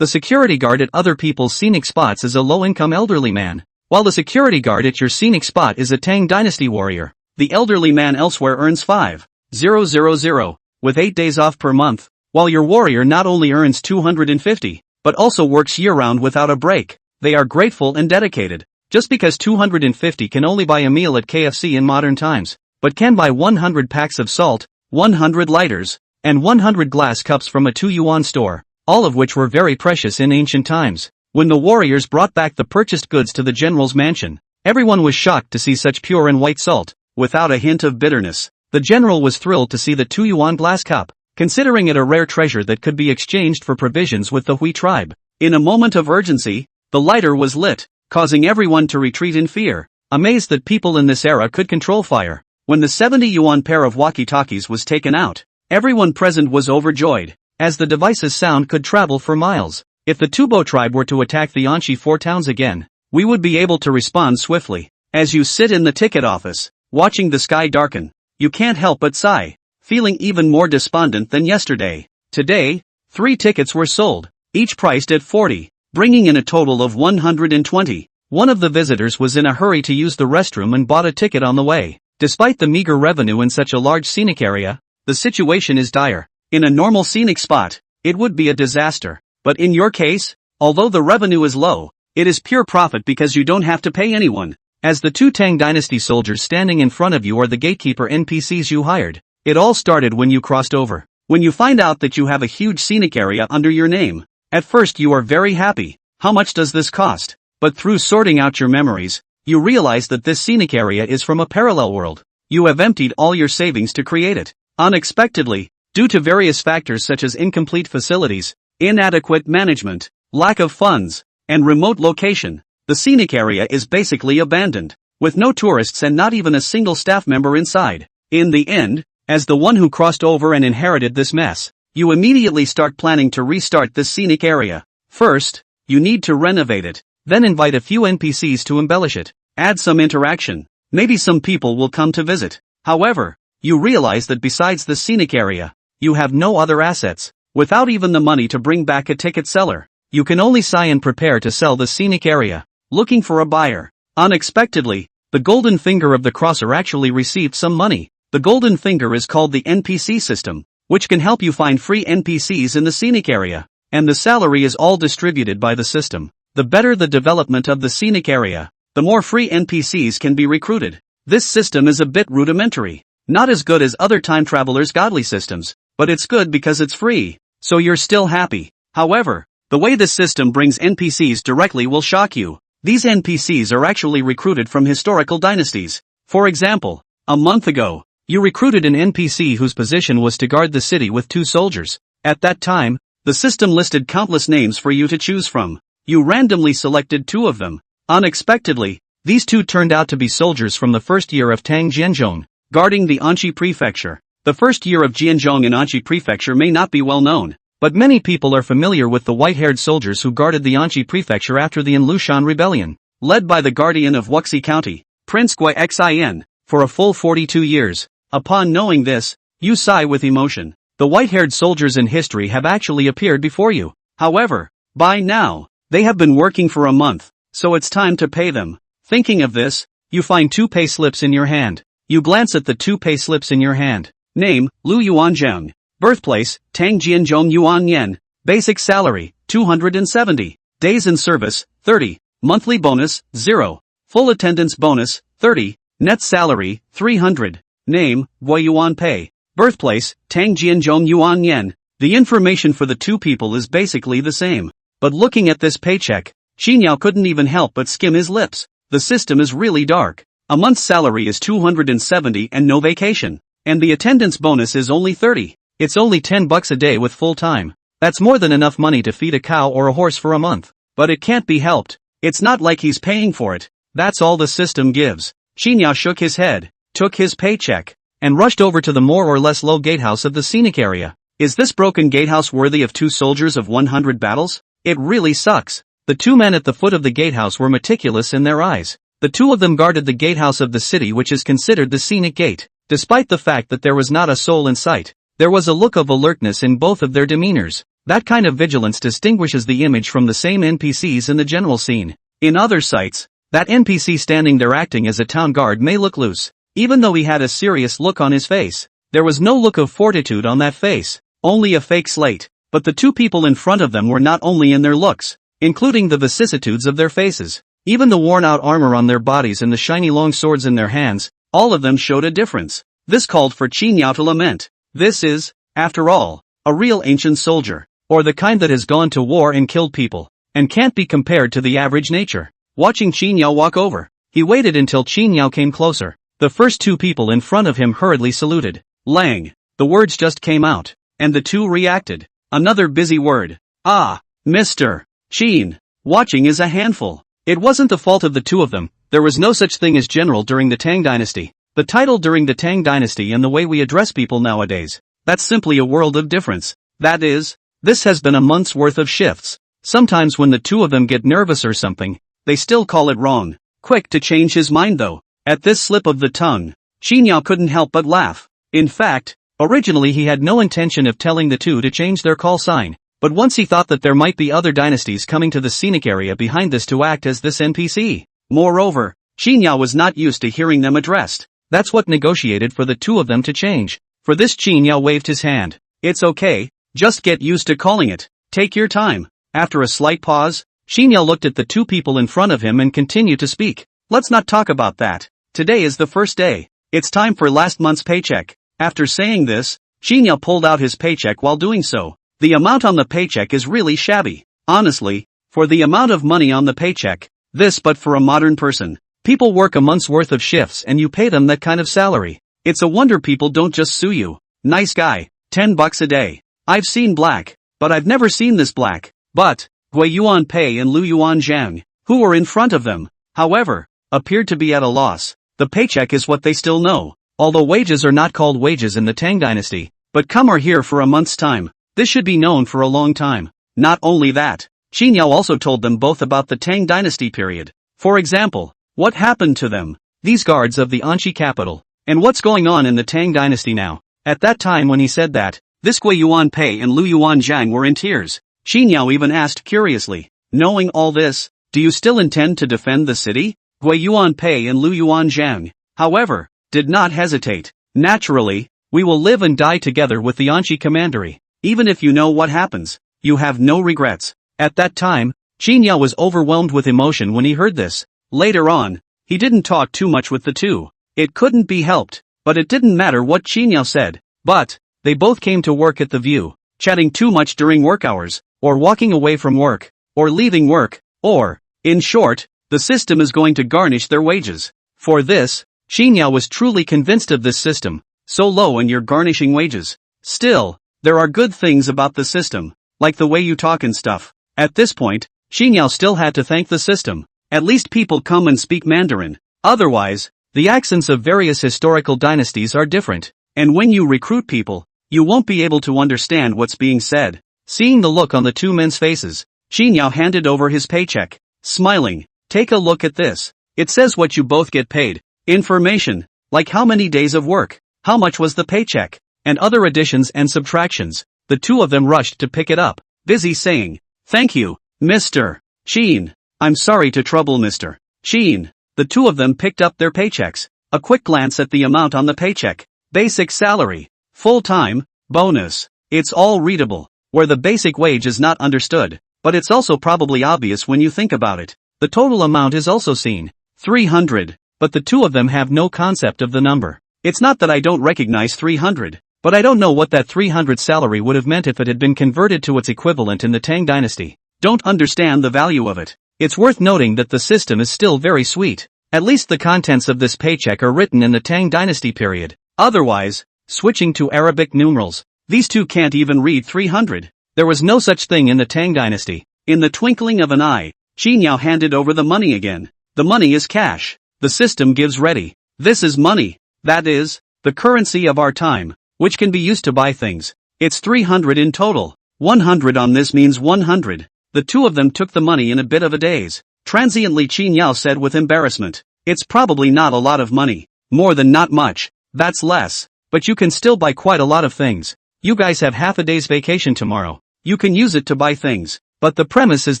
The security guard at other people's scenic spots is a low-income elderly man, while the security guard at your scenic spot is a Tang Dynasty warrior. The elderly man elsewhere earns 5,000, with 8 days off per month, while your warrior not only earns 250, but also works year-round without a break. They are grateful and dedicated. Just because 250 can only buy a meal at KFC in modern times, but can buy 100 packs of salt, 100 lighters, and 100 glass cups from a 2 yuan store, all of which were very precious in ancient times. When the warriors brought back the purchased goods to the general's mansion, everyone was shocked to see such pure and white salt, without a hint of bitterness. The general was thrilled to see the 2 yuan glass cup, considering it a rare treasure that could be exchanged for provisions with the Hui tribe. In a moment of urgency, the lighter was lit, causing everyone to retreat in fear, amazed that people in this era could control fire. When the 70 yuan pair of walkie-talkies was taken out, everyone present was overjoyed, as the device's sound could travel for miles. If the Tubo tribe were to attack the Anshi 4 towns again, we would be able to respond swiftly. As you sit in the ticket office, watching the sky darken, you can't help but sigh, feeling even more despondent than yesterday. Today, 3 tickets were sold, each priced at 40. Bringing in a total of 120. One of the visitors was in a hurry to use the restroom and bought a ticket on the way. Despite the meager revenue in such a large scenic area, the situation is dire. In a normal scenic spot, it would be a disaster. But in your case, although the revenue is low, it is pure profit because you don't have to pay anyone. As the 2 Tang Dynasty soldiers standing in front of you are the gatekeeper NPCs you hired. It all started when you crossed over. When you find out that you have a huge scenic area under your name, at first you are very happy. How much does this cost? But through sorting out your memories, you realize that this scenic area is from a parallel world. You have emptied all your savings to create it. Unexpectedly, due to various factors such as incomplete facilities, inadequate management, lack of funds, and remote location, the scenic area is basically abandoned, with no tourists and not even a single staff member inside. In the end, as the one who crossed over and inherited this mess, you immediately start planning to restart this scenic area. First, you need to renovate it, then invite a few NPCs to embellish it, add some interaction, maybe some people will come to visit. However, you realize that besides the scenic area, you have no other assets. Without even the money to bring back a ticket seller, you can only sigh and prepare to sell the scenic area, looking for a buyer. Unexpectedly, the golden finger of the crosser actually received some money. The golden finger is called the NPC system, which can help you find free NPCs in the scenic area, and the salary is all distributed by the system. The better the development of the scenic area, the more free NPCs can be recruited. This system is a bit rudimentary, not as good as other time travelers' godly systems, but it's good because it's free, so you're still happy. However, the way this system brings NPCs directly will shock you. These NPCs are actually recruited from historical dynasties. For example, a month ago, you recruited an NPC whose position was to guard the city with 2 soldiers. At that time, the system listed countless names for you to choose from. You randomly selected 2 of them. Unexpectedly, these 2 turned out to be soldiers from the first year of Tang Jianzhong, guarding the Anshi prefecture. The first year of Jianzhong in Anshi prefecture may not be well known, but many people are familiar with the white-haired soldiers who guarded the Anshi prefecture after the Inlushan rebellion, led by the guardian of Wuxi County, Prince Gui Xin, for a full 42 years. Upon knowing this, you sigh with emotion. The white-haired soldiers in history have actually appeared before you. However, by now, they have been working for a month, so it's time to pay them. Thinking of this, you find 2 pay slips in your hand. You glance at the 2 pay slips in your hand. Name, Lu Yuanzheng. Birthplace, Tang Jianzhong Yuan Yen. Basic salary, 270. Days in service, 30. Monthly bonus, 0. Full attendance bonus, 30. Net salary, 300. Name, Wei Yuan Pei. Birthplace, Tang Jianzhong Yuan Yen. The information for the 2 people is basically the same. But looking at this paycheck, Xinyao couldn't even help but skim his lips. The system is really dark. A month's salary is 270 and no vacation. And the attendance bonus is only 30. It's only $10 a day with full time. That's more than enough money to feed a cow or a horse for a month. But it can't be helped. It's not like he's paying for it. That's all the system gives. Xinyao shook his head, took his paycheck, and rushed over to the more or less low gatehouse of the scenic area. Is this broken gatehouse worthy of 2 soldiers of 100 battles? It really sucks. The 2 men at the foot of the gatehouse were meticulous in their eyes. The 2 of them guarded the gatehouse of the city, which is considered the scenic gate. Despite the fact that there was not a soul in sight, there was a look of alertness in both of their demeanors. That kind of vigilance distinguishes the image from the same NPCs in the general scene. In other sites, that NPC standing there acting as a town guard may look loose, even though he had a serious look on his face. There was no look of fortitude on that face, only a fake slate. But the two people in front of them were not only in their looks, including the vicissitudes of their faces, even the worn-out armor on their bodies and the shiny long swords in their hands, all of them showed a difference. This called for Qin Yao to lament. This is, after all, a real ancient soldier, or the kind that has gone to war and killed people, and can't be compared to the average nature. Watching Qin Yao walk over, he waited until Qin Yao came closer. The first two people in front of him hurriedly saluted. Lang. The words just came out, and the two reacted. Another busy word. Ah, Mr. Qin. Watching is a handful. It wasn't the fault of the two of them. There was no such thing as general during the Tang Dynasty. The title during the Tang Dynasty and the way we address people nowadays. That's simply a world of difference. That is, this has been a month's worth of shifts. Sometimes when the two of them get nervous or something, they still call it wrong. Quick to change his mind though. At this slip of the tongue, Qin Yao couldn't help but laugh. In fact, originally he had no intention of telling the two to change their call sign, but once he thought that there might be other dynasties coming to the scenic area behind this to act as this NPC. Moreover, Qin Yao was not used to hearing them addressed. That's what negotiated for the two of them to change. For this Qin Yao waved his hand. It's okay, just get used to calling it. Take your time. After a slight pause, Qin Yao looked at the two people in front of him and continued to speak. Let's not talk about that. Today is the first day. It's time for last month's paycheck. After saying this, Qin Yao pulled out his paycheck while doing so. The amount on the paycheck is really shabby. Honestly, for the amount of money on the paycheck, but for a modern person. People work a month's worth of shifts and you pay them that kind of salary. It's a wonder people don't just sue you. Nice guy, $10 a day. I've seen black, but I've never seen this black. But, Gui Yuan Pei and Lu Yuan Zhang, who were in front of them, however, appeared to be at a loss. The paycheck is what they still know, although wages are not called wages in the Tang Dynasty. But come are here for a month's time. This should be known for a long time. Not only that, Qin Yao also told them both about the Tang Dynasty period. For example, what happened to them, these guards of the Anxi capital, and what's going on in the Tang Dynasty now. At that time when he said that, this Gui Yuan Pei and Lu Yuan Zhang were in tears. Qin Yao even asked curiously, knowing all this, do you still intend to defend the city? Gui Yuan Pei and Lu Yuan Zhang, however, did not hesitate. Naturally, we will live and die together with the Anxi commandery. Even if you know what happens, you have no regrets. At that time, Qin Yao was overwhelmed with emotion when he heard this. Later on, he didn't talk too much with the two. It couldn't be helped, but it didn't matter what Qin Yao said. But, they both came to work at the View, chatting too much during work hours, or walking away from work, or leaving work, or, in short, the system is going to garnish their wages. For this, Qin Yao was truly convinced of this system. So low and you're garnishing wages. Still, there are good things about the system, like the way you talk and stuff. At this point, Qin Yao still had to thank the system. At least people come and speak Mandarin. Otherwise, the accents of various historical dynasties are different, and when you recruit people, you won't be able to understand what's being said. Seeing the look on the two men's faces, Qin Yao handed over his paycheck, smiling. Take a look at this. It says what you both get paid. Information, like how many days of work, how much was the paycheck, and other additions and subtractions. The two of them rushed to pick it up, busy saying, "Thank you, Mr. Qin. I'm sorry to trouble Mr. Qin." The two of them picked up their paychecks. A quick glance at the amount on the paycheck. Basic salary, full-time, bonus. It's all readable, where the basic wage is not understood, but it's also probably obvious when you think about it. The total amount is also seen, 300, but the two of them have no concept of the number. It's not that I don't recognize 300, but I don't know what that 300 salary would have meant if it had been converted to its equivalent in the Tang Dynasty. Don't understand the value of it. It's worth noting that the system is still very sweet. At least the contents of this paycheck are written in the Tang Dynasty period. Otherwise, switching to Arabic numerals, these two can't even read 300. There was no such thing in the Tang Dynasty. In the twinkling of an eye, Qin Yao handed over the money again. The money is cash. The system gives ready. This is money. That is, the currency of our time, which can be used to buy things. It's 300 in total. 100 on this means 100. The two of them took the money in a bit of a daze. Transiently Qin Yao said with embarrassment, "It's probably not a lot of money. More than not much. That's less. But you can still buy quite a lot of things. You guys have half a day's vacation tomorrow. You can use it to buy things, but the premise is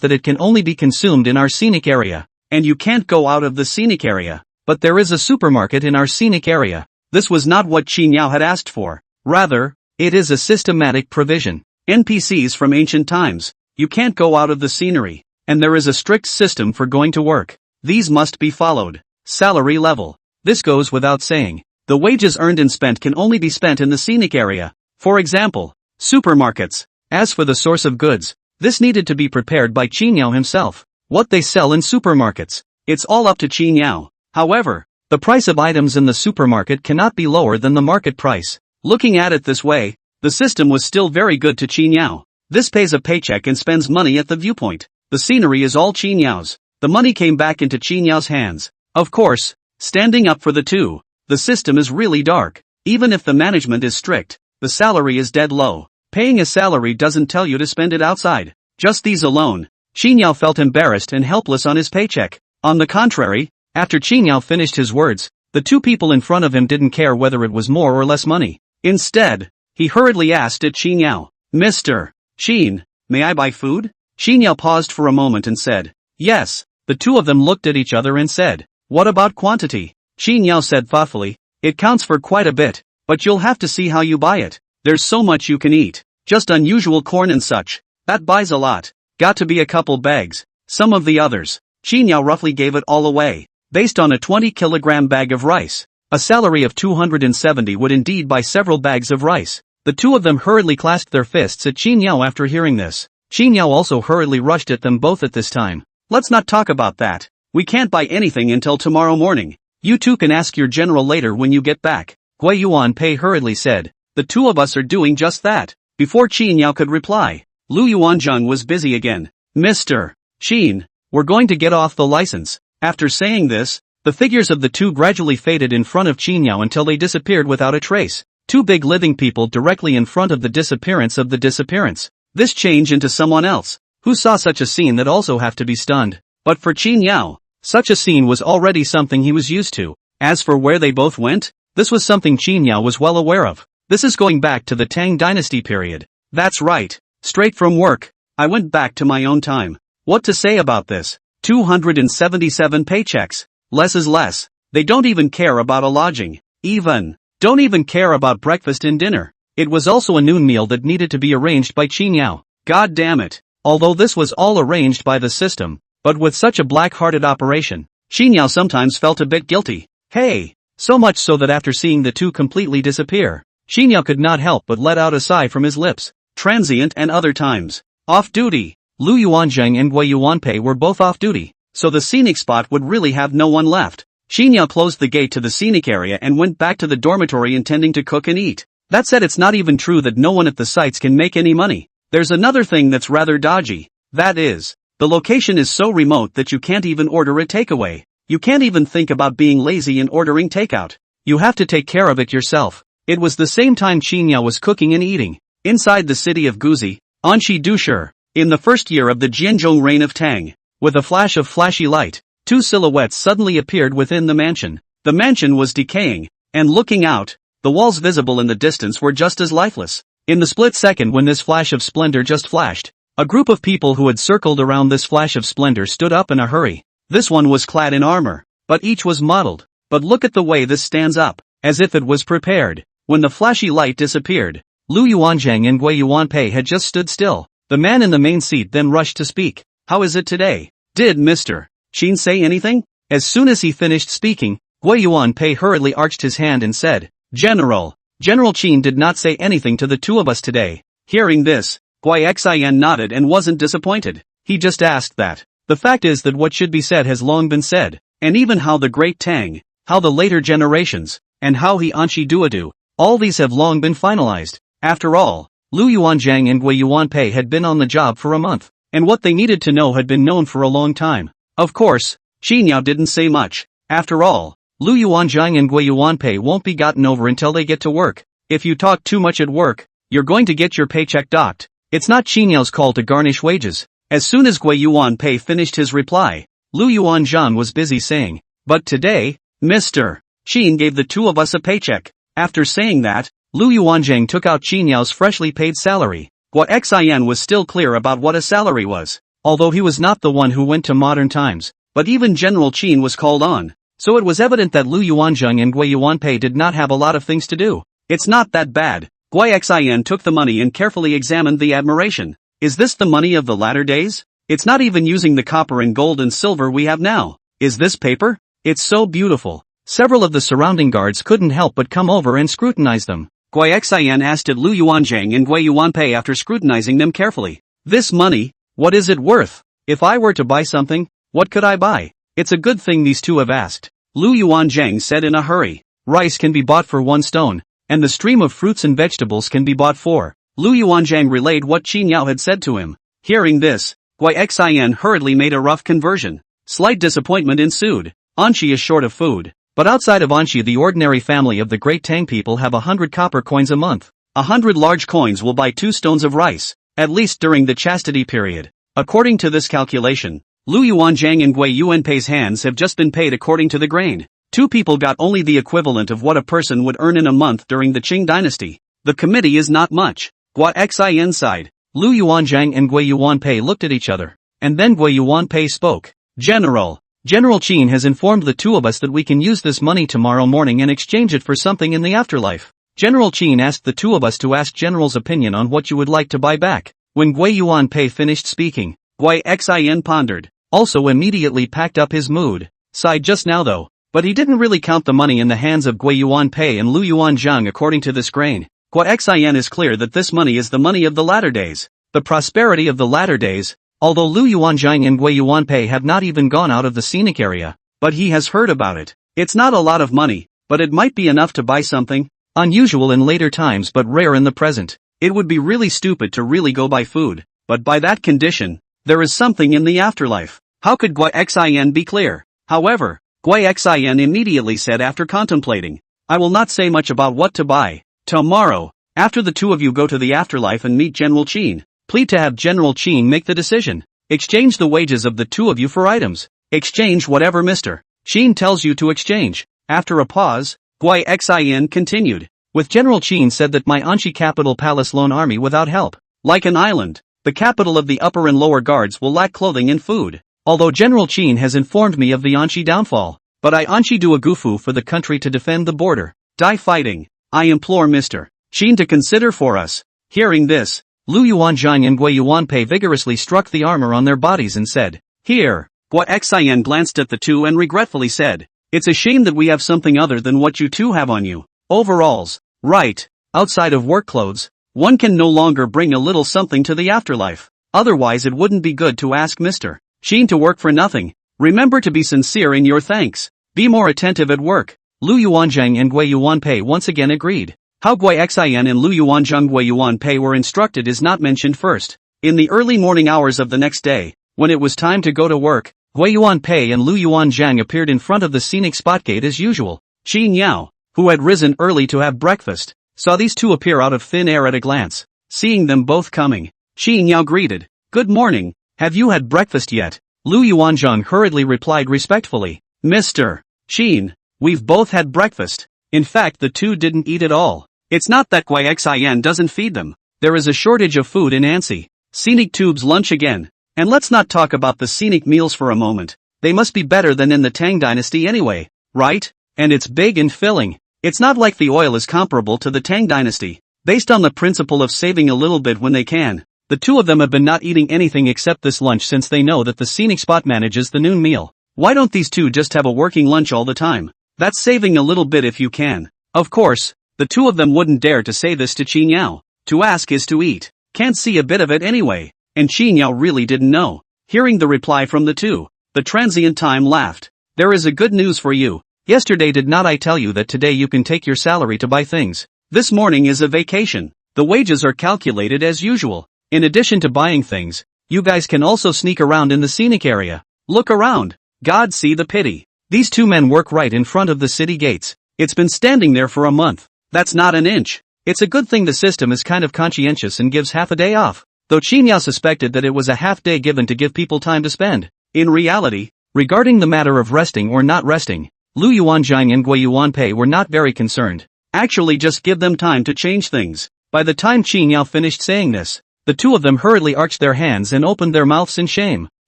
that it can only be consumed in our scenic area, and you can't go out of the scenic area. But there is a supermarket in our scenic area. This was not what Qin Yao had asked for. Rather, it is a systematic provision. NPCs from ancient times. You can't go out of the scenery, and there is a strict system for going to work. These must be followed. Salary level. This goes without saying. The wages earned and spent can only be spent in the scenic area. For example, supermarkets. As for the source of goods, this needed to be prepared by Qin Yao himself. What they sell in supermarkets, it's all up to Qin Yao. However, the price of items in the supermarket cannot be lower than the market price. Looking at it this way, the system was still very good to Qin Yao. This pays a paycheck and spends money at the viewpoint. The scenery is all Qin Yao's. The money came back into Qin Yao's hands. Of course, standing up for the two, the system is really dark. Even if the management is strict, the salary is dead low. Paying a salary doesn't tell you to spend it outside. Just these alone, Qin Yao felt embarrassed and helpless on his paycheck. On the contrary, after Qin Yao finished his words, the two people in front of him didn't care whether it was more or less money. Instead, he hurriedly asked at Qin Yao, "Mr. Qin, may I buy food?" Qin Yao paused for a moment and said, "Yes." The two of them looked at each other and said, "What about quantity?" Qin Yao said thoughtfully, "It counts for quite a bit, but you'll have to see how you buy it. There's so much you can eat. Just unusual corn and such. That buys a lot. Got to be a couple bags. Some of the others." Qin Yao roughly gave it all away. Based on a 20-kilogram bag of rice, a salary of 270 would indeed buy several bags of rice. The two of them hurriedly clasped their fists at Qin Yao after hearing this. Qin Yao also hurriedly rushed at them both at this time. "Let's not talk about that. We can't buy anything until tomorrow morning. You two can ask your general later when you get back." Gui Yuanpei hurriedly said, "The two of us are doing just that." Before Qin Yao could reply, Lu Yuanzheng was busy again. "Mr. Qin, we're going to get off the license." After saying this, the figures of the two gradually faded in front of Qin Yao until they disappeared without a trace. Two big living people directly in front of the disappearance of the disappearance. This change into someone else, who saw such a scene that also have to be stunned. But for Qin Yao, such a scene was already something he was used to. As for where they both went, this was something Qin Yao was well aware of. This is going back to the Tang Dynasty period. That's right. Straight from work, I went back to my own time. What to say about this? 277 paychecks. Less is less. They don't even care about a lodging. Don't even care about breakfast and dinner. It was also a noon meal that needed to be arranged by Qin Yao. God damn it. Although this was all arranged by the system, but with such a black-hearted operation, Qin Yao sometimes felt a bit guilty. Hey! So much so that after seeing the two completely disappear, Qin Yao could not help but let out a sigh from his lips. Transient and other times. Off duty. Lu Yuanzheng and Gui Yuanpei were both off duty, so the scenic spot would really have no one left. Qin Yao closed the gate to the scenic area and went back to the dormitory intending to cook and eat. That said, it's not even true that no one at the sites can make any money. There's another thing that's rather dodgy. That is, the location is so remote that you can't even order a takeaway. You can't even think about being lazy and ordering takeout. You have to take care of it yourself. It was the same time Qin Yao was cooking and eating. Inside the city of Guzi, Anxi Dushi, in the first year of the Jianzhong reign of Tang, with a flash of flashy light, two silhouettes suddenly appeared within the mansion. The mansion was decaying, and looking out, the walls visible in the distance were just as lifeless. In the split second when this flash of splendor just flashed, a group of people who had circled around this flash of splendor stood up in a hurry. This one was clad in armor, but each was modeled. But look at the way this stands up, as if it was prepared. When the flashy light disappeared, Lu Yuanzheng and Gui Yuanpei had just stood still. The man in the main seat then rushed to speak. "How is it today? Did Mr. Qin say anything?" As soon as he finished speaking, Gui Yuanpei hurriedly arched his hand and said, General Qin did not say anything to the two of us today." Hearing this, Gui Xian nodded and wasn't disappointed. He just asked that. The fact is that what should be said has long been said, and even how the great Tang, how the later generations, and how he Anxi Duodu, all these have long been finalized. After all, Lu Yuanzheng and Gui Yuanpei had been on the job for a month, and what they needed to know had been known for a long time. Of course, Qin Yao didn't say much. After all, Lu Yuanzheng and Gui Yuanpei won't be gotten over until they get to work. If you talk too much at work, you're going to get your paycheck docked. It's not Qin Yao's call to garnish wages. As soon as Gui Yuanpei finished his reply, Lu Yuanzheng was busy saying, "But today, Mr. Qin gave the two of us a paycheck." After saying that, Lu Yuanzheng took out Qin Yao's freshly paid salary. Gua Xian was still clear about what a salary was, although he was not the one who went to modern times, but even General Qin was called on, so it was evident that Lu Yuanzheng and Gui Yuanpei did not have a lot of things to do. It's not that bad. Gua Xian took the money and carefully examined the admiration. Is this the money of the latter days? It's not even using the copper and gold and silver we have now. Is this paper? It's so beautiful. Several of the surrounding guards couldn't help but come over and scrutinize them. Gua Xian asked at Lu Yuanzheng and Gui Yuanpei after scrutinizing them carefully. This money, what is it worth? If I were to buy something, what could I buy? It's a good thing these two have asked. Lu Yuanzheng said in a hurry. Rice can be bought for 1 stone, and the stream of fruits and vegetables can be bought for. Lu Yuanzheng relayed what Qin Yao had said to him. Hearing this, Gua Xian hurriedly made a rough conversion. Slight disappointment ensued. Anxi is short of food. But outside of Anxi, the ordinary family of the Great Tang people have 100 copper coins a month. 100 large coins will buy 2 stones of rice, at least during the chastity period. According to this calculation, Lu Yuanzhang and Gui Yuanpei's hands have just been paid according to the grain. 2 people got only the equivalent of what a person would earn in a month during the Qing dynasty. The committee is not much. Gua Xian sighed. Lu Yuanzhang and Gui Yuanpei looked at each other, and then Gui Yuanpei spoke. General Qin has informed the 2 of us that we can use this money tomorrow morning and exchange it for something in the afterlife. General Qin asked the 2 of us to ask General's opinion on what you would like to buy back. When Gui Yuanpei finished speaking, Gui Xian pondered, also immediately packed up his mood. Sighed just now though, but he didn't really count the money in the hands of Gui Yuanpei and Lu Yuanzhang according to this grain. Gua Xian is clear that this money is the money of the latter days. The prosperity of the latter days, although Lu Yuanzhang and Gui Yuanpei have not even gone out of the scenic area, but he has heard about it. It's not a lot of money, but it might be enough to buy something unusual in later times but rare in the present. It would be really stupid to really go buy food, but by that condition, there is something in the afterlife. How could Gua Xian be clear? However, Gui Xian immediately said after contemplating, I will not say much about what to buy. Tomorrow, after the 2 of you go to the afterlife and meet General Qin, plead to have General Qin make the decision. Exchange the wages of the 2 of you for items. Exchange whatever Mr. Qin tells you to exchange. After a pause, Gui Xian continued. With General Qin said that my Anxi capital palace lone army without help. Like an island, the capital of the upper and lower guards will lack clothing and food. Although General Qin has informed me of the Anxi downfall, but I Anxi do a gufu for the country to defend the border. Die fighting. I implore Mr. Qin to consider for us. Hearing this, Lu Yuanzhang and Gui Yuanpei vigorously struck the armor on their bodies and said, Here. Gua Xian glanced at the 2 and regretfully said, It's a shame that we have something other than what you 2 have on you. Overalls. Right. Outside of work clothes, one can no longer bring a little something to the afterlife. Otherwise it wouldn't be good to ask Mr. Qin to work for nothing. Remember to be sincere in your thanks. Be more attentive at work. Lu Yuanzhang and Gui Yuanpei once again agreed. How Gui Xian and Lu Yuanzhang Gui Yuanpei were instructed is not mentioned first. In the early morning hours of the next day, when it was time to go to work, Gui Yuanpei and Lu Yuanzhang appeared in front of the scenic spot gate as usual. Qin Yao, who had risen early to have breakfast, saw these 2 appear out of thin air at a glance. Seeing them both coming, Qin Yao greeted. Good morning, have you had breakfast yet? Lu Yuanzhang hurriedly replied respectfully. Mr. Qin, we've both had breakfast. In fact the 2 didn't eat at all. It's not that Gui Xian doesn't feed them. There is a shortage of food in Anxi. Scenic tubes lunch again. And let's not talk about the scenic meals for a moment. They must be better than in the Tang dynasty anyway, right? And it's big and filling. It's not like the oil is comparable to the Tang dynasty. Based on the principle of saving a little bit when they can, the 2 of them have been not eating anything except this lunch since they know that the scenic spot manages the noon meal. Why don't these 2 just have a working lunch all the time? That's saving a little bit if you can. Of course, the 2 of them wouldn't dare to say this to Qin Yao. To ask is to eat. Can't see a bit of it anyway. And Qin Yao really didn't know. Hearing the reply from the 2, the transient time laughed. There is a good news for you. Yesterday did not I tell you that today you can take your salary to buy things? This morning is a vacation. The wages are calculated as usual. In addition to buying things, you guys can also sneak around in the scenic area. Look around. God see the pity. These 2 men work right in front of the city gates. It's been standing there for a month. That's not an inch. It's a good thing the system is kind of conscientious and gives half a day off. Though Qin Yao suspected that it was a half day given to give people time to spend. In reality, regarding the matter of resting or not resting, Lu Yuanzhang and Gui Yuanpei were not very concerned. Actually just give them time to change things. By the time Qin Yao finished saying this, The two of them hurriedly arched their hands and opened their mouths in shame.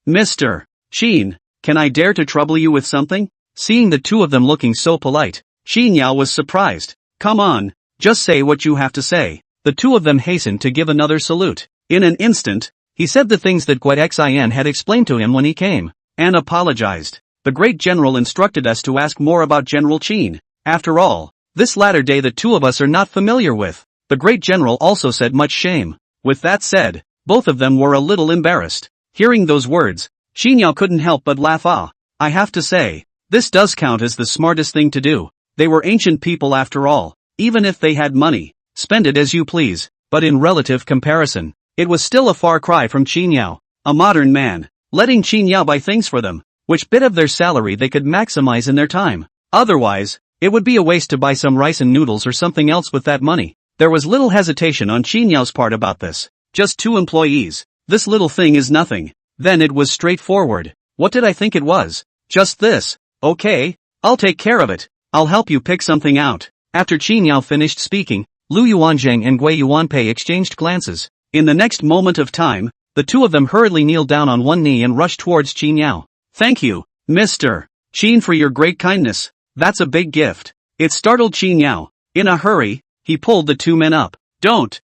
Mr. Qin, can I dare to trouble you with something? Seeing the two of them looking so polite, Qin Yao was surprised. Come on, just say what you have to say. The two of them hastened to give another salute. In an instant, he said the things that Guai Xin had explained to him when he came, and apologized. The great general instructed us to ask more about General Qin. After all, this latter day the two of us are not familiar with. The great general also said much shame. With that said, both of them were a little embarrassed. Hearing those words, Qin Yao couldn't help but laugh. I have to say, this does count as the smartest thing to do. They were ancient people after all. Even if they had money, spend it as you please. But in relative comparison, it was still a far cry from Qin Yao, a modern man, letting Qin Yao buy things for them, which bit of their salary they could maximize in their time. Otherwise, it would be a waste to buy some rice and noodles or something else with that money. There was little hesitation on Qin Yao's part about this. Just 2 employees. This little thing is nothing. Then it was straightforward. What did I think it was? Just this. Okay, I'll take care of it. I'll help you pick something out. After Qin Yao finished speaking, Lu Yuanzhang and Gui Yuanpei exchanged glances. In the next moment of time, the two of them hurriedly kneeled down on one knee and rushed towards Qin Yao. Thank you, Mr. Qin, for your great kindness. That's a big gift. It startled Qin Yao. In a hurry, he pulled the two men up. Don't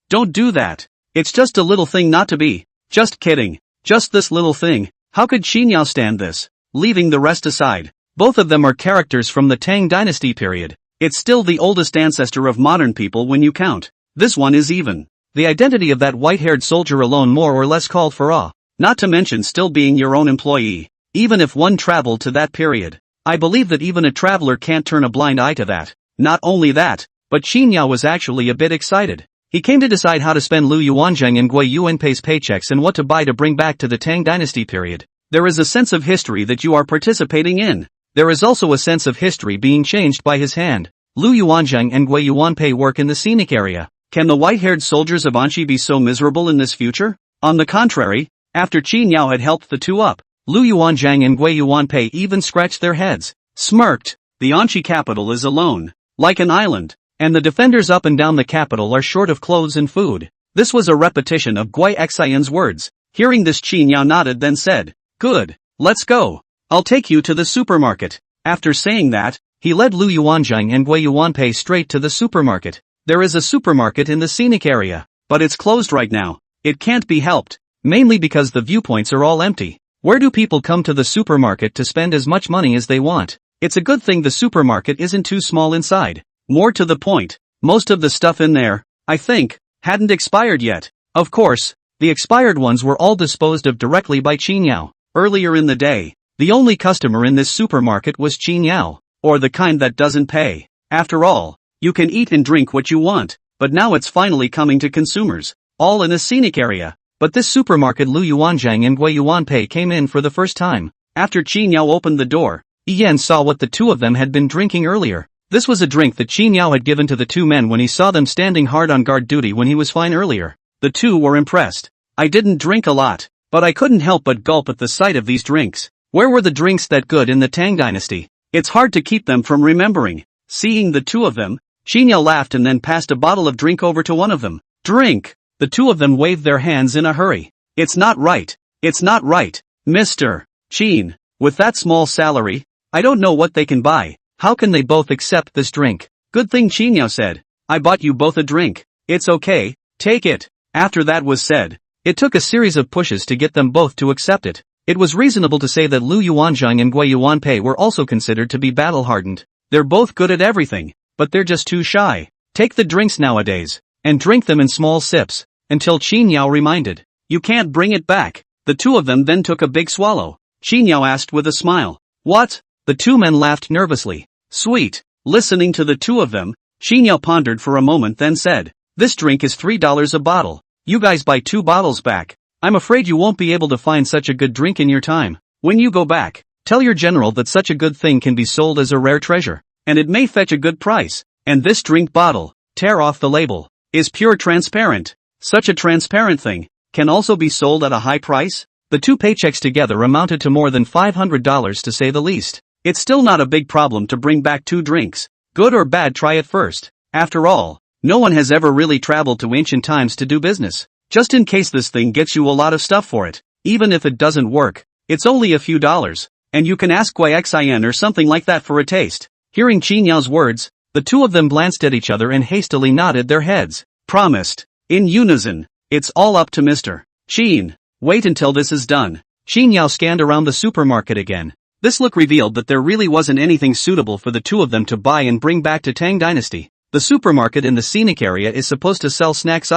do that. It's just a little thing, not to be. Just kidding. Just this little thing. How could Qin Yao stand this? Leaving the rest aside, both of them are characters from the Tang Dynasty period. It's still the oldest ancestor of modern people when you count. This one is even. The identity of that white-haired soldier alone more or less called for awe. Not to mention still being your own employee. Even if one traveled to that period, I believe that even a traveler can't turn a blind eye to that. Not only that, but Qin Yao was actually a bit excited. He came to decide how to spend Lu Yuanzhang and Gui Yuanpei's paychecks and what to buy to bring back to the Tang Dynasty period. There is a sense of history that you are participating in. There is also a sense of history being changed by his hand. Lu Yuanzhang and Gui Yuanpei work in the scenic area. Can the white-haired soldiers of Anqi be so miserable in this future? On the contrary, after Qin Yao had helped the two up, Lu Yuanzhang and Gui Yuanpei even scratched their heads, smirked. The Anqi capital is alone, like an island, and the defenders up and down the capital are short of clothes and food. This was a repetition of Guai Xian's words. Hearing this, Qin Yao nodded, then said, Good, let's go. I'll take you to the supermarket. After saying that, he led Lu Yuanzhang and Gui Yuanpei straight to the supermarket. There is a supermarket in the scenic area, but it's closed right now. It can't be helped, mainly because the viewpoints are all empty. Where do people come to the supermarket to spend as much money as they want? It's a good thing the supermarket isn't too small inside. More to the point, most of the stuff in there, I think, hadn't expired yet. Of course, the expired ones were all disposed of directly by Qin Yao. Earlier in the day, the only customer in this supermarket was Qin Yao, or the kind that doesn't pay. After all, you can eat and drink what you want, but now it's finally coming to consumers, all in a scenic area. But this supermarket, Lu Yuanzhang and Gui Yuanpei came in for the first time. After Qin Yao opened the door, Yan saw what the two of them had been drinking earlier. This was a drink that Qin Yao had given to the two men when he saw them standing hard on guard duty when he was fine earlier. The two were impressed. I didn't drink a lot, but I couldn't help but gulp at the sight of these drinks. Where were the drinks that good in the Tang Dynasty? It's hard to keep them from remembering. Seeing the two of them, Qin Yao laughed and then passed a bottle of drink over to one of them. Drink! The two of them waved their hands in a hurry. It's not right. It's not right. Mr. Qin, with that small salary, I don't know what they can buy. How can they both accept this drink? Good thing, Qin Yao said. I bought you both a drink. It's okay, take it. After that was said, it took a series of pushes to get them both to accept it. It was reasonable to say that Lu Yuanzhang and Gui Yuanpei were also considered to be battle-hardened. They're both good at everything, but they're just too shy. Take the drinks nowadays, and drink them in small sips, until Qin Yao reminded. You can't bring it back. The two of them then took a big swallow. Qin Yao asked with a smile. What? The two men laughed nervously. Sweet. Listening to the two of them, Qin Yao pondered for a moment, then said, This drink is $3 a bottle. You guys buy 2 bottles back. I'm afraid you won't be able to find such a good drink in your time. When you go back, tell your general that such a good thing can be sold as a rare treasure, and it may fetch a good price. And this drink bottle, tear off the label, is pure transparent. Such a transparent thing can also be sold at a high price? The 2 paychecks together amounted to more than $500 to say the least. It's still not a big problem to bring back 2 drinks. Good or bad, try it first. After all, no one has ever really traveled to ancient times to do business. Just in case this thing gets you a lot of stuff for it. Even if it doesn't work, it's only a few dollars, and you can ask YXIN or something like that for a taste. Hearing Qin Yao's words, the two of them glanced at each other and hastily nodded their heads. Promised. In unison. It's all up to Mr. Qin. Wait until this is done. Qin Yao scanned around the supermarket again. This look revealed that there really wasn't anything suitable for the two of them to buy and bring back to Tang Dynasty. The supermarket in the scenic area is supposed to sell snacks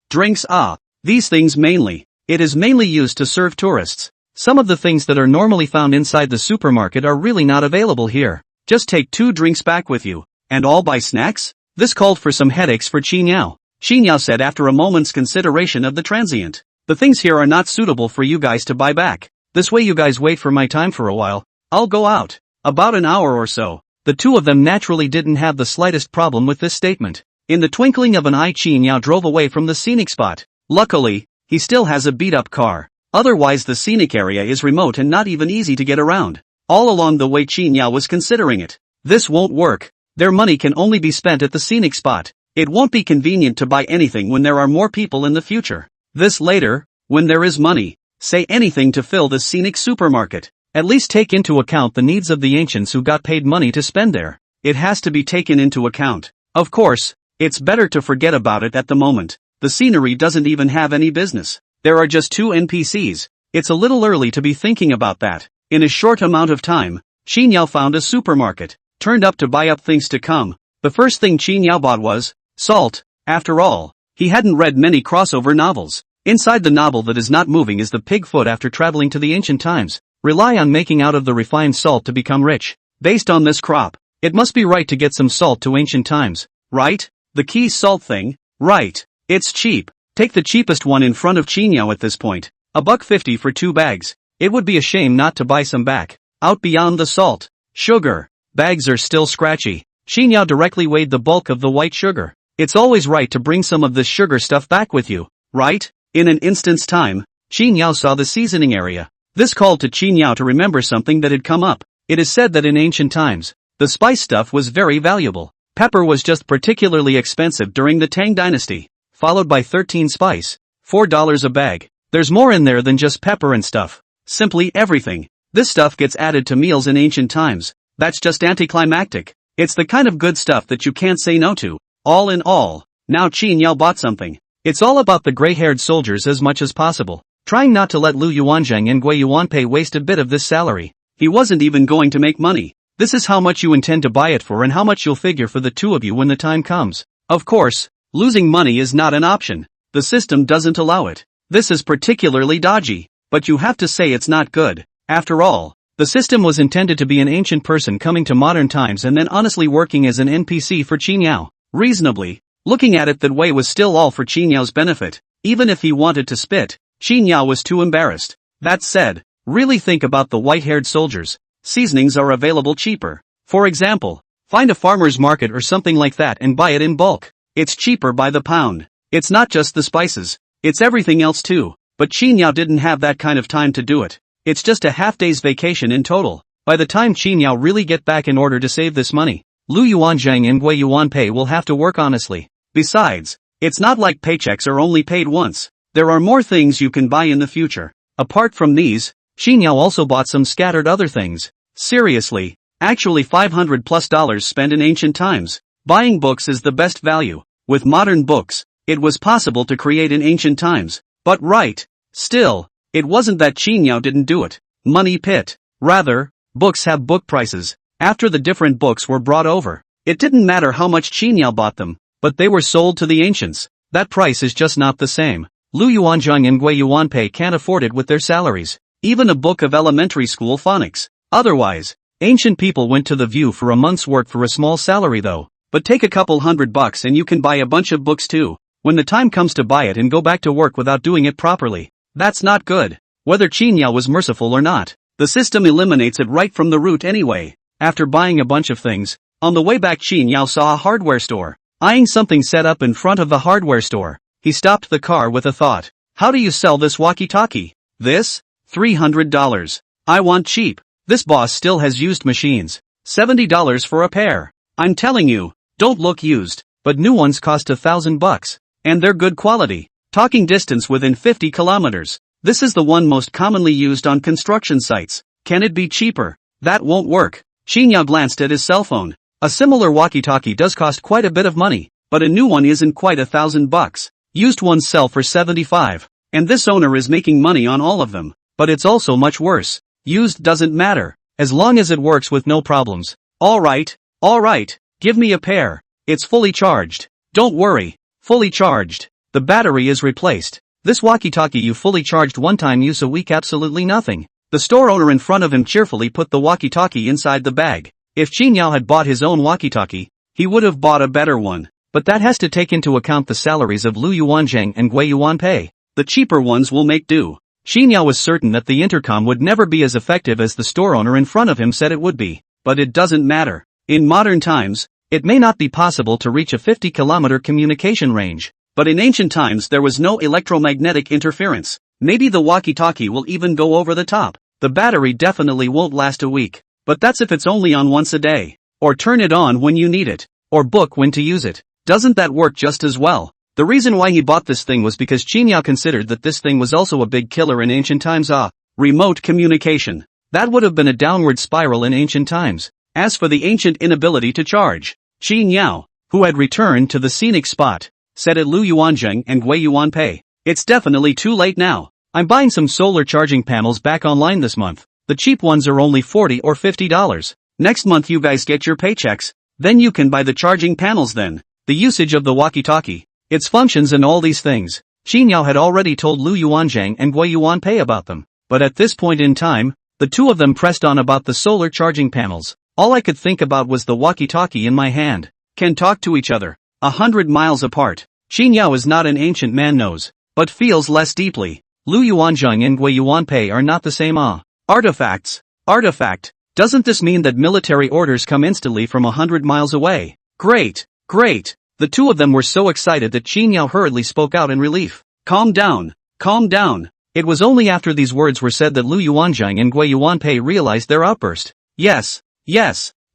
drinks these things mainly. It is mainly used to serve tourists. Some of the things that are normally found inside the supermarket are really not available here. Just take 2 drinks back with you, and all buy snacks? This called for some headaches for Qin Yao. Qin Yao said after a moment's consideration of the transient. The things here are not suitable for you guys to buy back. This way you guys wait for my time for a while. I'll go out. About an hour or so. The two of them naturally didn't have the slightest problem with this statement. In the twinkling of an eye, Qin Yao drove away from the scenic spot. Luckily, he still has a beat-up car. Otherwise the scenic area is remote and not even easy to get around. All along the way Qin Yao was considering it. This won't work. Their money can only be spent at the scenic spot. It won't be convenient to buy anything when there are more people in the future. This later, when there is money, say anything to fill the scenic supermarket. At least take into account the needs of the ancients who got paid money to spend there. It has to be taken into account. Of course, it's better to forget about it at the moment. The scenery doesn't even have any business. There are just 2 NPCs. It's a little early to be thinking about that. In a short amount of time, Qin Yao found a supermarket, turned up to buy up things to come. The first thing Qin Yao bought was salt. After all, he hadn't read many crossover novels. Inside the novel that is not moving is the pig foot after traveling to the ancient times. Rely on making out of the refined salt to become rich. Based on this crop, it must be right to get some salt to ancient times, right? The key salt thing? Right. It's cheap. Take the cheapest one in front of Qin Yao at this point. $1.50 for 2 bags. It would be a shame not to buy some back. Out beyond the salt. Sugar. Bags are still scratchy. Qin Yao directly weighed the bulk of the white sugar. It's always right to bring some of this sugar stuff back with you, right? In an instant's time, Qin Yao saw the seasoning area. This called to Qin Yao to remember something that had come up. It is said that in ancient times, the spice stuff was very valuable. Pepper was just particularly expensive during the Tang Dynasty, followed by 13 spice, $4 a bag. There's more in there than just pepper and stuff. Simply everything. This stuff gets added to meals in ancient times. That's just anticlimactic. It's the kind of good stuff that you can't say no to. All in all, now Qin Yao bought something. It's all about the gray-haired soldiers as much as possible. Trying not to let Lu Yuanzhang and Gui Yuanpei waste a bit of this salary. He wasn't even going to make money. This is how much you intend to buy it for and how much you'll figure for the two of you when the time comes. Of course, losing money is not an option. The system doesn't allow it. This is particularly dodgy, but you have to say it's not good. After all, the system was intended to be an ancient person coming to modern times and then honestly working as an NPC for Qin Yao. Reasonably, looking at it that way was still all for Qin Yao's benefit. Even if he wanted to spit, Qin Yao was too embarrassed. That said, really think about the white-haired soldiers. Seasonings are available cheaper. For example, find a farmer's market or something like that and buy it in bulk. It's cheaper by the pound. It's not just the spices, it's everything else too. But Qin Yao didn't have that kind of time to do it. It's just a half-day's vacation in total. By the time Qin Yao really get back in order to save this money, Lu Yuanzhang and Gui Yuanpei will have to work honestly. Besides, it's not like paychecks are only paid once. There are more things you can buy in the future. Apart from these, Qin Yao also bought some scattered other things. Seriously, actually $500+ spent in ancient times. Buying books is the best value. With modern books, it was possible to create in ancient times. But right, still, it wasn't that Qin Yao didn't do it. Money pit. Rather, books have book prices. After the different books were brought over, it didn't matter how much Qin Yao bought them, but they were sold to the ancients. That price is just not the same. Lu Yuanzhang and Gui Yuanpei can't afford it with their salaries. Even a book of elementary school phonics. Otherwise, ancient people went to the view for a month's work for a small salary though. But take a couple $100 and you can buy a bunch of books too. When the time comes to buy it and go back to work without doing it properly, that's not good. Whether Qin Yao was merciful or not, the system eliminates it right from the root anyway. After buying a bunch of things, on the way back Qin Yao saw a hardware store. Eyeing something set up in front of the hardware store, he stopped the car with a thought. How do you sell this walkie-talkie? This? $300. I want cheap. This boss still has used machines. $70 for a pair. I'm telling you, don't look used, but new ones cost $1,000. And they're good quality. Talking distance within 50 kilometers. This is the one most commonly used on construction sites. Can it be cheaper? That won't work. Qin Yao glanced at his cell phone. A similar walkie-talkie does cost quite a bit of money, but a new one isn't quite $1,000. Used ones sell for 75. And this owner is making money on all of them. But it's also much worse. Used doesn't matter, as long as it works with no problems. Alright, give me a pair. It's fully charged. Don't worry, fully charged. The battery is replaced. This walkie-talkie you fully charged one-time use a week absolutely nothing. The store owner in front of him cheerfully put the walkie-talkie inside the bag. If Qin Yao had bought his own walkie-talkie, he would have bought a better one. But that has to take into account the salaries of Lu Yuanzhang and Gui Yuanpei. The cheaper ones will make do. Qin Yao was certain that the intercom would never be as effective as the store owner in front of him said it would be. But it doesn't matter. In modern times, it may not be possible to reach a 50-kilometer communication range. But in ancient times there was no electromagnetic interference. Maybe the walkie-talkie will even go over the top. The battery definitely won't last a week. But that's if it's only on once a day. Or turn it on when you need it. Or book when to use it. Doesn't that work just as well? The reason why he bought this thing was because Qin Yao considered that this thing was also a big killer in ancient times. Remote communication. That would have been a downward spiral in ancient times. As for the ancient inability to charge, Qin Yao, who had returned to the scenic spot, said at Lu Yuanzheng and Gui Yuanpei, "It's definitely too late now. I'm buying some solar charging panels back online this month. The cheap ones are only $40 or $50. Next month you guys get your paychecks, then you can buy the charging panels then." The usage of the walkie-talkie, its functions and all these things, Qin Yao had already told Lu Yuanzhang and Gui Yuanpei about them. But at this point in time, the two of them pressed on about the solar charging panels. All I could think about was the walkie-talkie in my hand. Can talk to each other. 100 miles apart. Qin Yao is not an ancient man knows, but feels less deeply. Lu Yuanzhang and Gui Yuanpei are not the same. Artifacts. Artifact. Doesn't this mean that military orders come instantly from 100 miles away? Great. The two of them were so excited that Qin Yao hurriedly spoke out in relief. Calm down. It was only after these words were said that Lu Yuanzhang and Gui Yuanpei realized their outburst. Yes,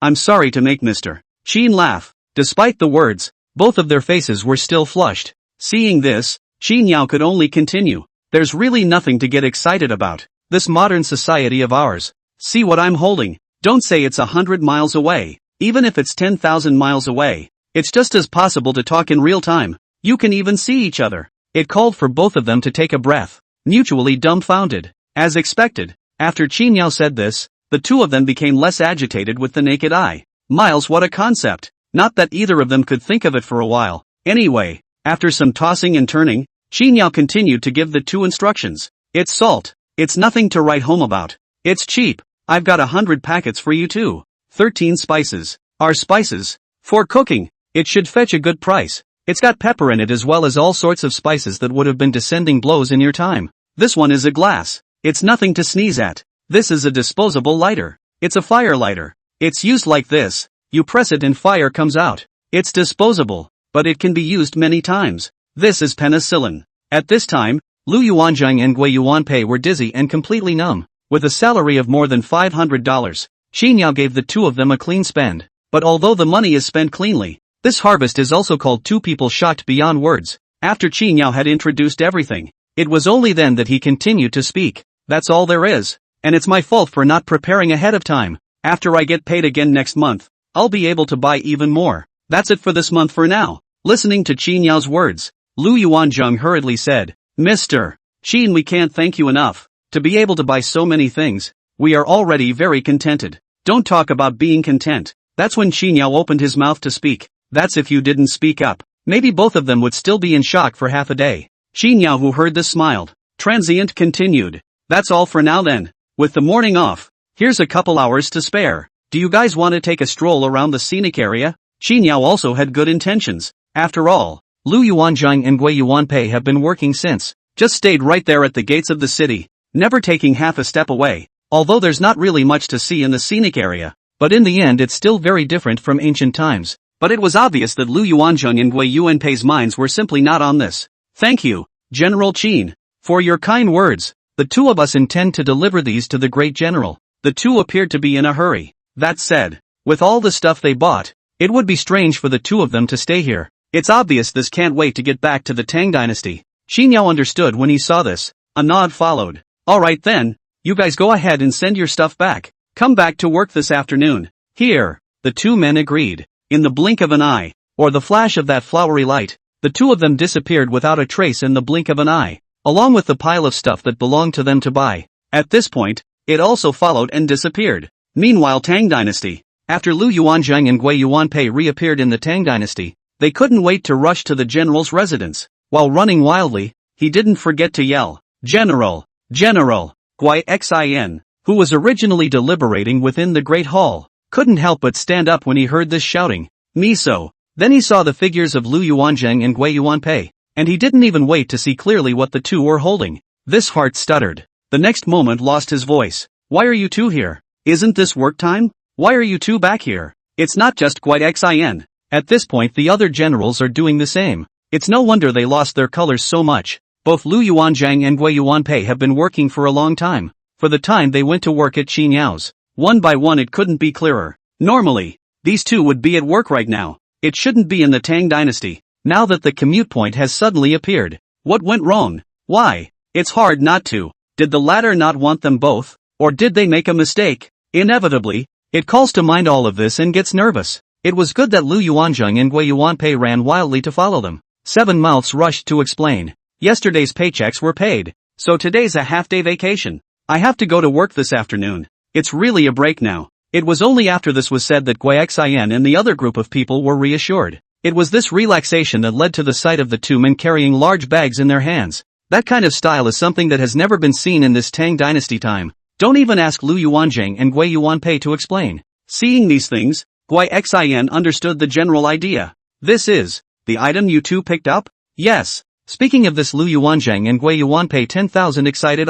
I'm sorry to make Mr. Qin laugh. Despite the words, both of their faces were still flushed. Seeing this, Qin Yao could only continue. There's really nothing to get excited about. This modern society of ours. See what I'm holding. Don't say it's 100 miles away. Even if it's 10,000 miles away. It's just as possible to talk in real time. You can even see each other. It called for both of them to take a breath. Mutually dumbfounded. As expected, after Qin Yao said this, the two of them became less agitated with the naked eye. Miles, what a concept. Not that either of them could think of it for a while. Anyway, after some tossing and turning, Qin Yao continued to give the two instructions. It's salt. It's nothing to write home about. It's cheap. I've got 100 packets for you too. 13 spices. Are spices. For cooking. It should fetch a good price. It's got pepper in it as well as all sorts of spices that would have been descending blows in your time. This one is a glass. It's nothing to sneeze at. This is a disposable lighter. It's a fire lighter. It's used like this. You press it and fire comes out. It's disposable, but it can be used many times. This is penicillin. At this time, Lu Yuanzhang and Gui Yuanpei were dizzy and completely numb. With a salary of more than $500, Qin Yao gave the two of them a clean spend. But although the money is spent cleanly, this harvest is also called two people shocked beyond words. After Qin Yao had introduced everything, it was only then that he continued to speak. That's all there is. And it's my fault for not preparing ahead of time. After I get paid again next month, I'll be able to buy even more. That's it for this month for now. Listening to Qin Yao's words, Lu Yuanzhang hurriedly said, Mr. Qin, we can't thank you enough. To be able to buy so many things, we are already very contented. Don't talk about being content. That's when Qin Yao opened his mouth to speak. That's if you didn't speak up. Maybe both of them would still be in shock for half a day. Qin Yao, who heard this, smiled. Transient continued. That's all for now then. With the morning off, here's a couple hours to spare. Do you guys want to take a stroll around the scenic area? Qin Yao also had good intentions. After all, Lu Yuanzhang and Gui Yuanpei have been working since. Just stayed right there at the gates of the city. Never taking half a step away. Although there's not really much to see in the scenic area. But in the end it's still very different from ancient times. But it was obvious that Lu Yuanzhang and Gui Yuanpei's minds were simply not on this. Thank you, General Qin, for your kind words. The two of us intend to deliver these to the great general. The two appeared to be in a hurry. That said, with all the stuff they bought, it would be strange for the two of them to stay here. It's obvious this can't wait to get back to the Tang dynasty. Xin Yao understood when he saw this. A nod followed. Alright then, you guys go ahead and send your stuff back. Come back to work this afternoon. Here. The two men agreed. In the blink of an eye, or the flash of that flowery light, the two of them disappeared without a trace in the blink of an eye, along with the pile of stuff that belonged to them to buy. At this point, it also followed and disappeared. Meanwhile, Tang Dynasty. After Lu Yuanzhang and Gui Yuanpei reappeared in the Tang Dynasty, they couldn't wait to rush to the general's residence. While running wildly, he didn't forget to yell, "General! General!" Gui Xin, who was originally deliberating within the Great Hall, couldn't help but stand up when he heard this shouting. Miso. Then he saw the figures of Lu Yuanzhang and Gui Yuanpei, and he didn't even wait to see clearly what the two were holding. This heart stuttered. The next moment lost his voice. Why are you two here? Isn't this work time? Why are you two back here? It's not just Gui Xin. At this point the other generals are doing the same. It's no wonder they lost their colors so much. Both Lu Yuanzhang and Gui Yuanpei have been working for a long time. For the time they went to work at Xin Yao's. One by one it couldn't be clearer. Normally, these two would be at work right now. It shouldn't be in the Tang Dynasty. Now that the commute point has suddenly appeared. What went wrong? Why? It's hard not to. Did the latter not want them both? Or did they make a mistake? Inevitably, it calls to mind all of this and gets nervous. It was good that Lu Yuanzhang and Gui Yuanpei ran wildly to follow them. Seven mouths rushed to explain. Yesterday's paychecks were paid, so today's a half-day vacation. I have to go to work this afternoon. It's really a break now. It was only after this was said that Gui Xin and the other group of people were reassured. It was this relaxation that led to the sight of the two men carrying large bags in their hands. That kind of style is something that has never been seen in this Tang Dynasty time. Don't even ask Lu Yuanzhang and Gui Yuanpei to explain. Seeing these things, Gui Xin understood the general idea. This is the item you two picked up? Yes. Speaking of this, Lu Yuanzhang and Gui Yuanpei 10,000 excited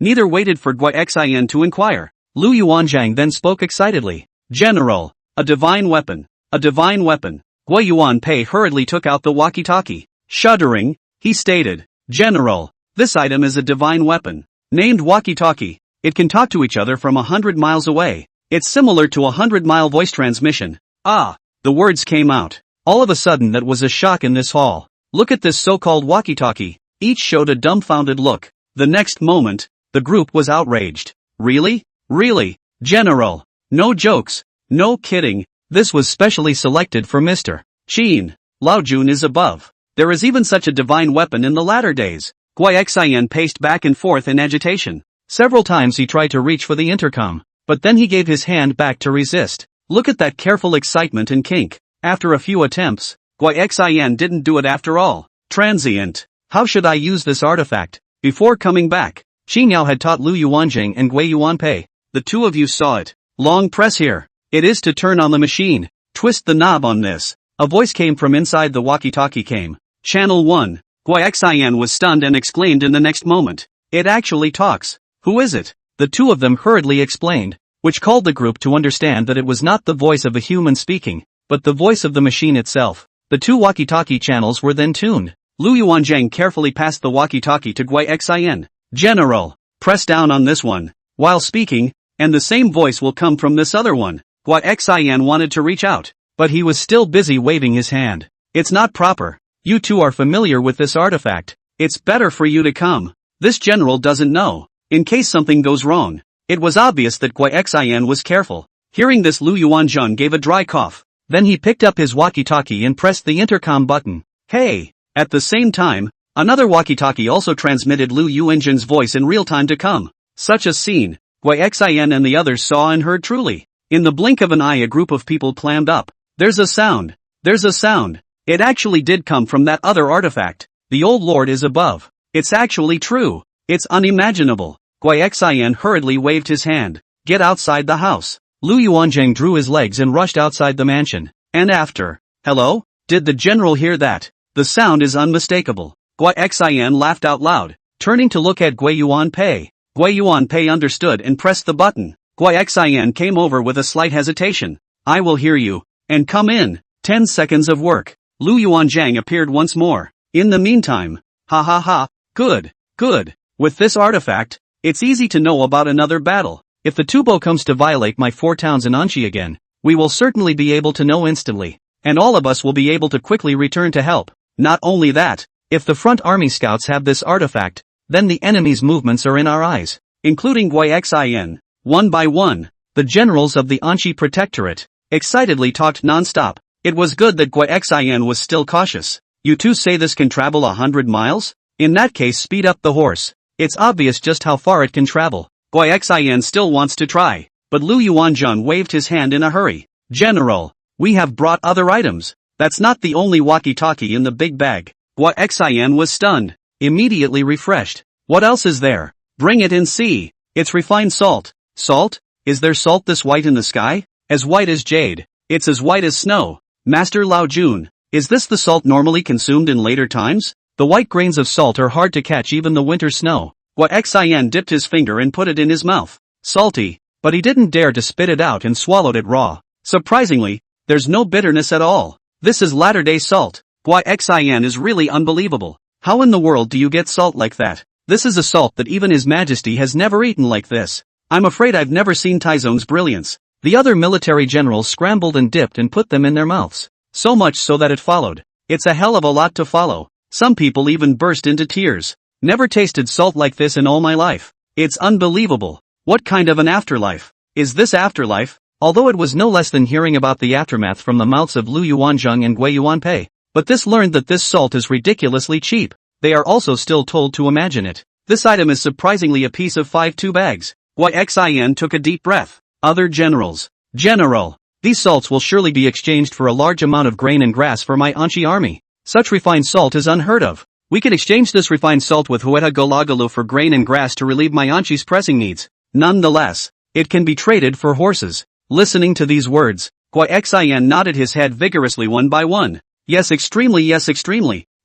neither waited for Gui Xin to inquire. Lu Yuanzhang then spoke excitedly. General, a divine weapon. A divine weapon. Gui Yuanpei hurriedly took out the walkie-talkie. Shuddering, he stated, General, this item is a divine weapon. Named walkie-talkie. It can talk to each other from 100 miles away. It's similar to a 100-mile voice transmission. The words came out. All of a sudden that was a shock in this hall. Look at this so-called walkie-talkie. Each showed a dumbfounded look. The next moment, the group was outraged. Really? Really? General. No jokes. No kidding. This was specially selected for Mr. Qin. Laojun is above. There is even such a divine weapon in the latter days. Gui Xin paced back and forth in agitation. Several times he tried to reach for the intercom, but then he gave his hand back to resist. Look at that careful excitement and kink. After a few attempts, Gui Xin didn't do it after all. Transient. How should I use this artifact? Before coming back, Xin Yao had taught Lu Yuanjing and Gui Yuanpei. The two of you saw it. Long press here. It is to turn on the machine. Twist the knob on this. A voice came from inside the walkie-talkie came. Channel 1. Gui Xin was stunned and exclaimed in the next moment. It actually talks. Who is it? The two of them hurriedly explained, which called the group to understand that it was not the voice of a human speaking, but the voice of the machine itself. The two walkie-talkie channels were then tuned. Lu Yuanzhang carefully passed the walkie-talkie to Gui Xin. General, press down on this one. While speaking, and the same voice will come from this other one. Gui Xin wanted to reach out, but he was still busy waving his hand. It's not proper. You two are familiar with this artifact. It's better for you to come. This general doesn't know. In case something goes wrong. It was obvious that Gui Xin was careful. Hearing this, Lu Yuanzhang gave a dry cough. Then he picked up his walkie-talkie and pressed the intercom button. Hey! At the same time, another walkie-talkie also transmitted Lu Yuanzhang's voice in real time to come. Such a scene, Gui Xin and the others saw and heard truly. In the blink of an eye a group of people clammed up. There's a sound. There's a sound. It actually did come from that other artifact. The old lord is above. It's actually true. It's unimaginable. Gui Xin hurriedly waved his hand. Get outside the house. Lu Yuanzhang drew his legs and rushed outside the mansion. And after. Hello? Did the general hear that? The sound is unmistakable. Gui Xin laughed out loud, turning to look at Gui Yuanpei. Gui Yuanpei understood and pressed the button. Gui Xin came over with a slight hesitation. I will hear you. And come in. 10 seconds of work. Lu Yuanzhang appeared once more. In the meantime. Ha ha ha. Good. Good. With this artifact, it's easy to know about another battle. If the Tubo comes to violate my 4 towns in Anxi again, we will certainly be able to know instantly. And all of us will be able to quickly return to help. Not only that, If the front army scouts have this artifact, then the enemy's movements are in our eyes, including Xin. One by one, the generals of the Anchi Protectorate excitedly talked non-stop. It was good that Xin was still cautious. You two say this can travel 100 miles? In that case, speed up the horse. It's obvious just how far it can travel. Xin still wants to try, but Lu Yuanzhang waved his hand in a hurry. General, we have brought other items. That's not the only walkie-talkie in the big bag. Xin was stunned, immediately refreshed. What else is there? Bring it and see. It's refined salt. Salt? Is there salt this white in the sky? As white as jade. It's as white as snow. Master Lao Jun, is this the salt normally consumed in later times? The white grains of salt are hard to catch even the winter snow. Xin dipped his finger and put it in his mouth. Salty, but he didn't dare to spit it out and swallowed it raw. Surprisingly, there's no bitterness at all. This is latter-day salt. Xin is really unbelievable. How in the world do you get salt like that? This is a salt that even His Majesty has never eaten like this. I'm afraid I've never seen Taizong's brilliance. The other military generals scrambled and dipped and put them in their mouths. So much so that it followed. It's a hell of a lot to follow. Some people even burst into tears. Never tasted salt like this in all my life. It's unbelievable. What kind of an afterlife? Is this afterlife? Although it was no less than hearing about the aftermath from the mouths of Lu Yuanzhang and Gui Yuanpei. But this learned that this salt is ridiculously cheap. They are also still told to imagine it. This item is surprisingly a piece of 5 bags. Xin took a deep breath. Other generals. General, these salts will surely be exchanged for a large amount of grain and grass for my Anchi army. Such refined salt is unheard of. We could exchange this refined salt with Hueta Golagalu for grain and grass to relieve my Anchi's pressing needs. Nonetheless, it can be traded for horses. Listening to these words, Xin nodded his head vigorously one by one. Yes, extremely.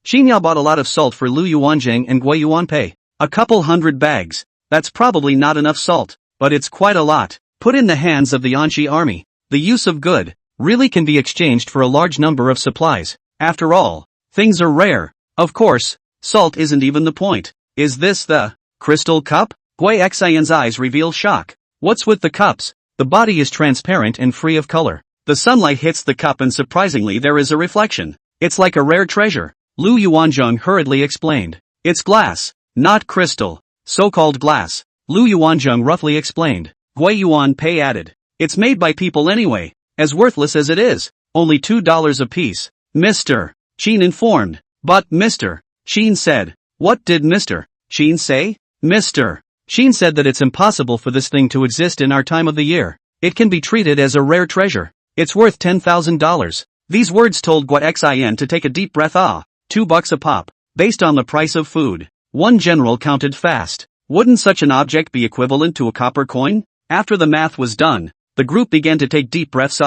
Xinyao bought a lot of salt for Lu Yuanzhang and Gui Yuanpei. A couple 100 bags. That's probably not enough salt, but it's quite a lot. Put in the hands of the Anchi army. The use of good really can be exchanged for a large number of supplies. After all, things are rare. Of course, salt isn't even the point. Is this the crystal cup? Xian's eyes reveal shock. What's with the cups? The body is transparent and free of color. The sunlight hits the cup and surprisingly there is a reflection. It's like a rare treasure. Lu Yuanzhang hurriedly explained. It's glass, not crystal. So-called glass. Lu Yuanzhang roughly explained. Gui Yuanpei added. It's made by people anyway. As worthless as it is. Only $2 a piece. Mr. Qin informed. But Mr. Qin said. What did Mr. Qin say? Mr. Qin said that it's impossible for this thing to exist in our time of the year. It can be treated as a rare treasure. It's worth $10,000. These words told Xin to take a deep breath. $2 a pop. Based on the price of food. One general counted fast. Wouldn't such an object be equivalent to a copper coin? After the math was done, the group began to take deep breaths.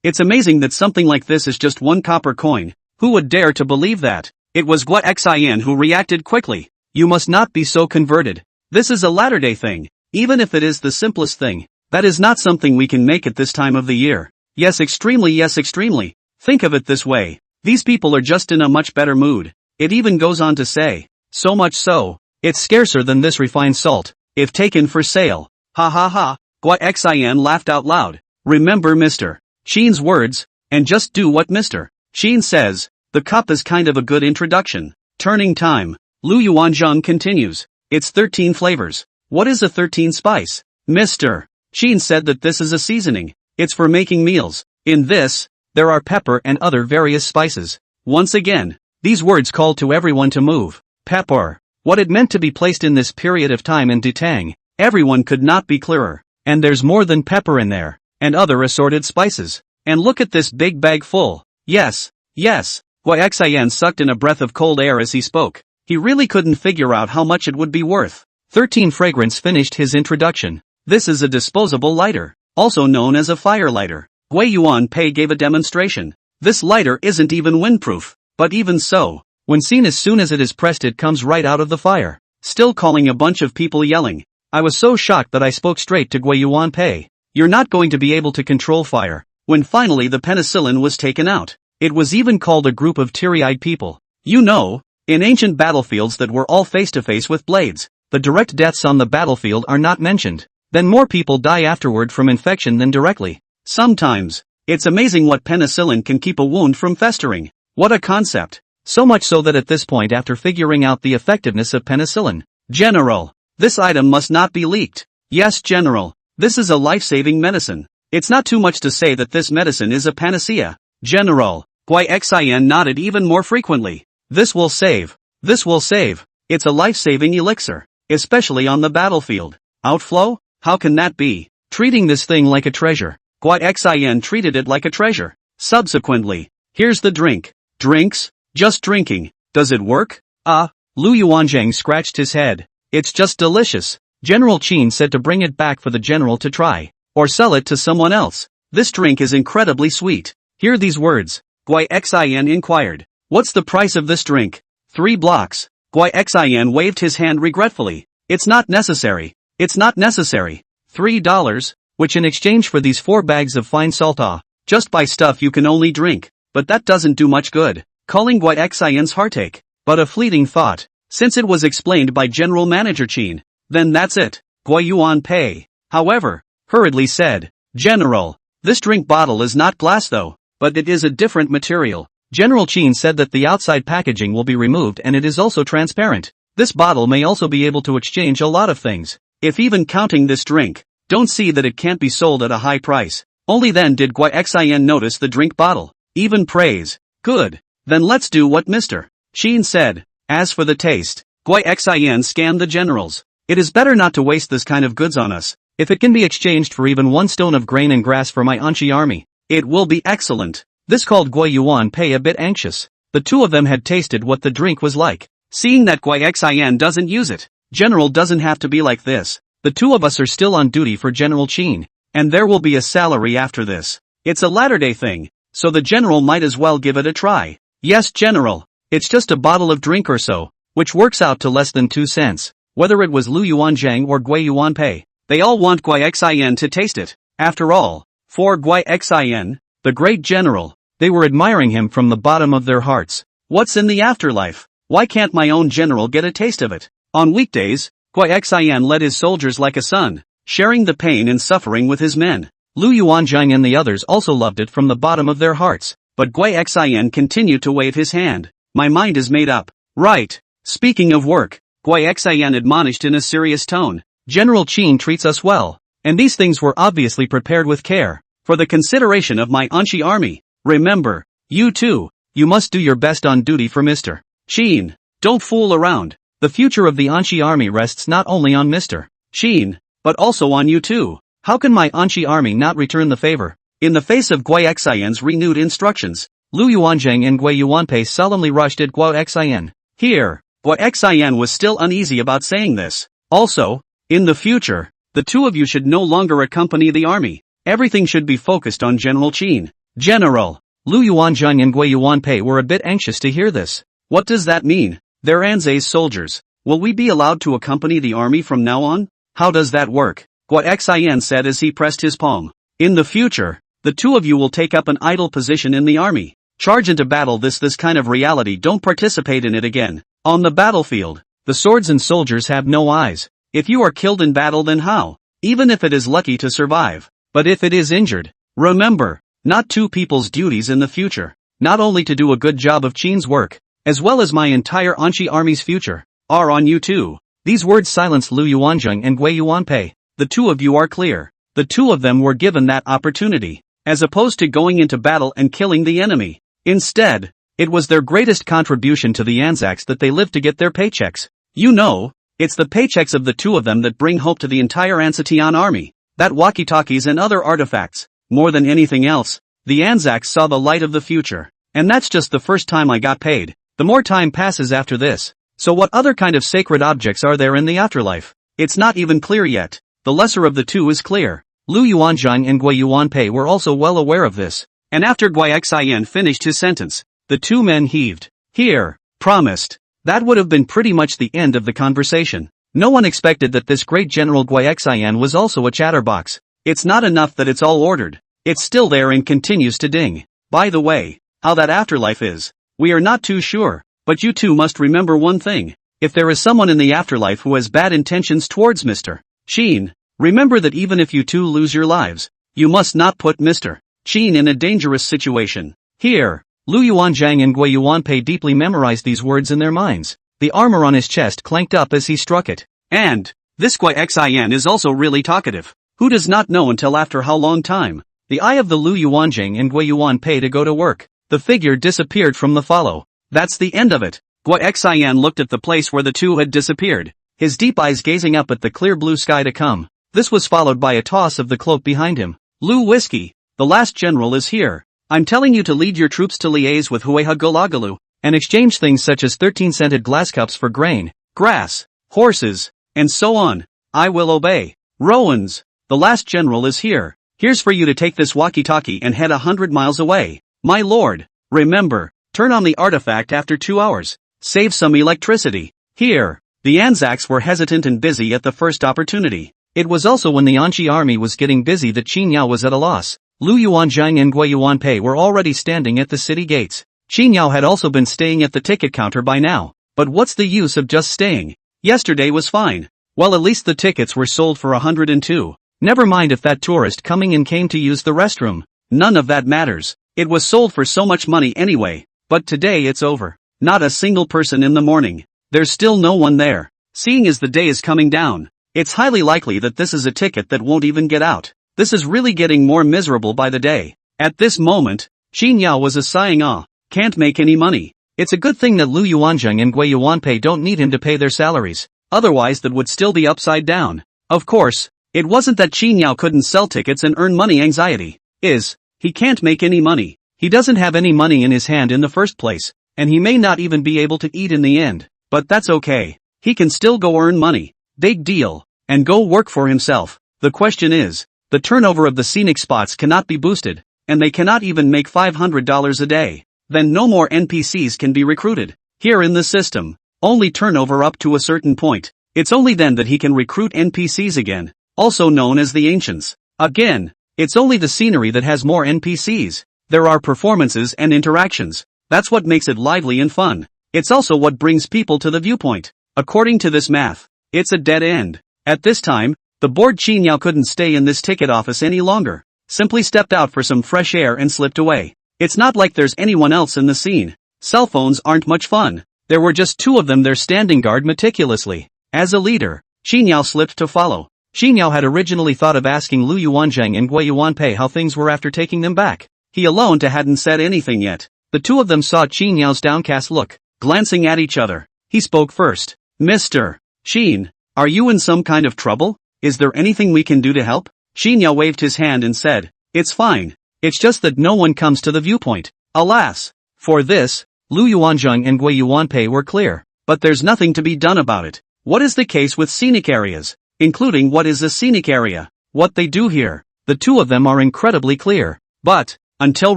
It's amazing that something like this is just 1 copper coin. Who would dare to believe that? It was Xin who reacted quickly. You must not be so converted. This is a latter-day thing. Even if it is the simplest thing, that is not something we can make at this time of the year. Yes, extremely. Think of it this way. These people are just in a much better mood. It even goes on to say, so much so, it's scarcer than this refined salt, if taken for sale. Ha ha ha. Xin laughed out loud. Remember Mr. Qin's words, and just do what Mr. Qin says. The cup is kind of a good introduction. Turning time. Lu Yuanzhang continues. It's 13 flavors. What is a 13 spice? Mr. Qin said that this is a seasoning. It's for making meals. In this, there are pepper and other various spices. Once again, these words called to everyone to move. Pepper. What it meant to be placed in this period of time in Dutang, everyone could not be clearer. And there's more than pepper in there, and other assorted spices. And look at this big bag full. Yes. Xin sucked in a breath of cold air as he spoke. He really couldn't figure out how much it would be worth. 13 Fragrance finished his introduction. This is a disposable lighter, also known as a fire lighter. Gui Yuanpei gave a demonstration. This lighter isn't even windproof, but even so, when seen as soon as it is pressed it comes right out of the fire. Still calling a bunch of people yelling. I was so shocked that I spoke straight to Gui Yuanpei. You're not going to be able to control fire. When finally the penicillin was taken out, it was even called a group of teary-eyed people. You know, in ancient battlefields that were all face-to-face with blades, the direct deaths on the battlefield are not mentioned. Then more people die afterward from infection than directly. Sometimes, it's amazing what penicillin can keep a wound from festering. What a concept. So much so that at this point, after figuring out the effectiveness of penicillin, General, this item must not be leaked. Yes, General, this is a life-saving medicine. It's not too much to say that this medicine is a panacea. General, Xin nodded even more frequently. This will save. This will save. It's a life-saving elixir, especially on the battlefield. Outflow? How can that be? Treating this thing like a treasure. Xin treated it like a treasure. Subsequently, here's the drink. Drinks? Just drinking. Does it work? Lu Yuanzhang scratched his head. It's just delicious. General Qin said to bring it back for the general to try. Or sell it to someone else. This drink is incredibly sweet. Hear these words. Xin inquired. What's the price of this drink? 3 blocks. Xin waved his hand regretfully. It's not necessary. It's not necessary. $3, which in exchange for these 4 bags of fine salt just buy stuff you can only drink. But that doesn't do much good. Calling Xin's heartache. But a fleeting thought. Since it was explained by General Manager Qin, then that's it. Yuan Pei, however, hurriedly said, General, this drink bottle is not glass though, but it is a different material. General Qin said that the outside packaging will be removed and it is also transparent. This bottle may also be able to exchange a lot of things. If even counting this drink, don't see that it can't be sold at a high price. Only then did Xin notice the drink bottle. Even praise. Good. Then let's do what Mr. Qin said. As for the taste, Xin scanned the generals. It is better not to waste this kind of goods on us. If it can be exchanged for even 1 stone of grain and grass for my Anchi army, it will be excellent. This called Yuan Pei a bit anxious. The two of them had tasted what the drink was like. Seeing that Xin doesn't use it, General doesn't have to be like this. The two of us are still on duty for General Qin, and there will be a salary after this. It's a latter-day thing, so the general might as well give it a try. Yes, General. It's just a bottle of drink or so, which works out to less than 2 cents. Whether it was Lu Yuanzhang or Yuan Pei, they all want Xin to taste it. After all, for Xin, the great general, they were admiring him from the bottom of their hearts. What's in the afterlife? Why can't my own general get a taste of it? On weekdays, Xin led his soldiers like a son, sharing the pain and suffering with his men. Lu Yuanzhang and the others also loved it from the bottom of their hearts, but Xin continued to wave his hand. My mind is made up. Right. Speaking of work, Xin admonished in a serious tone. General Qin treats us well, and these things were obviously prepared with care, for the consideration of my Anchi army. Remember, you too, you must do your best on duty for Mr. Qin. Don't fool around. The future of the Anchi army rests not only on Mr. Qin, but also on you too. How can my Anchi army not return the favor? In the face of Xin's renewed instructions, Lu Yuanzhang and Yuan Pei solemnly rushed at Xin. Here, Xin was still uneasy about saying this. Also, in the future, the two of you should no longer accompany the army. Everything should be focused on General Qin. General, Lu Yuanzhang and Yuan Pei were a bit anxious to hear this. What does that mean? They're Anzai's soldiers. Will we be allowed to accompany the army from now on? How does that work? Xin said as he pressed his palm. In the future, the two of you will take up an idle position in the army. Charge into battle this kind of reality, don't participate in it again. On the battlefield, the swords and soldiers have no eyes. If you are killed in battle, then how? Even if it is lucky to survive. But if it is injured, remember, not two people's duties in the future. Not only to do a good job of Qin's work, as well as my entire Anchi army's future, are on you too. These words silenced Lu Yuanzhang and Yuan Pei. The two of you are clear. The two of them were given that opportunity, as opposed to going into battle and killing the enemy. Instead, it was their greatest contribution to the Anzacs that they lived to get their paychecks. You know, it's the paychecks of the two of them that bring hope to the entire Ansatian army. That walkie-talkies and other artifacts. More than anything else, the Anzacs saw the light of the future. And that's just the first time I got paid. The more time passes after this. So what other kind of sacred objects are there in the afterlife? It's not even clear yet. The lesser of the two is clear. Lu Yuanzhang and Yuan Pei were also well aware of this. And after Xin finished his sentence, the two men heaved. Here, promised. That would have been pretty much the end of the conversation. No one expected that this great General Xin was also a chatterbox. It's not enough that it's all ordered. It's still there and continues to ding. By the way, how that afterlife is, we are not too sure, but you two must remember one thing. If there is someone in the afterlife who has bad intentions towards Mr. Qin, remember that even if you two lose your lives, you must not put Mr. Qin in a dangerous situation. Here, Lu Yuanzhang and Gui Yuanpei deeply memorized these words in their minds. The armor on his chest clanked up as he struck it. And this Gui Xin is also really talkative. Who does not know until after how long time? The eye of the Lu Yuanzhang and Gui Yuanpei to go to work. The figure disappeared from the follow. That's the end of it. Gui Xin looked at the place where the two had disappeared, his deep eyes gazing up at the clear blue sky to come. This was followed by a toss of the cloak behind him. Lu Whiskey, the last general is here. I'm telling you to lead your troops to liaise with Hueha Golagalu, and exchange things such as 13 scented glass cups for grain, grass, horses, and so on. I will obey. Rowans, the last general is here. Here's for you to take this walkie-talkie and head 100 miles away. My lord, remember, turn on the artifact after 2 hours. Save some electricity. Here. The Anzacs were hesitant and busy at the first opportunity. It was also when the Anqi army was getting busy that Qin Yao was at a loss. Lu Yuanzhang and Gui Yuanpei were already standing at the city gates. Qin Yao had also been staying at the ticket counter by now. But what's the use of just staying? Yesterday was fine. Well, at least the tickets were sold for 102. Never mind if that tourist coming in came to use the restroom. None of that matters. It was sold for so much money anyway. But today it's over. Not a single person in the morning. There's still no one there. Seeing as the day is coming down, it's highly likely that this is a ticket that won't even get out. This is really getting more miserable by the day. At this moment, Qin Yao was sighing, can't make any money. It's a good thing that Lu Yuanzhang and Gui Yuanpei don't need him to pay their salaries. Otherwise that would still be upside down. Of course, it wasn't that Qin Yao couldn't sell tickets and earn money. Anxiety is, he can't make any money. He doesn't have any money in his hand in the first place, and he may not even be able to eat in the end. But that's okay. He can still go earn money. Big deal. And go work for himself. The question is, the turnover of the scenic spots cannot be boosted, and they cannot even make $500 a day. Then no more NPCs can be recruited. Here in the system, only turnover up to a certain point. It's only then that he can recruit NPCs again, also known as the ancients. Again, it's only the scenery that has more NPCs. There are performances and interactions. That's what makes it lively and fun. It's also what brings people to the viewpoint. According to this math, it's a dead end. At this time, the bored Qin Yao couldn't stay in this ticket office any longer. Simply stepped out for some fresh air and slipped away. It's not like there's anyone else in the scene. Cell phones aren't much fun. There were just two of them there standing guard meticulously. As a leader, Qin Yao slipped to follow. Qin Yao had originally thought of asking Lu Yuanzhang and Gui Yuanpei how things were after taking them back. He alone hadn't said anything yet. The two of them saw Qin Yao's downcast look, glancing at each other. He spoke first. Mr. Qin, are you in some kind of trouble? Is there anything we can do to help? Qin Yao waved his hand and said, it's fine. It's just that no one comes to the viewpoint. Alas. For this, Lu Yuanzhang and Gui Yuanpei were clear. But there's nothing to be done about it. What is the case with scenic areas? Including what is a scenic area? What they do here? The two of them are incredibly clear. But, until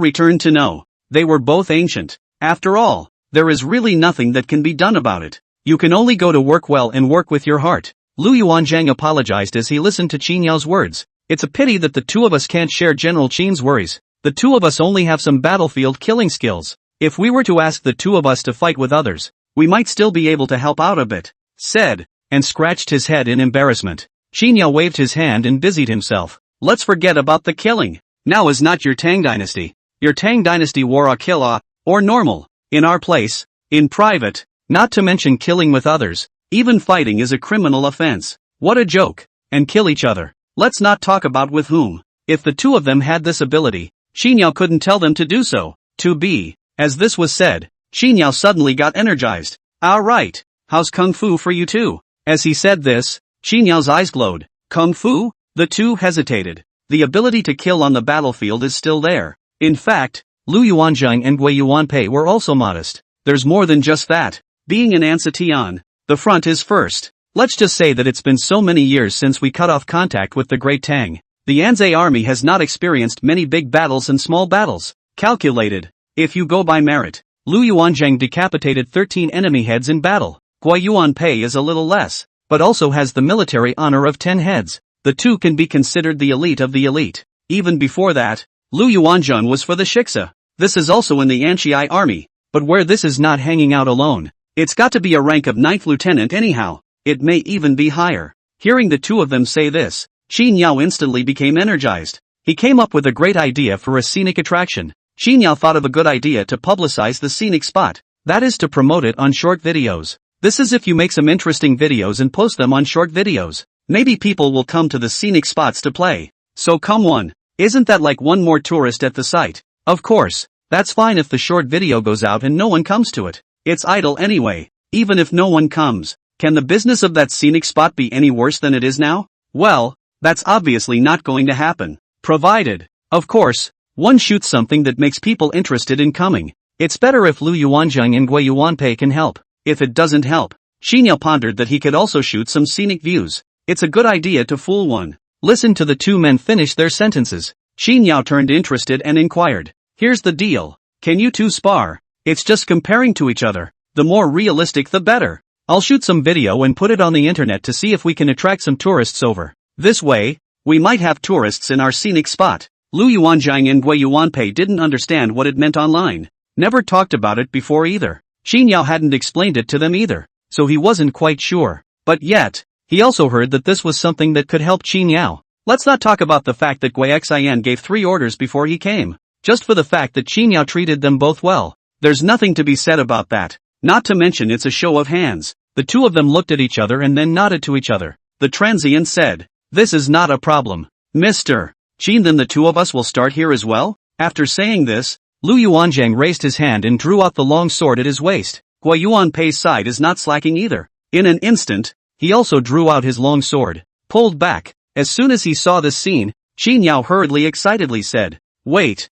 return to know, they were both ancient. After all, there is really nothing that can be done about it. You can only go to work well and work with your heart. Lu Yuanzhang apologized as he listened to Qin Yao's words. It's a pity that the two of us can't share General Qin's worries. The two of us only have some battlefield killing skills. If we were to ask the two of us to fight with others, we might still be able to help out a bit, said, and scratched his head in embarrassment. Qin Yao waved his hand and busied himself. Let's forget about the killing. Now is not your Tang dynasty. Your Tang dynasty wore a kill or normal. In our place, in private, not to mention killing with others, even fighting is a criminal offense. What a joke. And kill each other. Let's not talk about with whom. If the two of them had this ability, Qin Yao couldn't tell them to do so. To be. As this was said, Qin Yao suddenly got energized. Alright, how's Kung Fu for you two? As he said this, Qin Yao's eyes glowed. Kung Fu? The two hesitated. The ability to kill on the battlefield is still there. In fact, Lu Yuanzhang and Gui Yuanpei were also modest. There's more than just that. Being an Ansatian, the front is first. Let's just say that it's been so many years since we cut off contact with the Great Tang. The Anzai army has not experienced many big battles and small battles. Calculated. If you go by merit, Lu Yuanzhang decapitated 13 enemy heads in battle. Gui Yuanpei is a little less, but also has the military honor of 10 heads. The two can be considered the elite of the elite. Even before that, Lu Yuanzhang was for the Shiksa. This is also in the Anqi army, but where this is not hanging out alone. It's got to be a rank of 9th lieutenant anyhow. It may even be higher. Hearing the two of them say this, Qin Yao instantly became energized. He came up with a great idea for a scenic attraction. Xin Yao thought of a good idea to publicize the scenic spot. That is to promote it on short videos. This is if you make some interesting videos and post them on short videos. Maybe people will come to the scenic spots to play. So come on. Isn't that like one more tourist at the site? Of course. That's fine if the short video goes out and no one comes to it. It's idle anyway. Even if no one comes, can the business of that scenic spot be any worse than it is now? Well, that's obviously not going to happen. Provided, of course, one shoots something that makes people interested in coming. It's better if Lu Yuanzhang and Gui Yuanpei can help. If it doesn't help, Xin Yao pondered that he could also shoot some scenic views. It's a good idea to fool one. Listen to the two men finish their sentences. Xin Yao turned interested and inquired. Here's the deal. Can you two spar? It's just comparing to each other. The more realistic the better. I'll shoot some video and put it on the internet to see if we can attract some tourists over. This way, we might have tourists in our scenic spot. Lu Yuanzhang and Gui Yuanpei didn't understand what it meant online. Never talked about it before either. Xin Yao hadn't explained it to them either, so he wasn't quite sure. But yet, he also heard that this was something that could help Xin Yao. Let's not talk about the fact that Gui Xian gave 3 orders before he came. Just for the fact that Xin Yao treated them both well. There's nothing to be said about that. Not to mention it's a show of hands. The two of them looked at each other and then nodded to each other. The transient said, "This is not a problem. Mr. Xin, then the two of us will start here as well?" After saying this, Lu Yuanzhang raised his hand and drew out the long sword at his waist. Gui Yuanpei's side is not slacking either. In an instant, he also drew out his long sword, pulled back. As soon as he saw this scene, Xin Yao hurriedly excitedly said, Wait,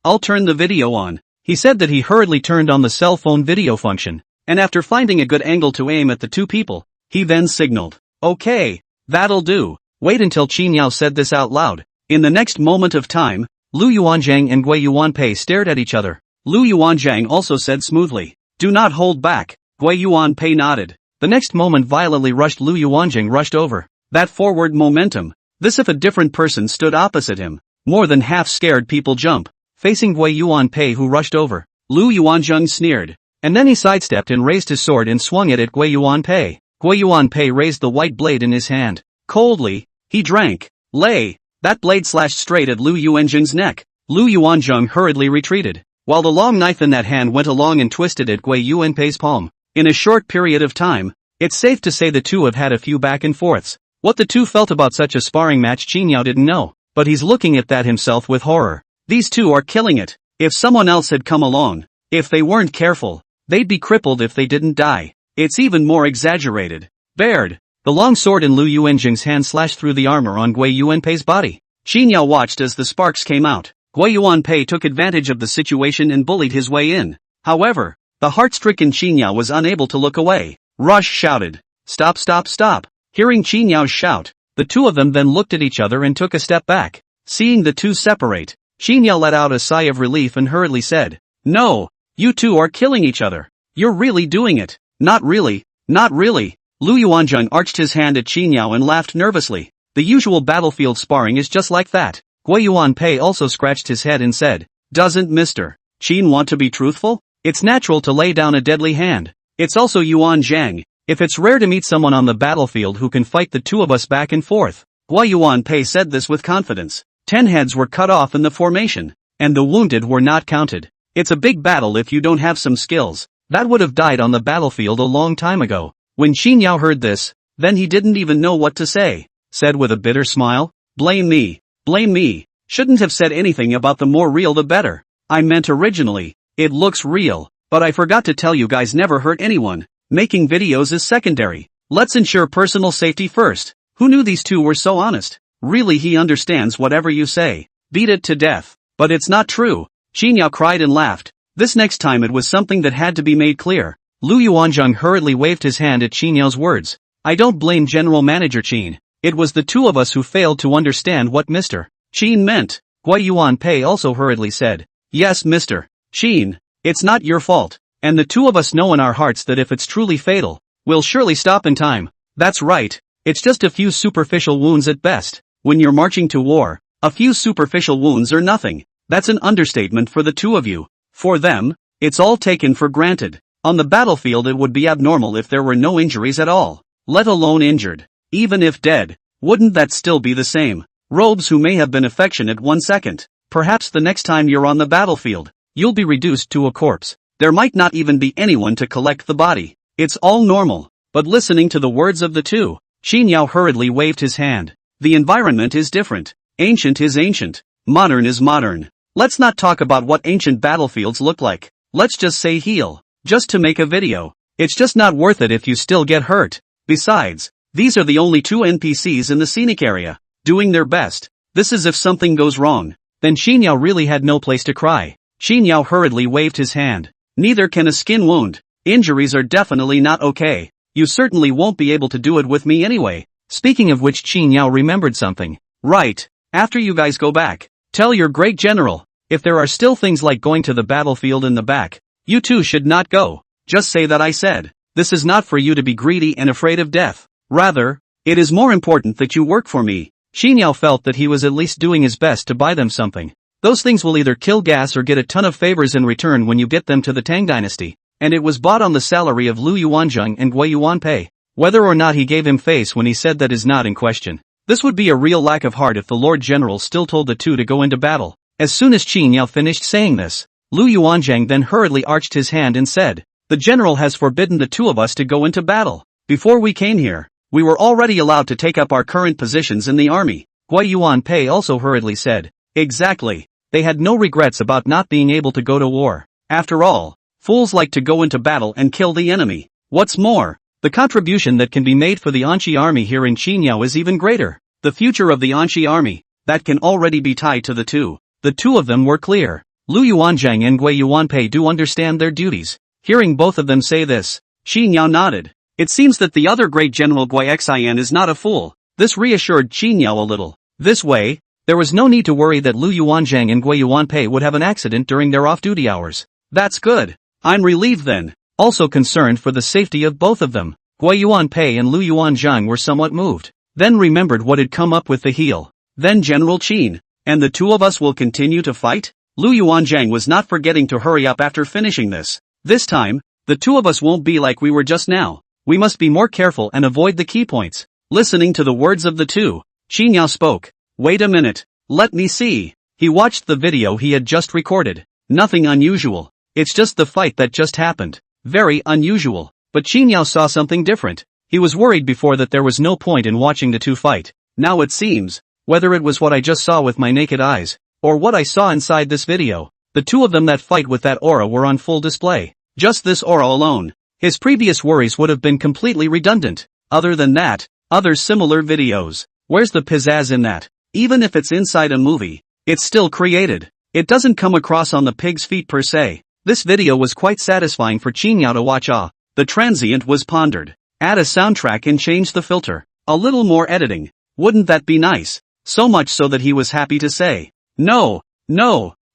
I'll turn the video on." He said that he hurriedly turned on the cell phone video function, and after finding a good angle to aim at the two people, he then signaled, "Okay, that'll do." Wait until Xin Yao said this out loud. In the next moment of time, Lu Yuanzhang and Gui Yuanpei stared at each other. Lu Yuanzhang also said smoothly, "Do not hold back." Gui Yuanpei nodded. The next moment violently rushed Lu Yuanzhang rushed over. That forward momentum. This if a different person stood opposite him. More than half scared people jump. Facing Gui Yuanpei who rushed over, Lu Yuanzhang sneered. And then he sidestepped and raised his sword and swung it at Gui Yuanpei. Gui Yuanpei raised the white blade in his hand. Coldly, he drank. Lay. That blade slashed straight at Lu Yuanzhang's neck. Lu Yuanzhang hurriedly retreated, while the long knife in that hand went along and twisted at Gui Yuanpei's palm. In a short period of time, it's safe to say the two have had a few back and forths. What the two felt about such a sparring match Xin Yao didn't know, but he's looking at that himself with horror. These two are killing it. If someone else had come along, if they weren't careful, they'd be crippled if they didn't die. It's even more exaggerated. Bared. The long sword in Lu Yuanzhang's hand slashed through the armor on Gui Yuanpei's body. Xin Yao watched as the sparks came out. Gui Yuanpei took advantage of the situation and bullied his way in. However, the heart-stricken Xin Yao was unable to look away. Rush shouted, "Stop, stop, stop." Hearing Xin Yao's shout, the two of them then looked at each other and took a step back. Seeing the two separate, Xin Yao let out a sigh of relief and hurriedly said, "No, you two are killing each other. You're really doing it." "Not really, not really." Lu Yuanzhang arched his hand at Xin Yao and laughed nervously. "The usual battlefield sparring is just like that." Gui Yuanpei also scratched his head and said, "Doesn't Mr. Xin want to be truthful? It's natural to lay down a deadly hand. It's also Yuanzhang. If it's rare to meet someone on the battlefield who can fight the two of us back and forth." Gui Yuanpei said this with confidence. 10 heads were cut off in the formation, and the wounded were not counted. It's a big battle if you don't have some skills. That would have died on the battlefield a long time ago. When Xin Yao heard this, then he didn't even know what to say. Said with a bitter smile, Blame me. Shouldn't have said anything about the more real the better. I meant originally, it looks real, but I forgot to tell you guys never hurt anyone. Making videos is secondary. Let's ensure personal safety first." Who knew these two were so honest? Really, he understands whatever you say. Beat it to death. But it's not true. Xin Yao cried and laughed. This next time it was something that had to be made clear. Lu Yuanzhang hurriedly waved his hand at Xin Yao's words. "I don't blame General Manager Qin. It was the two of us who failed to understand what Mr. Qin meant." Gui Yuanpei also hurriedly said, "Yes, Mr. Qin, it's not your fault. And the two of us know in our hearts that if it's truly fatal, we'll surely stop in time." "That's right. It's just a few superficial wounds at best. When you're marching to war, a few superficial wounds are nothing." That's an understatement for the two of you. For them, it's all taken for granted. On the battlefield it would be abnormal if there were no injuries at all, let alone injured. Even if dead, wouldn't that still be the same? Robes who may have been affectionate 1 second, Perhaps the next time you're on the battlefield, you'll be reduced to a corpse. There might not even be anyone to collect the body. It's all normal. But listening to the words of the two, Qin Yao hurriedly waved his hand. The environment is different. Ancient is ancient. Modern is modern. Let's not talk about what ancient battlefields look like. Let's just say heal. Just to make a video. It's just not worth it if you still get hurt. Besides, these are the only two NPCs in the scenic area, doing their best. This is if something goes wrong. Then Qin Yao really had no place to cry. Qin Yao hurriedly waved his hand. Neither can a skin wound. Injuries are definitely not okay. You certainly won't be able to do it with me anyway. Speaking of which, Qin Yao remembered something. Right. After you guys go back, tell your great general, if there are still things like going to the battlefield in the back, you two should not go. Just say that I said. This is not for you to be greedy and afraid of death. Rather, it is more important that you work for me. Qin Yao felt that he was at least doing his best to buy them something. Those things will either kill gas or get a ton of favors in return when you get them to the Tang dynasty. And it was bought on the salary of Lu Yuanzheng and Gui Yuanpei. Whether or not he gave him face when he said that is not in question. This would be a real lack of heart if the Lord General still told the two to go into battle. As soon as Qin Yao finished saying this, Lu Yuanzheng then hurriedly arched his hand and said, "The general has forbidden the two of us to go into battle. Before we came here, we were already allowed to take up our current positions in the army." Gui Yuanpei also hurriedly said, "Exactly. They had no regrets about not being able to go to war. After all, fools like to go into battle and kill the enemy. What's more, the contribution that can be made for the Anqi army here in Qin Yao is even greater. The future of the Anqi army, that can already be tied to the two." The two of them were clear. Lu Yuanzheng and Gui Yuanpei do understand their duties. Hearing both of them say this, Qin Yao nodded. It seems that the other great general Gui Xian is not a fool. This reassured Qin Yao a little. This way, there was no need to worry that Lu Yuanzheng and Gui Yuanpei would have an accident during their off-duty hours. That's good. I'm relieved then. Also concerned for the safety of both of them, Gui Yuanpei and Lu Yuanzheng were somewhat moved. Then remembered what had come up with the heal. Then General Qin, and the two of us will continue to fight? Lu Yuanzheng was not forgetting to hurry up after finishing this. This time, the two of us won't be like we were just now. We must be more careful and avoid the key points. Listening to the words of the two, Qin Yao spoke. Wait a minute. Let me see. He watched the video he had just recorded. Nothing unusual. It's just the fight that just happened. Very unusual. But Qin Yao saw something different. He was worried before that there was no point in watching the two fight. Now it seems, whether it was what I just saw with my naked eyes, or what I saw inside this video, the two of them that fight with that aura were on full display. Just this aura alone. His previous worries would have been completely redundant. Other than that, other similar videos. Where's the pizzazz in that? Even if it's inside a movie, it's still created. It doesn't come across on the pig's feet per se. This video was quite satisfying for Qin Yao to watch. The transient was pondered. Add a soundtrack and change the filter. A little more editing. Wouldn't that be nice? So much so that he was happy to say, No,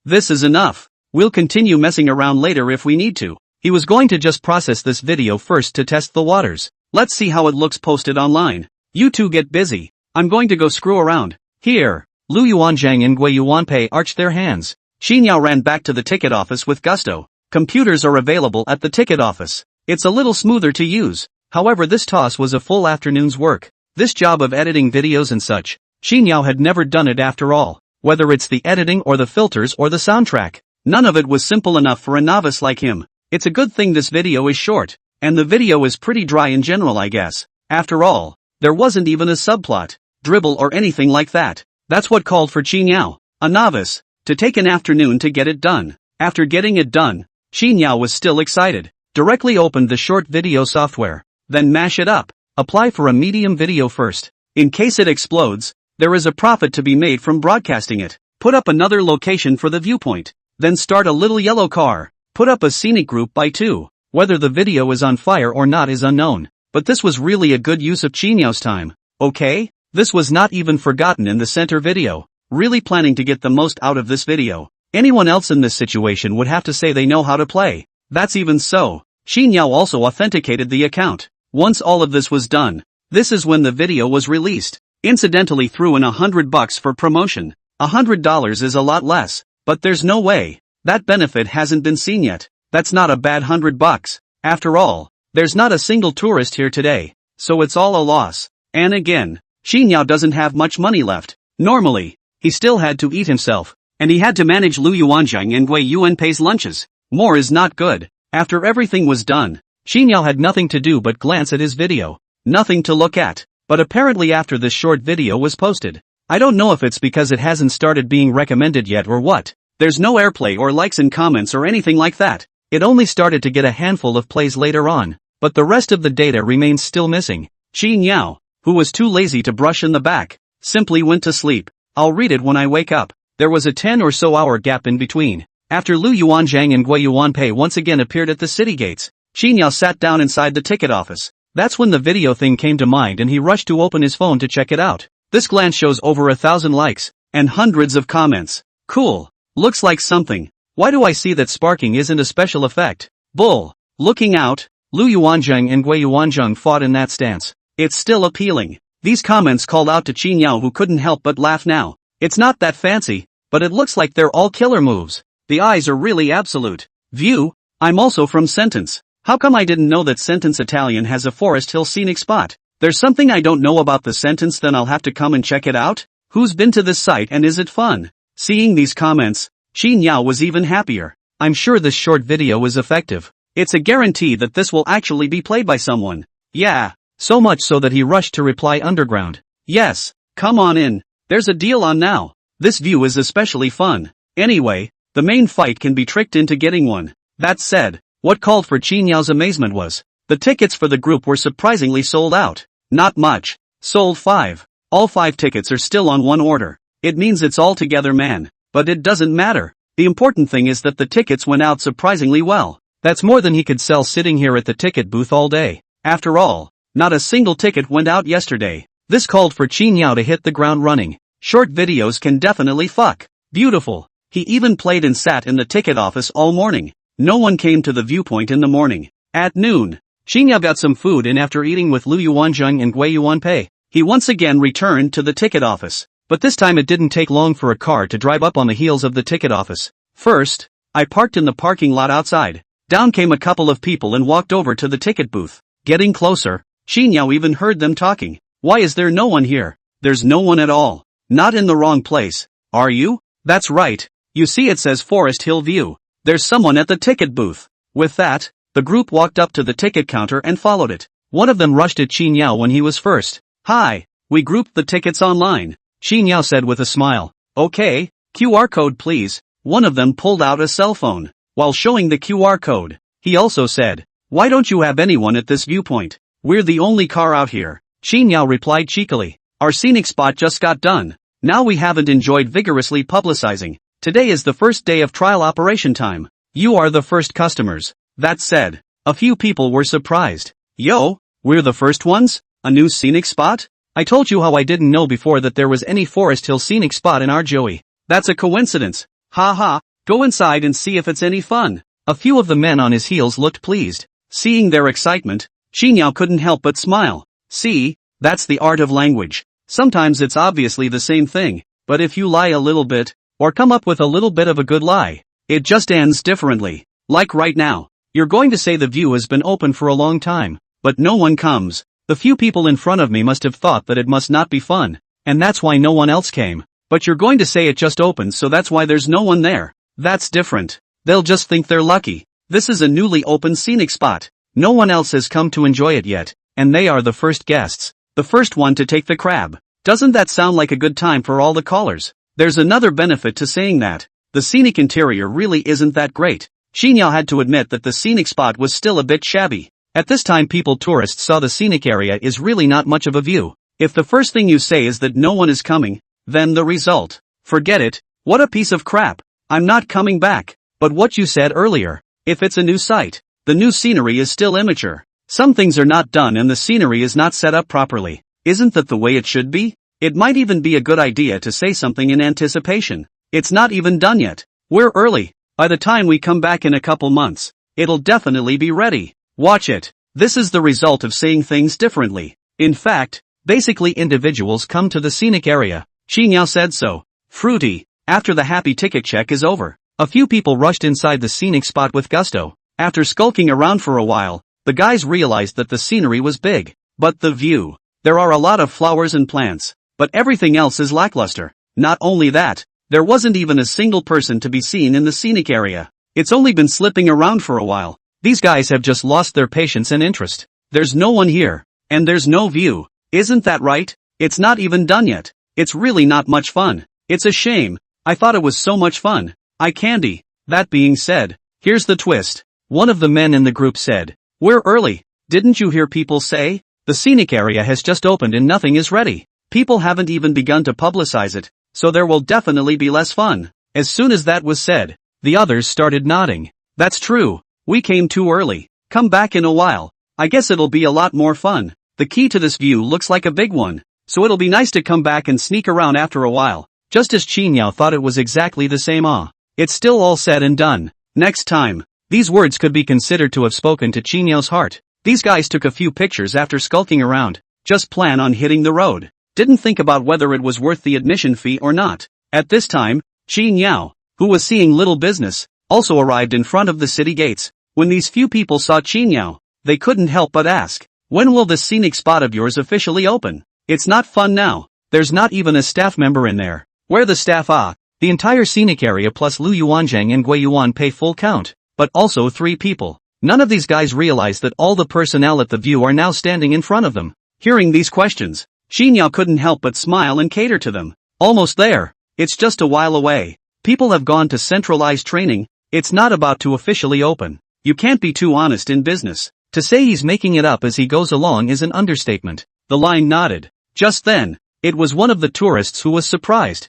this is enough. We'll continue messing around later if we need to. He was going to just process this video first to test the waters. Let's see how it looks posted online. You two get busy. I'm going to go screw around. Here. Lu Yuanzheng and Gui Yuanpei arched their hands. Qin Yao ran back to the ticket office with gusto. Computers are available at the ticket office. It's a little smoother to use. However, this toss was a full afternoon's work. This job of editing videos and such, Qin Yao had never done it after all. Whether it's the editing or the filters or the soundtrack, none of it was simple enough for a novice like him. It's a good thing this video is short, and the video is pretty dry in general, I guess. After all, there wasn't even a subplot, dribble or anything like that. That's what called for Qin Yao, a novice, to take an afternoon to get it done. After getting it done, Qin Yao was still excited. Directly opened the short video software. Then mash it up. Apply for a medium video first. In case it explodes, there is a profit to be made from broadcasting it. Put up another location for the viewpoint. Then start a little yellow car. Put up a scenic group by 2. Whether the video is on fire or not is unknown. But this was really a good use of Qin Yao's time. Okay? This was not even forgotten in the center video. Really planning to get the most out of this video. Anyone else in this situation would have to say they know how to play. That's even so. Qin Yao also authenticated the account. Once all of this was done, this is when the video was released. Incidentally threw in $100 for promotion. $100 is a lot less, but there's no way. That benefit hasn't been seen yet. That's not a bad $100. After all, there's not a single tourist here today, so it's all a loss. And again, Qin Yao doesn't have much money left. Normally, he still had to eat himself, And he had to manage Lu Yuanzhang and Gui Yuanpei's lunches. More is not good. After everything was done, Xinyao had nothing to do but glance at his video. Nothing to look at. But apparently after this short video was posted, I don't know if it's because it hasn't started being recommended yet or what. There's no airplay or likes and comments or anything like that. It only started to get a handful of plays later on, but the rest of the data remains still missing. Xinyao, who was too lazy to brush in the back, simply went to sleep. I'll read it when I wake up. There was a 10 or so hour gap in between. After Lu Yuanzhang and Gui Yuanpei once again appeared at the city gates, Xinyao sat down inside the ticket office. That's when the video thing came to mind and he rushed to open his phone to check it out. This glance shows over 1,000 likes, and hundreds of comments. Cool. Looks like something. Why do I see that sparking isn't a special effect? Bull. Looking out, Lu Yuanzhang and Gui Yuanzhang fought in that stance. It's still appealing. These comments called out to Xinyao, who couldn't help but laugh now. It's not that fancy, but it looks like they're all killer moves. The eyes are really absolute. View. I'm also from Sentence. How come I didn't know that Sentence Italian has a Forest Hill scenic spot? There's something I don't know about the sentence, then I'll have to come and check it out? Who's been to this site and is it fun? Seeing these comments, Xinyao was even happier. I'm sure this short video is effective. It's a guarantee that this will actually be played by someone. Yeah, so much so that he rushed to reply underground. Yes, come on in. There's a deal on now. This view is especially fun. Anyway, the main fight can be tricked into getting one. That said, what called for Xinyao's amazement was, the tickets for the group were surprisingly sold out. Not much. Sold 5. All 5 tickets are still on one order. It means it's all together, man. But it doesn't matter. The important thing is that the tickets went out surprisingly well. That's more than he could sell sitting here at the ticket booth all day. After all, not a single ticket went out yesterday. This called for Xinyao to hit the ground running. Short videos can definitely fuck. Beautiful. He even played and sat in the ticket office all morning. No one came to the viewpoint in the morning. At noon, Xinyao got some food, and after eating with Lu Yuanzhang and Gui Yuanpei, he once again returned to the ticket office. But this time it didn't take long for a car to drive up on the heels of the ticket office. First, I parked in the parking lot outside. Down came a couple of people and walked over to the ticket booth. Getting closer, Xinyao even heard them talking. Why is there no one here? There's no one at all. Not in the wrong place, are you? That's right. You see, it says Forest Hill View. There's someone at the ticket booth. With that, the group walked up to the ticket counter and followed it. One of them rushed at Xinyao when he was first. Hi, we grouped the tickets online, Xinyao said with a smile. Okay, QR code please. One of them pulled out a cell phone. While showing the QR code, he also said, why don't you have anyone at this viewpoint? We're the only car out here. Xinyao replied cheekily. Our scenic spot just got done. Now we haven't enjoyed vigorously publicizing. Today is the first day of trial operation time. You are the first customers. That said, a few people were surprised. Yo, we're the first ones? A new scenic spot? I told you how I didn't know before that there was any Forest Hill scenic spot in our Joey. That's a coincidence. Ha ha, go inside and see if it's any fun. A few of the men on his heels looked pleased. Seeing their excitement, Xinyao couldn't help but smile. See, that's the art of language. Sometimes it's obviously the same thing, but if you lie a little bit, or come up with a little bit of a good lie, it just ends differently. Like right now, you're going to say the view has been open for a long time, but no one comes. The few people in front of me must have thought that it must not be fun, and that's why no one else came. But you're going to say it just opened, so that's why there's no one there. That's different. They'll just think they're lucky. This is a newly opened scenic spot. No one else has come to enjoy it yet, and they are the first guests. The first one to take the crab. Doesn't that sound like a good time for all the callers? There's another benefit to saying that. The scenic interior really isn't that great. Xinyao had to admit that the scenic spot was still a bit shabby. At this time tourists saw the scenic area is really not much of a view. If the first thing you say is that no one is coming, then the result. Forget it. What a piece of crap. I'm not coming back. But what you said earlier, if it's a new site, the new scenery is still immature. Some things are not done and the scenery is not set up properly. Isn't that the way it should be? It might even be a good idea to say something in anticipation. It's not even done yet. We're early. By the time we come back in a couple months, it'll definitely be ready. Watch it. This is the result of saying things differently. In fact, basically individuals come to the scenic area. Xinyao said so. Fruity. After the happy ticket check is over, a few people rushed inside the scenic spot with gusto. After skulking around for a while, the guys realized that the scenery was big. But the view. There are a lot of flowers and plants. But everything else is lackluster. Not only that, There wasn't even a single person to be seen in the scenic area. It's only been slipping around for a while. These guys have just lost their patience and interest. There's no one here. And there's no view. Isn't that right? It's not even done yet. It's really not much fun. It's a shame. I thought it was so much fun. I candy. That being said, here's the twist. One of the men in the group said, "We're early. Didn't you hear people say? The scenic area has just opened and nothing is ready. People haven't even begun to publicize it, so there will definitely be less fun." As soon as that was said, the others started nodding. That's true. We came too early. Come back in a while. I guess it'll be a lot more fun. The key to this view looks like a big one, so it'll be nice to come back and sneak around after a while. Just as Chinyao thought it was exactly the same. It's still all said and done. Next time. These words could be considered to have spoken to Chinyao's heart. These guys took a few pictures after skulking around. Just plan on hitting the road. Didn't think about whether it was worth the admission fee or not. At this time, Chinyao, who was seeing little business, also arrived in front of the city gates. When these few people saw Chinyao, they couldn't help but ask, "When will this scenic spot of yours officially open? It's not fun now. There's not even a staff member in there." Where the staff are? The entire scenic area plus Lu Yuanzhang and Gui Yuan pay full count, but also 3 people. None of these guys realize that all the personnel at the view are now standing in front of them. Hearing these questions, Xinyao couldn't help but smile and cater to them. Almost there. It's just a while away. People have gone to centralized training. It's not about to officially open. You can't be too honest in business. To say he's making it up as he goes along is an understatement. The line nodded. Just then, it was one of the tourists who was surprised.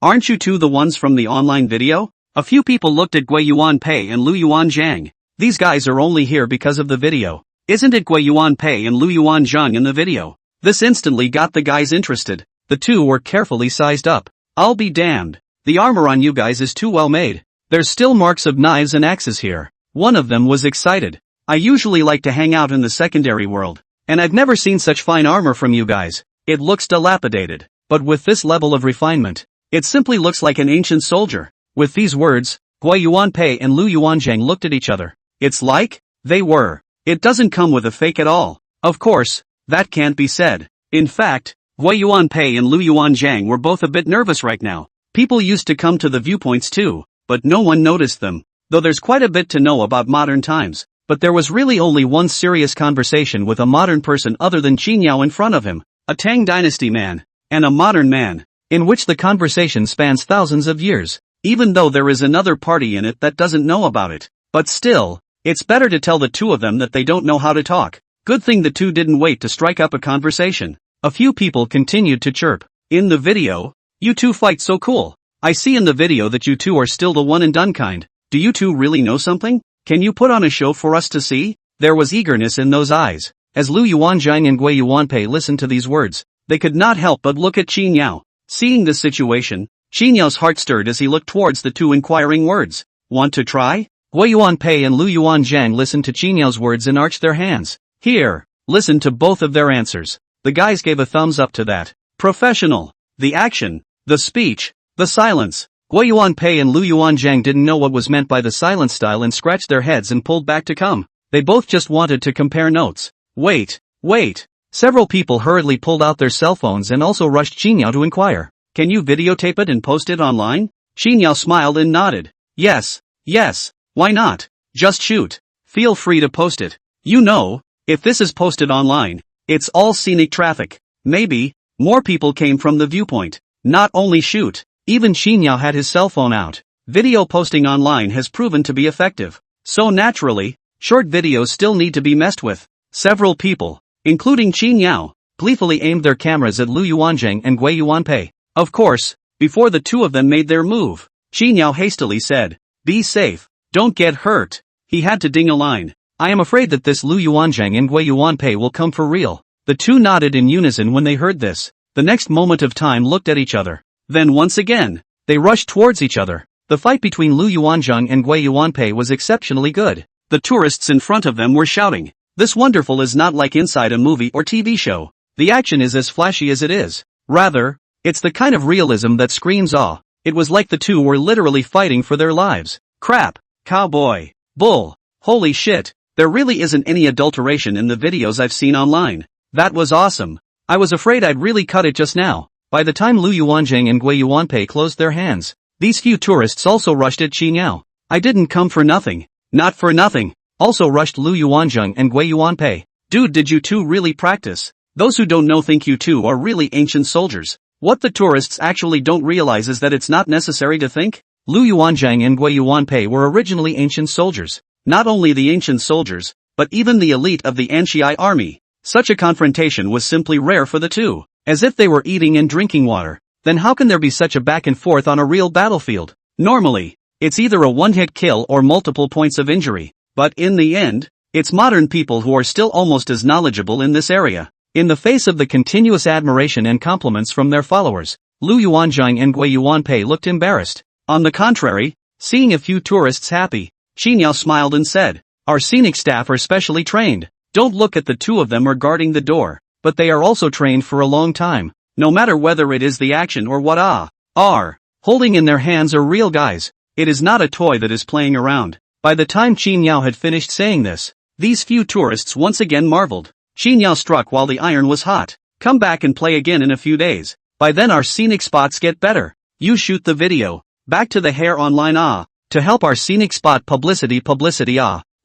Aren't you two the ones from the online video? A few people looked at Gui Yuan Pei and Lu Yuan Zhang. These guys are only here because of the video. Isn't it Gui Yuan Pei and Lu Yuan Zhang in the video? This instantly got the guys interested. The two were carefully sized up. I'll be damned. The armor on you guys is too well made. There's still marks of knives and axes here. One of them was excited. I usually like to hang out in the secondary world, and I've never seen such fine armor from you guys. It looks dilapidated, but with this level of refinement, it simply looks like an ancient soldier. With these words, Gui Yuan Pei and Lu Yuanzhang looked at each other. It's like they were. It doesn't come with a fake at all. Of course, that can't be said. In fact, Gui Yuan Pei and Lu Yuanzhang were both a bit nervous right now. People used to come to the viewpoints too, but no one noticed them. Though there's quite a bit to know about modern times, but there was really only one serious conversation with a modern person other than Qinyao in front of him, a Tang Dynasty man, and a modern man, in which the conversation spans thousands of years, even though there is another party in it that doesn't know about it. But still, it's better to tell the two of them that they don't know how to talk. Good thing the two didn't wait to strike up a conversation. A few people continued to chirp. In the video, you two fight so cool. I see in the video that you two are still the one and done kind. Do you two really know something? Can you put on a show for us to see? There was eagerness in those eyes. As Lu Yuanzhang and Gui Yuanpei listened to these words, they could not help but look at Qinyao. Seeing the situation, Qinyao's heart stirred as he looked towards the two inquiring words. Want to try? Gui Yuanpei and Lu Yuanzhang listened to Qinyao's words and arched their hands. Here, listen to both of their answers. The guys gave a thumbs up to that. Professional. The action, the speech, the silence. Gui Yuanpei and Lu Yuanzhang didn't know what was meant by the silent style and scratched their heads and pulled back to come. They both just wanted to compare notes. Wait. Several people hurriedly pulled out their cell phones and also rushed Qinyao to inquire. Can you videotape it and post it online? Qinyao smiled and nodded. Yes. Why not? Just shoot. Feel free to post it. You know, if this is posted online, it's all scenic traffic. Maybe more people came from the viewpoint. Not only shoot. Even Qinyao had his cell phone out. Video posting online has proven to be effective. So naturally, short videos still need to be messed with. Several people, including Qinyao, gleefully aimed their cameras at Lu Yuanzhang and Gui Yuanpei. Of course, before the two of them made their move, Qinyao hastily said, "Be safe. Don't get hurt." He had to ding a line. I am afraid that this Lu Yuanzhang and Gui Yuanpei will come for real. The two nodded in unison when they heard this. The next moment of time looked at each other. Then once again, they rushed towards each other. The fight between Lu Yuanzhang and Gui Yuanpei was exceptionally good. The tourists in front of them were shouting. This wonderful is not like inside a movie or TV show. The action is as flashy as it is. Rather, it's the kind of realism that screams awe. It was like the two were literally fighting for their lives. Crap. Cowboy. Bull. Holy shit. There really isn't any adulteration in the videos I've seen online. That was awesome. I was afraid I'd really cut it just now. By the time Lu Yuanzhang and Gui Yuanpei closed their hands, these few tourists also rushed at Qi Niao. I didn't come for nothing. Not for nothing. Also rushed Lu Yuanzhang and Gui Yuanpei. Dude, did you two really practice? Those who don't know think you two are really ancient soldiers. What the tourists actually don't realize is that it's not necessary to think. Lu Yuanzhang and Gui Yuanpei were originally ancient soldiers. Not only the ancient soldiers, but even the elite of the Anxi army. Such a confrontation was simply rare for the two. As if they were eating and drinking water. Then how can there be such a back and forth on a real battlefield? Normally, it's either a one-hit kill or multiple points of injury. But in the end, it's modern people who are still almost as knowledgeable in this area. In the face of the continuous admiration and compliments from their followers, Lu Yuanzhang and Gui Yuanpei looked embarrassed. On the contrary, seeing a few tourists happy, Qi Niao smiled and said, "Our scenic staff are specially trained. Don't look at the two of them are guarding the door, but they are also trained for a long time. No matter whether it is the action or what are holding in their hands are real guys. It is not a toy that is playing around." By the time Qi Niao had finished saying this, these few tourists once again marveled. Qi Niao struck while the iron was hot. Come back and play again in a few days. By then our scenic spots get better. You shoot the video. Back to the hair online to help our scenic spot publicity.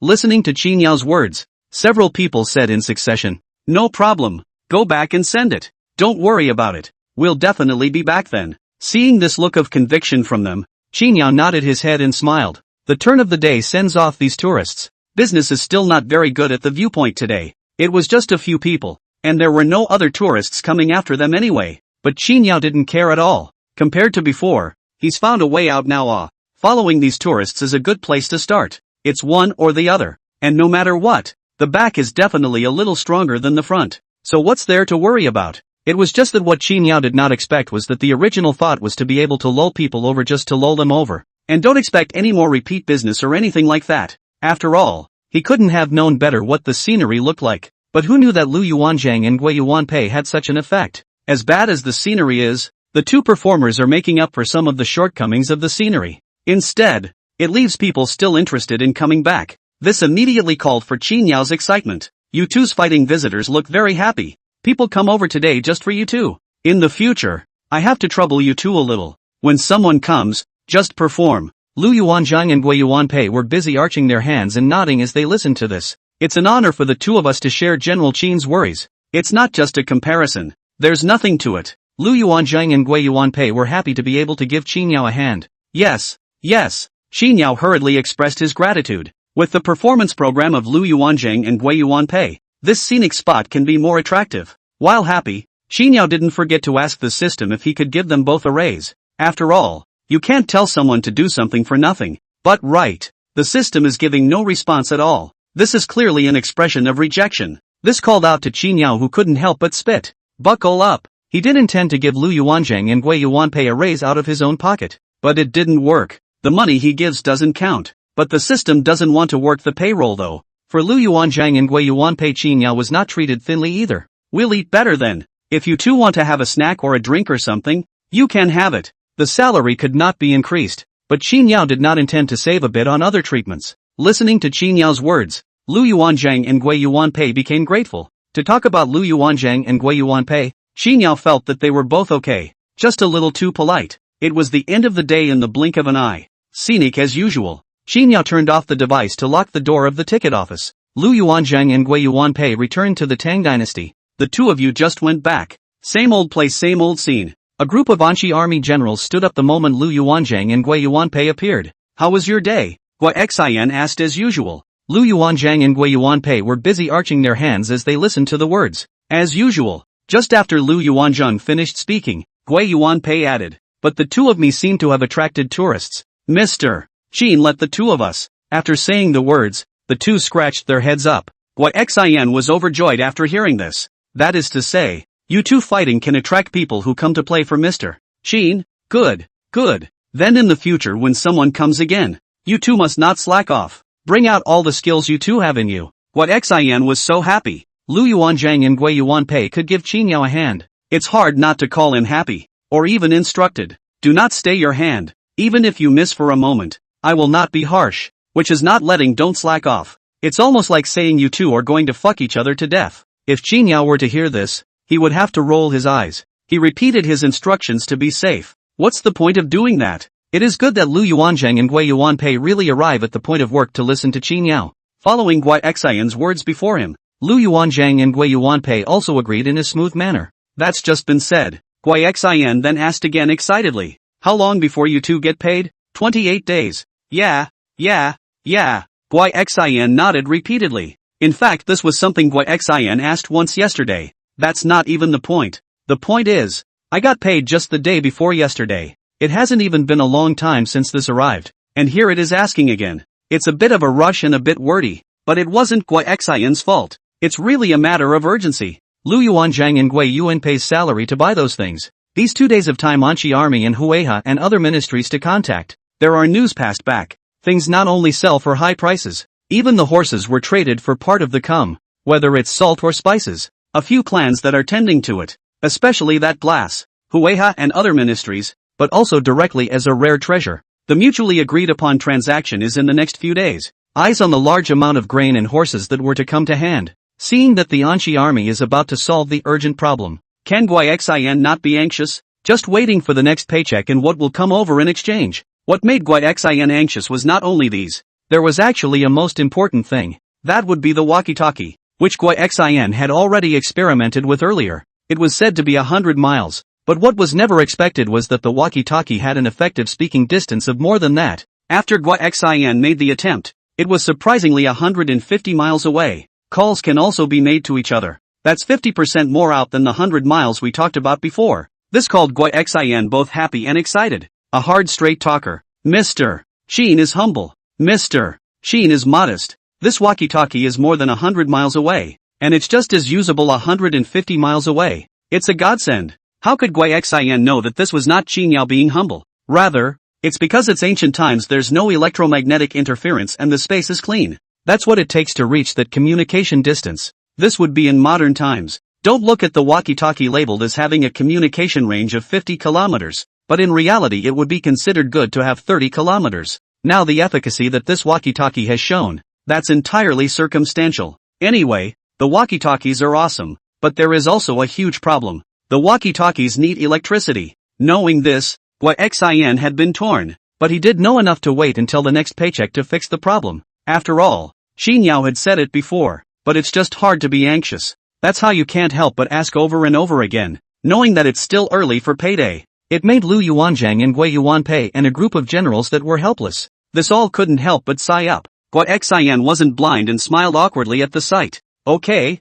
Listening to Qi Niao's words, several people said in succession, "No problem. Go back and send it. Don't worry about it. We'll definitely be back then." Seeing this look of conviction from them, Qi Niao nodded his head and smiled. The turn of the day sends off these tourists. Business is still not very good at the viewpoint today. It was just a few people, and there were no other tourists coming after them anyway. But Qi Niao didn't care at all. Compared to before, he's found a way out now. Following these tourists is a good place to start. It's one or the other. And no matter what, the back is definitely a little stronger than the front. So what's there to worry about? It was just that what Qi Niao did not expect was that the original thought was to be able to lull people over just to lull them over. And don't expect any more repeat business or anything like that. After all, he couldn't have known better what the scenery looked like. But who knew that Lu Yuanzhang and Gui Yuanpei had such an effect? As bad as the scenery is, the two performers are making up for some of the shortcomings of the scenery. Instead, it leaves people still interested in coming back. This immediately called for Qi Niao's excitement. You two's fighting visitors look very happy. People come over today just for you two. In the future, I have to trouble you two a little. When someone comes, just perform. Lu Yuanzhang and Gui Yuanpei were busy arching their hands and nodding as they listened to this. It's an honor for the two of us to share General Qin's worries. It's not just a comparison. There's nothing to it. Lu Yuanzhang and Gui Yuanpei were happy to be able to give Qi Niao a hand. Yes. Qi Niao hurriedly expressed his gratitude. With the performance program of Lu Yuanzhang and Gui Yuanpei, this scenic spot can be more attractive. While happy, Qi Niao didn't forget to ask the system if he could give them both a raise. After all, you can't tell someone to do something for nothing. But right, the system is giving no response at all. This is clearly an expression of rejection. This called out to Qi Niao, who couldn't help but spit. Buckle up. He did intend to give Lu Yuanzhang and Gui Yuanpei a raise out of his own pocket. But it didn't work. The money he gives doesn't count. But the system doesn't want to work the payroll though. For Lu Yuanzhang and Gui Yuanpei, Qi Niao was not treated thinly either. We'll eat better then. If you two want to have a snack or a drink or something, you can have it. The salary could not be increased, but Qi Niao did not intend to save a bit on other treatments. Listening to Qi Niao's words, Lu Yuanzhang and Gui Yuanpei became grateful. To talk about Lu Yuanzhang and Gui Yuanpei, Qi Niao felt that they were both okay, just a little too polite. It was the end of the day in the blink of an eye. Scenic as usual. Qi Niao turned off the device to lock the door of the ticket office. Lu Yuanzhang and Gui Yuanpei returned to the Tang dynasty. The two of you just went back. Same old place, same old scene. A group of Anxi army generals stood up the moment Lu Yuanzhang and Gui Yuanpei appeared. How was your day? Gui Xin asked as usual. Lu Yuanzhang and Gui Yuanpei were busy arching their hands as they listened to the words. As usual. Just after Lu Yuanzhang finished speaking, Gui Yuanpei added, but the two of me seem to have attracted tourists. Mr. Qin, let the two of us. After saying the words, the two scratched their heads up. Gui Xin was overjoyed after hearing this. That is to say, you two fighting can attract people who come to play for Mr. Qin. Good. Then in the future when someone comes again, you two must not slack off. Bring out all the skills you two have in you. Gui Xin was so happy. Lu Yuanzhang and Gui Yuanpei could give Qi Niao a hand. It's hard not to call him happy. Or even instructed. Do not stay your hand. Even if you miss for a moment, I will not be harsh. Which is not letting don't slack off. It's almost like saying you two are going to fuck each other to death. If Qi Niao were to hear this, he would have to roll his eyes. He repeated his instructions to be safe. What's the point of doing that? It is good that Lu Yuanzhang and Gui Yuanpei really arrive at the point of work to listen to Qin Yao. Following Gui Xian's words before him, Lu Yuanzhang and Gui Yuanpei also agreed in a smooth manner. That's just been said. Gui Xian then asked again excitedly. How long before you two get paid? 28 days. Yeah. Gui Xian nodded repeatedly. In fact, this was something Gui Xian asked once yesterday. That's not even the point. The point is, I got paid just the day before yesterday. It hasn't even been a long time since this arrived, and here it is asking again. It's a bit of a rush and a bit wordy, but it wasn't Gui Xian's fault. It's really a matter of urgency. Lu Yuanzhang and Gui Yuanpei's salary to buy those things. These 2 days of time Anqi Army and Huiha and other ministries to contact. There are news passed back. Things not only sell for high prices, even the horses were traded for part of the cum, whether it's salt or spices. A few clans that are tending to it, especially that glass, Huiha and other ministries, but also directly as a rare treasure. The mutually agreed upon transaction is in the next few days. Eyes on the large amount of grain and horses that were to come to hand. Seeing that the Anqi army is about to solve the urgent problem, can Gui Xian not be anxious? Just waiting for the next paycheck and what will come over in exchange. What made Gui Xian anxious was not only these. There was actually a most important thing. That would be the walkie-talkie, which Gui Xian had already experimented with earlier. It was said to be 100 miles, but what was never expected was that the walkie-talkie had an effective speaking distance of more than that. After Gui Xian made the attempt, it was surprisingly 150 miles away. Calls can also be made to each other. That's 50% more out than the 100 miles we talked about before. This called Gui Xian both happy and excited. A hard straight talker. Mr. Qin is humble. Mr. Qin is modest. This walkie-talkie is more than 100 miles away, and it's just as usable 150 miles away. It's a godsend. How could Gui Xian know that this was not Qin Yao being humble? Rather, it's because it's ancient times there's no electromagnetic interference and the space is clean. That's what it takes to reach that communication distance. This would be in modern times. Don't look at the walkie-talkie labeled as having a communication range of 50 kilometers, but in reality it would be considered good to have 30 kilometers. Now the efficacy that this walkie-talkie has shown, that's entirely circumstantial. Anyway, the walkie-talkies are awesome, but there is also a huge problem. The walkie-talkies need electricity. Knowing this, Gui Xian had been torn, but he did know enough to wait until the next paycheck to fix the problem. After all, Qin Yao had said it before, but it's just hard to be anxious. That's how you can't help but ask over and over again, knowing that it's still early for payday. It made Lu Yuanzhang and Gui Yuanpei and a group of generals that were helpless. This all couldn't help but sigh up. Gui Xian wasn't blind and smiled awkwardly at the sight. Okay,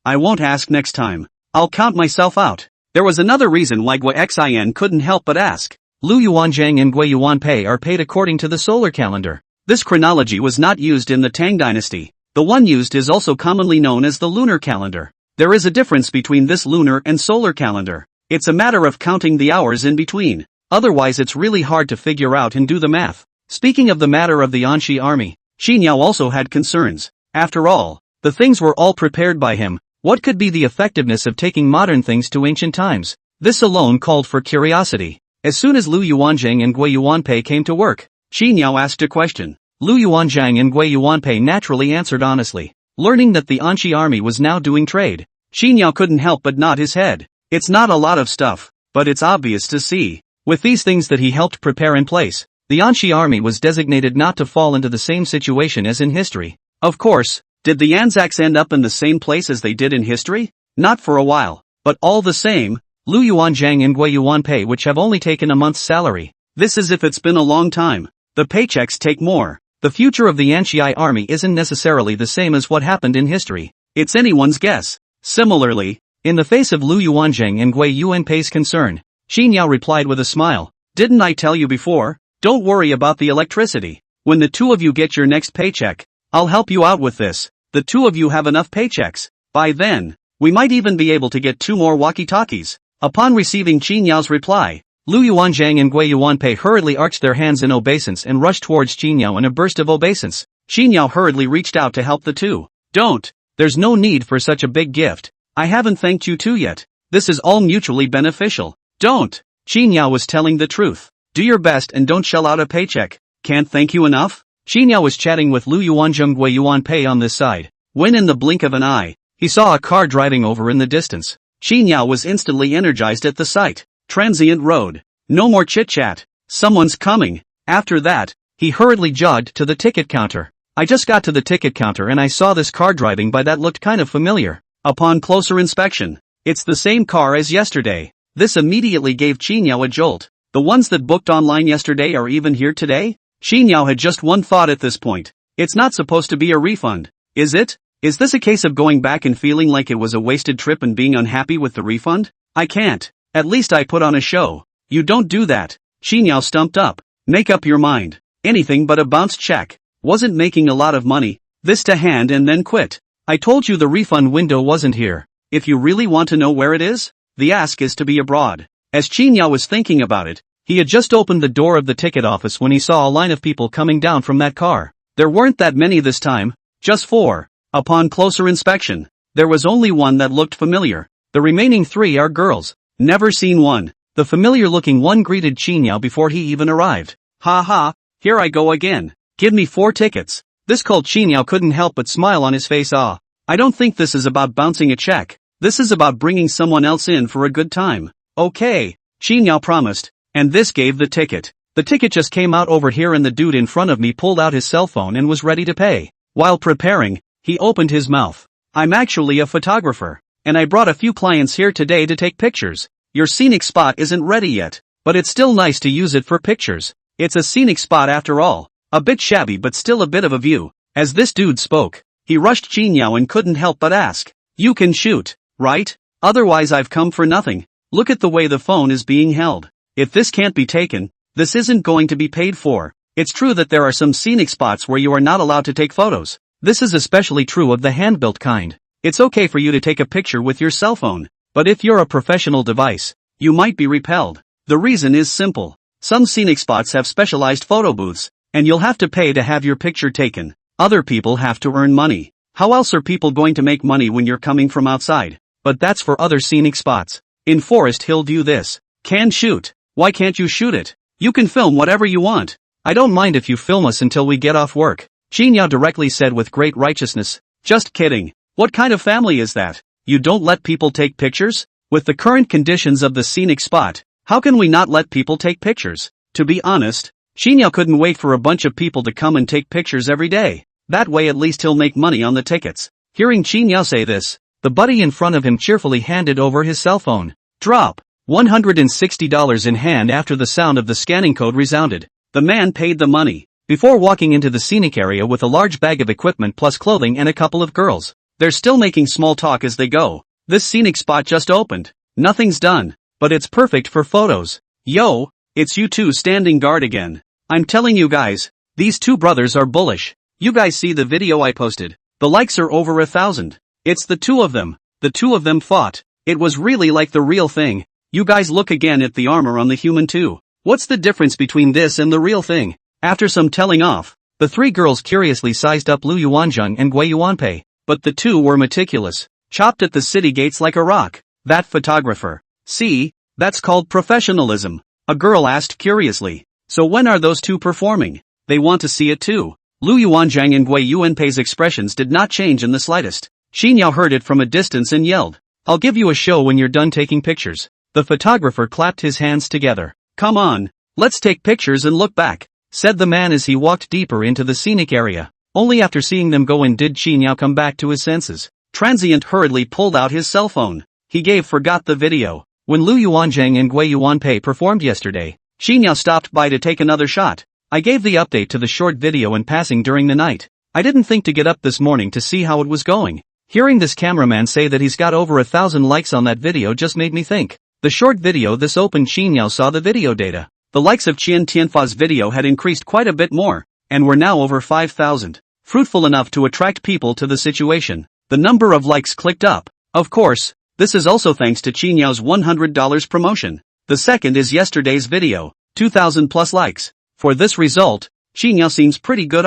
I won't ask next time. I'll count myself out. There was another reason why Gui Xian couldn't help but ask. Lu Yuanzhang and Gui Yuanpei are paid according to the solar calendar. This chronology was not used in the Tang dynasty. The one used is also commonly known as the lunar calendar. There is a difference between this lunar and solar calendar. It's a matter of counting the hours in between. Otherwise it's really hard to figure out and do the math. Speaking of the matter of the Anqi army, Qin Yao also had concerns. After all, the things were all prepared by him. What could be the effectiveness of taking modern things to ancient times? This alone called for curiosity. As soon as Lu Yuanzhang and Gui Yuanpei came to work, Qin Yao asked a question. Lu Yuanzhang and Gui Yuanpei naturally answered honestly. Learning that the Anqi army was now doing trade, Qin Yao couldn't help but nod his head. It's not a lot of stuff, but it's obvious to see. With these things that he helped prepare in place, the Anqi army was designated not to fall into the same situation as in history. Of course, did the Anzacs end up in the same place as they did in history? Not for a while, but all the same, Lu Yuanzhang and Gui Yuanpei which have only taken a month's salary. This is if it's been a long time. The paychecks take more. The future of the Anqi army isn't necessarily the same as what happened in history. It's anyone's guess. Similarly, in the face of Lu Yuanzhang and Gui Yuanpei's concern, Qin Yao replied with a smile. Didn't I tell you before? Don't worry about the electricity. When the two of you get your next paycheck, I'll help you out with this. The two of you have enough paychecks. By then, we might even be able to get 2 more walkie-talkies. Upon receiving Qin Yao's reply, Lu Yuanzhang and Gui Yuanpei hurriedly arched their hands in obeisance and rushed towards Qin Yao in a burst of obeisance. Qin Yao hurriedly reached out to help the two. Don't. There's no need for such a big gift. I haven't thanked you two yet. This is all mutually beneficial. Don't. Qin Yao was telling the truth. Do your best and don't shell out a paycheck. Can't thank you enough? Qin Yao was chatting with Lu Yuanzhang Gui Yuanpei on this side, when in the blink of an eye, he saw a car driving over in the distance. Qin Yao was instantly energized at the sight. Transient road. No more chit-chat. Someone's coming. After that, he hurriedly jogged to the ticket counter. I just got to the ticket counter and I saw this car driving by that looked kind of familiar. Upon closer inspection, it's the same car as yesterday. This immediately gave Qin Yao a jolt. The ones that booked online yesterday are even here today? Qin Yao had just one thought at this point. It's not supposed to be a refund, is it? Is this a case of going back and feeling like it was a wasted trip and being unhappy with the refund? I can't. At least I put on a show. You don't do that. Qin Yao stumped up. Make up your mind. Anything but a bounced check. Wasn't making a lot of money. This to hand and then quit. I told you the refund window wasn't here. If you really want to know where it is, the ask is to be abroad. As Qin Yao was thinking about it, he had just opened the door of the ticket office when he saw a line of people coming down from that car. There weren't that many this time, just 4. Upon closer inspection, there was only one that looked familiar. The remaining 3 are girls. Never seen one. The familiar-looking one greeted Qin Yao before he even arrived. Ha ha, here I go again. Give me 4 tickets. This called Qin Yao couldn't help but smile on his face. I don't think this is about bouncing a check. This is about bringing someone else in for a good time. Okay, Qin Yao promised, and this gave the ticket. The ticket just came out over here and the dude in front of me pulled out his cell phone and was ready to pay. While preparing, he opened his mouth. I'm actually a photographer, and I brought a few clients here today to take pictures. Your scenic spot isn't ready yet, but it's still nice to use it for pictures. It's a scenic spot after all. A bit shabby but still a bit of a view. As this dude spoke, he rushed Qin Yao and couldn't help but ask. You can shoot, right? Otherwise I've come for nothing. Look at the way the phone is being held. If this can't be taken, this isn't going to be paid for. It's true that there are some scenic spots where you are not allowed to take photos. This is especially true of the hand-built kind. It's okay for you to take a picture with your cell phone, but if you're a professional device, you might be repelled. The reason is simple. Some scenic spots have specialized photo booths, and you'll have to pay to have your picture taken. Other people have to earn money. How else are people going to make money when you're coming from outside? But that's for other scenic spots. In Forest Hill do this. Can shoot. Why can't you shoot it? You can film whatever you want. I don't mind if you film us until we get off work. Qin Yao directly said with great righteousness. Just kidding. What kind of family is that? You don't let people take pictures? With the current conditions of the scenic spot, how can we not let people take pictures? To be honest, Qin Yao couldn't wait for a bunch of people to come and take pictures every day. That way at least he'll make money on the tickets. Hearing Qin Yao say this, the buddy in front of him cheerfully handed over his cell phone. Drop. $160 in hand after the sound of the scanning code resounded. The man paid the money, before walking into the scenic area with a large bag of equipment plus clothing and a couple of girls. They're still making small talk as they go. This scenic spot just opened. Nothing's done, but it's perfect for photos. Yo, it's you two standing guard again. I'm telling you guys, these two brothers are bullish. You guys see the video I posted. The likes are over 1,000. It's the two of them. The two of them fought. It was really like the real thing. You guys look again at the armor on the human too. What's the difference between this and the real thing? After some telling off, the 3 girls curiously sized up Lu Yuanzheng and Gui Yuanpei, but the 2 were meticulous. Chopped at the city gates like a rock. That photographer. See, that's called professionalism. A girl asked curiously. So when are those 2 performing? They want to see it too. Lu Yuanzhang and Gui Yuanpei's expressions did not change in the slightest. Qin Yao heard it from a distance and yelled, I'll give you a show when you're done taking pictures. The photographer clapped his hands together. Come on, let's take pictures and look back, said the man as he walked deeper into the scenic area. Only after seeing them go in did Qin Yao come back to his senses. Transient hurriedly pulled out his cell phone. He forgot the video. When Lu Yuanzhang and Gui Yuanpei performed yesterday, Qin Yao stopped by to take another shot. I gave the update to the short video in passing during the night. I didn't think to get up this morning to see how it was going. Hearing this cameraman say that he's got over 1,000 likes on that video just made me think. The short video this opened. Qin Yao saw the video data. The likes of Qian Tianfa's video had increased quite a bit more, and were now over 5,000. Fruitful enough to attract people to the situation. The number of likes clicked up. Of course, this is also thanks to Qin Yao's $100 promotion. The second is yesterday's video, 2,000 plus likes. For this result, Qin Yao seems pretty good.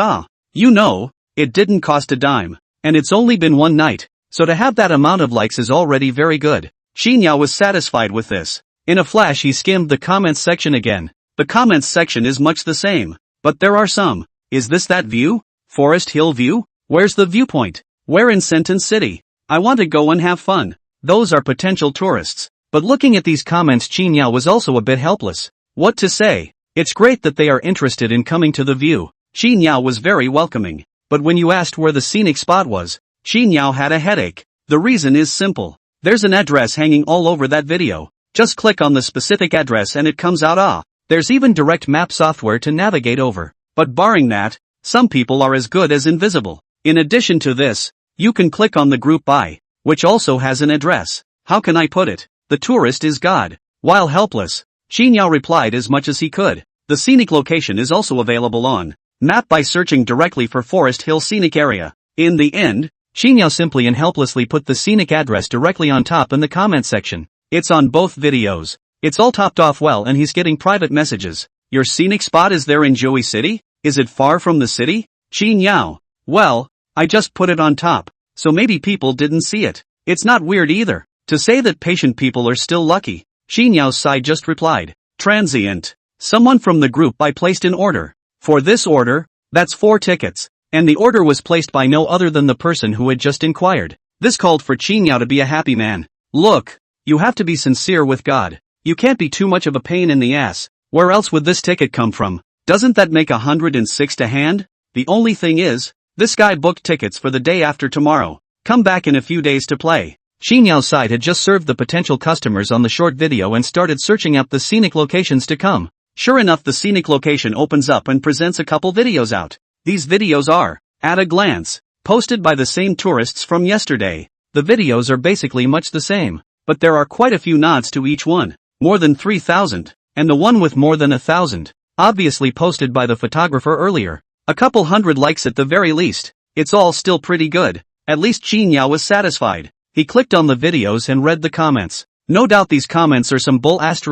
You know, it didn't cost a dime, and it's only been one night, so to have that amount of likes is already very good. Qin Yao was satisfied with this. In a flash he skimmed the comments section again. The comments section is much the same, but there are some. Is this that view? Forest Hill view? Where's the viewpoint? Where in Sentence City? I want to go and have fun. those are potential tourists. But looking at these comments, Qin Yao was also a bit helpless. What to say? It's great that they are interested in coming to the view. Qin Yao was very welcoming. But when you asked where the scenic spot was, Qin Yao had a headache. The reason is simple. There's an address hanging all over that video. Just click on the specific address and it comes out. There's even direct map software to navigate over. But barring that, some people are as good as invisible. In addition to this, you can click on the group by, which also has an address. How can I put it? The tourist is God. While helpless, Qin Yao replied as much as he could. The scenic location is also available on map by searching directly for Forest Hill Scenic Area. In the end, Qin Yao simply and helplessly put the scenic address directly on top in the comment section. It's on both videos. It's all topped off well and he's getting private messages. Your scenic spot is there in Joey City? Is it far from the city? Qin Yao. Well, I just put it on top, so maybe people didn't see it. It's not weird either. To say that patient people are still lucky, Qin Yao's side just replied. Transient. Someone from the group by placed an order. For this order, that's 4 tickets. And the order was placed by no other than the person who had just inquired. This called for Qin Yao to be a happy man. Look, you have to be sincere with God. You can't be too much of a pain in the ass. Where else would this ticket come from? Doesn't that make 106 to hand? The only thing is, this guy booked tickets for the day after tomorrow. Come back in a few days to play. Qin Yao's side had just served the potential customers on the short video and started searching up the scenic locations to come. Sure enough, the scenic location opens up and presents a couple videos out. These videos are, at a glance, posted by the same tourists from yesterday. The videos are basically much the same, but there are quite a few nods to each one. More than 3,000, and the one with more than 1,000, obviously posted by the photographer earlier. A couple hundred likes at the very least. It's all still pretty good. At least Qin Yao was satisfied. He clicked on the videos and read the comments. No doubt these comments are some bull *****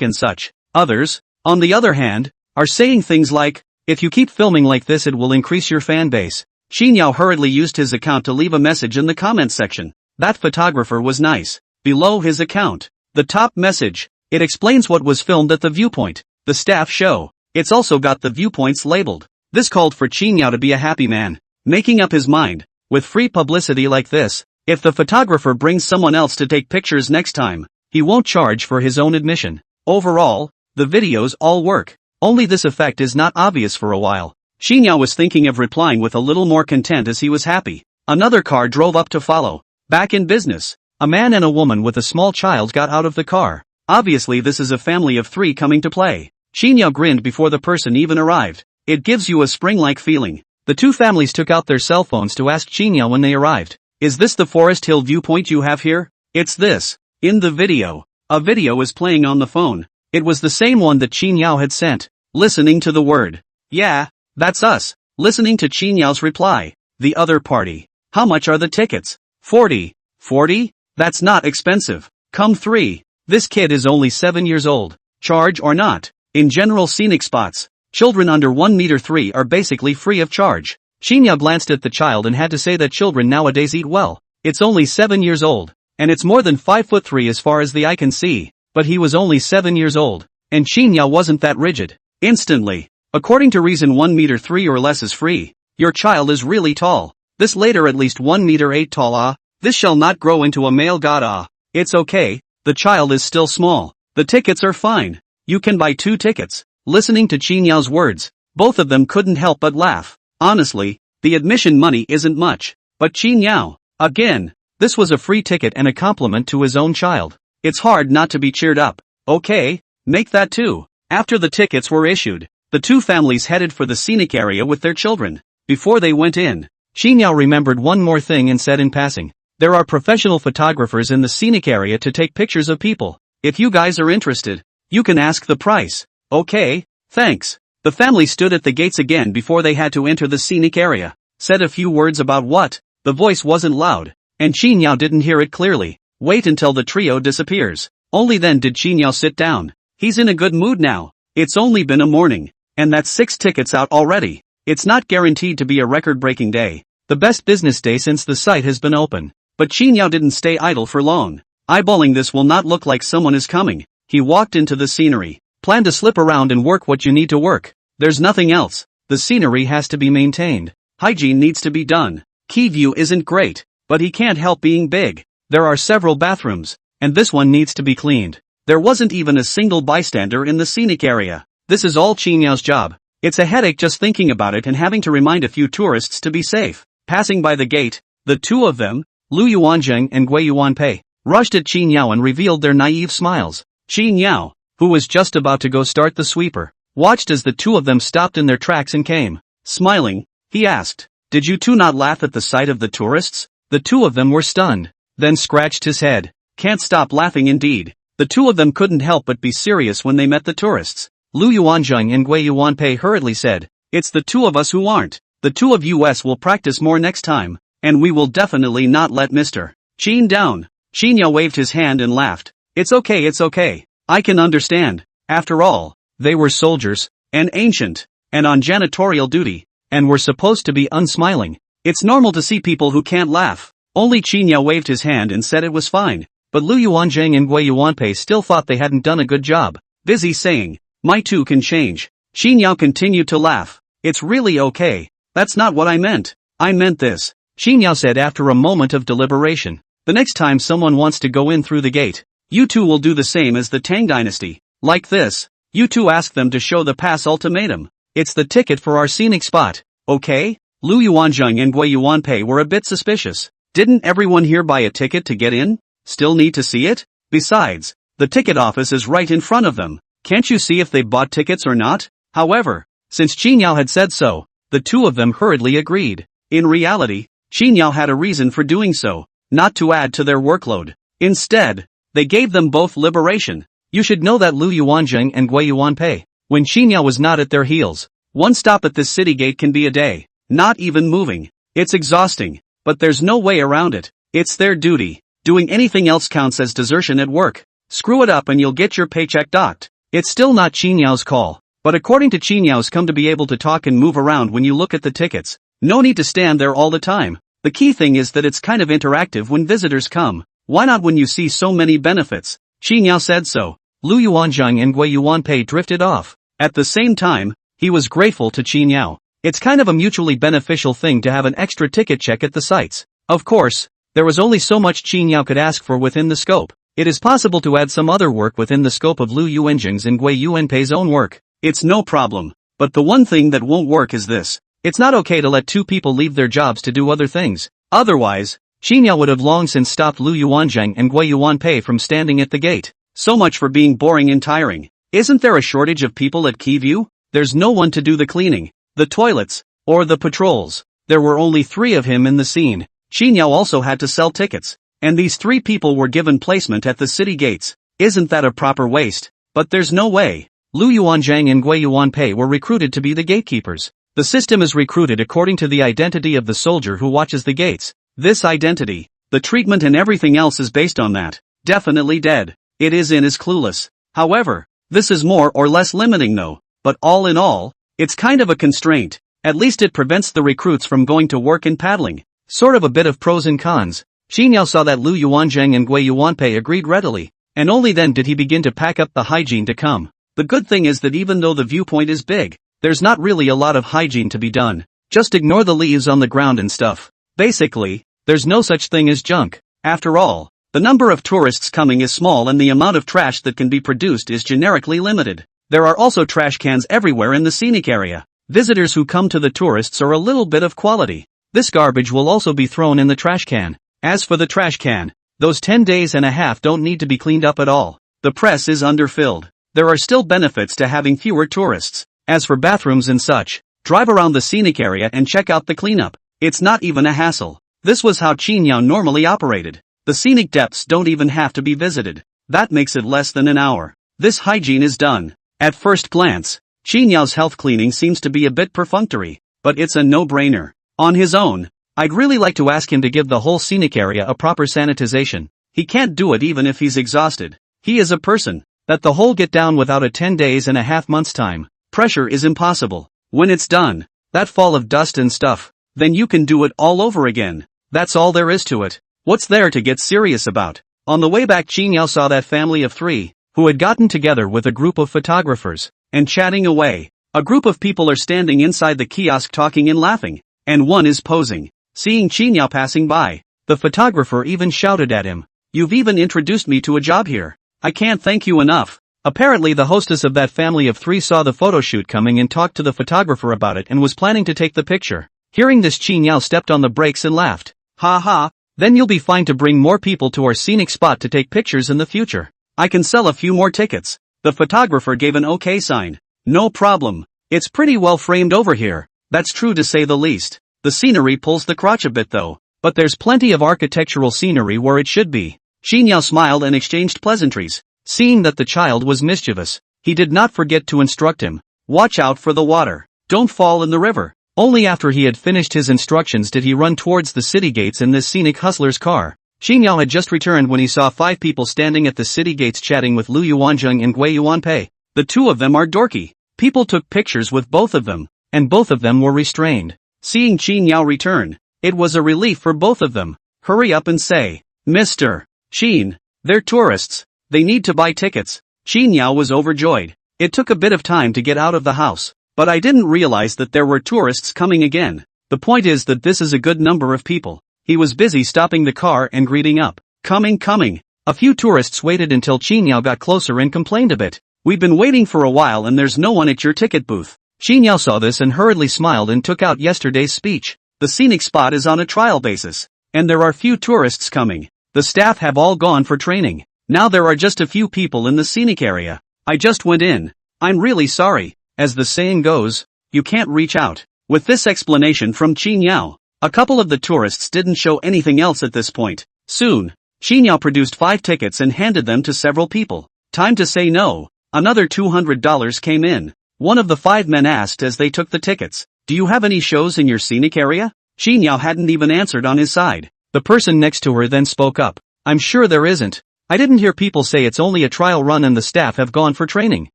and such. Others, on the other hand, are saying things like, if you keep filming like this it will increase your fan base. Qin Yao hurriedly used his account to leave a message in the comment section. That photographer was nice. Below his account, the top message, it explains what was filmed at the viewpoint, the staff show. It's also got the viewpoints labeled. This called for Qin Yao to be a happy man, making up his mind. With free publicity like this, if the photographer brings someone else to take pictures next time, he won't charge for his own admission. Overall, the videos all work. Only this effect is not obvious for a while. Qin Yao was thinking of replying with a little more content as he was happy. Another car drove up to follow. Back in business, a man and a woman with a small child got out of the car. Obviously this is a family of 3 coming to play. Qin Yao grinned before the person even arrived. It gives you a spring-like feeling. The 2 families took out their cell phones to ask Qin Yao when they arrived. Is this the Forest Hill viewpoint you have here? It's this. In the video, a video is playing on the phone. It was the same one that Qin Yao had sent. Listening to the word. Yeah, that's us. Listening to Qin Yao's reply. The other party. How much are the tickets? 40. 40? That's not expensive. Come 3. This kid is only 7 years old. Charge or not? In general scenic spots, children under 1.3 meters are basically free of charge. Qin Yao glanced at the child and had to say that children nowadays eat well. It's only 7 years old. And it's more than 5'3" as far as the eye can see. But he was only 7 years old. And Qin Yao wasn't that rigid. Instantly. According to reason 1.3 meters or less is free. Your child is really tall. This later at least 1.8 meters tall. This shall not grow into a male god. It's okay. The child is still small. The tickets are fine. You can buy 2 tickets. Listening to Qin Yao's words, both of them couldn't help but laugh. Honestly, the admission money isn't much. But Qin Yao, again, this was a free ticket and a compliment to his own child. It's hard not to be cheered up. Okay, make that 2. After the tickets were issued, the 2 families headed for the scenic area with their children. Before they went in, Qin Yao remembered one more thing and said in passing, there are professional photographers in the scenic area to take pictures of people. If you guys are interested, you can ask the price. Okay, thanks. The family stood at the gates again before they had to enter the scenic area, said a few words about what, the voice wasn't loud, and Qin Yao didn't hear it clearly. Wait until the trio disappears. Only then did Qin Yao sit down. He's in a good mood now. It's only been a morning, and that's 6 tickets out already. It's not guaranteed to be a record-breaking day, the best business day since the site has been open. But Qin Yao didn't stay idle for long. Eyeballing this will not look like someone is coming. He walked into the scenery. Plan to slip around and work what you need to work. There's nothing else. The scenery has to be maintained. Hygiene needs to be done. Key view isn't great. but he can't help being big. There are several bathrooms, and this one needs to be cleaned. There wasn't even a single bystander in the scenic area. This is all Qin Yao's job. It's a headache just thinking about it and having to remind a few tourists to be safe. Passing by the gate, the two of them, Lu Yuanzheng and Gui Yuanpei, rushed at Qin Yao and revealed their naive smiles. Qin Yao, who was just about to go start the sweeper, watched as the two of them stopped in their tracks and came. Smiling, he asked, "Did you two not laugh at the sight of the tourists?" The two of them were stunned, then scratched his head. Can't stop laughing indeed. The two of them couldn't help but be serious when they met the tourists. Lu Yuanzheng and Gui Yuanpei hurriedly said, "It's the two of us who aren't. The two of us will practice more next time, and we will definitely not let Mr. Qin down." Qin Yao waved his hand and laughed. It's okay. I can understand. After all, they were soldiers, and ancient, and on janitorial duty, and were supposed to be unsmiling. It's normal to see people who can't laugh. Only Qin Yao waved his hand and said it was fine. But Lu Yuanzheng and Gui Yuanpei still thought they hadn't done a good job. Busy saying, "My two can change." Qin Yao continued to laugh. "It's really okay. That's not what I meant. I meant this," Qin Yao said after a moment of deliberation. "The next time someone wants to go in through the gate, you two will do the same as the Tang dynasty. Like this. You two ask them to show the pass ultimatum. It's the ticket for our scenic spot, okay?" Lu Yuanzheng and Gui Yuanpei were a bit suspicious. Didn't everyone here buy a ticket to get in? Still need to see it? Besides, the ticket office is right in front of them. Can't you see if they bought tickets or not? However, since Qin Yao had said so, the two of them hurriedly agreed. In reality, Qin Yao had a reason for doing so, not to add to their workload. Instead, they gave them both liberation. You should know that Lu Yuanzheng and Gui Yuanpei, when Qin Yao was not at their heels, one stop at this city gate can be a day, not even moving. It's exhausting, but there's no way around it. It's their duty. Doing anything else counts as desertion at work. Screw it up and you'll get your paycheck docked. It's still not Qin Yao's call, but according to Qin Yao's come to be able to talk and move around when you look at the tickets. No need to stand there all the time. The key thing is that it's kind of interactive when visitors come. Why not when you see so many benefits? Qin Yao said so. Lu Yuanzheng and Gui Yuanpei drifted off. At the same time, he was grateful to Qin Yao. It's kind of a mutually beneficial thing to have an extra ticket check at the sites. Of course, there was only so much Qin Yao could ask for within the scope. It is possible to add some other work within the scope of Lu Yuanzheng's and Gui Yuanpei's own work. It's no problem. But the one thing that won't work is this. It's not okay to let two people leave their jobs to do other things. Otherwise, Qin Yao would have long since stopped Lu Yuanzheng and Gui Yuanpei from standing at the gate. So much for being boring and tiring. Isn't there a shortage of people at Keyview? There's no one to do the cleaning, the toilets, or the patrols. There were only 3 of him in the scene. Qin Yao also had to sell tickets, and these 3 people were given placement at the city gates. Isn't that a proper waste? But there's no way. Lu Yuanzheng and Gui Yuanpei were recruited to be the gatekeepers. The system is recruited according to the identity of the soldier who watches the gates. This identity, the treatment and everything else is based on that. Definitely dead. It is clueless. However, this is more or less limiting though. But all in all, it's kind of a constraint. At least it prevents the recruits from going to work and paddling. Sort of a bit of pros and cons. Qin Yao saw that Lu Yuanzheng and Gui Yuanpei agreed readily, and only then did he begin to pack up the hygiene to come. The good thing is that even though the viewpoint is big, there's not really a lot of hygiene to be done. Just ignore the leaves on the ground and stuff. Basically, there's no such thing as junk. After all, the number of tourists coming is small and the amount of trash that can be produced is generically limited. There are also trash cans everywhere in the scenic area. Visitors who come to the tourists are a little bit of quality. This garbage will also be thrown in the trash can. As for the trash can, those 10 days and a half don't need to be cleaned up at all. The press is underfilled. There are still benefits to having fewer tourists. As for bathrooms and such, drive around the scenic area and check out the cleanup. It's not even a hassle. This was how Qin Yao normally operated. The scenic depths don't even have to be visited. That makes it less than an hour. This hygiene is done. At first glance, Qin Yao's health cleaning seems to be a bit perfunctory, but it's a no-brainer. On his own, I'd really like to ask him to give the whole scenic area a proper sanitization. He can't do it even if he's exhausted. He is a person that the whole get down without a 10 days and a half months time. Pressure is impossible. When it's done, that fall of dust and stuff, then you can do it all over again. That's all there is to it. What's there to get serious about? On the way back, Qin Yao saw that family of 3, who had gotten together with a group of photographers, and chatting away. A group of people are standing inside the kiosk talking and laughing, and one is posing. Seeing Qin Yao passing by, The photographer even shouted at him. "You've even introduced me to a job here. I can't thank you enough." Apparently the hostess of that family of 3 saw the photo shoot coming and talked to the photographer about it and was planning to take the picture. Hearing this, Qin Yao stepped on the brakes and laughed. "Ha ha, then you'll be fine to bring more people to our scenic spot to take pictures in the future. I can sell a few more tickets." The photographer gave an okay sign. "No problem. It's pretty well framed over here. That's true to say the least. The scenery pulls the crotch a bit though. But there's plenty of architectural scenery where it should be." Qin Yao smiled and exchanged pleasantries. Seeing that the child was mischievous, he did not forget to instruct him. "Watch out for the water. Don't fall in the river." Only after he had finished his instructions did he run towards the city gates in this scenic hustler's car. Qin Yao had just returned when he saw 5 people standing at the city gates chatting with Lu Yuanzheng and Gui Yuanpei. The 2 of them are dorky. People took pictures with both of them, and both of them were restrained. Seeing Qin Yao return, it was a relief for both of them. "Hurry up and say, Mr. Qin, they're tourists. They need to buy tickets." Qin Yao was overjoyed. "It took a bit of time to get out of the house, but I didn't realize that there were tourists coming again. The point is that this is a good number of people." He was busy stopping the car and greeting up. Coming. A few tourists waited until Qin Yao got closer and complained a bit. "We've been waiting for a while and there's no one at your ticket booth." Qin Yao saw this and hurriedly smiled and took out yesterday's speech. "The scenic spot is on a trial basis, and there are few tourists coming. The staff have all gone for training. Now there are just a few people in the scenic area. I just went in. I'm really sorry. As the saying goes, you can't reach out." With this explanation from Qin Yao, a couple of the tourists didn't show anything else at this point. Soon, Qin Yao produced 5 tickets and handed them to several people. "Time to say no." Another $200 came in. One of the 5 men asked as they took the tickets, "Do you have any shows in your scenic area?" Qin Yao hadn't even answered on his side. The person next to her then spoke up. "I'm sure there isn't. I didn't hear people say it's only a trial run and the staff have gone for training.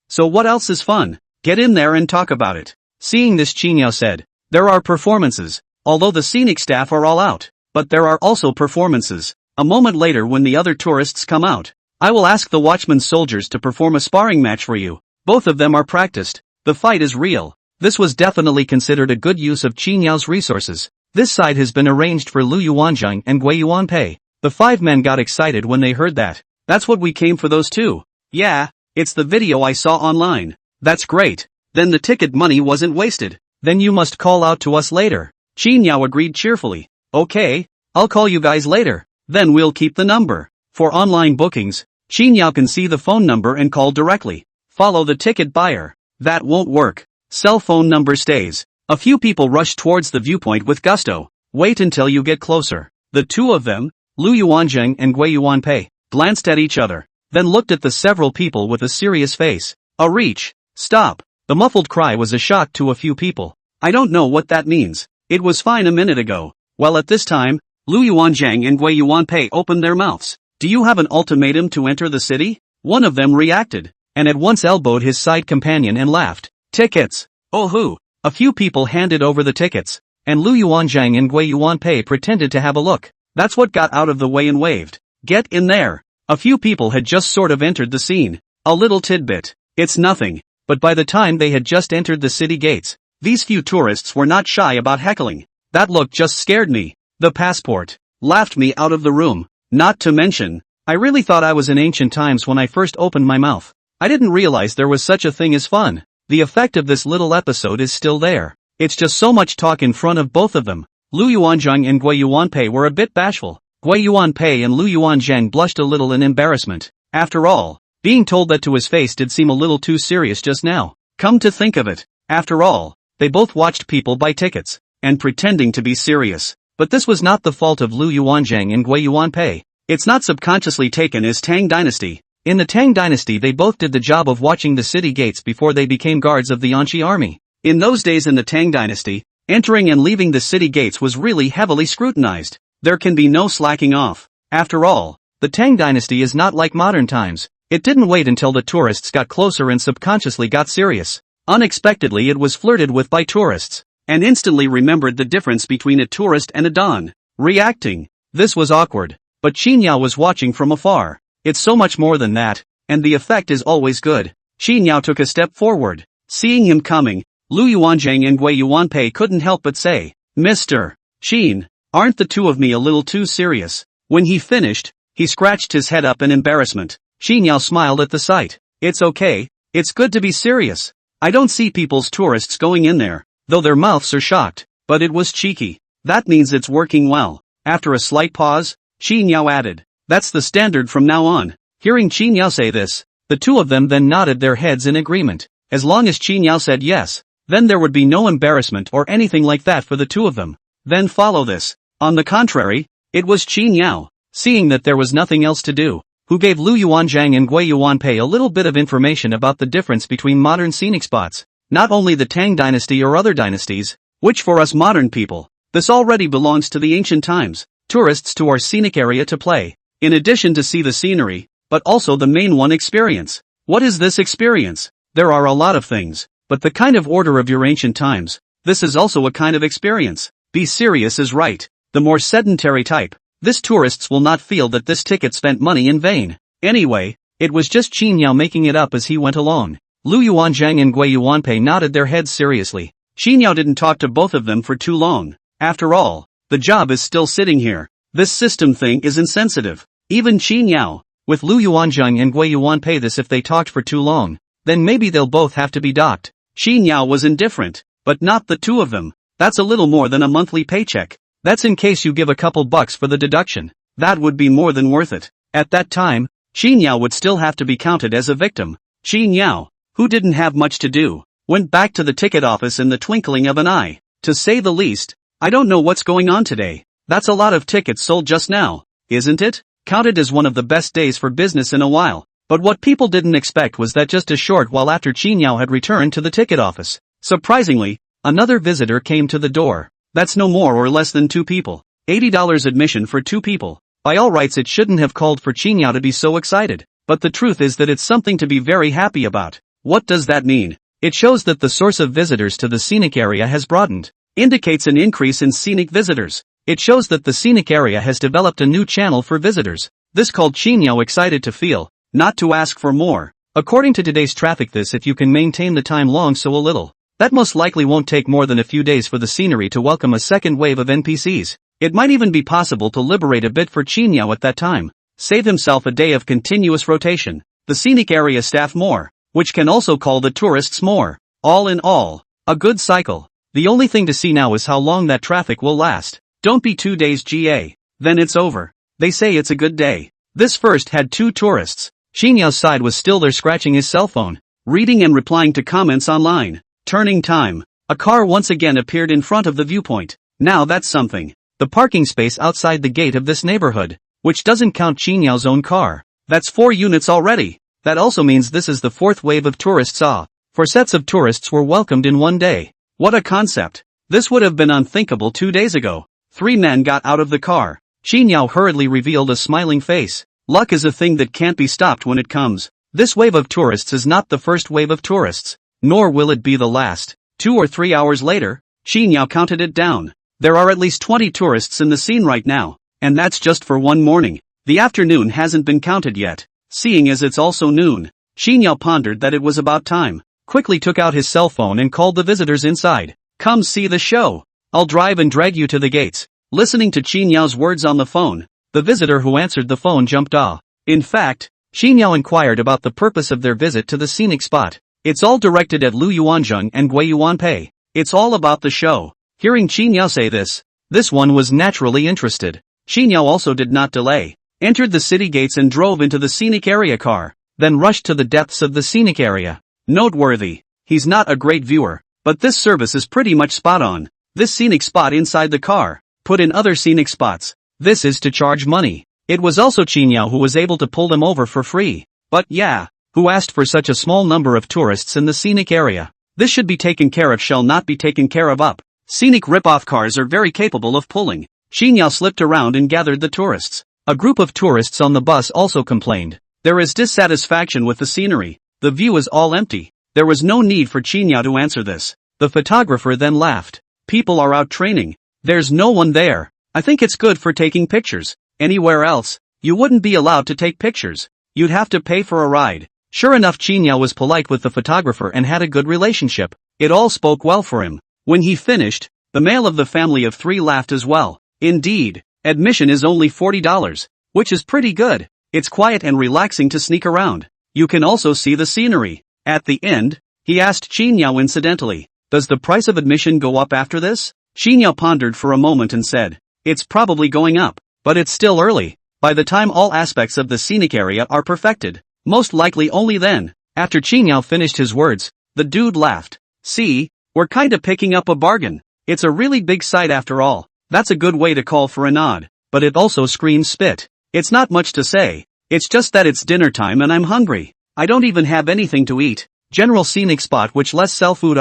So what else is fun? Get in there and talk about it." Seeing this, Qin Yao said, "There are performances. Although the scenic staff are all out, but there are also performances." A moment later, when the other tourists come out, "I will ask the watchman soldiers to perform a sparring match for you. Both of them are practiced. The fight is real." This was definitely considered a good use of Qin Yao's resources. This side has been arranged for Lu Yuanzheng and Gui Yuanpei. The 5 men got excited when they heard that. "That's what we came for those 2. Yeah, it's the video I saw online." "That's great. Then the ticket money wasn't wasted. Then you must call out to us later." Qin Yao agreed cheerfully. "Okay, I'll call you guys later. Then we'll keep the number." For online bookings, Qin Yao can see the phone number and call directly. Follow the ticket buyer. That won't work. Cell phone number stays. A few people rushed towards the viewpoint with gusto. "Wait until you get closer." The 2 of them, Lu Yuanzheng and Gui Yuanpei, glanced at each other, then looked at the several people with a serious face. "A reach. Stop." The muffled cry was a shock to a few people. "I don't know what that means. It was fine a minute ago." Well, at this time, Lu Yuanzheng and Gui Yuanpei opened their mouths. "Do you have an ultimatum to enter the city?" One of them reacted, and at once elbowed his side companion and laughed. "Tickets. Oh who?" A few people handed over the tickets, and Lu Yuanzheng and Gui Yuanpei pretended to have a look. That's what got out of the way and waved. "Get in there." A few people had just sort of entered the scene. A little tidbit. It's nothing. But by the time they had just entered the city gates, these few tourists were not shy about heckling. That look just scared me. The passport laughed me out of the room. Not to mention, I really thought I was in ancient times when I first opened my mouth. I didn't realize there was such a thing as fun. The effect of this little episode is still there. It's just so much talk in front of both of them. Lu Yuanzheng and Gui Yuanpei were a bit bashful. Gui Yuanpei and Lu Yuanzheng blushed a little in embarrassment. After all, being told that to his face did seem a little too serious just now. Come to think of it, after all, they both watched people buy tickets, and pretending to be serious. But this was not the fault of Lu Yuanzheng and Gui Yuanpei. It's not subconsciously taken as Tang Dynasty. In the Tang Dynasty they both did the job of watching the city gates before they became guards of the Anqi army. In those days in the Tang Dynasty, entering and leaving the city gates was really heavily scrutinized. There can be no slacking off. After all, the Tang Dynasty is not like modern times. It didn't wait until the tourists got closer and subconsciously got serious. Unexpectedly it was flirted with by tourists, and instantly remembered the difference between a tourist and a don. Reacting. This was awkward. But Qin Yao was watching from afar. It's so much more than that, and the effect is always good. Qin Yao took a step forward. Seeing him coming, Lu Yuanzheng and Gui Yuanpei couldn't help but say, "Mr. Qin, Aren't the two of me a little too serious? When he finished, he scratched his head up in embarrassment. Xinyao smiled at the sight. It's okay, it's good to be serious. I don't see people's tourists going in there, though their mouths are shocked, but it was cheeky. That means it's working well. After a slight pause, Xinyao added, that's the standard from now on. Hearing Xinyao say this, the two of them then nodded their heads in agreement. As long as Xinyao said yes, then there would be no embarrassment or anything like that for the two of them. Then follow this. On the contrary, it was Xinyao, seeing that there was nothing else to do, who gave Lu Yuanzhang and Gui Yuanpei a little bit of information about the difference between modern scenic spots, not only the Tang dynasty or other dynasties, which for us modern people, this already belongs to the ancient times, tourists to our scenic area to play, in addition to see the scenery, but also the main one experience. What is this experience? There are a lot of things, but the kind of order of your ancient times, this is also a kind of experience. Be serious is right. The more sedentary type, this tourists will not feel that this ticket spent money in vain. Anyway, it was just Xinyao making it up as he went along. Lu Yuanzhang and Gui Yuanpei nodded their heads seriously. Xinyao didn't talk to both of them for too long. After all, the job is still sitting here. This system thing is insensitive. Even Xinyao, with Lu Yuanzhang and Gui Yuanpei this if they talked for too long, then maybe they'll both have to be docked. Xinyao was indifferent, but not the two of them. That's a little more than a monthly paycheck. That's in case you give a couple bucks for the deduction. That would be more than worth it. At that time, Xinyao would still have to be counted as a victim. Xinyao, who didn't have much to do, went back to the ticket office in the twinkling of an eye. To say the least, I don't know what's going on today. That's a lot of tickets sold just now, isn't it? Counted as one of the best days for business in a while. But what people didn't expect was that just a short while after Xinyao had returned to the ticket office, surprisingly, another visitor came to the door. That's no more or less than 2 people. $80 admission for 2 people. By all rights it shouldn't have called for Xinyao to be so excited, but the truth is that it's something to be very happy about. What does that mean? It shows that the source of visitors to the scenic area has broadened. Indicates an increase in scenic visitors. It shows that the scenic area has developed a new channel for visitors. This called Xinyao excited to feel, not to ask for more. According to today's traffic this if you can maintain the time long so a little. That most likely won't take more than a few days for the scenery to welcome a second wave of NPCs. It might even be possible to liberate a bit for Xinyao at that time. Save himself a day of continuous rotation. The scenic area staff more, which can also call the tourists more. All in all, a good cycle. The only thing to see now is how long that traffic will last. Don't be 2 days GA. Then it's over. They say it's a good day. This first had 2 tourists. Xinyao's side was still there scratching his cell phone, reading and replying to comments online. Turning time. A car once again appeared in front of the viewpoint. Now that's something. The parking space outside the gate of this neighborhood, which doesn't count Xinyao's own car. That's 4 units already. That also means this is the 4th wave of tourists. 4 sets of tourists were welcomed in one day. What a concept. This would have been unthinkable 2 days ago. 3 men got out of the car. Xinyao hurriedly revealed a smiling face. Luck is a thing that can't be stopped when it comes. This wave of tourists is not the first wave of tourists. Nor will it be the last. 2 or 3 hours later, Xinyao counted it down. There are at least 20 tourists in the scene right now, and that's just for one morning. The afternoon hasn't been counted yet. Seeing as it's also noon, Xinyao pondered that it was about time. Quickly took out his cell phone and called the visitors inside. Come see the show. I'll drive and drag you to the gates. Listening to Xinyao's words on the phone, the visitor who answered the phone jumped off. In fact, Xinyao inquired about the purpose of their visit to the scenic spot. It's all directed at Lu Yuanzhang and Gui Yuanpei. It's all about the show. Hearing Xinyao say this one was naturally interested. Xinyao also did not delay. Entered the city gates and drove into the scenic area car, then rushed to the depths of the scenic area. Noteworthy. He's not a great viewer, but this service is pretty much spot on. This scenic spot inside the car, put in other scenic spots. This is to charge money. It was also Xinyao who was able to pull them over for free. But yeah. Who asked for such a small number of tourists in the scenic area? This should be taken care of shall not be taken care of up. Scenic rip-off cars are very capable of pulling. Xinyao slipped around and gathered the tourists. A group of tourists on the bus also complained. There is dissatisfaction with the scenery. The view is all empty. There was no need for Xinyao to answer this. The photographer then laughed. People are out training. There's no one there. I think it's good for taking pictures. Anywhere else, you wouldn't be allowed to take pictures. You'd have to pay for a ride. Sure enough, Xinyao was polite with the photographer and had a good relationship. It all spoke well for him. When he finished, the male of the family of 3 laughed as well. Indeed, admission is only $40, which is pretty good. It's quiet and relaxing to sneak around. You can also see the scenery. At the end, he asked Qinyao incidentally, "Does the price of admission go up after this?" Qinyao pondered for a moment and said, "It's probably going up, but it's still early. By the time all aspects of the scenic area are perfected, most likely only then." After Qinyao finished his words, the dude laughed. "See, we're kinda picking up a bargain. It's a really big site after all." That's a good way to call for a nod, but it also screams spit. It's not much to say. It's just that it's dinner time and I'm hungry. I don't even have anything to eat. General scenic spot which less sell food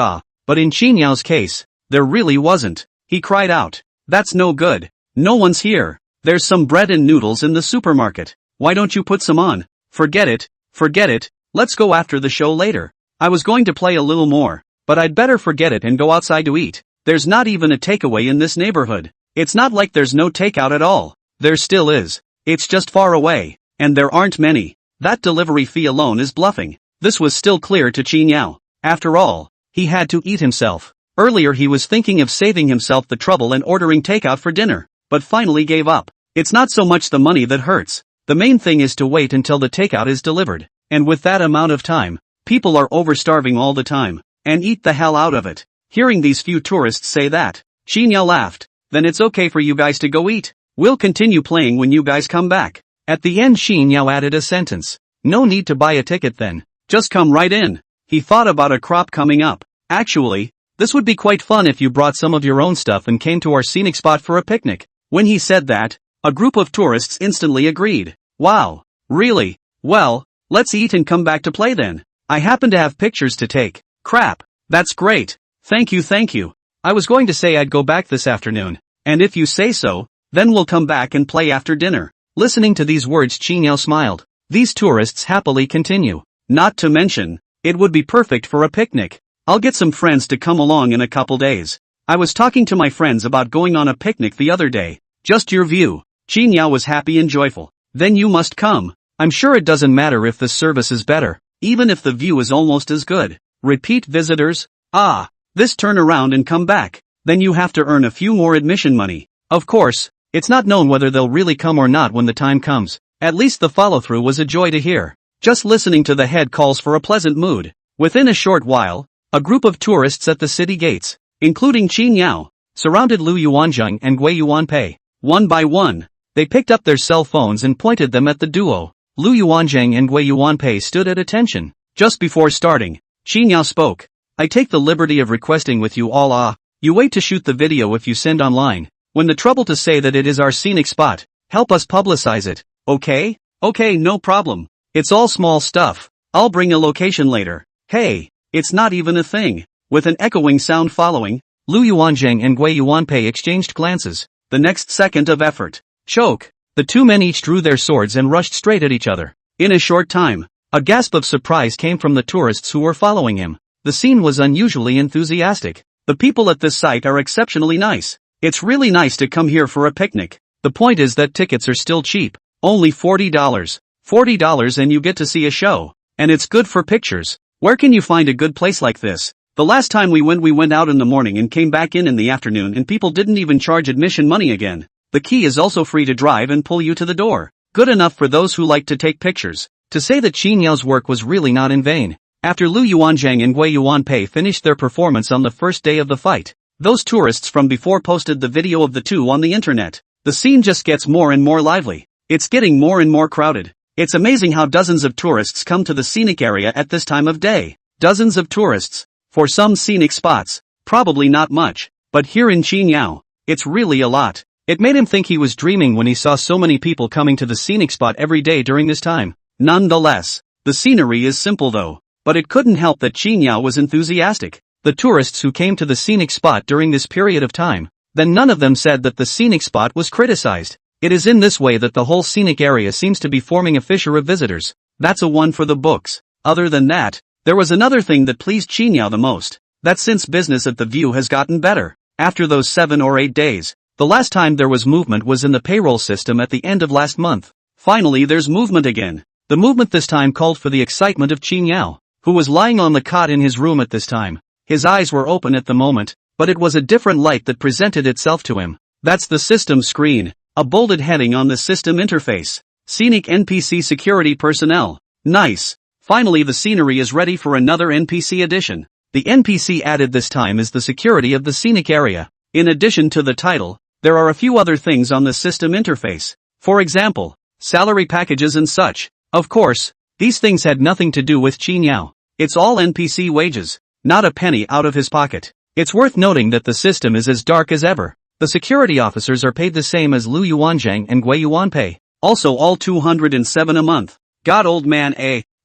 but in Qinyao's case, there really wasn't. He cried out, "That's no good. No one's here. There's some bread and noodles in the supermarket. Why don't you put some on?" Forget it. Let's go after the show later. I was going to play a little more, but I'd better forget it and go outside to eat. There's not even a takeaway in this neighborhood. It's not like there's no takeout at all. There still is. It's just far away, and there aren't many. That delivery fee alone is bluffing. This was still clear to Qinyao. After all, he had to eat himself. Earlier he was thinking of saving himself the trouble and ordering takeout for dinner, but finally gave up. It's not so much the money that hurts. The main thing is to wait until the takeout is delivered. And with that amount of time, people are overstarving all the time, and eat the hell out of it. Hearing these few tourists say that, Qinyao laughed. "Then it's okay for you guys to go eat. We'll continue playing when you guys come back." At the end Qinyao added a sentence. "No need to buy a ticket then. Just come right in." He thought about a crop coming up. "Actually, this would be quite fun if you brought some of your own stuff and came to our scenic spot for a picnic." When he said that, a group of tourists instantly agreed. "Wow, really? Well, let's eat and come back to play then. I happen to have pictures to take." "Crap, that's great. Thank you. I was going to say I'd go back this afternoon, and if you say so, then we'll come back and play after dinner." Listening to these words Qinyao smiled. These tourists happily continue. "Not to mention, it would be perfect for a picnic. I'll get some friends to come along in a couple days. I was talking to my friends about going on a picnic the other day. Just your view." Qinyao was happy and joyful. "Then you must come. I'm sure it doesn't matter if the service is better, even if the view is almost as good. Repeat visitors? This turn around and come back. Then you have to earn a few more admission money. Of course, it's not known whether they'll really come or not when the time comes. At least the follow-through was a joy to hear. Just listening to the head calls for a pleasant mood." Within a short while, a group of tourists at the city gates, including Qinyao, surrounded Lu Yuanzheng and Gui Yuanpei. One by one, they picked up their cell phones and pointed them at the duo. Lu Yuanzheng and Gui Yuanpei stood at attention. Just before starting, Qinyao spoke. "I take the liberty of requesting with you all you wait to shoot the video if you send online. When the trouble to say that it is our scenic spot, help us publicize it, okay?" "Okay, no problem. It's all small stuff. I'll bring a location later." "Hey, it's not even a thing." With an echoing sound following, Lu Yuanzheng and Gui Yuanpei exchanged glances. The next second of effort. Choke. The two men each drew their swords and rushed straight at each other. In a short time, a gasp of surprise came from the tourists who were following him. The scene was unusually enthusiastic. The people at this site are exceptionally nice. It's really nice to come here for a picnic. The point is that tickets are still cheap. Only $40. $40 and you get to see a show. And it's good for pictures. Where can you find a good place like this? The last time we went out in the morning and came back in the afternoon and people didn't even charge admission money again. The key is also free to drive and pull you to the door. Good enough for those who like to take pictures. To say that Qinyao's work was really not in vain. After Lu Yuanzheng and Gui Yuanpei finished their performance on the first day of the fight, those tourists from before posted the video of the two on the internet. The scene just gets more and more lively. It's getting more and more crowded. It's amazing how dozens of tourists come to the scenic area at this time of day. Dozens of tourists. For some scenic spots, probably not much, but here in Qinyao, it's really a lot. It made him think he was dreaming when he saw so many people coming to the scenic spot every day during this time. Nonetheless, the scenery is simple though. But it couldn't help that Qinyao was enthusiastic. The tourists who came to the scenic spot during this period of time, then none of them said that the scenic spot was criticized. It is in this way that the whole scenic area seems to be forming a fissure of visitors. That's a one for the books. Other than that, there was another thing that pleased Qinyao the most. That since business at the View has gotten better. After those 7 or 8 days, the last time there was movement was in the payroll system at the end of last month. Finally there's movement again. The movement this time called for the excitement of Qinyao, who was lying on the cot in his room at this time. His eyes were open at the moment, but it was a different light that presented itself to him. That's the system screen. A bolded heading on the system interface. Scenic NPC security personnel. Nice. Finally the scenery is ready for another NPC addition. The NPC added this time is the security of the scenic area. In addition to the title, there are a few other things on the system interface. For example, salary packages and such. Of course, these things had nothing to do with Qin Yao. It's all NPC wages. Not a penny out of his pocket. It's worth noting that the system is as dark as ever. The security officers are paid the same as Lu Yuanzhang and Gui Yuanpei. Also all 207 a month. God old man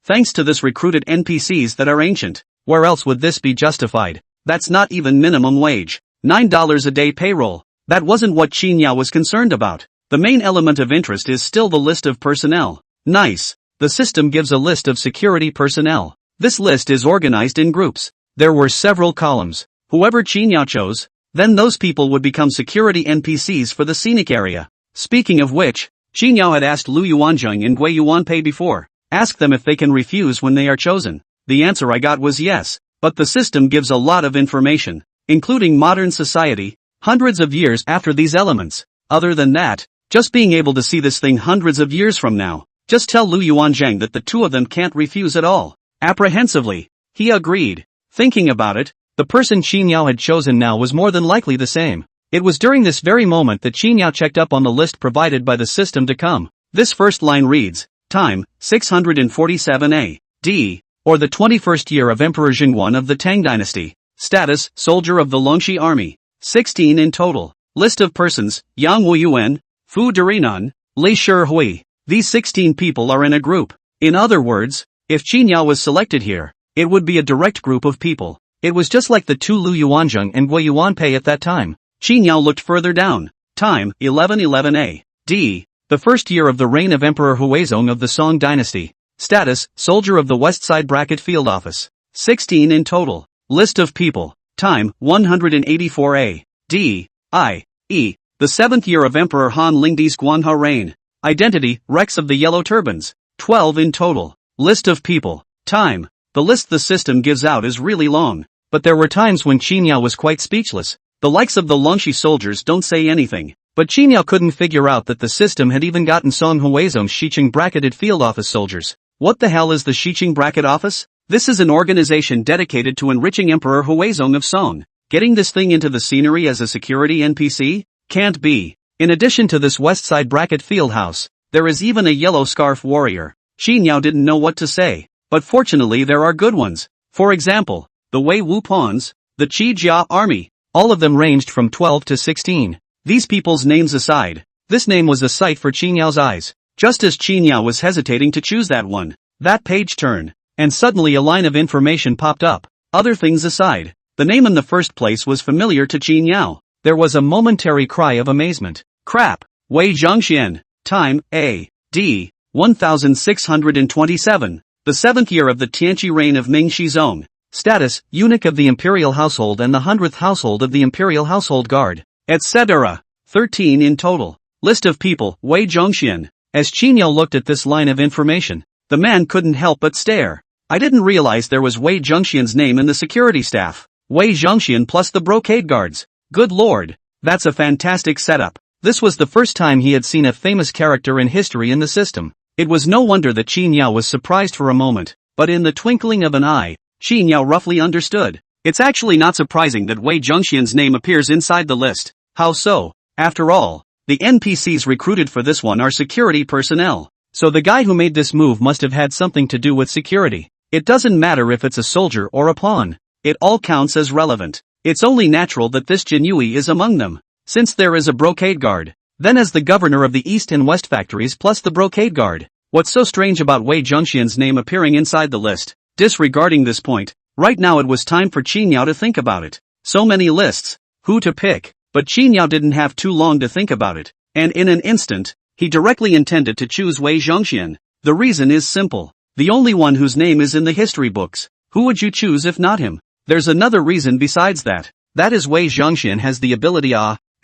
thanks to this recruited NPCs that are ancient. Where else would this be justified? That's not even minimum wage. $9 a day payroll. That wasn't what Qin Yao was concerned about. The main element of interest is still the list of personnel. Nice. The system gives a list of security personnel. This list is organized in groups. There were several columns. Whoever Qin Yao chose, then those people would become security NPCs for the scenic area. Speaking of which, Qin Yao had asked Lu Yuanzhang and Gui Yuanpei before. Ask them if they can refuse when they are chosen. The answer I got was yes, but the system gives a lot of information, including modern society, hundreds of years after these elements. Other than that, just being able to see this thing hundreds of years from now, just tell Lu Yuanzhang that the two of them can't refuse at all. Apprehensively, he agreed. Thinking about it, the person Qin Yao had chosen now was more than likely the same. It was during this very moment that Qin Yao checked up on the list provided by the system to come. This first line reads, Time, 647 A.D., or the 21st year of Emperor Jingguan of the Tang Dynasty. Status, soldier of the Longxi army. 16 in total. List of persons, Yang Wuyuan, Fu Derinan, Lei Shihui. These 16 people are in a group. In other words, if Qin Yao was selected here, it would be a direct group of people. It was just like the two Lu Yuanzhang and Gui Yuanpei at that time. Qin Yao looked further down. Time, 1111 A.D., the first year of the reign of Emperor Huizong of the Song Dynasty. Status, soldier of the West Side Bracket Field Office. 16 in total. List of people. Time, 184 A.D., i.e., the 7th year of Emperor Han Lingdi's Guanhua reign. Identity, Rex of the Yellow Turbans. 12 in total. List of people. Time. The list the system gives out is really long. But there were times when Qin Yao was quite speechless. The likes of the Longxi soldiers don't say anything. But Qin Yao couldn't figure out that the system had even gotten Song Huizong's Xiqing bracketed field office soldiers. What the hell is the Xiqing bracket office? This is an organization dedicated to enriching Emperor Huizong of Song. Getting this thing into the scenery as a security NPC? Can't be. In addition to this West Side bracket field house, there is even a yellow scarf warrior. Qin Yao didn't know what to say. But fortunately there are good ones. For example, the Wei Wu Pawns, the Qi Jia army. All of them ranged from 12 to 16. These people's names aside, this name was a sight for Qin Yao's eyes. Just as Qin Yao was hesitating to choose that one, that page turned, and suddenly a line of information popped up. Other things aside, the name in the first place was familiar to Qin Yao. There was a momentary cry of amazement. Crap! Wei Zhongxian. Time, A.D. 1627. The 7th year of the Tianqi reign of Ming Shizong. Status, eunuch of the imperial household and the 100th household of the imperial household guard. Etc. 13 in total. List of people, Wei Zhongxian. As Qin Yao looked at this line of information, the man couldn't help but stare. I didn't realize there was Wei Zhongxian's name in the security staff. Wei Zhongxian plus the brocade guards. Good lord. That's a fantastic setup. This was the first time he had seen a famous character in history in the system. It was no wonder that Qin Yao was surprised for a moment, but in the twinkling of an eye, Qin Yao roughly understood. It's actually not surprising that Wei Zhongxian's name appears inside the list. How so? After all, the NPCs recruited for this one are security personnel. So the guy who made this move must have had something to do with security. It doesn't matter if it's a soldier or a pawn. It all counts as relevant. It's only natural that this Jinyui is among them, since there is a brocade guard. Then as the governor of the East and West factories plus the brocade guard. What's so strange about Wei Zhongxian's name appearing inside the list? Disregarding this point, right now it was time for Qin Yao to think about it. So many lists. Who to pick? But Qin Yao didn't have too long to think about it, and in an instant, he directly intended to choose Wei Zhongxian. The reason is simple. The only one whose name is in the history books. Who would you choose if not him? There's another reason besides that. That is Wei Zhongxian has the ability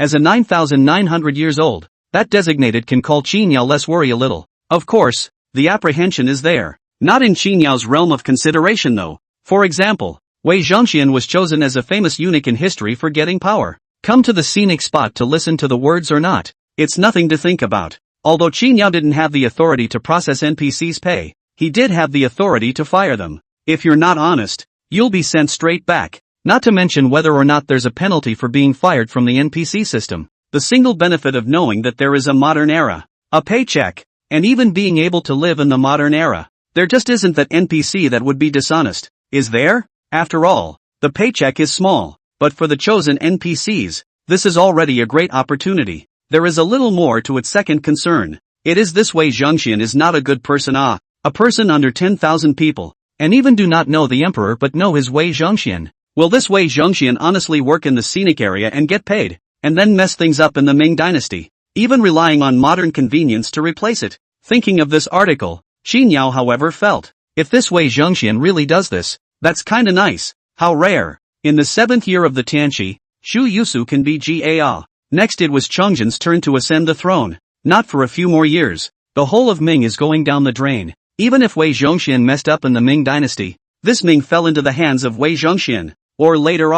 as a 9,900 years old, that designated can call Qin Yao less worry a little. Of course, the apprehension is there. Not in Qin Yao's realm of consideration though. For example, Wei Zhongxian was chosen as a famous eunuch in history for getting power. Come to the scenic spot to listen to the words or not. It's nothing to think about. Although Qin Yao didn't have the authority to process NPCs' pay, he did have the authority to fire them. If you're not honest, you'll be sent straight back. Not to mention whether or not there's a penalty for being fired from the NPC system. The single benefit of knowing that there is a modern era, a paycheck, and even being able to live in the modern era. There just isn't that NPC that would be dishonest, is there? After all, the paycheck is small, but for the chosen NPCs, this is already a great opportunity. There is a little more to its second concern. It is this Wei Zhongxian is not a good person, a person under 10,000 people, and even do not know the emperor but know his Wei Zhongxian. Will this Wei Zhongxian honestly work in the scenic area and get paid, and then mess things up in the Ming dynasty, even relying on modern convenience to replace it? Thinking of this article, Qin Yao however felt, if this Wei Zhongxian really does this, that's kinda nice. How rare. In the 7th year of the Tianqi, Xu Yusu can be Ga. Next it was Chongzhen's turn to ascend the throne. Not for a few more years. The whole of Ming is going down the drain. Even if Wei Zhongxian messed up in the Ming dynasty, this Ming fell into the hands of Wei Zhongxian. Or later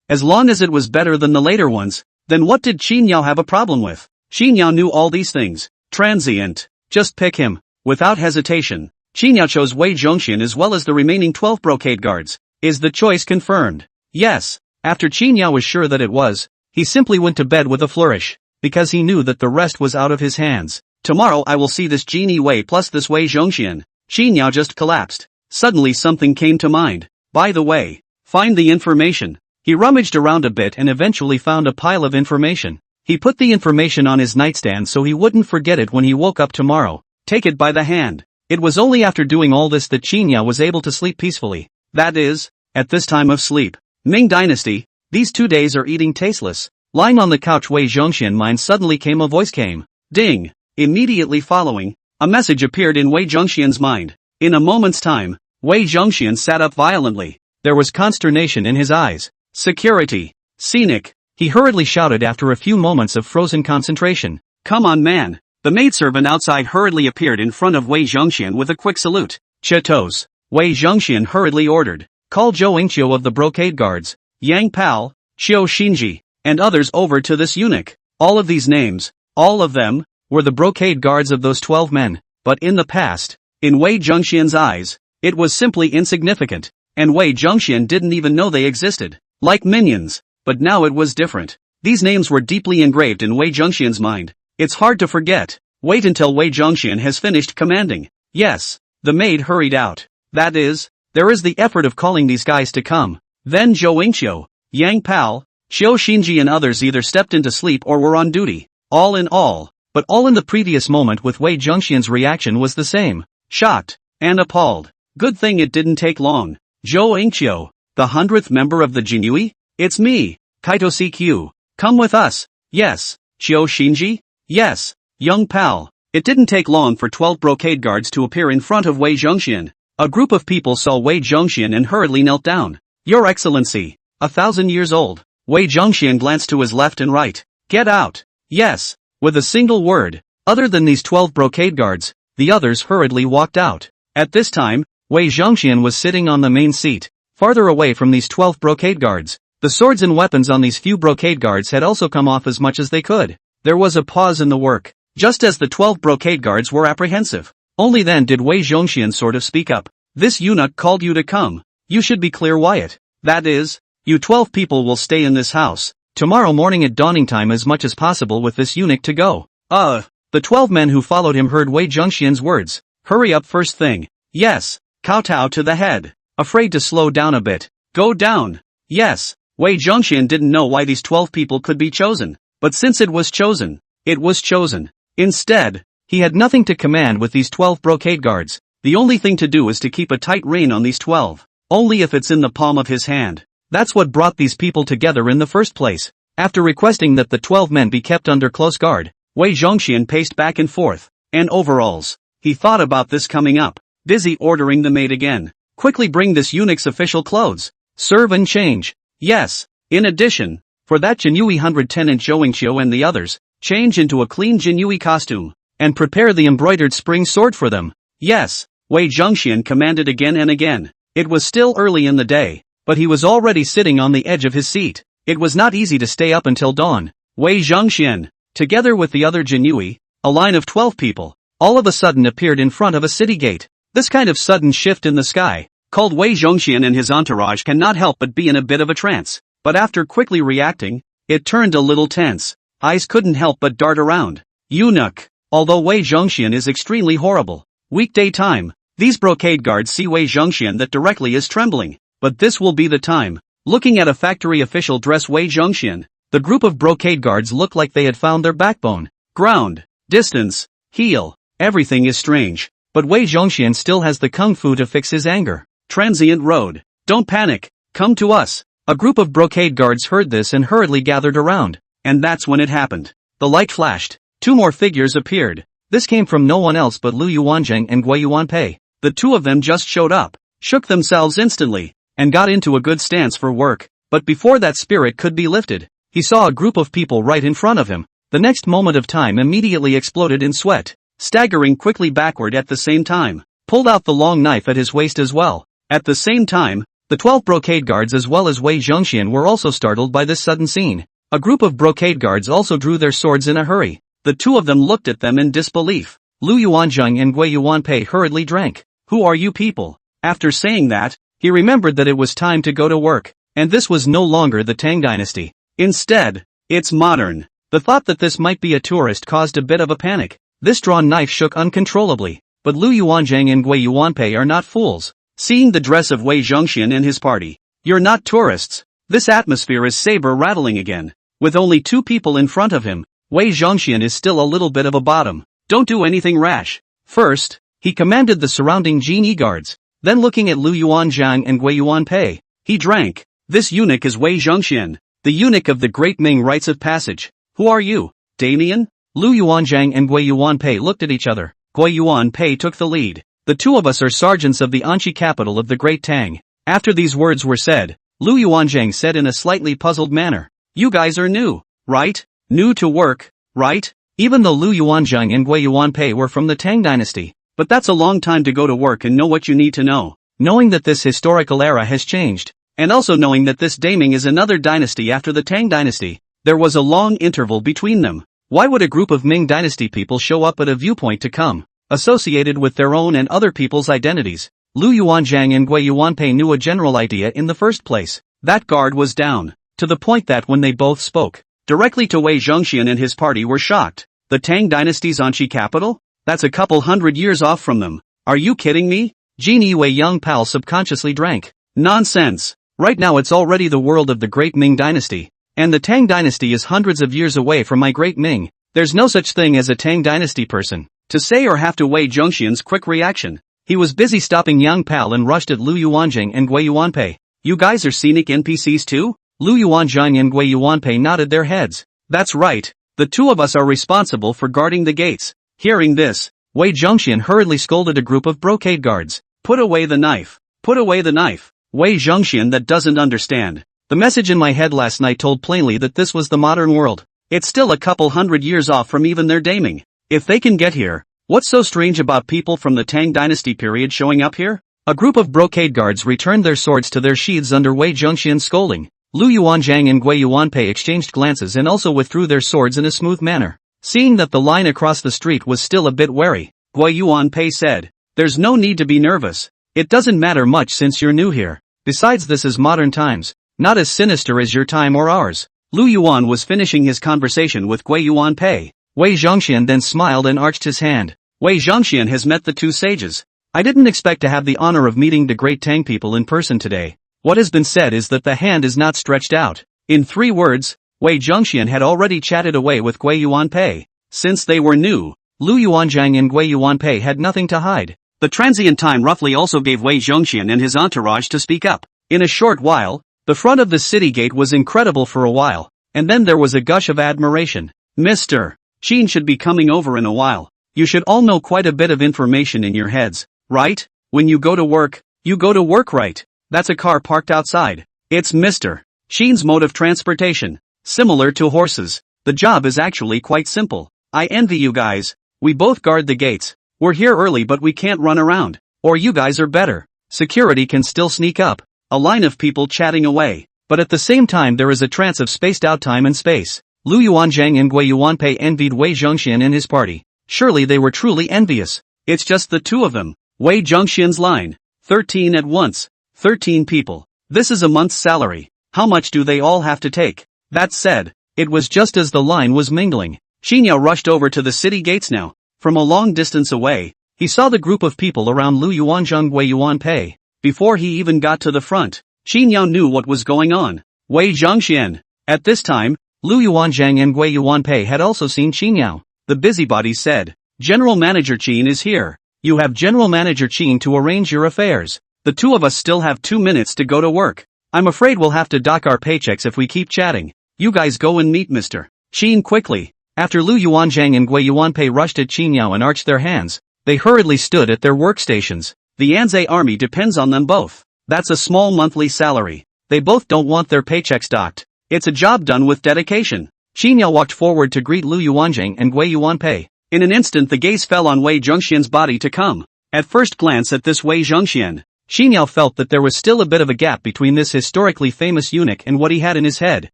as long as it was better than the later ones, then what did Qin Yao have a problem with? Qin Yao knew all these things. Transient. Just pick him. Without hesitation, Qin Yao chose Wei Zhongxian as well as the remaining 12 brocade guards. Is the choice confirmed? Yes. After Qin Yao was sure that it was, he simply went to bed with a flourish, because he knew that the rest was out of his hands. Tomorrow I will see this Genie Wei plus this Wei Zhongxian. Qin Yao just collapsed. Suddenly something came to mind. By the way, find the information. He rummaged around a bit and eventually found a pile of information. He put the information on his nightstand so he wouldn't forget it when he woke up tomorrow. Take it by the hand. It was only after doing all this that Qin Yao was able to sleep peacefully. That is, at this time of sleep. Ming dynasty, these 2 days are eating tasteless. Lying on the couch Wei Zhongxian mind suddenly a voice came. Ding. Immediately following, a message appeared in Wei Zhongxian's mind. In a moment's time, Wei Zhongxian sat up violently. There was consternation in his eyes. Security. Scenic. He hurriedly shouted after a few moments of frozen concentration. Come on man. The maidservant outside hurriedly appeared in front of Wei Zhongxian with a quick salute. Chetos. Wei Zhongxian hurriedly ordered. Call Zhou Yingqiu of the brocade guards, Yang Pal, Qiu Xinji, and others over to this eunuch. All of these names, all of them, were the brocade guards of those 12 men, but in the past, in Wei Zhongxian's eyes, it was simply insignificant, and Wei Zhongxian didn't even know they existed, like minions, but now it was different. These names were deeply engraved in Wei Zhongxian's mind. It's hard to forget. Wait until Wei Zhongxian has finished commanding. Yes, the maid hurried out. That is, there is the effort of calling these guys to come. Then Zhou Yingqiu, Yang Pal, Qiu Xinji and others either stepped into sleep or were on duty. All in all, but all in the previous moment with Wei Zhongxian's reaction was the same. Shocked and appalled. Good thing it didn't take long. Zhou Yingqiu, the 100th member of the Jinui? It's me, Kaito CQ. Come with us. Yes. Qiu Xinji? Yes. Young Pal. It didn't take long for 12 brocade guards to appear in front of Wei Zhongxian. A group of people saw Wei Zhongxian and hurriedly knelt down. Your Excellency, 1,000 years old. Wei Zhongxian glanced to his left and right. Get out. Yes. With a single word. Other than these 12 brocade guards, the others hurriedly walked out. At this time, Wei Zhongxian was sitting on the main seat, farther away from these 12 brocade guards. The swords and weapons on these few brocade guards had also come off as much as they could. There was a pause in the work, just as the 12 brocade guards were apprehensive. Only then did Wei Zhongxian sort of speak up. This eunuch called you to come. You should be clear Wyatt. That is, you 12 people will stay in this house. Tomorrow morning at dawning time as much as possible with this eunuch to go. The 12 men who followed him heard Wei Zhongxian's words. Hurry up first thing. Yes. Kowtow to the head. Afraid to slow down a bit. Go down. Yes. Wei Zhongxian didn't know why these 12 people could be chosen. But since it was chosen, it was chosen. Instead, he had nothing to command with these 12 brocade guards. The only thing to do is to keep a tight rein on these 12. Only if it's in the palm of his hand. That's what brought these people together in the first place. After requesting that the 12 men be kept under close guard, Wei Zhongxian paced back and forth. And overalls. He thought about this coming up. Busy ordering the maid again. Quickly bring this eunuch's official clothes. Serve and change. Yes. In addition, for that Jinui 110 and Zhou Yingqiu and the others, change into a clean Jinui costume. And prepare the embroidered spring sword for them. Yes. Wei Zhongxian commanded again and again. It was still early in the day, but he was already sitting on the edge of his seat. It was not easy to stay up until dawn. Wei Zhongxian, together with the other Jinyui, a line of 12 people, all of a sudden appeared in front of a city gate. This kind of sudden shift in the sky, called Wei Zhongxian and his entourage cannot help but be in a bit of a trance. But after quickly reacting, it turned a little tense. Eyes couldn't help but dart around. Eunuch. Although Wei Zhongxian is extremely horrible. Weekday time. These brocade guards see Wei Zhongxian that directly is trembling. But this will be the time. Looking at a factory official dress Wei Zhongxian, the group of brocade guards look like they had found their backbone. Ground. Distance. Heel. Everything is strange. But Wei Zhongxian still has the kung fu to fix his anger. Transient road. Don't panic. Come to us. A group of brocade guards heard this and hurriedly gathered around. And that's when it happened. The light flashed. 2 more figures appeared. This came from no one else but Lu Yuanzheng and Gui Yuanpei. The 2 of them just showed up, shook themselves instantly, and got into a good stance for work. But before that spirit could be lifted, he saw a group of people right in front of him. The next moment of time immediately exploded in sweat. Staggering quickly backward at the same time, pulled out the long knife at his waist as well. At the same time, the 12 brocade guards as well as Wei Zhongxian were also startled by this sudden scene. A group of brocade guards also drew their swords in a hurry. The 2 of them looked at them in disbelief. Lu Yuanzheng and Gui Yuanpei hurriedly drank. Who are you people? After saying that, he remembered that it was time to go to work, and this was no longer the Tang dynasty. Instead, it's modern. The thought that this might be a tourist caused a bit of a panic. This drawn knife shook uncontrollably, but Lu Yuanzheng and Gui Yuanpei are not fools. Seeing the dress of Wei Zhongxian and his party, you're not tourists. This atmosphere is saber-rattling again. With only 2 people in front of him, Wei Zhongxian is still a little bit of a bottom. Don't do anything rash. First, he commanded the surrounding genie guards. Then looking at Lu Yuanzhang and Gui Yuanpei, he drank. This eunuch is Wei Zhongxian, the eunuch of the Great Ming Rites of Passage. Who are you, Damien? Lu Yuanzhang and Gui Yuanpei looked at each other. Gui Yuanpei took the lead. The 2 of us are sergeants of the Anqi capital of the Great Tang. After these words were said, Lu Yuanzhang said in a slightly puzzled manner. You guys are new, right? New to work, right? Even though Lu Yuanzhang and Gui Yuanpei were from the Tang dynasty. But that's a long time to go to work and know what you need to know. Knowing that this historical era has changed, and also knowing that this Daming is another dynasty after the Tang dynasty, there was a long interval between them. Why would a group of Ming dynasty people show up at a viewpoint to come, associated with their own and other people's identities? Lu Yuanzhang and Gui Yuanpei knew a general idea in the first place. That guard was down, to the point that when they both spoke directly to Wei Zhongxian and his party were shocked. The Tang dynasty's Anqi capital? That's a couple hundred years off from them. Are you kidding me? Genie Wei Young Pal subconsciously drank. Nonsense. Right now it's already the world of the Great Ming dynasty. And the Tang dynasty is hundreds of years away from my Great Ming. There's no such thing as a Tang dynasty person. To say or have to Wei Zhongxian's quick reaction. He was busy stopping Yang Pal and rushed at Lu Yuanzhang and Gui Yuanpei. You guys are scenic NPCs too? Lu Yuanzhang and Gui Yuanpei nodded their heads. That's right. The 2 of us are responsible for guarding the gates. Hearing this, Wei Zhongxian hurriedly scolded a group of brocade guards. Put away the knife. Put away the knife. Wei Zhongxian that doesn't understand. The message in my head last night told plainly that this was the modern world. It's still a couple hundred years off from even their daming. If they can get here, what's so strange about people from the Tang dynasty period showing up here? A group of brocade guards returned their swords to their sheaths under Wei Zhongxian's scolding. Lu Yuanzhang and Gui Yuanpei exchanged glances and also withdrew their swords in a smooth manner. Seeing that the line across the street was still a bit wary, Gui Yuanpei said, there's no need to be nervous. It doesn't matter much since you're new here. Besides, this is modern times, not as sinister as your time or ours. Lu Yuan was finishing his conversation with Gui Yuanpei. Wei Zhongxian then smiled and arched his hand. Wei Zhongxian has met the 2 sages. I didn't expect to have the honor of meeting the great Tang people in person today. What has been said is that the hand is not stretched out. In 3 words, Wei Zhongxian had already chatted away with Gui Yuanpei. Since they were new, Lu Yuanzhang and Gui Yuanpei had nothing to hide. The transient time roughly also gave Wei Zhongxian and his entourage to speak up. In a short while, the front of the city gate was incredible for a while, and then there was a gush of admiration. Mr. Qin should be coming over in a while. You should all know quite a bit of information in your heads, right? When you go to work, you go to work, right? That's a car parked outside. It's Mr. Qin's mode of transportation. Similar to horses. The job is actually quite simple. I envy you guys. We both guard the gates. We're here early but we can't run around. Or you guys are better. Security can still sneak up. A line of people chatting away. but at the same time there is a trance of spaced out time and space. Lu Yuanzhang and Gui Yuanpei envied Wei Zhongxian and his party. Surely they were truly envious. It's just the two of them. Wei Zhongxian's line. 13 at once. 13 people. This is a month's salary. How much do they all have to take? That said, it was just as the line was mingling. Xinyao rushed over to the city gates now. From a long distance away, he saw the group of people around Lu Yuanzhang Gui Yuanpei. Before he even got to the front, Xinyao knew what was going on. Wei Zhongxian. At this time, Lu Yuanzhang and Gui Yuanpei had also seen Xinyao. The busybody said, General Manager Qin is here. You have General Manager Qin to arrange your affairs. The two of us still have 2 minutes to go to work. I'm afraid we'll have to dock our paychecks if we keep chatting. You guys go and meet Mr. Qin quickly. After Lu Yuanzhang and Gui Yuanpei rushed at Xinyao and arched their hands, they hurriedly stood at their workstations. The Anzai army depends on them both. That's a small monthly salary. They both don't want their paychecks docked. It's a job done with dedication. Xinyao walked forward to greet Lu Yuanzhang and Gui Yuanpei. In an instant the gaze fell on Wei Zhongxian's body to come. At first glance at this Wei Zhongxian, Xinyao felt that there was still a bit of a gap between this historically famous eunuch and what he had in his head.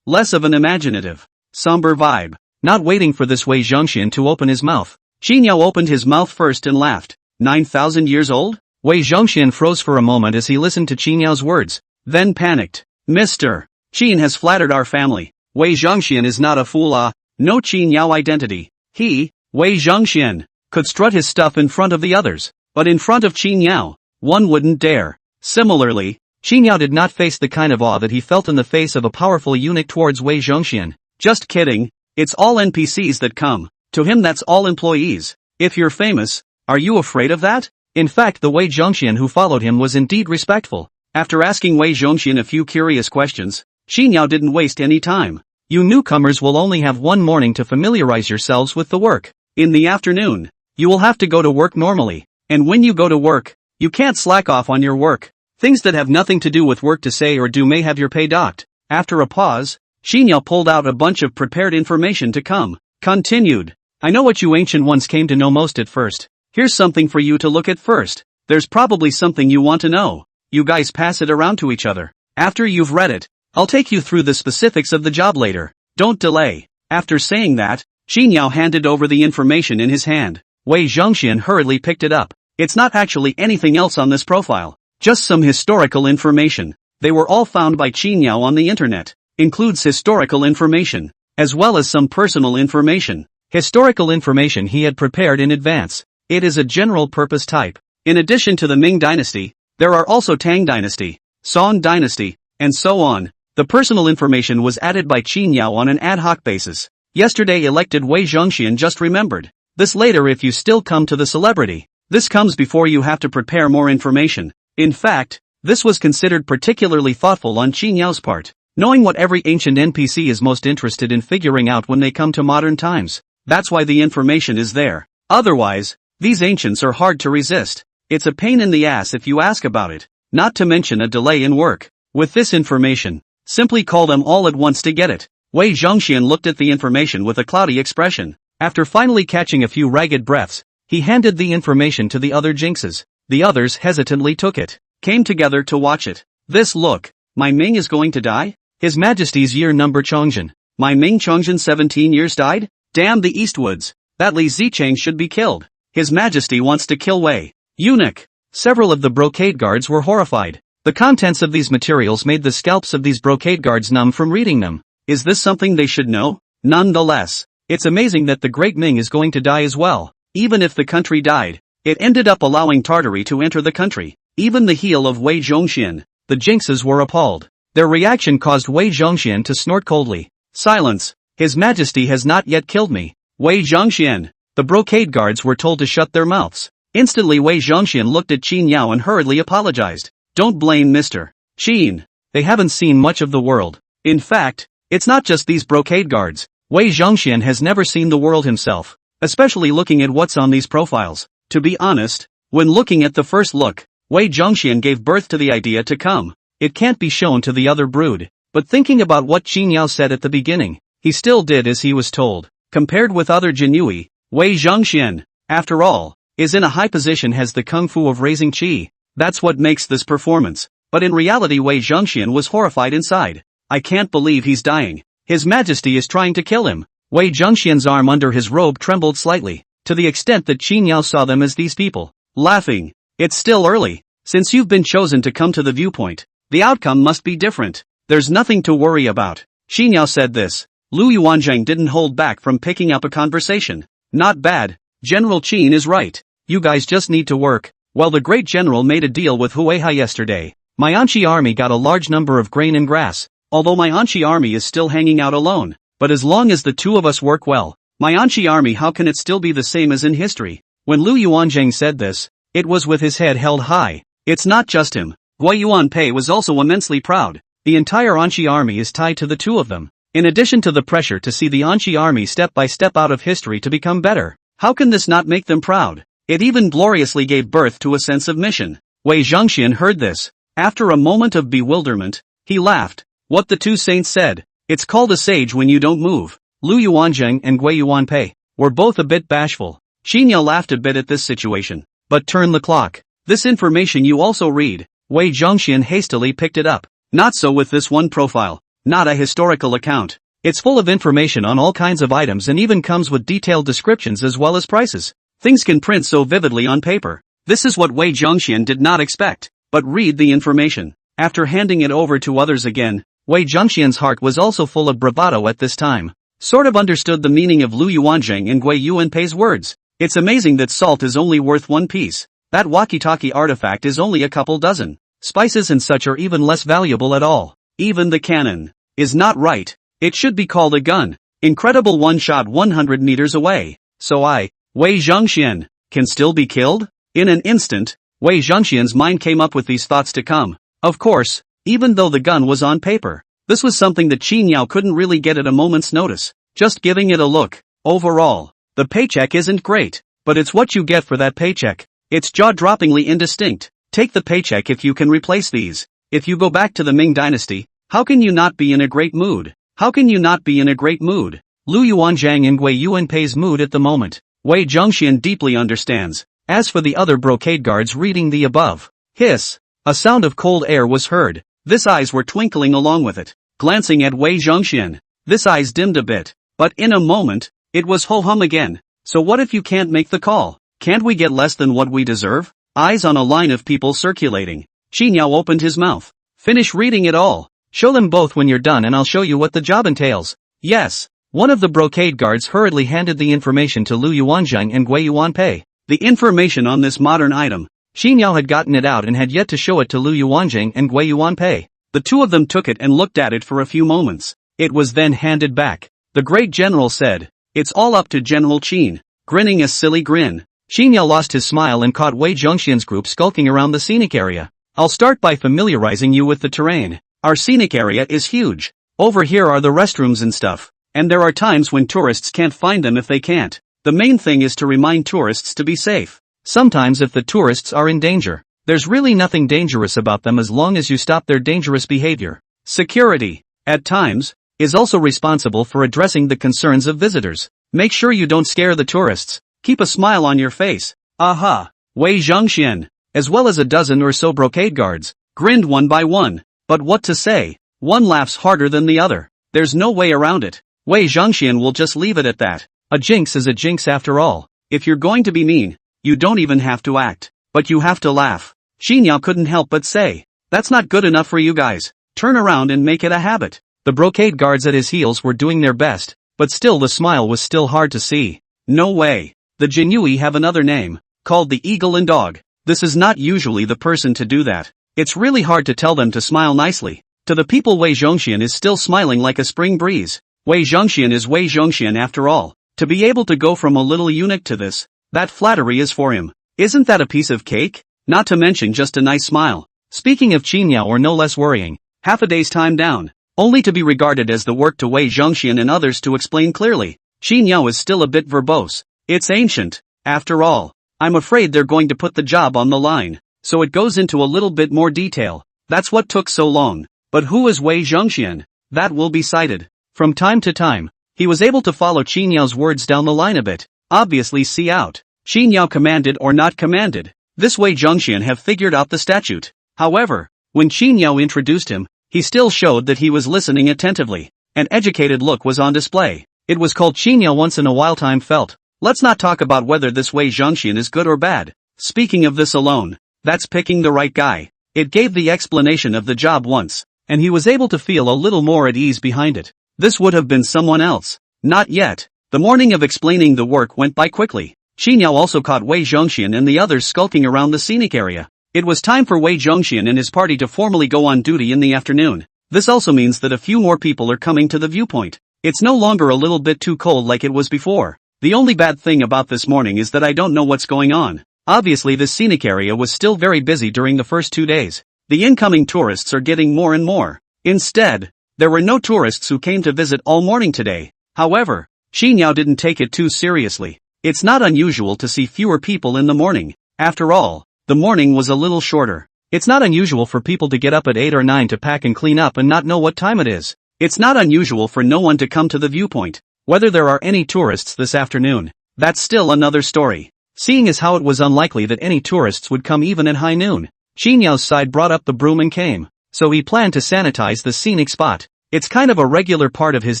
Less of an imaginative, somber vibe. Not waiting for this Wei Zhongxian to open his mouth, Xinyao opened his mouth first and laughed. 9,000 years old? Wei Zhongxian froze for a moment as he listened to Qinyao's words, then panicked. Mr. Qin has flattered our family. Wei Zhongxian is not a fool. No Qinyao identity. He, Wei Zhongxian, could strut his stuff in front of the others, but in front of Qinyao, one wouldn't dare. Similarly, Qinyao did not face the kind of awe that he felt in the face of a powerful eunuch towards Wei Zhongxian. Just kidding. It's all NPCs that come. To him that's all employees. If you're famous, are you afraid of that? In fact the Wei Zhongxian who followed him was indeed respectful. After asking Wei Zhongxian a few curious questions, Xinyao didn't waste any time. You newcomers will only have one morning to familiarize yourselves with the work. In the afternoon, you will have to go to work normally. And when you go to work, you can't slack off on your work. Things that have nothing to do with work to say or do may have your pay docked. After a pause, Xinyao pulled out a bunch of prepared information to come. Continued. I know what you ancient ones came to know most at first. Here's something for you to look at first. There's probably something you want to know. You guys pass it around to each other. After you've read it, I'll take you through the specifics of the job later. Don't delay. After saying that, Xinyao handed over the information in his hand. Wei Zhongxian hurriedly picked it up. It's not actually anything else on this profile. Just some historical information. They were all found by Xinyao on the internet. Includes historical information, as well as some personal information. Historical information he had prepared in advance. It is a general purpose type. In addition to the Ming dynasty, there are also Tang dynasty, Song dynasty, and so on. The personal information was added by Xinyao on an ad hoc basis. Yesterday elected Wei Zhongxian just remembered. This later if you still come to the celebrity. This comes before you have to prepare more information. In fact, this was considered particularly thoughtful on Qinyao's part, knowing what every ancient NPC is most interested in figuring out when they come to modern times. That's why the information is there. Otherwise, these ancients are hard to resist. It's a pain in the ass if you ask about it, not to mention a delay in work. With this information, simply call them all at once to get it. Wei Zhongxian looked at the information with a cloudy expression. After finally catching a few ragged breaths, he handed the information to the other jinxes. The others hesitantly took it, came together to watch it. This look, my Ming is going to die? His Majesty's year number Chongjin. My Ming Chongjin 17 years died? Damn the Eastwoods. That Li Zicheng should be killed. His Majesty wants to kill Wei. Eunuch. Several of the brocade guards were horrified. The contents of these materials made the scalps of these brocade guards numb from reading them. Is this something they should know? Nonetheless, it's amazing that the great Ming is going to die as well. Even if the country died, it ended up allowing Tartary to enter the country. Even the heel of Wei Zhongxian, the jinxes were appalled. Their reaction caused Wei Zhongxian to snort coldly. Silence. His Majesty has not yet killed me. Wei Zhongxian. The brocade guards were told to shut their mouths. Instantly Wei Zhongxian looked at Qin Yao and hurriedly apologized. Don't blame Mr. Qin. They haven't seen much of the world. In fact, it's not just these brocade guards. Wei Zhongxian has never seen the world himself, especially looking at what's on these profiles. To be honest, when looking at the first look, Wei Zhongxian gave birth to the idea to come. It can't be shown to the other brood. But thinking about what Qin Yao said at the beginning, he still did as he was told. Compared with other Jinui, Wei Zhongxian, after all, is in a high position, has the kung fu of raising qi. That's what makes this performance. But in reality Wei Zhongxian was horrified inside. I can't believe he's dying. His Majesty is trying to kill him. Wei Zhongxian's arm under his robe trembled slightly, to the extent that Qin Yao saw them as these people, laughing. It's still early. Since you've been chosen to come to the viewpoint, the outcome must be different. There's nothing to worry about. Qin Yao said this. Lu Yuanzhang didn't hold back from picking up a conversation. Not bad. General Qin is right. You guys just need to work. Well, the great general made a deal with Huaiha yesterday. My Anqi army got a large number of grain and grass, although my Anqi army is still hanging out alone. But as long as the two of us work well, my Anqi army, how can it still be the same as in history? When Lu Yuanzhang said this, it was with his head held high. It's not just him. Gui Yuanpei was also immensely proud. The entire Anqi army is tied to the two of them. In addition to the pressure to see the Anqi army step by step out of history to become better, how can this not make them proud? It even gloriously gave birth to a sense of mission. Wei Zhongxian heard this. After a moment of bewilderment, he laughed. What the two saints said. It's called a sage when you don't move. Lu Yuanzhang and Gui Yuanpei were both a bit bashful. Qin Yao laughed a bit at this situation. But turn the clock. This information you also read. Wei Zhongxian hastily picked it up. Not so with this one profile. Not a historical account. It's full of information on all kinds of items and even comes with detailed descriptions as well as prices. Things can print so vividly on paper. This is what Wei Zhongxian did not expect. But read the information. After handing it over to others again, Wei Zhongxian's heart was also full of bravado at this time. Sort of understood the meaning of Lu Yuanzhang and Gui Yuanpei's words. It's amazing that salt is only worth one piece. That walkie-talkie artifact is only a couple dozen. Spices and such are even less valuable at all. Even the cannon is not right. It should be called a gun. Incredible one shot 100 meters away. So Wei Zhongxian, can still be killed? In an instant, Wei Zhongxian's mind came up with these thoughts to come. Of course, even though the gun was on paper, this was something that Qin Yao couldn't really get at a moment's notice. Just giving it a look. Overall, the paycheck isn't great, but it's what you get for that paycheck. It's jaw-droppingly indistinct. Take the paycheck if you can replace these. If you go back to the Ming dynasty, how can you not be in a great mood? How can you not be in a great mood? Lu Yuanzhang and Gui Yuanpei's mood at the moment, Wei Zhongxian deeply understands. As for the other brocade guards reading the above, hiss, a sound of cold air was heard. This eyes were twinkling along with it, glancing at Wei Zhongxian. This eyes dimmed a bit, but in a moment, it was ho-hum again. So what if you can't make the call? Can't we get less than what we deserve? Eyes on a line of people circulating. Qin Yao opened his mouth. Finish reading it all. Show them both when you're done and I'll show you what the job entails. Yes. One of the brocade guards hurriedly handed the information to Lu Yuanzhang and Gui Yuanpei. The information on this modern item. Qin Yao had gotten it out and had yet to show it to Lu Yuanzhang and Gui Yuanpei. The two of them took it and looked at it for a few moments. It was then handed back. The great general said, "It's all up to General Qin," grinning a silly grin. Qin Yao lost his smile and caught Wei Zhongxian's group skulking around the scenic area. I'll start by familiarizing you with the terrain. Our scenic area is huge. Over here are the restrooms and stuff. And there are times when tourists can't find them if they can't. The main thing is to remind tourists to be safe. Sometimes if the tourists are in danger, there's really nothing dangerous about them as long as you stop their dangerous behavior. Security, at times, is also responsible for addressing the concerns of visitors. Make sure you don't scare the tourists. Keep a smile on your face. Aha! Wei Zhongxian, as well as a dozen or so brocade guards, grinned one by one. But what to say? One laughs harder than the other. There's no way around it. Wei Zhongxian will just leave it at that. A jinx is a jinx after all. If you're going to be mean, you don't even have to act. But you have to laugh. Qin Yao couldn't help but say, "That's not good enough for you guys. Turn around and make it a habit." The brocade guards at his heels were doing their best, but still the smile was still hard to see. No way. The Jinyui have another name, called the eagle and dog. This is not usually the person to do that. It's really hard to tell them to smile nicely. To the people, Wei Zhongxian is still smiling like a spring breeze. Wei Zhongxian is Wei Zhongxian after all. To be able to go from a little eunuch to this, that flattery is for him. Isn't that a piece of cake? Not to mention just a nice smile. Speaking of Qin Yao, or no less worrying, half a day's time down, only to be regarded as the work to Wei Zhongxian and others to explain clearly. Qin Yao is still a bit verbose. It's ancient, after all. I'm afraid they're going to put the job on the line, so it goes into a little bit more detail. That's what took so long. But who is Wei Zhongxian? That will be cited. From time to time, he was able to follow Qin Yao's words down the line a bit. Obviously see out. Qin Yao commanded or not commanded. This Wei Zhongxian have figured out the statute. However, when Qin Yao introduced him, he still showed that he was listening attentively. An educated look was on display. It was called Qingyao once in a while time felt. Let's not talk about whether this Wei Zhongxian is good or bad. Speaking of this alone, that's picking the right guy. It gave the explanation of the job once, and he was able to feel a little more at ease behind it. This would have been someone else. Not yet. The morning of explaining the work went by quickly. Qingyao also caught Wei Zhongxian and the others skulking around the scenic area. It was time for Wei Zhongxian and his party to formally go on duty in the afternoon. This also means that a few more people are coming to the viewpoint. It's no longer a little bit too cold like it was before. The only bad thing about this morning is that I don't know what's going on. Obviously this scenic area was still very busy during the first 2 days. The incoming tourists are getting more and more. Instead, there were no tourists who came to visit all morning today. However, Qingyao didn't take it too seriously. It's not unusual to see fewer people in the morning. After all, the morning was a little shorter. It's not unusual for people to get up at 8 or 9 to pack and clean up and not know what time it is. It's not unusual for no one to come to the viewpoint. Whether there are any tourists this afternoon, that's still another story. Seeing as how it was unlikely that any tourists would come even at high noon, Qinyao's side brought up the broom and came. So he planned to sanitize the scenic spot. It's kind of a regular part of his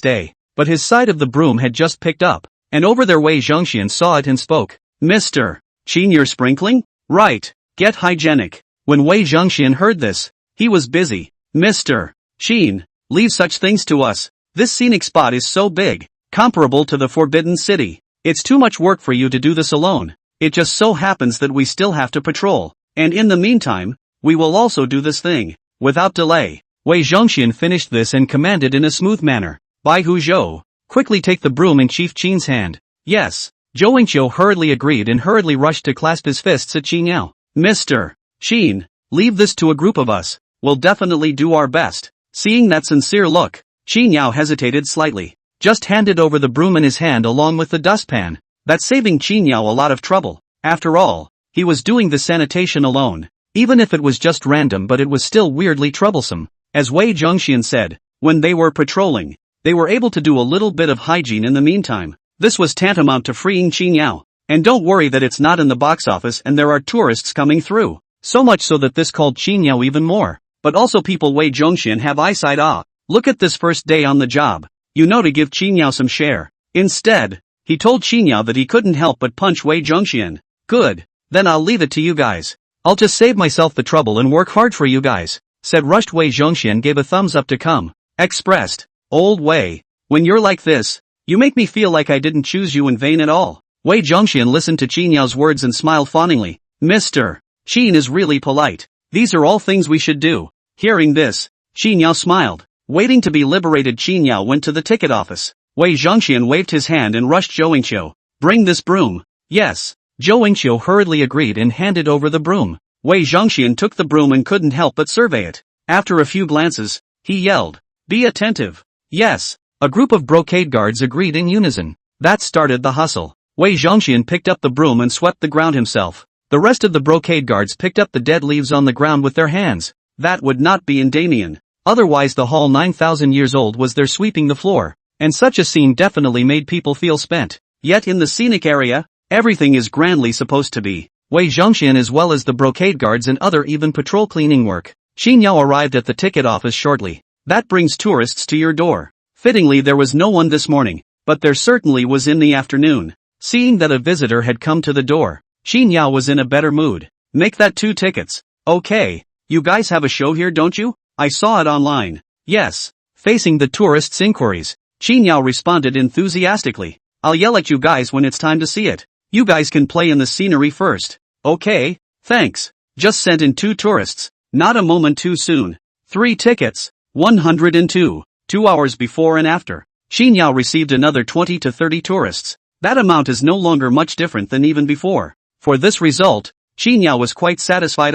day, but his side of the broom had just picked up, and over there Wei Zhongxian saw it and spoke. Mr. Qin, you're sprinkling? Right. Get hygienic. When Wei Zhongxian heard this, he was busy. Mr. Qin, leave such things to us. This scenic spot is so big, comparable to the Forbidden City. It's too much work for you to do this alone. It just so happens that we still have to patrol, and in the meantime, we will also do this thing. Without delay, Wei Zhongxian finished this and commanded in a smooth manner. Bai Huzhou, quickly take the broom in Chief Qin's hand. Yes. Zhou Yingqiu hurriedly agreed and hurriedly rushed to clasp his fists at Qingyao. Mr. Qin, leave this to a group of us. We'll definitely do our best. Seeing that sincere look, Qingyao hesitated slightly. Just handed over the broom in his hand along with the dustpan. That's saving Qingyao a lot of trouble. After all, he was doing the sanitation alone. Even if it was just random, but it was still weirdly troublesome. As Wei Zhongxian said, when they were patrolling, they were able to do a little bit of hygiene in the meantime. This was tantamount to freeing Qingyao. And don't worry that it's not in the box office and there are tourists coming through. So much so that this called Qingyao even more. But also people Wei Zhongxian have eyesight. Look at this first day on the job. You know, to give Qingyao some share. Instead, he told Qingyao that he couldn't help but punch Wei Zhongxian. Good. Then I'll leave it to you guys. I'll just save myself the trouble and work hard for you guys. Said rushed Wei Zhongxian gave a thumbs up to come. Expressed. Old Wei, when you're like this, you make me feel like I didn't choose you in vain at all. Wei Zhongxian listened to Qinyao's words and smiled fawningly. Mr. Qin is really polite. These are all things we should do. Hearing this, Qingyao smiled. Waiting to be liberated, Qingyao went to the ticket office. Wei Zhongxian waved his hand and rushed Zhou Yingqiu. Bring this broom. Yes. Zhou Yingqiu hurriedly agreed and handed over the broom. Wei Zhongxian took the broom and couldn't help but survey it. After a few glances, he yelled. Be attentive. Yes. A group of brocade guards agreed in unison. That started the hustle. Wei Zhongxian picked up the broom and swept the ground himself. The rest of the brocade guards picked up the dead leaves on the ground with their hands. That would not be in Damien. Otherwise the hall 9,000 years old was there sweeping the floor. And such a scene definitely made people feel spent. Yet in the scenic area, everything is grandly supposed to be. Wei Zhongxian as well as the brocade guards and other even patrol cleaning work. Qingyao arrived at the ticket office shortly. That brings tourists to your door. Fittingly there was no one this morning, but there certainly was in the afternoon. Seeing that a visitor had come to the door, Qingyao was in a better mood. Make that 2 tickets. Okay, you guys have a show here, don't you? I saw it online. Yes. Facing the tourists' inquiries, Qingyao responded enthusiastically. I'll yell at you guys when it's time to see it. You guys can play in the scenery first. Okay, thanks. Just sent in 2 tourists. Not a moment too soon. 3 tickets. 102. 2 hours before and after. Qingyao received another 20 to 30 tourists. That amount is no longer much different than even before. For this result, Qingyao was quite satisfied.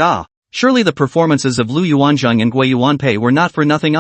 Surely the performances of Lu Yuanzhang and Gui Yuanpei were not for nothing.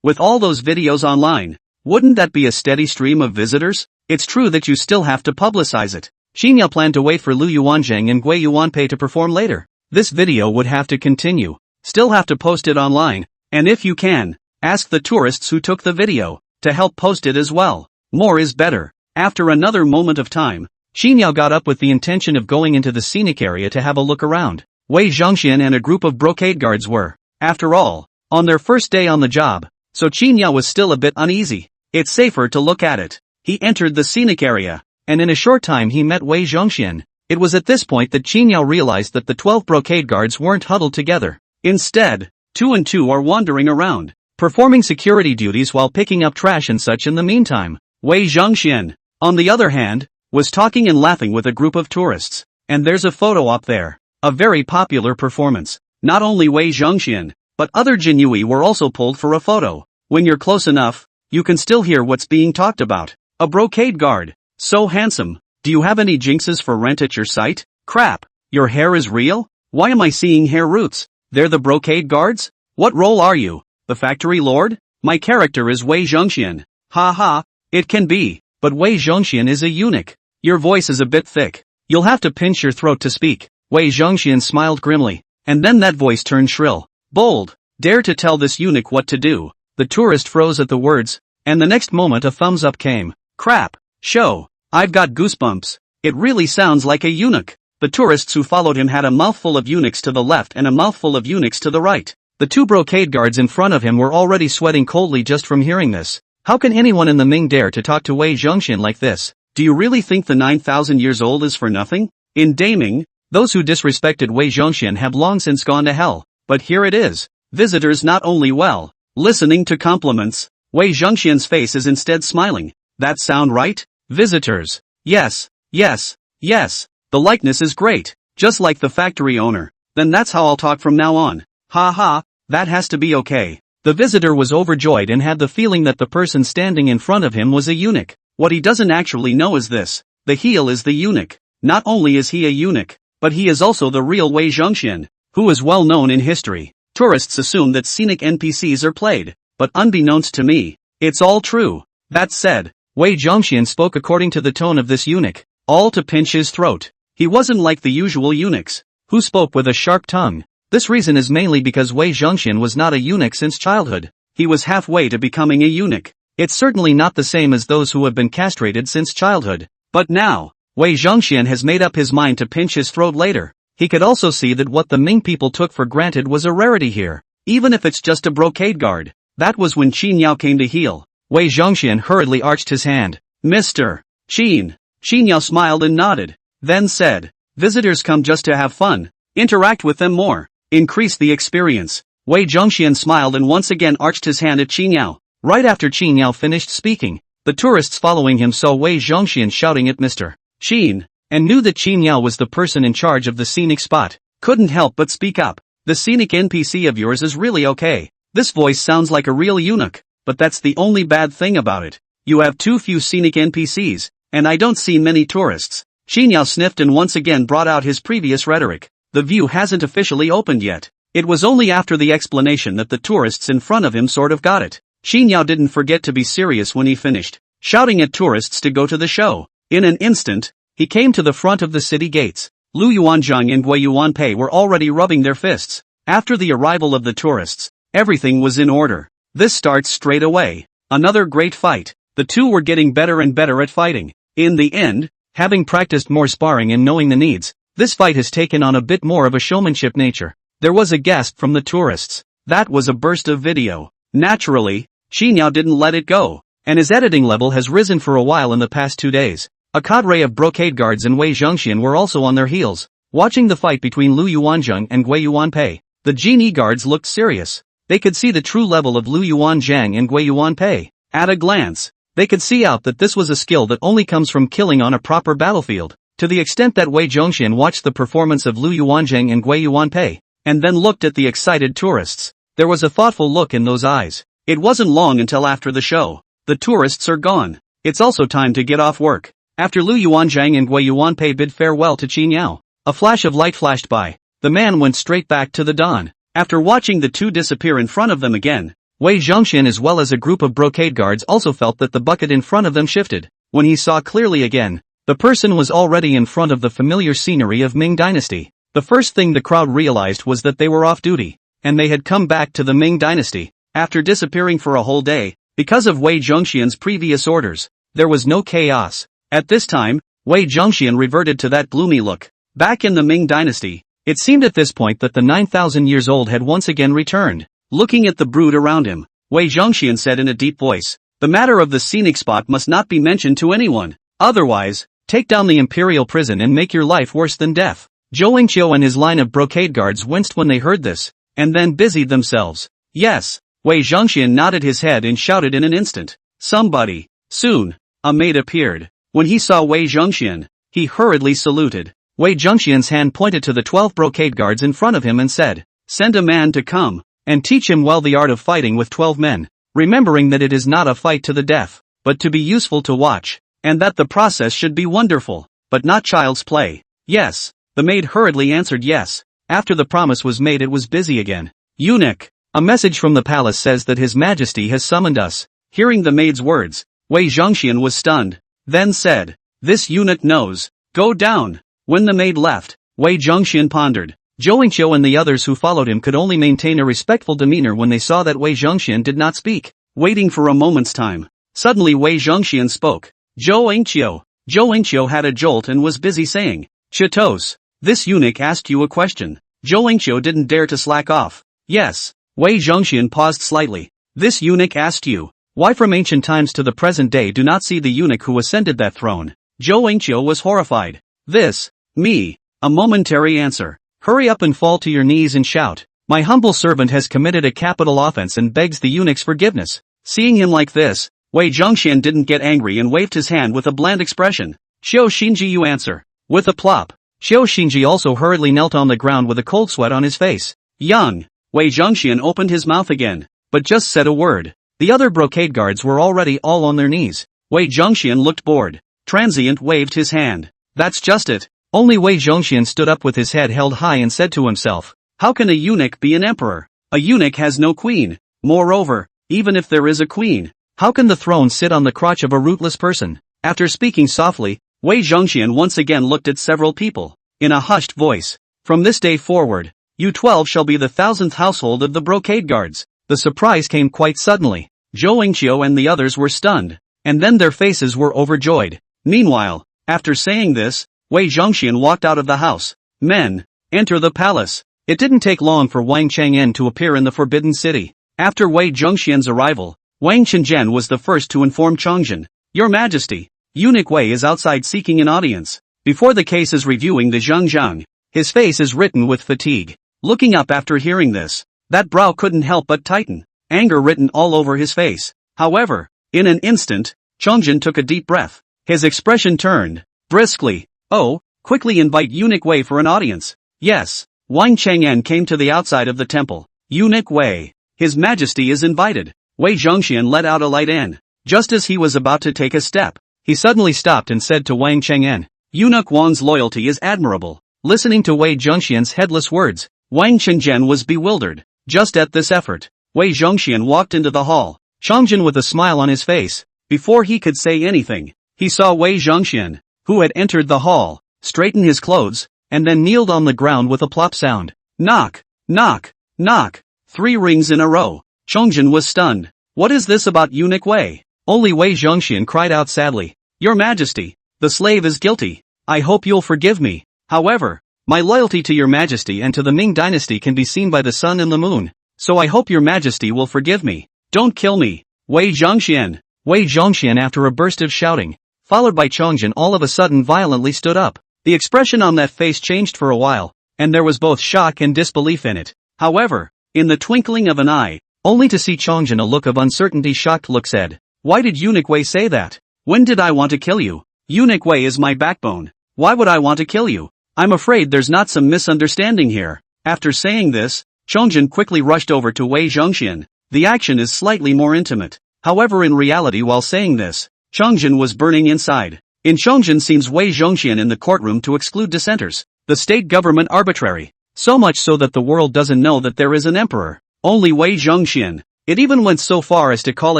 With all those videos online, wouldn't that be a steady stream of visitors? It's true that you still have to publicize it. Qingyao planned to wait for Lu Yuanzhang and Gui Yuanpei to perform later. This video would have to continue. Still have to post it online. And if you can, ask the tourists who took the video to help post it as well. More is better. After another moment of time, Qingyao got up with the intention of going into the scenic area to have a look around. Wei Zhongxian and a group of brocade guards were, after all, on their first day on the job, so Qin Yao was still a bit uneasy. It's safer to look at it. He entered the scenic area, and in a short time he met Wei Zhongxian. It was at this point that Qin Yao realized that the 12 brocade guards weren't huddled together. Instead, 2 and 2 are wandering around, performing security duties while picking up trash and such in the meantime. Wei Zhongxian, on the other hand, was talking and laughing with a group of tourists. And there's a photo op there. A very popular performance. Not only Wei Zhongxian, but other Jinyui were also pulled for a photo. When you're close enough, you can still hear what's being talked about. A brocade guard. So handsome. Do you have any jinxes for rent at your site? Crap. Your hair is real? Why am I seeing hair roots? They're the brocade guards? What role are you? The factory lord? My character is Wei Zhongxian. Ha ha. It can be. But Wei Zhongxian is a eunuch. Your voice is a bit thick. You'll have to pinch your throat to speak. Wei Zhongxian smiled grimly, and then that voice turned shrill. Bold. Dare to tell this eunuch what to do. The tourist froze at the words, and the next moment a thumbs up came. Crap. Show. I've got goosebumps. It really sounds like a eunuch. The tourists who followed him had a mouthful of eunuchs to the left and a mouthful of eunuchs to the right. The 2 brocade guards in front of him were already sweating coldly just from hearing this. How can anyone in the Ming dare to talk to Wei Zhongxian like this? Do you really think the 9,000 years old is for nothing? In Daming, those who disrespected Wei Zhongxian have long since gone to hell. But here it is. Visitors not only well, listening to compliments. Wei Zhongxian's face is instead smiling. That sound right? Visitors. Yes, yes, yes. The likeness is great. Just like the factory owner. Then that's how I'll talk from now on. Ha ha, that has to be okay. The visitor was overjoyed and had the feeling that the person standing in front of him was a eunuch. What he doesn't actually know is this. The heel is the eunuch. Not only is he a eunuch, but he is also the real Wei Zhongxian, who is well known in history. Tourists assume that scenic NPCs are played, but unbeknownst to me, it's all true. That said, Wei Zhongxian spoke according to the tone of this eunuch, all to pinch his throat. He wasn't like the usual eunuchs, who spoke with a sharp tongue. This reason is mainly because Wei Zhongxian was not a eunuch since childhood. He was halfway to becoming a eunuch. It's certainly not the same as those who have been castrated since childhood. But now, Wei Zhongxian has made up his mind to pinch his throat later. He could also see that what the Ming people took for granted was a rarity here. Even if it's just a brocade guard. That was when Qin Yao came to heal. Wei Zhongxian hurriedly arched his hand. Mr. Qin. Qin Yao smiled and nodded. Then said, visitors come just to have fun. Interact with them more. Increase the experience. Wei Zhongxian smiled and once again arched his hand at Qin Yao. Right after Qin Yao finished speaking, the tourists following him saw Wei Zhongxian shouting at Mr. Qin, and knew that Qin Yao was the person in charge of the scenic spot. Couldn't help but speak up. The scenic NPC of yours is really okay. This voice sounds like a real eunuch, but that's the only bad thing about it. You have too few scenic NPCs, and I don't see many tourists. Qin Yao sniffed and once again brought out his previous rhetoric. The view hasn't officially opened yet. It was only after the explanation that the tourists in front of him sort of got it. Qin Yao didn't forget to be serious when he finished, shouting at tourists to go to the show. In an instant, he came to the front of the city gates. Lu Yuanzhang and Gui Yuanpei were already rubbing their fists. After the arrival of the tourists, everything was in order. This starts straight away. Another great fight. The two were getting better and better at fighting. In the end, having practiced more sparring and knowing the needs, this fight has taken on a bit more of a showmanship nature. There was a gasp from the tourists. That was a burst of video. Naturally, Qin Yao didn't let it go, and his editing level has risen for a while in the past 2 days. A cadre of brocade guards and Wei Zhongxian were also on their heels, watching the fight between Lu Yuanzhang and Gui Yuanpei. The genie guards looked serious. They could see the true level of Lu Yuanzhang and Gui Yuanpei. At a glance, they could see out that this was a skill that only comes from killing on a proper battlefield. To the extent that Wei Zhongxian watched the performance of Lu Yuanzhang and Gui Yuanpei, and then looked at the excited tourists, there was a thoughtful look in those eyes. It wasn't long until after the show. The tourists are gone. It's also time to get off work. After Lu Yuanzhang and Gui Yuanpei bid farewell to Qin Yao, a flash of light flashed by. The man went straight back to the dawn. After watching the two disappear in front of them again, Wei Zhongxian as well as a group of brocade guards also felt that the bucket in front of them shifted. When he saw clearly again, the person was already in front of the familiar scenery of Ming Dynasty. The first thing the crowd realized was that they were off duty, and they had come back to the Ming Dynasty. After disappearing for a whole day, because of Wei Zhongxian's previous orders, there was no chaos. At this time, Wei Zhongxian reverted to that gloomy look. Back in the Ming Dynasty, it seemed at this point that the 9,000 years old had once again returned. Looking at the brood around him, Wei Zhongxian said in a deep voice, "The matter of the scenic spot must not be mentioned to anyone. Otherwise, take down the imperial prison and make your life worse than death." Zhou Yingqiu and his line of brocade guards winced when they heard this, and then busied themselves. "Yes." Wei Zhongxian nodded his head and shouted in an instant, "Somebody." Soon, a maid appeared. When he saw Wei Zhongxian, he hurriedly saluted. Wei Zhongxian's hand pointed to the 12 brocade guards in front of him and said, "Send a man to come, and teach him well the art of fighting with 12 men, remembering that it is not a fight to the death, but to be useful to watch, and that the process should be wonderful, but not child's play." "Yes." The maid hurriedly answered yes. After the promise was made, it was busy again. "Eunuch, a message from the palace says that His Majesty has summoned us." Hearing the maid's words, Wei Zhongxian was stunned, then said, "This eunuch knows. Go down." When the maid left, Wei Zhongxian pondered. Zhou Yingqiu and the others who followed him could only maintain a respectful demeanor when they saw that Wei Zhongxian did not speak. Waiting for a moment's time, suddenly Wei Zhongxian spoke. "Zhou Yingqiu." Zhou Yingqiu had a jolt and was busy saying, "Chitos, this eunuch asked you a question." Zhou Yingqiu didn't dare to slack off. "Yes." Wei Zhongxian paused slightly. "This eunuch asked you, why from ancient times to the present day do not see the eunuch who ascended that throne?" Zhou Yingqiu was horrified. "This, me." A momentary answer. "Hurry up and fall to your knees and shout, 'My humble servant has committed a capital offense and begs the eunuch's forgiveness.'" Seeing him like this, Wei Zhongxian didn't get angry and waved his hand with a bland expression. "Xiao Xinji, you answer." With a plop, Xiao Xinji also hurriedly knelt on the ground with a cold sweat on his face. "Young." Wei Zhongxian opened his mouth again, but just said a word. The other brocade guards were already all on their knees. Wei Zhongxian looked bored. Transient waved his hand. "That's just it." Only Wei Zhongxian stood up with his head held high and said to himself, "How can a eunuch be an emperor? A eunuch has no queen. Moreover, even if there is a queen, how can the throne sit on the crotch of a rootless person?" After speaking softly, Wei Zhongxian once again looked at several people. In a hushed voice, "From this day forward, you 12 shall be the 1000th household of the brocade guards." The surprise came quite suddenly. Zhou Yingqiu and the others were stunned, and then their faces were overjoyed. Meanwhile, after saying this, Wei Zhongxian walked out of the house. "Men, enter the palace." It didn't take long for Wang Chang'an to appear in the Forbidden City. After Wei Zhongxian's arrival, Wang Chang'an was the first to inform Chongzhen, "Your Majesty, Eunuch Wei is outside seeking an audience. Before the case is reviewing the Zhangjiang." His face is written with fatigue. Looking up after hearing this, that brow couldn't help but tighten, anger written all over his face. However, in an instant, Chongzhen took a deep breath. His expression turned. Briskly, "Oh, quickly invite Eunuch Wei for an audience." "Yes." Wang Chang'an came to the outside of the temple. "Eunuch Wei, His Majesty is invited." Wei Zhongxian let out a light "N." Just as he was about to take a step, he suddenly stopped and said to Wang Chang'an, "Eunuch Wang's loyalty is admirable." Listening to Wei Zhongxian's headless words, Wang Chang'an was bewildered. Just at this effort, Wei Zhongxian walked into the hall, Chongzhen with a smile on his face. Before he could say anything, he saw Wei Zhongxian, who had entered the hall, straighten his clothes, and then kneeled on the ground with a plop sound. Knock, knock, knock. 3 rings in a row. Chongzhen was stunned. What is this about Eunuch Wei? Only Wei Zhongxian cried out sadly, "Your Majesty, the slave is guilty. I hope you'll forgive me. However, my loyalty to your Majesty and to the Ming dynasty can be seen by the sun and the moon. So I hope your Majesty will forgive me. Don't kill me." Wei Zhongxian. Wei Zhongxian, after a burst of shouting, followed by Chongzhen, all of a sudden violently stood up. The expression on that face changed for a while, and there was both shock and disbelief in it. However, in the twinkling of an eye, only to see Chongzhen, a look of uncertainty, shocked look, said, "Why did Eunuch Wei say that? When did I want to kill you? Eunuch Wei is my backbone. Why would I want to kill you? I'm afraid there's not some misunderstanding here." After saying this, Chongzhen quickly rushed over to Wei Zhongxian. The action is slightly more intimate. However, in reality, while saying this, Chongzhen was burning inside. In Chongzhen seems Wei Zhongxian in the courtroom to exclude dissenters. The state government arbitrary. So much so that the world doesn't know that there is an emperor. Only Wei Zhongxian. It even went so far as to call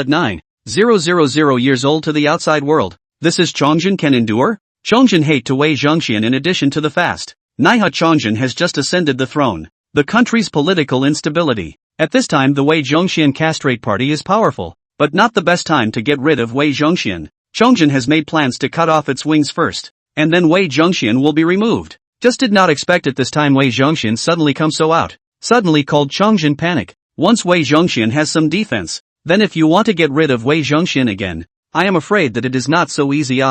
it 9,000 years old to the outside world. This is Chongzhen can endure? Chongzhen hate to Wei Zhongxian. In addition to the fast, Naiha Chongzhen has just ascended the throne. The country's political instability. At this time the Wei Zhongxian castrate party is powerful, but not the best time to get rid of Wei Zhongxian. Chongzhen has made plans to cut off its wings first, and then Wei Zhongxian will be removed. Just did not expect at this time Wei Zhongxian suddenly come so out. Suddenly called Chongzhen panic. Once Wei Zhongxian has some defense, then if you want to get rid of Wei Zhongxian again, I am afraid that it is not so easy.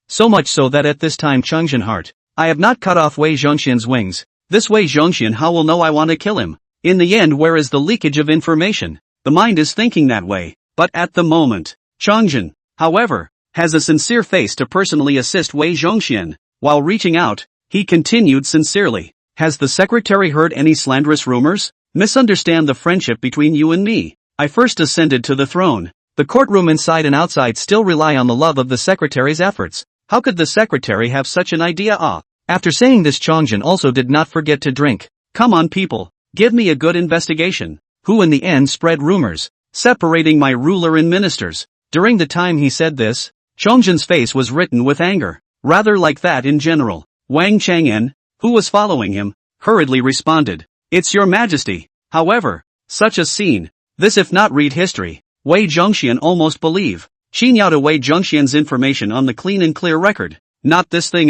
So much so that at this time Chengxian heart, I have not cut off Wei Zhongxian's wings. This Wei Zhongxian how will know I want to kill him? In the end, where is the leakage of information? The mind is thinking that way, but at the moment, Chengxian, however, has a sincere face to personally assist Wei Zhongxian. While reaching out, he continued sincerely, has the secretary heard any slanderous rumors? Misunderstand the friendship between you and me. I first ascended to the throne. The courtroom inside and outside still rely on the love of the secretary's efforts. How could the secretary have such an idea? After saying this, Chengxian also did not forget to drink. Come on people, give me a good investigation. Who in the end spread rumors, separating my ruler and ministers? During the time he said this, Chengxian's face was written with anger, rather like that in general. Wang Chang'an, who was following him, hurriedly responded, "It's your majesty." However, such a scene, this if not read history, Wei Zhongxian almost believe. Xinyao Wei Zhongxian's information on the clean and clear record. Not this thing.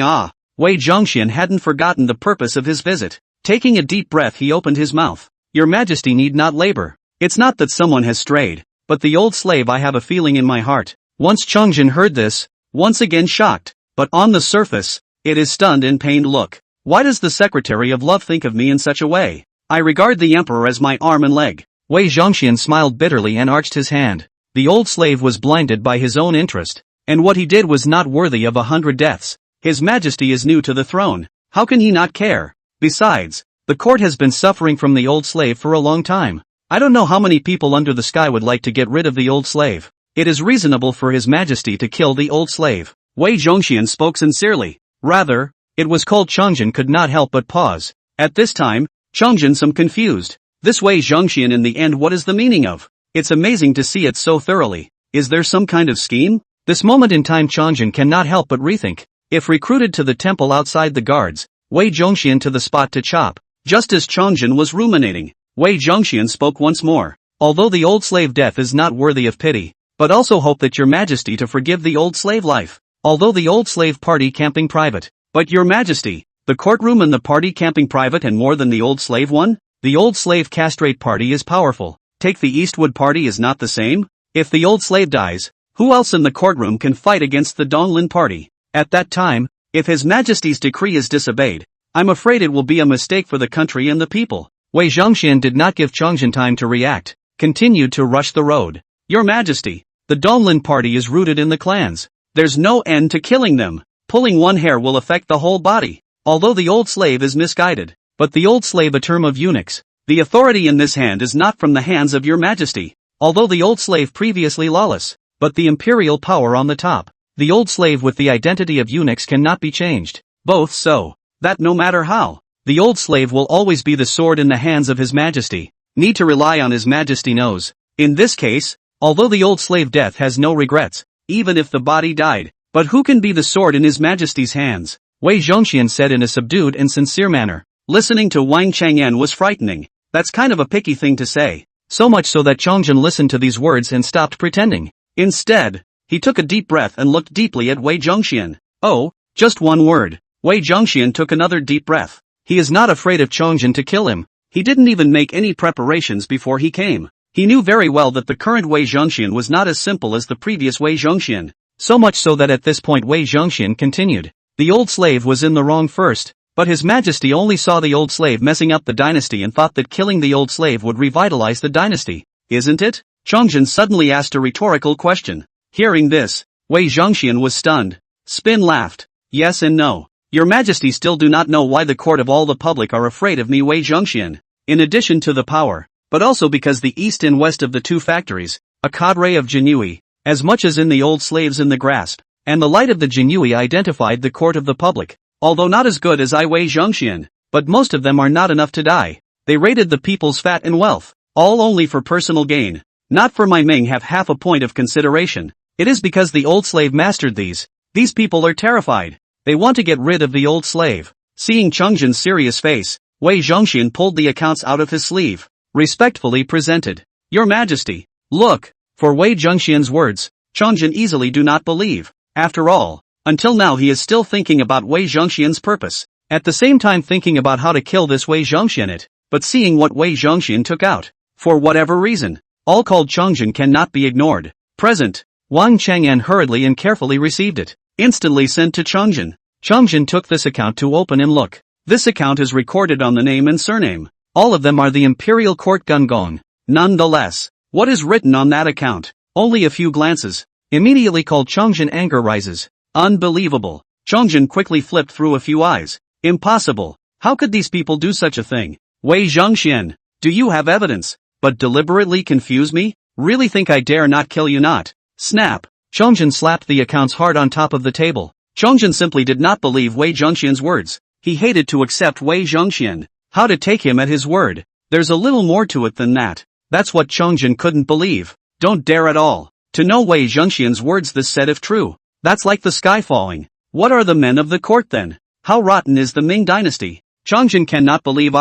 Wei Zhongxian hadn't forgotten the purpose of his visit. Taking a deep breath, he opened his mouth. Your majesty need not labor. It's not that someone has strayed, but the old slave. I have a feeling in my heart. Once Chengxian heard this, once again shocked, but on the surface, it is stunned and pained look. Why does the Secretary of Love think of me in such a way? I regard the emperor as my arm and leg. Wei Zhongxian smiled bitterly and arched his hand. The old slave was blinded by his own interest, and what he did was not worthy of 100 deaths. His majesty is new to the throne. How can he not care? Besides, the court has been suffering from the old slave for a long time. I don't know how many people under the sky would like to get rid of the old slave. It is reasonable for his majesty to kill the old slave. Wei Zhongxian spoke sincerely. Rather, it was called Chengxian could not help but pause. At this time, Chengxian some confused. This Wei Zhongxian in the end, what is the meaning of? It's amazing to see it so thoroughly. Is there some kind of scheme? This moment in time Chengxian cannot help but rethink. If recruited to the temple outside the guards, Wei Zhongxian to the spot to chop. Just as Chengxian was ruminating, Wei Zhongxian spoke once more. Although the old slave death is not worthy of pity, but also hope that your majesty to forgive the old slave life. Although the old slave party camping private, but your majesty, the courtroom and the party camping private and more than the old slave one? The old slave castrate party is powerful. Take the Eastwood party is not the same? If the old slave dies, who else in the courtroom can fight against the Donglin party? At that time, if His Majesty's decree is disobeyed, I'm afraid it will be a mistake for the country and the people. Wei Zhongxian did not give Chengxian time to react, continued to rush the road. Your Majesty, the Donglin party is rooted in the clans. There's no end to killing them. Pulling one hair will affect the whole body. Although the old slave is misguided, but the old slave a term of eunuchs. The authority in this hand is not from the hands of your majesty. Although the old slave previously lawless, but the imperial power on the top. The old slave with the identity of eunuchs cannot be changed. Both so, that no matter how, the old slave will always be the sword in the hands of His Majesty. Need to rely on His Majesty knows. In this case, although the old slave death has no regrets, even if the body died, but who can be the sword in His Majesty's hands? Wei Zhongxian said in a subdued and sincere manner. Listening to Wang Chang'an was frightening. That's kind of a picky thing to say. So much so that Chengxian listened to these words and stopped pretending. Instead, he took a deep breath and looked deeply at Wei Zhongxian. Oh, just one word. Wei Zhongxian took another deep breath. He is not afraid of Chengxian to kill him. He didn't even make any preparations before he came. He knew very well that the current Wei Zhongxian was not as simple as the previous Wei Zhongxian. So much so that at this point Wei Zhongxian continued. The old slave was in the wrong first, but His Majesty only saw the old slave messing up the dynasty and thought that killing the old slave would revitalize the dynasty. Isn't it? Chengxian suddenly asked a rhetorical question. Hearing this, Wei Zhongxian was stunned. Spin laughed. Yes and no. Your Majesty still do not know why the court of all the public are afraid of me, Wei Zhongxian. In addition to the power, but also because the east and west of the two factories, a cadre of Jinui, as much as in the old slaves in the grasp, and the light of the Jinui identified the court of the public, although not as good as I Wei Zhongxian, but most of them are not enough to die. They raided the people's fat and wealth, all only for personal gain. Not for my Ming have half a point of consideration. It is because the old slave mastered these. These people are terrified. They want to get rid of the old slave. Seeing Chengxian's serious face, Wei Zhongxian pulled the accounts out of his sleeve. Respectfully presented. Your Majesty, look. For Wei Zhongxian's words, Chengxian easily do not believe. After all, until now he is still thinking about Wei Zhongxian's purpose. At the same time thinking about how to kill this Wei Zhongxian but seeing what Wei Zhongxian took out, For whatever reason, all called Chongjin cannot be ignored. Present. Wang Chang'an hurriedly and carefully received it. Instantly sent to Chongjin. Chongjin took this account to open and look. This account is recorded on the name and surname. All of them are the Imperial Court Gungong. Nonetheless, what is written on that account? Only a few glances. Immediately called Chongjin anger rises. Unbelievable. Chongjin quickly flipped through a few eyes. Impossible. How could these people do such a thing? Wei Zhongxian, do you have evidence? But deliberately confuse me? Really think I dare not kill you not? Snap. Chongjin slapped the accounts hard on top of the table. Chongjin simply did not believe Wei Zhongxian's words. He hated to accept Wei Zhongxian. How to take him at his word? There's a little more to it than that. That's what Chongjin couldn't believe. Don't dare at all. To know Wei Zhongxian's words this said if true. That's like the sky falling. What are the men of the court then? How rotten is the Ming dynasty? Chongjin cannot believe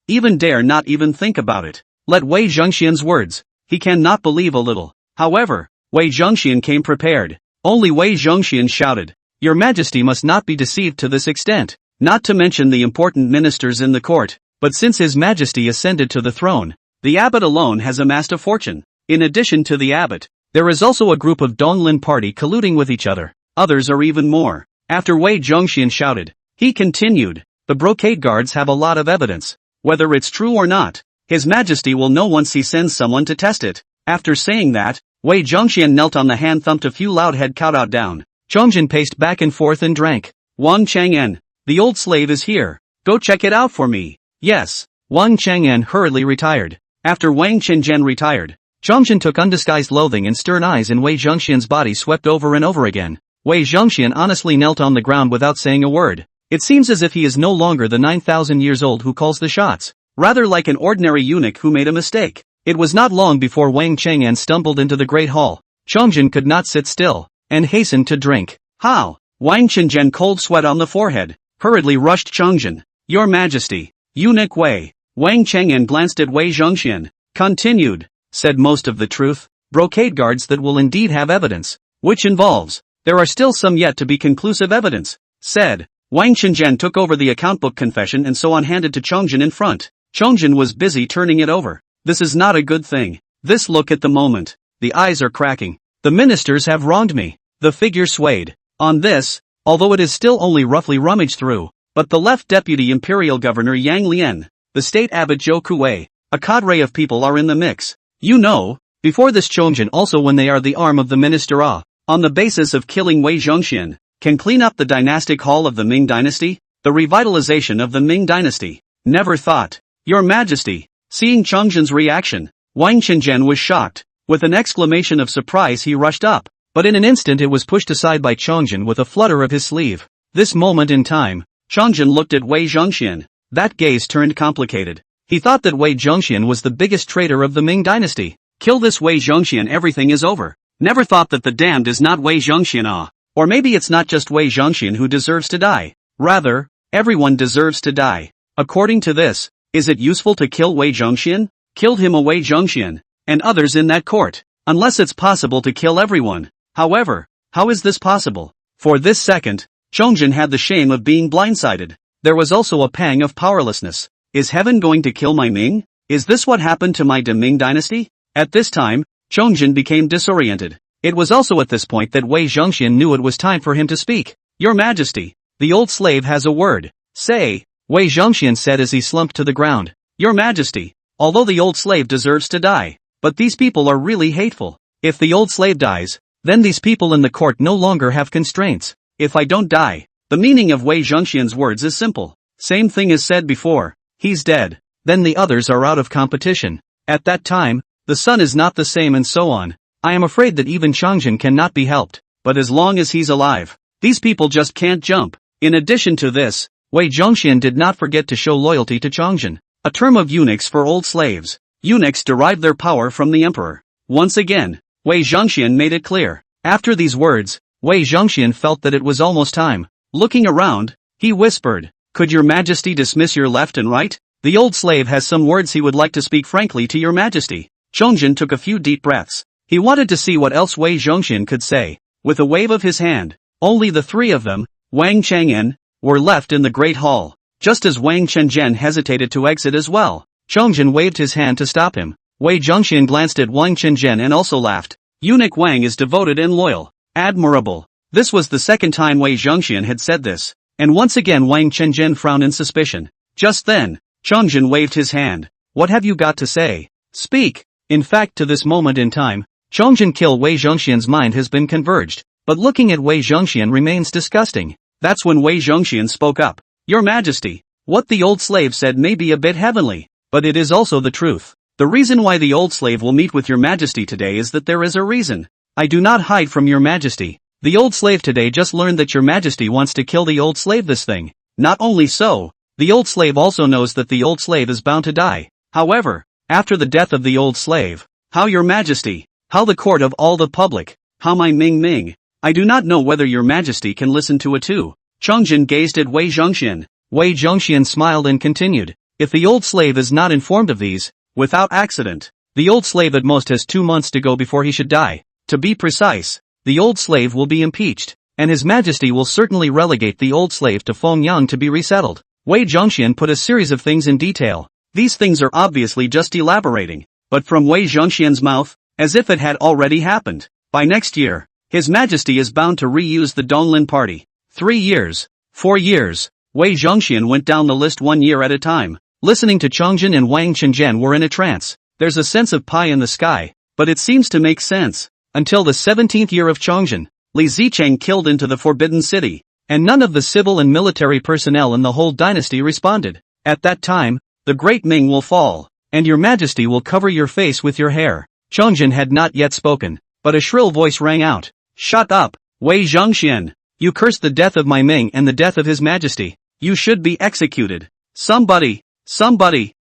even dare not even think about it. Let Wei Zhongxian's words. He cannot believe a little. However, Wei Zhongxian came prepared. Only Wei Zhongxian shouted. Your Majesty must not be deceived to this extent. Not to mention the important ministers in the court. But since His Majesty ascended to the throne, the abbot alone has amassed a fortune. In addition to the abbot, there is also a group of Donglin party colluding with each other. Others are even more. After Wei Zhongxian shouted, he continued, the brocade guards have a lot of evidence. Whether it's true or not, His Majesty will know once he sends someone to test it. After saying that, Wei Zhongxian knelt on the hand, thumped a few loud head kowtowed down. Chongjin paced back and forth and drank. Wang Chang'an, the old slave is here. Go check it out for me. Yes. Wang Chang'an hurriedly retired. After Wang Qingjian retired, Chongjin took undisguised loathing and stern eyes in Wei Zhongxian's body swept over and over again. Wei Zhongxian honestly knelt on the ground without saying a word. It seems as if he is no longer the 9,000 years old who calls the shots. Rather like an ordinary eunuch who made a mistake. It was not long before Wang Chang'an stumbled into the great hall. Chongjin could not sit still, and hastened to drink. How? Wang Qingjian, cold sweat on the forehead, hurriedly rushed Chongjin. Your Majesty. Eunuch Wei. Wang Chang'an glanced at Wei Zhongxian. Continued. Said most of the truth. Brocade guards that will indeed have evidence. Which involves. There are still some yet to be conclusive evidence. Said. Wang Qingjian took over the account book confession and so on handed to Chongjin in front. Chongjin was busy turning it over. This is not a good thing. This look at the moment. The eyes are cracking. The ministers have wronged me. The figure swayed. On this, although it is still only roughly rummaged through, but the left deputy imperial governor Yang Lian, the state abbot Zhou Kuwei, a cadre of people are in the mix. You know, before this Chongjin also when they are the arm of the minister on the basis of killing Wei Zhongxian, can clean up the dynastic hall of the Ming dynasty, the revitalization of the Ming dynasty. Never thought. Your Majesty. Seeing Chongjin's reaction, Wang Qingjian was shocked. With an exclamation of surprise he rushed up, but in an instant it was pushed aside by Chongjin with a flutter of his sleeve. This moment in time, Chongjin looked at Wei Zhongxian. That gaze turned complicated. He thought that Wei Zhongxian was the biggest traitor of the Ming dynasty. Kill this Wei Zhongxian, everything is over. Never thought that the damned is not Wei Zhongxian. Or maybe it's not just Wei Zhongxian who deserves to die. Rather, everyone deserves to die. According to this, is it useful to kill Wei Zhongxian? Killed him a Wei Zhongxian, and others in that court. Unless it's possible to kill everyone. However, how is this possible? For this second, Chongjin had the shame of being blindsided. There was also a pang of powerlessness. Is heaven going to kill my Ming? Is this what happened to my Ming dynasty? At this time, Chongjin became disoriented. It was also at this point that Wei Zhongxian knew it was time for him to speak. Your Majesty, the old slave has a word. Say, Wei Zhongxian said as he slumped to the ground. Your Majesty, although the old slave deserves to die, but these people are really hateful. If the old slave dies, then these people in the court no longer have constraints. If I don't die, the meaning of Wei Zhongxian's words is simple. Same thing as said before. He's dead. Then the others are out of competition. At that time, the sun is not the same and so on. I am afraid that even Chongjin cannot be helped. But as long as he's alive, these people just can't jump. In addition to this, Wei Zhongxian did not forget to show loyalty to Chongjin, a term of eunuchs for old slaves. Eunuchs derive their power from the emperor. Once again, Wei Zhongxian made it clear. After these words, Wei Zhongxian felt that it was almost time. Looking around, he whispered, could your Majesty dismiss your left and right? The old slave has some words he would like to speak frankly to your Majesty. Chongjin took a few deep breaths. He wanted to see what else Wei Zhongxian could say. With a wave of his hand, only the three of them, Wang Chang'an, were left in the great hall. Just as Wang Qingjian hesitated to exit as well, Chongjin waved his hand to stop him. Wei Zhongxian glanced at Wang Qinzhen and also laughed. Eunuch Wang is devoted and loyal. Admirable. This was the second time Wei Zhongxian had said this, and once again Wang Qinzhen frowned in suspicion. Just then, Chongzhen waved his hand. What have you got to say? Speak. In fact, to this moment in time, Chongzhen kill Wei Zhongxian's mind has been converged, but looking at Wei Zhongxian remains disgusting. That's when Wei Zhongxian spoke up. Your Majesty, what the old slave said may be a bit heavenly, but it is also the truth. The reason why the old slave will meet with your Majesty today is that there is a reason. I do not hide from your Majesty. The old slave today just learned that your Majesty wants to kill the old slave this thing. Not only so, the old slave also knows that the old slave is bound to die. However, after the death of the old slave, how your Majesty, how the court of all the public, how my Ming, I do not know whether your Majesty can listen to it too. Chongzhen gazed at Wei Zhongxian. Wei Zhongxian smiled and continued. If the old slave is not informed of these, without accident, the old slave at most has 2 months to go before he should die. To be precise, the old slave will be impeached, and His Majesty will certainly relegate the old slave to Fengyang to be resettled. Wei Zhongxian put a series of things in detail. These things are obviously just elaborating, but from Wei Zhongxian's mouth, as if it had already happened. By next year, His Majesty is bound to reuse the Donglin party. 3 years, 4 years. Wei Zhongxian went down the list 1 year at a time. Listening to Chongzhen and Wang Qinzhen were in a trance. There's a sense of pie in the sky, but it seems to make sense. Until the 17th year of Chongzhen, Li Zicheng killed into the Forbidden City, and none of the civil and military personnel in the whole dynasty responded. At that time, the great Ming will fall, and your Majesty will cover your face with your hair. Chongzhen had not yet spoken, but a shrill voice rang out. Shut up, Wei Zhongxian! You cursed the death of my Ming and the death of His Majesty. You should be executed. Somebody!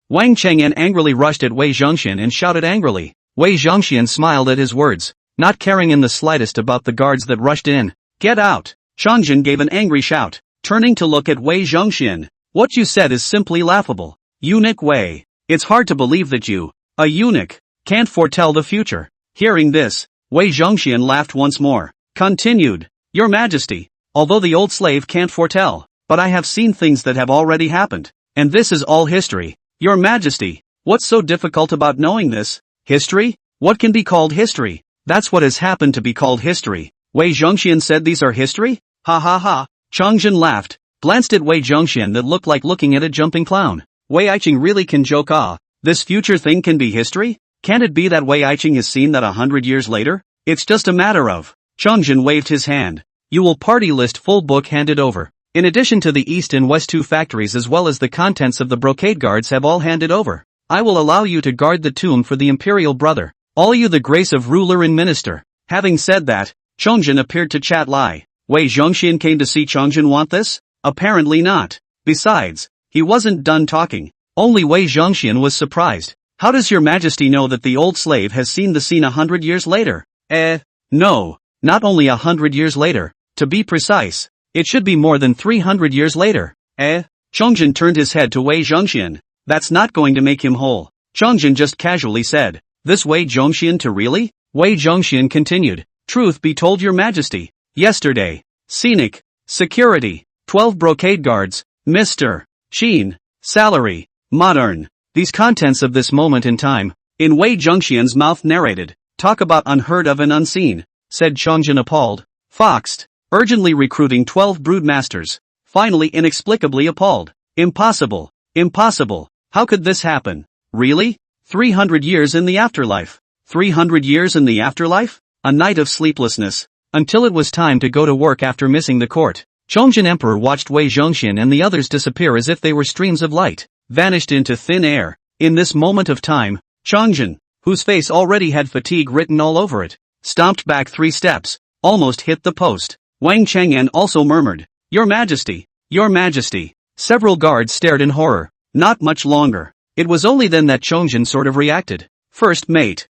Wang Cheng'an angrily rushed at Wei Zhongxian and shouted angrily. Wei Zhongxian smiled at his words, not caring in the slightest about the guards that rushed in. Get out! Chongzhen gave an angry shout, turning to look at Wei Zhongxian. What you said is simply laughable. Eunuch Wei. It's hard to believe that you, a eunuch, can't foretell the future. Hearing this, Wei Zhongxian laughed once more. Continued. Your Majesty, although the old slave can't foretell, but I have seen things that have already happened. And this is all history. Your Majesty, what's so difficult about knowing this? History? What can be called history? That's what has happened to be called history. Wei Zhongxian said these are history? Ha ha ha. Chongzhen laughed, glanced at Wei Zhongxian that looked like looking at a jumping clown. Wei Aiqing really can joke. This future thing can be history? Can't it be that Wei Aiqing has seen that 100 years later? It's just a matter of. Chongzhen waved his hand. You will party list full book handed over. In addition to the East and West 2 factories as well as the contents of the brocade guards have all handed over. I will allow you to guard the tomb for the imperial brother. All you the grace of ruler and minister. Having said that, Chongzhen appeared to chat lie. Wei Zhongxian came to see Chongzhen want this? Apparently not. Besides, he wasn't done talking. Only Wei Zhongxian was surprised. How does your Majesty know that the old slave has seen the scene 100 years later? No, not only 100 years later. To be precise, it should be more than 300 years later. Chongzhen turned his head to Wei Zhongxian. That's not going to make him whole. Chongzhen just casually said. This Wei Zhongxian to really? Wei Zhongxian continued. Truth be told, your Majesty. Yesterday. Scenic. Security. 12 brocade guards. Mr. Qin. Salary. Modern. These contents of this moment in time, in Wei Zhongxian's mouth narrated. Talk about unheard of and unseen, said Chongzhen appalled. Foxed. Urgently recruiting 12 broodmasters. Finally inexplicably appalled. Impossible. Impossible. How could this happen? Really? 300 years in the afterlife. 300 years in the afterlife? A night of sleeplessness. Until it was time to go to work after missing the court. Chongzhen Emperor watched Wei Zhongxian and the others disappear as if they were streams of light. Vanished into thin air. In this moment of time, Chongzhen, whose face already had fatigue written all over it, stomped back 3 steps, almost hit the post. Wang Cheng'an also murmured, Your Majesty, Your Majesty. Several guards stared in horror. Not much longer. It was only then that Chongzhen sort of reacted. First mate.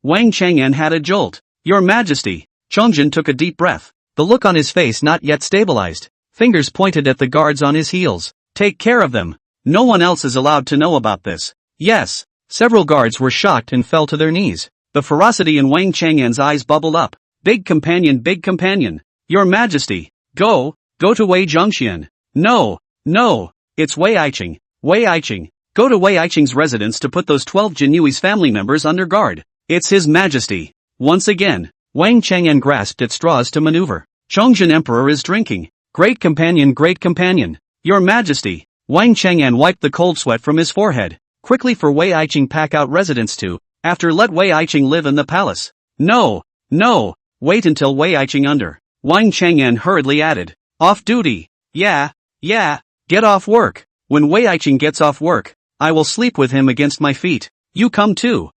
Wang Cheng'an had a jolt. Your Majesty. Chongzhen took a deep breath. The look on his face not yet stabilized. Fingers pointed at the guards on his heels. Take care of them. No one else is allowed to know about this. Yes. Several guards were shocked and fell to their knees. The ferocity in Wang Cheng'an's eyes bubbled up. Big companion. Your Majesty. Go to Wei Zhongxian. No, it's Wei Aiqing. Go to Wei Aiqing's residence to put those 12 Jinyui's family members under guard. It's His Majesty. Once again, Wang Chang'an grasped at straws to maneuver. Chongzhen Emperor is drinking. Great companion, Your Majesty. Wang Chang'an wiped the cold sweat from his forehead. Quickly for Wei Aiqing pack out residence too. After let Wei Aiqing live in the palace. No. Wait until Wei Aiqing under. Wang Chang'an hurriedly added. Off duty. Yeah. Get off work. When Wei Aiqing gets off work, I will sleep with him against my feet. You come too.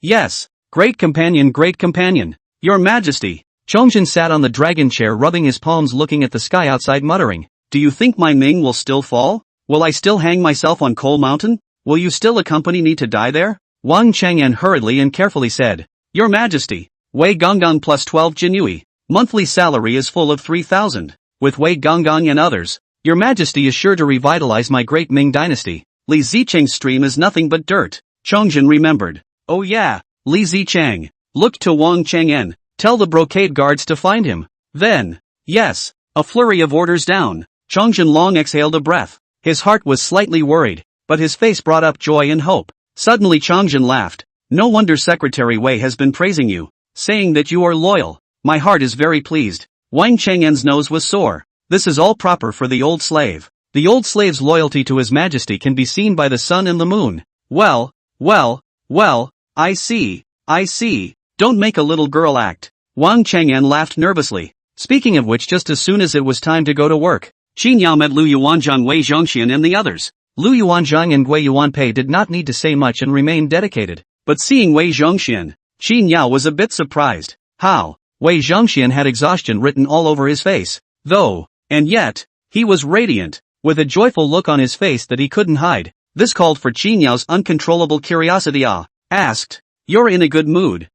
Yes. Great companion. Your Majesty. Chongzhen sat on the dragon chair rubbing his palms looking at the sky outside muttering. Do you think my Ming will still fall? Will I still hang myself on Coal Mountain? Will you still accompany me to die there? Wang Chang'an hurriedly and carefully said. Your Majesty. Wei Gonggang plus 12 Jinyui. Monthly salary is full of 3,000. With Wei Gonggang and others, Your Majesty is sure to revitalize my great Ming dynasty. Li Zicheng's stream is nothing but dirt. Chongzhen remembered. Oh yeah, Li Zicheng. Looked to Wang Chang'an. Tell the brocade guards to find him. Then, yes, a flurry of orders down. Chongzhen long exhaled a breath. His heart was slightly worried, but his face brought up joy and hope. Suddenly Chongzhen laughed. No wonder Secretary Wei has been praising you, saying that you are loyal. My heart is very pleased. Wang Chang'an's nose was sore. This is all proper for the old slave. The old slave's loyalty to His Majesty can be seen by the sun and the moon. Well, I see. Don't make a little girl act. Wang Chang'an laughed nervously. Speaking of which, just as soon as it was time to go to work, Qin Yao met Lu Yuanzhang, Wei Zhongxian and the others. Lu Yuanzhang and Gui Yuanpei did not need to say much and remained dedicated. But seeing Wei Zhongxian, Qin Yao was a bit surprised. How? Wei Zhongxian had exhaustion written all over his face. And yet, he was radiant, with a joyful look on his face that he couldn't hide. This called for Qin Yao's uncontrollable curiosity. Asked. You're in a good mood.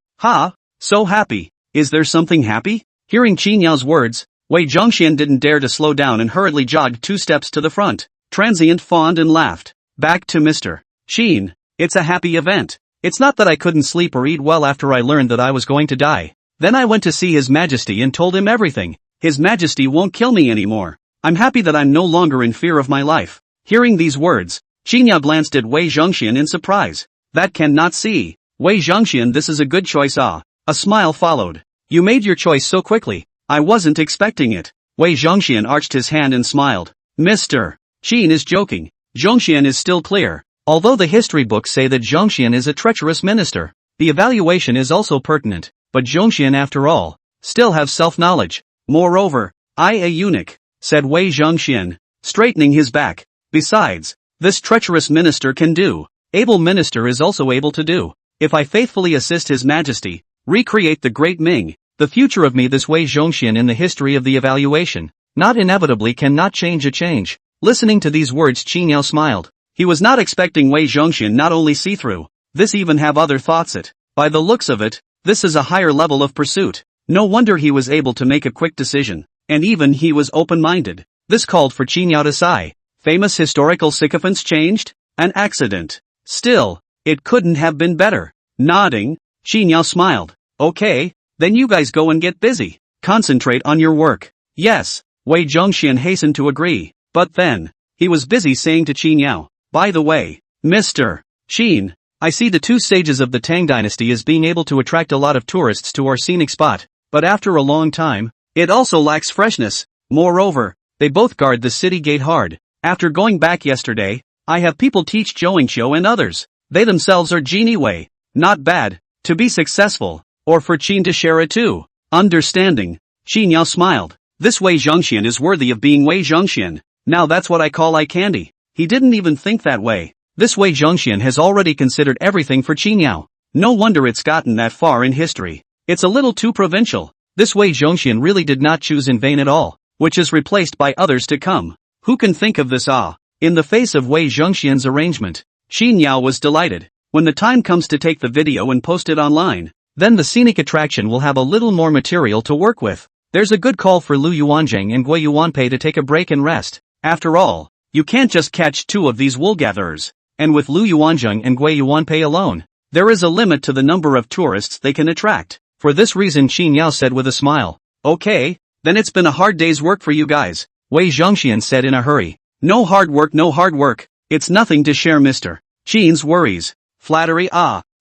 So happy. Is there something happy? Hearing Qin Yao's words, Wei Zhongxian didn't dare to slow down and hurriedly jogged 2 steps to the front. Transient fawned and laughed. Back to Mr. Qin. It's a happy event. It's not that I couldn't sleep or eat well after I learned that I was going to die. Then I went to see His Majesty and told him everything. His Majesty won't kill me anymore. I'm happy that I'm no longer in fear of my life. Hearing these words, Qin Yao glanced at Wei Zhongxian in surprise. That cannot see. Wei Zhongxian, this is a good choice. A smile followed. You made your choice so quickly. I wasn't expecting it. Wei Zhongxian arched his hand and smiled. Mr. Qin is joking. Zhongxian is still clear. Although the history books say that Zhongxian is a treacherous minister, the evaluation is also pertinent. But Zhongxian, after all, still have self-knowledge. Moreover, I a eunuch, said Wei Zhongxian, straightening his back. Besides, this treacherous minister can do. Able minister is also able to do. If I faithfully assist His Majesty, recreate the great Ming, the future of me this Wei Zhongxian in the history of the evaluation, not inevitably cannot change a change. Listening to these words, Qin Yao smiled. He was not expecting Wei Zhongxian not only see through this, even have other thoughts. By the looks of it, this is a higher level of pursuit. No wonder he was able to make a quick decision, and even he was open-minded. This called for Qin Yao to sigh. Famous historical sycophants changed? An accident. Still, it couldn't have been better. Nodding, Qin Yao smiled. Okay, then you guys go and get busy. Concentrate on your work. Yes, Wei Zhongxian hastened to agree. But then, he was busy saying to Qin Yao, by the way, Mr. Qin, I see the 2 sages of the Tang dynasty as being able to attract a lot of tourists to our scenic spot, but after a long time, it also lacks freshness. Moreover, they both guard the city gate hard. After going back yesterday, I have people teach Zhouingqiu and others. They themselves are Genie Wei. Not bad, to be successful, or for Qin to share it too. Understanding, Qin Yao smiled. This Wei Zhongxian is worthy of being Wei Zhongxian. Now that's what I call eye candy. He didn't even think that way. This Wei Zhongxian has already considered everything for Qin Yao. No wonder it's gotten that far in history. It's a little too provincial. This Wei Zhongxian really did not choose in vain at all, which is replaced by others to come. Who can think of this? In the face of Wei Zhongxian's arrangement, Qin Yao was delighted. When the time comes to take the video and post it online, then the scenic attraction will have a little more material to work with. There's a good call for Lu Yuanzhang and Gui Yuanpei to take a break and rest. After all, you can't just catch 2 of these wool gatherers. And with Lu Yuanzhang and Gui Yuanpei alone, there is a limit to the number of tourists they can attract. For this reason, Qin Yao said with a smile. Okay, then it's been a hard day's work for you guys, Wei Zhongxian said in a hurry. No hard work. It's nothing to share Mr. Qin's worries. Flattery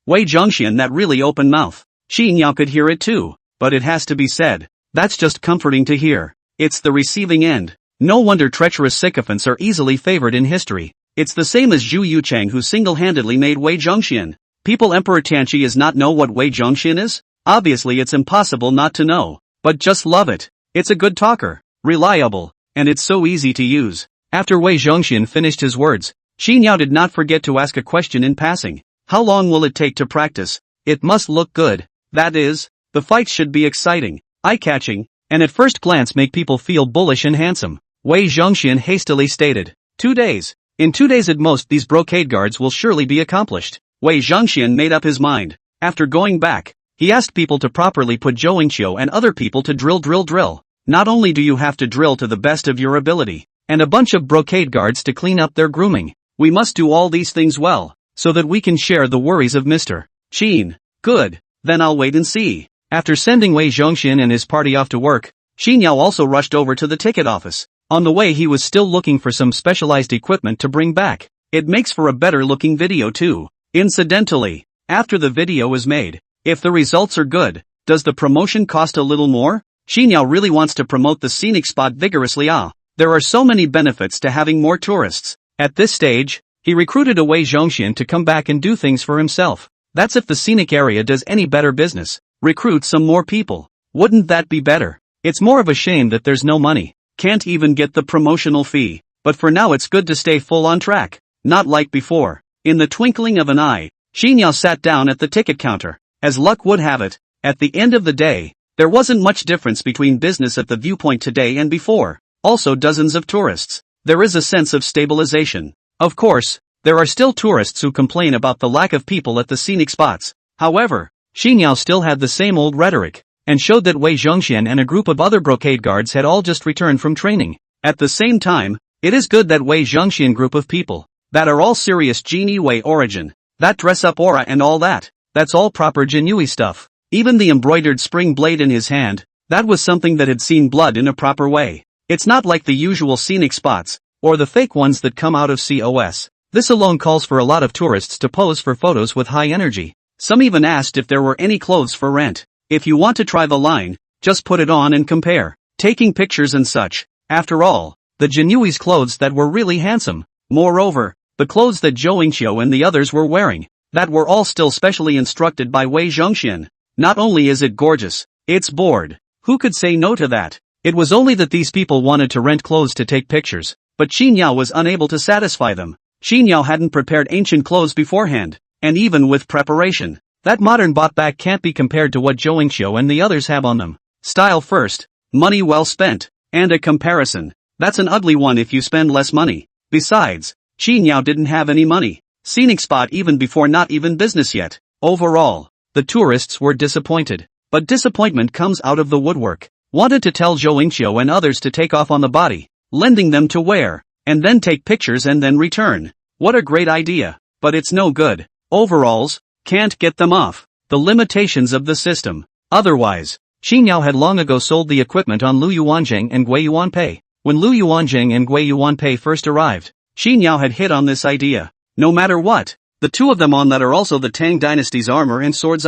Wei Zhongxian, that really open mouth. Qin Yao could hear it too, but it has to be said. That's just comforting to hear. It's the receiving end. No wonder treacherous sycophants are easily favored in history. It's the same as Zhu Yuchang, who single-handedly made Wei Zhongxian. People, Emperor Tianqi is not know what Wei Zhongxian is? Obviously it's impossible not to know. But just love it. It's a good talker, reliable, and it's so easy to use. After Wei Zhongxian finished his words, Qin Yao did not forget to ask a question in passing. How long will it take to practice? It must look good. That is, the fights should be exciting, eye-catching, and at first glance make people feel bullish and handsome. Wei Zhongxian hastily stated. 2 days. In 2 days at most these brocade guards will surely be accomplished. Wei Zhongxian made up his mind. After going back, he asked people to properly put Zhou and other people to drill. Not only do you have to drill to the best of your ability, and a bunch of brocade guards to clean up their grooming. We must do all these things well, so that we can share the worries of Mr. Qin. Good, then I'll wait and see. After sending Wei Zhongxian and his party off to work, Qin Yao also rushed over to the ticket office. On the way he was still looking for some specialized equipment to bring back. It makes for a better looking video too. Incidentally, after the video is made, if the results are good, does the promotion cost a little more? Qin Yao really wants to promote the scenic spot vigorously. There are so many benefits to having more tourists. At this stage, he recruited a Wei Zhongxian to come back and do things for himself. That's if the scenic area does any better business. Recruit some more people. Wouldn't that be better? It's more of a shame that there's no money. Can't even get the promotional fee. But for now it's good to stay full on track. Not like before. In the twinkling of an eye, Qin Yao sat down at the ticket counter. As luck would have it, at the end of the day, there wasn't much difference between business at the viewpoint today and before. Also dozens of tourists. There is a sense of stabilization. Of course, there are still tourists who complain about the lack of people at the scenic spots. However, Qin Yao still had the same old rhetoric, and showed that Wei Zhongxian and a group of other brocade guards had all just returned from training. At the same time, it is good that Wei Zhongxian group of people, that are all serious Genie Wei origin, that dress up aura and all that, that's all proper Jinui stuff. Even the embroidered spring blade in his hand, that was something that had seen blood in a proper way. It's not like the usual scenic spots, or the fake ones that come out of COS. This alone calls for a lot of tourists to pose for photos with high energy. Some even asked if there were any clothes for rent. If you want to try the line, just put it on and compare, taking pictures and such. After all, the Jinui's clothes that were really handsome. Moreover, the clothes that Zhou Yingqiu and the others were wearing, that were all still specially instructed by Wei Zhongxian. Not only is it gorgeous, it's bored. Who could say no to that? It was only that these people wanted to rent clothes to take pictures, but Qin Yao was unable to satisfy them. Qin Yao hadn't prepared ancient clothes beforehand, and even with preparation, that modern bought back can't be compared to what Zhou Yingqiu and the others have on them. Style first, money well spent, and a comparison. That's an ugly one if you spend less money. Besides, Qin Yao didn't have any money. Scenic spot even before not even business yet. Overall, the tourists were disappointed. But disappointment comes out of the woodwork. Wanted to tell Zhou Yingqiu and others to take off on the body, lending them to wear, and then take pictures and then return. What a great idea. But it's no good. Overalls, can't get them off. The limitations of the system. Otherwise, Qin Yao had long ago sold the equipment on Lu Yuanzheng and Gui Yuanpei. When Lu Yuanzheng and Gui Yuanpei first arrived, Qin Yao had hit on this idea. No matter what, the two of them on that are also the Tang dynasty's armor and swords.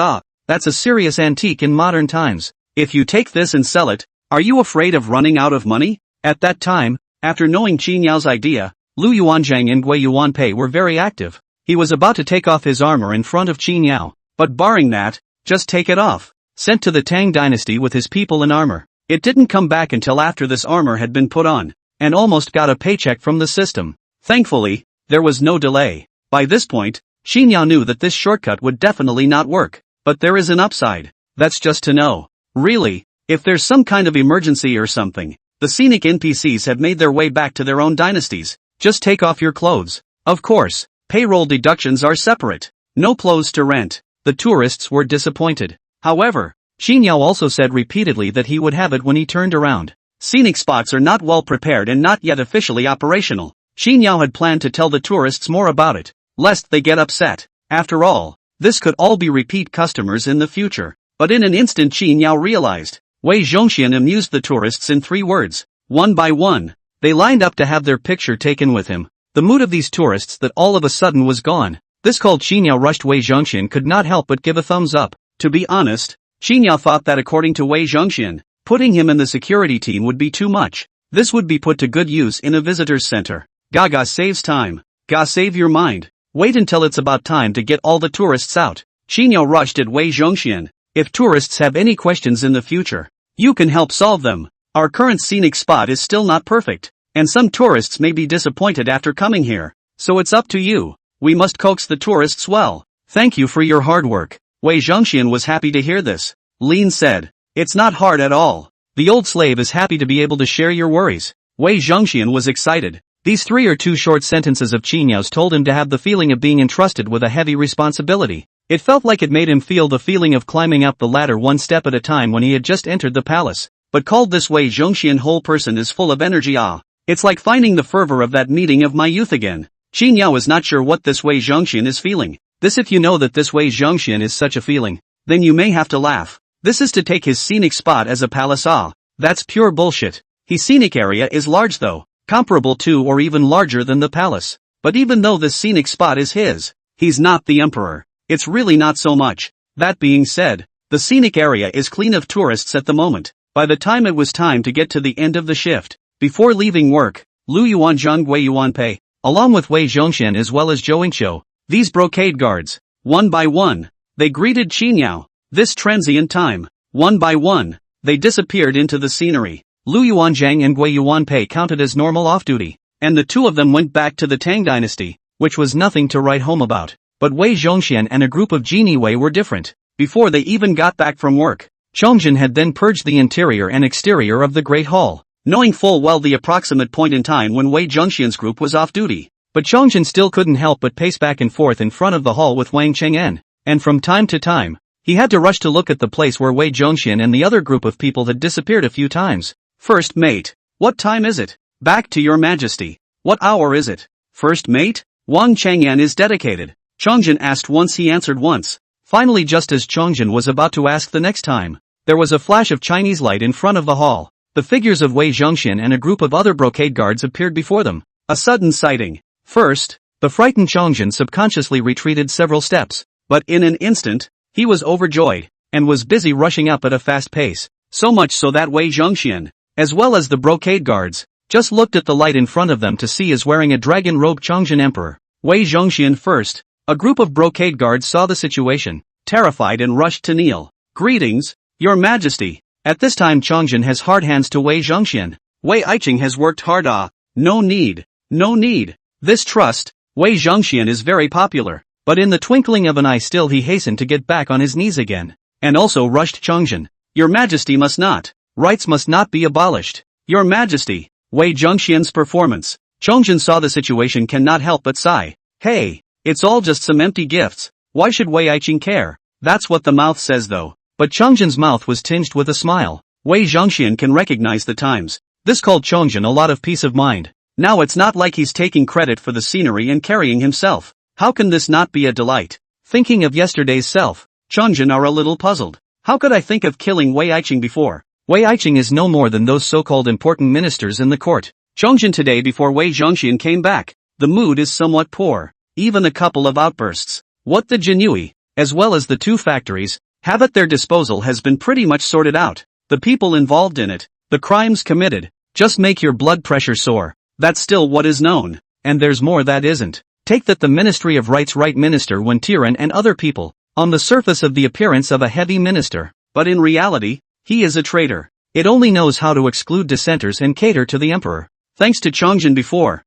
That's a serious antique in modern times. If you take this and sell it, are you afraid of running out of money? At that time, after knowing Qin Yao's idea, Lu Yuanzheng and Gui Yuanpei were very active. He was about to take off his armor in front of Qin Yao, but barring that, just take it off. Sent to the Tang dynasty with his people in armor. It didn't come back until after this armor had been put on, and almost got a paycheck from the system. Thankfully, there was no delay. By this point, Qin Yao knew that this shortcut would definitely not work. But there is an upside. That's just to know. Really, if there's some kind of emergency or something, the scenic NPCs have made their way back to their own dynasties. Just take off your clothes. Of course, payroll deductions are separate. No clothes to rent. The tourists were disappointed. However, Qin Yao also said repeatedly that he would have it when he turned around. Scenic spots are not well prepared and not yet officially operational. Qin Yao had planned to tell the tourists more about it, lest they get upset. After all, this could all be repeat customers in the future. But in an instant Qin Yao realized. Wei Zhongxian amused the tourists in 3 words. One by one, they lined up to have their picture taken with him. The mood of these tourists that all of a sudden was gone. This called Qinyao rushed Wei Zhongxian could not help but give a thumbs up. To be honest, Qinyao thought that according to Wei Zhongxian, putting him in the security team would be too much. This would be put to good use in a visitor's center. Gaga saves time. Ga save your mind. Wait until it's about time to get all the tourists out. Qinyao rushed at Wei Zhongxian. If tourists have any questions in the future, you can help solve them. Our current scenic spot is still not perfect, and some tourists may be disappointed after coming here. So it's up to you. We must coax the tourists well. Thank you for your hard work. Wei Zhongxian was happy to hear this. Lin said, it's not hard at all. The old slave is happy to be able to share your worries. Wei Zhongxian was excited. These 3 or 2 short sentences of Qinyao's told him to have the feeling of being entrusted with a heavy responsibility. It felt like it made him feel the feeling of climbing up the ladder one step at a time when he had just entered the palace. But called this Wei Zhongxian whole person is full of energy. It's like finding the fervor of that meeting of my youth again. Qinyao is not sure what this Wei Zhongxian is feeling. This if you know that this Wei Zhongxian is such a feeling, then you may have to laugh. This is to take his scenic spot as a palace. That's pure bullshit. His scenic area is large though, comparable to or even larger than the palace. But even though this scenic spot is his, he's not the emperor. It's really not so much. That being said, the scenic area is clean of tourists at the moment. By the time it was time to get to the end of the shift, before leaving work, Lu Yuanzhang Gui Yuanpei, along with Wei Zhongxian as well as Zhou Yingqiu, these brocade guards, one by one, they greeted Qinyao. This transient time, one by one, they disappeared into the scenery. Lu Yuanzhang and Gui Yuanpei counted as normal off-duty, and the 2 of them went back to the Tang dynasty, which was nothing to write home about. But Wei Zhongxian and a group of genie Wei were different. Before they even got back from work, Chongzhen had then purged the interior and exterior of the Great Hall, knowing full well the approximate point in time when Wei Zhongxian's group was off-duty. But Chongzhen still couldn't help but pace back and forth in front of the hall with Wang Cheng'en, and from time to time, he had to rush to look at the place where Wei Zhongxian and the other group of people had disappeared a few times. First mate, what time is it? Back to your majesty. What hour is it? First mate? Wang Cheng'en is dedicated. Chongzhen asked once, he answered once. Finally, just as Chongzhen was about to ask the next time, there was a flash of Chinese light in front of the hall. The figures of Wei Zhongxian and a group of other brocade guards appeared before them. A sudden sighting. First, the frightened Chongzhen subconsciously retreated several steps, but in an instant, he was overjoyed, and was busy rushing up at a fast pace, so much so that Wei Zhongxian, as well as the brocade guards, just looked at the light in front of them to see is wearing a dragon robe Chongzhen Emperor. Wei Zhongxian first. A group of brocade guards saw the situation, terrified and rushed to kneel. Greetings, your majesty. At this time Chongzhen has hard hands to Wei Zhongxian. Wei Aiqing has worked hard. No need. No need. This trust, Wei Zhongxian is very popular. But in the twinkling of an eye still he hastened to get back on his knees again. And also rushed Chongzhen. Your majesty must not. Rights must not be abolished. Your majesty. Wei Zhongxian's performance. Chongzhen saw the situation cannot help but sigh. Hey. It's all just some empty gifts. Why should Wei Aiqing care? That's what the mouth says though. But Chongzhen's mouth was tinged with a smile. Wei Zhongxian can recognize the times. This called Chongzhen a lot of peace of mind. Now it's not like he's taking credit for the scenery and carrying himself. How can this not be a delight? Thinking of yesterday's self, Chongzhen are a little puzzled. How could I think of killing Wei Aiqing before? Wei Aiqing is no more than those so-called important ministers in the court. Chongzhen today before Wei Zhongxian came back, the mood is somewhat poor. Even a couple of outbursts. What the Jinui, as well as the 2 factories, have at their disposal has been pretty much sorted out. The people involved in it, the crimes committed, just make your blood pressure soar. That's still what is known. And there's more that isn't. Take that the Ministry of Rights Right Minister Wen Tiran and other people, on the surface of the appearance of a heavy minister, but in reality, he is a traitor. It only knows how to exclude dissenters and cater to the emperor. Thanks to Chongzhen before,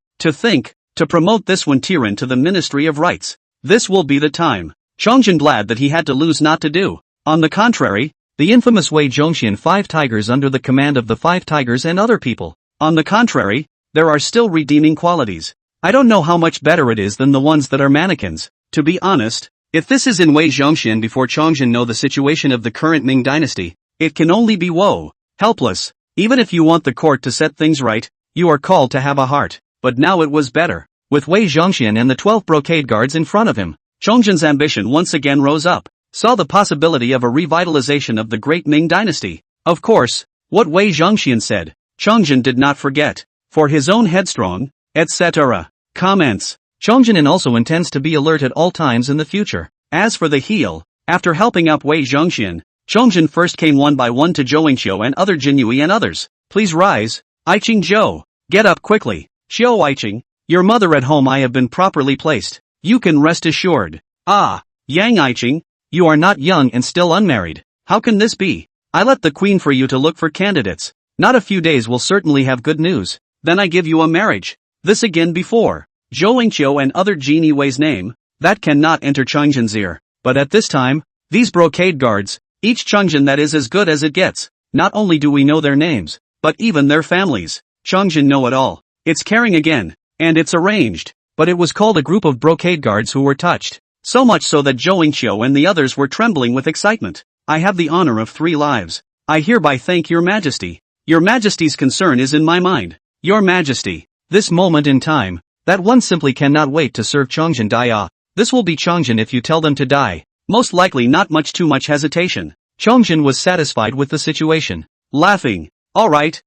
to promote this Wen Tiran to the Ministry of Rights. This will be the time. Chongzhen glad that he had to lose not to do. On the contrary, the infamous Wei Zhongxian 5 tigers under the command of the 5 tigers and other people. On the contrary, there are still redeeming qualities. I don't know how much better it is than the ones that are mannequins. To be honest, if this is in Wei Zhongxian before Chongzhen know the situation of the current Ming dynasty, it can only be woe. Helpless. Even if you want the court to set things right, you are called to have a heart. But now it was better. With Wei Zhongxian and the 12 brocade guards in front of him, Chongzhen's ambition once again rose up, saw the possibility of a revitalization of the great Ming dynasty. Of course, what Wei Zhongxian said, Chongzhen did not forget. For his own headstrong, etc. Comments. Chongjin also intends to be alert at all times in the future. As for the heel, after helping up Wei Zhongxian, Chongjin first came one by one to Zhou Yingqiu and other Jinyui and others. Please rise. Aiqing Zhou. Get up quickly. Xiao Aiqing. Your mother at home I have been properly placed. You can rest assured. Ah. Yang Aiqing. You are not young and still unmarried. How can this be? I let the queen for you to look for candidates. Not a few days will certainly have good news. Then I give you a marriage. This again before. Zhou Yingqiu and other Jin Wei's name. That cannot enter Chongjin's ear. But at this time, these brocade guards, each Chongjin that is as good as it gets. Not only do we know their names, but even their families. Chongjin know it all. It's caring again. And it's arranged. But it was called a group of brocade guards who were touched. So much so that Zhou Yingqiu and the others were trembling with excitement. I have the honor of 3 lives. I hereby thank your majesty. Your majesty's concern is in my mind. Your majesty. This moment in time, that one simply cannot wait to serve Chongjin Dia. This will be Chongjin if you tell them to die. Most likely not too much hesitation. Chongjin was satisfied with the situation. Laughing. Alright,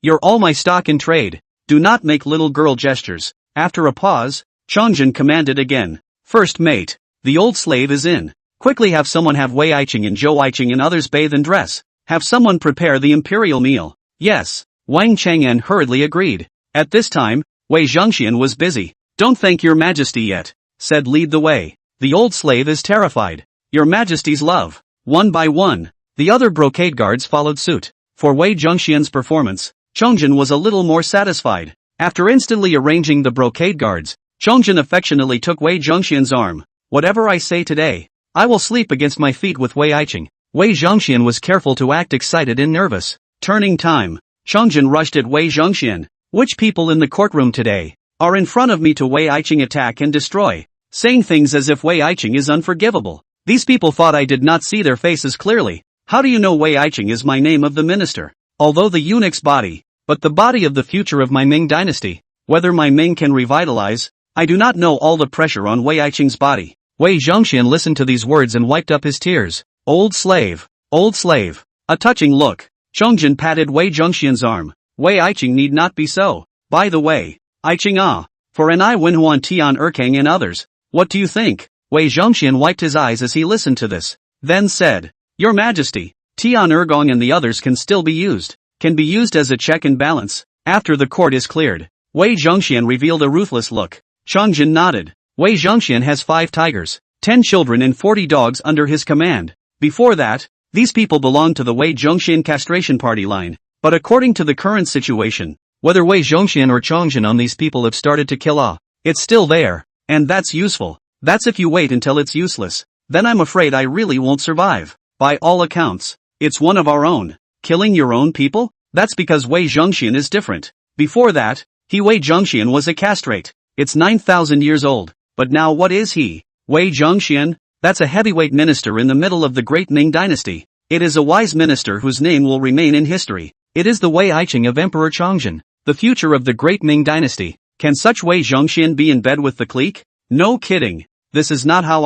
you're all my stock in trade. Do not make little girl gestures. After a pause, Chongjin commanded again. First mate. The old slave is in. Quickly have someone have Wei Aiqing and Zhou Aiqing and others bathe and dress. Have someone prepare the imperial meal. Yes. Wang Chang'an hurriedly agreed. At this time, Wei Zhongxian was busy. Don't thank your majesty yet. Said lead the way. The old slave is terrified. Your majesty's love. One by one, the other brocade guards followed suit. For Wei Zhongxian's performance, Chongjin was a little more satisfied. After instantly arranging the brocade guards, Chongjin affectionately took Wei Zhongxian's arm. Whatever I say today, I will sleep against my feet with Wei Aiqing. Wei Zhongxian was careful to act excited and nervous. Turning time. Chongjin rushed at Wei Zhongxian. Which people in the courtroom today are in front of me to Wei Aiqing attack and destroy? Saying things as if Wei Aiqing is unforgivable. These people thought I did not see their faces clearly. How do you know Wei Aiqing is my name of the minister? Although the eunuch's body, but the body of the future of my Ming dynasty. Whether my Ming can revitalize, I do not know. All the pressure on Wei Aiqing's body. Wei Zhongxian listened to these words and wiped up his tears. Old slave. A touching look. Chongjin patted Wei Zhongxian's arm. Wei Aiqing need not be so. By the way, Aiqing for an I Wenhuan Tian Erkang and others. What do you think? Wei Zhongxian wiped his eyes as he listened to this. Then said, Your Majesty, Tian Ergong and the others can still be used. Can be used as a check and balance. After the court is cleared. Wei Zhongxian revealed a ruthless look. Chongjin nodded. Wei Zhongxian has 5 tigers, 10 children and 40 dogs under his command. Before that, these people belonged to the Wei Zhongxian castration party line. But according to the current situation, whether Wei Zhongxian or Chongjin on these people have started to kill it's still there. And that's useful. That's if you wait until it's useless. Then I'm afraid I really won't survive. By all accounts, it's one of our own. Killing your own people? That's because Wei Zhongxian is different. Before that, Wei Zhongxian was a castrate. It's 9,000 years old. But now what is he? Wei Zhongxian? That's a heavyweight minister in the middle of the great Ming dynasty. It is a wise minister whose name will remain in history. It is the Wei Aiqing of Emperor Chongjin, the future of the great Ming dynasty. Can such Wei Zhongxian be in bed with the clique? No kidding. This is not how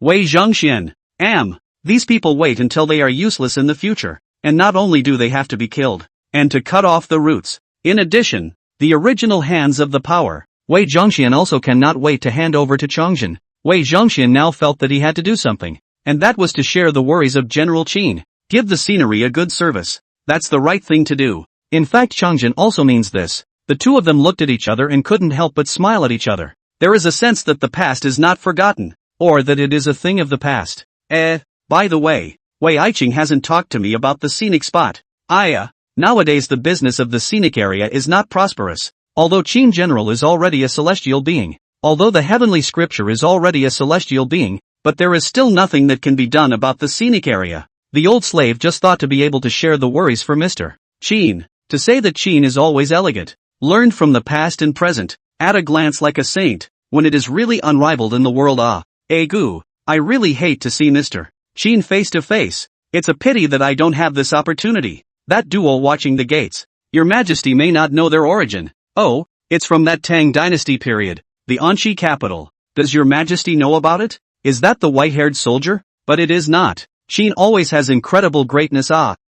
Wei Zhongxian, am. These people wait until they are useless in the future. And not only do they have to be killed, and to cut off the roots. In addition, the original hands of the power. Wei Zhongxian also cannot wait to hand over to Chongjin. Wei Zhongxian now felt that he had to do something. And that was to share the worries of General Qin. Give the scenery a good service. That's the right thing to do. In fact, Chongjin also means this. The two of them looked at each other and couldn't help but smile at each other. There is a sense that the past is not forgotten. Or that it is a thing of the past. By the way, Wei Aiqing hasn't talked to me about the scenic spot. Nowadays the business of the scenic area is not prosperous. Although Qin General is already a celestial being. Although the heavenly scripture is already a celestial being. But there is still nothing that can be done about the scenic area. The old slave just thought to be able to share the worries for Mr. Qin. To say that Qin is always elegant. Learned from the past and present. At a glance like a saint. When it is really unrivaled in the world. I really hate to see Mr. Qin face to face. It's a pity that I don't have this opportunity. That duo watching the gates. Your Majesty may not know their origin. Oh, it's from that Tang dynasty period. The Anxi capital. Does your Majesty know about it? Is that the white-haired soldier? But it is not. Qin always has incredible greatness.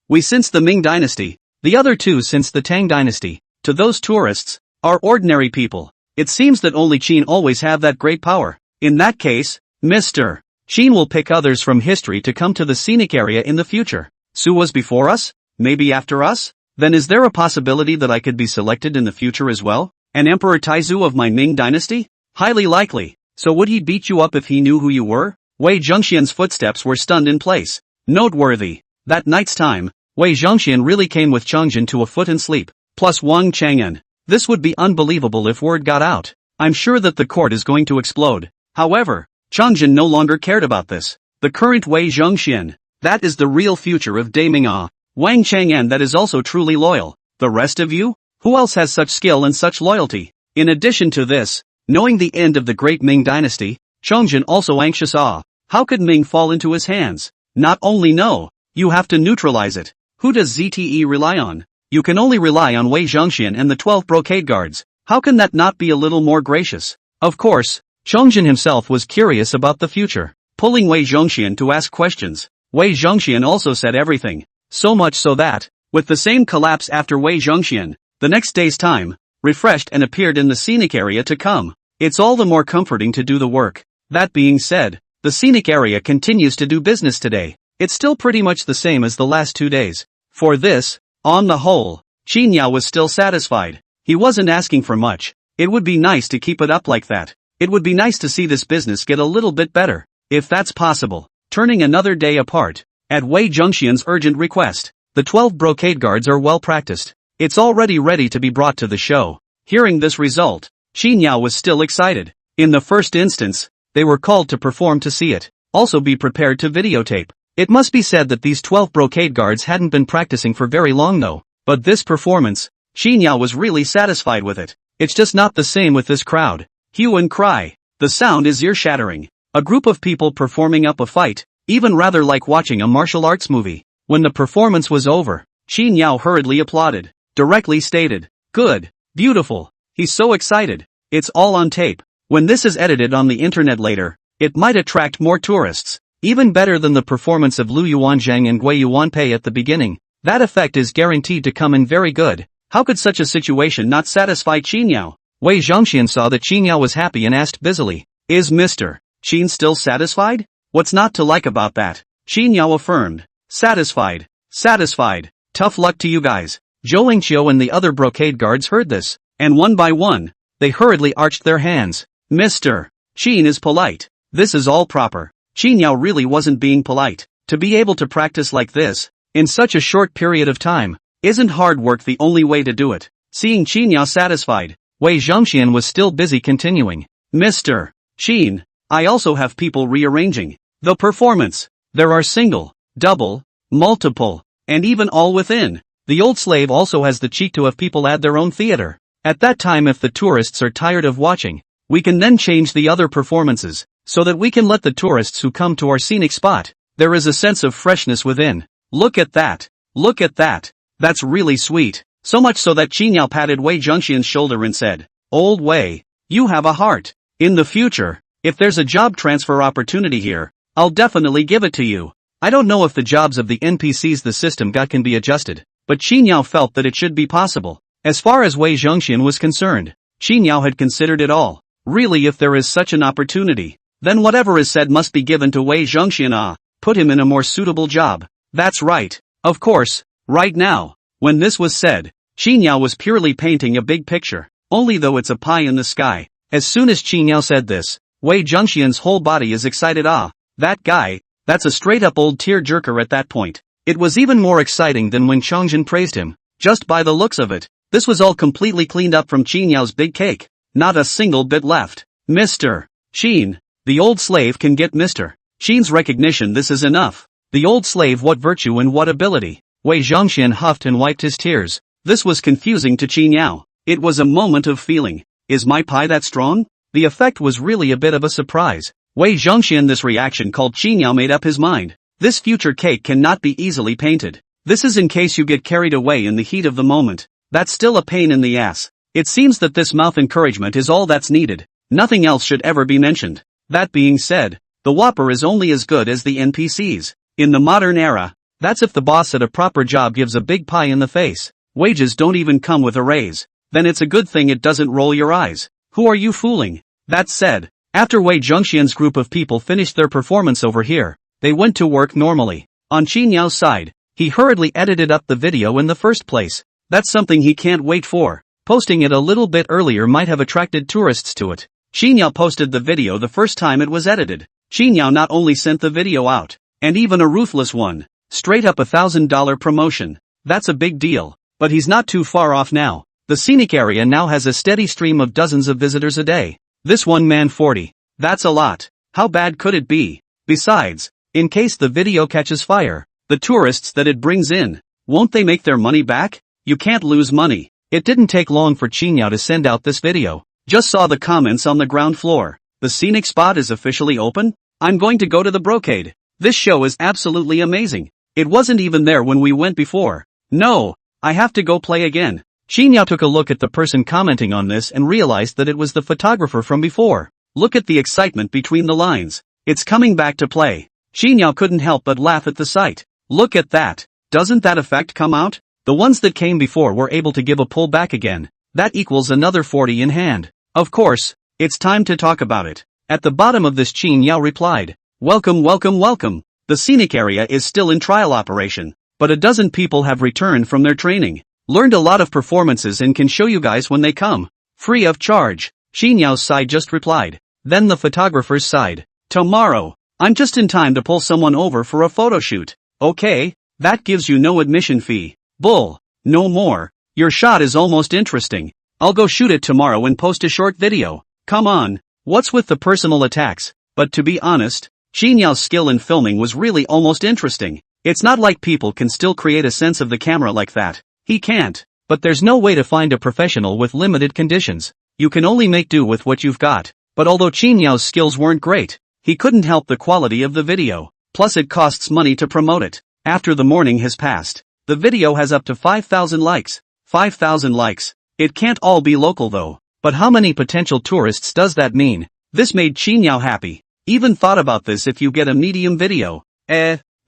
We since the Ming dynasty. The other two since the Tang dynasty. To those tourists, are ordinary people. It seems that only Qin always have that great power. In that case, Mr. Qin will pick others from history to come to the scenic area in the future. Su was before us? Maybe after us? Then is there a possibility that I could be selected in the future as well? An Emperor Taizu of my Ming dynasty? Highly likely. So would he beat you up if he knew who you were? Wei Zhengxian's footsteps were stunned in place. Noteworthy. That night's time, Wei Zhengxian really came with Chongjin to a foot and sleep, plus Wang Chang'an. This would be unbelievable if word got out. I'm sure that the court is going to explode. However, Chongjin no longer cared about this. The current Wei Zhengxian. That is the real future of Daming. Wang Chang'an that is also truly loyal. The rest of you? Who else has such skill and such loyalty? In addition to this, knowing the end of the great Ming dynasty, Chongjin also anxious. How could Ming fall into his hands? Not only no, you have to neutralize it. Who does ZTE rely on? You can only rely on Wei Zhengxian and the 12 brocade guards. How can that not be a little more gracious? Of course, Chongjin himself was curious about the future, pulling Wei Zhengxian to ask questions. Wei Zhengxian also said everything. So much so that, with the same collapse after Wei Zhengxian, the next day's time, refreshed and appeared in the scenic area to come. It's all the more comforting to do the work. That being said, the scenic area continues to do business today. It's still pretty much the same as the last 2 days. For this, on the whole, Qin Yao was still satisfied. He wasn't asking for much. It would be nice to keep it up like that. It would be nice to see this business get a little bit better, if that's possible. Turning another day apart. At Wei Zhengxian's urgent request, the 12 brocade guards are well practiced. It's already ready to be brought to the show. Hearing this result, Qin Yao was still excited. In the first instance, they were called to perform to see it. Also be prepared to videotape. It must be said that these 12 brocade guards hadn't been practicing for very long though. But this performance, Qin Yao was really satisfied with it. It's just not the same with this crowd. Hue and cry. The sound is ear-shattering. A group of people performing up a fight, even rather like watching a martial arts movie. When the performance was over, Qin Yao hurriedly applauded. Directly stated, "Good, beautiful." He's so excited. It's all on tape. When this is edited on the internet later, it might attract more tourists. Even better than the performance of Lu Yuanzhang and Gui Yuanpei at the beginning. That effect is guaranteed to come in very good. How could such a situation not satisfy Qin Yao? Wei Zhengxian saw that Qin Yao was happy and asked busily, "Is Mr. Qin still satisfied? What's not to like about that?" Qin Yao affirmed, "Satisfied. Satisfied. Tough luck to you guys." Zhou Lingqiu and the other brocade guards heard this, and one by one, they hurriedly arched their hands. Mr. Qin is polite. This is all proper. Qin Yao really wasn't being polite. To be able to practice like this, in such a short period of time, isn't hard work the only way to do it. Seeing Qin Yao satisfied, Wei Zhengxian was still busy continuing. Mr. Qin, I also have people rearranging the performance. There are single, double, multiple, and even all within. The old slave also has the cheek to have people add their own theater. At that time if the tourists are tired of watching, we can then change the other performances, so that we can let the tourists who come to our scenic spot, there is a sense of freshness within. Look at that. Look at that. That's really sweet. So much so that Qin Yao patted Wei Zhengxian's shoulder and said, "Old Wei, you have a heart. In the future, if there's a job transfer opportunity here, I'll definitely give it to you." I don't know if the jobs of the NPCs the system got can be adjusted, but Qin Yao felt that it should be possible. As far as Wei Zhengxian was concerned, Qin Yao had considered it all. Really, if there is such an opportunity, then whatever is said must be given to Wei Zhengxian. Put him in a more suitable job. That's right. Of course, right now. When this was said, Qin Yao was purely painting a big picture, only though it's a pie in the sky. As soon as Qin Yao said this, Wei Zhengxian's whole body is excited. That guy, that's a straight-up old tear-jerker at that point. It was even more exciting than when Chongjin praised him. Just by the looks of it, this was all completely cleaned up from Qin Yao's big cake. Not a single bit left. Mr. Qin, the old slave can get Mr. Qin's recognition. This is enough. The old slave, what virtue and what ability. Wei Zhengxian huffed and wiped his tears. This was confusing to Qin Yao. It was a moment of feeling. Is my pie that strong? The effect was really a bit of a surprise. Wei Zhengxian, this reaction called Qin Yao made up his mind. This future cake cannot be easily painted. This is in case you get carried away in the heat of the moment. That's still a pain in the ass. It seems that this mouth encouragement is all that's needed. Nothing else should ever be mentioned. That being said, the Whopper is only as good as the NPCs. In the modern era, that's if the boss at a proper job gives a big pie in the face. Wages don't even come with a raise. Then it's a good thing it doesn't roll your eyes. Who are you fooling? That said, after Wei Zhongxian's group of people finished their performance over here, they went to work normally. On Qin Yao's side, he hurriedly edited up the video in the first place. That's something he can't wait for. Posting it a little bit earlier might have attracted tourists to it. Qin Yao posted the video the first time it was edited. Qin Yao not only sent the video out, and even a ruthless one, straight up $1,000 promotion. That's a big deal. But he's not too far off now. The scenic area now has a steady stream of dozens of visitors a day. This one man 40. That's a lot. How bad could it be? Besides, in case the video catches fire, the tourists that it brings in, won't they make their money back? You can't lose money. It didn't take long for Qin Yao to send out this video. Just saw the comments on the ground floor. The scenic spot is officially open? I'm going to go to the brocade. This show is absolutely amazing. It wasn't even there when we went before. No, I have to go play again. Qin Yao took a look at the person commenting on this and realized that it was the photographer from before. Look at the excitement between the lines. It's coming back to play. Qin Yao couldn't help but laugh at the sight. Look at that. Doesn't that effect come out? The ones that came before were able to give a pull back again. That equals another 40 in hand. Of course, it's time to talk about it. At the bottom of this Qin Yao replied, welcome, welcome, welcome. The scenic area is still in trial operation, but a dozen people have returned from their training. Learned a lot of performances and can show you guys when they come. Free of charge. Qin Yao's side just replied. Then the photographer's side. Tomorrow. I'm just in time to pull someone over for a photo shoot. Okay, that gives you no admission fee. Bull. No more. Your shot is almost interesting. I'll go shoot it tomorrow and post a short video. Come on. What's with the personal attacks? But to be honest, Qin Yao's skill in filming was really almost interesting. It's not like people can still create a sense of the camera like that. He can't. But there's no way to find a professional with limited conditions. You can only make do with what you've got. But although Qin Yao's skills weren't great, he couldn't help the quality of the video. Plus it costs money to promote it. After the morning has passed, the video has up to 5,000 likes. 5,000 likes. It can't all be local though. But how many potential tourists does that mean? This made Qin Yao happy. Even thought about this: if you get a medium video,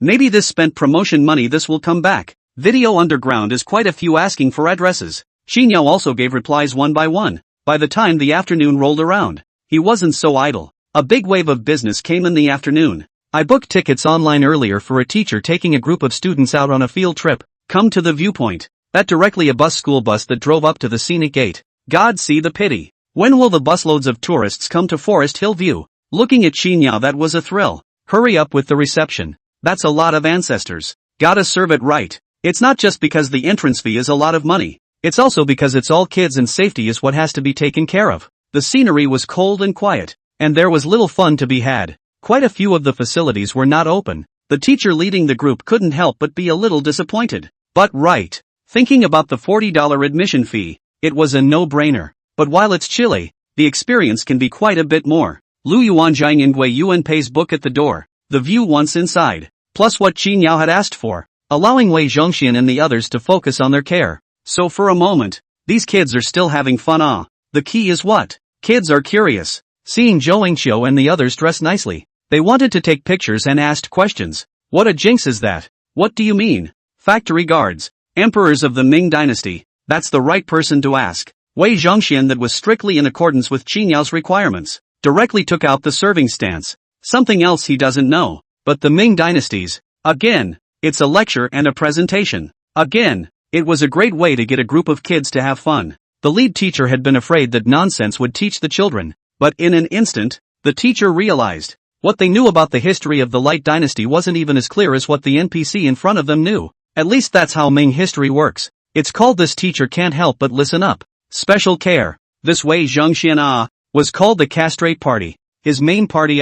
maybe this spent promotion money this will come back. Video underground is quite a few asking for addresses. Qin Yao also gave replies one by one. By the time the afternoon rolled around, he wasn't so idle. A big wave of business came in the afternoon. I booked tickets online earlier for a teacher taking a group of students out on a field trip. Come to the viewpoint. That directly a school bus that drove up to the scenic gate. God see the pity. When will the busloads of tourists come to Forest Hill View? Looking at Qin Yao, that was a thrill. Hurry up with the reception. That's a lot of ancestors. Gotta serve it right. It's not just because the entrance fee is a lot of money. It's also because it's all kids and safety is what has to be taken care of. The scenery was cold and quiet, and there was little fun to be had. Quite a few of the facilities were not open. The teacher leading the group couldn't help but be a little disappointed. But right. Thinking about the $40 admission fee, it was a no-brainer. But while it's chilly, the experience can be quite a bit more. Lu Yuan Jiang and Gui Yuan pays book at the door. The view once inside. Plus what Qin Yao had asked for, allowing Wei Zhongxian and the others to focus on their care. So for a moment, these kids are still having fun. The key is what? Kids are curious. Seeing Zhou Yingqiu and the others dress nicely, they wanted to take pictures and asked questions. What a jinx is that? What do you mean? Factory guards. Emperors of the Ming dynasty. That's the right person to ask. Wei Zhongxian, that was strictly in accordance with Qin Yao's requirements, directly took out the serving stance. Something else he doesn't know. But the Ming dynasties. Again, it's a lecture and a presentation. Again, it was a great way to get a group of kids to have fun. The lead teacher had been afraid that nonsense would teach the children. But in an instant, the teacher realized. What they knew about the history of the Light Dynasty wasn't even as clear as what the NPC in front of them knew. At least that's how Ming history works. It's called This Teacher Can't Help But Listen Up. Special care. This Wei Zhongxian was called the Castrate Party. His main party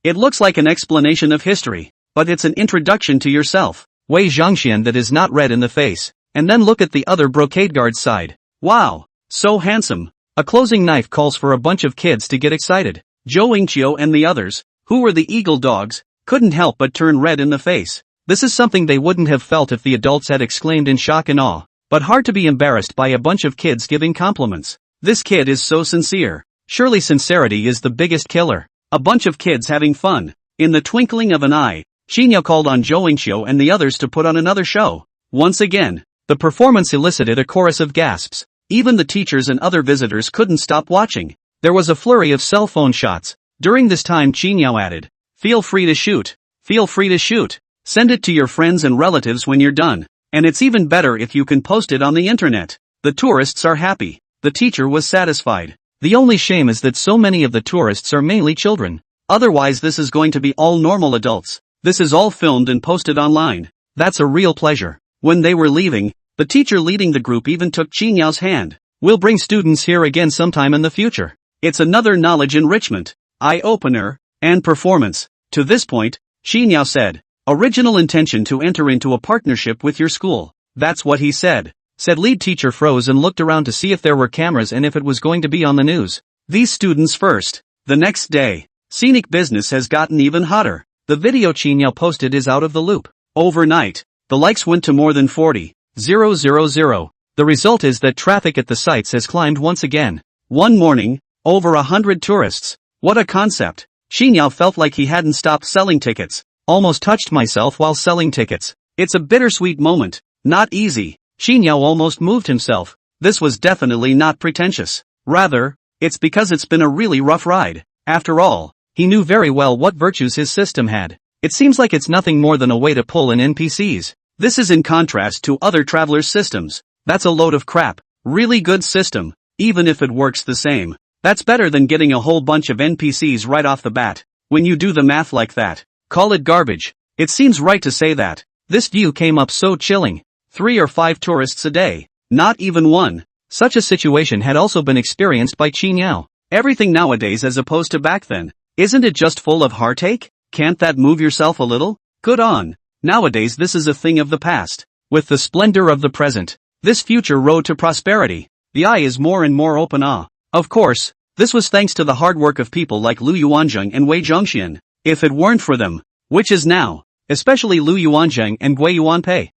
It looks like an explanation of history, but it's an introduction to yourself. Wei Zhongxian that is not red in the face. And then look at the other brocade guard's side. Wow. So handsome. A closing knife calls for a bunch of kids to get excited. Zhou Yingqiu and the others, who were the eagle dogs, couldn't help but turn red in the face. This is something they wouldn't have felt if the adults had exclaimed in shock and awe. But hard to be embarrassed by a bunch of kids giving compliments. This kid is so sincere. Surely sincerity is the biggest killer. A bunch of kids having fun. In the twinkling of an eye, Qin Yao called on Zhou Yingqiu and the others to put on another show. Once again, the performance elicited a chorus of gasps. Even the teachers and other visitors couldn't stop watching. There was a flurry of cell phone shots. During this time Qin Yao added, "Feel free to shoot. Feel free to shoot. Send it to your friends and relatives when you're done. And it's even better if you can post it on the internet." The tourists are happy. The teacher was satisfied. The only shame is that so many of the tourists are mainly children. Otherwise this is going to be all normal adults. This is all filmed and posted online. That's a real pleasure. When they were leaving, the teacher leading the group even took Qin Yao's hand. "We'll bring students here again sometime in the future. It's another knowledge enrichment, eye-opener, and performance." To this point, Qin Yao said, "Original intention to enter into a partnership with your school." "That's what he said." Said lead teacher froze and looked around to see if there were cameras and if it was going to be on the news. These students first. The next day, scenic business has gotten even hotter. The video Qin Yao posted is out of the loop. Overnight, the likes went to more than 40,000. The result is that traffic at the sites has climbed once again. One morning, over 100 tourists. What a concept. Qin Yao felt like he hadn't stopped selling tickets. "Almost touched myself while selling tickets. It's a bittersweet moment. Not easy." Qin Yao almost moved himself. This was definitely not pretentious. Rather, it's because it's been a really rough ride. After all, he knew very well what virtues his system had. It seems like it's nothing more than a way to pull in NPCs. This is in contrast to other travelers' systems. That's a load of crap. Really good system, even if it works the same. That's better than getting a whole bunch of NPCs right off the bat. When you do the math like that, call it garbage. It seems right to say that. This view came up so chilling. 3 or 5 tourists a day. Not even one. Such a situation had also been experienced by Qin Yao. Everything nowadays as opposed to back then. Isn't it just full of heartache? Can't that move yourself a little? Good on. Nowadays this is a thing of the past. With the splendor of the present, this future road to prosperity, the eye is more and more open. Of course, this was thanks to the hard work of people like Lu Yuanzheng and Wei Zhongxian. If it weren't for them, which is now, especially Lu Yuanzheng and Gui Yuanpei.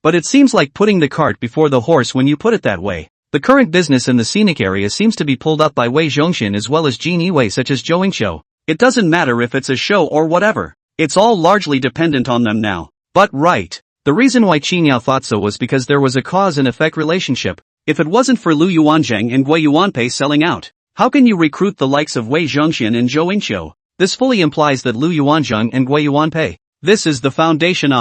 But it seems like putting the cart before the horse when you put it that way. The current business in the scenic area seems to be pulled up by Wei Zhongxian as well as Jin Yiwei such as Zhou Yingqiu. It doesn't matter if it's a show or whatever. It's all largely dependent on them now. But right. The reason why Qin Yao thought so was because there was a cause and effect relationship. If it wasn't for Lu Yuanzheng and Gui Yuanpei selling out, how can you recruit the likes of Wei Zhongxian and Zhou Yingqiu? This fully implies that Lu Yuanzheng and Gui Yuanpei. This is the foundation.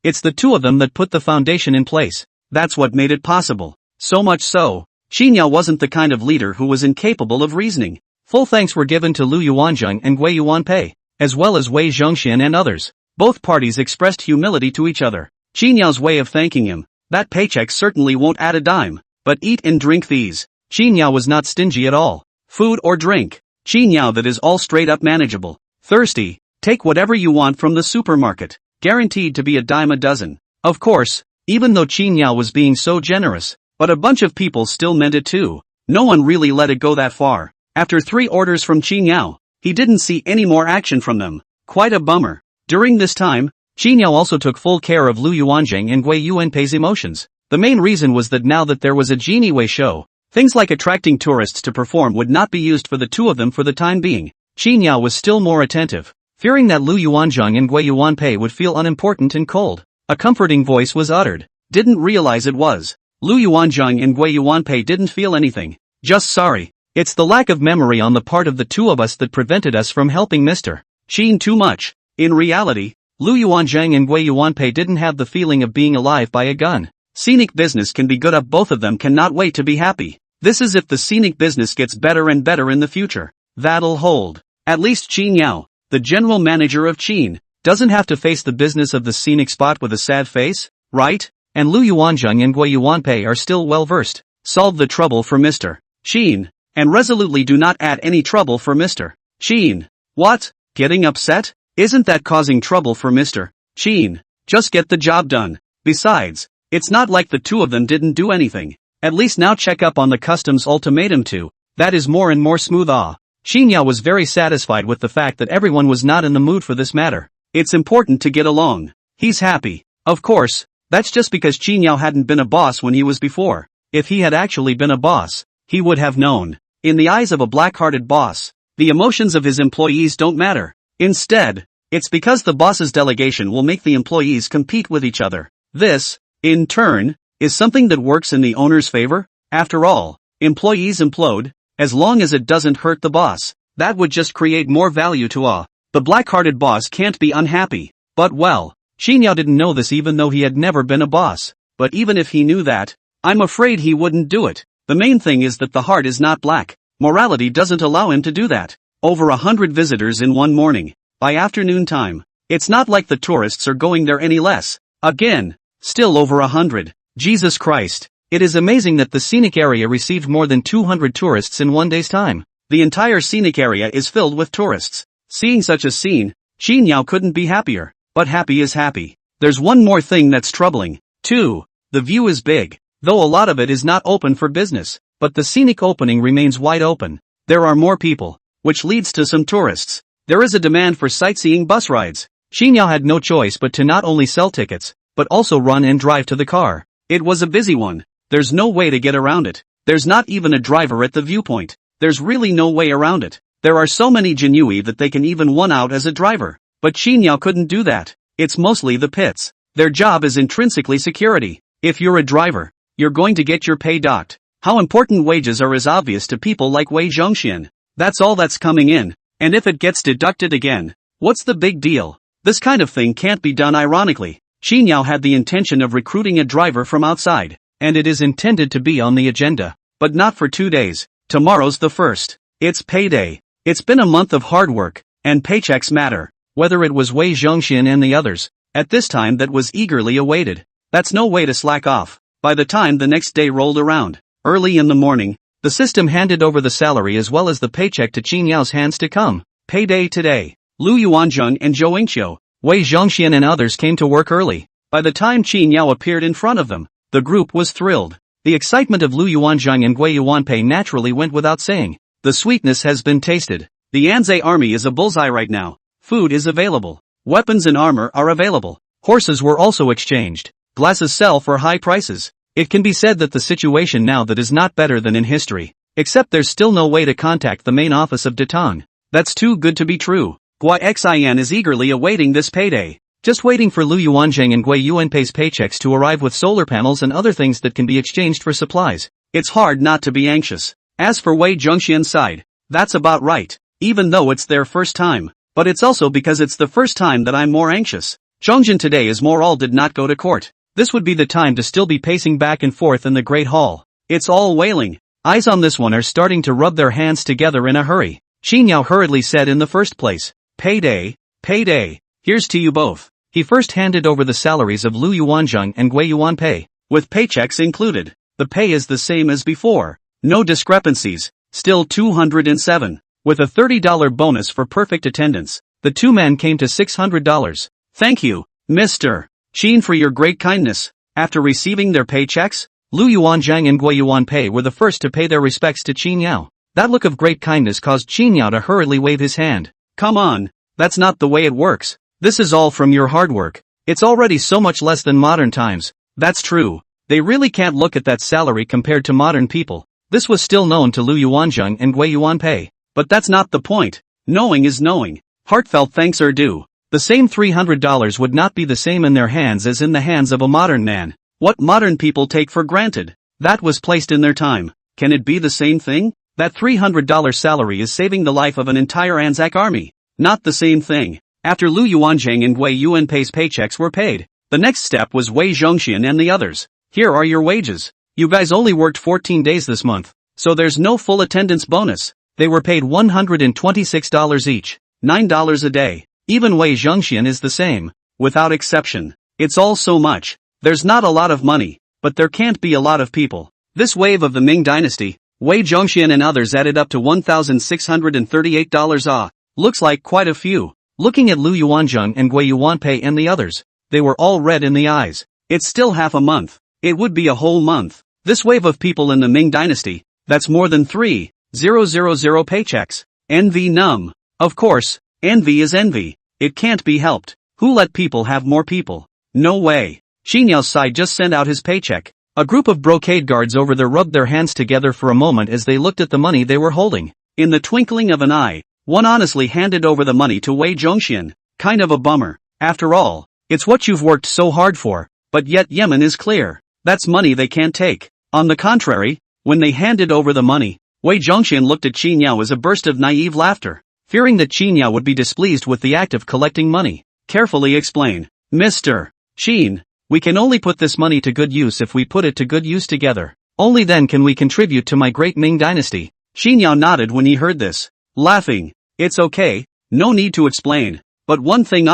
It's the two of them that put the foundation in place. That's what made it possible. So much so, Qin Yao wasn't the kind of leader who was incapable of reasoning. Full thanks were given to Lu Yuanzheng and Gui Yuanpei, as well as Wei Zhongxian and others. Both parties expressed humility to each other. Qin Yao's way of thanking him. That paycheck certainly won't add a dime, but eat and drink these. Qin Yao was not stingy at all. Food or drink. Qin Yao that is all straight up manageable. Thirsty? Take whatever you want from the supermarket. Guaranteed to be a dime a dozen. Of course, even though Qin Yao was being so generous, but a bunch of people still meant it too. No one really let it go that far. After 3 orders from Qin Yao, he didn't see any more action from them. Quite a bummer. During this time, Qin Yao also took full care of Lu Yuanzheng and Gui Yuanpei's emotions. The main reason was that now that there was a Jin Yiwei show, things like attracting tourists to perform would not be used for the two of them for the time being. Qin Yao was still more attentive, fearing that Lu Yuanzheng and Gui Yuanpei would feel unimportant and cold. A comforting voice was uttered. Didn't realize it was. Lu Yuanzheng and Gui Yuanpei didn't feel anything. Just sorry. It's the lack of memory on the part of the two of us that prevented us from helping Mr. Qin too much. In reality, Lu Yuanzheng and Gui Yuanpei didn't have the feeling of being alive by a gun. Scenic business can be good up, both of them cannot wait to be happy. This is if the scenic business gets better and better in the future. That'll hold. At least Qin Yao, the general manager of Qin, doesn't have to face the business of the scenic spot with a sad face, right? And Lu Yuanzheng and Gui Yuanpei are still well versed. Solve the trouble for Mr. Qin, and resolutely do not add any trouble for Mr. Qin. What? Getting upset? Isn't that causing trouble for Mr. Qin? Just get the job done. Besides, it's not like the two of them didn't do anything. At least now check up on the customs ultimatum too. That is more and more smooth. Qin Yao was very satisfied with the fact that everyone was not in the mood for this matter. It's important to get along. He's happy. Of course, that's just because Qin Yao hadn't been a boss when he was before. If he had actually been a boss, he would have known. In the eyes of a black-hearted boss, the emotions of his employees don't matter. Instead, it's because the boss's delegation will make the employees compete with each other. This, in turn, is something that works in the owner's favor. After all, employees implode, as long as it doesn't hurt the boss. That would just create more value to the black-hearted boss can't be unhappy. But well, Xinyao didn't know this even though he had never been a boss. But even if he knew that, I'm afraid he wouldn't do it. The main thing is that the heart is not black. Morality doesn't allow him to do that. Over 100 visitors in one morning. By afternoon time, it's not like the tourists are going there any less. Again, still over 100. Jesus Christ. It is amazing that the scenic area received more than 200 tourists in one day's time. The entire scenic area is filled with tourists. Seeing such a scene, Xinyao couldn't be happier. But happy is happy. There's one more thing that's troubling. 2. The view is big, though a lot of it is not open for business, but the scenic opening remains wide open. There are more people, which leads to some tourists. There is a demand for sightseeing bus rides. Xinyao had no choice but to not only sell tickets, but also run and drive to the car. It was a busy one. There's no way to get around it. There's not even a driver at the viewpoint. There's really no way around it. There are so many Jinui that they can even one out as a driver. But Xinyao couldn't do that. It's mostly the pits. Their job is intrinsically security. If you're a driver, you're going to get your pay docked. How important wages are is obvious to people like Wei Zhongxian. That's all that's coming in. And if it gets deducted again, what's the big deal? This kind of thing can't be done ironically. Xinyao had the intention of recruiting a driver from outside. And it is intended to be on the agenda. But not for 2 days. Tomorrow's the 1st. It's payday. It's been a month of hard work, and paychecks matter. Whether it was Wei Zhongxian and the others, at this time that was eagerly awaited. That's no way to slack off. By the time the next day rolled around, early in the morning, the system handed over the salary as well as the paycheck to Xinyao hands to come. Payday today. Lu Yuanzheng and Zhou Yingqiu, Wei Zhongxian and others came to work early. By the time Xinyao appeared in front of them, the group was thrilled. The excitement of Lu Yuanzheng and Gui Yuanpei naturally went without saying. The sweetness has been tasted. The Anzai army is a bullseye right now. Food is available. Weapons and armor are available. Horses were also exchanged. Glasses sell for high prices. It can be said that the situation now that is not better than in history. Except there's still no way to contact the main office of Datong. That's too good to be true. Gui Xian is eagerly awaiting this payday. Just waiting for Lu Yuanzheng and Gui Yuanpei's paychecks to arrive with solar panels and other things that can be exchanged for supplies. It's hard not to be anxious. As for Wei Zhongxian's side, that's about right. Even though it's their first time. But it's also because it's the first time that I'm more anxious. Zhongxian today is more all did not go to court. This would be the time to still be pacing back and forth in the Great Hall. It's all wailing. Eyes on this one are starting to rub their hands together in a hurry. Xinyao hurriedly said in the first place, payday, payday, here's to you both. He first handed over the salaries of Lu Yuanzheng and Gui Yuanpei, with paychecks included. The pay is the same as before. No discrepancies, still 207. With a $30 bonus for perfect attendance, the two men came to $600. Thank you, Mr. Qin, for your great kindness. After receiving their paychecks, Lu Yuanzheng and Gui Yuanpei were the first to pay their respects to Xinyao. That look of great kindness caused Xinyao to hurriedly wave his hand. Come on, that's not the way it works. This is all from your hard work. It's already so much less than modern times. That's true. They really can't look at that salary compared to modern people. This was still known to Lu Yuanzheng and Gui Yuanpei. But that's not the point. Knowing is knowing. Heartfelt thanks are due. The same $300 would not be the same in their hands as in the hands of a modern man. What modern people take for granted, that was placed in their time. Can it be the same thing? That $300 salary is saving the life of an entire Anzac army. Not the same thing. After Lu Yuanzheng and Gui Yuanpei's paychecks were paid, the next step was Wei Zhongxian and the others. Here are your wages. You guys only worked 14 days this month, so there's no full attendance bonus. They were paid $126 each, $9 a day. Even Wei Zhongxian is the same, without exception. It's all so much. There's not a lot of money, but there can't be a lot of people. This wave of the Ming dynasty, Wei Zhongxian and others added up to $1,638. Looks like quite a few. Looking at Lu Yuanzheng and Gui Yuanpei and the others, they were all red in the eyes. It's still half a month. It would be a whole month. This wave of people in the Ming dynasty, that's more than 3,000 paychecks. Envy numb. Of course, envy is envy. It can't be helped. Who let people have more people? No way. Xinyao's side just sent out his paycheck. A group of brocade guards over there rubbed their hands together for a moment as they looked at the money they were holding. In the twinkling of an eye, one honestly handed over the money to Wei Zhongxian. Kind of a bummer. After all, it's what you've worked so hard for. But yet Yemen is clear. That's money they can't take. On the contrary, when they handed over the money, Wei Zhongxian looked at Qin Yao as a burst of naive laughter, fearing that Qin Yao would be displeased with the act of collecting money. Carefully explain. Mr. Qin, we can only put this money to good use if we put it to good use together. Only then can we contribute to my great Ming dynasty. Qin Yao nodded when he heard this, laughing. It's okay, no need to explain. But one thing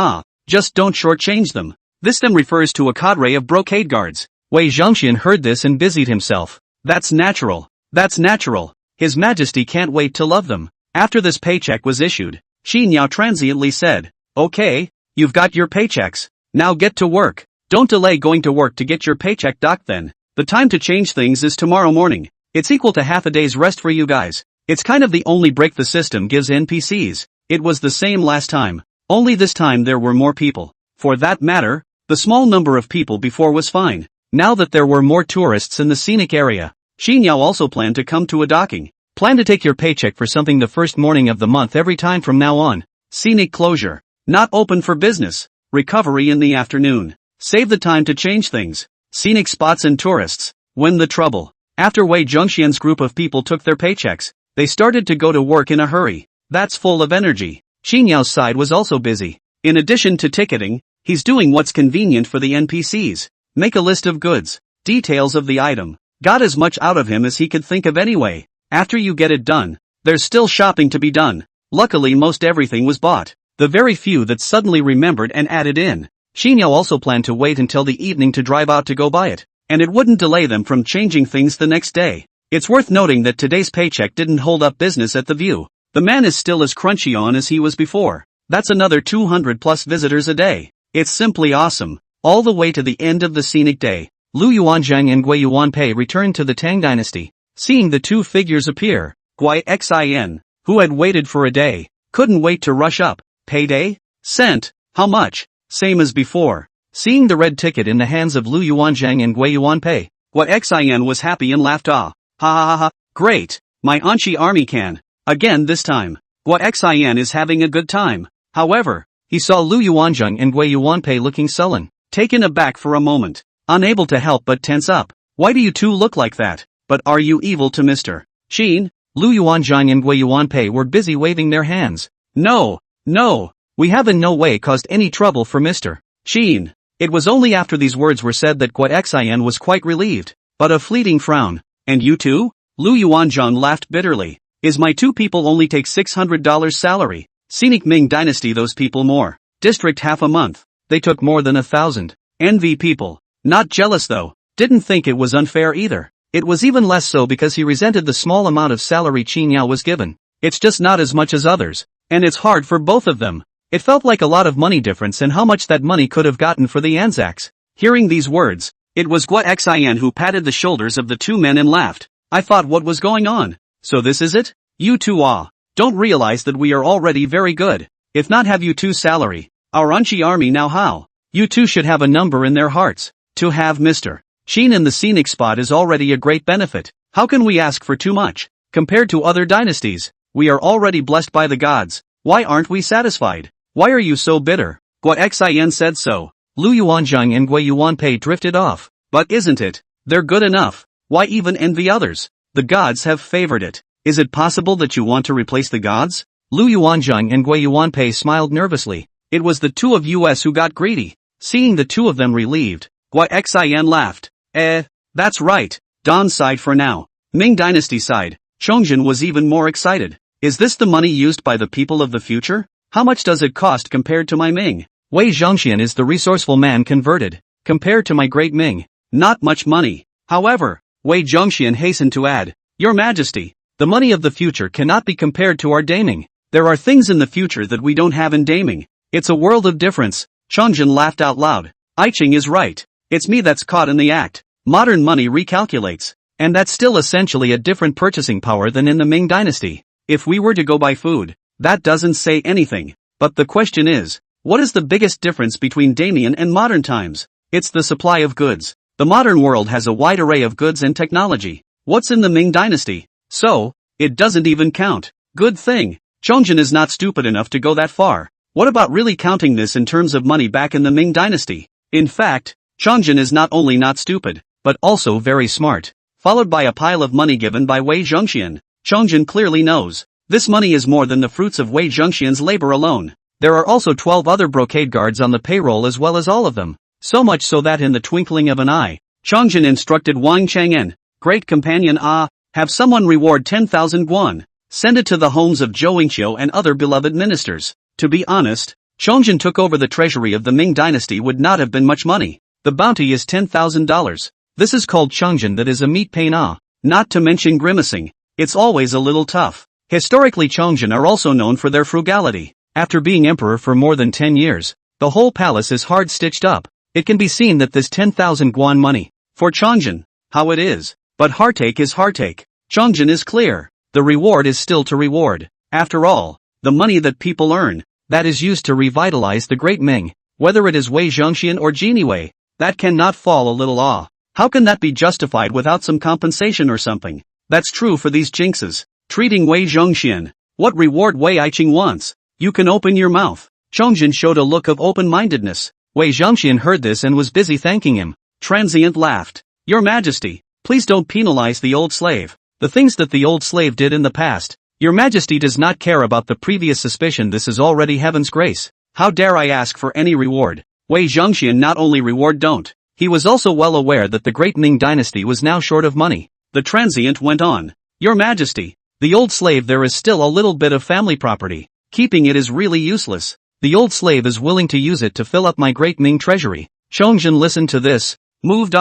just don't shortchange them. This them refers to a cadre of brocade guards. Wei Zhongxian heard this and busied himself. That's natural. That's natural. His Majesty can't wait to love them. After this paycheck was issued, Qin Yao transiently said, okay, you've got your paychecks. Now get to work. Don't delay going to work to get your paycheck docked then. The time to change things is tomorrow morning. It's equal to half a day's rest for you guys. It's kind of the only break the system gives NPCs. It was the same last time. Only this time there were more people. For that matter, the small number of people before was fine. Now that there were more tourists in the scenic area, Qin Yao also planned to come to a docking. Plan to take your paycheck for something the first morning of the month every time from now on. Scenic closure. Not open for business. Recovery in the afternoon. Save the time to change things. Scenic spots and tourists. When the trouble. After Wei Zhongxian's group of people took their paychecks, they started to go to work in a hurry. That's full of energy. Qin Yao's side was also busy. In addition to ticketing, he's doing what's convenient for the NPCs. Make a list of goods. Details of the item. Got as much out of him as he could think of anyway. After you get it done, there's still shopping to be done. Luckily most everything was bought. The very few that suddenly remembered and added in. Qin Yao also planned to wait until the evening to drive out to go buy it, and it wouldn't delay them from changing things the next day. It's worth noting that today's paycheck didn't hold up business at the View. The man is still as crunchy on as he was before. That's another 200 plus visitors a day. It's simply awesome. All the way to the end of the scenic day, Lu Yuanzhang and Gui Yuanpei returned to the Tang dynasty. Seeing the two figures appear, Gui Xin, who had waited for a day, couldn't wait to rush up. Payday? Cent? How much? Same as before. Seeing the red ticket in the hands of Lu Yuanzhang and Gui Yuanpei, Gui Xin was happy and laughed. Ha ha ha ha, great, my Anqi army can. Again this time. Gui Xin is having a good time. However, he saw Lu Yuanzhang and Gui Yuanpei looking sullen, taken aback for a moment, unable to help but tense up. Why do you two look like that? But are you evil to Mr. Qin? Lu Yuanzhang and Gui Yuanpei were busy waving their hands. No, we have in no way caused any trouble for Mr. Qin. It was only after these words were said that Gui Xin was quite relieved, but a fleeting frown. And you too? Lu Yuanzhang laughed bitterly. Is my two people only take $600 salary? Scenic Ming dynasty those people more. District half a month. They took more than 1,000. Envy people. Not jealous though. Didn't think it was unfair either. It was even less so because he resented the small amount of salary Qin Yao was given. It's just not as much as others. And it's hard for both of them. It felt like a lot of money difference and how much that money could have gotten for the Anzacs. Hearing these words, it was Gui Xin who patted the shoulders of the two men and laughed. I thought what was going on? So this is it? You two don't realize that we are already very good. If not have you two salary, our Anqi army now how? You two should have a number in their hearts. To have Mr. Qin in the scenic spot is already a great benefit. How can we ask for too much? Compared to other dynasties, we are already blessed by the gods. Why aren't we satisfied? Why are you so bitter? Gui Xin said so. Lu Yuanzhang and Gui Yuanpei drifted off. But isn't it? They're good enough. Why even envy others? The gods have favored it. Is it possible that you want to replace the gods? Lu Yuanzhang and Gui Yuanpei smiled nervously. It was the two of us who got greedy. Seeing the two of them relieved, Gui Xin laughed. That's right. Don's side for now. Ming dynasty side. Chongzhen was even more excited. Is this the money used by the people of the future? How much does it cost compared to my Ming? Wei Zhongxian is the resourceful man converted. Compared to my great Ming, not much money. However, Wei Zhongxian hastened to add, Your Majesty, the money of the future cannot be compared to our daiming. There are things in the future that we don't have in daiming. It's a world of difference. Chongzhen laughed out loud. Aiching is right. It's me that's caught in the act. Modern money recalculates. And that's still essentially a different purchasing power than in the Ming dynasty. If we were to go buy food, that doesn't say anything. But the question is, what is the biggest difference between Damien and modern times? It's the supply of goods. The modern world has a wide array of goods and technology. What's in the Ming dynasty? So, it doesn't even count. Good thing. Chongzhen is not stupid enough to go that far. What about really counting this in terms of money back in the Ming dynasty? In fact, Chongzhen is not only not stupid, but also very smart. Followed by a pile of money given by Wei Zhongxian. Chongjin clearly knows. This money is more than the fruits of Wei Zhongxian's labor alone. There are also 12 other brocade guards on the payroll as well as all of them. So much so that in the twinkling of an eye, Chongjin instructed Wang Chang'en, great companion have someone reward 10,000 guan. Send it to the homes of Zhou Yingqiu and other beloved ministers. To be honest, Chongjin took over the treasury of the Ming dynasty would not have been much money. The bounty is $10,000. This is called Chongjin, that is a meat pain not to mention grimacing. It's always a little tough. Historically, Chongjin are also known for their frugality. After being emperor for more than 10 years, the whole palace is hard stitched up. It can be seen that this 10,000 guan money, for Chongjin, how it is. But heartache is heartache. Chongjin is clear. The reward is still to reward. After all, the money that people earn, that is used to revitalize the great Ming, whether it is Wei Zhongxian or Genie Wei, that cannot fall a little How can that be justified without some compensation or something? That's true for these jinxes. Treating Wei Zhongxian. What reward Wei Aiqing wants? You can open your mouth. Chongjin showed a look of open-mindedness. Wei Zhongxian heard this and was busy thanking him. Transient laughed. Your Majesty, please don't penalize the old slave. The things that the old slave did in the past. Your Majesty does not care about the previous suspicion. This is already heaven's grace. How dare I ask for any reward? Wei Zhongxian not only reward don't. He was also well aware that the great Ming dynasty was now short of money. The transient went on. Your Majesty, the old slave, there is still a little bit of family property. Keeping it is really useless. The old slave is willing to use it to fill up my great Ming treasury. Chongjin listened to this, moved.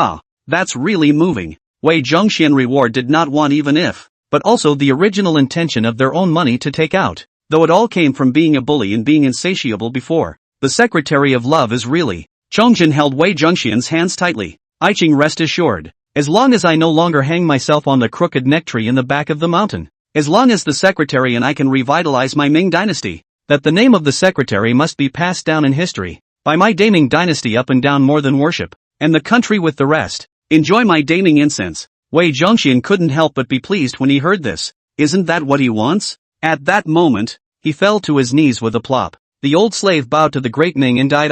That's really moving. Wei Zhongxian reward did not want even if, but also the original intention of their own money to take out. Though it all came from being a bully and being insatiable before. The Secretary of Love is really. Chongjin held Wei Zhongxian's hands tightly. Aiqing, rest assured. As long as I no longer hang myself on the crooked neck tree in the back of the mountain. As long as the Secretary and I can revitalize my Ming dynasty. That the name of the Secretary must be passed down in history. By my Daming dynasty up and down more than worship. And the country with the rest. Enjoy my Daming incense. Wei Zhongxian couldn't help but be pleased when he heard this. Isn't that what he wants? At that moment, he fell to his knees with a plop. The old slave bowed to the great Ming and died.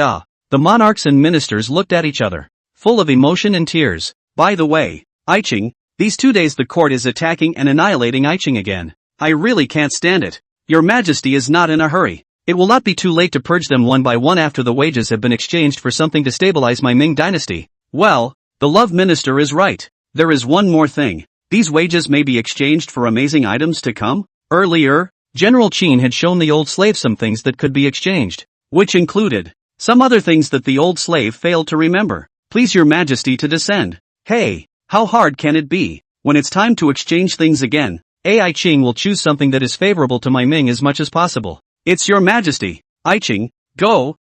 The monarchs and ministers looked at each other, full of emotion and tears. By the way, Aiqing, these 2 days the court is attacking and annihilating Aiqing again. I really can't stand it. Your Majesty is not in a hurry. It will not be too late to purge them one by one after the wages have been exchanged for something to stabilize my Ming dynasty. Well, the love minister is right. There is one more thing. These wages may be exchanged for amazing items to come. Earlier, General Qin had shown the old slave some things that could be exchanged, which included some other things that the old slave failed to remember. Please your Majesty to descend. Hey, how hard can it be? When it's time to exchange things again, Aiqing will choose something that is favorable to my Ming as much as possible. It's your Majesty. Aiqing, go.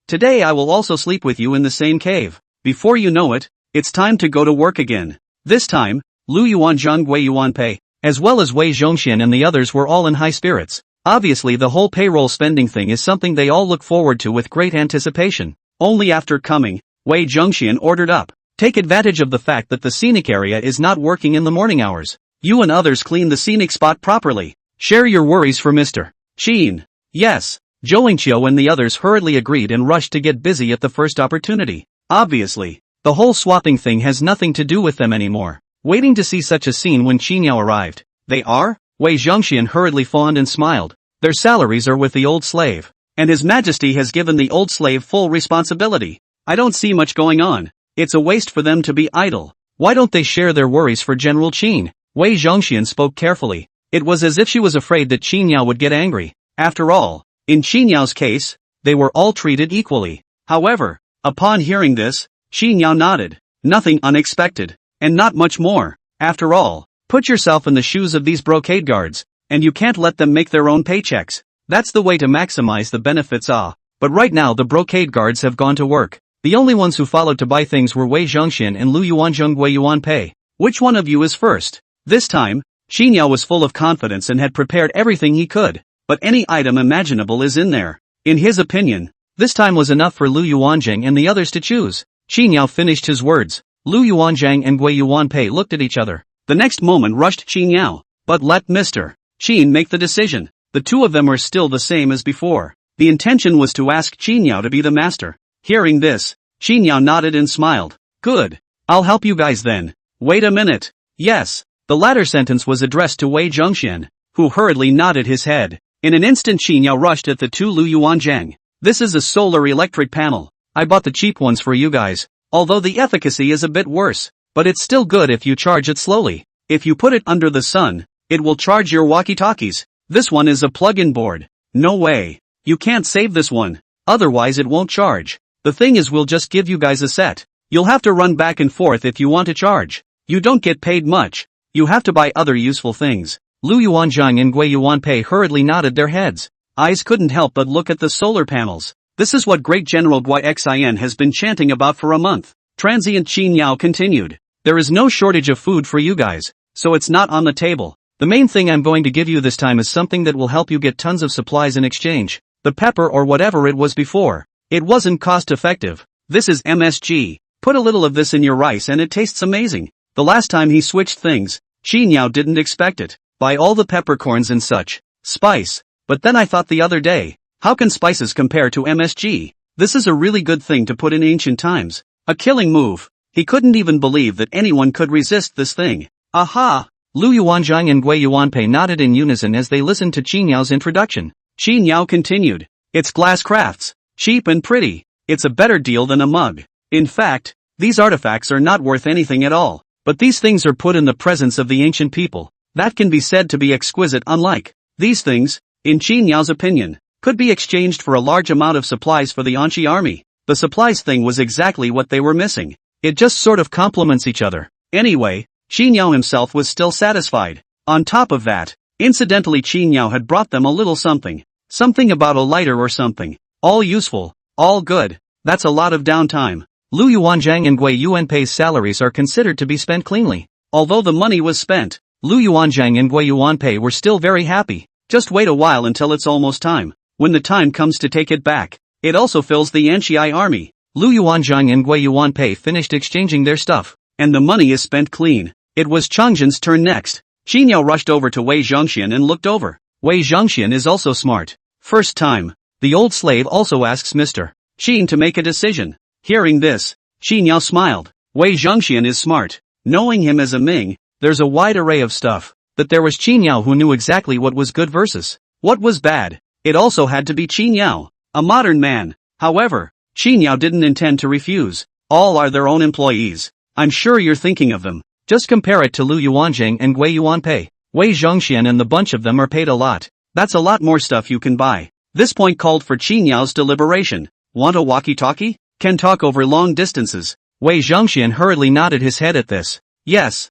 Today I will also sleep with you in the same cave. Before you know it, it's time to go to work again. This time, Lu Yuanzhang, Wei Yuanpei, as well as Wei Zhongxian and the others were all in high spirits. Obviously the whole payroll spending thing is something they all look forward to with great anticipation. Only after coming, Wei Zhongxian ordered up. Take advantage of the fact that the scenic area is not working in the morning hours. You and others clean the scenic spot properly. Share your worries for Mr. Qin. Yes. Zhou Yingqiu and the others hurriedly agreed and rushed to get busy at the first opportunity. Obviously, the whole swapping thing has nothing to do with them anymore. Waiting to see such a scene when Qin arrived. They are? Wei Zhongxian hurriedly fawned and smiled. Their salaries are with the old slave. And His Majesty has given the old slave full responsibility. I don't see much going on. It's a waste for them to be idle. Why don't they share their worries for General Qin? Wei Zhongxian spoke carefully. It was as if she was afraid that Qin Yao would get angry. After all, in Qin Yao's case, they were all treated equally. However, upon hearing this, Qin Yao nodded. Nothing unexpected. And not much more. After all, put yourself in the shoes of these brocade guards, and you can't let them make their own paychecks. That's the way to maximize the benefits. But right now the brocade guards have gone to work. The only ones who followed to buy things were Wei Zhongxian and Lu Yuanzheng Wei Yuanpei. Which one of you is first? This time, Qin Yao was full of confidence and had prepared everything he could. But any item imaginable is in there. In his opinion, this time was enough for Lu Yuanzheng and the others to choose. Qin Yao finished his words. Lu Yuanzhang and Wei Yuanpei looked at each other. The next moment rushed Qin Yao. But let Mr. Qin make the decision. The two of them are still the same as before. The intention was to ask Qin Yao to be the master. Hearing this, Qin Yao nodded and smiled. Good. I'll help you guys then. Wait a minute. Yes. The latter sentence was addressed to Wei Zhongxian, who hurriedly nodded his head. In an instant Qin Yao rushed at the two Lu Yuanzhang. This is a solar electric panel. I bought the cheap ones for you guys, although the efficacy is a bit worse, but it's still good if you charge it slowly. If you put it under the sun, it will charge your walkie-talkies. This one is a plug-in board. No way. You can't save this one, otherwise it won't charge. The thing is we'll just give you guys a set. You'll have to run back and forth if you want to charge. You don't get paid much. You have to buy other useful things. Lu Yuanzhang and Gui Yuanpei hurriedly nodded their heads. Eyes couldn't help but look at the solar panels. This is what Great General Gui Xin has been chanting about for a month. Transient Qin Yao continued. There is no shortage of food for you guys, so it's not on the table. The main thing I'm going to give you this time is something that will help you get tons of supplies in exchange. The pepper or whatever it was before. It wasn't cost effective. This is MSG. Put a little of this in your rice and it tastes amazing. The last time he switched things, Qin Yao didn't expect it. Buy all the peppercorns and such. Spice. But then I thought the other day, how can spices compare to MSG? This is a really good thing to put in ancient times. A killing move. He couldn't even believe that anyone could resist this thing. Aha! Lu Yuanzhang and Gui Yuanpei nodded in unison as they listened to Qin Yao's introduction. Qin Yao continued. It's glass crafts. Cheap and pretty. It's a better deal than a mug. In fact, these artifacts are not worth anything at all. But these things are put in the presence of the ancient people. That can be said to be exquisite. Unlike these things, in Qin Yao's opinion, could be exchanged for a large amount of supplies for the Anqi army. The supplies thing was exactly what they were missing. It just sort of complements each other. Anyway, Qin Yao himself was still satisfied. On top of that, incidentally Qin Yao had brought them a little something. Something about a lighter or something. All useful. All good. That's a lot of downtime. Lu Yuanzhang and Gui Yuanpei's salaries are considered to be spent cleanly. Although the money was spent, Lu Yuanzhang and Gui Yuanpei were still very happy. Just wait a while until it's almost time. When the time comes to take it back, it also fills the Anqi army. Lu Yuanzhang and Gui Yuanpei finished exchanging their stuff, and the money is spent clean. It was Changzhen's turn next. Qin Yao rushed over to Wei Zhongxian and looked over. Wei Zhongxian is also smart. First time. The old slave also asks Mr. Qin to make a decision. Hearing this, Qin Yao smiled. Wei Zhongxian is smart. Knowing him as a Ming, there's a wide array of stuff. But there was Qin Yao who knew exactly what was good versus what was bad. It also had to be Qin Yao, a modern man. However, Qin Yao didn't intend to refuse. All are their own employees. I'm sure you're thinking of them. Just compare it to Lu Yuanzhang and Gui Yuanpei. Wei Zhongxian and the bunch of them are paid a lot. That's a lot more stuff you can buy. This point called for Qin Yao's deliberation. Want a walkie-talkie? Can talk over long distances. Wei Zhongxian hurriedly nodded his head at this. Yes.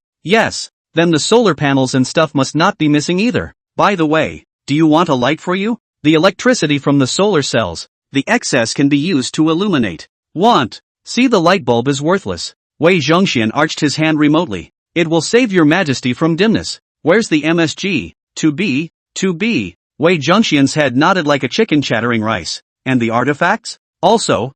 Then the solar panels and stuff must not be missing either. By the way, do you want a light for you? The electricity from the solar cells, the excess can be used to illuminate. Want? See, the light bulb is worthless. Wei Zhongxian arched his hand remotely. It will save your majesty from dimness. Where's the MSG? To be. Wei Zhongxian's head nodded like a chicken chattering rice. And the artifacts? Also,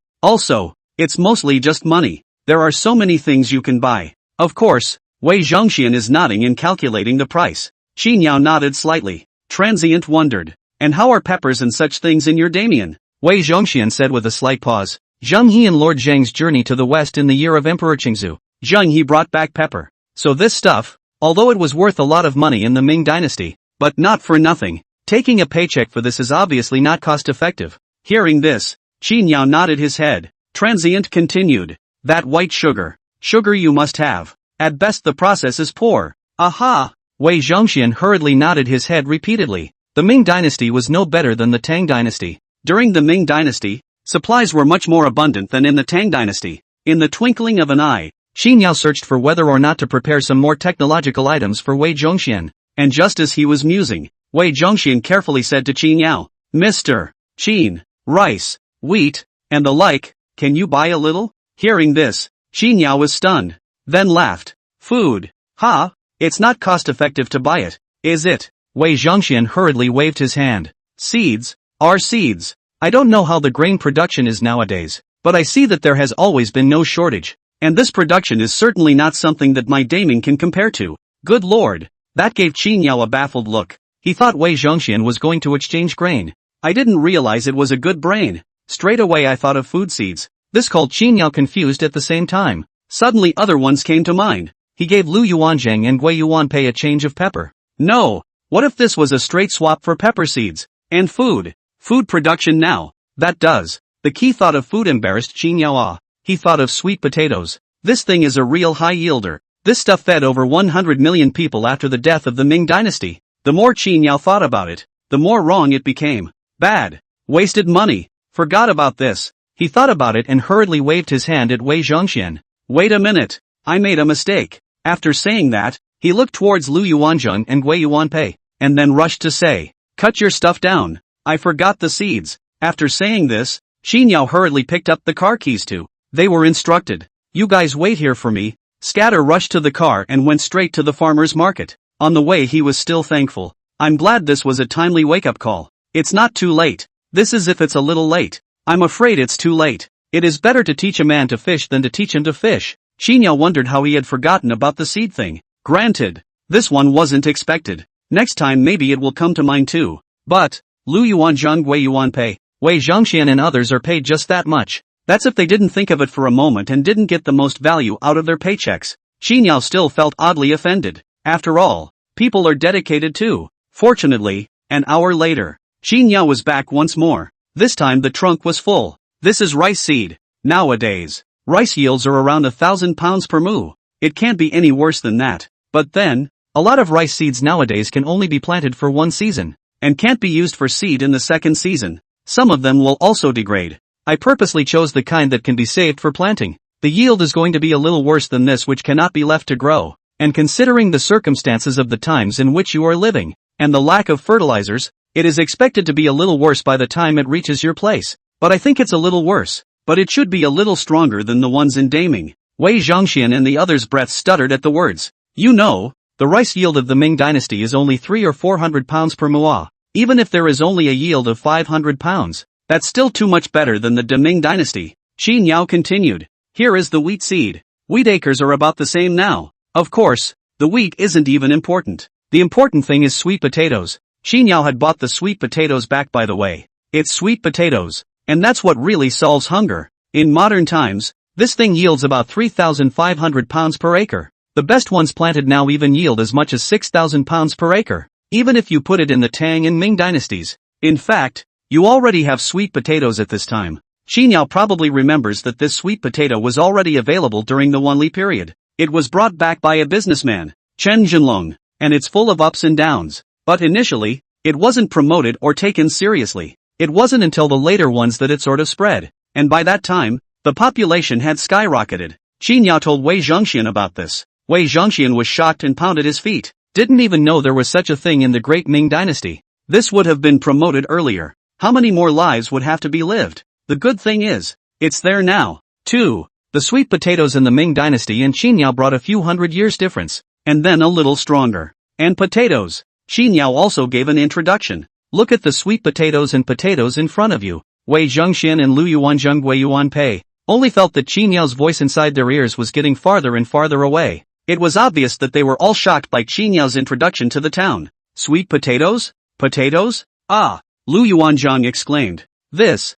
it's mostly just money. There are so many things you can buy. Of course, Wei Zhongxian is nodding and calculating the price. Qin Yao nodded slightly. Transient wondered. And how are peppers and such things in your Damien? Wei Zhongxian said with a slight pause. Zheng He and Lord Zheng's journey to the west in the year of Emperor Qingzu. Zheng He brought back pepper. So this stuff, although it was worth a lot of money in the Ming dynasty, but not for nothing. Taking a paycheck for this is obviously not cost effective. Hearing this, Qin Yao nodded his head. Transient continued. That white sugar. Sugar you must have. At best the process is poor. Aha! Wei Zhongxian hurriedly nodded his head repeatedly. The Ming dynasty was no better than the Tang dynasty. During the Ming dynasty, supplies were much more abundant than in the Tang dynasty. In the twinkling of an eye, Qin Yao searched for whether or not to prepare some more technological items for Wei Zhongxian. And just as he was musing, Wei Zhongxian carefully said to Qin Yao, Mr. Qin, rice, wheat, and the like, can you buy a little? Hearing this, Qin Yao was stunned. Then laughed. Food. Ha! It's not cost-effective to buy it, is it? Wei Zhongxian hurriedly waved his hand. Seeds are seeds. I don't know how the grain production is nowadays, but I see that there has always been no shortage. And this production is certainly not something that my Daming can compare to. Good lord. That gave Qin Yao a baffled look. He thought Wei Zhongxian was going to exchange grain. I didn't realize it was a good brain. Straight away I thought of food seeds. This called Qin Yao confused at the same time. Suddenly other ones came to mind. He gave Lu Yuanzhang and Gui Yuanpei a change of pepper. No! What if this was a straight swap for pepper seeds? And food. Food production now. That does. The key thought of food embarrassed Qin Yao. He thought of sweet potatoes. This thing is a real high yielder. This stuff fed over 100 million people after the death of the Ming dynasty. The more Qin Yao thought about it, the more wrong it became. Bad. Wasted money. Forgot about this. He thought about it and hurriedly waved his hand at Wei Zhongxian. Wait a minute. I made a mistake. After saying that, he looked towards Lu Yuanzhang and Gui Yuanpei, and then rushed to say, cut your stuff down. I forgot the seeds. After saying this, Qin Yao hurriedly picked up the car keys too. They were instructed. You guys wait here for me. Scatter rushed to the car and went straight to the farmer's market. On the way he was still thankful. I'm glad this was a timely wake-up call. It's not too late. This is if it's a little late. I'm afraid it's too late. It is better to teach a man to fish than to teach him to fish. Qin Yao wondered how he had forgotten about the seed thing. Granted. This one wasn't expected. Next time maybe it will come to mind too. But, Lu Yuanzhang, Gui Yuanpei, Wei Zhongxian and others are paid just that much. That's if they didn't think of it for a moment and didn't get the most value out of their paychecks. Qin Yao still felt oddly offended. After all, people are dedicated too. Fortunately, an hour later, Qin Yao was back once more. This time the trunk was full. This is rice seed. Nowadays, rice yields are around 1,000 pounds per mu. It can't be any worse than that. But then, a lot of rice seeds nowadays can only be planted for one season, and can't be used for seed in the second season. Some of them will also degrade. I purposely chose the kind that can be saved for planting. The yield is going to be a little worse than this which cannot be left to grow, and considering the circumstances of the times in which you are living, and the lack of fertilizers, it is expected to be a little worse by the time it reaches your place. But I think it's a little worse, but it should be a little stronger than the ones in Daming. Wei Zhongxian and the others' breath stuttered at the words. You know, the rice yield of the Ming dynasty is only 300 or 400 pounds per mua. Even if there is only a yield of 500 pounds, that's still too much better than the Deming dynasty. Qin Yao continued. Here is the wheat seed. Wheat acres are about the same now. Of course, the wheat isn't even important. The important thing is sweet potatoes. Qin Yao had bought the sweet potatoes back by the way. It's sweet potatoes. And that's what really solves hunger. In modern times, this thing yields about 3,500 pounds per acre. The best ones planted now even yield as much as 6,000 pounds per acre, even if you put it in the Tang and Ming dynasties. In fact, you already have sweet potatoes at this time. Qin Yao probably remembers that this sweet potato was already available during the Wanli period. It was brought back by a businessman, Chen Zhenlong, and it's full of ups and downs. But initially, it wasn't promoted or taken seriously. It wasn't until the later ones that it sort of spread, and by that time, the population had skyrocketed. Qin Yao told Wei Zhongxian about this. Wei Zhongxian was shocked and pounded his feet. Didn't even know there was such a thing in the great Ming dynasty. This would have been promoted earlier. How many more lives would have to be lived? The good thing is, it's there now. 2. The sweet potatoes in the Ming dynasty and Qin Yao brought a few hundred years difference, and then a little stronger. And potatoes. Qin Yao also gave an introduction. Look at the sweet potatoes and potatoes in front of you. Wei Zhongxian and Lu Yuanzhang Gui Yuanpei only felt that Qin Yao's voice inside their ears was getting farther and farther away. It was obvious that they were all shocked by Qin Yao's introduction to the town. Sweet potatoes? Potatoes? Ah! Lu Yuanzhang exclaimed. This.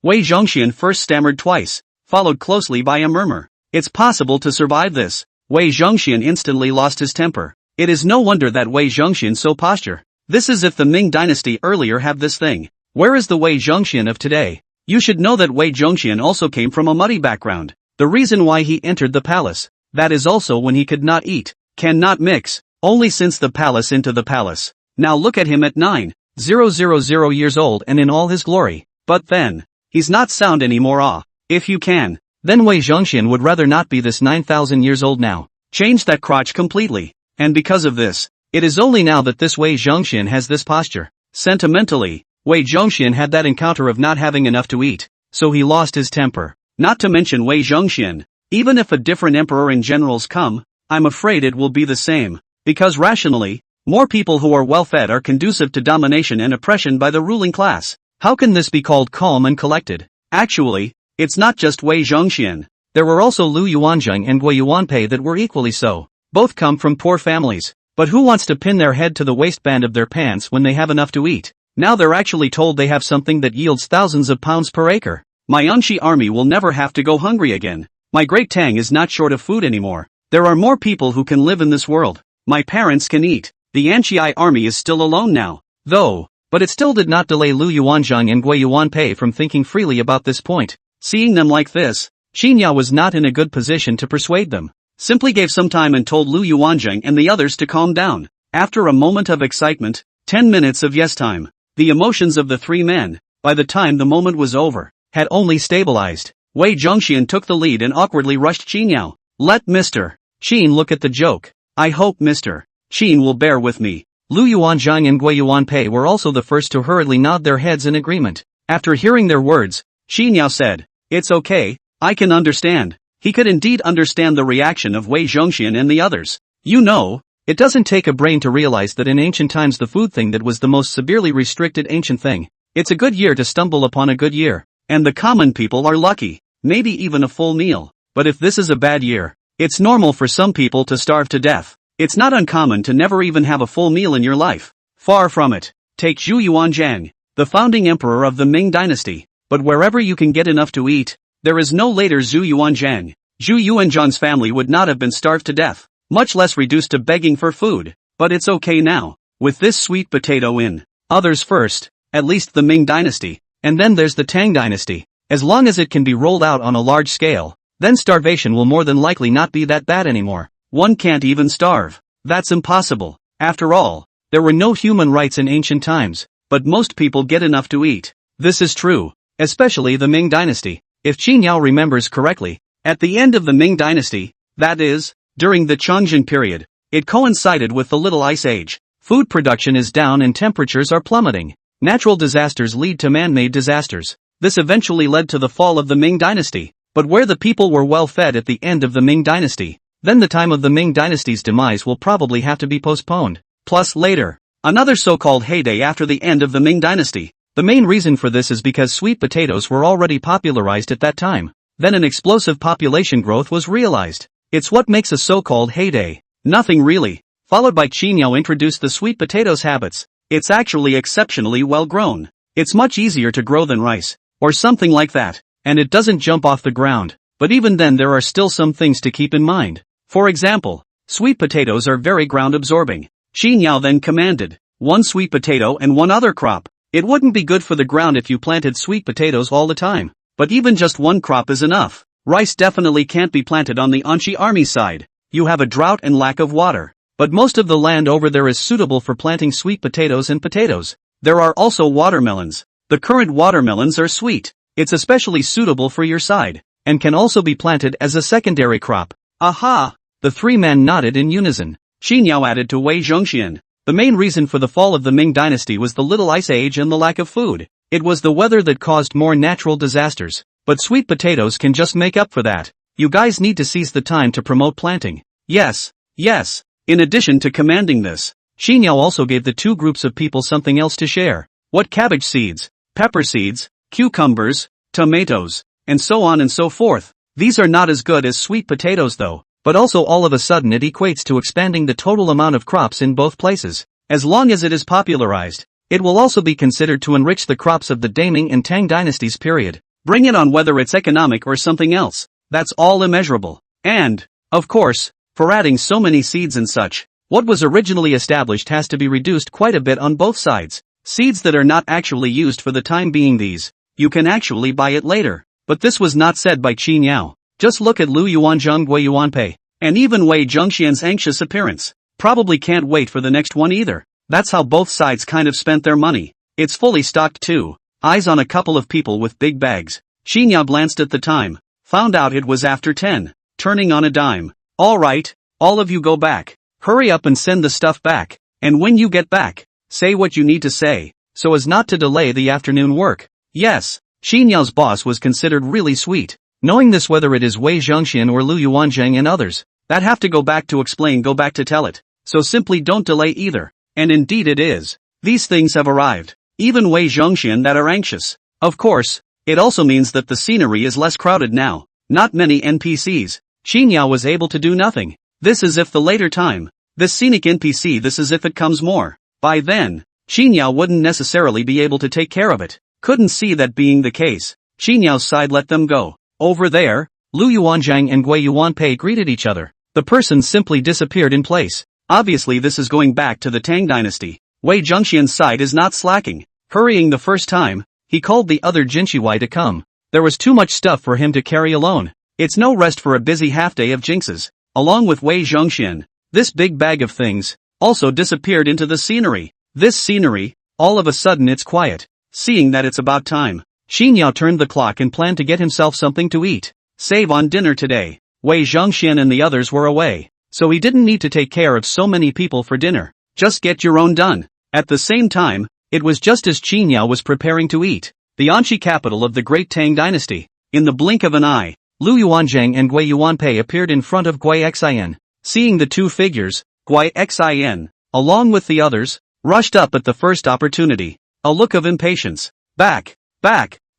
Wei Zhongxian first stammered twice, followed closely by a murmur. It's possible to survive this. Wei Zhongxian instantly lost his temper. It is no wonder that Wei Zhongxian so posture. This is if the Ming dynasty earlier have this thing. Where is the Wei Zhongxian of today? You should know that Wei Zhongxian also came from a muddy background. The reason why he entered the palace. That is also when he could not eat, cannot mix, only since the palace into the palace. Now look at him at 9,000 years old and in all his glory. But then, he's not sound anymore. If you can, then Wei Zhongxian would rather not be this 9,000 years old now. Change that crotch completely. And because of this, it is only now that this Wei Zhongxian has this posture. Sentimentally, Wei Zhongxian had that encounter of not having enough to eat, so he lost his temper. Not to mention Wei Zhongxian. Even if a different emperor and generals come, I'm afraid it will be the same. Because rationally, more people who are well-fed are conducive to domination and oppression by the ruling class. How can this be called calm and collected? Actually, it's not just Wei Zhongxian. There were also Lu Yuanzhang and Gui Yuanpei that were equally so. Both come from poor families. But who wants to pin their head to the waistband of their pants when they have enough to eat? Now they're actually told they have something that yields thousands of pounds per acre. My Anxi army will never have to go hungry again. My great Tang is not short of food anymore. There are more people who can live in this world. My parents can eat. The Anchi army is still alone now, though, but it still did not delay Lu Yuanzhang and Gui Yuanpei from thinking freely about this point. Seeing them like this, Xinyao was not in a good position to persuade them. Simply gave some time and told Lu Yuanzhang and the others to calm down. After a moment of excitement, 10 minutes of yes time, the emotions of the three men, by the time the moment was over, had only stabilized. Wei Zhongxian took the lead and awkwardly rushed Xinyao. Let Mr. Qin look at the joke. I hope Mr. Qin will bear with me. Lu Yuanzhang and Gui Yuanpei were also the first to hurriedly nod their heads in agreement. After hearing their words, Xinyao said, "It's okay, I can understand." He could indeed understand the reaction of Wei Zhongxian and the others. You know, it doesn't take a brain to realize that in ancient times the food thing that was the most severely restricted ancient thing. It's a good year to stumble upon a good year. And the common people are lucky, maybe even a full meal. But if this is a bad year, it's normal for some people to starve to death. It's not uncommon to never even have a full meal in your life. Far from it. Take Zhu Yuanzhang, the founding emperor of the Ming dynasty. But wherever you can get enough to eat, there is no later Zhu Yuanzhang. Zhu Yuanzhang's family would not have been starved to death, much less reduced to begging for food. But it's okay now, with this sweet potato in. Others first, at least the Ming dynasty. And then there's the Tang dynasty. As long as it can be rolled out on a large scale, then starvation will more than likely not be that bad anymore. One can't even starve. That's impossible. After all, there were no human rights in ancient times, but most people get enough to eat. This is true, especially the Ming dynasty. If Xinyao remembers correctly, at the end of the Ming dynasty, that is, during the Chongqing period, it coincided with the Little Ice Age. Food production is down and temperatures are plummeting. Natural disasters lead to man-made disasters. This eventually led to the fall of the Ming dynasty. But where the people were well fed at the end of the Ming dynasty, then the time of the Ming dynasty's demise will probably have to be postponed. Plus later, another so-called heyday after the end of the Ming dynasty. The main reason for this is because sweet potatoes were already popularized at that time. Then an explosive population growth was realized. It's what makes a so-called heyday. Nothing really. Followed by Xinyao introduced the sweet potatoes habits. It's actually exceptionally well grown. It's much easier to grow than rice, or something like that, and it doesn't jump off the ground. But even then there are still some things to keep in mind. For example, sweet potatoes are very ground absorbing. Xinyao then commanded, one sweet potato and one other crop. It wouldn't be good for the ground if you planted sweet potatoes all the time. But even just one crop is enough. Rice definitely can't be planted on the Anchi army side. You have a drought and lack of water. But most of the land over there is suitable for planting sweet potatoes and potatoes. There are also watermelons. The current watermelons are sweet. It's especially suitable for your side, and can also be planted as a secondary crop. Aha! The three men nodded in unison. Xinyao added to Wei Zhongxian. The main reason for the fall of the Ming dynasty was the Little Ice Age and the lack of food. It was the weather that caused more natural disasters. But sweet potatoes can just make up for that. You guys need to seize the time to promote planting. Yes. In addition to commanding this, Xinyao also gave the two groups of people something else to share. What cabbage seeds, pepper seeds, cucumbers, tomatoes, and so on and so forth. These are not as good as sweet potatoes though, but also all of a sudden it equates to expanding the total amount of crops in both places. As long as it is popularized, it will also be considered to enrich the crops of the Daming and Tang dynasties period. Bring it on whether it's economic or something else. That's all immeasurable. And, of course, for adding so many seeds and such, what was originally established has to be reduced quite a bit on both sides. Seeds that are not actually used for the time being, these, you can actually buy it later. But this was not said by Xinyao. Just look at Lu Yuanzhang, Gui Yuanpei, and even Wei Zhongxian's anxious appearance. Probably can't wait for the next one either. That's how both sides kind of spent their money. It's fully stocked too. Eyes on a couple of people with big bags. Xinyao glanced at the time, found out it was after 10, turning on a dime. Alright, all of you go back. Hurry up and send the stuff back. And when you get back, say what you need to say, so as not to delay the afternoon work. Yes, Xinyao's boss was considered really sweet. Knowing this, whether it is Wei Zhongxian or Lu Yuanzhang and others, that have to go back to explain, go back to tell it. So simply don't delay either. And indeed it is. These things have arrived. Even Wei Zhongxian that are anxious. Of course, it also means that the scenery is less crowded now. Not many NPCs. Xinyao was able to do nothing. This is if the later time. This scenic NPC, this is if it comes more. By then, Xinyao wouldn't necessarily be able to take care of it. Couldn't see that being the case. Xinyao's side let them go. Over there, Lu Yuanzhang and Gui Yuanpei greeted each other. The person simply disappeared in place. Obviously this is going back to the Tang dynasty. Wei Zhongxian's side is not slacking. Hurrying the first time, he called the other Jinxiwei to come. There was too much stuff for him to carry alone. It's no rest for a busy half-day of jinxes. Along with Wei Zhongxian, this big bag of things also disappeared into the scenery. This scenery, all of a sudden it's quiet. Seeing that it's about time, Xin Yao turned the clock and planned to get himself something to eat. Save on dinner today. Wei Zhongxian and the others were away, so he didn't need to take care of so many people for dinner. Just get your own done. At the same time, it was just as Xin Yao was preparing to eat. The Anxi capital of the Great Tang dynasty. In the blink of an eye, Lu Yuanzhang and Gui Yuanpei appeared in front of Gui Xin. Seeing the two figures, Gui Xin, along with the others, rushed up at the first opportunity. A look of impatience. Back.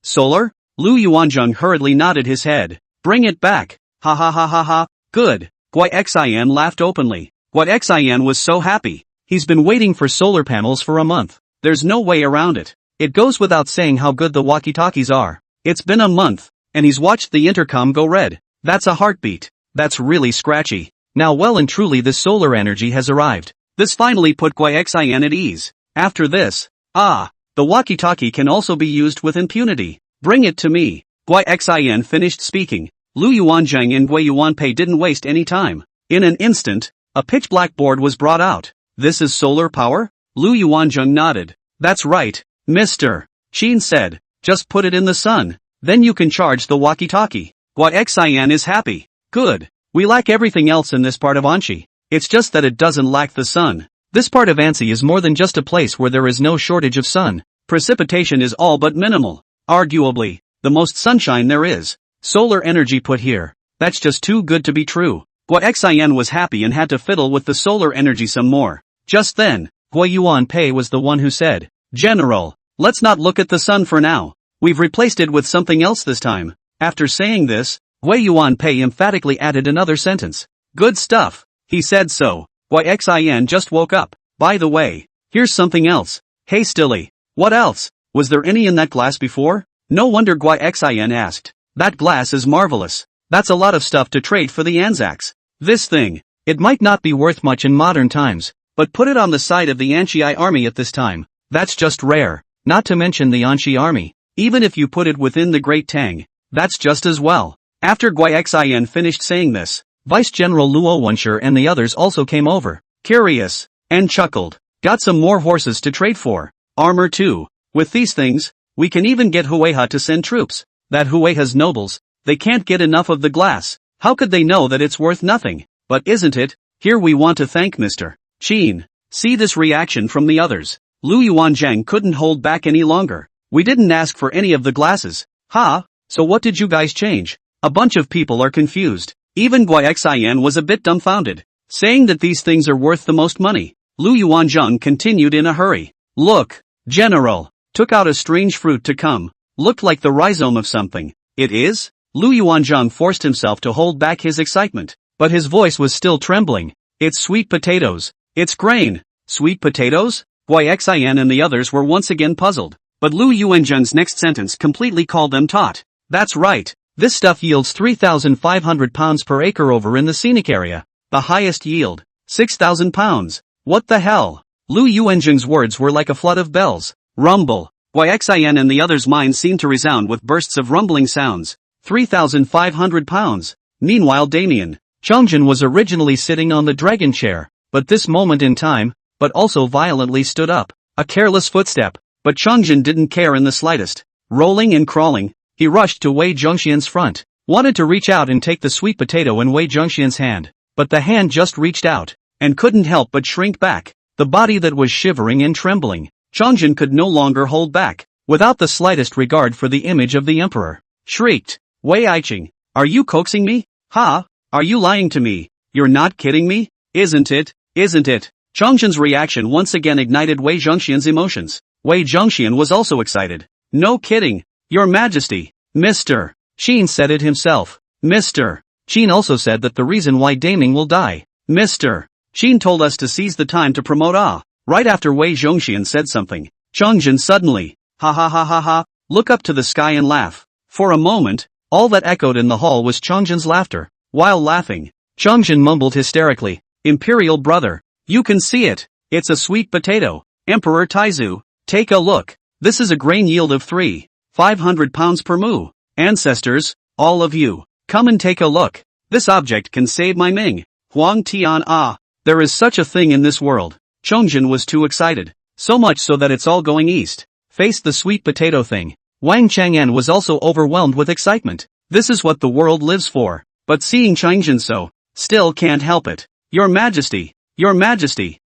Solar? Lu Yuanzhang hurriedly nodded his head. Bring it back. Ha ha ha ha ha. Good. Gui Xin laughed openly. Gui Xin was so happy. He's been waiting for solar panels for a month. There's no way around it. It goes without saying how good the walkie-talkies are. It's been a month, and he's watched the intercom go red. That's a heartbeat. That's really scratchy. Now well and truly the solar energy has arrived. This finally put Gui Xin at ease. After this, the walkie-talkie can also be used with impunity. Bring it to me. Gui Xin finished speaking. Lu Yuanzhang and Gui Yuanpei didn't waste any time. In an instant, a pitch-black board was brought out. This is solar power? Lu Yuanzhang nodded. That's right, Mr. Qin said. Just put it in the sun. Then you can charge the walkie-talkie. Gui Xin is happy. Good. We lack everything else in this part of Anxi. It's just that it doesn't lack the sun. This part of Anxi is more than just a place where there is no shortage of sun. Precipitation is all but minimal. Arguably, the most sunshine there is. Solar energy put here. That's just too good to be true. Gui Xin was happy and had to fiddle with the solar energy some more. Just then, Gui Yuanpei was the one who said, General, let's not look at the sun for now. We've replaced it with something else this time. After saying this, Gui Yuanpei emphatically added another sentence. Good stuff. He said so. Gui Xin just woke up. By the way, here's something else. Hastily. What else? Was there any in that glass before? No wonder Gui Xin asked. That glass is marvelous. That's a lot of stuff to trade for the Anzacs. This thing. It might not be worth much in modern times, but put it on the side of the Anxi army at this time. That's just rare. Not to mention the Anxi army. Even if you put it within the Great Tang, that's just as well. After Gui Xin finished saying this, Vice General Luo Wenshi and the others also came over, curious, and chuckled. Got some more horses to trade for. Armor too. With these things, we can even get Hueha to send troops. That Hueha's nobles, they can't get enough of the glass. How could they know that it's worth nothing? But isn't it? Here we want to thank Mr. Qin. See this reaction from the others. Lu Yuanzhang couldn't hold back any longer. We didn't ask for any of the glasses. So what did you guys change? A bunch of people are confused. Even Gui Xin was a bit dumbfounded. Saying that these things are worth the most money. Lu Yuanzhang continued in a hurry. Look, General. Took out a strange fruit to come. Looked like the rhizome of something. It is? Lu Yuanzhang forced himself to hold back his excitement, but his voice was still trembling. It's sweet potatoes. It's grain. Sweet potatoes? Gui Xin and the others were once again puzzled, but Lu Yuanzhang's next sentence completely called them taut. That's right. This stuff yields 3,500 pounds per acre over in the scenic area. The highest yield, 6,000 pounds. What the hell? Lu Yuanzhang's words were like a flood of bells. Rumble. Gui Xin and the others' minds seemed to resound with bursts of rumbling sounds. 3,500 pounds. Meanwhile Damien Chongjin was originally sitting on the dragon chair, but this moment in time, but also violently stood up. A careless footstep, but Chongjin didn't care in the slightest. Rolling and crawling, he rushed to Wei Zhongxian's front, wanted to reach out and take the sweet potato in Wei Zhongxian's hand, but the hand just reached out, and couldn't help but shrink back. The body that was shivering and trembling, Chongjin could no longer hold back, without the slightest regard for the image of the emperor. Shrieked, Wei Aiqing, are you coaxing me? Are you lying to me? You're not kidding me? Isn't it? Chongjin's reaction once again ignited Wei Zhongxian's emotions. Wei Zhongxian was also excited. No kidding, Your Majesty. Mr. Qin said it himself. Mr. Qin also said that the reason why Daming will die. Mr. Qin told us to seize the time to promote Right after Wei Zhongxian said something, Chongjin suddenly, look up to the sky and laugh. For a moment, all that echoed in the hall was Chongjin's laughter. While laughing, Chongjin mumbled hysterically. Imperial brother. You can see it. It's a sweet potato. Emperor Taizu, take a look. This is a grain yield of 3,500 pounds per mu. Ancestors, all of you, come and take a look. This object can save my Ming. Huang Tian ah. There is such a thing in this world. Chongjin was too excited. So much so that it's all going east. Face the sweet potato thing. Wang Chang'an was also overwhelmed with excitement. This is what the world lives for. But seeing Chongjin so, still can't help it. Your Majesty,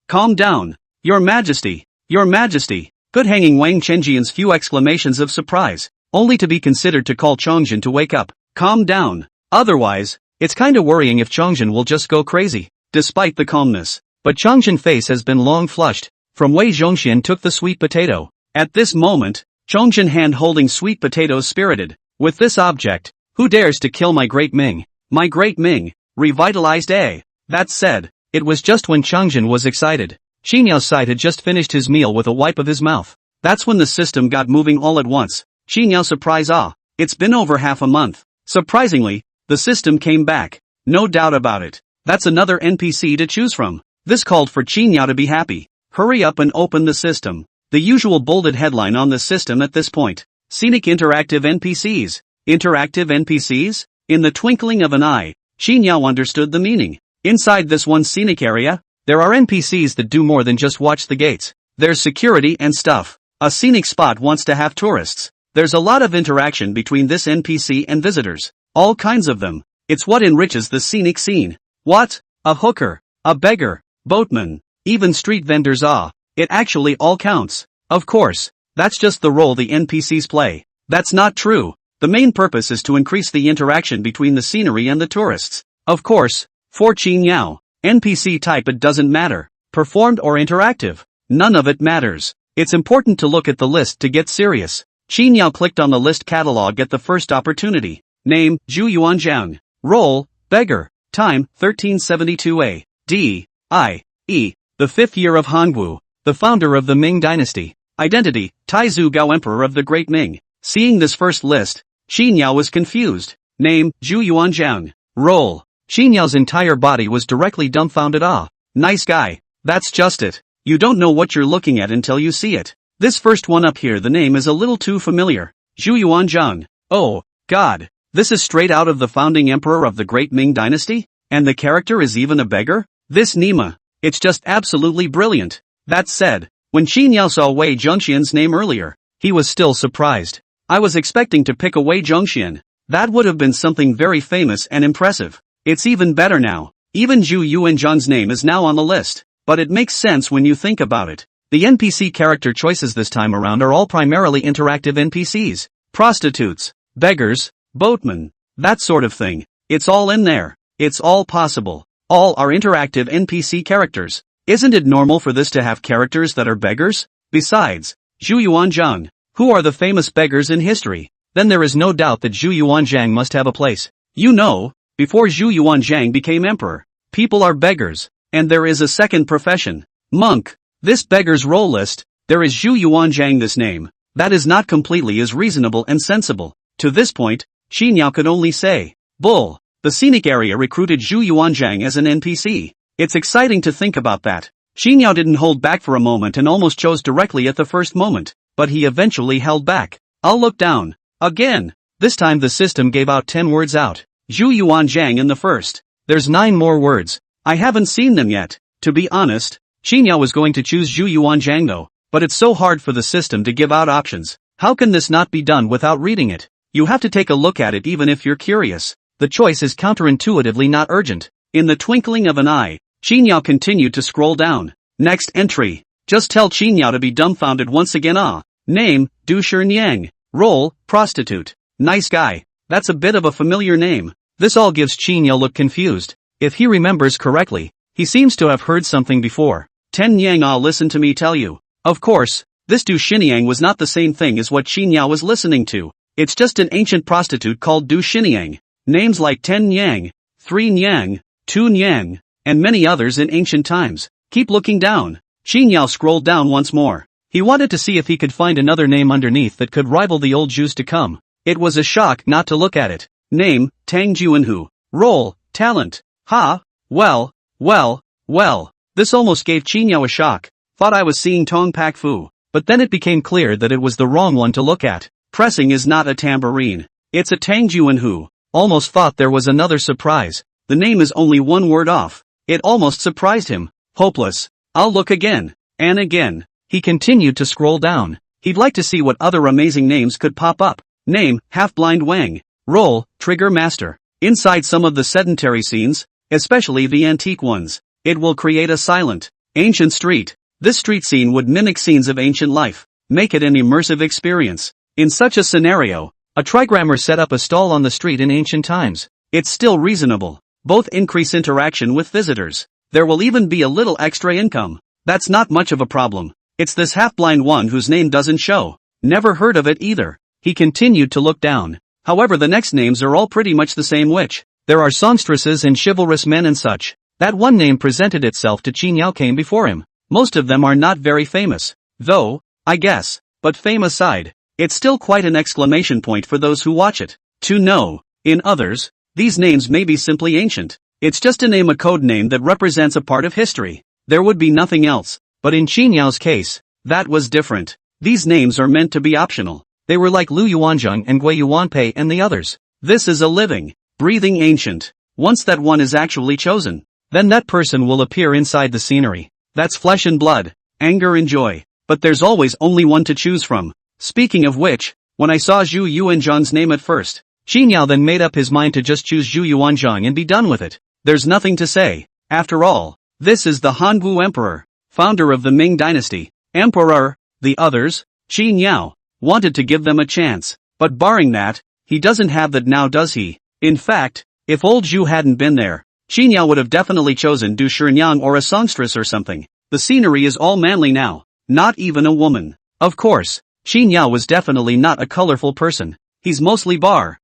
calm down. Your Majesty, Good hanging Wang Chenjian's few exclamations of surprise, only to be considered to call Chongjin to wake up. Calm down. Otherwise, it's kinda worrying if Chongjin will just go crazy, despite the calmness. But Chongjin's face has been long flushed. From Wei Zhongxian took the sweet potato. At this moment, Chongjin hand holding sweet potatoes spirited. With this object, who dares to kill my great Ming? My great Ming, revitalized A. That said, it was just when Chongjin was excited. Qinyao's side had just finished his meal with a wipe of his mouth. That's when the system got moving all at once. Qinyao's surprise ah. It's been over half a month. Surprisingly, the system came back. No doubt about it. That's another NPC to choose from. This called for Qinyao to be happy. Hurry up and open the system. The usual bolded headline on the system at this point. Scenic interactive NPCs. Interactive NPCs? In the twinkling of an eye, Qinyao understood the meaning. Inside this one scenic area, there are NPCs that do more than just watch the gates. There's security and stuff. A scenic spot wants to have tourists. There's a lot of interaction between this NPC and visitors. All kinds of them. It's what enriches the scenic scene. What? A hooker, a beggar, boatman, even street vendors ah. It actually all counts. Of course, that's just the role the NPCs play. That's not true. The main purpose is to increase the interaction between the scenery and the tourists. Of course, for Qinyao, NPC type it doesn't matter. Performed or interactive. None of it matters. It's important to look at the list to get serious. Qinyao clicked on the list catalog at the first opportunity. Name, Zhu Yuanjiang. Role, beggar. Time, 1372 A.D. I.E. The 5th year of Hongwu. The founder of the Ming dynasty. Identity, Taizu Gao Emperor of the Great Ming. Seeing this first list, Qinyao was confused. Name, Zhu Yuanjiang. Role. Qinyao entire body was directly dumbfounded ah. Nice guy. That's just it. You don't know what you're looking at until you see it. This first one up here the name is a little too familiar. Zhu Yuanjiang. Oh, God. This is straight out of the founding emperor of the Great Ming dynasty? And the character is even a beggar? This Nima. It's just absolutely brilliant. That said, when Qinyao saw Wei Zhongxian's name earlier, he was still surprised. I was expecting to pick a Wei Zhongxian. That would have been something very famous and impressive. It's even better now. Even Zhu Yuanjiang's name is now on the list. But it makes sense when you think about it. The NPC character choices this time around are all primarily interactive NPCs. Prostitutes, beggars, boatmen, that sort of thing. It's all in there. It's all possible. All are interactive NPC characters. Isn't it normal for this to have characters that are beggars? Besides, Zhu Yuanjiang, who are the famous beggars in history? Then there is no doubt that Zhu Yuanjiang must have a place. You know, before Zhu Yuanjiang became emperor, people are beggars. And there is a second profession. Monk. This beggar's role list, there is Zhu Yuanjiang this name. That is not completely as reasonable and sensible. To this point, Qinyao could only say, bull. The scenic area recruited Zhu Yuanjiang as an NPC. It's exciting to think about that. Qinyao didn't hold back for a moment and almost chose directly at the first moment, but he eventually held back. I'll look down. Again. This time the system gave out 10 words out. Zhu Yuanjiang in the first. There's 9 more words. I haven't seen them yet. To be honest, Qinyao was going to choose Zhu Yuanjiang though, but it's so hard for the system to give out options. How can this not be done without reading it? You have to take a look at it even if you're curious. The choice is counterintuitively not urgent. In the twinkling of an eye, Qinyao continued to scroll down. Next entry. Just tell Qinyao to be dumbfounded once again ah. Name, Du Sherniyang. Role, prostitute. Nice guy. That's a bit of a familiar name. This all gives Qinyao look confused. If he remembers correctly, he seems to have heard something before. Ten Yang ah, listen to me tell you. Of course, this Du Shiniang was not the same thing as what Qinyao was listening to. It's just an ancient prostitute called Du Shiniang. Names like Ten Yang, Three Nyang, Two Nyang, and many others in ancient times. Keep looking down. Qinyao scrolled down once more. He wanted to see if he could find another name underneath that could rival the old Jews to come. It was a shock not to look at it. Name, Tang Juanhu. Role, talent, Ha! Well, well, well. This almost gave Qingyao a shock. Thought I was seeing Tong Pak Fu. But then it became clear that it was the wrong one to look at. Pressing is not a tambourine. It's a Tangjuan Hu. Almost thought there was another surprise. The name is only one word off. It almost surprised him. Hopeless. I'll look again. And again. He continued to scroll down. He'd like to see what other amazing names could pop up. Name, Half-Blind Wang. Role, Trigger Master. Inside some of the sedentary scenes, especially the antique ones, it will create a silent, ancient street. This street scene would mimic scenes of ancient life, make it an immersive experience. In such a scenario, a trigrammer set up a stall on the street in ancient times. It's still reasonable. Both increase interaction with visitors. There will even be a little extra income. That's not much of a problem. It's this half-blind one whose name doesn't show. Never heard of it either. He continued to look down. However, the next names are all pretty much the same, which there are songstresses and chivalrous men and such. That one name presented itself to Qingyao came before him. Most of them are not very famous, though, I guess, but fame aside, it's still quite an exclamation point for those who watch it. To know, in others, these names may be simply ancient. It's just a name, a code name that represents a part of history. There would be nothing else. But in Qinyao's case, that was different. These names are meant to be optional. They were like Lu Yuanzheng and Gui Yuanpei and the others. This is a living, breathing ancient. Once that one is actually chosen, then that person will appear inside the scenery. That's flesh and blood, anger and joy. But there's always only one to choose from. Speaking of which, when I saw Zhu Yuanzhang's name at first, Qingyao then made up his mind to just choose Zhu Yuanzhang and be done with it. There's nothing to say. After all, this is the Hanwu Emperor, founder of the Ming Dynasty. Emperor. The others, Qingyao, wanted to give them a chance. But barring that, he doesn't have that now, does he? In fact, if old Zhu hadn't been there, Qingyao would have definitely chosen Du Shinyang or a songstress or something. The scenery is all manly now. Not even a woman. Of course, Qingyao was definitely not a colorful person. He's mostly bar.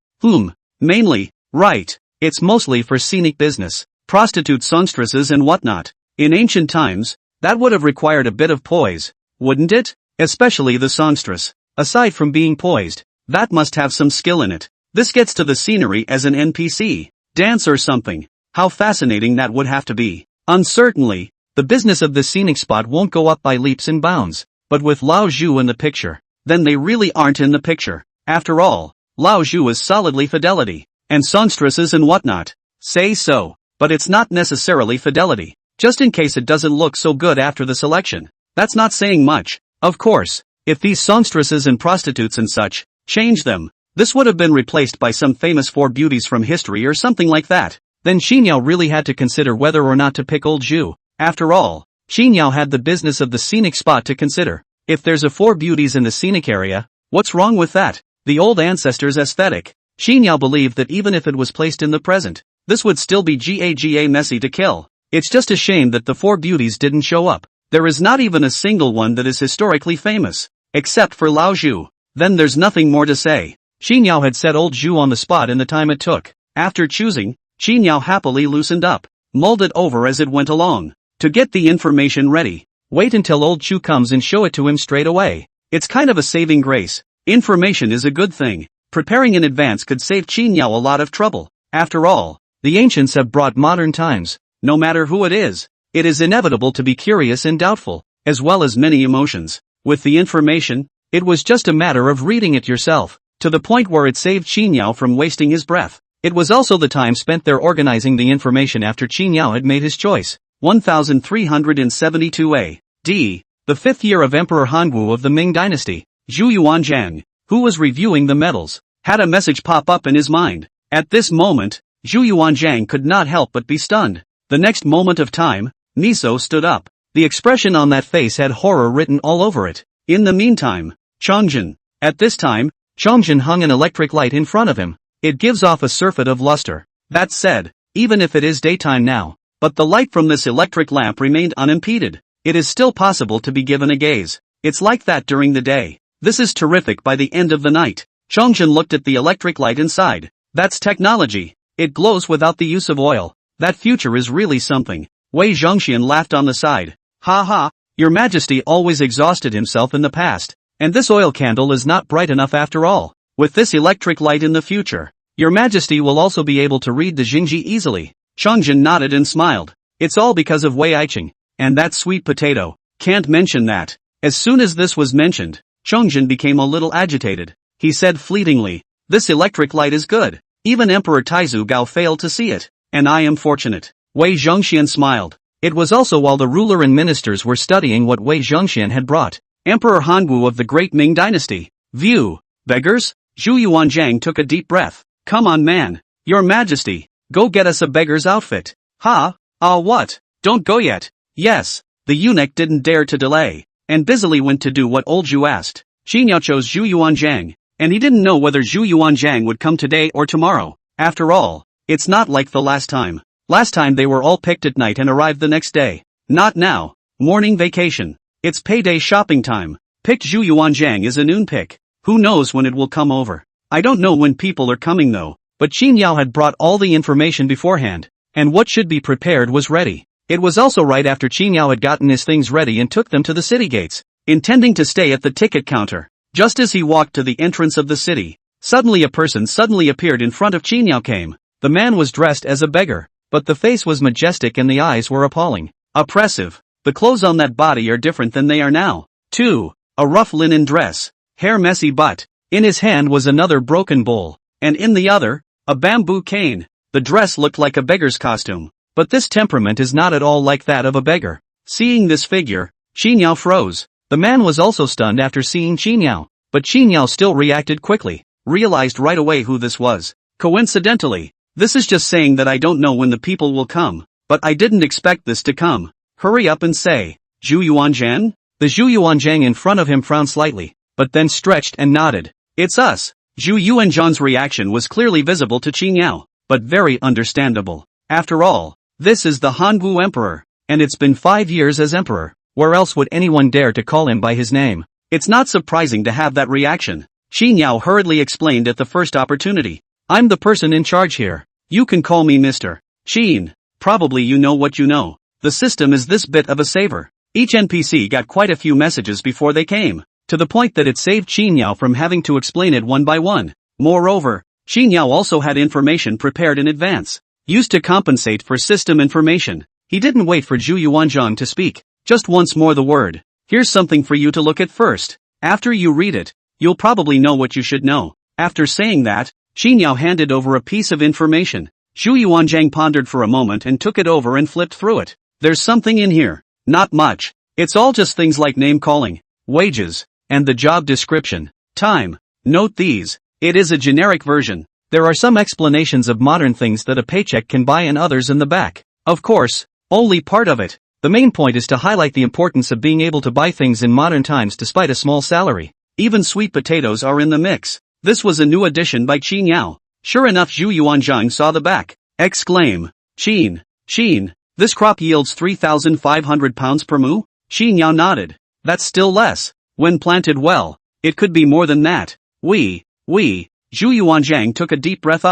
Mainly, right. It's mostly for scenic business. Prostitutes, songstresses and whatnot. In ancient times, that would have required a bit of poise, wouldn't it? Especially the songstress. Aside from being poised, that must have some skill in it. This gets to the scenery as an NPC. Dance or something. How fascinating that would have to be. Uncertainly, the business of the scenic spot won't go up by leaps and bounds. But with Lao Zhu in the picture, then they really aren't in the picture. After all, Lao Zhu is solidly fidelity. And songstresses and whatnot. Say so. But it's not necessarily fidelity. Just in case it doesn't look so good after the selection. That's not saying much. Of course, if these songstresses and prostitutes and such, change them, this would have been replaced by some famous four beauties from history or something like that. Then Qingyao really had to consider whether or not to pick old Zhu. After all, Qingyao had the business of the scenic spot to consider. If there's a four beauties in the scenic area, what's wrong with that? The old ancestors' aesthetic. Qingyao believed that even if it was placed in the present, this would still be gaga messy to kill. It's just a shame that the four beauties didn't show up. There is not even a single one that is historically famous, except for Lao Zhu. Then there's nothing more to say. Qingyao had set old Zhu on the spot in the time it took. After choosing, Qingyao happily loosened up, mulled it over as it went along. To get the information ready, wait until old Zhu comes and show it to him straight away. It's kind of a saving grace. Information is a good thing. Preparing in advance could save Qingyao a lot of trouble. After all, the ancients have brought modern times. No matter who it is inevitable to be curious and doubtful, as well as many emotions. With the information, it was just a matter of reading it yourself, to the point where it saved Qingyao from wasting his breath. It was also the time spent there organizing the information after Qingyao had made his choice. 1372 A.D., the 5th year of Emperor Hanwu of the Ming Dynasty, Zhu Yuanzhang, who was reviewing the medals, had a message pop up in his mind. At this moment, Zhu Yuanzhang could not help but be stunned. The next moment of time, Miso stood up. The expression on that face had horror written all over it. In the meantime, Chongjin. At this time, Chongjin hung an electric light in front of him. It gives off a surfeit of luster. That said, even if it is daytime now, but the light from this electric lamp remained unimpeded, it is still possible to be given a gaze. It's like that during the day. This is terrific. By the end of the night, Chongjin looked at the electric light inside. That's technology. It glows without the use of oil. That future is really something. Wei Zhongxian laughed on the side. Ha ha, Your Majesty always exhausted himself in the past, and this oil candle is not bright enough after all. With this electric light in the future, Your Majesty will also be able to read the Jingji easily. Chongjin nodded and smiled. It's all because of Wei Aicheng. And that sweet potato. Can't mention that. As soon as this was mentioned, Chongjin became a little agitated. He said fleetingly, this electric light is good. Even Emperor Taizu Gao failed to see it. And I am fortunate. Wei Zhongxian smiled. It was also while the ruler and ministers were studying what Wei Zhongxian had brought. Emperor Hanwu of the Great Ming Dynasty. View. Beggars? Zhu Yuanzhang took a deep breath. Come on man. Your Majesty. Go get us a beggar's outfit. Ha? What? Don't go yet. Yes. The eunuch didn't dare to delay, and busily went to do what old Zhu asked. Xinyao chose Zhu Yuanzhang, and he didn't know whether Zhu Yuanzhang would come today or tomorrow. After all, it's not like the last time. Last time they were all picked at night and arrived the next day. Not now. Morning vacation. It's payday shopping time. Picked Zhu Yuanzhang is a noon pick. Who knows when it will come over. I don't know when people are coming though, but Qin Yao had brought all the information beforehand, and what should be prepared was ready. It was also right after Qin Yao had gotten his things ready and took them to the city gates, intending to stay at the ticket counter. Just as he walked to the entrance of the city, suddenly a person suddenly appeared in front of Qin Yao came. The man was dressed as a beggar, but the face was majestic and the eyes were appalling. Oppressive. The clothes on that body are different than they are now. 2. A rough linen dress. Hair messy but, in his hand was another broken bowl, and in the other, a bamboo cane. The dress looked like a beggar's costume, but this temperament is not at all like that of a beggar. Seeing this figure, Qin Yao froze. The man was also stunned after seeing Qin Yao, but Qin Yao still reacted quickly, realized right away who this was. Coincidentally, this is just saying that I don't know when the people will come, but I didn't expect this to come. Hurry up and say, Zhu Yuanzhang? The Zhu Yuanzhang in front of him frowned slightly, but then stretched and nodded. It's us. Zhu Yuanzhang's reaction was clearly visible to Qin Yao, but very understandable. After all, this is the Hanwu Emperor, and it's been 5 years as Emperor. Where else would anyone dare to call him by his name? It's not surprising to have that reaction. Qin Yao hurriedly explained at the first opportunity. I'm the person in charge here. You can call me Mr. Qin. Probably you know what you know. The system is this bit of a saver. Each NPC got quite a few messages before they came, to the point that it saved Qin Yao from having to explain it one by one. Moreover, Qin Yao also had information prepared in advance, used to compensate for system information. He didn't wait for Zhu Yuanzhang to speak, just once more the word. Here's something for you to look at first. After you read it, you'll probably know what you should know. After saying that, Qin Yao handed over a piece of information. Zhu Yuanzhang pondered for a moment and took it over and flipped through it. There's something in here. Not much. It's all just things like name calling, wages, and the job description. Time. Note these. It is a generic version. There are some explanations of modern things that a paycheck can buy and others in the back. Of course, only part of it. The main point is to highlight the importance of being able to buy things in modern times despite a small salary. Even sweet potatoes are in the mix. This was a new addition by Qin Yao. Sure enough, Zhu Yuanzhang saw the back. Exclaim. Qin. This crop yields 3,500 pounds per mu? Qin Yao nodded. That's still less. When planted well, it could be more than that. Zhu Yuanzhang took a deep breath.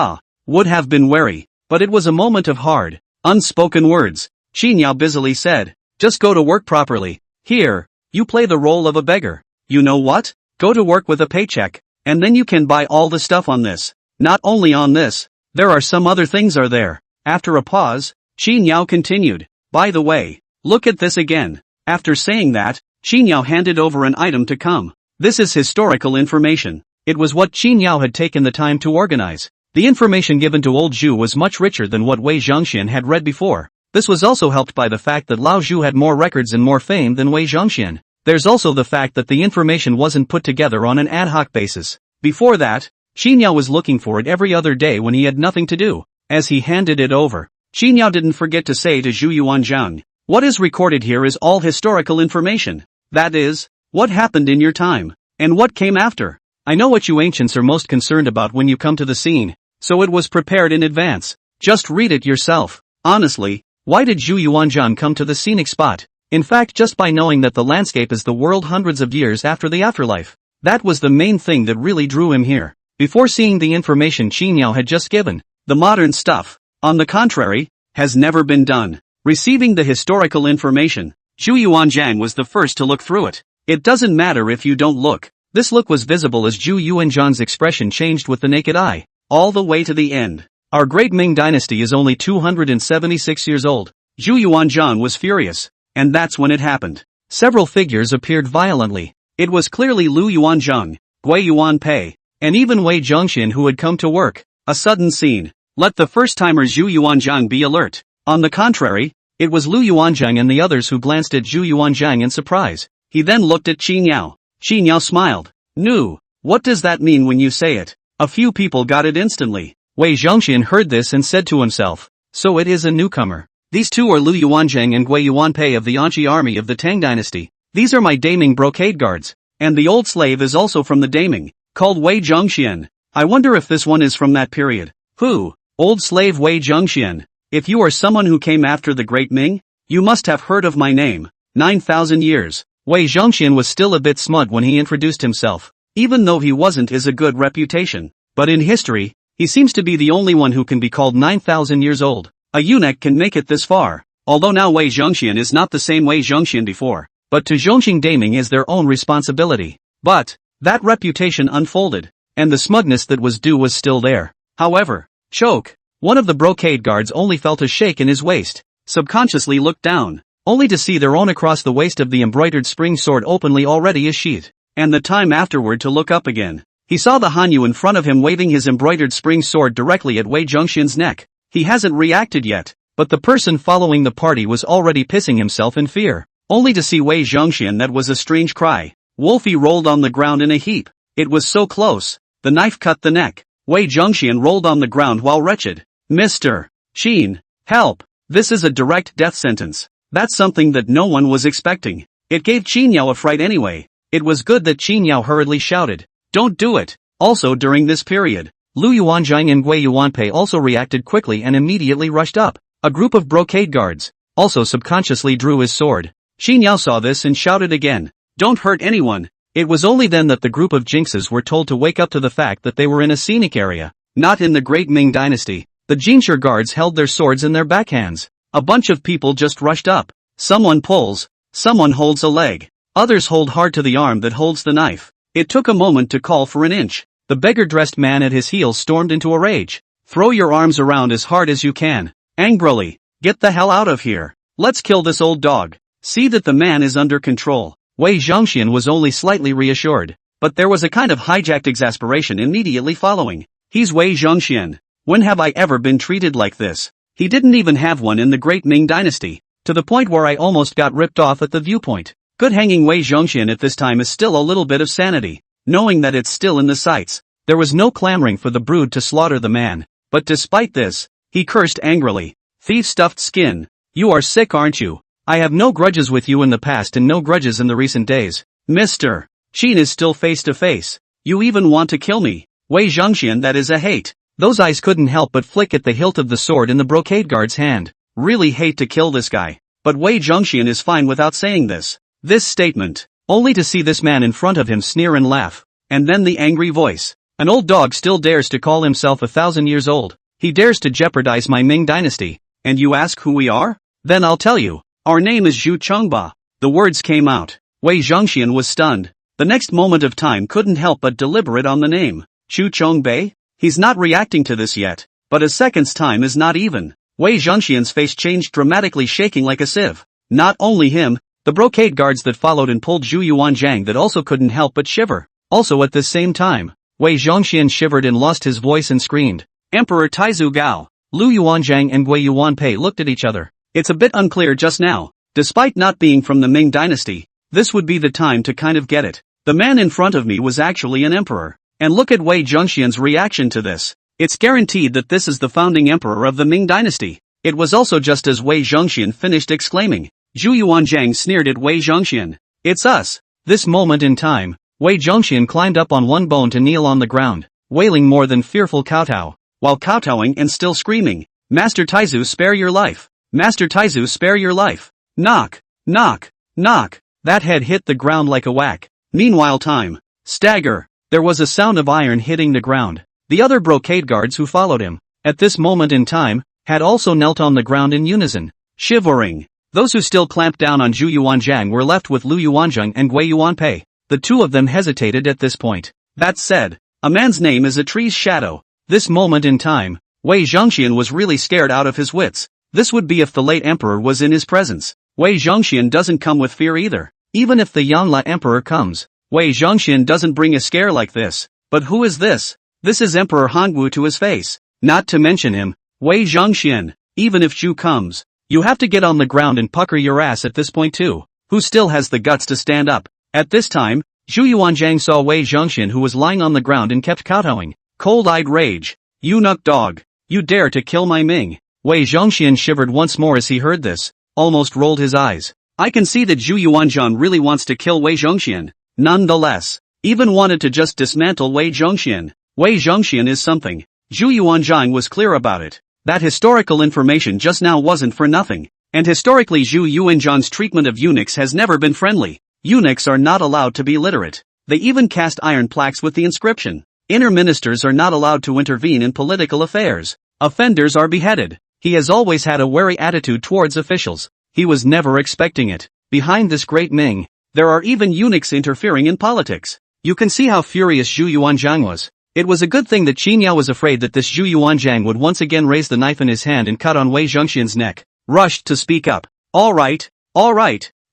Would have been wary, but it was a moment of hard, unspoken words. Qin Yao busily said, just go to work properly. Here, you play the role of a beggar. You know what? Go to work with a paycheck, and then you can buy all the stuff on this. Not only on this, there are some other things are there. After a pause, Qin Yao continued, by the way, look at this again. After saying that, Qin Yao handed over an item to come. This is historical information. It was what Qin Yao had taken the time to organize. The information given to old Zhu was much richer than what Wei Zhongxian had read before. This was also helped by the fact that Lao Zhu had more records and more fame than Wei Zhongxian. There's also the fact that the information wasn't put together on an ad hoc basis. Before that, Qin Yao was looking for it every other day when he had nothing to do. As he handed it over, Qin Yao didn't forget to say to Zhu Yuanzhang, what is recorded here is all historical information. That is, what happened in your time, and what came after. I know what you ancients are most concerned about when you come to the scene, so it was prepared in advance. Just read it yourself. Honestly, why did Zhu Yuanzhang come to the scenic spot? In fact, just by knowing that the landscape is the world hundreds of years after the afterlife. That was the main thing that really drew him here. Before seeing the information Qin Yao had just given, the modern stuff, on the contrary, has never been done. Receiving the historical information, Zhu Yuanzhang was the first to look through it. It doesn't matter if you don't look. This look was visible as Zhu Yuanzhang's expression changed with the naked eye, all the way to the end. Our great Ming dynasty is only 276 years old. Zhu Yuanzhang was furious. And that's when it happened. Several figures appeared violently. It was clearly Lu Yuanzhang, Gui Yuanpei, and even Wei Zhongxian who had come to work. A sudden scene. Let the first-timer Zhu Yuanzhang be alert. On the contrary, it was Lu Yuanzhang and the others who glanced at Zhu Yuanzhang in surprise. He then looked at Qin Yao. Qin Yao smiled. "Nu, what does that mean when you say it?" A few people got it instantly. Wei Zhongxian heard this and said to himself, "So it is a newcomer. These two are Lu Yuanzhang and Gui Yuanpei of the Anqi army of the Tang dynasty. These are my Daming brocade guards. And the old slave is also from the Daming, called Wei Zhongxian. I wonder if this one is from that period." "Who? Old slave Wei Zhongxian. If you are someone who came after the Great Ming, you must have heard of my name. 9,000 years. Wei Zhongxian was still a bit smug when he introduced himself. Even though he wasn't is a good reputation. But in history, he seems to be the only one who can be called 9,000 years old. A eunuch can make it this far. Although now Wei Zhongxian is not the same Wei Zhongxian before. But to Zhongxing Daming is their own responsibility. But, that reputation unfolded. And the smugness that was due was still there. However, choke. One of the brocade guards only felt a shake in his waist. Subconsciously looked down. Only to see their own across the waist of the embroidered spring sword openly already a sheath. And the time afterward to look up again. He saw the Hanyu in front of him waving his embroidered spring sword directly at Wei Zhongxian's neck. He hasn't reacted yet, but the person following the party was already pissing himself in fear. Only to see Wei Zhongxian, that was a strange cry. Wolfie rolled on the ground in a heap. It was so close. The knife cut the neck. Wei Zhongxian rolled on the ground while wretched. "Mr. Qin, help. This is a direct death sentence." That's something that no one was expecting. It gave Qin Yao a fright anyway. It was good that Qin Yao hurriedly shouted, "Don't do it." Also during this period, Lu Yuanzhang and Gui Yuanpei also reacted quickly and immediately rushed up. A group of brocade guards also subconsciously drew his sword. Qin Yao saw this and shouted again, "Don't hurt anyone." It was only then that the group of jinxes were told to wake up to the fact that they were in a scenic area, not in the Great Ming dynasty. The Jinshi guards held their swords in their backhands. A bunch of people just rushed up. Someone pulls. Someone holds a leg. Others hold hard to the arm that holds the knife. It took a moment to call for an inch. The beggar-dressed man at his heels stormed into a rage. "Throw your arms around as hard as you can. Angrily. Get the hell out of here. Let's kill this old dog. See that the man is under control." Wei Zhongxian was only slightly reassured, but there was a kind of hijacked exasperation immediately following. He's Wei Zhongxian. When have I ever been treated like this? He didn't even have one in the Great Ming dynasty. To the point where I almost got ripped off at the viewpoint. Good hanging Wei Zhongxian at this time is still a little bit of sanity. Knowing that it's still in the sights. There was no clamoring for the brood to slaughter the man. But despite this, he cursed angrily. "Thief stuffed skin. You are sick, aren't you? I have no grudges with you in the past and no grudges in the recent days. Mr. Qin is still face to face. You even want to kill me. Wei Zhongxian, that is a hate." Those eyes couldn't help but flick at the hilt of the sword in the brocade guard's hand. Really hate to kill this guy. But Wei Zhongxian is fine without saying this. This statement. Only to see this man in front of him sneer and laugh. And then the angry voice. "An old dog still dares to call himself 1,000 years old. He dares to jeopardize my Ming dynasty. And you ask who we are? Then I'll tell you. Our name is Zhu Chengba." The words came out. Wei Zhongxian was stunned. The next moment of time couldn't help but deliberate on the name. Zhu Chengbai? He's not reacting to this yet, but a second's time is not even. Wei Zhongxian's face changed dramatically, shaking like a sieve. Not only him, the brocade guards that followed and pulled Zhu Yuanzhang that also couldn't help but shiver. Also at the same time, Wei Zhongxian shivered and lost his voice and screamed, "Emperor Taizu Gao!" Lu Yuanzhang and Gui Yuanpei looked at each other. It's a bit unclear just now. Despite not being from the Ming dynasty, this would be the time to kind of get it. The man in front of me was actually an emperor. And look at Wei Zhongxian's reaction to this. It's guaranteed that this is the founding emperor of the Ming dynasty. It was also just as Wei Zhongxian finished exclaiming. Zhu Yuanzhang sneered at Wei Zhongxian. "It's us." This moment in time, Wei Zhongxian climbed up on one bone to kneel on the ground, wailing more than fearful kowtow, while kowtowing and still screaming, "Master Taizu, spare your life! Master Taizu, spare your life!" Knock, knock, knock. That head hit the ground like a whack. Meanwhile time. Stagger. There was a sound of iron hitting the ground. The other brocade guards who followed him, at this moment in time, had also knelt on the ground in unison, shivering. Those who still clamped down on Zhu Yuanzhang were left with Lu Yuanzhang and Gui Yuanpei. The two of them hesitated at this point. That said, a man's name is a tree's shadow. This moment in time, Wei Zhongxian was really scared out of his wits. This would be if the late emperor was in his presence. Wei Zhongxian doesn't come with fear either. Even if the Yanla emperor comes, Wei Zhongxian doesn't bring a scare like this. But who is this? This is Emperor Hongwu to his face. Not to mention him, Wei Zhongxian. Even if Zhu comes, you have to get on the ground and pucker your ass at this point too. Who still has the guts to stand up? At this time, Zhu Yuanzhang saw Wei Zhongxian who was lying on the ground and kept kowtowing. Cold-eyed rage. You nuck dog. You dare to kill my Ming. Wei Zhongxian shivered once more as he heard this, almost rolled his eyes. I can see that Zhu Yuanzhang really wants to kill Wei Zhongxian. Nonetheless, even wanted to just dismantle Wei Zhongxian. Wei Zhongxian is something. Zhu Yuanzhang was clear about it. That historical information just now wasn't for nothing. And historically Zhu Yuanzhang's treatment of eunuchs has never been friendly. Eunuchs are not allowed to be literate. They even cast iron plaques with the inscription. Inner ministers are not allowed to intervene in political affairs. Offenders are beheaded. He has always had a wary attitude towards officials. He was never expecting it. Behind this great Ming, there are even eunuchs interfering in politics. You can see how furious Zhu Yuanzhang was. It was a good thing that Qin Yao was afraid that this Zhu Yuanzhang would once again raise the knife in his hand and cut on Wei Zhongxian's neck. Rushed to speak up. All right.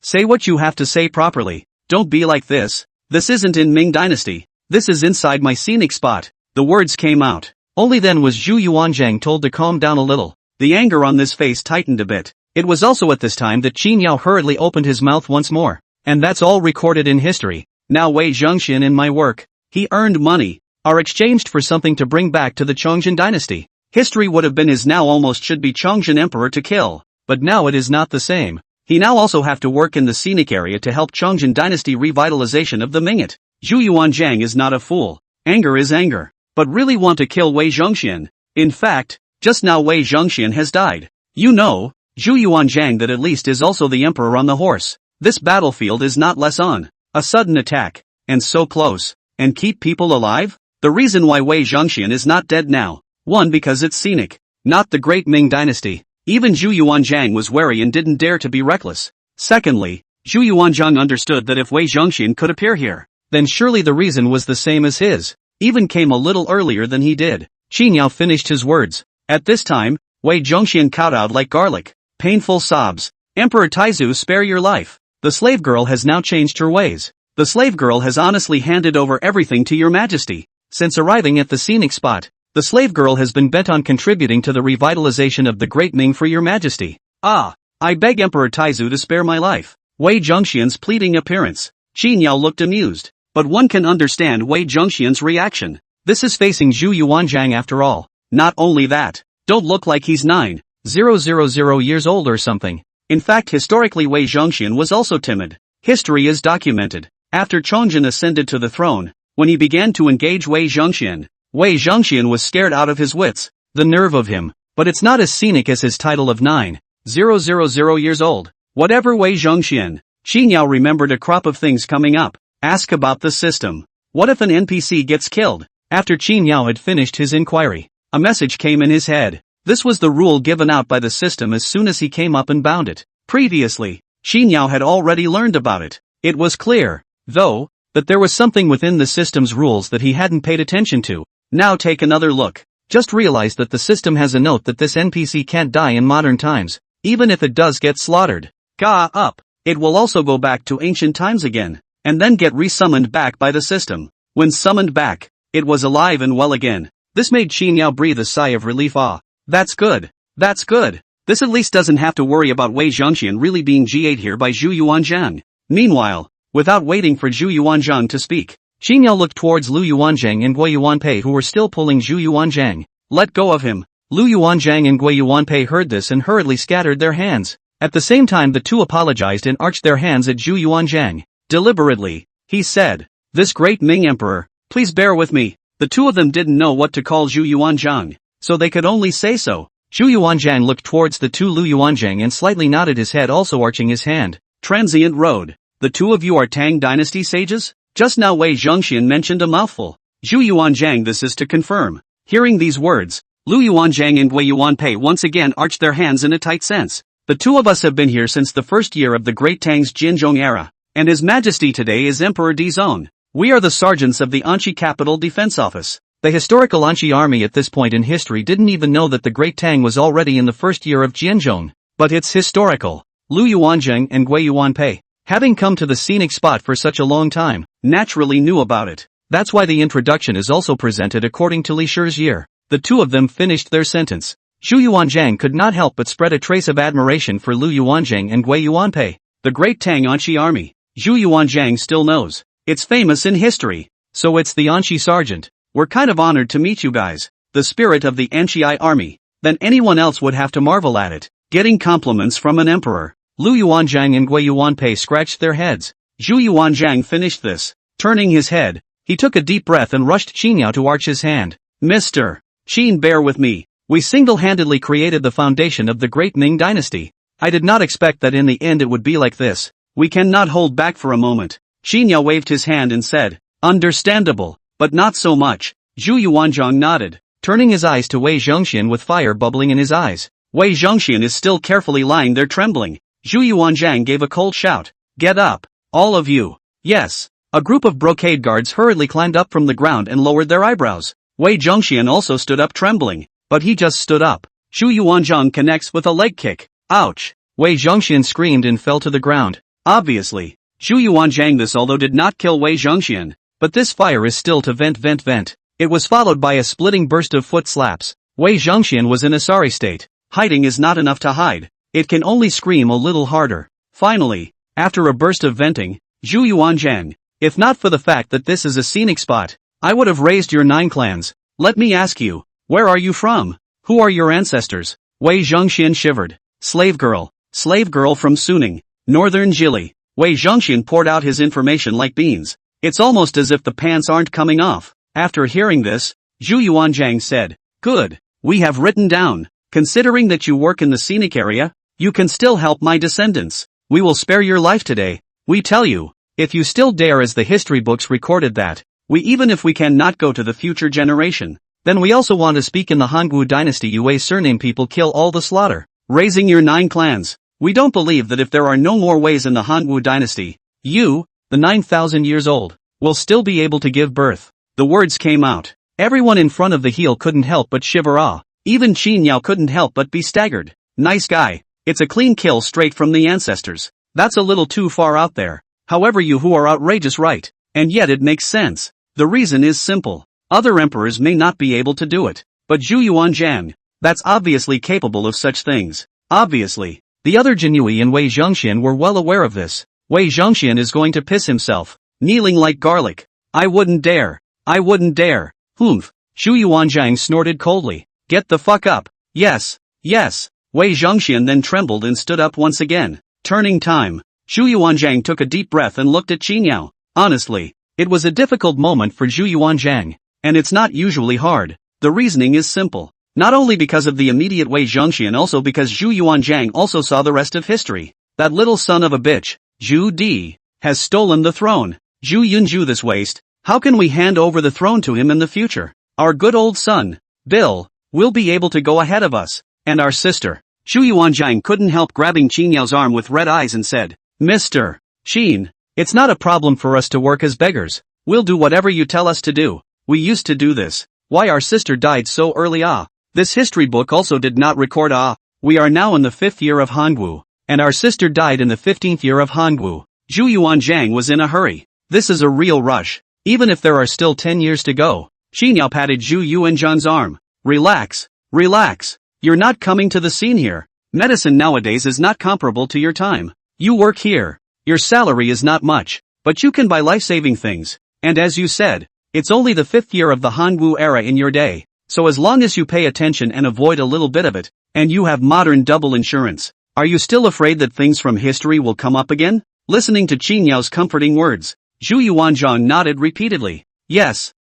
Say what you have to say properly. Don't be like this. This isn't in Ming Dynasty. This is inside my scenic spot. The words came out. Only then was Zhu Yuanzhang told to calm down a little. The anger on this face tightened a bit. It was also at this time that Qin Yao hurriedly opened his mouth once more. And that's all recorded in history. Now Wei Zhongxian in my work. He earned money. Are exchanged for something to bring back to the Chongzhen dynasty. History would have been his now almost should be Chongzhen emperor to kill. But now it is not the same. He now also have to work in the scenic area to help Chongzhen dynasty revitalization of the Mingit. Zhu Yuanzhang is not a fool. Anger is anger. But really want to kill Wei Zhongxian. In fact, just now Wei Zhongxian has died. You know, Zhu Yuanzhang that at least is also the emperor on the horse. This battlefield is not less on. A sudden attack. And so close. And keep people alive? The reason why Wei Zhongxian is not dead now. 1. Because it's scenic. Not the great Ming dynasty. Even Zhu Yuanzhang was wary and didn't dare to be reckless. Secondly, Zhu Yuanzhang understood that if Wei Zhongxian could appear here, then surely the reason was the same as his. Even came a little earlier than he did. Qin Yao finished his words. At this time, Wei Zhongxian kowtowed like garlic. Painful sobs. Emperor Taizu, spare your life. The slave girl has now changed her ways. The slave girl has honestly handed over everything to your majesty. Since arriving at the scenic spot, the slave girl has been bent on contributing to the revitalization of the great Ming for your majesty. I beg Emperor Taizu to spare my life. Wei Zhongxian's pleading appearance. Qin Yao looked amused. But one can understand Wei Zhongxian's reaction. This is facing Zhu Yuanzhang after all. Not only that, don't look like he's 9,000 years old or something. In fact historically Wei Zhongxian was also timid. History is documented. After Chongzhen ascended to the throne, when he began to engage Wei Zhongxian was scared out of his wits. The nerve of him. But it's not as scenic as his title of 9,000 years old. Whatever Wei Zhongxian. Qin Yao remembered a crop of things coming up. Ask about the system. What if an NPC gets killed? After Qin Yao had finished his inquiry, a message came in his head. This was the rule given out by the system as soon as he came up and bound it. Previously, Qin Yao had already learned about it. It was clear, though, that there was something within the system's rules that he hadn't paid attention to. Now take another look. Just realize that the system has a note that this NPC can't die in modern times, even if it does get slaughtered. Up. It will also go back to ancient times again, and then get resummoned back by the system. When summoned back, it was alive and well again. This made Qin Yao breathe a sigh of relief. That's good. This at least doesn't have to worry about Wei Zhongxian really being G8 here by Zhu Yuanzhang. Meanwhile, without waiting for Zhu Yuanzhang to speak, Qin Yao looked towards Lu Yuanzhang and Gui Yuanpei who were still pulling Zhu Yuanzhang. Let go of him. Lu Yuanzhang and Gui Yuanpei heard this and hurriedly scattered their hands. At the same time the two apologized and arched their hands at Zhu Yuanzhang. Deliberately, he said, "This great Ming emperor, please bear with me." The two of them didn't know what to call Zhu Yuanzhang, so they could only say so. Zhu Yuanzhang looked towards the two Lu Yuanzhang and slightly nodded his head, also arching his hand. Transient Road. The two of you are Tang Dynasty sages? Just now Wei Zhongxian mentioned a mouthful. Zhu Yuanzhang, this is to confirm. Hearing these words, Lu Yuanzhang and Gui Yuanpei once again arched their hands in a tight sense. The two of us have been here since the first year of the Great Tang's Jinzhong era, and His Majesty today is Emperor Dizong. We are the sergeants of the Anqi Capital Defense Office. The historical Anqi army at this point in history didn't even know that the Great Tang was already in the first year of Jianzhong. But it's historical. Lu Yuanzheng and Gui Yuanpei, having come to the scenic spot for such a long time, naturally knew about it. That's why the introduction is also presented according to Li Shi's year. The two of them finished their sentence. Zhu Yuanzhang could not help but spread a trace of admiration for Lu Yuanzheng and Gui Yuanpei. The Great Tang Anqi army. Zhu Yuanzhang still knows. It's famous in history. So it's the Anqi sergeant. We're kind of honored to meet you guys. The spirit of the Anqi army. Then anyone else would have to marvel at it. Getting compliments from an emperor. Lu Yuanzhang and Gui Yuanpei scratched their heads. Zhu Yuanzhang finished this. Turning his head, he took a deep breath and rushed Qin Yao to arch his hand. Mr. Qin, bear with me. We single-handedly created the foundation of the great Ming dynasty. I did not expect that in the end it would be like this. We cannot hold back for a moment. Qin Yao waved his hand and said, understandable, but not so much. Zhu Yuanzhang nodded, turning his eyes to Wei Zhongxian with fire bubbling in his eyes. Wei Zhongxian is still carefully lying there trembling. Zhu Yuanzhang gave a cold shout. Get up, all of you. Yes. A group of brocade guards hurriedly climbed up from the ground and lowered their eyebrows. Wei Zhongxian also stood up trembling, but he just stood up. Zhu Yuanzhang connects with a leg kick. Ouch! Wei Zhongxian screamed and fell to the ground. Obviously, Zhu Yuanzhang this although did not kill Wei Zhongxian, but this fire is still to vent. It was followed by a splitting burst of foot slaps. Wei Zhongxian was in a sorry state. Hiding is not enough to hide. It can only scream a little harder. Finally, after a burst of venting, Zhu Yuanzhang, if not for the fact that this is a scenic spot, I would have raised your 9 clans. Let me ask you, where are you from? Who are your ancestors? Wei Zhongxian shivered. Slave girl from Suning, northern Jili. Wei Zhongxian poured out his information like beans. It's almost as if the pants aren't coming off. After hearing this, Zhu Yuanzhang said, good, we have written down. Considering that you work in the scenic area, you can still help my descendants. We will spare your life today. We tell you, if you still dare, as the history books recorded that, even if we cannot go to the future generation, then we also want to speak in the Hangwu dynasty. Yue surname people kill all the slaughter. Raising your 9 clans. We don't believe that if there are no more ways in the Hangwu dynasty, you, the 9,000 years old, will still be able to give birth. The words came out. Everyone in front of the heel couldn't help but shiver. Even Qin Yao couldn't help but be staggered. Nice guy. It's a clean kill straight from the ancestors. That's a little too far out there. However, you who are outrageous, right? And yet it makes sense. The reason is simple. Other emperors may not be able to do it. But Zhu Yuanzhang, that's obviously capable of such things. Obviously. The other Jinui and Wei Zhongxian were well aware of this. Wei Zhongxian is going to piss himself. Kneeling like garlic. I wouldn't dare. Humph. Zhu Yuanzhang snorted coldly. Get the fuck up. Yes. Wei Zhongxian then trembled and stood up once again. Turning time. Zhu Yuanzhang took a deep breath and looked at Qin Yao. Honestly, it was a difficult moment for Zhu Yuanzhang. And it's not usually hard. The reasoning is simple. Not only because of the immediate Wei Zhongxian, also because Zhu Yuanzhang also saw the rest of history. That little son of a bitch, Zhu Di, has stolen the throne. Zhu Yunju, this waste. How can we hand over the throne to him in the future? Our good old son, Bill, will be able to go ahead of us. And our sister. Zhu Yuanzhang couldn't help grabbing Qin Yao's arm with red eyes and said, Mr. Qin, it's not a problem for us to work as beggars. We'll do whatever you tell us to do. We used to do this. Why our sister died so early? This history book also did not record. We are now in the 5th year of Hangwu, and our sister died in the 15th year of Hangwu. Zhu Yuanzhang was in a hurry. This is a real rush. Even if there are still 10 years to go. Qin Yao patted Zhu Yuanzhang's arm. Relax. You're not coming to the scene here. Medicine nowadays is not comparable to your time. You work here. Your salary is not much, but you can buy life-saving things. And as you said, it's only the 5th year of the Hangwu era in your day. So as long as you pay attention and avoid a little bit of it, and you have modern double insurance, are you still afraid that things from history will come up again? Listening to Qin Yao's comforting words, Zhu Yuanzhang nodded repeatedly. Yes,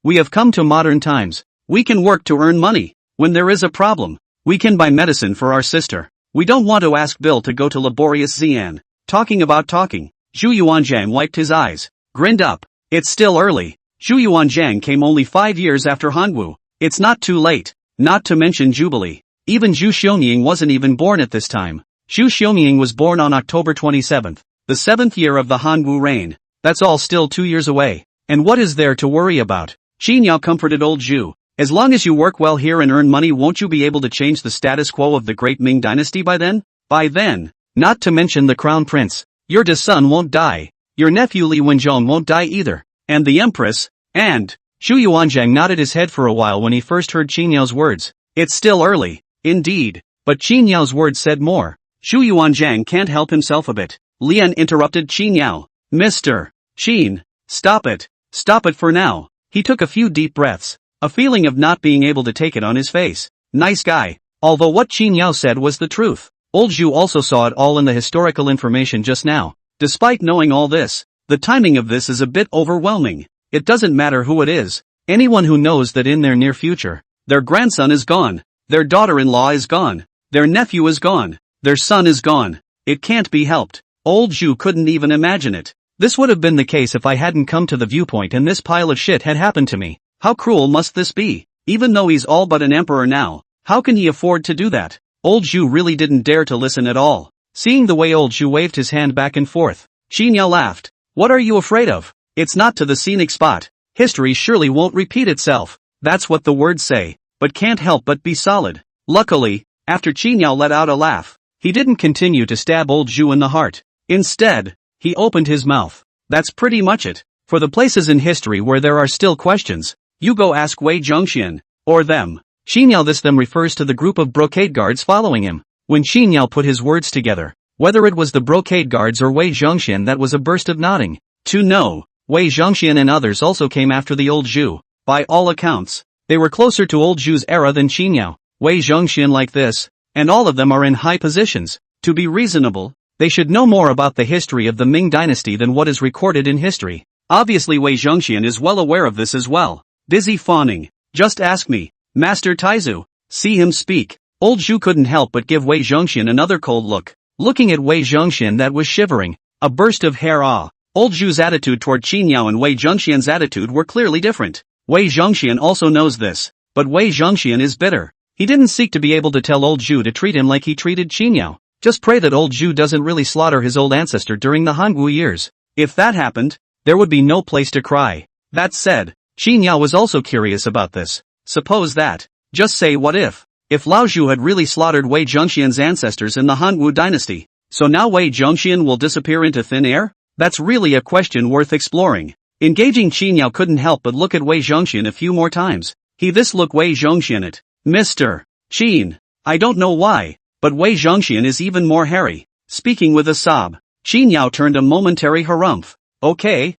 we have come to modern times. We can work to earn money. When there is a problem, we can buy medicine for our sister. We don't want to ask Bill to go to laborious Xi'an. Talking about talking, Zhu Yuanzhang wiped his eyes, grinned up. It's still early. Zhu Yuanzhang came only 5 years after Hangwu. It's not too late. Not to mention Jubilee. Even Zhu Xiaoming wasn't even born at this time. Zhu Xiaoming was born on October 27th, the 7th year of the Hangwu reign. That's all still 2 years away. And what is there to worry about? Qin Yao comforted old Zhu. As long as you work well here and earn money, won't you be able to change the status quo of the great Ming dynasty by then? By then. Not to mention the crown prince. Your son won't die. Your nephew Li Wenzhong won't die either. And the empress. And Zhu Yuanzhang nodded his head for a while when he first heard Qin Yao's words. It's still early. Indeed. But Qin Yao's words said more. Zhu Yuanzhang can't help himself a bit. Lian interrupted Qin Yao. Mr. Qin. Stop it. Stop it for now. He took a few deep breaths. A feeling of not being able to take it on his face. Nice guy. Although what Qin Yao said was the truth. Old Zhu also saw it all in the historical information just now. Despite knowing all this, the timing of this is a bit overwhelming. It doesn't matter who it is. Anyone who knows that in their near future, their grandson is gone, their daughter-in-law is gone, their nephew is gone, their son is gone. It can't be helped. Old Zhu couldn't even imagine it. This would have been the case if I hadn't come to the viewpoint and this pile of shit had happened to me. How cruel must this be? Even though he's all but an emperor now, how can he afford to do that? Old Zhu really didn't dare to listen at all. Seeing the way old Zhu waved his hand back and forth, Qin Yao laughed. What are you afraid of? It's not to the scenic spot. History surely won't repeat itself. That's what the words say, but can't help but be solid. Luckily, after Qin Yao let out a laugh, he didn't continue to stab old Zhu in the heart. Instead, he opened his mouth. That's pretty much it. For the places in history where there are still questions, you go ask Wei Zhongxian, or them. Qin Yao this them refers to the group of brocade guards following him. When Qin Yao put his words together, whether it was the brocade guards or Wei Zhongxian, that was a burst of nodding. To know, Wei Zhongxian and others also came after the old Zhu. By all accounts, they were closer to old Zhu's era than Qin Yao. Wei Zhongxian like this, and all of them are in high positions. To be reasonable, they should know more about the history of the Ming dynasty than what is recorded in history. Obviously Wei Zhongxian is well aware of this as well. Busy fawning. Just ask me, Master Taizu. See him speak. Old Zhu couldn't help but give Wei Zhongxian another cold look. Looking at Wei Zhongxian that was shivering. A burst of hair awe. Old Zhu's attitude toward Qin Yao and Wei Zhongxian's attitude were clearly different. Wei Zhongxian also knows this. But Wei Zhongxian is bitter. He didn't seek to be able to tell old Zhu to treat him like he treated Qin Yao. Just pray that old Zhu doesn't really slaughter his old ancestor during the Hangu years. If that happened, there would be no place to cry. That said, Qin Yao was also curious about this. Suppose that, just say what if Lao Zhu had really slaughtered Wei Zhongxian's ancestors in the Hanwu dynasty, so now Wei Zhongxian will disappear into thin air? That's really a question worth exploring. Engaging Qin Yao couldn't help but look at Wei Zhongxian a few more times. He this look Wei Zhongxian it. Mr. Qin. I don't know why, but Wei Zhongxian is even more hairy. Speaking with a sob, Qin Yao turned a momentary harumph. Okay,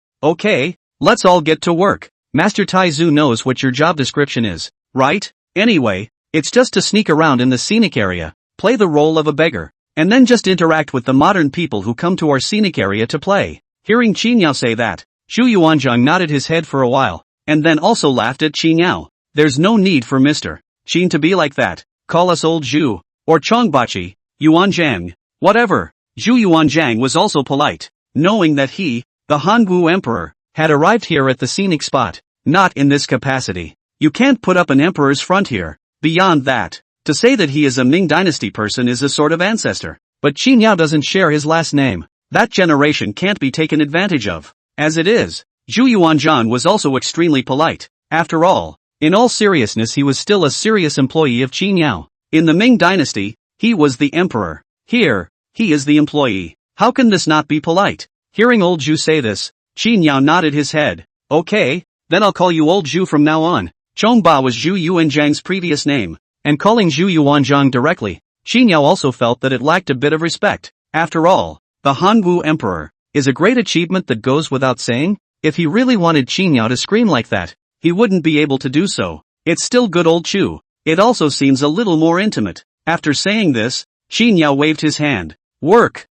let's all get to work. Master Taizu knows what your job description is, right? Anyway, it's just to sneak around in the scenic area, play the role of a beggar, and then just interact with the modern people who come to our scenic area to play. Hearing Qin Yao say that, Zhu Yuanzhang nodded his head for a while, and then also laughed at Qin Yao. There's no need for Mr. Qin to be like that. Call us old Zhu, or Chongbachi, Yuanzhang, whatever. Zhu Yuanzhang was also polite, knowing that he, the Hangu emperor, had arrived here at the scenic spot. Not in this capacity. You can't put up an emperor's front here. Beyond that, to say that he is a Ming dynasty person is a sort of ancestor. But Qin Yao doesn't share his last name. That generation can't be taken advantage of. As it is, Zhu Yuanzhang was also extremely polite. After all, in all seriousness he was still a serious employee of Qin Yao. In the Ming dynasty, he was the emperor. Here, he is the employee. How can this not be polite? Hearing old Zhu say this, Qin Yao nodded his head. Okay. Then I'll call you old Zhu from now on. Chongba was Zhu Yuanzhang's previous name, and calling Zhu Yuanzhang directly, Qin Yao also felt that it lacked a bit of respect. After all, the Hanwu emperor is a great achievement that goes without saying. If he really wanted Qin Yao to scream like that, he wouldn't be able to do so. It's still good old Chu. It also seems a little more intimate. After saying this, Qin Yao waved his hand. Work.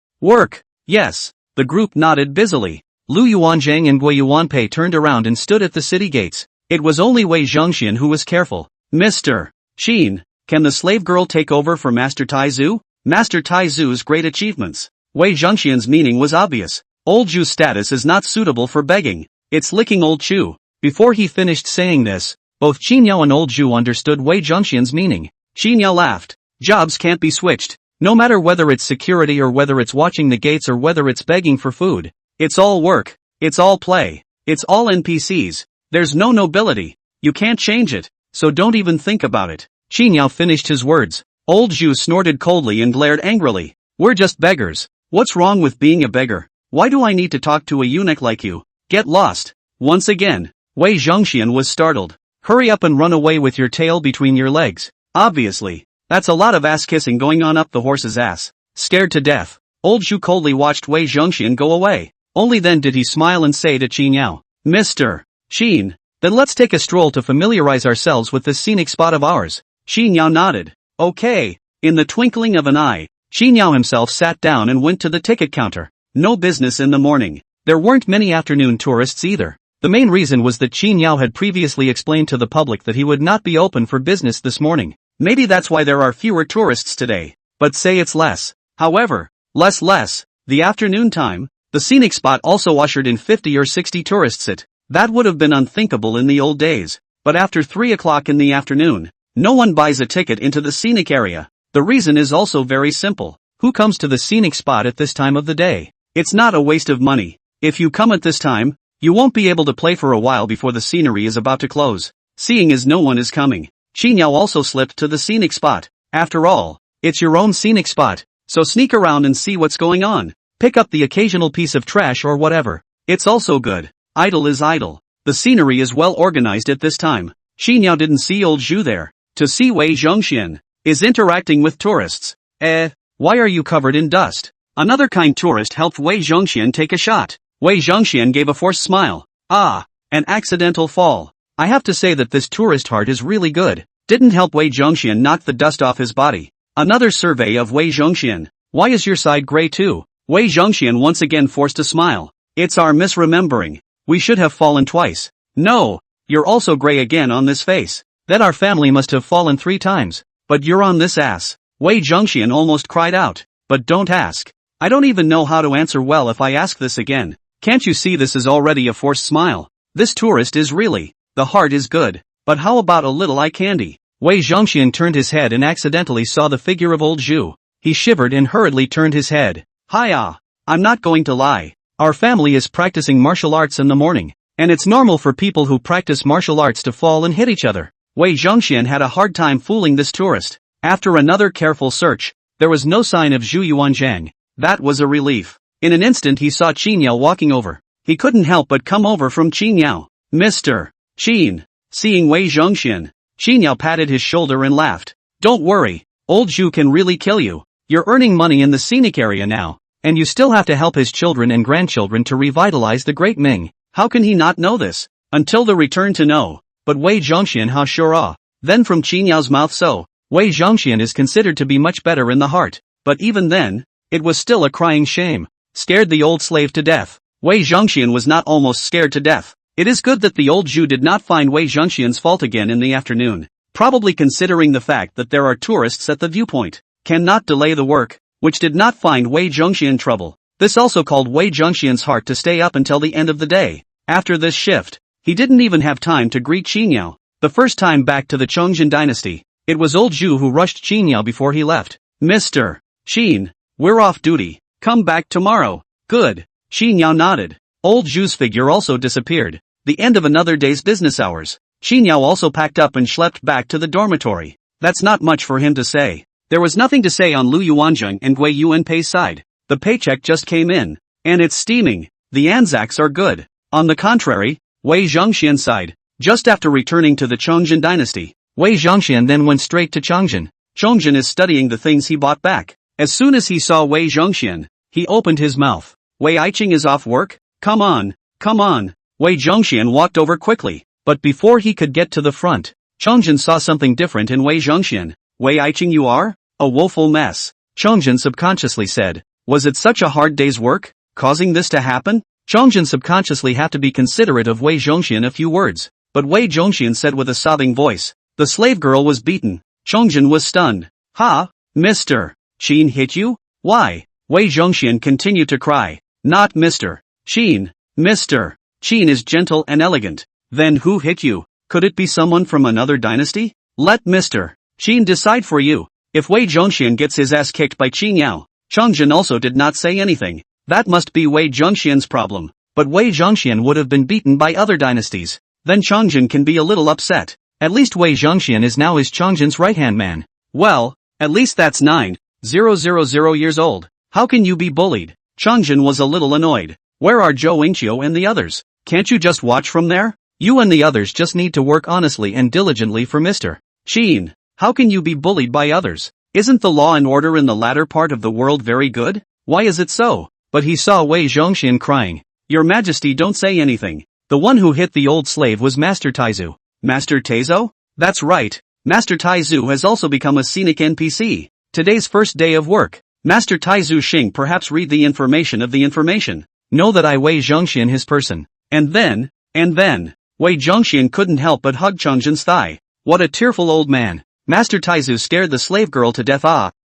Yes. The group nodded busily. Lu Yuanzhang and Gui Yuanpei turned around and stood at the city gates. It was only Wei Zhongxian who was careful. Mr. Qin, can the slave girl take over for Master Taizu? Master Taizu's great achievements. Wei Zhongxian's meaning was obvious. Old Zhu's status is not suitable for begging. It's licking old Chu. Before he finished saying this, both Qin Yao and old Zhu understood Wei Zhongxian's meaning. Qin Yao laughed. Jobs can't be switched. No matter whether it's security or whether it's watching the gates or whether it's begging for food. It's all work. It's all play. It's all NPCs. There's no nobility. You can't change it, so don't even think about it. Qin Yao finished his words. Old Zhu snorted coldly and glared angrily. We're just beggars. What's wrong with being a beggar? Why do I need to talk to a eunuch like you? Get lost. Once again, Wei Zhongxian was startled. Hurry up and run away with your tail between your legs. Obviously, that's a lot of ass kissing going on up the horse's ass. Scared to death, old Zhu coldly watched Wei Zhongxian go away. Only then did he smile and say to Qin Yao, Mr. Qin, then let's take a stroll to familiarize ourselves with this scenic spot of ours. Qin Yao nodded. Okay. In the twinkling of an eye, Qin Yao himself sat down and went to the ticket counter. No business in the morning. There weren't many afternoon tourists either. The main reason was that Qin Yao had previously explained to the public that he would not be open for business this morning. Maybe that's why there are fewer tourists today. But say it's less. However, less. The afternoon time, the scenic spot also ushered in 50 or 60 tourists. That would have been unthinkable in the old days. But after 3 o'clock in the afternoon, no one buys a ticket into the scenic area. The reason is also very simple. Who comes to the scenic spot at this time of the day? It's not a waste of money. If you come at this time, you won't be able to play for a while before the scenery is about to close. Seeing as no one is coming, Qin Yao also slipped to the scenic spot. After all, it's your own scenic spot, so sneak around and see what's going on. Pick up the occasional piece of trash or whatever. It's also good. Idle is idle. The scenery is well organized at this time. Qin Yao didn't see old Zhu there. To see Wei Zhongxian is interacting with tourists. Why are you covered in dust? Another kind tourist helped Wei Zhongxian take a shot. Wei Zhongxian gave a forced smile. Ah, an accidental fall. I have to say that this tourist heart is really good. Didn't help Wei Zhongxian knock the dust off his body. Another survey of Wei Zhongxian. Why is your side gray too? Wei Zhongxian once again forced a smile. It's our misremembering. We should have fallen twice. No, you're also gray again on this face. Then our family must have fallen 3 times. But you're on this ass. Wei Zhongxian almost cried out. But don't ask. I don't even know how to answer well if I ask this again. Can't you see this is already a forced smile? This tourist is really, the heart is good. But how about a little eye candy? Wei Zhongxian turned his head and accidentally saw the figure of old Zhu. He shivered and hurriedly turned his head. Hiya! I'm not going to lie. Our family is practicing martial arts in the morning. And it's normal for people who practice martial arts to fall and hit each other. Wei Zhongxian had a hard time fooling this tourist. After another careful search, there was no sign of Zhu Yuanzhang. That was a relief. In an instant he saw Qin Yao walking over. He couldn't help but come over from Qin Yao. Mr. Qin. Seeing Wei Zhongxian, Qin Yao patted his shoulder and laughed. Don't worry, old Zhu can really kill you. You're earning money in the scenic area now, and you still have to help his children and grandchildren to revitalize the Great Ming. How can he not know this? Until the return to know. But Wei Zhongxian how sure ah. Then from Qin Yao's mouth so, Wei Zhongxian is considered to be much better in the heart. But even then, it was still a crying shame. Scared the old slave to death. Wei Zhongxian was not almost scared to death. It is good that the old Zhu did not find Wei Zhongxian's fault again in the afternoon. Probably considering the fact that there are tourists at the viewpoint. Cannot delay the work, which did not find Wei Zhongxian trouble. This also called Wei Zhongxian's heart to stay up until the end of the day. After this shift, he didn't even have time to greet Qin Yao. The first time back to the Chongjin dynasty, it was old Zhu who rushed Qin Yao before he left. Mr. Qin, we're off duty. Come back tomorrow. Good. Qin Yao nodded. Old Zhu's figure also disappeared. The end of another day's business hours. Qin Yao also packed up and schlepped back to the dormitory. That's not much for him to say. There was nothing to say on Lu Yuanzheng and Wei Yuanpei's side. The paycheck just came in. And it's steaming. The Anzacs are good. On the contrary, Wei Zhongxian's side, just after returning to the Chongjin dynasty, Wei Zhongxian then went straight to Chongjin. Chongjin is studying the things he bought back. As soon as he saw Wei Zhongxian, he opened his mouth. Wei Aiqing is off work? Come on, come on. Wei Zhongxian walked over quickly, but before he could get to the front, Chongjin saw something different in Wei Zhongxian. Wei Aiqing, you are? A woeful mess. Chongjin subconsciously said. Was it such a hard day's work, causing this to happen? Chongjin subconsciously had to be considerate of Wei Zhongxian a few words, but Wei Zhongxian said with a sobbing voice. The slave girl was beaten. Chongjin was stunned. Ha? Mr. Qin hit you? Why? Wei Zhongxian continued to cry. Not Mr. Qin. Mr. Qin is gentle and elegant. Then who hit you? Could it be someone from another dynasty? Let Mr. Qin decide for you. If Wei Zhongxian gets his ass kicked by Qin Yao, Chongjin also did not say anything. That must be Wei Zhongxian's problem. But Wei Zhongxian would have been beaten by other dynasties. then Changjin can be a little upset. At least Wei Zhongxian is now his Changjin's right-hand man. Well, at least that's 9,000 years old. How can you be bullied? Changjin was a little annoyed. Where are Zhou Yingqiu and the others? Can't you just watch from there? You and the others just need to work honestly and diligently for Mr. Qin. How can you be bullied by others? Isn't the law and order in the latter part of the world very good? Why is it so? But he saw Wei Zhongxian crying. Your Majesty, don't say anything. The one who hit the old slave was Master Taizu. Master Taizo? That's right. Master Taizu has also become a scenic NPC. Today's first day of work. Master Taizu Xing perhaps read the information of the information. Know that I Wei Zhongxian his person. And then, Wei Zhongxian couldn't help but hug Changjin's thigh. What a tearful old man. Master Taizu scared the slave girl to death.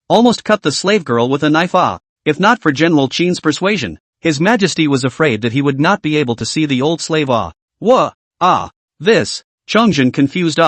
Almost cut the slave girl with a knife. If not for General Qin's persuasion, His Majesty was afraid that he would not be able to see the old slave. This. Changjin confused.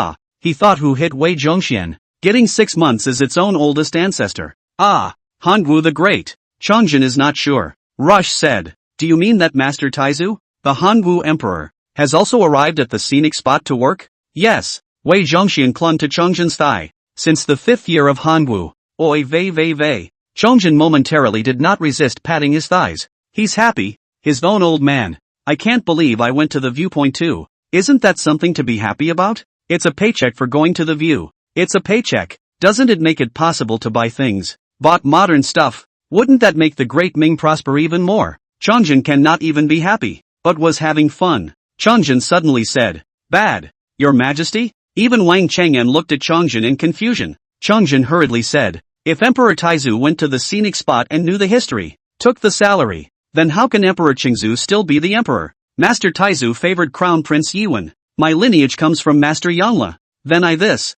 He thought who hit Wei Zhongxian. Getting 6 months is its own oldest ancestor. Hangu the Great. Changjin is not sure. Rush said. Do you mean that Master Taizu, the Hangu Emperor, has also arrived at the scenic spot to work? Yes. Wei Zhongxian clung to Changjin's thigh. Since the 5th year of Hangu. Oi vei. Changjin momentarily did not resist patting his thighs. He's happy, his own old man. I can't believe I went to the viewpoint too. Isn't that something to be happy about? It's a paycheck for going to the view. It's a paycheck. Doesn't it make it possible to buy things? Bought modern stuff. Wouldn't that make the great Ming prosper even more? Changjin cannot even be happy, but was having fun. Changjin suddenly said, Bad. Your Majesty? Even Wang Chang'an looked at Changjin in confusion. Changjin hurriedly said, If Emperor Taizu went to the scenic spot and knew the history, took the salary, then how can Emperor Qingzu still be the emperor? Master Taizu favored Crown Prince Yiwen. My lineage comes from Master Yangla. Then I this.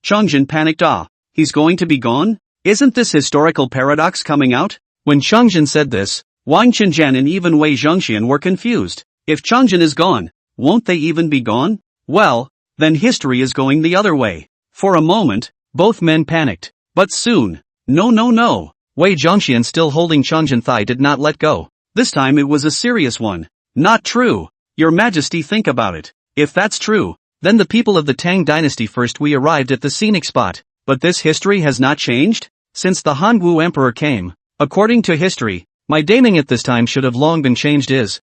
Changjin panicked. He's going to be gone? Isn't this historical paradox coming out? When Changjin said this, Wang Qingjian and even Wei Zhongxian were confused. If Changjin is gone, won't they even be gone? Well, then history is going the other way. For a moment, both men panicked. But soon, no. Wei Zhongxian still holding Changjin's thigh did not let go. This time it was a serious one. Not true. Your Majesty, think about it. If that's true, then the people of the Tang dynasty first we arrived at the scenic spot. But this history has not changed? Since the Hangu Emperor came. According to history, my naming at this time should have long been changed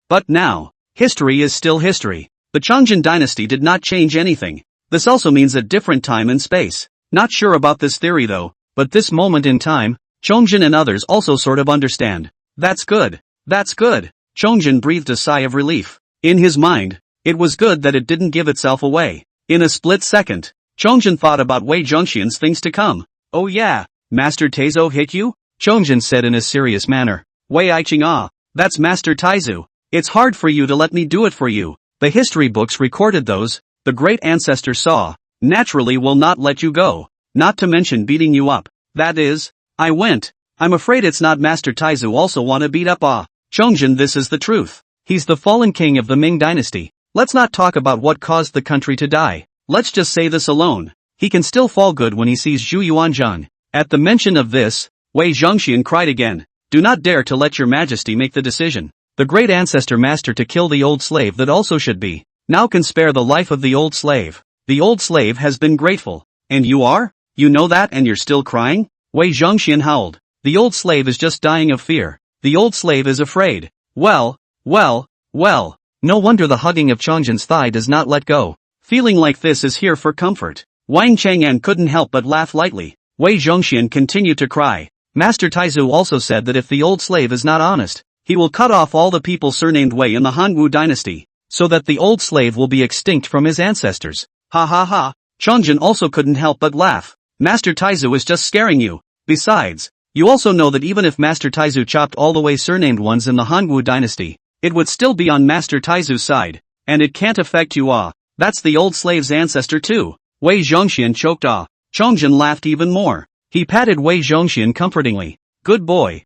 but now, history is still history. The Changjin dynasty did not change anything. This also means a different time and space. Not sure about this theory though, but this moment in time, Changjin and others also sort of understand. That's good. Changjin breathed a sigh of relief. In his mind, it was good that it didn't give itself away. In a split second, Changjin thought about Wei Zhongxian's things to come. Oh yeah, Master Taizu hit you? Changjin said in a serious manner. Wei Iching, that's Master Taizu. It's hard for you to let me do it for you. The history books recorded those, the great ancestor saw, naturally will not let you go. Not to mention beating you up. That is, I went. I'm afraid it's not Master Taizu also wanna beat up Changjin, this is the truth. He's the fallen king of the Ming dynasty. Let's not talk about what caused the country to die. Let's just say this alone. He can still fall good when he sees Zhu Yuanzhan. At the mention of this, Wei Zhongxian cried again. Do not dare to let your Majesty make the decision. The great ancestor master to kill the old slave that also should be. Now can spare the life of the old slave. The old slave has been grateful. And you are? You know that and you're still crying? Wei Zhongxian howled. The old slave is just dying of fear. The old slave is afraid. Well. No wonder the hugging of Changjin's thigh does not let go. Feeling like this is here for comfort. Wang Chang'an couldn't help but laugh lightly. Wei Zhongxian continued to cry. Master Taizu also said that if the old slave is not honest, he will cut off all the people surnamed Wei in the Hanwu dynasty, so that the old slave will be extinct from his ancestors. Ha. Changjin also couldn't help but laugh. Master Taizu is just scaring you. Besides, you also know that even if Master Taizu chopped all the Wei surnamed ones in the Hanwu dynasty, it would still be on Master Taizu's side, and it can't affect you. That's the old slave's ancestor too. Wei Zhongxian choked. Changjin laughed even more. He patted Wei Zhongxian comfortingly. Good boy.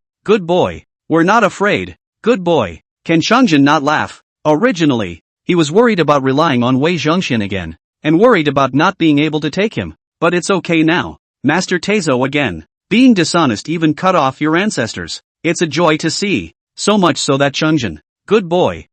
We're not afraid. Good boy. Can Changjin not laugh? Originally, he was worried about relying on Wei Zhongxian again, and worried about not being able to take him. But it's okay now. Master Taizu again. Being dishonest even cut off your ancestors. It's a joy to see. So much so that Changjin. Good boy.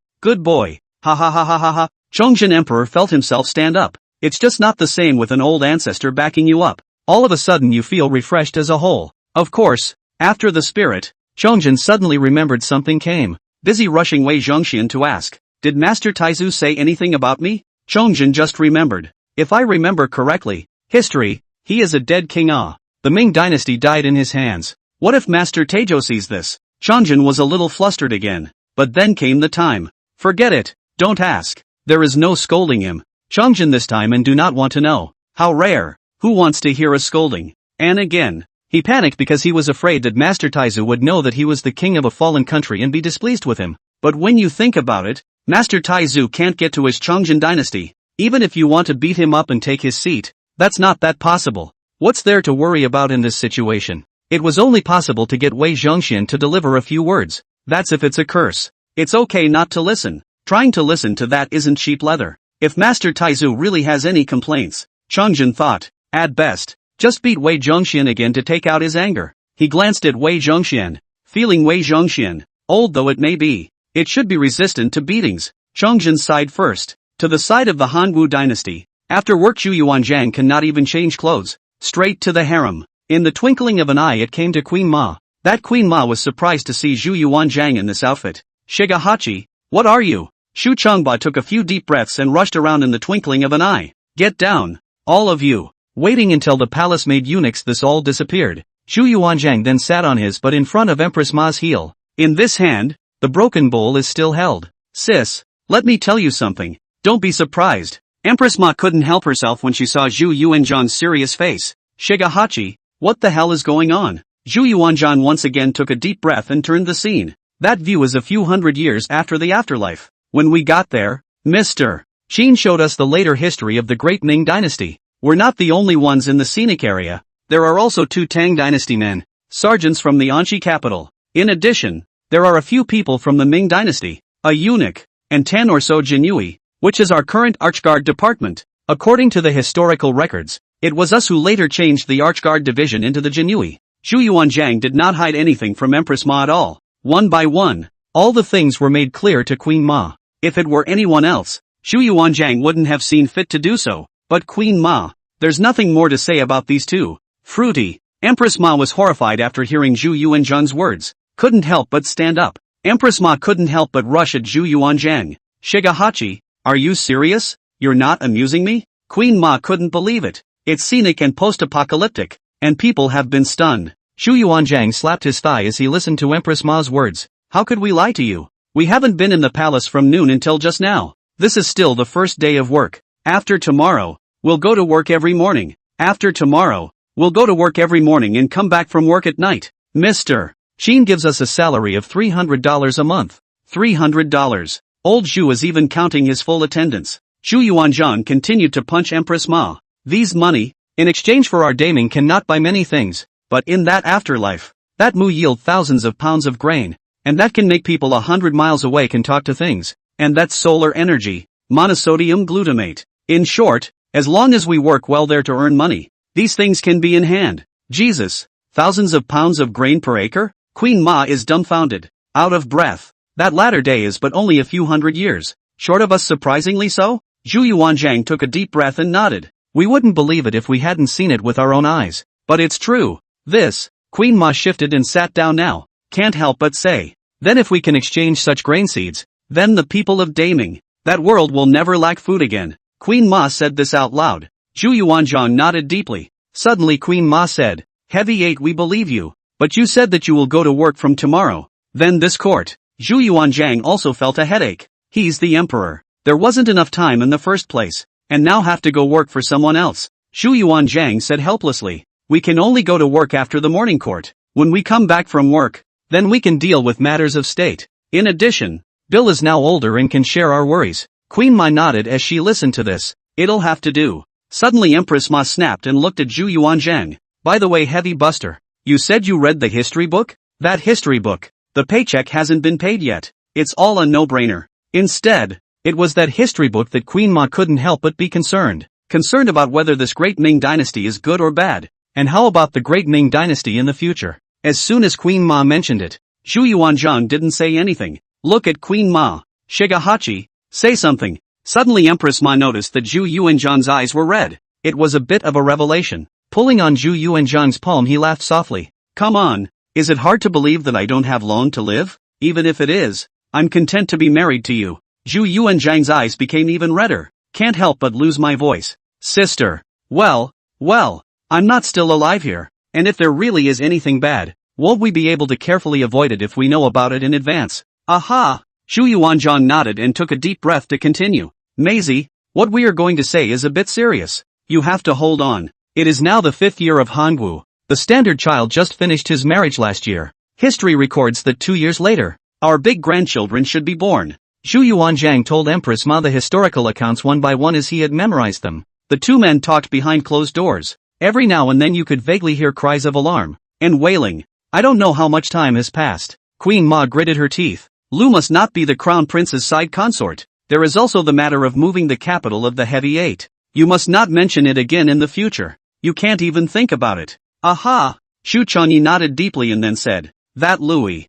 Ha. Chongjin Emperor felt himself stand up. It's just not the same with an old ancestor backing you up. All of a sudden you feel refreshed as a whole. Of course, after the spirit, Chongjin suddenly remembered something came. Busy rushing Wei Zhongxian to ask, did Master Taizu say anything about me? Chongjin just remembered. If I remember correctly, history, he is a dead king. The Ming dynasty died in his hands. What if Master Taijo sees this? Chongjin was a little flustered again. But then came the time. Forget it, don't ask. There is no scolding him. Chongjin this time and do not want to know. How rare. Who wants to hear a scolding? And again. He panicked because he was afraid that Master Taizu would know that he was the king of a fallen country and be displeased with him. But when you think about it, Master Taizu can't get to his Chongjin dynasty. Even if you want to beat him up and take his seat, that's not that possible. What's there to worry about in this situation? It was only possible to get Wei Zhongxian to deliver a few words. That's if it's a curse. It's okay not to listen. Trying to listen to that isn't cheap leather. If Master Taizu really has any complaints, Chongjin thought, at best, just beat Wei Zhongxian again to take out his anger. He glanced at Wei Zhongxian, feeling Wei Zhongxian, old though it may be, it should be resistant to beatings. Chongjin sighed first. To the side of the Hanwu dynasty, after work Zhu Yuanzhang cannot even change clothes. Straight to the harem. In the twinkling of an eye it came to Queen Ma. That Queen Ma was surprised to see Zhu Yuanzhang in this outfit. Shigehachi, what are you? Shu Changba took a few deep breaths and rushed around in the twinkling of an eye. Get down, all of you. Waiting until the palace made eunuchs this all disappeared. Zhu Yuanzhang then sat on his butt in front of Empress Ma's heel. In this hand, the broken bowl is still held. Sis, let me tell you something. Don't be surprised. Empress Ma couldn't help herself when she saw Zhu Yuanzhang's serious face. Shigehachi, what the hell is going on? Zhu Yuanzhang once again took a deep breath and turned the scene. That view is a few hundred years after the afterlife. When we got there, Mr. Qin showed us the later history of the great Ming dynasty. We're not the only ones in the scenic area. There are also 2 Tang dynasty men, sergeants from the Anxi capital. In addition, there are a few people from the Ming dynasty, a eunuch, and 10 or so Jinyui, which is our current archguard department. According to the historical records, it was us who later changed the archguard division into the Jinyui. Zhu Yuanzhang did not hide anything from Empress Ma at all. One by one, all the things were made clear to Queen Ma. If it were anyone else, Zhu Yuanzhang wouldn't have seen fit to do so. But Queen Ma, there's nothing more to say about these two. Fruity. Empress Ma was horrified after hearing Zhu Yuanzhang's words. Couldn't help but stand up. Empress Ma couldn't help but rush at Zhu Yuanzhang. Shigehachi, are you serious? You're not amusing me? Queen Ma couldn't believe it. It's scenic and post-apocalyptic, and people have been stunned. Zhu Yuanzhang slapped his thigh as he listened to Empress Ma's words. How could we lie to you? We haven't been in the palace from noon until just now. This is still the first day of work. After tomorrow, we'll go to work every morning. After tomorrow, we'll go to work every morning and come back from work at night. Mr. Qin gives us a salary of $300 a month. $300. Old Zhu is even counting his full attendance. Zhu Yuanzhang continued to punch Empress Ma. These money, in exchange for our daming cannot buy many things, but in that afterlife, that mu yield thousands of pounds of grain, and that can make people 100 miles away can talk to things, and that's solar energy, monosodium glutamate. In short, as long as we work well there to earn money, these things can be in hand. Jesus, thousands of pounds of grain per acre? Queen Ma is dumbfounded, out of breath. That latter day is but only a few hundred years, short of us surprisingly so? Zhu Yuanzhang took a deep breath and nodded. We wouldn't believe it if we hadn't seen it with our own eyes. But it's true. This, Queen Ma shifted and sat down now. Can't help but say. Then if we can exchange such grain seeds, then the people of Daming, that world will never lack food again. Queen Ma said this out loud. Zhu Yuanzhang nodded deeply. Suddenly Queen Ma said, Heavy 8 we believe you, but you said that you will go to work from tomorrow. Then this court. Zhu Yuanzhang also felt a headache. He's the emperor. There wasn't enough time in the first place, and now have to go work for someone else. Zhu Yuanzhang said helplessly. We can only go to work after the morning court. When we come back from work, then we can deal with matters of state. In addition, Bill is now older and can share our worries. Queen Ma nodded as she listened to this. It'll have to do. Suddenly Empress Ma snapped and looked at Zhu Yuanzhang. By the way, Heavy Buster, you said you read the history book? That history book. The paycheck hasn't been paid yet. It's all a no-brainer. Instead, it was that history book that Queen Ma couldn't help but be concerned. Concerned about whether this great Ming dynasty is good or bad. And how about the great Ming dynasty in the future? As soon as Queen Ma mentioned it, Zhu Yuanzhang didn't say anything. Look at Queen Ma. Shigehachi, say something. Suddenly Empress Ma noticed that Zhu Yuanzhang's eyes were red. It was a bit of a revelation. Pulling on Zhu Yuanzhang's palm, he laughed softly. Come on, is it hard to believe that I don't have long to live? Even if it is, I'm content to be married to you. Zhu Yuanzhang's eyes became even redder. Can't help but lose my voice. Sister. Well, I'm not still alive here. And if there really is anything bad, won't we be able to carefully avoid it if we know about it in advance? Aha! Zhu Yuanzhang nodded and took a deep breath to continue. Maisie, what we are going to say is a bit serious. You have to hold on. It is now the 5th year of Hangwu. The standard child just finished his marriage last year. History records that 2 years later, our big grandchildren should be born. Zhu Yuanzhang told Empress Ma the historical accounts one by one as he had memorized them. The two men talked behind closed doors. Every now and then you could vaguely hear cries of alarm and wailing. I don't know how much time has passed. Queen Ma gritted her teeth. Lu must not be the crown prince's side consort. There is also the matter of moving the capital of the Heavy Eight. You must not mention it again in the future. You can't even think about it. Aha! Xu Changyi nodded deeply and then said, That Louis.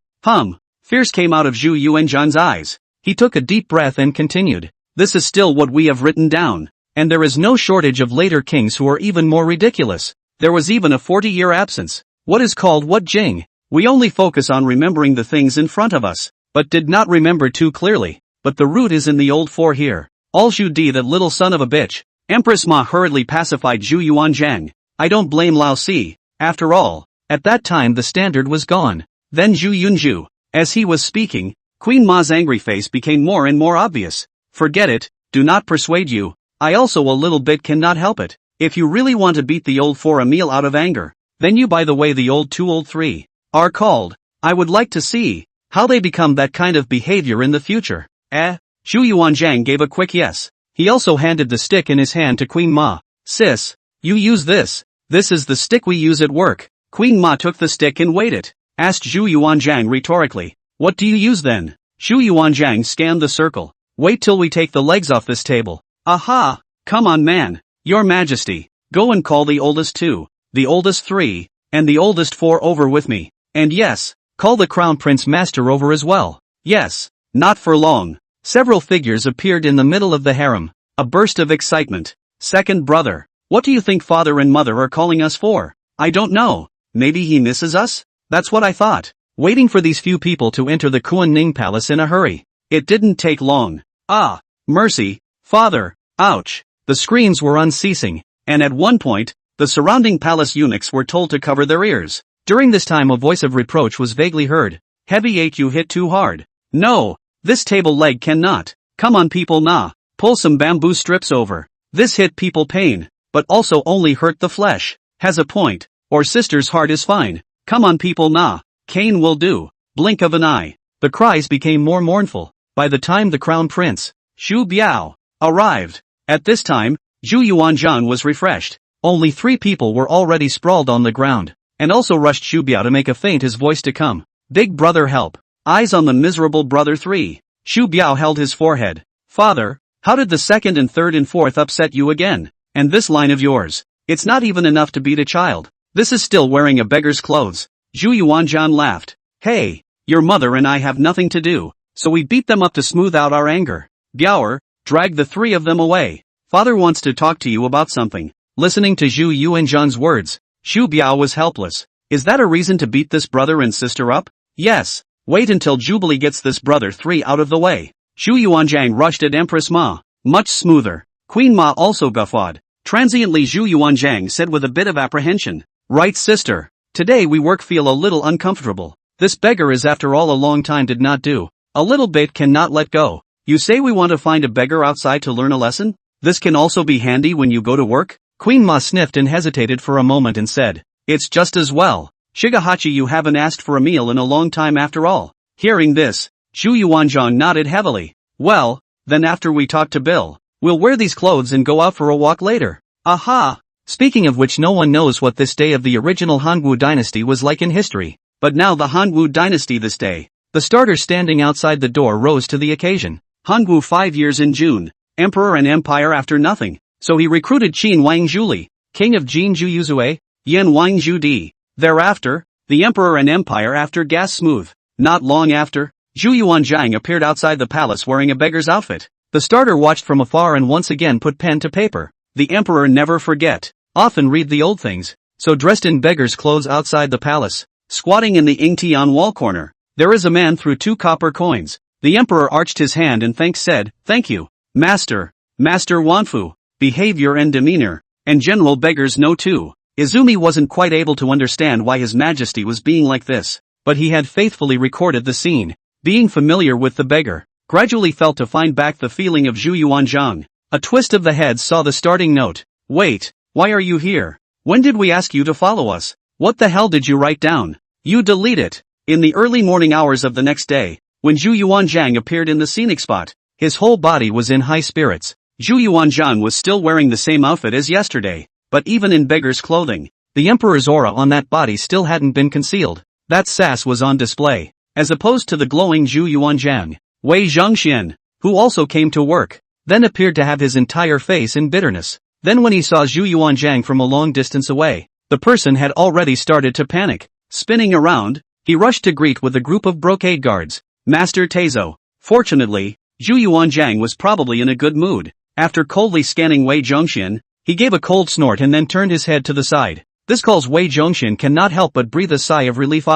Fears came out of Zhu Yuanzhang's eyes. He took a deep breath and continued. This is still what we have written down. And there is no shortage of later kings who are even more ridiculous. There was even a 40-year absence. What is called what Jing? We only focus on remembering the things in front of us, but did not remember too clearly. But the root is in the old four here. All Zhu Di, that little son of a bitch. Empress Ma hurriedly pacified Zhu Yuanzhang. I don't blame Lao Si. After all, at that time the standard was gone. Then Zhu Yunzhu. As he was speaking, Queen Ma's angry face became more and more obvious. Forget it, do not persuade you. I also a little bit cannot help it. If you really want to beat the old four a meal out of anger, then you by the way the old two old three are called. I would like to see how they become that kind of behavior in the future. Zhu Yuanzhang gave a quick yes. He also handed the stick in his hand to Queen Ma. Sis, you use this. This is the stick we use at work. Queen Ma took the stick and weighed it. Asked Zhu Yuanzhang rhetorically. What do you use then? Zhu Yuanzhang scanned the circle. Wait till we take the legs off this table. Aha! Come on man. Your Majesty. Go and call the oldest two, the oldest three, and the oldest four over with me. And yes, call the Crown Prince Master over as well. Yes. Not for long. Several figures appeared in the middle of the harem. A burst of excitement. Second brother. What do you think father and mother are calling us for? I don't know. Maybe he misses us? That's what I thought. Waiting for these few people to enter the Kuan-Ning Palace in a hurry. It didn't take long. Ah, mercy, father, ouch. The screams were unceasing, and at one point, the surrounding palace eunuchs were told to cover their ears. During this time a voice of reproach was vaguely heard. Heavy 8, you hit too hard. No, this table leg cannot. Come on people nah. Pull some bamboo strips over. This hit people pain, but also only hurt the flesh. Has a point. Or sister's heart is fine. Come on people nah. Cane will do. Blink of an eye. The cries became more mournful. By the time the crown prince, Xu Biao, arrived. At this time, Zhu Yuanzhang was refreshed. Only 3 people were already sprawled on the ground, and also rushed Xu Biao to make a feint his voice to come. Big brother help. Eyes on the miserable brother 3. Xu Biao held his forehead. Father, how did the second and third and fourth upset you again? And this line of yours. It's not even enough to beat a child. This is still wearing a beggar's clothes. Zhu Yuanzhang laughed. Hey, your mother and I have nothing to do, so we beat them up to smooth out our anger. Biao, drag the 3 of them away. Father wants to talk to you about something. Listening to Zhu Yuanzhang's words, Xu Biao was helpless. Is that a reason to beat this brother and sister up? Yes. Wait until Jubilee gets this brother 3 out of the way. Zhu Yuanzhang rushed at Empress Ma. Much smoother. Queen Ma also guffawed. Transiently Zhu Yuanzhang said with a bit of apprehension. Right sister. Today we work feel a little uncomfortable. This beggar is after all a long time did not do. A little bit cannot let go. You say we want to find a beggar outside to learn a lesson? This can also be handy when you go to work? Queen Ma sniffed and hesitated for a moment and said. It's just as well. Shigehachi, you haven't asked for a meal in a long time after all. Hearing this, Zhu Yuanzhang nodded heavily. Well, then after we talk to Bill, we'll wear these clothes and go out for a walk later. Aha! Speaking of which, no one knows what this day of the original Hangwu dynasty was like in history. But now the Hangwu dynasty this day. The starter standing outside the door rose to the occasion. Hangwu 5 years in June. Emperor and empire after nothing. So he recruited Qin Wangzhuli, king of Jin Yuzue, Yan Wangzhu Di. Thereafter, the emperor and empire after gas smooth. Not long after, Zhu Yuanzhang appeared outside the palace wearing a beggar's outfit. The The starter watched from afar and once again put pen to paper. The emperor never forget. Often read the old things. So dressed in beggar's clothes outside the palace, squatting in the Ingtian wall corner, there is a man threw 2 copper coins. The emperor arched his hand and said, "Thank you, Master Wanfu. Behavior and demeanor, and general beggars know too." Izumi wasn't quite able to understand why His Majesty was being like this, but he had faithfully recorded the scene. Being familiar with the beggar, gradually felt to find back the feeling of Zhu Yuanzhang. A twist of the head saw the starting note. "Wait, why are you here? When did we ask you to follow us? What the hell did you write down? You delete it." In the early morning hours of the next day, when Zhu Yuanzhang appeared in the scenic spot, his whole body was in high spirits. Zhu Yuanzhang was still wearing the same outfit as yesterday, but even in beggar's clothing, the emperor's aura on that body still hadn't been concealed. That sass was on display, as opposed to the glowing Zhu Yuanzhang. Wei Zhongxian, who also came to work, then appeared to have his entire face in bitterness. Then when he saw Zhu Yuanzhang from a long distance away, the person had already started to panic. Spinning around, he rushed to greet with a group of brocade guards. "Master Teizo." Fortunately, Zhu Yuanzhang was probably in a good mood. After coldly scanning Wei Zhongxian, he gave a cold snort and then turned his head to the side. This calls Wei Zhongxian cannot help but breathe a sigh of relief.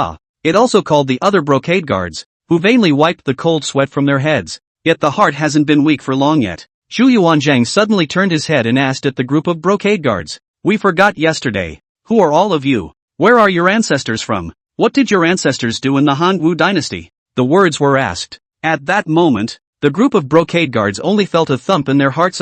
It also called the other brocade guards, who vainly wiped the cold sweat from their heads. Yet the heart hasn't been weak for long yet. Zhu Yuanzhang suddenly turned his head and asked at the group of brocade guards, "We forgot yesterday. Who are all of you? Where are your ancestors from? What did your ancestors do in the Han Wu dynasty?" The words were asked. At that moment, the group of brocade guards only felt a thump in their hearts.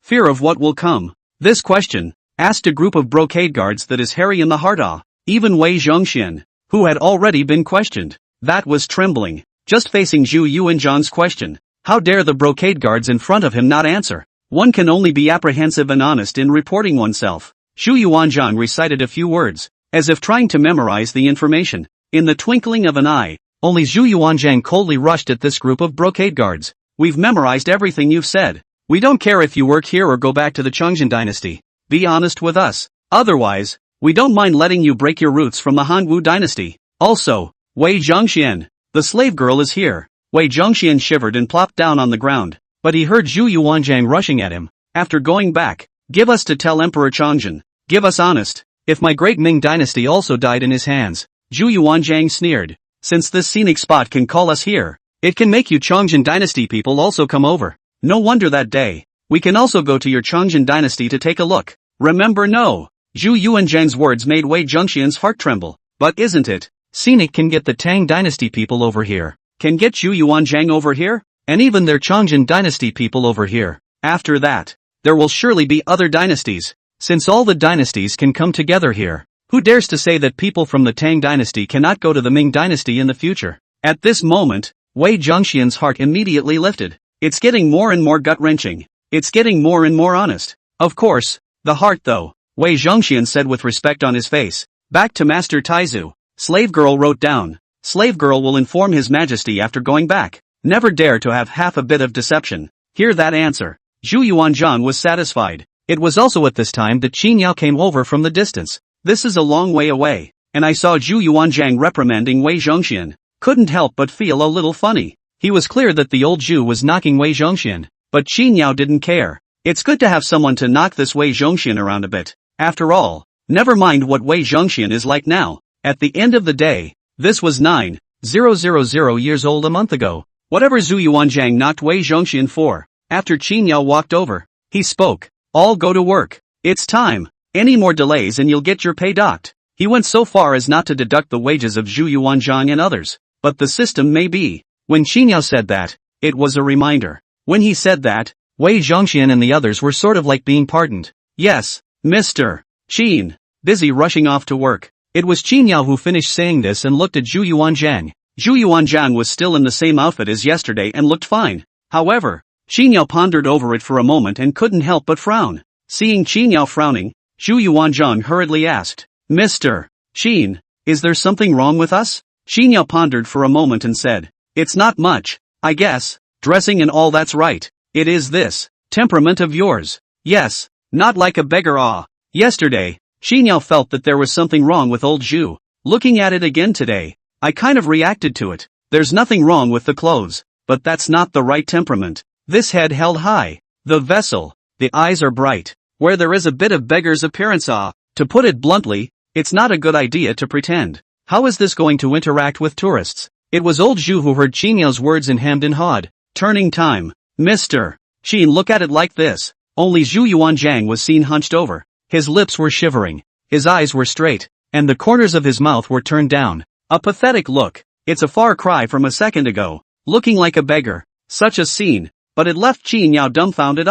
Fear of what will come. This question, asked a group of brocade guards that is hairy in the heart. Even Wei Zhongxian, who had already been questioned, that was trembling, just facing Zhu Yuanzhang's question. How dare the brocade guards in front of him not answer? One can only be apprehensive and honest in reporting oneself. Zhu Yuanzhang recited a few words, as if trying to memorize the information. In the twinkling of an eye, only Zhu Yuanzhang coldly rushed at this group of brocade guards. "We've memorized everything you've said. We don't care if you work here or go back to the Chongzhen dynasty. Be honest with us. Otherwise, we don't mind letting you break your roots from the Han Wu dynasty. Also, Wei Zhongxian, the slave girl is here." Wei Zhongxian shivered and plopped down on the ground, but he heard Zhu Yuanzhang rushing at him. After going back, "Give us to tell Emperor Chongzhen. Give us honest. If my great Ming dynasty also died in his hands." Zhu Yuanzhang sneered. "Since this scenic spot can call us here, it can make you Chongzhen dynasty people also come over. No wonder that day. We can also go to your Chongzhen dynasty to take a look. Remember no." Zhu Yuanzhang's words made Wei Zhongxian's heart tremble. But isn't it? Scenic can get the Tang dynasty people over here. Can get Zhu Yuanzhang over here? And even their Chongzhen dynasty people over here. After that, there will surely be other dynasties. Since all the dynasties can come together here, who dares to say that people from the Tang dynasty cannot go to the Ming dynasty in the future? At this moment, Wei Zhongxian's heart immediately lifted. It's getting more and more gut-wrenching. It's getting more and more honest. Of course, the heart though, Wei Zhongxian said with respect on his face. Back to Master Taizu. Slave girl wrote down. Slave girl will inform His Majesty after going back. Never dare to have half a bit of deception. Hear that answer. Zhu Yuanzhang was satisfied. It was also at this time that Qin Yao came over from the distance. "This is a long way away, and I saw Zhu Yuanzhang reprimanding Wei Zhongxian. Couldn't help but feel a little funny." He was clear that the old Zhu was knocking Wei Zhongxian, but Qin Yao didn't care. It's good to have someone to knock this Wei Zhongxian around a bit. After all, never mind what Wei Zhongxian is like now. At the end of the day, this was 9,000 years old a month ago. Whatever Zhu Yuanzhang knocked Wei Zhongxian for. After Qin Yao walked over, he spoke. "All go to work. It's time. Any more delays and you'll get your pay docked." He went so far as not to deduct the wages of Zhu Yuanzhang and others. But the system may be. When Qin Yao said that, it was a reminder. When he said that, Wei Zhongxian and the others were sort of like being pardoned. "Yes, Mr. Qin." Busy rushing off to work. It was Qin Yao who finished saying this and looked at Zhu Yuanzhang. Zhu Yuanzhang was still in the same outfit as yesterday and looked fine. However, Qin Yao pondered over it for a moment and couldn't help but frown. Seeing Qin Yao frowning, Zhu Yuanzhang hurriedly asked, "Mr. Qin, is there something wrong with us?" Qin Yao pondered for a moment and said, "It's not much, I guess. Dressing and all that's right. It is this temperament of yours. Yes, not like a beggar. Yesterday, Qin Yao felt that there was something wrong with old Zhu. Looking at it again today, I kind of reacted to it. There's nothing wrong with the clothes, but that's not the right temperament. This head held high. The vessel. The eyes are bright. Where there is a bit of beggar's appearance. To put it bluntly, it's not a good idea to pretend. How is this going to interact with tourists? It was old Zhu who heard Qin Yao's words and hemmed and hawed. Turning time. Mr. Qin, look at it like this. Only Zhu Yuanzhang was seen hunched over. His lips were shivering. His eyes were straight. And the corners of his mouth were turned down. A pathetic look. It's a far cry from a second ago. Looking like a beggar. Such a scene. But it left Qin Yao dumbfounded.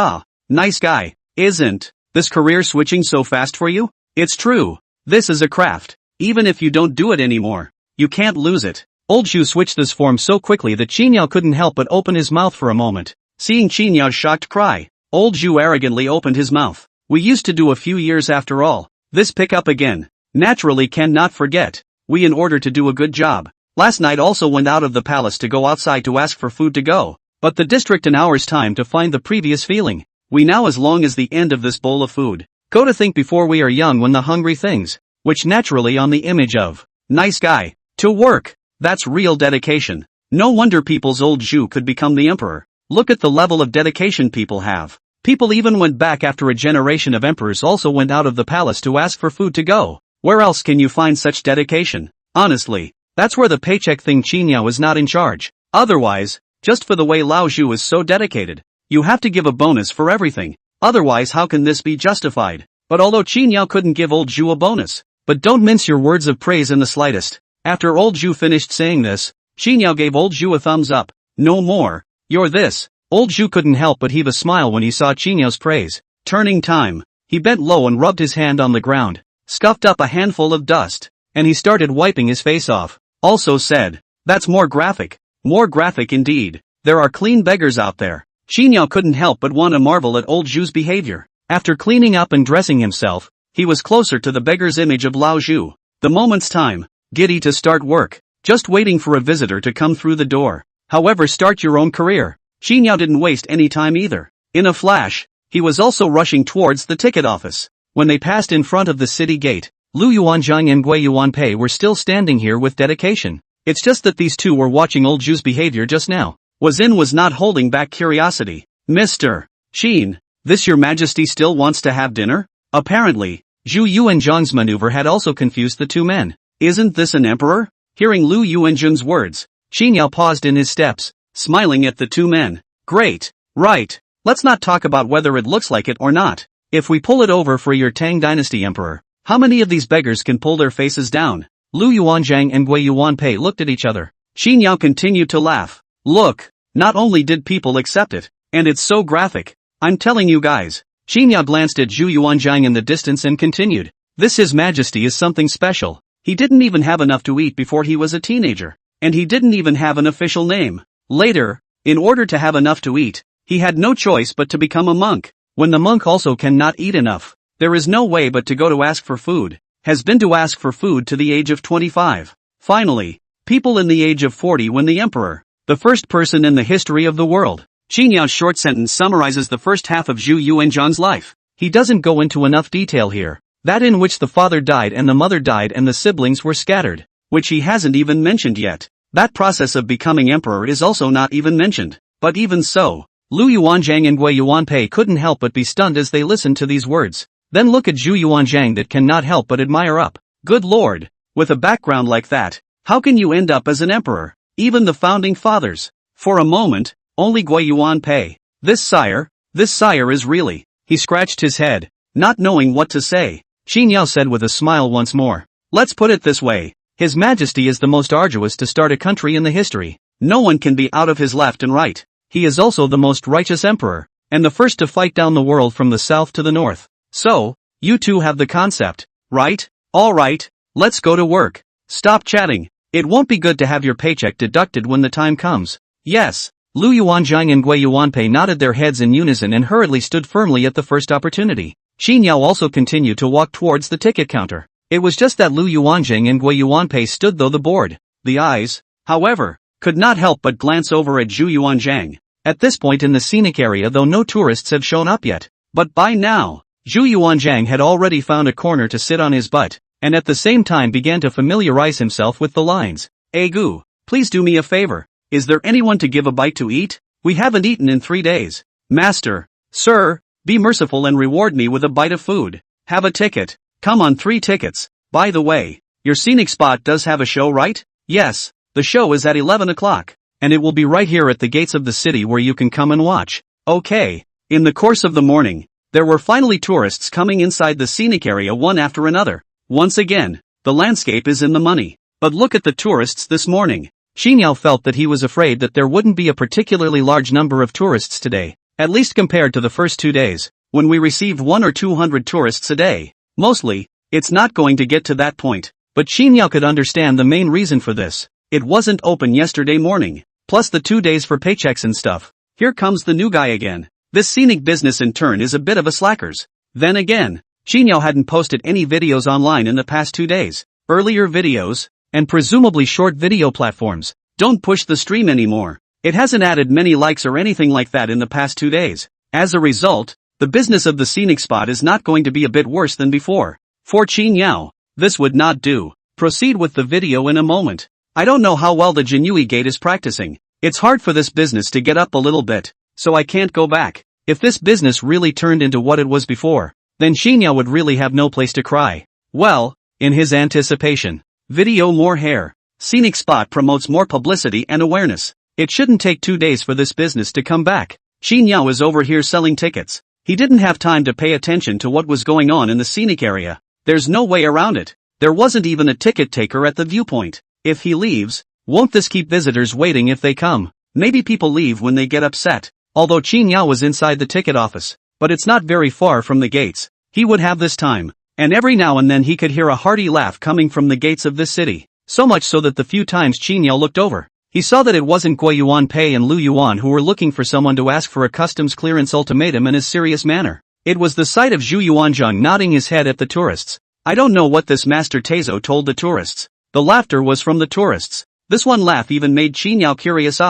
Nice guy. Isn't this career switching so fast for you? It's true. This is a craft. Even if you don't do it anymore, you can't lose it. Old Zhu switched this form so quickly that Qin Yao couldn't help but open his mouth for a moment. Seeing Qin Yao's shocked cry, old Zhu arrogantly opened his mouth. We used to do a few years after all. This pick up again. Naturally cannot forget. We in order to do a good job. Last night also went out of the palace to go outside to ask for food to go. But the district an hour's time to find the previous feeling. We now as long as the end of this bowl of food. Go to think before we are young when the hungry things. Which naturally on the image of. Nice guy. To work. That's real dedication. No wonder people's old Zhu could become the emperor. Look at the level of dedication people have. People even went back after a generation of emperors also went out of the palace to ask for food to go. Where else can you find such dedication? Honestly, that's where the paycheck thing Qin Yao is not in charge. Otherwise, just for the way Lao Zhu is so dedicated, you have to give a bonus for everything. Otherwise how can this be justified? But although Qin Yao couldn't give old Zhu a bonus, but don't mince your words of praise in the slightest. After old Zhu finished saying this, Qin Yao gave old Zhu a thumbs up. No more. You're this. Old Zhu couldn't help but heave a smile when he saw Qin Yao's praise. Turning time. He bent low and rubbed his hand on the ground, scuffed up a handful of dust, and he started wiping his face off. Also said, that's more graphic. More graphic indeed. There are clean beggars out there. Qin Yao couldn't help but want to marvel at old Zhu's behavior. After cleaning up and dressing himself, he was closer to the beggar's image of Lao Zhu. The moment's time. Giddy to start work. Just waiting for a visitor to come through the door. However, start your own career. Qin Yao didn't waste any time either. In a flash, he was also rushing towards the ticket office. When they passed in front of the city gate, Lu Yuanzhang and Gui Yuanpei were still standing here with dedication. It's just that these two were watching old Zhu's behavior just now. Was not holding back curiosity. Mr. Qin, this your majesty still wants to have dinner? Apparently, Zhu Yuanzhang's maneuver had also confused the two men. Isn't this an emperor? Hearing Lu Yuanzhang's words, Qin Yao paused in his steps, smiling at the two men. Great. Right. Let's not talk about whether it looks like it or not. If we pull it over for your Tang Dynasty emperor, how many of these beggars can pull their faces down? Lu Yuanzhang and Gui Yuanpei looked at each other. Qin Yao continued to laugh. Look, not only did people accept it, and it's so graphic. I'm telling you guys. Qin Yao glanced at Zhu Yuanzhang in the distance and continued. This His Majesty is something special. He didn't even have enough to eat before he was a teenager. And he didn't even have an official name. Later, in order to have enough to eat, he had no choice but to become a monk. When the monk also cannot eat enough, there is no way but to go to ask for food. Has been to ask for food to the age of 25. Finally, people in the age of 40 when the emperor, the first person in the history of the world. Qin Yao's short sentence summarizes the first half of Zhu Yuanzhang's life. He doesn't go into enough detail here. That in which the father died and the mother died and the siblings were scattered, which he hasn't even mentioned yet. That process of becoming emperor is also not even mentioned. But even so, Lu Yuanzhang and Gui Yuanpei couldn't help but be stunned as they listened to these words. Then look at Zhu Yuanzhang that cannot help but admire up. Good lord, with a background like that, how can you end up as an emperor? Even the founding fathers. For a moment, only Gui Yuanpei. This sire is really. He scratched his head, not knowing what to say. Qin Yao said with a smile once more. Let's put it this way. His Majesty is the most arduous to start a country in the history. No one can be out of his left and right. He is also the most righteous emperor, and the first to fight down the world from the south to the north. So, you two have the concept, right? Alright, let's go to work. Stop chatting. It won't be good to have your paycheck deducted when the time comes. Yes. Lu Yuanzhang and Gui Yuanpei nodded their heads in unison and hurriedly stood firmly at the first opportunity. Qin Yao also continued to walk towards the ticket counter. It was just that Lu Yuanzhang and Gui Yuanpei stood though the board. The eyes, however, could not help but glance over at Zhu Yuanzhang. At this point in the scenic area though no tourists have shown up yet. But by now, Zhu Yuanzhang had already found a corner to sit on his butt, and at the same time began to familiarize himself with the lines. Gu, please do me a favor. Is there anyone to give a bite to eat? We haven't eaten in 3 days. Master. Sir, be merciful and reward me with a bite of food. Have a ticket. Come on, 3 tickets. By the way, your scenic spot does have a show, right? Yes, the show is at 11 o'clock. And it will be right here at the gates of the city where you can come and watch. Okay. In the course of the morning, there were finally tourists coming inside the scenic area one after another. Once again, the landscape is in the money. But look at the tourists this morning. Xinyao felt that he was afraid that there wouldn't be a particularly large number of tourists today, at least compared to the first 2 days, when we received 100 or 200 tourists a day. Mostly, it's not going to get to that point. But Xinyao could understand the main reason for this. It wasn't open yesterday morning, plus the 2 days for paychecks and stuff. Here comes the new guy again. This scenic business in turn is a bit of a slackers. Then again, Xinyao hadn't posted any videos online in the past 2 days. Earlier videos, and presumably short video platforms, don't push the stream anymore. It hasn't added many likes or anything like that in the past 2 days. As a result, the business of the scenic spot is not going to be a bit worse than before. For Xinyao, this would not do. Proceed with the video in a moment. I don't know how well the Jinui gate is practicing. It's hard for this business to get up a little bit, so I can't go back. If this business really turned into what it was before, then Xinyao would really have no place to cry. Well, in his anticipation. Video more hair. Scenic spot promotes more publicity and awareness. It shouldn't take 2 days for this business to come back. Xinyao is over here selling tickets. He didn't have time to pay attention to what was going on in the scenic area. There's no way around it. There wasn't even a ticket taker at the viewpoint. If he leaves, won't this keep visitors waiting if they come? Maybe people leave when they get upset. Although Xinyao was inside the ticket office, but it's not very far from the gates. He would have this time. And every now and then he could hear a hearty laugh coming from the gates of this city. So much so that the few times Xinyao looked over, he saw that it wasn't Gui Yuan Pei and Lu Yuan who were looking for someone to ask for a customs clearance ultimatum in a serious manner. It was the sight of Zhu Yuanzhang nodding his head at the tourists. I don't know what this Master Teizo told the tourists. The laughter was from the tourists. This one laugh even made Xinyao curious.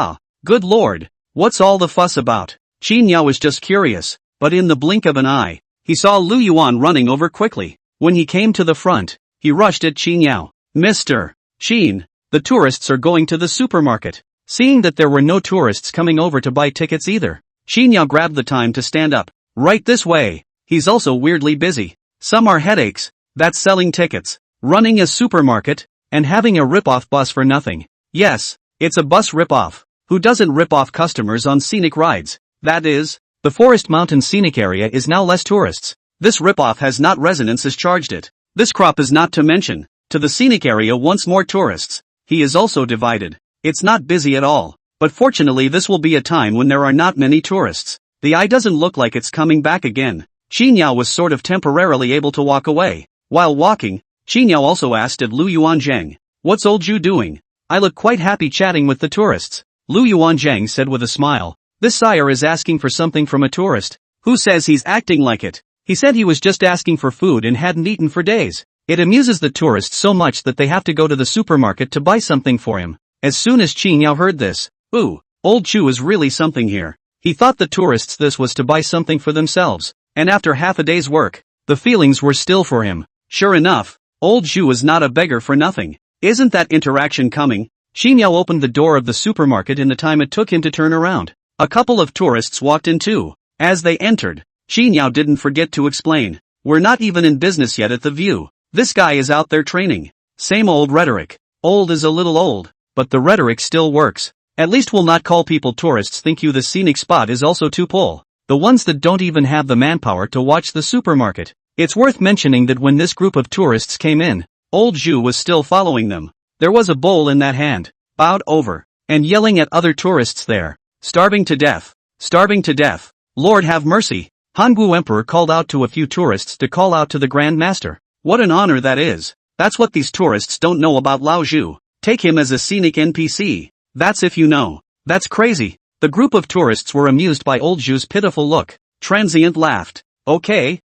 Good lord, what's all the fuss about? Xinyao was just curious, but in the blink of an eye, he saw Lu Yuan running over quickly. When he came to the front, he rushed at Xinyao. Mr. Xin, the tourists are going to the supermarket. Seeing that there were no tourists coming over to buy tickets either, Xinyao grabbed the time to stand up. Right this way. He's also weirdly busy. Some are headaches. That's selling tickets, running a supermarket, and having a rip-off bus for nothing. Yes, it's a bus rip-off. Who doesn't rip off customers on scenic rides? That is, the Forest Mountain scenic area is now less tourists. This rip-off has not resonance as charged it. This crop is not to mention. To the scenic area once more tourists. He is also divided. It's not busy at all. But fortunately this will be a time when there are not many tourists. The eye doesn't look like it's coming back again. Xinyao was sort of temporarily able to walk away. While walking, Xinyao also asked at Lu Yuanzhang, "What's old Zhu doing? I look quite happy chatting with the tourists." Lu Yuanzhang said with a smile, "This sire is asking for something from a tourist. Who says he's acting like it? He said he was just asking for food and hadn't eaten for days." It amuses the tourists so much that they have to go to the supermarket to buy something for him. As soon as Xinyao heard this, ooh, old Chu is really something here. He thought the tourists this was to buy something for themselves, and after half a day's work, the feelings were still for him. Sure enough, old Chu is not a beggar for nothing. Isn't that interaction coming? Xinyao opened the door of the supermarket in the time it took him to turn around. A couple of tourists walked in too. As they entered, Xinyao didn't forget to explain, "We're not even in business yet at the view. This guy is out there training." Same old rhetoric. Old is a little old, but the rhetoric still works. At least we'll not call people tourists. Think you the scenic spot is also too full. The ones that don't even have the manpower to watch the supermarket. It's worth mentioning that when this group of tourists came in, old Zhu was still following them. There was a bowl in that hand, bowed over, and yelling at other tourists there. "Starving to death. Starving to death. Lord have mercy." Hangu Emperor called out to a few tourists to call out to the Grand Master. What an honor that is. That's what these tourists don't know about Lao Zhu. Take him as a scenic NPC. That's if you know. That's crazy. The group of tourists were amused by old Zhu's pitiful look. Transient laughed. Okay,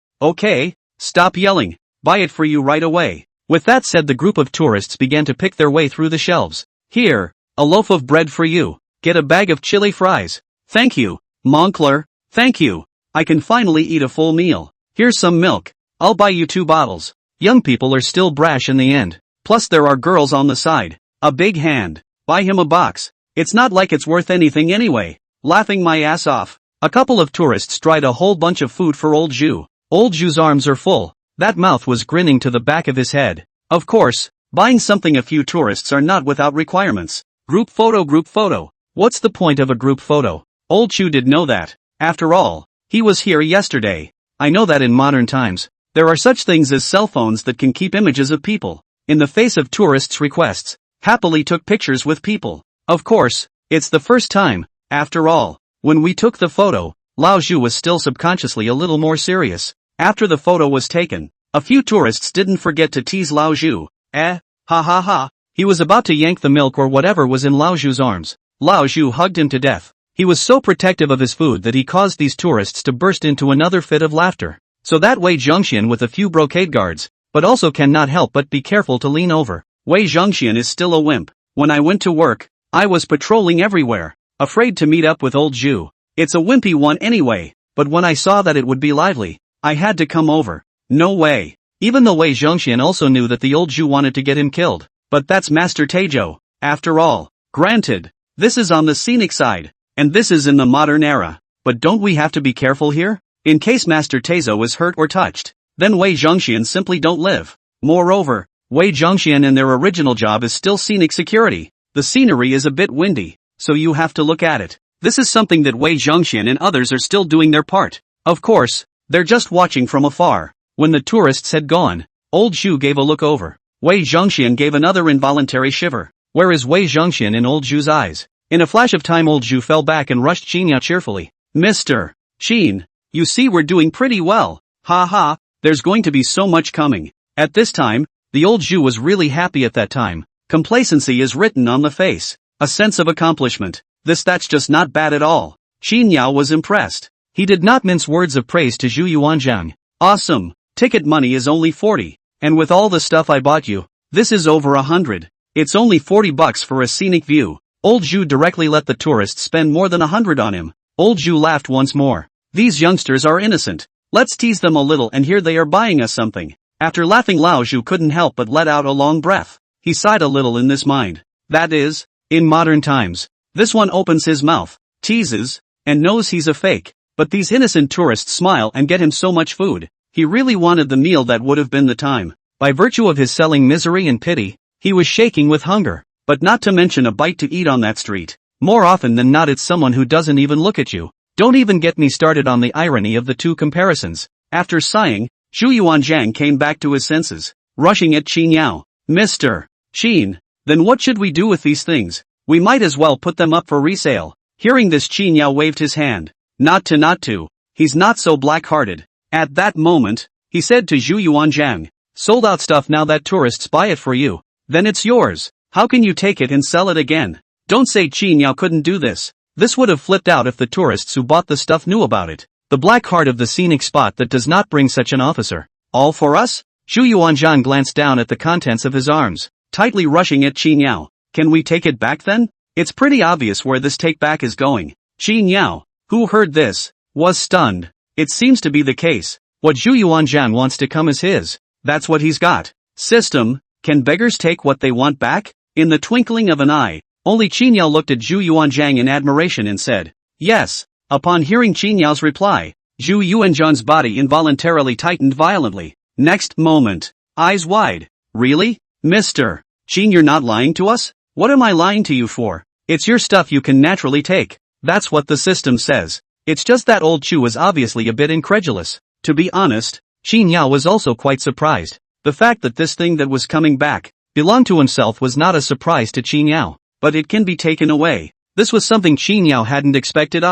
stop yelling. Buy it for you right away. With that said, the group of tourists began to pick their way through the shelves. Here, a loaf of bread for you. Get a bag of chili fries. Thank you, Moncler. Thank you. I can finally eat a full meal. Here's some milk. I'll buy you 2 bottles. Young people are still brash in the end. Plus there are girls on the side. A big hand. Buy him a box. It's not like it's worth anything anyway. laughing my ass off. A couple of tourists tried a whole bunch of food for old Zhu. Old Zhu's arms are full. That mouth was grinning to the back of his head. Of course, buying something a few tourists are not without requirements. Group photo, group photo. What's the point of a group photo? Old Zhu did know that. After all, he was here yesterday. I know that in modern times, there are such things as cell phones that can keep images of people. In the face of tourists' requests, happily took pictures with people. Of course, it's the first time, after all. When we took the photo, Lao Zhu was still subconsciously a little more serious. After the photo was taken, a few tourists didn't forget to tease Lao Zhu. Ha ha ha. He was about to yank the milk or whatever was in Lao Zhu's arms. Lao Zhu hugged him to death. He was so protective of his food that he caused these tourists to burst into another fit of laughter. So that Wei Zhongxian with a few brocade guards, but also cannot help but be careful to lean over. Wei Zhongxian is still a wimp. When I went to work, I was patrolling everywhere, afraid to meet up with old Zhu. It's a wimpy one anyway, but when I saw that it would be lively, I had to come over. No way. Even though Wei Zhongxian also knew that the old Zhu wanted to get him killed. But that's Master Tejo, after all. Granted, this is on the scenic side, and this is in the modern era. But don't we have to be careful here? In case Master Tejo is hurt or touched, then Wei Zhongxian simply don't live. Moreover, Wei Zhongxian and their original job is still scenic security. The scenery is a bit windy, so you have to look at it. This is something that Wei Zhongxian and others are still doing their part. Of course, they're just watching from afar. When the tourists had gone, old Zhu gave a look over. Wei Zhongxian gave another involuntary shiver. Where is Wei Zhongxian in old Zhu's eyes? In a flash of time old Zhu fell back and rushed Xinyao cheerfully. Mr. Xin, you see we're doing pretty well. Ha ha, there's going to be so much coming. At this time, the old Zhu was really happy at that time. Complacency is written on the face. A sense of accomplishment. That's just not bad at all. Xinyao was impressed. He did not mince words of praise to Zhu Yuanzhang. Awesome. Ticket money is only 40. And with all the stuff I bought you, this is over 100. It's only 40 bucks for a scenic view. Old Zhu directly let the tourists spend more than 100 on him. Old Zhu laughed once more. These youngsters are innocent. Let's tease them a little and here they are buying us something. After laughing Lao Zhu couldn't help but let out a long breath. He sighed a little in this mind. That is, in modern times, this one opens his mouth, teases, and knows he's a fake. But these innocent tourists smile and get him so much food. He really wanted the meal that would have been the time. By virtue of his selling misery and pity, he was shaking with hunger. But not to mention a bite to eat on that street. More often than not it's someone who doesn't even look at you. Don't even get me started on the irony of the two comparisons. After sighing, Zhu Yuanzhang came back to his senses, rushing at Xinyao. Mr. Xin, then what should we do with these things? We might as well put them up for resale. Hearing this Xinyao waved his hand. Not to. He's not so black-hearted. At that moment, he said to Zhu Yuanzhang, sold out stuff now that tourists buy it for you. Then it's yours. How can you take it and sell it again? Don't say Xinyao couldn't do this. This would have flipped out if the tourists who bought the stuff knew about it. The black heart of the scenic spot that does not bring such an officer. All for us? Zhu Yuanzhang glanced down at the contents of his arms, tightly rushing at Xinyao. Can we take it back then? It's pretty obvious where this take back is going. Xinyao, who heard this, was stunned. It seems to be the case. What Zhu Yuanzhang wants to come is his. That's what he's got. System, can beggars take what they want back? In the twinkling of an eye, only Xinyao looked at Zhu Yuanzhang in admiration and said, yes. Upon hearing Qinyao's reply, Zhu Yuanzhang's body involuntarily tightened violently. Next moment, eyes wide. Really? Mr. Qin, you're not lying to us? What am I lying to you for? It's your stuff you can naturally take. That's what the system says. It's just that old Chu was obviously a bit incredulous. To be honest, Xinyao was also quite surprised. The fact that this thing that was coming back belonged to himself was not a surprise to Xinyao, but it can be taken away. This was something Xinyao hadn't expected.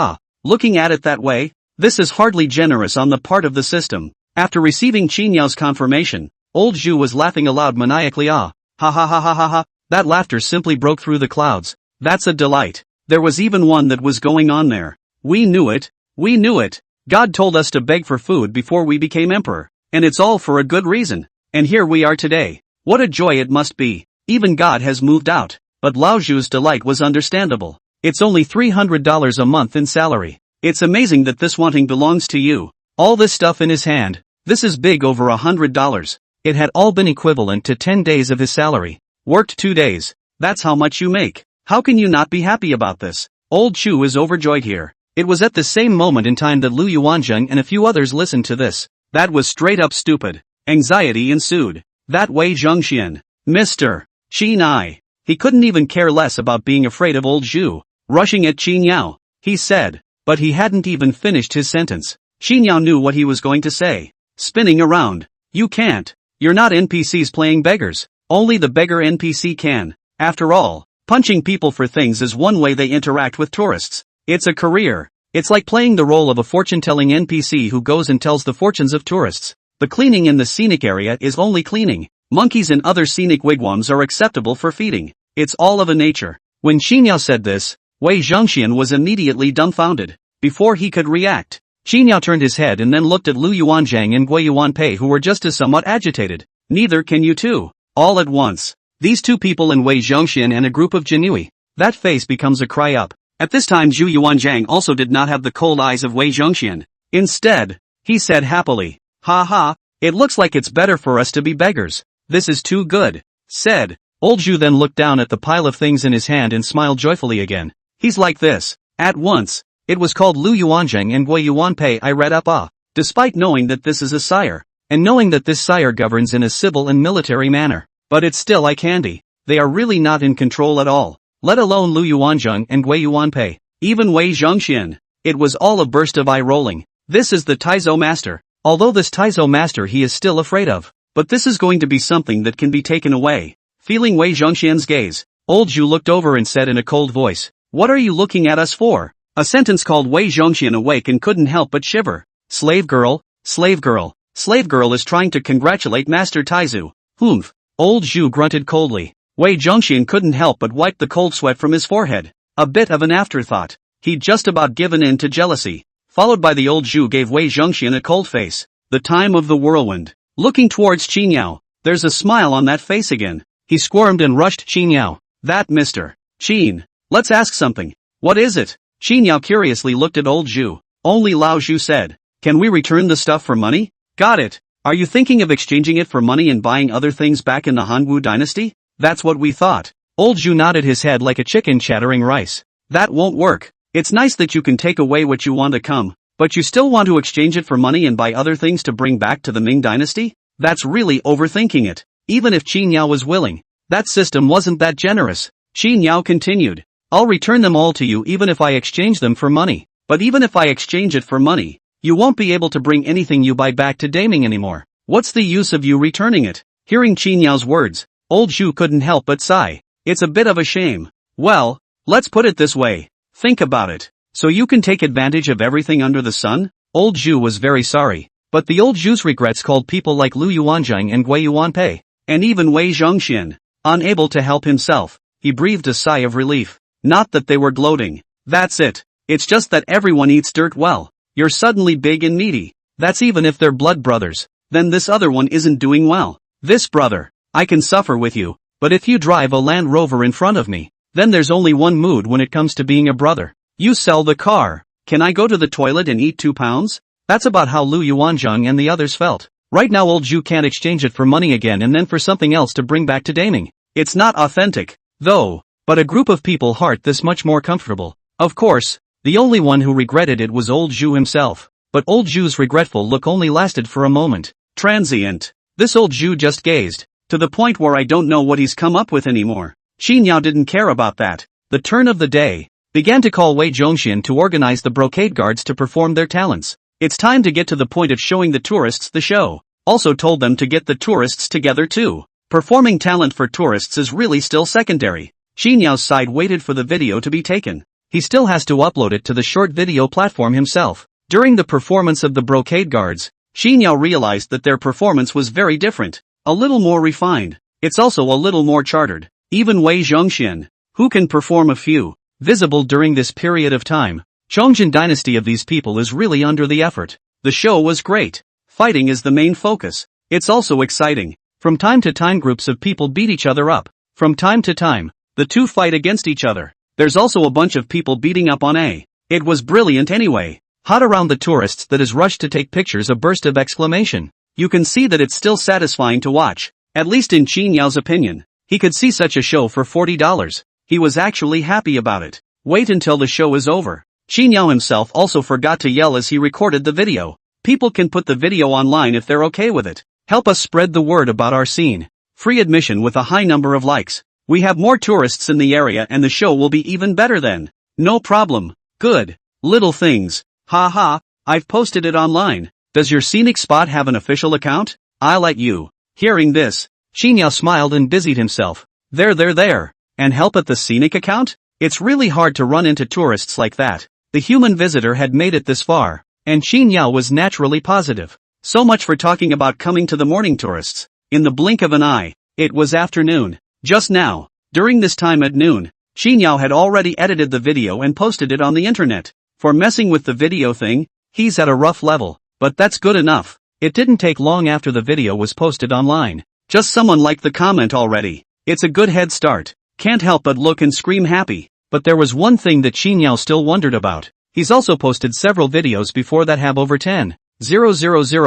Looking at it that way, this is hardly generous on the part of the system. After receiving Qinyao's confirmation, old Zhu was laughing aloud maniacally. Ha ha ha ha ha ha. That laughter simply broke through the clouds. That's a delight. There was even one that was going on there. We knew it. We knew it. God told us to beg for food before we became emperor. And it's all for a good reason. And here we are today. What a joy it must be. Even God has moved out. But Lao Zhu's delight was understandable. It's only $300 a month in salary. It's amazing that this wanting belongs to you. All this stuff in his hand. This is big over $100. It had all been equivalent to 10 days of his salary. Worked 2 days. That's how much you make. How can you not be happy about this? Old Chu is overjoyed here. It was at the same moment in time that Lu Yuanzheng and a few others listened to this. That was straight up stupid. Anxiety ensued. That Wei Zhongxian. Mr. Qin I. He couldn't even care less about being afraid of old Zhu. Rushing at Qin Yao, he said. But he hadn't even finished his sentence. Qin Yao knew what he was going to say. Spinning around. You can't. You're not NPCs playing beggars. Only the beggar NPC can. After all, punching people for things is one way they interact with tourists. It's a career. It's like playing the role of a fortune-telling NPC who goes and tells the fortunes of tourists. The cleaning in the scenic area is only cleaning. Monkeys and other scenic wigwams are acceptable for feeding. It's all of a nature. When Qin Yao said this, Wei Zhongxian was immediately dumbfounded. Before he could react, Qin Yao turned his head and then looked at Lu Yuanzhang and Gui Yuanpei, who were just as somewhat agitated. Neither can you two. All at once. These two people and Wei Zhongxian and a group of Jinui. That face becomes a cry up. At this time Zhu Yuanzhang also did not have the cold eyes of Wei Zhongxian. Instead, he said happily, "Ha ha, it looks like it's better for us to be beggars. This is too good," said. Old Zhu then looked down at the pile of things in his hand and smiled joyfully again. He's like this. At once, it was called Lu Yuanzhang and Gui Yuanpei. I read up despite knowing that this is a sire, and knowing that this sire governs in a civil and military manner. But it's still eye candy. They are really not in control at all. Let alone Lu Yuanzhang and Gui Yuanpei. Even Wei Zhongxian. It was all a burst of eye-rolling. This is the Taizo master. Although this Taizo master he is still afraid of. But this is going to be something that can be taken away. Feeling Wei Zhongxian's gaze, old Zhu looked over and said in a cold voice, "What are you looking at us for?" A sentence called Wei Zhongxian awake and couldn't help but shiver. Slave girl, slave girl. Slave girl is trying to congratulate Master Taizu. Humph. Old Zhu grunted coldly. Wei Zhongxian couldn't help but wipe the cold sweat from his forehead. A bit of an afterthought. He'd just about given in to jealousy. Followed by the old Zhu gave Wei Zhongxian a cold face. The time of the whirlwind. Looking towards Qin Yao, there's a smile on that face again. He squirmed and rushed Qin Yao. That Mr. Qin. Let's ask something. What is it? Qin Yao curiously looked at old Zhu. Only Lao Zhu said. Can we return the stuff for money? Got it. Are you thinking of exchanging it for money and buying other things back in the Hanwu dynasty? That's what we thought. Old Zhu nodded his head like a chicken chattering rice. That won't work. It's nice that you can take away what you want to come, but you still want to exchange it for money and buy other things to bring back to the Ming dynasty? That's really overthinking it. Even if Qin Yao was willing, that system wasn't that generous. Qin Yao continued. I'll return them all to you even if I exchange them for money. But even if I exchange it for money, you won't be able to bring anything you buy back to Daming anymore. What's the use of you returning it? Hearing Qin Yao's words, old Zhu couldn't help but sigh. It's a bit of a shame. Well, let's put it this way. Think about it. So you can take advantage of everything under the sun? Old Zhu was very sorry. But the old Zhu's regrets called people like Lu Yuanzhang and Gui Yuanpei, and even Wei Zhongxian. Unable to help himself, he breathed a sigh of relief. Not that they were gloating. That's it. It's just that everyone eats dirt well. You're suddenly big and meaty. That's even if they're blood brothers. Then this other one isn't doing well. This brother, I can suffer with you. But if you drive a Land Rover in front of me, then there's only one mood when it comes to being a brother. You sell the car. Can I go to the toilet and eat 2 pounds? That's about how Lu Yuanzhang and the others felt. Right now old Zhu can't exchange it for money again and then for something else to bring back to Daming. It's not authentic, though, but a group of people heart this much more comfortable. Of course, the only one who regretted it was old Zhu himself. But old Zhu's regretful look only lasted for a moment. Transient. This old Zhu just gazed, to the point where I don't know what he's come up with anymore. Qin Yao didn't care about that. The turn of the day began to call Wei Zhongxian to organize the brocade guards to perform their talents. It's time to get to the point of showing the tourists the show. Also told them to get the tourists together too. Performing talent for tourists is really still secondary. Qin Yao's side waited for the video to be taken. He still has to upload it to the short video platform himself. During the performance of the brocade guards, Qin Yao realized that their performance was very different. A little more refined. It's also a little more chartered. Even Wei Zhongxian, who can perform a few, visible during this period of time. Chongzhen dynasty of these people is really under the effort. The show was great. Fighting is the main focus. It's also exciting. From time to time groups of people beat each other up. From time to time, the two fight against each other. There's also a bunch of people beating up on A. It was brilliant anyway. Hot around the tourists that is rushed to take pictures, a burst of exclamation. You can see that it's still satisfying to watch. At least in Qin Yao's opinion. He could see such a show for $40. He was actually happy about it. Wait until the show is over. Qinyao himself also forgot to yell as he recorded the video. People can put the video online if they're okay with it. Help us spread the word about our scene. Free admission with a high number of likes. We have more tourists in the area and the show will be even better then. No problem. Good. Little things. Ha, I've posted it online. Does your scenic spot have an official account? I'll let you. Hearing this, Qinyao smiled and busied himself. There. And help at the scenic account? It's really hard to run into tourists like that. The human visitor had made it this far, and Qinyao was naturally positive. So much for talking about coming to the morning tourists. In the blink of an eye, it was afternoon. Just now, during this time at noon, Qinyao had already edited the video and posted it on the internet. For messing with the video thing, he's at a rough level, but that's good enough. It didn't take long after the video was posted online. Just someone liked the comment already. It's a good head start. Can't help but look and scream happy. But there was one thing that Qinyao still wondered about. He's also posted several videos before that have over 10,000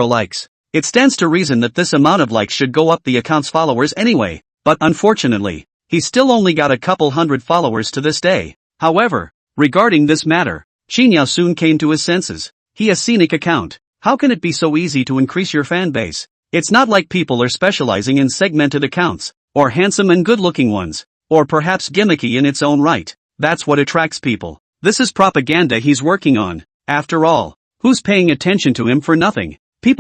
likes. It stands to reason that this amount of likes should go up the account's followers anyway, but unfortunately, he's still only got a couple hundred followers to this day. However, regarding this matter, Qinyao soon came to his senses. He has scenic account. How can it be so easy to increase your fan base? It's not like people are specializing in segmented accounts, or handsome and good-looking ones, or perhaps gimmicky in its own right. That's what attracts people. This is propaganda he's working on. After all, who's paying attention to him for nothing?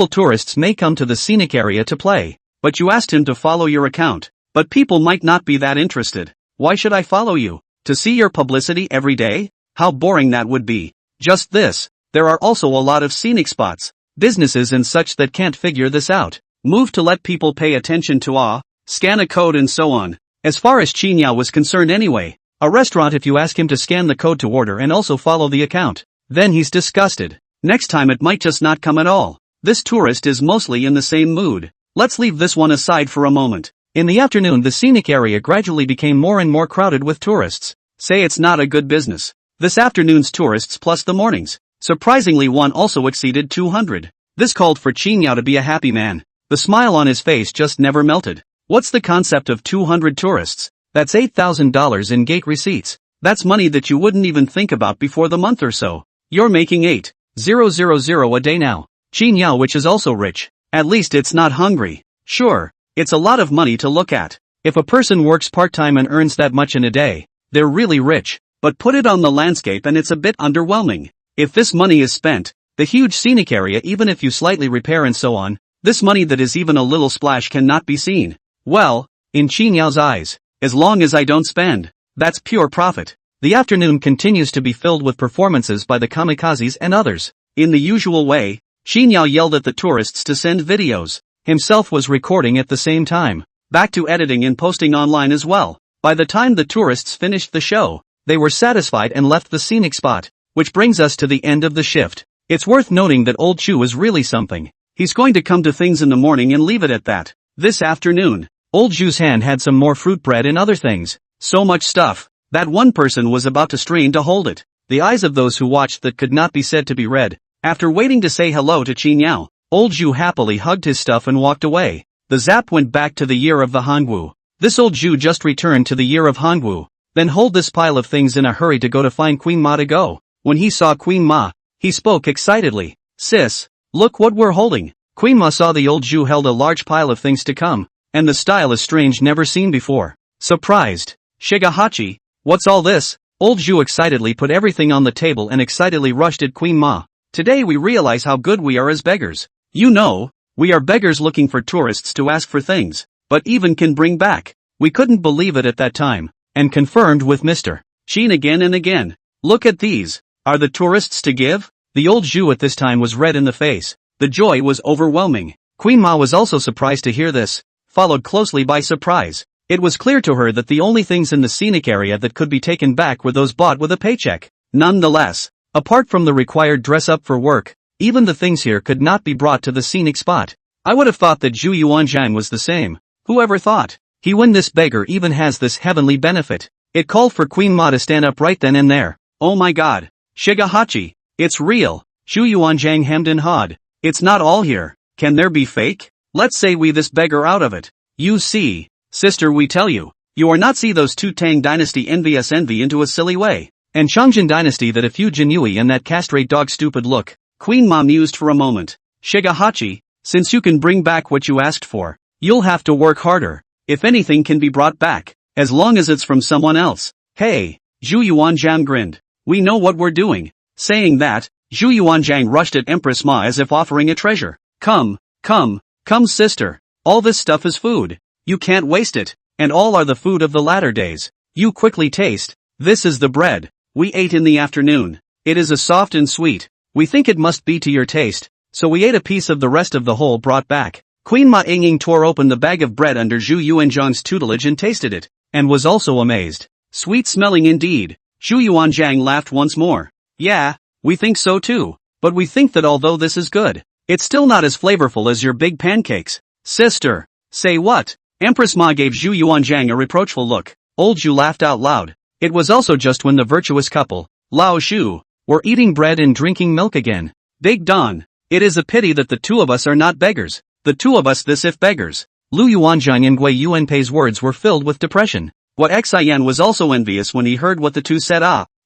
Tourists may come to the scenic area to play, but you asked him to follow your account. But people might not be that interested. Why should I follow you? To see your publicity every day? How boring that would be. Just this, there are also a lot of scenic spots, businesses and such that can't figure this out. Move to let people pay attention to scan a code and so on. As far as Qinyao was concerned anyway. A restaurant, if you ask him to scan the code to order and also follow the account, then he's disgusted. Next time it might just not come at all. This tourist is mostly in the same mood. Let's leave this one aside for a moment. In the afternoon, the scenic area gradually became more and more crowded with tourists. Say it's not a good business. This afternoon's tourists plus the mornings. Surprisingly, one also exceeded 200. This called for Qinyao to be a happy man. The smile on his face just never melted. What's the concept of 200 tourists? That's $8,000 in gate receipts. That's money that you wouldn't even think about before the month or so. You're making 8,000 a day now. Qinyao, which is also rich. At least it's not hungry. Sure, it's a lot of money to look at. If a person works part-time and earns that much in a day, they're really rich. But put it on the landscape and it's a bit underwhelming. If this money is spent, the huge scenic area, even if you slightly repair and so on, this money that is even a little splash cannot be seen. Well, in Qinyao's eyes, as long as I don't spend, that's pure profit. The afternoon continues to be filled with performances by the kamikazes and others. In the usual way, Qinyao yelled at the tourists to send videos. Himself was recording at the same time. Back to editing and posting online as well. By the time the tourists finished the show, they were satisfied and left the scenic spot. Which brings us to the end of the shift. It's worth noting that old Chu is really something. He's going to come to things in the morning and leave it at that. This afternoon, old Chu's hand had some more fruit bread and other things. So much stuff, that one person was about to strain to hold it. The eyes of those who watched that could not be said to be read. After waiting to say hello to Qinyao, old Chu happily hugged his stuff and walked away. The zap went back to the year of the Hangwu. This old Chu just returned to the year of Hangwu. Then hold this pile of things in a hurry to go to find Queen Ma to go. When he saw Queen Ma, he spoke excitedly. Sis, look what we're holding. Queen Ma saw the old Chu held a large pile of things to come, and the style is strange, never seen before. Surprised. Shigehachi, what's all this? Old Chu excitedly put everything on the table and excitedly rushed at Queen Ma. Today we realize how good we are as beggars. You know, we are beggars looking for tourists to ask for things, but even can bring back. We couldn't believe it at that time, and confirmed with Mr. Qin again and again. Look at these. Are the tourists to give? The old Chu at this time was red in the face. The joy was overwhelming. Queen Ma was also surprised to hear this, followed closely by surprise. It was clear to her that the only things in the scenic area that could be taken back were those bought with a paycheck. Nonetheless, apart from the required dress-up for work, even the things here could not be brought to the scenic spot. I would have thought that Zhu Yuanzhang was the same. Whoever thought? When this beggar even has this heavenly benefit. It called for Queen Ma to stand up right then and there. Oh my god. Shigehachi, it's real. Zhu Yuanzhang hemmed and hawed. It's not all here. Can there be fake? Let's say we this beggar out of it. You see, sister, we tell you, you are not see those two Tang dynasty envy us envy into a silly way. And Chongjin dynasty that if you Jinui and that castrate dog stupid look. Queen Ma mused for a moment. Shigehachi, since you can bring back what you asked for, you'll have to work harder. If anything can be brought back, as long as it's from someone else. Hey, Zhu Yuanzhang grinned. We know what we're doing. Saying that, Zhu Yuanzhang rushed at Empress Ma as if offering a treasure. Come sister. All this stuff is food. You can't waste it, and all are the food of the latter days. You quickly taste. This is the bread we ate in the afternoon. It is a soft and sweet. We think it must be to your taste, so we ate a piece of the rest of the whole brought back. Queen Ma Ying tour open the bag of bread under Zhu Yuanzhang's tutelage and tasted it, and was also amazed. Sweet smelling indeed. Zhu Yuanzhang laughed once more. Yeah, we think so too, but we think that although this is good, it's still not as flavorful as your big pancakes. Sister. Say what? Empress Ma gave Zhu Yuanzhang a reproachful look. Old Zhu laughed out loud. It was also just when the virtuous couple, Lao Shu, were eating bread and drinking milk again. Big Don. It is a pity that the two of us are not beggars. The two of us this if beggars. Lu Yuanzhang and Gui Yuanpei's words were filled with depression. What Xian was also envious when he heard what the two said.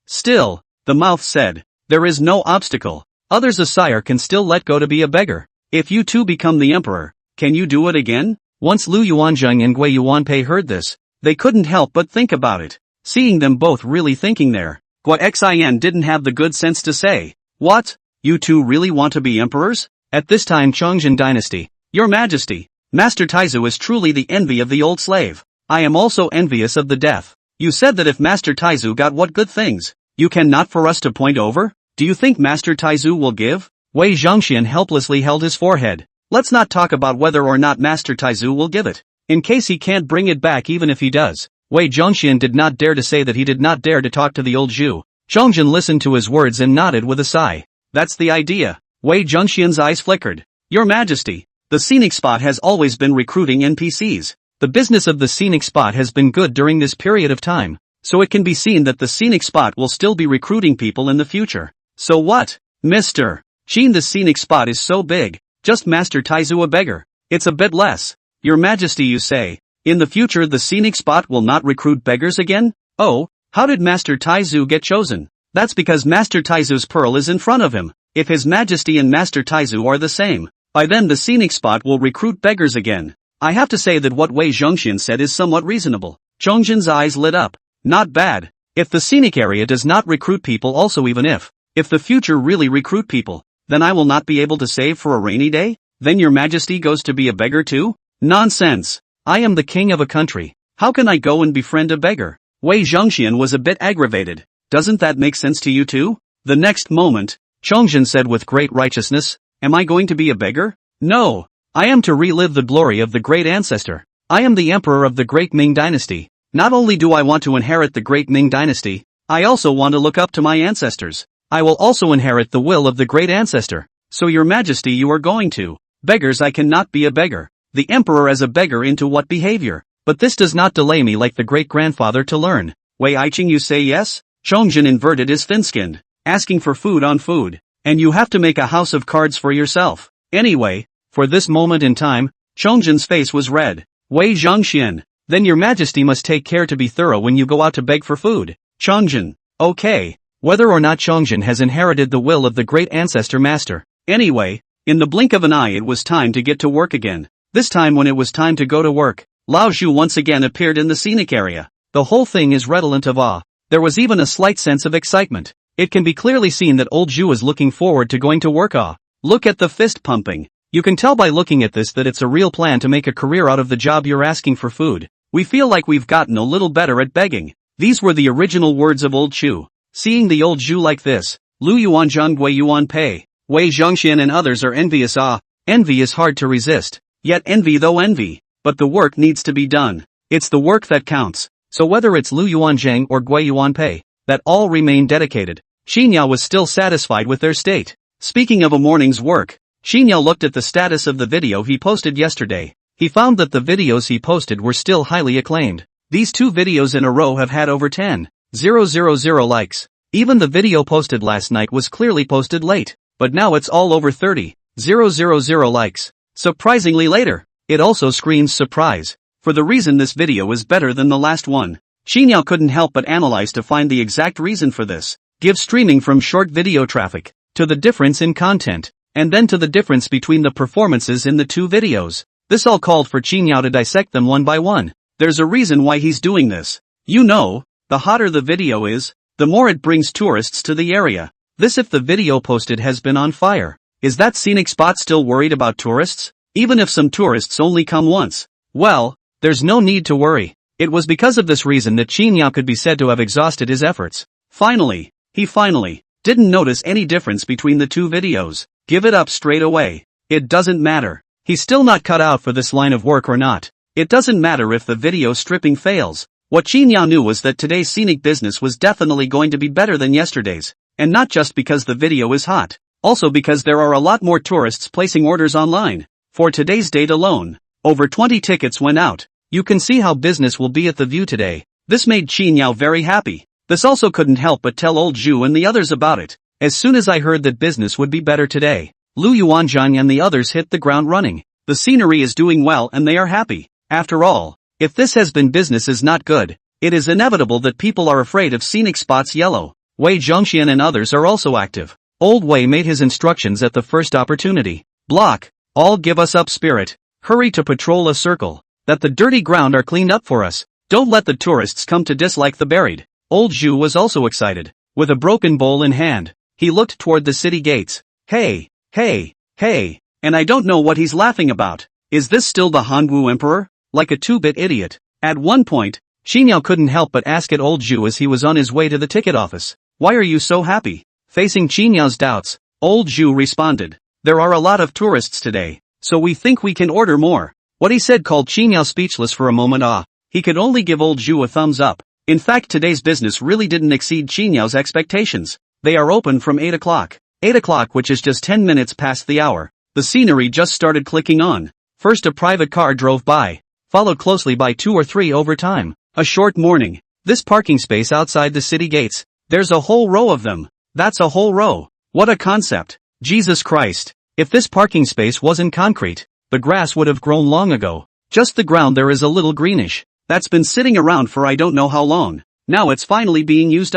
Still, the mouth said, there is no obstacle. Others a sire can still let go to be a beggar. If you two become the emperor, can you do it again? Once Lu Yuanzhang and Gui Yuanpei heard this, they couldn't help but think about it. Seeing them both really thinking there, Gui Xian didn't have the good sense to say, what? You two really want to be emperors? At this time Chongjin dynasty, Your Majesty, Master Taizu is truly the envy of the old slave. I am also envious of the deaf. You said that if Master Taizu got what good things, you cannot for us to point over? Do you think Master Taizu will give? Wei Zhongxian helplessly held his forehead. Let's not talk about whether or not Master Taizu will give it. In case he can't bring it back even if he does. Wei Zhongxian did not dare to say that he did not dare to talk to the old Zhu. Chongjin listened to his words and nodded with a sigh. That's the idea. Wei Zhongxian's eyes flickered. Your Majesty, the scenic spot has always been recruiting NPCs. The business of the scenic spot has been good during this period of time, so it can be seen that the scenic spot will still be recruiting people in the future. So what? Mr. Qin, the scenic spot is so big, just Master Taizu a beggar. It's a bit less. Your Majesty, you say, in the future the scenic spot will not recruit beggars again? Oh, how did Master Taizu get chosen? That's because Master Taizu's pearl is in front of him. If His Majesty and Master Taizu are the same, by then the scenic spot will recruit beggars again. I have to say that what Wei Zhongxian said is somewhat reasonable. Chongjin's eyes lit up. Not bad. If the scenic area does not recruit people also even if the future really recruit people, then I will not be able to save for a rainy day? Then Your Majesty goes to be a beggar too? Nonsense. I am the king of a country. How can I go and befriend a beggar? Wei Zhongxian was a bit aggravated. Doesn't that make sense to you too? The next moment, Chongjin said with great righteousness, am I going to be a beggar? No. I am to relive the glory of the great ancestor. I am the emperor of the great Ming dynasty. Not only do I want to inherit the great Ming dynasty, I also want to look up to my ancestors. I will also inherit the will of the great ancestor. So Your Majesty, you are going to. Beggars, I cannot be a beggar. The emperor as a beggar, into what behavior? But this does not delay me like the great-grandfather to learn. Wei Aiqing, you say yes? Chongjin inverted his thin-skinned, asking for food on food. And you have to make a house of cards for yourself. Anyway, for this moment in time, Chongjin's face was red. Wei Zhongxian, then Your Majesty must take care to be thorough when you go out to beg for food. Chongjin, okay. Whether or not Chongjin has inherited the will of the great ancestor master. Anyway, in the blink of an eye it was time to get to work again. This time when it was time to go to work, Lao Zhu once again appeared in the scenic area. The whole thing is redolent of awe. There was even a slight sense of excitement. It can be clearly seen that old Zhu is looking forward to going to work. Look at the fist pumping. You can tell by looking at this that it's a real plan to make a career out of the job you're asking for food. We feel like we've gotten a little better at begging. These were the original words of old Zhu. Seeing the old Zhu like this, Lu Yuanzhang, Gui Yuanpei, Wei Zhongxian and others are envious. Envy is hard to resist. Yet envy though envy. But the work needs to be done. It's the work that counts. So whether it's Lu Yuanzhang or Gui Yuanpei, that all remain dedicated. Xinyao was still satisfied with their state. Speaking of a morning's work, Xinyao looked at the status of the video he posted yesterday. He found that the videos he posted were still highly acclaimed. These 2 videos in a row have had over 10,000 likes. Even the video posted last night was clearly posted late, but now it's all over 30,000 likes. Surprisingly later, it also screams surprise, for the reason this video is better than the last one. Xinyao couldn't help but analyze to find the exact reason for this. Give streaming from short video traffic, to the difference in content, and then to the difference between the performances in the two videos. This all called for Xinyao to dissect them one by one. There's a reason why he's doing this. You know, the hotter the video is, the more it brings tourists to the area. This if the video posted has been on fire. Is that scenic spot still worried about tourists? Even if some tourists only come once? Well, there's no need to worry. It was because of this reason that Xinyao could be said to have exhausted his efforts. He finally didn't notice any difference between the two videos. Give it up straight away. It doesn't matter. He's still not cut out for this line of work or not. It doesn't matter if the video stripping fails. What Xinyao knew was that today's scenic business was definitely going to be better than yesterday's. And not just because the video is hot. Also because there are a lot more tourists placing orders online. For today's date alone, over 20 tickets went out. You can see how business will be at the View today. This made Xinyao very happy. This also couldn't help but tell old Zhu and the others about it. As soon as I heard that business would be better today, Lu Yuanzhang and the others hit the ground running. The scenery is doing well and they are happy. After all, if this has been business is not good, it is inevitable that people are afraid of scenic spots yellow. Wei Zhongxian and others are also active. Old Wei made his instructions at the first opportunity. Block, all give us up spirit. Hurry to patrol a circle. That the dirty ground are cleaned up for us. Don't let the tourists come to dislike the buried. Old Zhu was also excited. With a broken bowl in hand, he looked toward the city gates. Hey, and I don't know what he's laughing about. Is this still the Hanwu Emperor? Like a two-bit idiot. At one point, Xinyao couldn't help but ask at old Zhu as he was on his way to the ticket office. Why are you so happy? Facing Xinyao's doubts, old Zhu responded. There are a lot of tourists today, so we think we can order more. What he said called Xinyao speechless for a moment. He could only give old Zhu a thumbs up. In fact, today's business really didn't exceed Xinyao's expectations. They are open from 8 o'clock. 8 o'clock, which is just 10 minutes past the hour. The scenery just started clicking on. First a private car drove by, followed closely by 2 or 3 over time. A short morning. This parking space outside the city gates. There's a whole row of them. That's a whole row. What a concept. Jesus Christ. If this parking space wasn't concrete, the grass would have grown long ago. Just the ground there is a little greenish. That's been sitting around for I don't know how long. Now it's finally being used.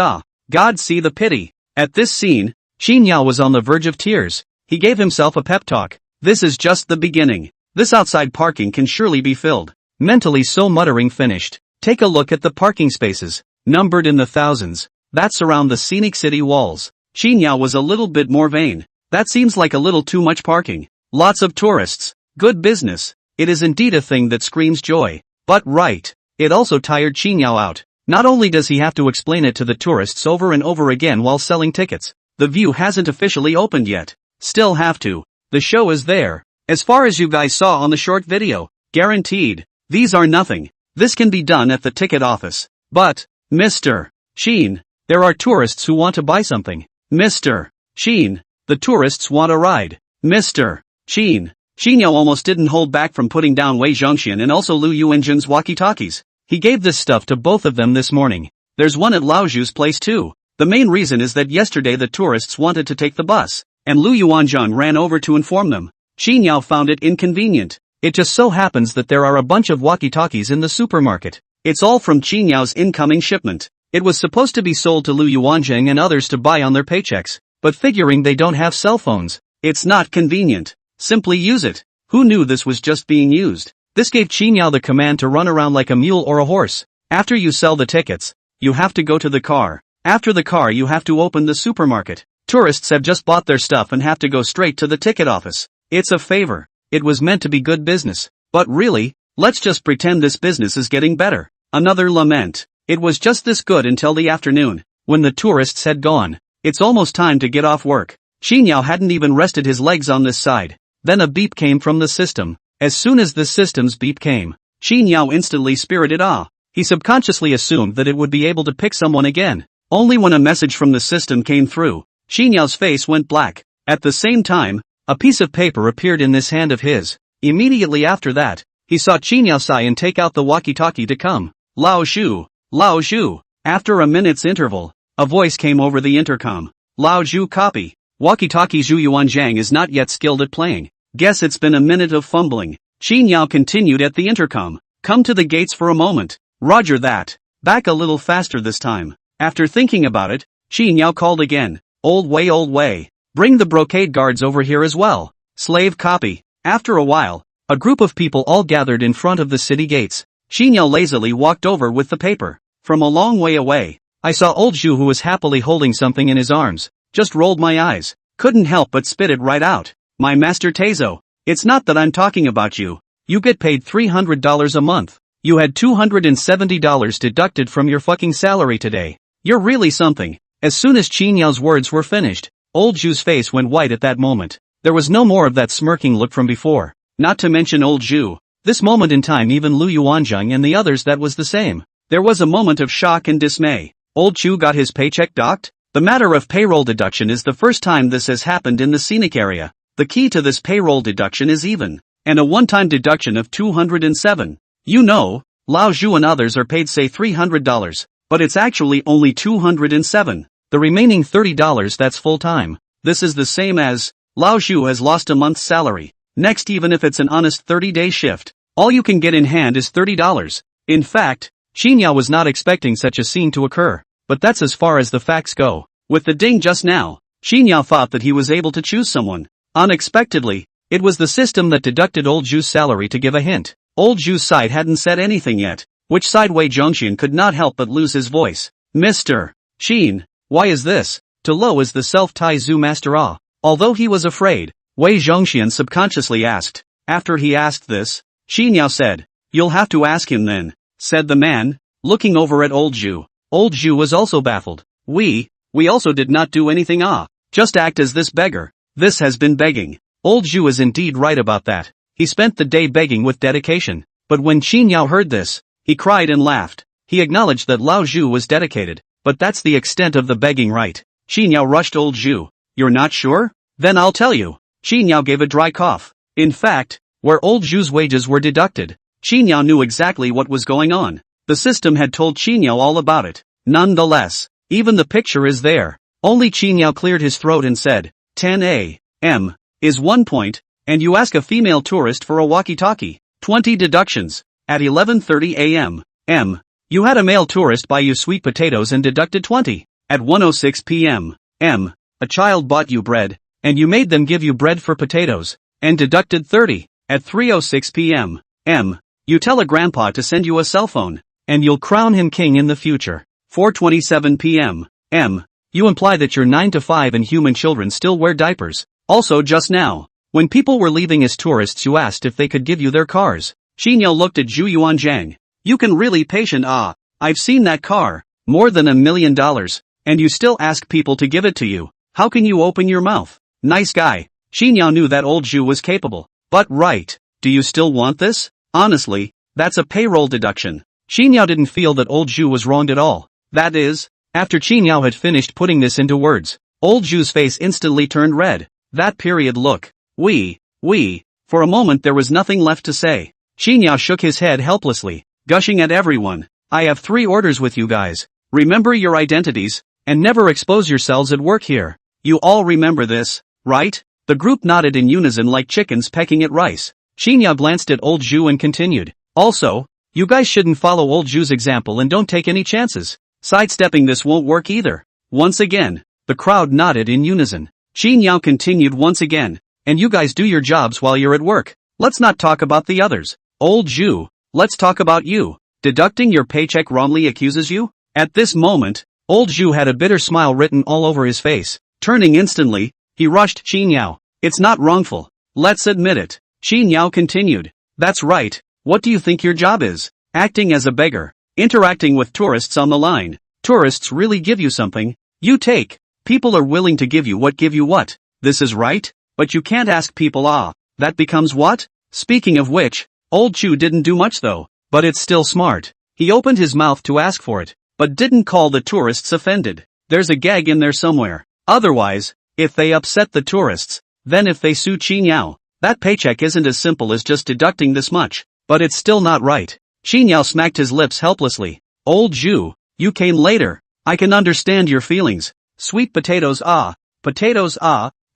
God see the pity. At this scene, Xinyao was on the verge of tears. He gave himself a pep talk. This is just the beginning. This outside parking can surely be filled. Mentally so muttering finished. Take a look at the parking spaces. Numbered in the thousands. That surround the scenic city walls. Xinyao was a little bit more vain. That seems like a little too much parking. Lots of tourists. Good business. It is indeed a thing that screams joy. But right. It also tired Xinyao out. Not only does he have to explain it to the tourists over and over again while selling tickets. The View hasn't officially opened yet. Still have to. The show is there. As far as you guys saw on the short video. Guaranteed. These are nothing. This can be done at the ticket office. But, Mr. Sheen, there are tourists who want to buy something. Mr. Sheen, the tourists want a ride. Mr. Sheen. Xinyao almost didn't hold back from putting down Wei Zhongxian and also Lu Yuanzhang's walkie-talkies. He gave this stuff to both of them this morning. There's one at Lao Zhu's place too. The main reason is that yesterday the tourists wanted to take the bus, and Lu Yuanzhang ran over to inform them. Xinyao found it inconvenient. It just so happens that there are a bunch of walkie-talkies in the supermarket. It's all from Xinyao's incoming shipment. It was supposed to be sold to Lu Yuanzhang and others to buy on their paychecks, but figuring they don't have cell phones, it's not convenient. Simply use it. Who knew this was just being used? This gave Xinyao the command to run around like a mule or a horse. After you sell the tickets, you have to go to the car. After the car you have to open the supermarket. Tourists have just bought their stuff and have to go straight to the ticket office. It's a favor. It was meant to be good business. But really, let's just pretend this business is getting better. Another lament. It was just this good until the afternoon, when the tourists had gone. It's almost time to get off work. Xinyao hadn't even rested his legs on this side. Then a beep came from the system. As soon as the system's beep came, Xinyao instantly spirited He subconsciously assumed that it would be able to pick someone again. Only when a message from the system came through, Xinyao's face went black. At the same time, a piece of paper appeared in this hand of his. Immediately after that, he saw Xinyao sigh and take out the walkie-talkie to come. Lao Zhu. Lao Zhu. After a minute's interval, a voice came over the intercom. Lao Zhu copy. Walkie-talkie Zhu Yuanzhang is not yet skilled at playing. Guess it's been a minute of fumbling. Xinyao continued at the intercom. Come to the gates for a moment. Roger that. Back a little faster this time. After thinking about it, Qin Yao called again. Old way. Bring the brocade guards over here as well. Slave copy. After a while, a group of people all gathered in front of the city gates. Qin Yao lazily walked over with the paper. From a long way away, I saw old Zhu who was happily holding something in his arms. Just rolled my eyes. Couldn't help but spit it right out. My master Teizo. It's not that I'm talking about you. You get paid $300 a month. You had $270 deducted from your fucking salary today. You're really something. As soon as Qin Yao's words were finished, old Zhu's face went white at that moment. There was no more of that smirking look from before. Not to mention old Zhu. This moment in time even Lu Yuanzhang and the others that was the same. There was a moment of shock and dismay. Old Zhu got his paycheck docked? The matter of payroll deduction is the first time this has happened in the scenic area. The key to this payroll deduction is even, and a one-time deduction of 207. You know, Lao Zhu and others are paid say $300, but it's actually only 207. The remaining $30 that's full-time. This is the same as, Lao Zhu has lost a month's salary. Next, even if it's an honest 30-day shift, all you can get in hand is $30. In fact, Qin Yao was not expecting such a scene to occur, but that's as far as the facts go. With the ding just now, Qin Yao thought that he was able to choose someone. Unexpectedly, it was the system that deducted old Zhu's salary to give a hint. Old Zhu's side hadn't said anything yet, which side Wei Zhongxian could not help but lose his voice. Mr. Qin, why is this? To Lo is the self-Tai Zhu master Ah. Although he was afraid, Wei Zhongxian subconsciously asked. After he asked this, Qin Yao said, "You'll have to ask him then," said the man, looking over at old Zhu. Old Zhu was also baffled. We also did not do anything just act as this beggar. This has been begging. Old Zhu is indeed right about that. He spent the day begging with dedication. But when Qin Yao heard this, he cried and laughed. He acknowledged that Lao Zhu was dedicated, but that's the extent of the begging right. Qin Yao rushed old Zhu. You're not sure? Then I'll tell you. Qin Yao gave a dry cough. In fact, where old Zhu's wages were deducted, Qin Yao knew exactly what was going on. The system had told Qin Yao all about it. Nonetheless, even the picture is there. Only Qin Yao cleared his throat and said, 10 a.m. is 1 point, and you ask a female tourist for a walkie-talkie. 20 deductions. At 11:30 a.m. You had a male tourist buy you sweet potatoes and deducted 20. At 1:06 p.m. A child bought you bread, and you made them give you bread for potatoes, and deducted 30. At 3:06 p.m. You tell a grandpa to send you a cell phone, and you'll crown him king in the future. 4:27 p.m. You imply that you're 9 to 5 and human children still wear diapers. Also just now, when people were leaving as tourists you asked if they could give you their cars. Qin Yao looked at Zhu Yuanzhang. You can really patient I've seen that car. More than $1 million. And you still ask people to give it to you. How can you open your mouth? Nice guy. Qin Yao knew that old Zhu was capable. But right. Do you still want this? Honestly, that's a payroll deduction. Qin Yao didn't feel that old Zhu was wronged at all. That is, after Qin Yao had finished putting this into words, old Zhu's face instantly turned red. That period look. For a moment there was nothing left to say. Qin Yao shook his head helplessly, gushing at everyone. I have 3 orders with you guys. Remember your identities, and never expose yourselves at work here. You all remember this, right? The group nodded in unison like chickens pecking at rice. Qin Yao glanced at old Zhu and continued. Also, you guys shouldn't follow old Zhu's example and don't take any chances. Sidestepping this won't work either. Once again, the crowd nodded in unison. Qin Yao continued once again. And you guys do your jobs while you're at work. Let's not talk about the others. Old Zhu, let's talk about you. Deducting your paycheck wrongly accuses you? At this moment, old Zhu had a bitter smile written all over his face. Turning instantly, he rushed Qin Yao. It's not wrongful. Let's admit it. Qin Yao continued. That's right. What do you think your job is? Acting as a beggar. Interacting with tourists on the line. Tourists really give you something. You take. People are willing to give you what? This is right? But you can't ask people that becomes what? Speaking of which, old Zhu didn't do much though, but it's still smart. He opened his mouth to ask for it, but didn't call the tourists offended. There's a gag in there somewhere. Otherwise, if they upset the tourists, then if they sue Qin Yao, that paycheck isn't as simple as just deducting this much. But it's still not right. Qin Yao smacked his lips helplessly. Old Zhu, you came later. I can understand your feelings. Sweet potatoes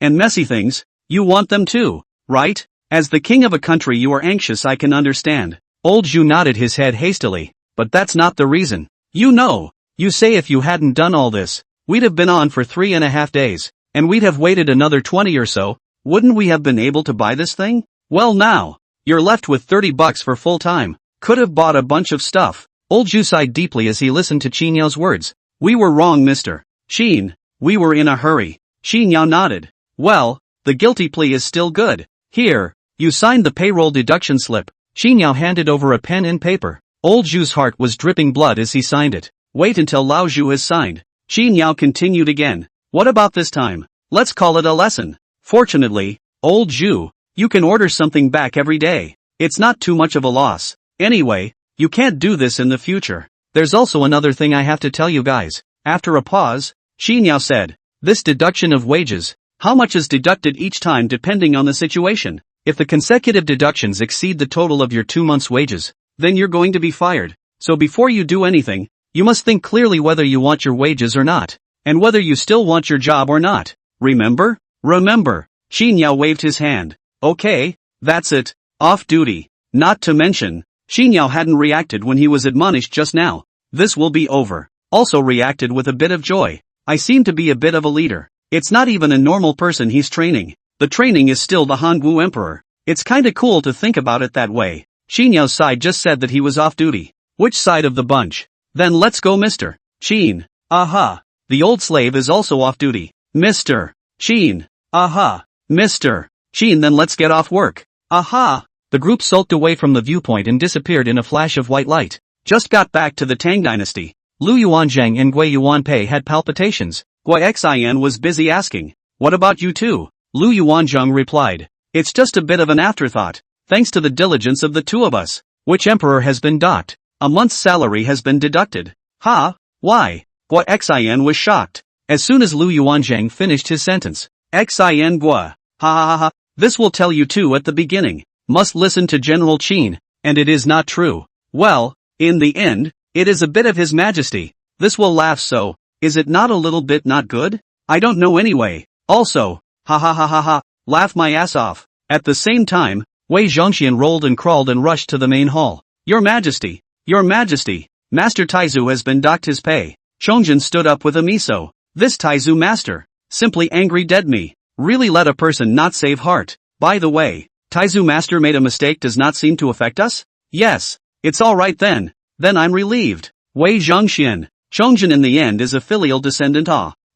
and messy things, you want them too, right? As the king of a country you are anxious, I can understand. Old Zhu nodded his head hastily. But that's not the reason. You say if you hadn't done all this, we'd have been on for 3.5 days, and we'd have waited another 20 or so, wouldn't we have been able to buy this thing? Well now, you're left with $30 for full time, could have bought a bunch of stuff. Old Ju sighed deeply as he listened to Qin Yao's words. We were wrong, Mr. Qin, we were in a hurry. Qin Yao nodded. Well, the guilty plea is still good. Here, you signed the payroll deduction slip. Qin Yao handed over a pen and paper. Old Ju's heart was dripping blood as he signed it. Wait until Lao Zhu has signed. Qin Yao continued again. What about this time? Let's call it a lesson. Fortunately, Old Ju, you can order something back every day. It's not too much of a loss. Anyway, you can't do this in the future. There's also another thing I have to tell you guys. After a pause, Qin Yao said, this deduction of wages, how much is deducted each time depending on the situation? If the consecutive deductions exceed the total of your 2 months' wages, then you're going to be fired. So before you do anything, you must think clearly whether you want your wages or not, and whether you still want your job or not. Remember? Remember. Qin Yao waved his hand. Okay, that's it. Off duty. Not to mention, Qin Yao hadn't reacted when he was admonished just now. This will be over. Also reacted with a bit of joy. I seem to be a bit of a leader. It's not even a normal person he's training. The training is still the Hangwu Emperor. It's kinda cool to think about it that way. Qin Yao's side just said that he was off duty. Which side of the bunch? Then let's go Mr. Qin. Aha. The old slave is also off duty. Mr. Qin. Aha. Mr. Qin, then let's get off work. Aha. The group sulked away from the viewpoint and disappeared in a flash of white light. Just got back to the Tang dynasty. Lu Yuanzhang and Gui Yuanpei had palpitations. Gui Xian was busy asking, what about you two? Lu Yuanzhang replied, it's just a bit of an afterthought, thanks to the diligence of the two of us. Which emperor has been docked? A month's salary has been deducted. Ha? Why? Gui Xian was shocked. As soon as Lu Yuanzhang finished his sentence, Xian Gui. Ha ha ha. This will tell you two at the beginning. Must listen to General Qin, and it is not true. Well, in the end, it is a bit of His Majesty. This will laugh so, is it not a little bit not good? I don't know anyway. Also, ha ha ha ha ha, laugh my ass off. At the same time, Wei Zhongxian rolled and crawled and rushed to the main hall. Your Majesty, Master Taizu has been docked his pay. Chongjin stood up with a miso. This Taizu master, simply angry dead me. Really let a person not save heart. By the way, Taizu master made a mistake does not seem to affect us? Yes, it's alright then. Then I'm relieved. Wei Zhongxian. Chongjin in the end is a filial descendant.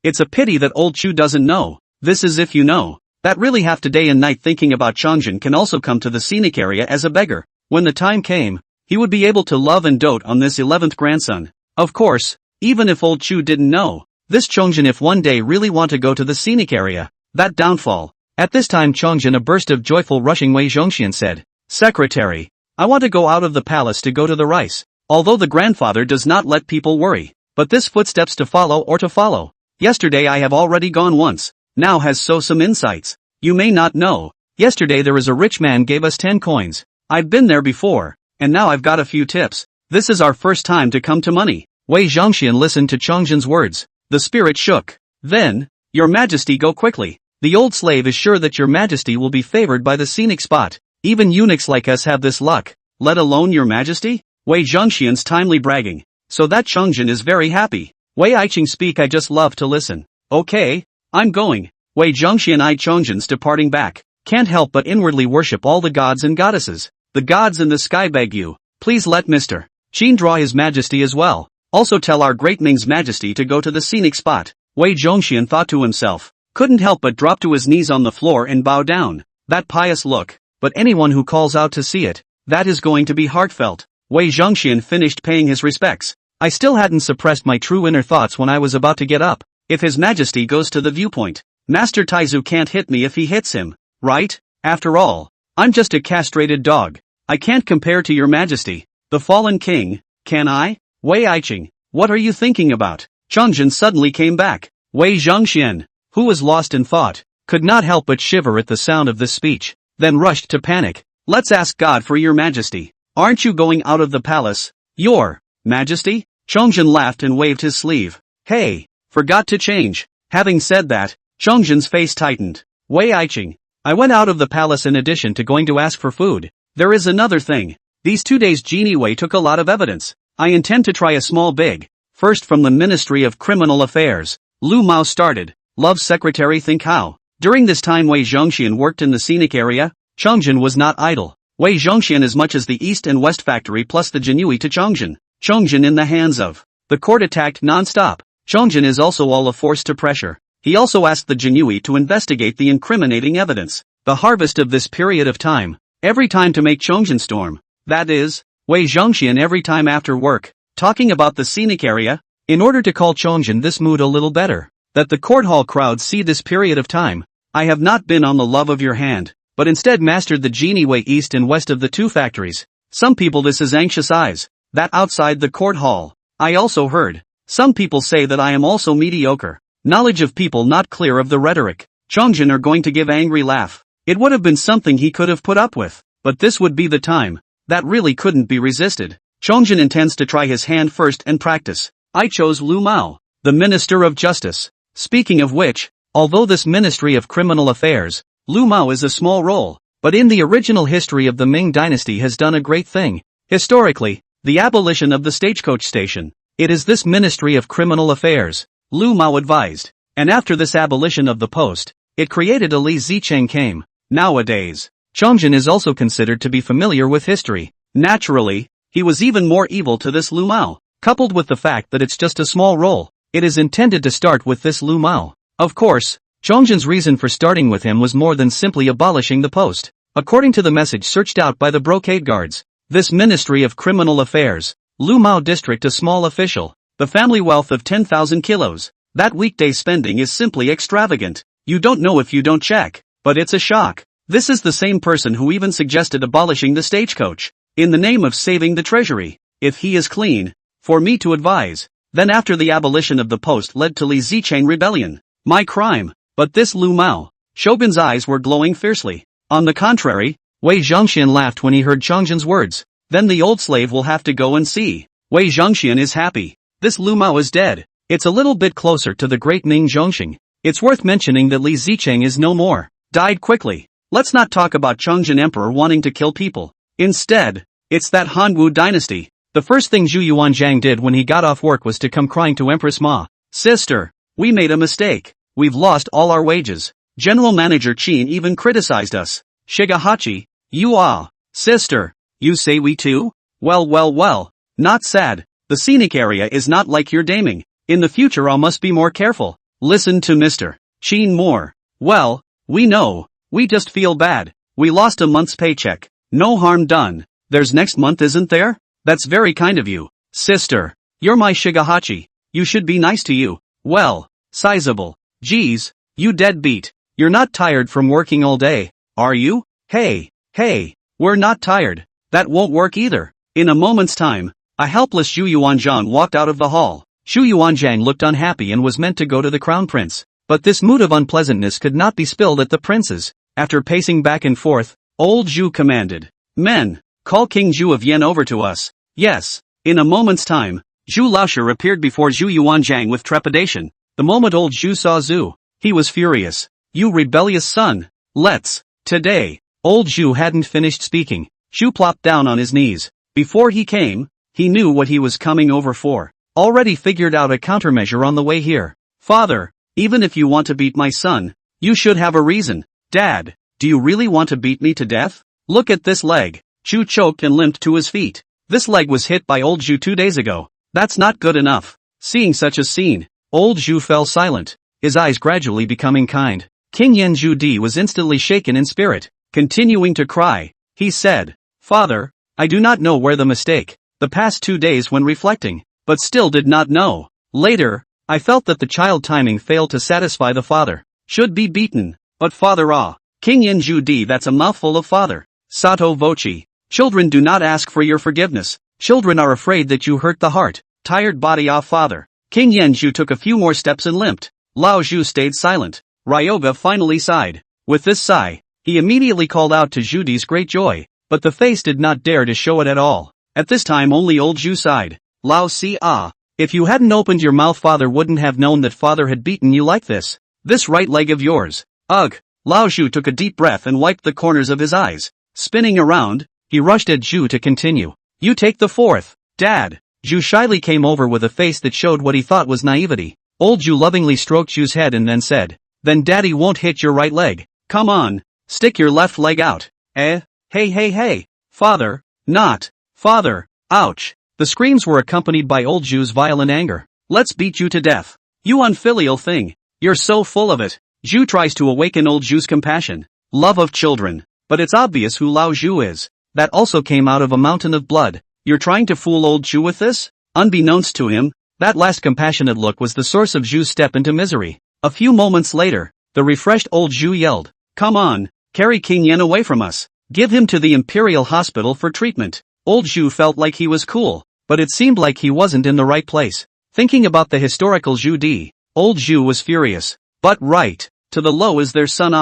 It's a pity that old Chu doesn't know. This is if you know. That really have to day and night thinking about Chongjin can also come to the scenic area as a beggar. When the time came, he would be able to love and dote on this 11th grandson. Of course, even if old Chu didn't know, this Chongjin if one day really want to go to the scenic area, that downfall. At this time Chongjin a burst of joyful rushing Wei Zhongxian said, Secretary, I want to go out of the palace to go to the rice. Although the grandfather does not let people worry, but this footsteps to follow or to follow. Yesterday I have already gone once, now has so some insights. You may not know, yesterday there is a rich man gave us 10 coins. I've been there before, and now I've got a few tips. This is our first time to come to money. Wei Zhongxian listened to Chongjin's words. The spirit shook. Then, Your Majesty go quickly. The old slave is sure that Your Majesty will be favored by the scenic spot. Even eunuchs like us have this luck, let alone Your Majesty? Wei Zhongxian's timely bragging. So that Chongjin is very happy. Wei Aiqing speak I just love to listen. Okay, I'm going. Wei Zhongxian eyed Chongjin's departing back. Can't help but inwardly worship all the gods and goddesses. The gods in the sky beg you, please let Mr. Qin draw His Majesty as well. Also tell our great Ming's Majesty to go to the scenic spot. Wei Zhongxian thought to himself. Couldn't help but drop to his knees on the floor and bow down. That pious look. But anyone who calls out to see it, that is going to be heartfelt. Wei Zhongxian finished paying his respects. I still hadn't suppressed my true inner thoughts when I was about to get up. If His Majesty goes to the viewpoint, Master Taizu can't hit me if he hits him, right? After all, I'm just a castrated dog. I can't compare to Your Majesty, the fallen king, can I? Wei Aiqing, what are you thinking about? Chongjin suddenly came back. Wei Zhongxian, who was lost in thought, could not help but shiver at the sound of this speech, then rushed to panic. Let's ask God for Your Majesty. Aren't you going out of the palace? Your Majesty? Chongjin laughed and waved his sleeve. Hey, forgot to change. Having said that, Chongjin's face tightened. Wei Aiqing, I went out of the palace in addition to going to ask for food. There is another thing. These 2 days Genie Wei took a lot of evidence. I intend to try a small big, First from the Ministry of Criminal Affairs, Lu Mao started. Love secretary think how. During this time Wei Zhongxian worked in the scenic area. Chongjin was not idle. Wei Zhongxian as much as the East and West factory plus the Jinui to Chongjin. Chongjin in the hands of. The court attacked non-stop. Chongjin is also all a force to pressure. He also asked the Jinui to investigate the incriminating evidence. The harvest of this period of time. Every time to make Chongjin storm. That is, Wei Zhongxian every time after work. Talking about the scenic area. In order to call Chongjin this mood a little better. That the court hall crowd see this period of time. I have not been on the love of your hand, but instead mastered the genie way east and west of the two factories. Some people this is anxious eyes. That outside the court hall. I also heard. Some people say that I am also mediocre. Knowledge of people not clear of the rhetoric. Chongjin are going to give angry laugh. It would have been something he could have put up with. But this would be the time. That really couldn't be resisted. Chongjin intends to try his hand first and practice. I chose Lu Mao, the Minister of Justice. Speaking of which, although this Ministry of Criminal Affairs, Lu Mao is a small role, but in the original history of the Ming Dynasty has done a great thing. Historically, the abolition of the stagecoach station. It is this Ministry of Criminal Affairs, Lu Mao advised. And after this abolition of the post, it created a Li Zicheng came. Nowadays, Chongjin is also considered to be familiar with history. Naturally, he was even more evil to this Lu Mao, coupled with the fact that it's just a small role. It is intended to start with this Lu Mao. Of course, Chongjin's reason for starting with him was more than simply abolishing the post. According to the message searched out by the brocade guards, this Ministry of Criminal Affairs, Lu Mao District a small official, the family wealth of 10,000 kilos. That weekday spending is simply extravagant. You don't know if you don't check, but it's a shock. This is the same person who even suggested abolishing the stagecoach, in the name of saving the treasury. If he is clean, for me to advise. Then after the abolition of the post led to Li Zicheng rebellion. My crime. But this Lu Mao. Shogun's eyes were glowing fiercely. On the contrary, Wei Zhongxian laughed when he heard Chongjin's words. Then the old slave will have to go and see. Wei Zhongxian is happy. This Lu Mao is dead. It's a little bit closer to the great Ming Zhongxing. It's worth mentioning that Li Zicheng is no more. Died quickly. Let's not talk about Chongjin Emperor wanting to kill people. Instead, it's that Hanwu dynasty. The first thing Zhu Yuanzhang did when he got off work was to come crying to Empress Ma. Sister, we made a mistake. We've lost all our wages. General Manager Qin even criticized us. Shigehachi, you sister, you say we too? Well, not sad. The scenic area is not like your daming. In the future I must be more careful. Listen to Mr. Qin more. Well, we know. We just feel bad. We lost a month's paycheck. No harm done. There's next month isn't there? That's very kind of you. Sister, you're my Shigehachi. You should be nice to you. Well, sizable. Geez, you deadbeat. You're not tired from working all day, are you? Hey, we're not tired. That won't work either. In a moment's time, a helpless Zhu Yuanzhang walked out of the hall. Zhu Yuanzhang looked unhappy and was meant to go to the crown prince. But this mood of unpleasantness could not be spilled at the princes. After pacing back and forth, old Zhu commanded. Men, call King Zhu of Yen over to us. Yes. In a moment's time, Zhu Laoshi appeared before Zhu Yuanzhang with trepidation. The moment old Zhu saw Zhu, he was furious. You rebellious son. Today. Old Zhu hadn't finished speaking. Zhu plopped down on his knees. Before he came, he knew what he was coming over for. Already figured out a countermeasure on the way here. Father, even if you want to beat my son, you should have a reason. Dad, do you really want to beat me to death? Look at this leg. Zhu choked and limped to his feet. This leg was hit by old Zhu 2 days ago. That's not good enough. Seeing such a scene, old Zhu fell silent, his eyes gradually becoming kind. King Yen Zhu Di was instantly shaken in spirit. Continuing to cry, he said, Father, I do not know where the mistake, the past 2 days when reflecting, but still did not know. Later, I felt that the child timing failed to satisfy the father. Should be beaten, but father King Yen Zhu Di that's a mouthful of father. Sato Vochi. Children do not ask for your forgiveness. Children are afraid that you hurt the heart, tired body of father. King Yen Zhu took a few more steps and limped. Lao Zhu stayed silent. Ryoga finally sighed. With this sigh, he immediately called out to Zhu Di's great joy, but the face did not dare to show it at all. At this time only old Zhu sighed. Lao Si if you hadn't opened your mouth father wouldn't have known that father had beaten you like this. This right leg of yours. Ugh. Lao Zhu took a deep breath and wiped the corners of his eyes. Spinning around, he rushed at Zhu to continue. You take the fourth. Dad, Zhu shyly came over with a face that showed what he thought was naivety. Old Zhu lovingly stroked Zhu's head and then said, "Then daddy won't hit your right leg. Come on, stick your left leg out." Hey, father, not, father, ouch. The screams were accompanied by old Zhu's violent anger. "Let's beat you to death. You unfilial thing. You're so full of it." Zhu tries to awaken old Zhu's compassion, love of children, but it's obvious who Lao Zhu is. That also came out of a mountain of blood. "You're trying to fool old Zhu with this?" Unbeknownst to him, that last compassionate look was the source of Zhu's step into misery. A few moments later, the refreshed old Zhu yelled, "Come on, carry King Yen away from us. Give him to the Imperial Hospital for treatment." Old Zhu felt like he was cool, but it seemed like he wasn't in the right place. Thinking about the historical Zhu Di, old Zhu was furious. But right, to the low is their son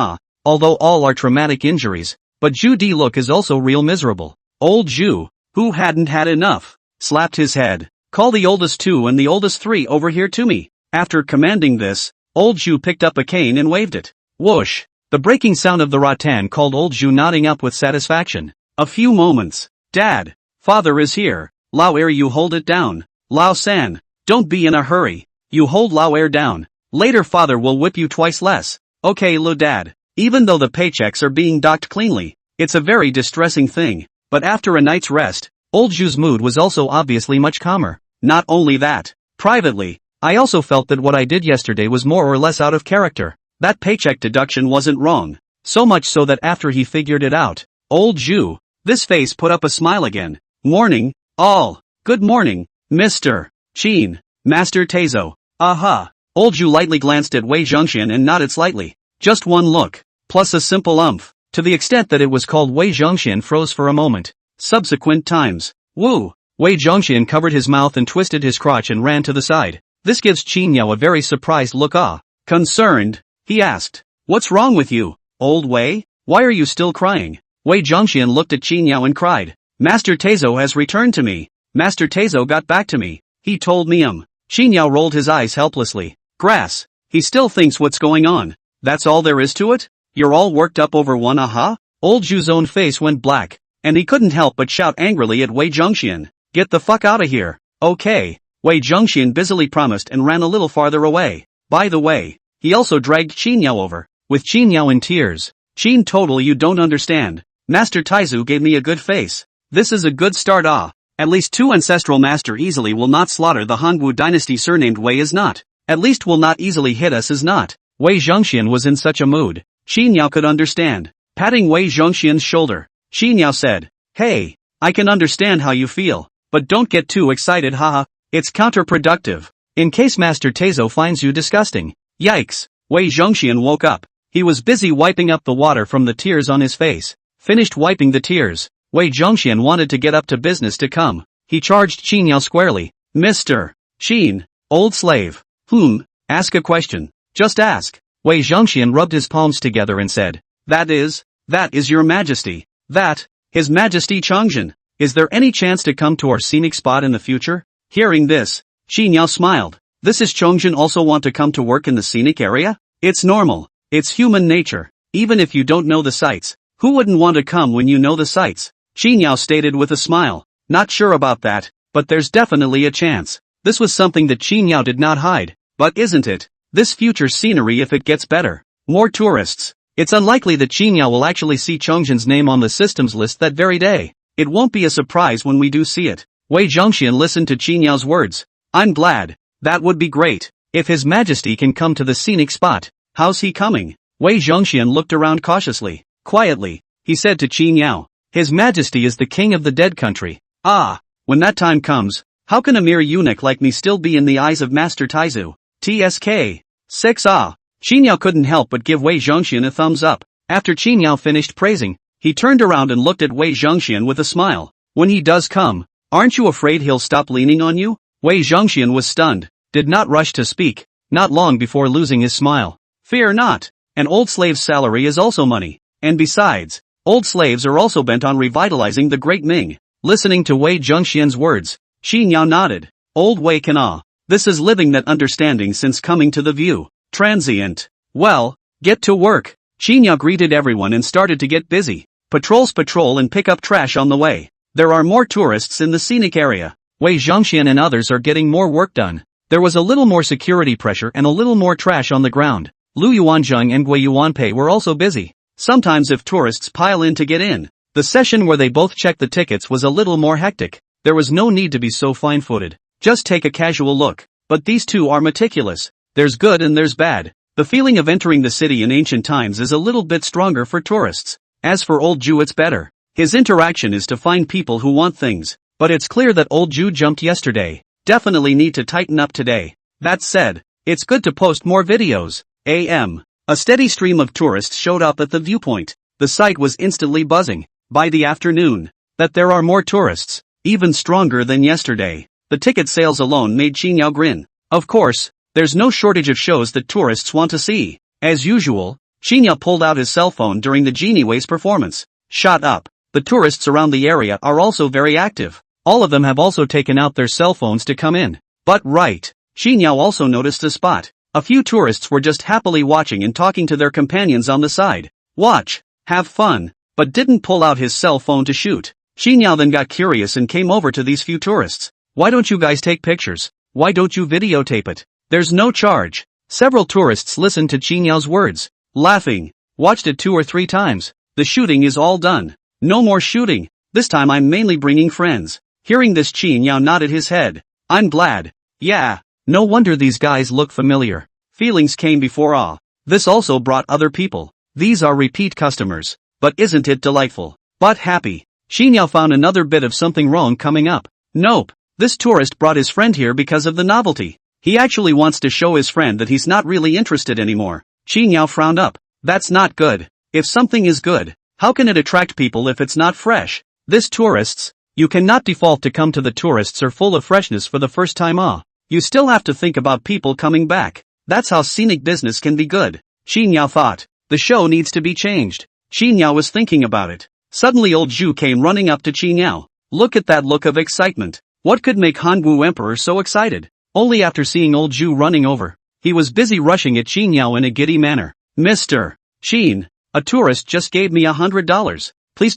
although all are traumatic injuries, but Zhu Di look is also real miserable. Old Zhu, who hadn't had enough, slapped his head. "Call the oldest 2 and the oldest 3 over here to me." After commanding this, old Zhu picked up a cane and waved it. Whoosh! The breaking sound of the rattan called old Zhu nodding up with satisfaction. A few moments. "Dad, father is here." "Lao Er, you hold it down. Lao San, don't be in a hurry. You hold Lao Er down. Later father will whip you twice less." "Okay, Lo Dad." Even though the paychecks are being docked cleanly, it's a very distressing thing. But after a night's rest, old Zhu's mood was also obviously much calmer. Not only that, privately, I also felt that what I did yesterday was more or less out of character. That paycheck deduction wasn't wrong. So much so that after he figured it out, old Zhu, this face put up a smile again. "Morning, all. Good morning, Mr. Qin, Master Teizo." "Aha." Old Zhu lightly glanced at Wei Zhongxian and nodded slightly. Just one look, plus a simple umph, to the extent that it was called Wei Zhongxian froze for a moment. Subsequent times. "Woo!" Wei Zhongxian covered his mouth and twisted his crotch and ran to the side. This gives Qin Yao a very surprised look. Concerned, he asked, "What's wrong with you, old Wei? Why are you still crying?" Wei Zhongxian looked at Qin Yao and cried, "Master Teizo has returned to me. Master Teizo got back to me. He told me Qin Yao rolled his eyes helplessly. "Grass. He still thinks what's going on. That's all there is to it? You're all worked up over one aha?" Old Zhu's own face went black, and he couldn't help but shout angrily at Wei Zhongxian, "Get the fuck out of here." "Okay." Wei Zhongxian busily promised and ran a little farther away. By the way, he also dragged Qin Yao over, with Qin Yao in tears. "Qin total, you don't understand. Master Taizu gave me a good face. This is a good start. At least 2 ancestral master easily will not slaughter the Hanwu dynasty surnamed Wei is not. At least will not easily hit us is not." Wei Zhongxian was in such a mood. Qin Yao could understand. Patting Wei Zhongxian's shoulder, Qin Yao said, "Hey, I can understand how you feel, but don't get too excited, haha. It's counterproductive. In case Master Teizo finds you disgusting." Yikes! Wei Zhongxian woke up. He was busy wiping up the water from the tears on his face. Finished wiping the tears, Wei Zhongxian wanted to get up to business to come. He charged Qin Yao squarely. "Mr. Qin, old slave. Ask a question. Just ask." Wei Zhongxian rubbed his palms together and said, That is your majesty. That, his majesty Changzhen. Is there any chance to come to our scenic spot in the future?" Hearing this, Qin Yao smiled. "This is Chongzhen also want to come to work in the scenic area? It's normal. It's human nature. Even if you don't know the sights, who wouldn't want to come when you know the sights?" Qin Yao stated with a smile. "Not sure about that, but there's definitely a chance." This was something that Qin Yao did not hide. But isn't it? This future scenery if it gets better. More tourists. It's unlikely that Qin Yao will actually see Chongzhen's name on the systems list that very day. It won't be a surprise when we do see it. Wei Zhongxian listened to Qin Yao's words. "I'm glad. That would be great. If His Majesty can come to the scenic spot." "How's he coming?" Wei Zhongxian looked around cautiously. Quietly, he said to Qin Yao, "His Majesty is the king of the dead country." When that time comes, how can a mere eunuch like me still be in the eyes of Master Taizu? TSK. 6 Qin Yao couldn't help but give Wei Zhongxian a thumbs up. After Qin Yao finished praising, he turned around and looked at Wei Zhongxian with a smile. "When he does come, aren't you afraid he'll stop leaning on you?" Wei Zhongxian was stunned, did not rush to speak, not long before losing his smile. "Fear not. An old slave's salary is also money. And besides, old slaves are also bent on revitalizing the great Ming." Listening to Wei Zhongxian's words, Qin Yao nodded. "Old Wei can This is living that understanding since coming to the view. Transient. Well, get to work." Qin Yao greeted everyone and started to get busy. Patrols patrol and pick up trash on the way. There are more tourists in the scenic area. Wei Zhongxian and others are getting more work done. There was a little more security pressure and a little more trash on the ground. Lu Yuanzheng and Gui Yuanpei were also busy. Sometimes if tourists pile in to get in, the session where they both checked the tickets was a little more hectic. There was no need to be so fine-footed. Just take a casual look. But these two are meticulous. There's good and there's bad. The feeling of entering the city in ancient times is a little bit stronger for tourists. As for old Ju, it's better. His interaction is to find people who want things. But it's clear that old Ju jumped yesterday. Definitely need to tighten up today. That said, it's good to post more videos. A.M. A steady stream of tourists showed up at the viewpoint. The site was instantly buzzing. By the afternoon, that there are more tourists, even stronger than yesterday. The ticket sales alone made Qinyao grin. Of course, there's no shortage of shows that tourists want to see. As usual, Qinyao pulled out his cell phone during the Genie Wei's performance. Shut up. The tourists around the area are also very active. All of them have also taken out their cell phones to come in. But right. Qinyao also noticed a spot. A few tourists were just happily watching and talking to their companions on the side. Watch. Have fun. But didn't pull out his cell phone to shoot. Qinyao then got curious and came over to these few tourists. Why don't you guys take pictures? Why don't you videotape it? There's no charge. Several tourists listened to Qinyao's words, laughing, watched it 2 or 3 times. The shooting is all done. No more shooting. This time I'm mainly bringing friends. Hearing this, Qinyao nodded his head. I'm glad. Yeah. No wonder these guys look familiar. Feelings came before awe. This also brought other people. These are repeat customers. But isn't it delightful? But happy. Qinyao found another bit of something wrong coming up. Nope. This tourist brought his friend here because of the novelty. He actually wants to show his friend that he's not really interested anymore. Qinyao frowned up. That's not good. If something is good, how can it attract people if it's not fresh? This tourists, you cannot default to come to the tourists are full of freshness for the first time. You still have to think about people coming back. That's how scenic business can be good. Qinyao thought. The show needs to be changed. Qinyao was thinking about it. Suddenly old Zhu came running up to Qinyao. Look at that look of excitement. What could make Hangu Emperor so excited? Only after seeing old Zhu running over. He was busy rushing at Qinyao in a giddy manner. Mr. Qin, a tourist just gave me $100. Please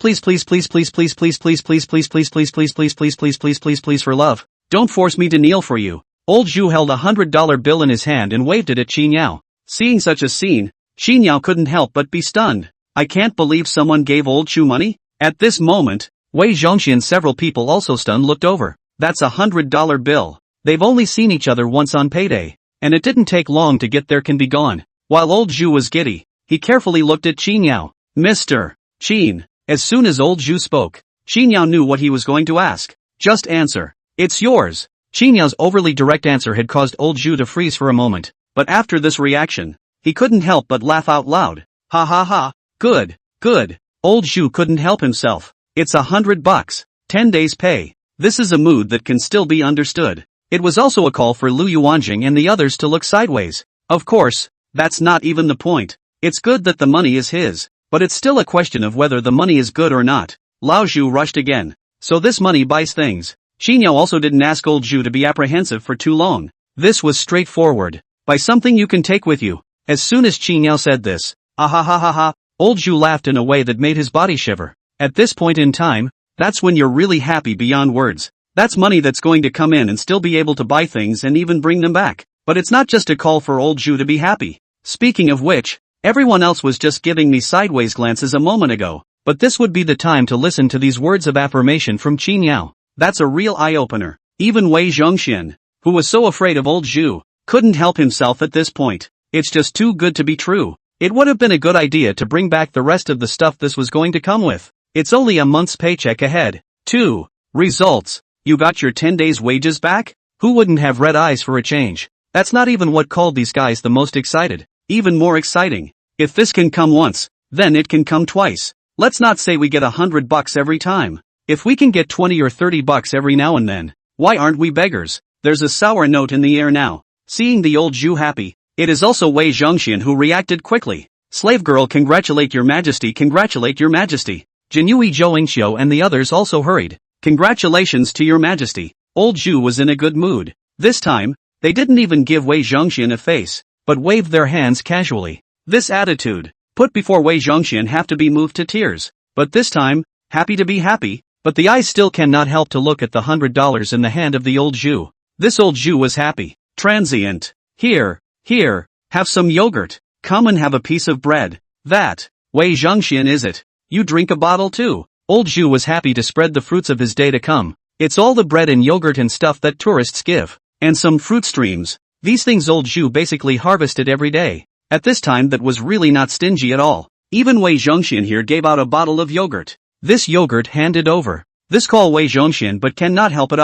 for love. Don't force me to kneel for you. Old Zhu held $100 bill in his hand and waved it at Qinyao. Seeing such a scene, Qinyao couldn't help but be stunned. I can't believe someone gave old Zhu money. At this moment, Wei Zhongxian and several people also stunned looked over. That's $100 bill. They've only seen each other once on payday. And it didn't take long to get there can be gone. While old Zhu was giddy, he carefully looked at Qinyao. Mr. Qin. As soon as old Zhu spoke, Qinyao knew what he was going to ask. Just answer. It's yours. Qinyao's overly direct answer had caused old Zhu to freeze for a moment. But after this reaction, he couldn't help but laugh out loud. Ha ha ha. Good. Good. Old Zhu couldn't help himself. It's $100. 10 days pay. This is a mood that can still be understood. It was also a call for Lu Yuanjing and the others to look sideways. Of course, that's not even the point. It's good that the money is his, but it's still a question of whether the money is good or not. Lao Zhu rushed again. So this money buys things. Qinyao also didn't ask old Zhu to be apprehensive for too long. This was straightforward. Buy something you can take with you. As soon as Qinyao said this, ah ha ha ha ha, old Zhu laughed in a way that made his body shiver. At this point in time, that's when you're really happy beyond words. That's money that's going to come in and still be able to buy things and even bring them back. But it's not just a call for old Zhu to be happy. Speaking of which, everyone else was just giving me sideways glances a moment ago. But this would be the time to listen to these words of affirmation from Qinyao. That's a real eye-opener. Even Wei Zhongxian, who was so afraid of old Zhu, couldn't help himself at this point. It's just too good to be true. It would have been a good idea to bring back the rest of the stuff this was going to come with. It's only a month's paycheck ahead. 2. Results. You got your 10 days wages back? Who wouldn't have red eyes for a change? That's not even what called these guys the most excited. Even more exciting. If this can come once, then it can come twice. Let's not say we get $100 every time. If we can get $20 or $30 every now and then, why aren't we beggars? There's a sour note in the air now. Seeing the old Zhu happy, it is also Wei Zhongxian who reacted quickly. Slave girl, congratulate your majesty, congratulate your majesty. Jinyui Zhouingxiu and the others also hurried. Congratulations to your majesty. Old Zhu was in a good mood. This time, they didn't even give Wei Zhongxian a face, but waved their hands casually. This attitude, put before Wei Zhongxian have to be moved to tears. But this time, happy to be happy, But the eyes still cannot help to look at the $100 in the hand of the old Zhu. This old Zhu was happy. Transient. Here, have some yogurt. Come and have a piece of bread. That. Wei Zhongxian is it? You drink a bottle too. Old Zhu was happy to spread the fruits of his day to come. It's all the bread and yogurt and stuff that tourists give. And some fruit streams. These things old Zhu basically harvested every day. At this time that was really not stingy at all. Even Wei Zhongxian here gave out a bottle of yogurt. This yogurt handed over. This call Wei Zhongxian but cannot help it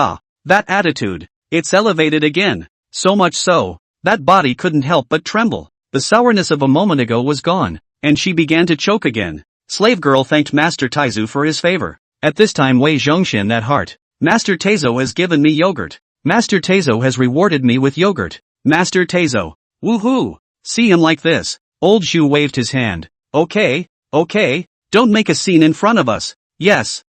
that attitude. It's elevated again. So much so, that body couldn't help but tremble. The sourness of a moment ago was gone, and she began to choke again. Slave girl thanked Master Taizu for his favor. At this time Wei Zhongxian that heart. Master Taizo has given me yogurt. Master Taizo has rewarded me with yogurt. Master Taizo. Woohoo! See him like this. Old Zhu waved his hand. Okay, don't make a scene in front of us. Yes.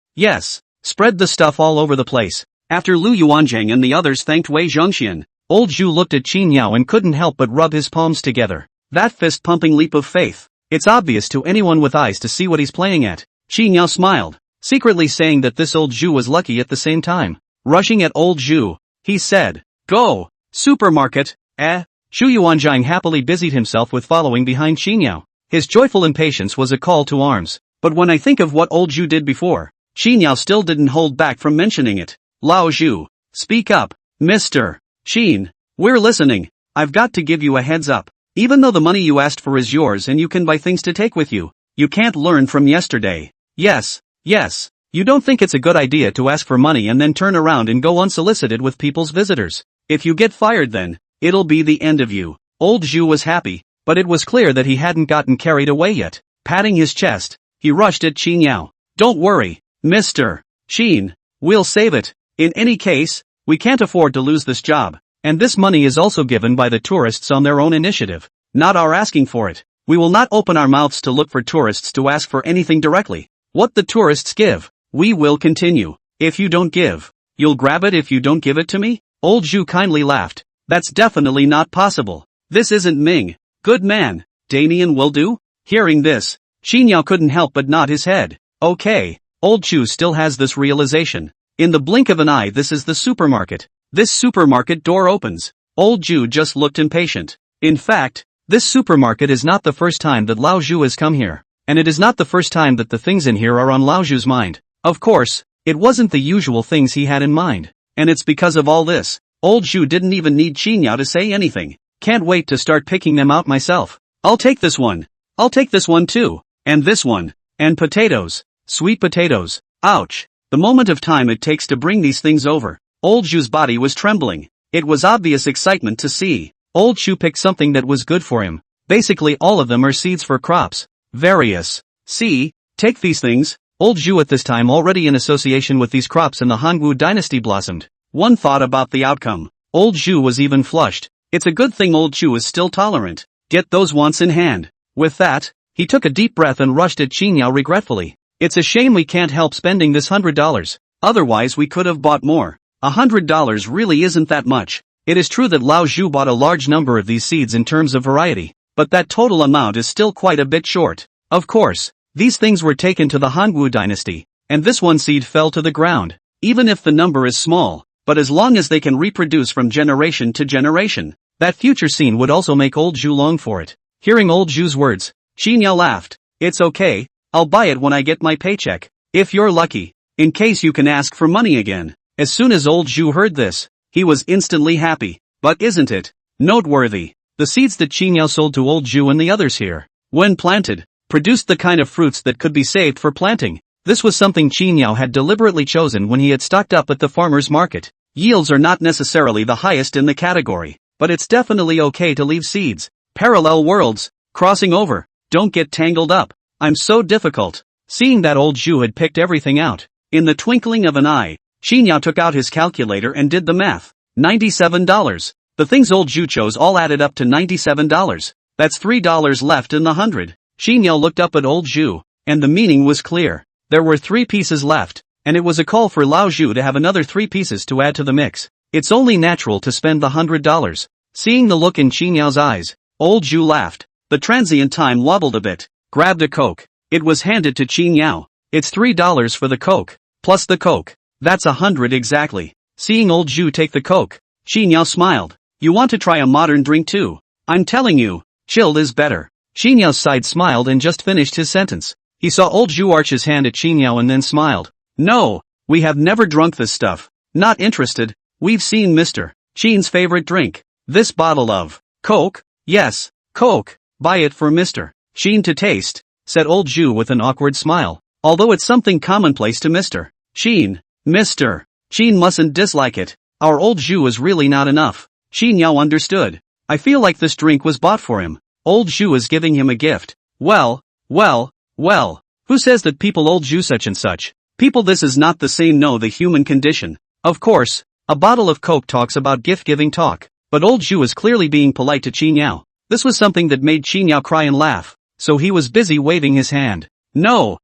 Spread the stuff all over the place. After Lu Yuanzhang and the others thanked Wei Zhongxian, old Zhu looked at Qin Yao and couldn't help but rub his palms together. That fist-pumping leap of faith. It's obvious to anyone with eyes to see what he's playing at. Qin Yao smiled, secretly saying that this old Zhu was lucky at the same time. Rushing at old Zhu, he said, "Go! Supermarket, eh?" Xu Yuanzhang happily busied himself with following behind Qin Yao. His joyful impatience was a call to arms. But when I think of what old Zhu did before, Qin Yao still didn't hold back from mentioning it. Lao Zhu, speak up, Mr. Qin, we're listening. I've got to give you a heads up. Even though the money you asked for is yours and you can buy things to take with you, you can't learn from yesterday. Yes. You don't think it's a good idea to ask for money and then turn around and go unsolicited with people's visitors. If you get fired then, it'll be the end of you. Old Zhu was happy, but it was clear that he hadn't gotten carried away yet. Patting his chest, he rushed at Qin Yao. Don't worry, Mr. Qin, we'll save it. In any case, we can't afford to lose this job. And this money is also given by the tourists on their own initiative, not our asking for it. We will not open our mouths to look for tourists to ask for anything directly. What the tourists give, we will continue. If you don't give, you'll grab it if you don't give it to me? Old Zhu kindly laughed. That's definitely not possible. This isn't Ming. Good man, Damien will do? Hearing this, Qin Yao couldn't help but nod his head. Okay, old Zhu still has this realization. In the blink of an eye this is the supermarket. This supermarket door opens. Old Zhu just looked impatient. In fact, this supermarket is not the first time that Lao Zhu has come here. And it is not the first time that the things in here are on Lao Zhu's mind. Of course, it wasn't the usual things he had in mind. And it's because of all this, old Zhu didn't even need Qin Yao to say anything. Can't wait to start picking them out myself. I'll take this one. I'll take this one too. And this one. And potatoes. Sweet potatoes. Ouch. The moment of time it takes to bring these things over. Old Zhu's body was trembling. It was obvious excitement to see. Old Zhu picked something that was good for him. Basically all of them are seeds for crops. Various. See, take these things. Old Zhu at this time already in association with these crops in the Hangwu dynasty blossomed. One thought about the outcome. Old Zhu was even flushed. It's a good thing old Zhu is still tolerant. Get those wants in hand. With that, he took a deep breath and rushed at Qin Yao regretfully. It's a shame we can't help spending this $100. Otherwise we could have bought more. $100 really isn't that much. It is true that Lao Zhu bought a large number of these seeds in terms of variety, but that total amount is still quite a bit short. Of course, these things were taken to the Hangwu dynasty, and this one seed fell to the ground. Even if the number is small, but as long as they can reproduce from generation to generation, that future scene would also make old Zhu long for it. Hearing old Zhu's words, Qin Yao laughed. It's okay, I'll buy it when I get my paycheck. If you're lucky. In case you can ask for money again. As soon as old Zhu heard this, he was instantly happy. But isn't it noteworthy? The seeds that Qin Yao sold to old Zhu and the others here, when planted, produced the kind of fruits that could be saved for planting. This was something Qin Yao had deliberately chosen when he had stocked up at the farmer's market. Yields are not necessarily the highest in the category, but it's definitely okay to leave seeds. Parallel worlds, crossing over, don't get tangled up. I'm so difficult. Seeing that old Zhu had picked everything out, in the twinkling of an eye, Qin Yao took out his calculator and did the math. $97. The things old Zhu chose all added up to $97. That's $3 left in the 100. Qin Yao looked up at old Zhu, and the meaning was clear. There were 3 pieces left, and it was a call for Lao Zhu to have another 3 pieces to add to the mix. It's only natural to spend the $100. Seeing the look in Qin Yao's eyes, old Zhu laughed. The transient time wobbled a bit, grabbed a Coke. It was handed to Qin Yao. It's $3 for the Coke. Plus the Coke. That's 100 exactly. Seeing old Zhu take the Coke, Qin Yao smiled. You want to try a modern drink too? I'm telling you, chilled is better. Qin Yao's side smiled and just finished his sentence. He saw old Zhu arch his hand at Qin Yao and then smiled. No, we have never drunk this stuff. Not interested. We've seen Mr. Qin's favorite drink. This bottle of Coke? Yes, Coke. Buy it for Mr. Qin to taste, said old Zhu with an awkward smile. Although it's something commonplace to Mr. Qin. Mr. Qin mustn't dislike it. Our old Zhu is really not enough. Qin Yao understood. I feel like this drink was bought for him. Old Zhu is giving him a gift. Well. Who says that people old Zhu such and such? People, this is not the same. No, the human condition. Of course, a bottle of Coke talks about gift-giving talk. But old Zhu is clearly being polite to Qin Yao. This was something that made Qin Yao cry and laugh. So he was busy waving his hand. No,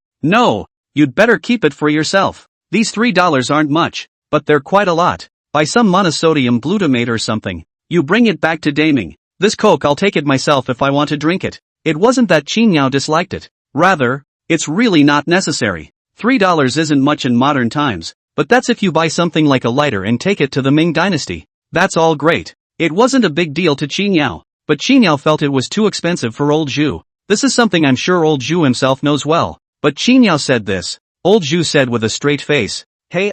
you'd better keep it for yourself. These $3 aren't much, but they're quite a lot. Buy some monosodium glutamate or something. You bring it back to Daming. This Coke, I'll take it myself if I want to drink it. It wasn't that Qin Yao disliked it. Rather, it's really not necessary. $3 isn't much in modern times, but that's if you buy something like a lighter and take it to the Ming dynasty. That's all great. It wasn't a big deal to Qin Yao, but Qin Yao felt it was too expensive for old Zhu. This is something I'm sure old Zhu himself knows well. But Qin Yao said this. Old Zhu said with a straight face. Hey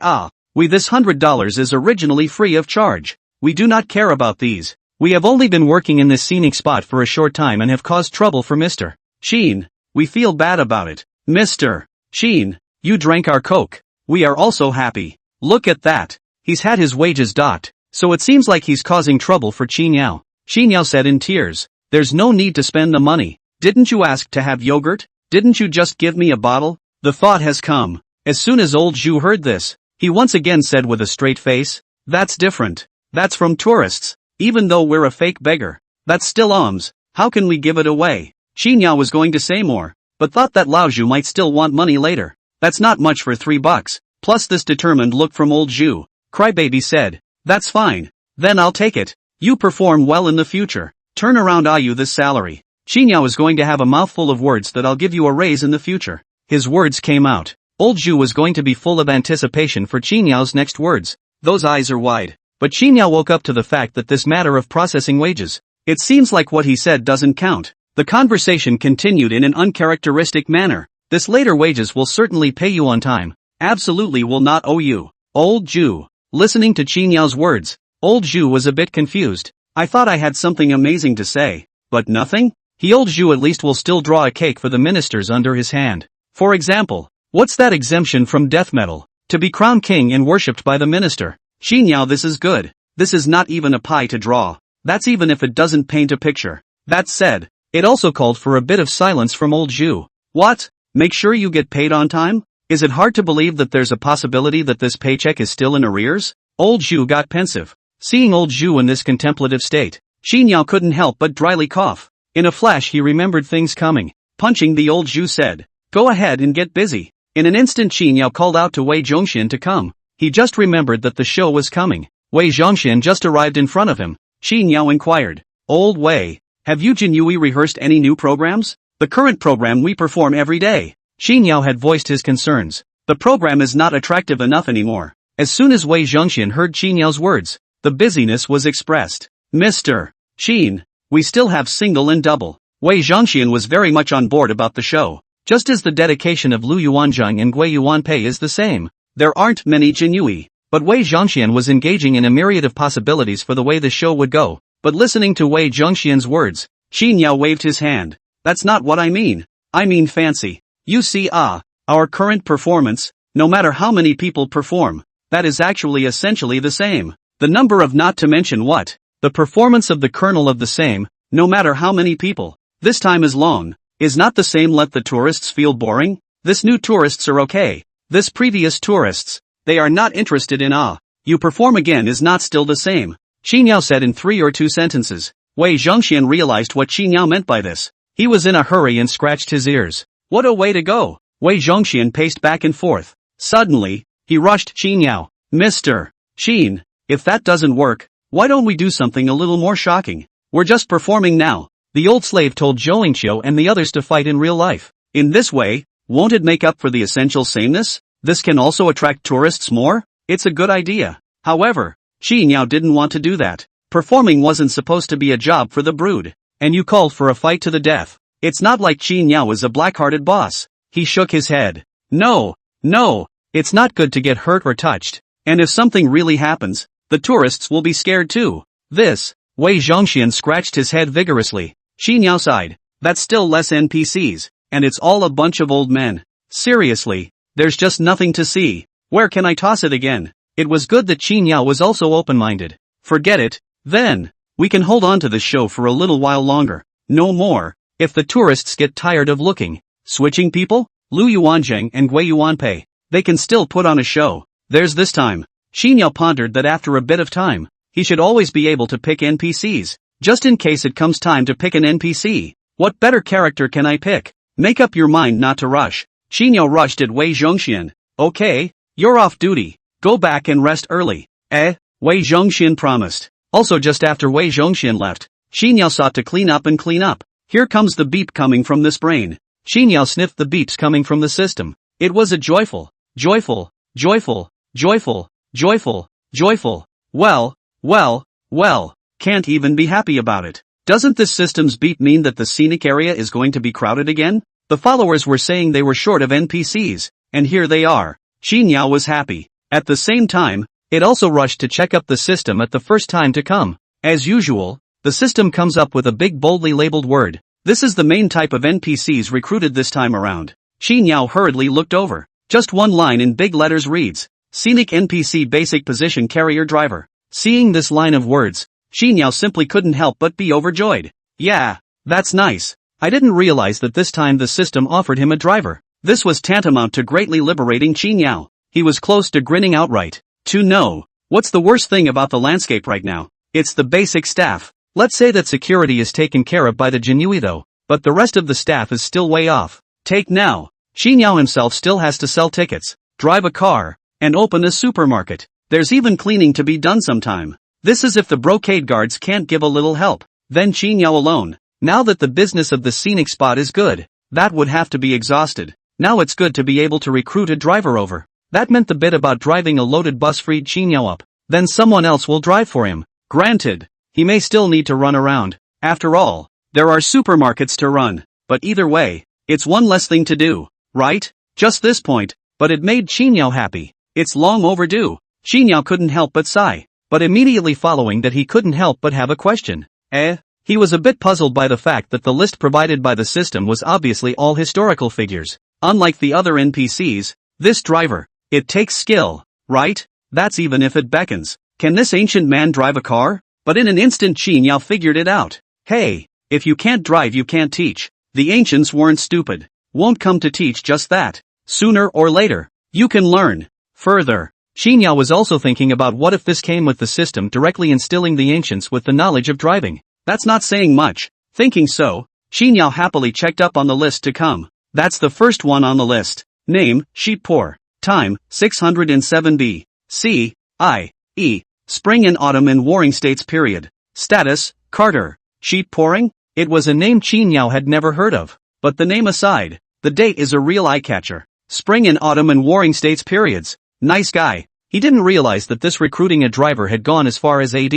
this $100 is originally free of charge. We do not care about these. We have only been working in this scenic spot for a short time and have caused trouble for Mr. Qin. We feel bad about it. Mr. Qin, you drank our Coke. We are also happy. Look at that. He's had his wages docked, so it seems like he's causing trouble for Qin Yao. Qin Yao said in tears. There's no need to spend the money. Didn't you ask to have yogurt? Didn't you just give me a bottle? The thought has come. As soon as old Zhu heard this, he once again said with a straight face. That's different. That's from tourists. Even though we're a fake beggar, that's still alms. How can we give it away? Qin Yao was going to say more, but thought that Lao Zhu might still want money later. That's not much for $3. Plus this determined look from old Zhu. Crybaby said. That's fine. Then I'll take it. You perform well in the future. Turn around, you this salary. Qin Yao is going to have a mouthful of words that I'll give you a raise in the future. His words came out. Old Zhu was going to be full of anticipation for Qin Yao's next words. Those eyes are wide. But Qin Yao woke up to the fact that this matter of processing wages, it seems like what he said doesn't count. The conversation continued in an uncharacteristic manner. This later wages will certainly pay you on time. Absolutely will not owe you. Old Zhu. Listening to Qin Yao's words, old Zhu was a bit confused. I thought I had something amazing to say. But nothing? Old Zhu at least will still draw a cake for the ministers under his hand. For example, what's that exemption from death metal? To be crowned king and worshipped by the minister. Qin Yao, this is good. This is not even a pie to draw. That's even if it doesn't paint a picture. That said, it also called for a bit of silence from old Zhu. What? Make sure you get paid on time? Is it hard to believe that there's a possibility that this paycheck is still in arrears? Old Zhu got pensive. Seeing old Zhu in this contemplative state, Qin Yao couldn't help but dryly cough. In a flash he remembered things coming. Punching the old Zhu said, go ahead and get busy. In an instant Qin Yao called out to Wei Zhongxian to come. He just remembered that the show was coming. Wei Zhongxian just arrived in front of him. Qin Yao inquired. Old Wei, have you genuinely rehearsed any new programs? The current program we perform every day. Qin Yao had voiced his concerns. The program is not attractive enough anymore. As soon as Wei Zhongxian heard Qin Yao's words, the busyness was expressed. Mr. Qin, we still have single and double. Wei Zhongxian was very much on board about the show. Just as the dedication of Lu Yuanzhang and Gui Yuanpei is the same. There aren't many Jinyui, but Wei Zhongxian was engaging in a myriad of possibilities for the way the show would go. But listening to Wei Zhongxian's words, Qin Yao waved his hand. That's not what I mean. I mean fancy. You see, our current performance, no matter how many people perform, that is actually essentially the same. The number of not to mention what, the performance of the kernel of the same, no matter how many people, this time is long, is not the same. Let the tourists feel boring? This new tourists are okay. This previous tourists, they are not interested in you perform again is not still the same. Qin Yao said in 3 or 2 sentences. Wei Zhongxian realized what Qin Yao meant by this. He was in a hurry and scratched his ears. What a way to go! Wei Zhongxian paced back and forth. Suddenly, he rushed Qin Yao. Mr. Qin, if that doesn't work, why don't we do something a little more shocking? We're just performing now. The old slave told Zhou Lingqiu and the others to fight in real life. In this way, won't it make up for the essential sameness? This can also attract tourists more? It's a good idea. However, Qi Niao didn't want to do that. Performing wasn't supposed to be a job for the brood. And you called for a fight to the death. It's not like Qi Niao was a black-hearted boss. He shook his head. No, it's not good to get hurt or touched. And if something really happens, the tourists will be scared too. Wei Zhongxian scratched his head vigorously. Qi Niao sighed. That's still less NPCs, and it's all a bunch of old men. Seriously, there's just nothing to see. Where can I toss it again? It was good that Qi Niao was also open-minded. Forget it, then. We can hold on to this show for a little while longer. No more. If the tourists get tired of looking, switching people, Lu Yuanzheng and Gui Yuanpei, they can still put on a show. There's this time. Qi Niao pondered that after a bit of time, he should always be able to pick NPCs, just in case it comes time to pick an NPC. What better character can I pick? Make up your mind not to rush. Qi Niao rushed at Wei Zhongxian. Okay, you're off duty. Go back and rest early. Wei Zhongxian promised. Also just after Wei Zhongxian left, Qi Niao sought to clean up. Here comes the beep coming from this brain. Qi Niao sniffed the beeps coming from the system. It was a joyful. Well, can't even be happy about it. Doesn't this system's beep mean that the scenic area is going to be crowded again? The followers were saying they were short of NPCs, and here they are. Qi Niao was happy. At the same time, it also rushed to check up the system at the first time to come. As usual, the system comes up with a big boldly labeled word. This is the main type of NPCs recruited this time around. Qi Niao hurriedly looked over. Just one line in big letters reads, Scenic NPC Basic Position Carrier Driver. Seeing this line of words, Qi Niao simply couldn't help but be overjoyed. Yeah, that's nice. I didn't realize that this time the system offered him a driver. This was tantamount to greatly liberating Qi Niao. He was close to grinning outright. What's the worst thing about the landscape right now? It's the basic staff. Let's say that security is taken care of by the Jinui though, but the rest of the staff is still way off. Take now. Qi Niao himself still has to sell tickets, drive a car, and open a supermarket. There's even cleaning to be done sometime. This is if the brocade guards can't give a little help. Then Qi Niao alone. Now that the business of the scenic spot is good, that would have to be exhausted. Now it's good to be able to recruit a driver over. That meant the bit about driving a loaded bus freed Qi Niao up. Then someone else will drive for him. Granted, he may still need to run around. After all, there are supermarkets to run. But either way, it's one less thing to do, right? Just this point, but it made Qi Niao happy. It's long overdue. Qi Niao couldn't help but sigh. But immediately following that he couldn't help but have a question. He was a bit puzzled by the fact that the list provided by the system was obviously all historical figures. Unlike the other NPCs, this driver, it takes skill, right? That's even if it beckons. Can this ancient man drive a car? But in an instant Qi Niao figured it out. Hey, if you can't drive you can't teach. The ancients weren't stupid. Won't come to teach just that. Sooner or later, you can learn. Further, Qi Niao was also thinking about what if this came with the system directly instilling the ancients with the knowledge of driving. That's not saying much. Thinking so, Qi Niao happily checked up on the list to come. That's the first one on the list. Name, Sheep Poor. Time, 607 B.C.I.E. Spring and Autumn in Warring States period. Status, Carter. Sheep pouring? It was a name Qi Niao had never heard of. But the name aside, the date is a real eye-catcher. Spring and Autumn in Warring States periods. Nice guy. He didn't realize that this recruiting a driver had gone as far as AD.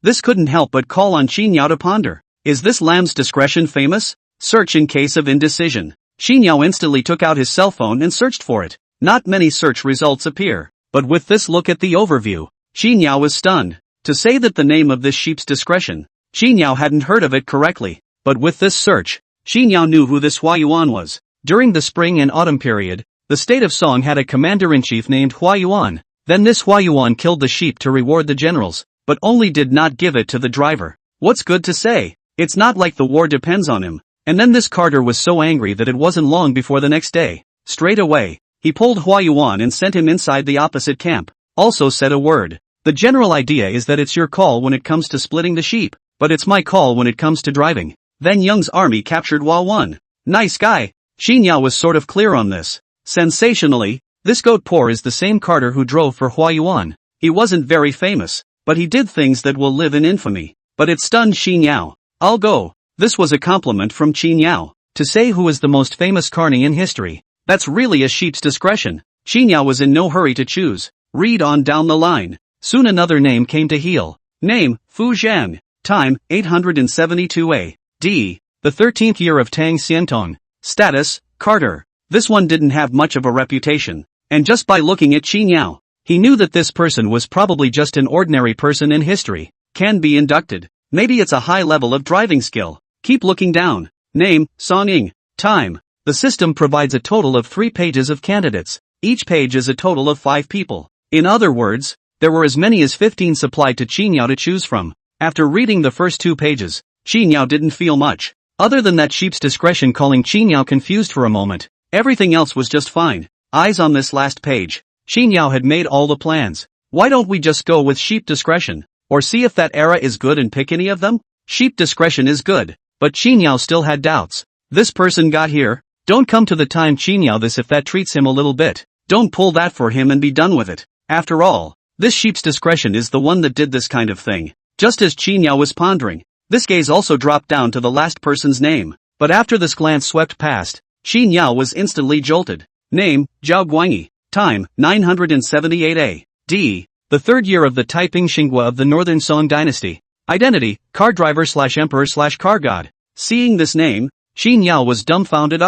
This couldn't help but call on Qi Niao to ponder. Is this lamb's discretion famous? Search in case of indecision. Qi Niao instantly took out his cell phone and searched for it. Not many search results appear. But with this look at the overview, Qi Niao was stunned. To say that the name of this sheep's discretion, Qi Niao hadn't heard of it correctly. But with this search, Qi Niao knew who this Huayuan was. During the spring and autumn period, the state of Song had a commander-in-chief named Huayuan. Then this Huayuan killed the sheep to reward the generals, but only did not give it to the driver. What's good to say? It's not like the war depends on him. And then this Carter was so angry that it wasn't long before the next day. Straight away, he pulled Huayuan and sent him inside the opposite camp. Also said a word. The general idea is that it's your call when it comes to splitting the sheep, but it's my call when it comes to driving. Then Young's army captured Huayuan. Nice guy. Qi Niao was sort of clear on this. Sensationally, this goat poor is the same Carter who drove for Huayuan. He wasn't very famous, but he did things that will live in infamy. But it stunned Qi Niao. I'll go. This was a compliment from Qi Niao. To say who is the most famous carny in history, that's really a sheep's discretion. Qin Yao was in no hurry to choose. Read on down the line. Soon another name came to heel. Name, Fu Zhang. Time, 872 A.D. The 13th year of Tang Xiantong. Status, Carter. This one didn't have much of a reputation. And just by looking at Qin Yao, he knew that this person was probably just an ordinary person in history. Can be inducted. Maybe it's a high level of driving skill. Keep looking down. Name, Song Ying. Time. The system provides a total of 3 pages of candidates. Each page is a total of 5 people. In other words, there were as many as 15 supplied to Qin Yao to choose from. After reading the first 2 pages, Qin Yao didn't feel much. Other than that sheep's discretion calling Qin Yao confused for a moment. Everything else was just fine. Eyes on this last page. Qin Yao had made all the plans. Why don't we just go with sheep discretion? Or see if that era is good and pick any of them? Sheep discretion is good. But Qin Yao still had doubts. This person got here. Don't come to the time Qin Yao this if that treats him a little bit. Don't pull that for him and be done with it. After all, this sheep's discretion is the one that did this kind of thing. Just as Qin Yao was pondering, this gaze also dropped down to the last person's name. But after this glance swept past, Qin Yao was instantly jolted. Name, Zhao Guangyi. Time, 978 A.D. The 3rd year of the Taiping Xinghua of the Northern Song Dynasty. Identity, car driver/emperor/car god. Seeing this name, Qin Yao was dumbfounded.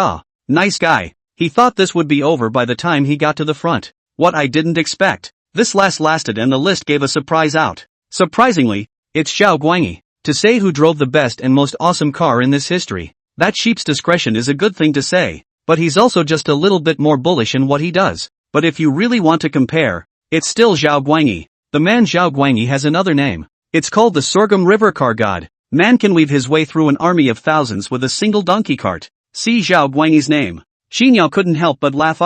Nice guy. He thought this would be over by the time he got to the front. What I didn't expect. This lasted and the list gave a surprise out. Surprisingly, it's Zhao Guangyi. To say who drove the best and most awesome car in this history. That sheep's discretion is a good thing to say. But he's also just a little bit more bullish in what he does. But if you really want to compare, it's still Zhao Guangyi. The man Zhao Guangyi has another name. It's called the Sorghum River Car God. Man can weave his way through an army of thousands with a single donkey cart. See Zhao Guangyi's name. Qin Yao couldn't help but laugh.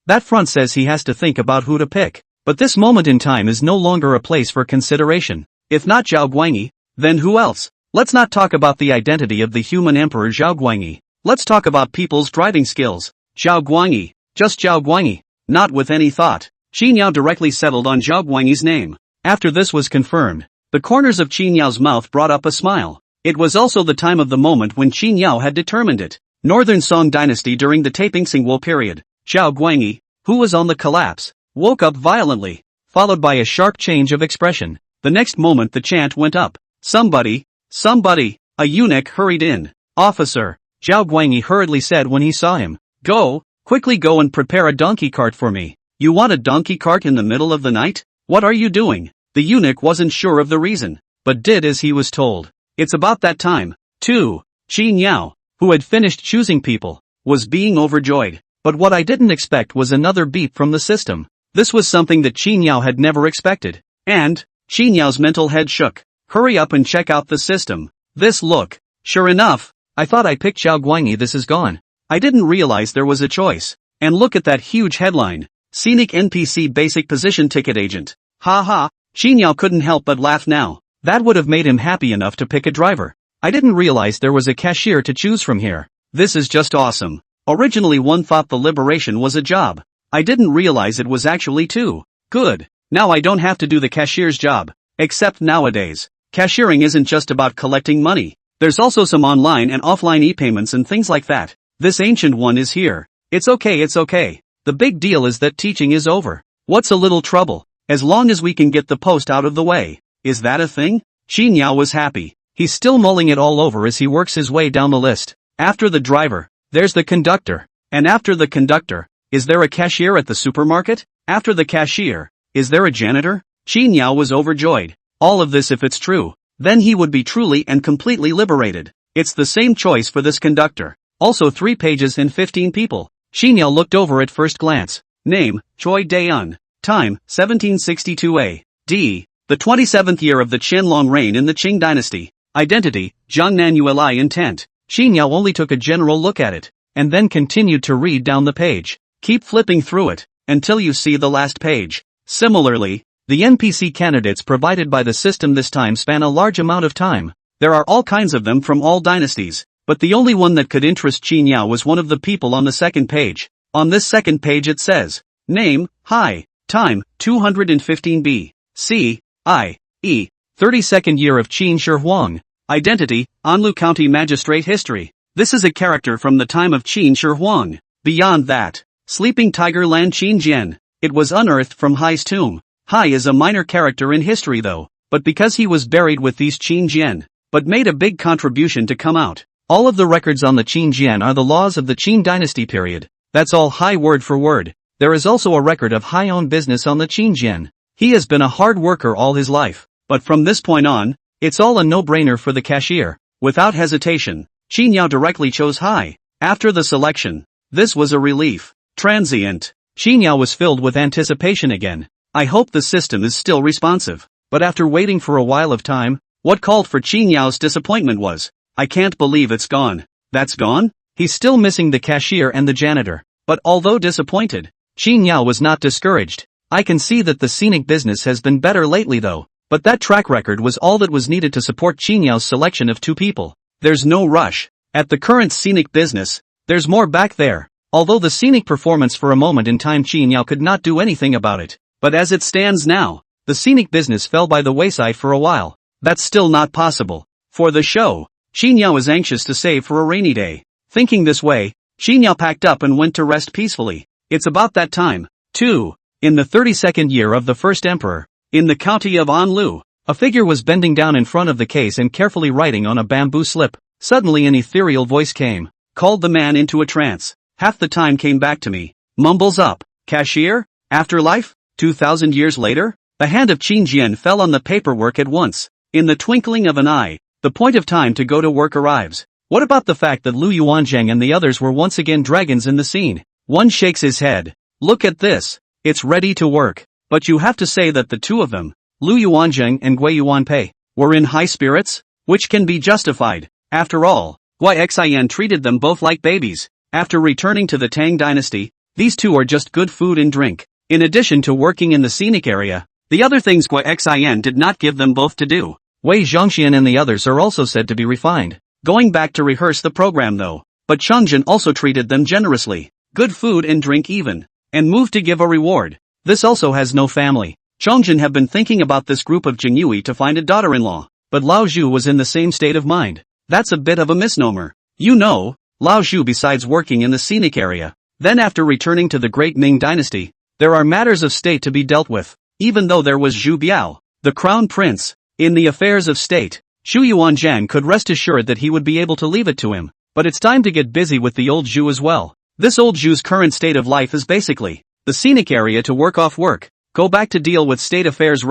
That front says he has to think about who to pick. But this moment in time is no longer a place for consideration. If not Zhao Guangyi, then who else? Let's not talk about the identity of the human emperor Zhao Guangyi. Let's talk about people's driving skills. Zhao Guangyi. Just Zhao Guangyi. Not with any thought. Qin Yao directly settled on Zhao Guangyi's name. After this was confirmed, the corners of Qin Yao's mouth brought up a smile. It was also the time of the moment when Qin Yao had determined it. Northern Song Dynasty during the Taiping Xinghua period. Zhao Guangyi, who was on the collapse, woke up violently, followed by a sharp change of expression. The next moment the chant went up. Somebody! Somebody! A eunuch hurried in. Officer! Zhao Guangyi hurriedly said when he saw him. Go! Quickly go and prepare a donkey cart for me. You want a donkey cart in the middle of the night? What are you doing? The eunuch wasn't sure of the reason, but did as he was told. It's about that time, too. Qin Yao, who had finished choosing people, was being overjoyed. But what I didn't expect was another beep from the system. This was something that Qin Yao had never expected. And, Qin Yao's mental head shook. Hurry up and check out the system. This look. Sure enough, I thought I picked Zhao Guangyi. This is gone. I didn't realize there was a choice. And look at that huge headline. Scenic NPC basic position ticket agent. Ha ha, Qin Yao couldn't help but laugh now. That would have made him happy enough to pick a driver. I didn't realize there was a cashier to choose from here. This is just awesome. Originally one thought the liberation was a job. I didn't realize it was actually 2. Good. Now I don't have to do the cashier's job. Except nowadays, cashiering isn't just about collecting money. There's also some online and offline e-payments and things like that. This ancient one is here. It's okay. The big deal is that teaching is over. What's a little trouble? As long as we can get the post out of the way. Is that a thing? Qin Yao was happy. He's still mulling it all over as he works his way down the list. After the driver, there's the conductor. And after the conductor, is there a cashier at the supermarket? After the cashier, is there a janitor? Qin Yao was overjoyed. All of this if it's true, then he would be truly and completely liberated. It's the same choice for this conductor. Also 3 pages and 15 people. Qin Yao looked over at first glance. Name, Choi Daeun. Time, 1762 A.D. The 27th year of the Qianlong reign in the Qing dynasty. Identity, Jiangnan Yueli intent. Qin Yao only took a general look at it, and then continued to read down the page. Keep flipping through it, until you see the last page. Similarly, the NPC candidates provided by the system this time span a large amount of time. There are all kinds of them from all dynasties, but the only one that could interest Qin Yao was one of the people on the second page. On this second page it says, Name, Hi, Time, 215 B.C. I.E. 32nd year of Qin Shi Huang. Identity, Anlu County Magistrate History. This is a character from the time of Qin Shi Huang. Beyond that, Sleeping Tiger Lan Qin Jian. It was unearthed from Hai's tomb. Hai is a minor character in history though, but because he was buried with these Qin Jian, but made a big contribution to come out. All of the records on the Qin Jian are the laws of the Qin dynasty period. That's all Hai word for word. There is also a record of Hai own business on the Qin Jian. He has been a hard worker all his life, but from this point on, it's all a no-brainer for the cashier. Without hesitation, Qin Yao directly chose Hai. After the selection, this was a relief. Transient. Qin Yao was filled with anticipation again. I hope the system is still responsive. But after waiting for a while of time, what called for Qin Yao's disappointment was, I can't believe it's gone. That's gone? He's still missing the cashier and the janitor. But although disappointed, Qin Yao was not discouraged. I can see that the scenic business has been better lately though. But that track record was all that was needed to support Qin Yao's selection of 2 people. There's no rush. At the current scenic business, there's more back there. Although the scenic performance for a moment in time Qin Yao could not do anything about it. But as it stands now, the scenic business fell by the wayside for a while. That's still not possible. For the show, Qin Yao is anxious to save for a rainy day. Thinking this way, Qin Yao packed up and went to rest peacefully. It's about that time, too. In the 32nd year of the first emperor, in the county of Anlu, a figure was bending down in front of the case and carefully writing on a bamboo slip. Suddenly an ethereal voice came, called the man into a trance. Half the time came back to me. Mumbles up. Cashier? Afterlife? 2,000 years later? The hand of Qin Jian fell on the paperwork at once. In the twinkling of an eye, the point of time to go to work arrives. What about the fact that Lu Yuanzhang and the others were once again dragons in the scene? One shakes his head. Look at this. It's ready to work. But you have to say that the 2 of them, Lu Yuanzhang and Gui Yuanpei, were in high spirits? Which can be justified. After all, Gui Xian treated them both like babies. After returning to the Tang dynasty, these 2 are just good food and drink. In addition to working in the scenic area, the other things Gui Xian did not give them both to do. Wei Zhongxian and the others are also said to be refined. Going back to rehearse the program though. But Changzhen also treated them generously. Good food and drink even. And moved to give a reward. This also has no family. Changzhen have been thinking about this group of Jingyue to find a daughter-in-law. But Lao Zhu was in the same state of mind. That's a bit of a misnomer. You know, Lao Zhu besides working in the scenic area, then after returning to the great Ming dynasty, there are matters of state to be dealt with. Even though there was Zhu Biao, the crown prince, in the affairs of state, Xu Yuanzhan could rest assured that he would be able to leave it to him. But it's time to get busy with the old Zhu as well. This old Zhu's current state of life is basically the scenic area to work off work, go back to deal with state affairs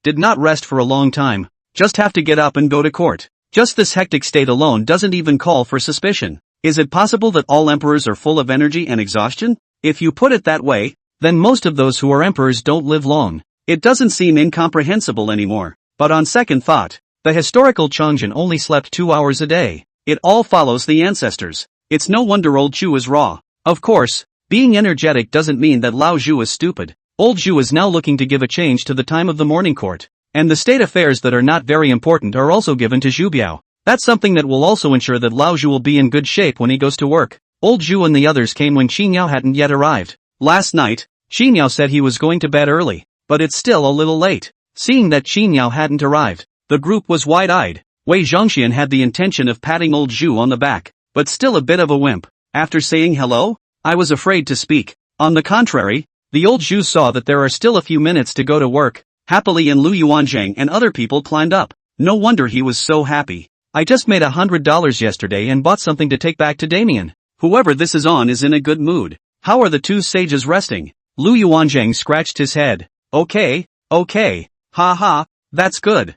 did not rest for a long time, just have to get up and go to court. Just this hectic state alone doesn't even call for suspicion. Is it possible that all emperors are full of energy and exhaustion? If you put it that way, then most of those who are emperors don't live long. It doesn't seem incomprehensible anymore. But on second thought, the historical Changzhen only slept 2 hours a day. It all follows the ancestors. It's no wonder old Zhu is raw. Of course, being energetic doesn't mean that Lao Zhu is stupid. Old Zhu is now looking to give a change to the time of the morning court. And the state affairs that are not very important are also given to Zhu Biao. That's something that will also ensure that Lao Zhu will be in good shape when he goes to work. Old Zhu and the others came when Qin Yao hadn't yet arrived. Last night, Qin Yao said he was going to bed early, but it's still a little late. Seeing that Qin Yao hadn't arrived, the group was wide-eyed. Wei Zhongxian had the intention of patting old Zhu on the back, but still a bit of a wimp. After saying hello, I was afraid to speak. On the contrary, the old Zhu saw that there are still a few minutes to go to work. Happily, and Lu Yuanzhang and other people climbed up. No wonder he was so happy. I just made $100 yesterday and bought something to take back to Damien. Whoever this is on is in a good mood. How are the 2 sages resting? Lu Yuanzhang scratched his head. Okay. Ha ha, that's good.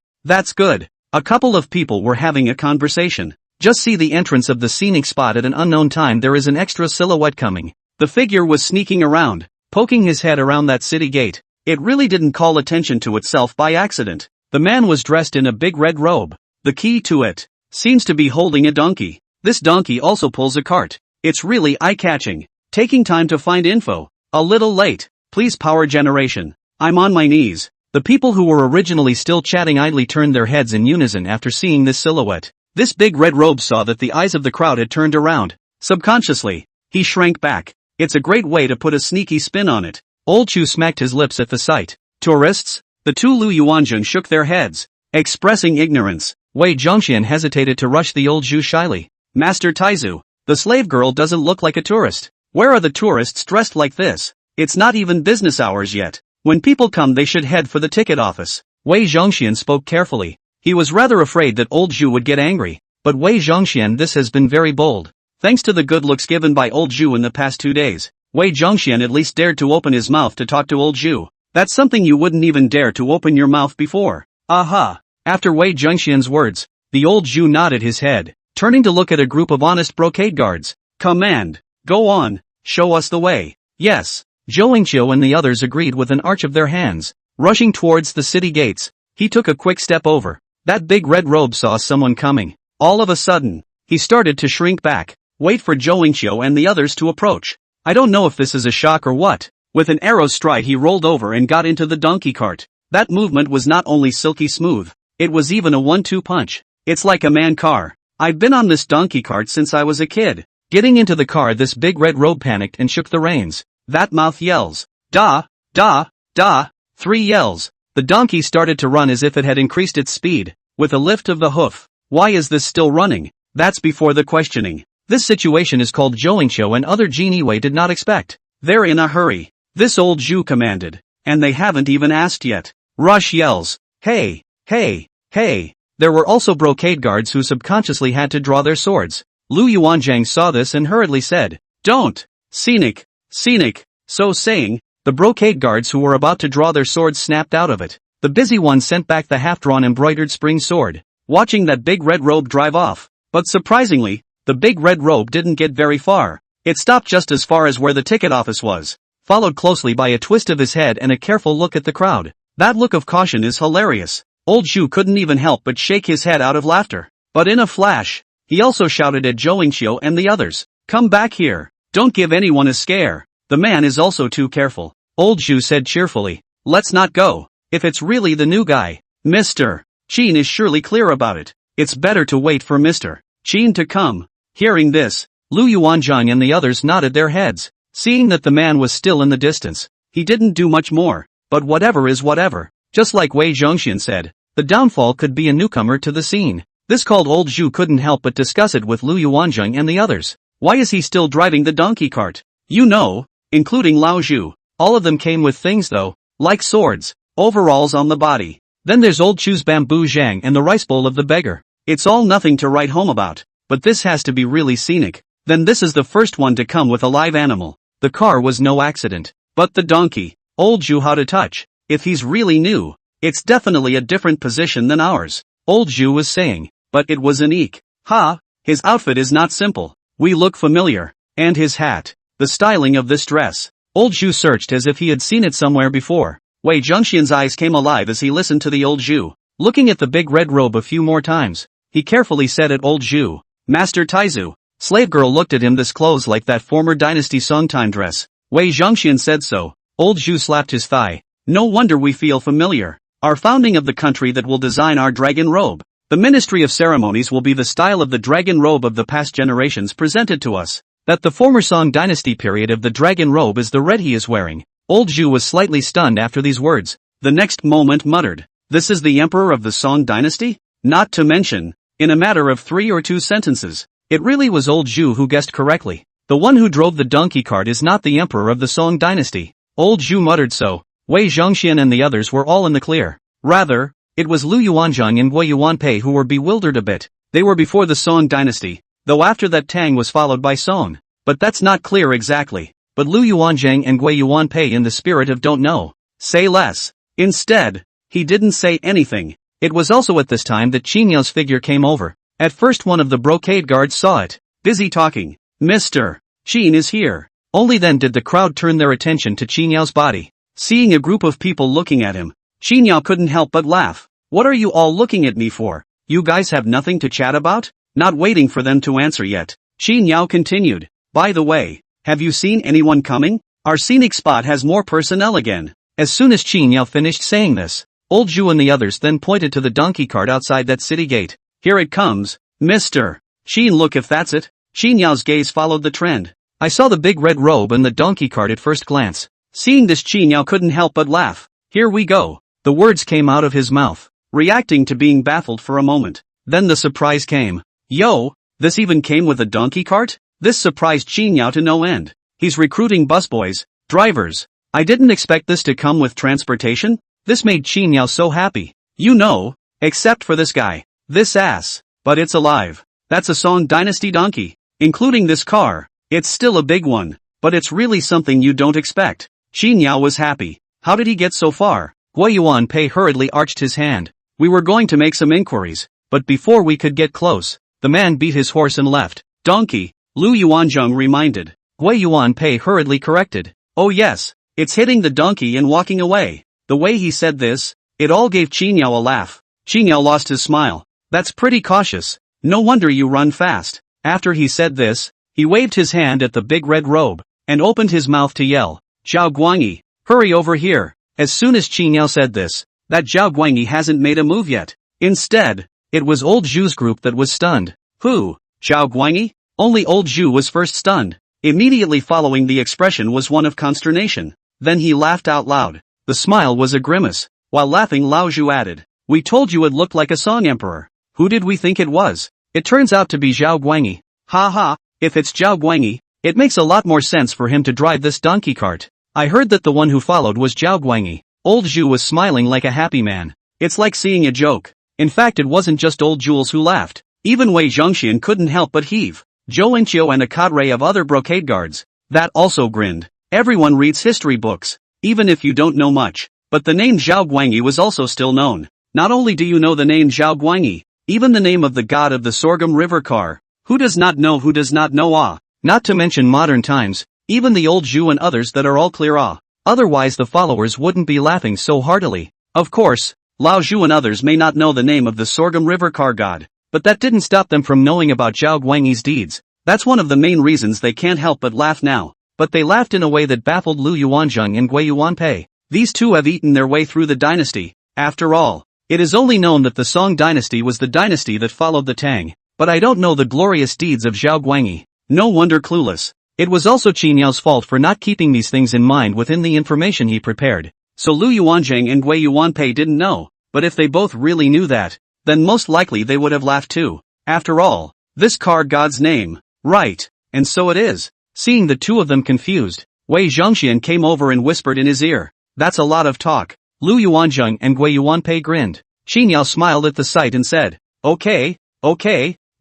A couple of people were having a conversation. Just see the entrance of the scenic spot at an unknown time. There is an extra silhouette coming. The figure was sneaking around, poking his head around that city gate. It really didn't call attention to itself by accident. The man was dressed in a big red robe. The key to it seems to be holding a donkey. This donkey also pulls a cart. It's really eye-catching. Taking time to find info. A little late. Please power generation. I'm on my knees. The people who were originally still chatting idly turned their heads in unison after seeing this silhouette. This big red robe saw that the eyes of the crowd had turned around. Subconsciously, he shrank back. It's a great way to put a sneaky spin on it. Old Chu smacked his lips at the sight. Tourists? The 2 Lu Yuanzhang shook their heads, expressing ignorance. Wei Zhongxian hesitated to rush the old Zhu shyly. Master Taizu, the slave girl doesn't look like a tourist. Where are the tourists dressed like this? It's not even business hours yet. When people come they should head for the ticket office. Wei Zhongxian spoke carefully. He was rather afraid that old Zhu would get angry. But Wei Zhongxian, this has been very bold. Thanks to the good looks given by old Zhu in the past 2 days, Wei Zhongxian at least dared to open his mouth to talk to old Zhu. That's something you wouldn't even dare to open your mouth before. Aha! After Wei Zhongxian's words, the old Zhu nodded his head, turning to look at a group of honest brocade guards. Command! Go on, show us the way. Yes. Zhou Yingqiu and the others agreed with an arch of their hands. Rushing towards the city gates, he took a quick step over. That big red robe saw someone coming. All of a sudden, he started to shrink back, wait for Zhou Yingqiu and the others to approach. I don't know if this is a shock or what. With an arrow's stride he rolled over and got into the donkey cart. That movement was not only silky smooth, it was even a 1-2 punch. It's like a man car. I've been on this donkey cart since I was a kid. Getting into the car, this big red robe panicked and shook the reins. That mouth yells. Da, da, da. 3 yells. The donkey started to run as if it had increased its speed, with a lift of the hoof. Why is this still running? That's before the questioning. This situation is called Zhou Yingqiu and other Jin Wei did not expect. They're in a hurry. This old Zhu commanded. And they haven't even asked yet. Rush yells. Hey, hey, hey. There were also brocade guards who subconsciously had to draw their swords. Lu Yuanzhang saw this and hurriedly said, "Don't! Scenic! Scenic!" So saying, the brocade guards who were about to draw their swords snapped out of it. The busy one sent back the half-drawn embroidered spring sword, watching that big red robe drive off. But surprisingly, the big red robe didn't get very far. It stopped just as far as where the ticket office was, followed closely by a twist of his head and a careful look at the crowd. That look of caution is hilarious. Old Zhu couldn't even help but shake his head out of laughter. But in a flash, he also shouted at Zhou Yingqiu and the others, "Come back here. Don't give anyone a scare. The man is also too careful." Old Zhu said cheerfully, "Let's not go. If it's really the new guy, Mr. Qin is surely clear about it. It's better to wait for Mr. Qin to come." Hearing this, Lu Yuanzhang and the others nodded their heads. Seeing that the man was still in the distance, he didn't do much more. But whatever is whatever. Just like Wei Zhongxian said, the downfall could be a newcomer to the scene. This called old Zhu couldn't help but discuss it with Lu Yuanzhang and the others. Why is he still driving the donkey cart? You know, including Lao Zhu. All of them came with things though, like swords, overalls on the body. Then there's old Chu's bamboo zhang and the rice bowl of the beggar. It's all nothing to write home about. But this has to be really scenic. Then this is the first one to come with a live animal. The car was no accident. But the donkey, old Zhu how to touch. If he's really new, it's definitely a different position than ours. Old Zhu was saying, but it was unique. Ha, his outfit is not simple. We look familiar. And his hat. The styling of this dress. Old Zhu searched as if he had seen it somewhere before. Wei Zhongxian's eyes came alive as he listened to the old Zhu. Looking at the big red robe a few more times, he carefully said at old Zhu, "Master Taizu." Slave girl looked at him. This clothes like that former dynasty Songtime dress. Wei Zhongxian said so. Old Zhu slapped his thigh. No wonder we feel familiar. Our founding of the country that will design our dragon robe. The Ministry of Ceremonies will be the style of the dragon robe of the past generations presented to us. That the former Song dynasty period of the dragon robe is the red he is wearing. Old Zhu was slightly stunned after these words. The next moment muttered, "This is the emperor of the Song dynasty?" Not to mention, in a matter of 3 or 2 sentences, it really was old Zhu who guessed correctly. The one who drove the donkey cart is not the emperor of the Song dynasty. Old Zhu muttered so. Wei Zhongxian and the others were all in the clear. Rather, it was Lu Yuanzhang and Gui Yuanpei who were bewildered a bit. They were before the Song dynasty, though after that Tang was followed by Song. But that's not clear exactly. But Lu Yuanzhang and Gui Yuanpei in the spirit of don't know. Say less. Instead, he didn't say anything. It was also at this time that Qin Yao's figure came over. At first one of the brocade guards saw it. Busy talking. Mr. Qin is here. Only then did the crowd turn their attention to Qin Yao's body. Seeing a group of people looking at him, Qin Yao couldn't help but laugh. What are you all looking at me for? You guys have nothing to chat about? Not waiting for them to answer yet, Qin Yao continued. By the way, have you seen anyone coming? Our scenic spot has more personnel again. As soon as Qin Yao finished saying this, old Zhu and the others then pointed to the donkey cart outside that city gate. Here it comes, Mr. Qin, look if that's it. Qin Yao's gaze followed the trend. I saw the big red robe and the donkey cart at first glance. Seeing this, Qin Yao couldn't help but laugh. Here we go. The words came out of his mouth, reacting to being baffled for a moment. Then the surprise came. Yo, this even came with a donkey cart? This surprised Qin Yao to no end. He's recruiting busboys, Drivers. I didn't expect this to come with transportation. This made Qin so happy. You know, except for this guy. This ass. But it's alive. That's a Song Dynasty donkey. Including this car. It's still a big one. But it's really something you don't expect. Qin was happy. How did he get so far? Gui Yuanpei hurriedly arched his hand. We were going to make some inquiries, but before we could get close, the man beat his horse and left. Donkey, Lu Yuanzheng reminded. Gui Yuanpei hurriedly corrected. Oh yes, it's hitting the donkey and walking away. The way he said this, it all gave Qin a laugh. Qin lost his smile. That's pretty cautious. No wonder you run fast. After he said this, he waved his hand at the big red robe, and opened his mouth to yell. Zhao Guangyi, hurry over here. As soon as Qin said this, that Zhao Guangyi hasn't made a move yet. Instead, it was old Zhu's group that was stunned. Who? Zhao Guangyi? Only old Zhu was first stunned. Immediately following the expression was one of consternation. Then he laughed out loud. The smile was a grimace. While laughing, Lao Zhu added, we told you it looked like a song emperor. Who did we think it was? It turns out to be Zhao Guangyi. Ha ha, if it's Zhao Guangyi, it makes a lot more sense for him to drive this donkey cart. I heard that the one who followed was Zhao Guangyi. Old Zhu was smiling like a happy man. It's like seeing a joke. In fact, it wasn't just old Jules who laughed. Even Wei Zhongxian couldn't help but heave. Zhou Enqiu and a cadre of other brocade guards. That also grinned. Everyone reads history books, even if you don't know much. But the name Zhao Guangyi was also still known. Not only do you know the name Zhao Guangyi, even the name of the god of the Sorghum River car. Who does not know who does not know ah? Not to mention modern times, even the old Zhu and others that are all clear ah. Otherwise the followers wouldn't be laughing so heartily. Of course, Lao Zhu and others may not know the name of the Sorghum River car god, but that didn't stop them from knowing about Zhao Guangyi's deeds. That's one of the main reasons they can't help but laugh now. But they laughed in a way that baffled Lu Yuanzheng and Gui Yuanpei. These two have eaten their way through the dynasty. After all, it is only known that the Song dynasty was the dynasty that followed the Tang. But I don't know the glorious deeds of Zhao Guangyi. No wonder clueless. It was also Qin Yao's fault for not keeping these things in mind within the information he prepared. So Lu Yuanzheng and Gui Yuanpei didn't know, but if they both really knew that, then most likely they would have laughed too. After all, this car god's name. Right, and so it is. Seeing the two of them confused, Wei Zhongxian came over and whispered in his ear. That's a lot of talk. Lu Yuanzheng and Gui Yuanpei grinned. Qin Yao smiled at the sight and said, okay,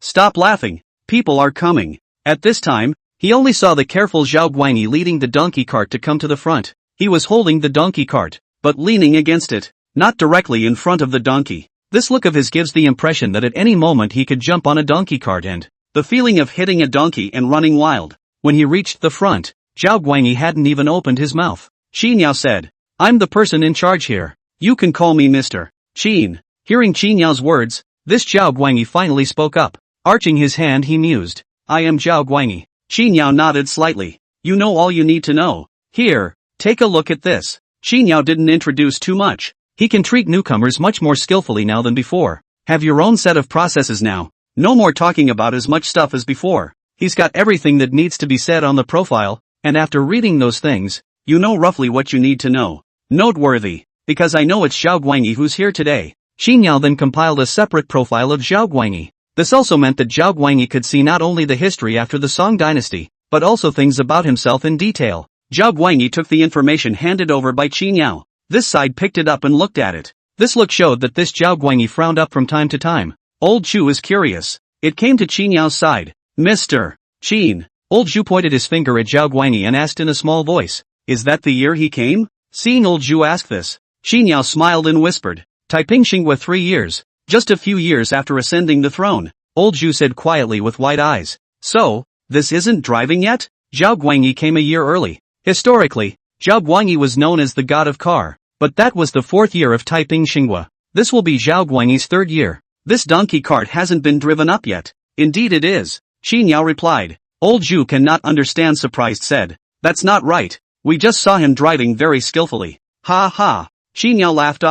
stop laughing. People are coming. At this time, he only saw the careful Zhao Guangyi leading the donkey cart to come to the front. He was holding the donkey cart, but leaning against it, not directly in front of the donkey. This look of his gives the impression that at any moment he could jump on a donkey cart and the feeling of hitting a donkey and running wild. When he reached the front, Zhao Guangyi hadn't even opened his mouth. Qin Yao said, I'm the person in charge here. You can call me Mr. Qin. Hearing Qin Yao's words, this Zhao Guangyi finally spoke up. Arching his hand he mused, I am Zhao Guangyi. Qin Yao nodded slightly. You know all you need to know. Here, take a look at this. Qin Yao didn't introduce too much. He can treat newcomers much more skillfully now than before. Have your own set of processes now. No more talking about as much stuff as before. He's got everything that needs to be said on the profile, and after reading those things, you know roughly what you need to know. Noteworthy, because I know it's Zhao Guangyi who's here today. Qin Yao then compiled a separate profile of Zhao Guangyi. This also meant that Zhao Guangyi could see not only the history after the Song dynasty, but also things about himself in detail. Zhao Guangyi took the information handed over by Qin Yao. This side picked it up and looked at it. This look showed that this Zhao Guangyi frowned up from time to time. Old Chu is curious. It came to Qin Yao's side. Mr. Qin. Old Zhu pointed his finger at Zhao Guangyi and asked in a small voice, is that the year he came? Seeing old Zhu ask this, Qin Yao smiled and whispered, Taiping Xinghua 3 years. Just a few years after ascending the throne. Old Zhu said quietly with wide eyes. So, this isn't driving yet? Zhao Guangyi came a year early. Historically, Zhao Guangyi was known as the god of car, but that was the 4th year of Taiping Xinghua. This will be Zhao Guangyi's 3rd year. This donkey cart hasn't been driven up yet. Indeed it is. Qin Yao replied. Old Zhu cannot understand, surprised said. That's not right. We just saw him driving very skillfully. Ha ha. Qin Yao laughed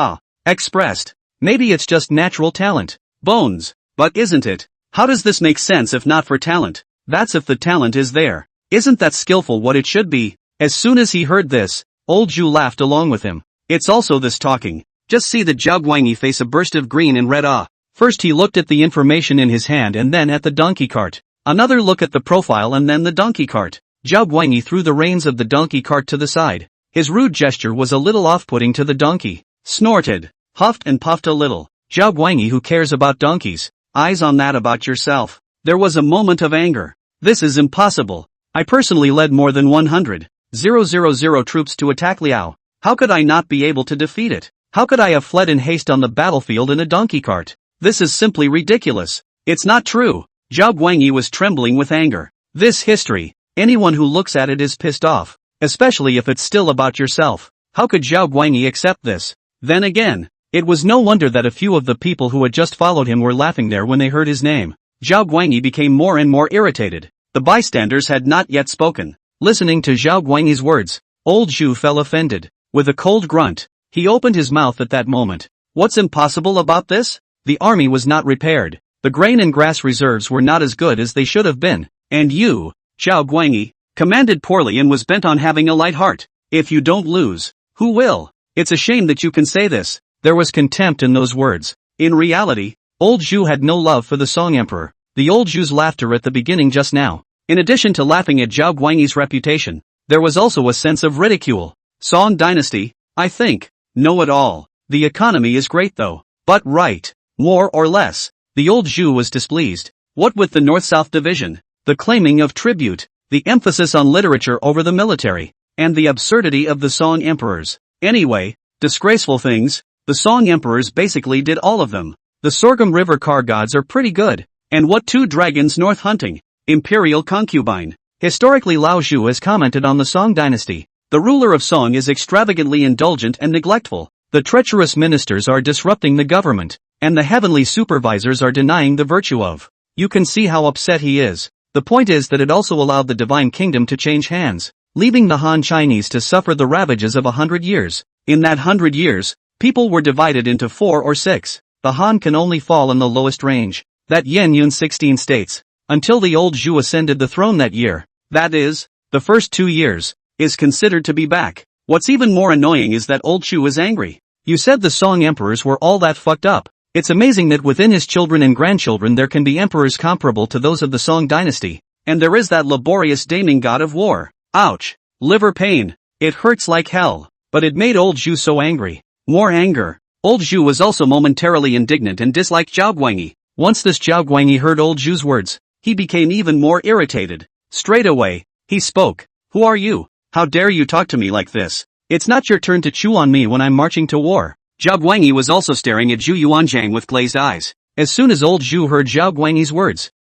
expressed. Maybe it's just natural talent. Bones. But isn't it? How does this make sense if not for talent? That's if the talent is there. Isn't that skillful what it should be? As soon as he heard this, old Zhu laughed along with him. It's also this talking. Just see the Zhao Guangyi face a burst of green and red awe. First he looked at the information in his hand and then at the donkey cart. Another look at the profile and then the donkey cart. Zhao Guangyi threw the reins of the donkey cart to the side. His rude gesture was a little off-putting to the donkey. Snorted, huffed and puffed a little. Zhao Guangyi, who cares about donkeys? Eyes on that about yourself. There was a moment of anger. This is impossible. I personally led more than 100,000 troops to attack Liao. How could I not be able to defeat it? How could I have fled in haste on the battlefield in a donkey cart? This is simply ridiculous. It's not true. Zhao Guangyi was trembling with anger. This history, anyone who looks at it is pissed off, especially if it's still about yourself. How could Zhao Guangyi accept this? Then again, it was no wonder that a few of the people who had just followed him were laughing there when they heard his name. Zhao Guangyi became more and more irritated. The bystanders had not yet spoken. Listening to Zhao Guangyi's words, old Zhu felt offended. With a cold grunt, he opened his mouth at that moment. What's impossible about this? The army was not repaired. The grain and grass reserves were not as good as they should have been. And you, Zhao Guangyi, commanded poorly and was bent on having a light heart. If you don't lose, who will? It's a shame that you can say this. There was contempt in those words. In reality, old Zhu had no love for the Song Emperor. The old Zhu's laughter at the beginning just now, in addition to laughing at Zhao Guangyi's reputation, there was also a sense of ridicule. Song dynasty, I think, know it all. The economy is great though. But right, more or less. The old Zhu was displeased. What with the North-South division, the claiming of tribute, the emphasis on literature over the military, and the absurdity of the Song emperors. Anyway, disgraceful things, the Song emperors basically did all of them. The Sorghum River car gods are pretty good. And what two dragons north hunting? Imperial concubine. Historically, Lao Zhu has commented on the Song dynasty. The ruler of Song is extravagantly indulgent and neglectful. The treacherous ministers are disrupting the government, and the heavenly supervisors are denying the virtue of. You can see how upset he is. The point is that it also allowed the divine kingdom to change hands, leaving the Han Chinese to suffer the ravages of 100 years. In that 100 years, people were divided into 4 or 6. The Han can only fall in the lowest range. That Yen Yun 16 states, until the old Zhu ascended the throne that year, that is, the first 2 years, is considered to be back. What's even more annoying is that old Zhu is angry. You said the Song emperors were all that fucked up. It's amazing that within his children and grandchildren there can be emperors comparable to those of the Song dynasty, and there is that laborious daemon god of war. Ouch. Liver pain. It hurts like hell. But it made old Zhu so angry. More anger. Old Zhu was also momentarily indignant and disliked Zhao Guangyi. Once this Zhao Guangyi heard old Zhu's words, he became even more irritated. Straight away, he spoke. Who are you? How dare you talk to me like this? It's not your turn to chew on me when I'm marching to war. Zhao Guangyi was also staring at Zhu Yuanzhang with glazed eyes. As soon as old Zhu heard Zhao Guangyi's words,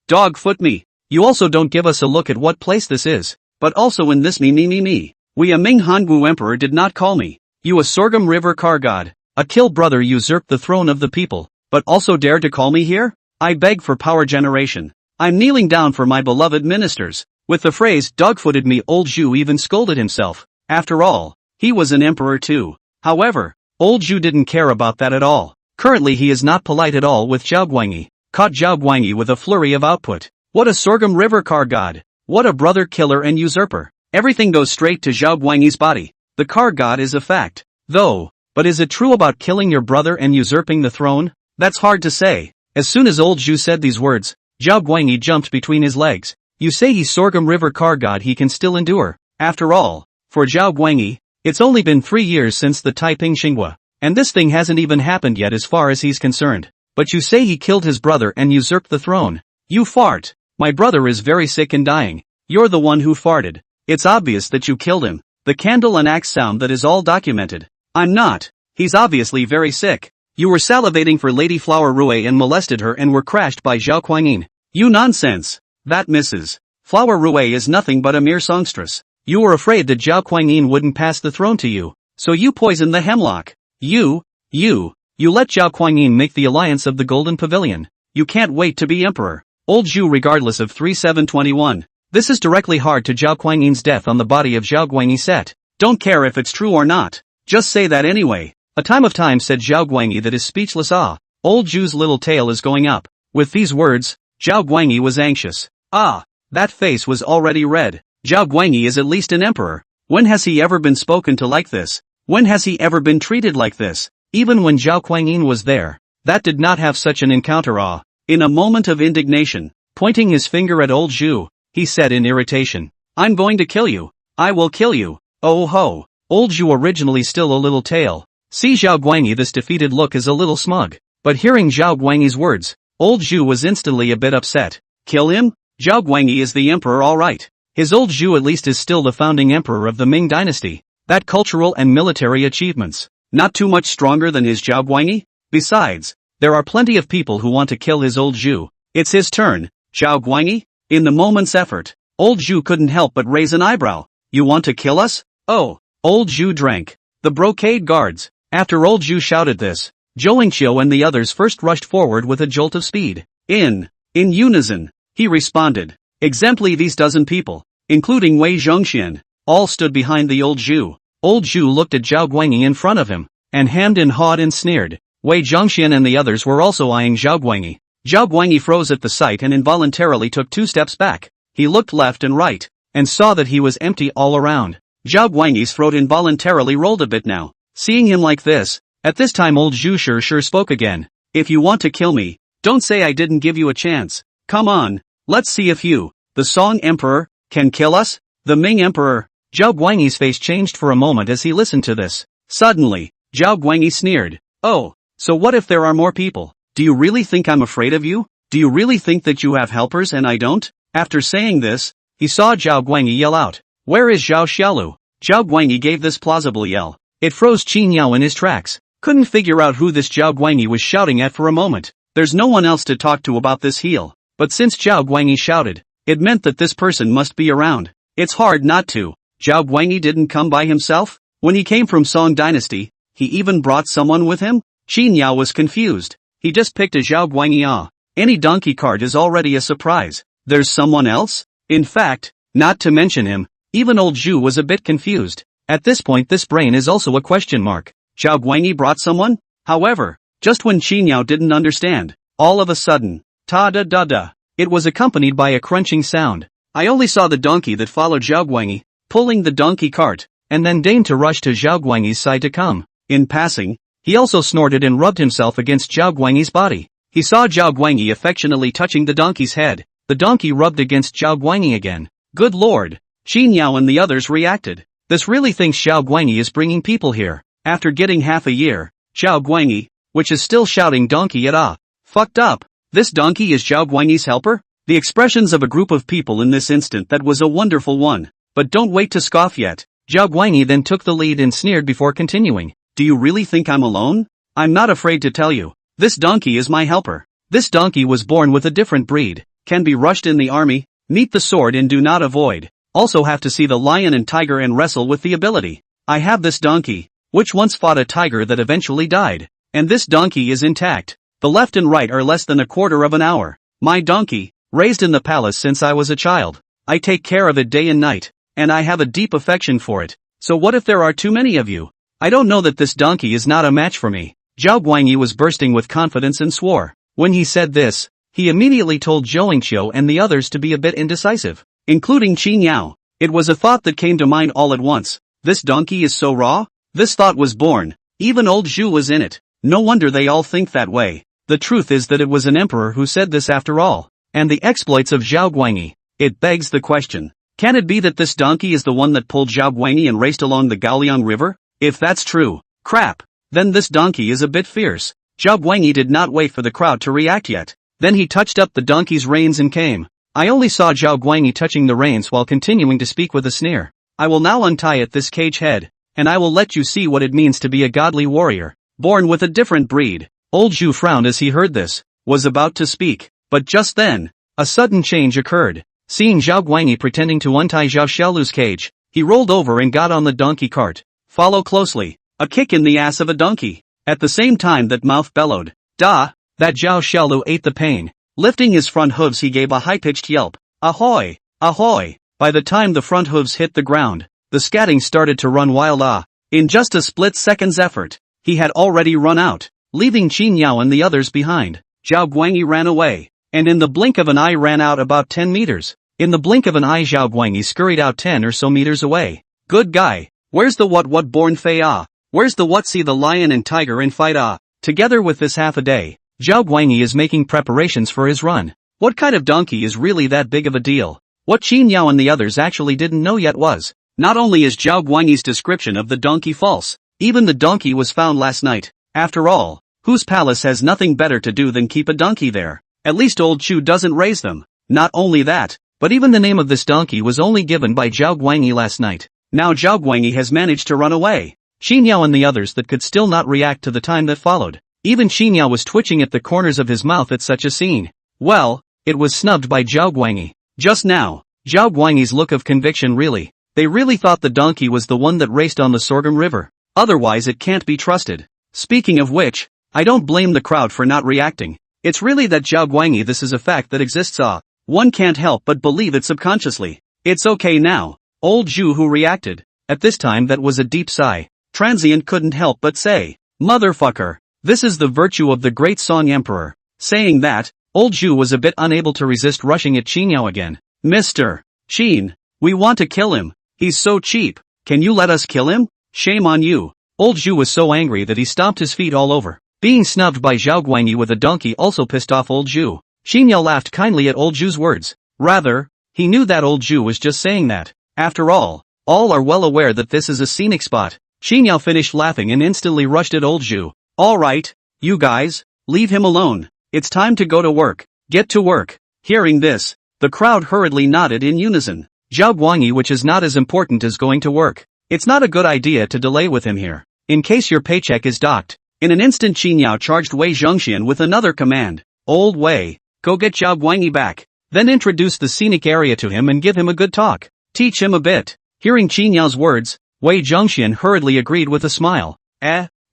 dog foot me. You also don't give us a look at what place this is. But also in this me. We a Ming Hangu emperor did not call me. You a Sorghum River car god. A kill brother usurped the throne of the people. But also dare to call me here? I beg for power generation. I'm kneeling down for my beloved ministers. With the phrase dog-footed me, old Zhu even scolded himself. After all, he was an emperor too. However, old Zhu didn't care about that at all. Currently he is not polite at all with Zhao Guangyi. Caught Zhao Guangyi with a flurry of output. What a Sorghum River car god. What a brother killer and usurper. Everything goes straight to Zhao Guangyi's body. The car god is a fact. Though, but is it true about killing your brother and usurping the throne? That's hard to say. As soon as old Zhu said these words, Zhao Guangyi jumped between his legs. You say he's Sorghum River car god, he can still endure. After all, for Zhao Guangyi, it's only been 3 years since the Taiping Xinhua, and this thing hasn't even happened yet as far as he's concerned. But you say he killed his brother and usurped the throne. You fart. My brother is very sick and dying. You're the one who farted. It's obvious that you killed him. The candle and axe sound, that is all documented. I'm not. He's obviously very sick. You were salivating for Lady Flower Rue and molested her and were crashed by Zhao Guangyin. You nonsense. That misses. Flower Rue is nothing but a mere songstress. You were afraid that Zhao Guangyin wouldn't pass the throne to you, so you poisoned the hemlock. You let Zhao Guangyin make the alliance of the Golden Pavilion. You can't wait to be emperor. Old Zhu, regardless of 3721. This is directly hard to Zhao Guangyin's death on the body of Zhao Guangyi set. Don't care if it's true or not. Just say that anyway. A time of time, said Zhao Guangyi, that is speechless. Old Zhu's little tail is going up. With these words, Zhao Guangyi was anxious. That face was already red. Zhao Guangyi is at least an emperor. When has he ever been spoken to like this? When has he ever been treated like this? Even when Zhao Guangyin was there, that did not have such an encounter. In a moment of indignation, pointing his finger at old Zhu, he said in irritation. I'm going to kill you. I will kill you. Oh ho. Old Zhu, originally still a little tail, see Zhao Guanyi. This defeated look is a little smug. But hearing Zhao Guanyi's words, old Zhu was instantly a bit upset. Kill him? Zhao Guanyi is the emperor, alright. His old Zhu at least is still the founding emperor of the Ming dynasty. That cultural and military achievements, not too much stronger than his Zhao Guanyi? Besides, there are plenty of people who want to kill his old Zhu. It's his turn, Zhao Guanyi. In the moment's effort, old Zhu couldn't help but raise an eyebrow. You want to kill us? Oh. Old Zhu drank. The brocade guards. After old Zhu shouted this, Zhou Yingqiu and the others first rushed forward with a jolt of speed. In unison, he responded. Exemply these dozen people, including Wei Zhongxian, all stood behind the old Zhu. Old Zhu looked at Zhao Guanyi in front of him, and hemmed and hawed and sneered. Wei Zhongxian and the others were also eyeing Zhao Guanyi. Zhao Guanyi froze at the sight and involuntarily took 2 steps back. He looked left and right, and saw that he was empty all around. Zhao Guanyi's throat involuntarily rolled a bit now. Seeing him like this, at this time old Zhu sure spoke again. If you want to kill me, don't say I didn't give you a chance. Come on, let's see if you, the Song Emperor, can kill us? The Ming Emperor. Zhao Guanyi's face changed for a moment as he listened to this. Suddenly, Zhao Guanyi sneered. Oh, so what if there are more people? Do you really think I'm afraid of you? Do you really think that you have helpers and I don't? After saying this, he saw Zhao Guanyi yell out. Where is Zhao Xiaolu? Zhao Guanyi gave this plausible yell. It froze Qin Yao in his tracks. Couldn't figure out who this Zhao Guanyi was shouting at for a moment. There's no one else to talk to about this heel. But since Zhao Guanyi shouted, it meant that this person must be around. It's hard not to. Zhao Guanyi didn't come by himself? When he came from Song Dynasty, he even brought someone with him? Qin Yao was confused. He just picked a Zhao Guanyi. Any donkey cart is already a surprise. There's someone else? In fact, not to mention him, even old Zhu was a bit confused. At this point this brain is also a question mark. Zhao Guanyi brought someone? However, just when Qin Yao didn't understand, all of a sudden, ta-da-da-da, it was accompanied by a crunching sound. I only saw the donkey that followed Zhao Guanyi, pulling the donkey cart, and then deigned to rush to Zhao Guanyi's side to come. In passing, he also snorted and rubbed himself against Zhao Guanyi's body. He saw Zhao Guanyi affectionately touching the donkey's head. The donkey rubbed against Zhao Guanyi again. Good lord! Qin Yao and the others reacted. This really thinks Zhao Guanyi is bringing people here. After getting half a year, Zhao Guanyi, which is still shouting donkey at fucked up. This donkey is Zhao Guanyi's helper? The expressions of a group of people in this instant, that was a wonderful one. But don't wait to scoff yet. Zhao Guanyi then took the lead and sneered before continuing. Do you really think I'm alone? I'm not afraid to tell you. This donkey is my helper. This donkey was born with a different breed. Can be rushed in the army, meet the sword and do not avoid. Also have to see the lion and tiger and wrestle with the ability. I have this donkey, which once fought a tiger that eventually died. And this donkey is intact. The left and right are less than a quarter of an hour. My donkey, raised in the palace since I was a child. I take care of it day and night, and I have a deep affection for it. So what if there are too many of you? I don't know that this donkey is not a match for me. Zhao Guanyi was bursting with confidence and swore. When he said this, he immediately told Zhou Yingqiu and the others to be a bit indecisive, including Qin Yao. It was a thought that came to mind all at once. This donkey is so raw? This thought was born. Even old Zhu was in it. No wonder they all think that way. The truth is that it was an emperor who said this after all. And the exploits of Zhao Guanyi. It begs the question. Can it be that this donkey is the one that pulled Zhao Guanyi and raced along the Gaoliang River? If that's true, crap. Then this donkey is a bit fierce. Zhao Guanyi did not wait for the crowd to react yet. Then he touched up the donkey's reins and came. I only saw Zhao Guanyi touching the reins while continuing to speak with a sneer. I will now untie at this cage head, and I will let you see what it means to be a godly warrior, born with a different breed. Old Zhu frowned as he heard this, was about to speak, but just then, a sudden change occurred. Seeing Zhao Guanyi pretending to untie Zhao Xiaolu's cage, he rolled over and got on the donkey cart. Follow closely. A kick in the ass of a donkey. At the same time that mouth bellowed. That Zhao Xiaolu ate the pain. Lifting his front hooves he gave a high-pitched yelp. Ahoy! Ahoy! By the time the front hooves hit the ground, the scatting started to run wild. In just a split-second's effort, he had already run out, leaving Qin Yao and the others behind. Zhao Guanyi ran away, and in the blink of an eye ran out about 10 meters. In the blink of an eye Zhao Guanyi scurried out 10 or so meters away. Good guy. Where's the what born fei? Where's the what see the lion and tiger and fight? Together with this half a day, Zhao Guanyi is making preparations for his run. What kind of donkey is really that big of a deal? What Qin Yao and the others actually didn't know yet was, not only is Zhao Guanyi's description of the donkey false, even the donkey was found last night. After all, whose palace has nothing better to do than keep a donkey there? At least old Chu doesn't raise them. Not only that, but even the name of this donkey was only given by Zhao Guanyi last night. Now Zhao Guanyi has managed to run away. Qin Yao and the others that could still not react to the time that followed. Even Qin Yao was twitching at the corners of his mouth at such a scene. Well, it was snubbed by Zhao Guanyi. Just now, Zhao Guanyi's look of conviction really. They really thought the donkey was the one that raced on the Sorghum River. Otherwise it can't be trusted. Speaking of which, I don't blame the crowd for not reacting. It's really that Zhao Guanyi, this is a fact that exists. One can't help but believe it subconsciously. It's okay now. Old Zhu who reacted. At this time that was a deep sigh. Transient couldn't help but say, "Motherfucker. This is the virtue of the great Song Emperor." Saying that, old Zhu was a bit unable to resist rushing at Qin Yao again. "Mr. Qin, we want to kill him. He's so cheap. Can you let us kill him? Shame on you." Old Zhu was so angry that he stomped his feet all over. Being snubbed by Zhao Guanyi with a donkey also pissed off old Zhu. Qin Yao laughed kindly at old Zhu's words. Rather, he knew that old Zhu was just saying that. After all are well aware that this is a scenic spot. Qin Yao finished laughing and instantly rushed at old Zhu. "Alright, you guys, leave him alone. It's time to go to work. Get to work." Hearing this, the crowd hurriedly nodded in unison. Zhao Guanyi, which is not as important as going to work. It's not a good idea to delay with him here, in case your paycheck is docked. In an instant Qin Yao charged Wei Zhongxian with another command. "Old Wei, go get Zhao Guanyi back. Then introduce the scenic area to him and give him a good talk. Teach him a bit." Hearing Qin Yao's words, Wei Zhongxian hurriedly agreed with a smile.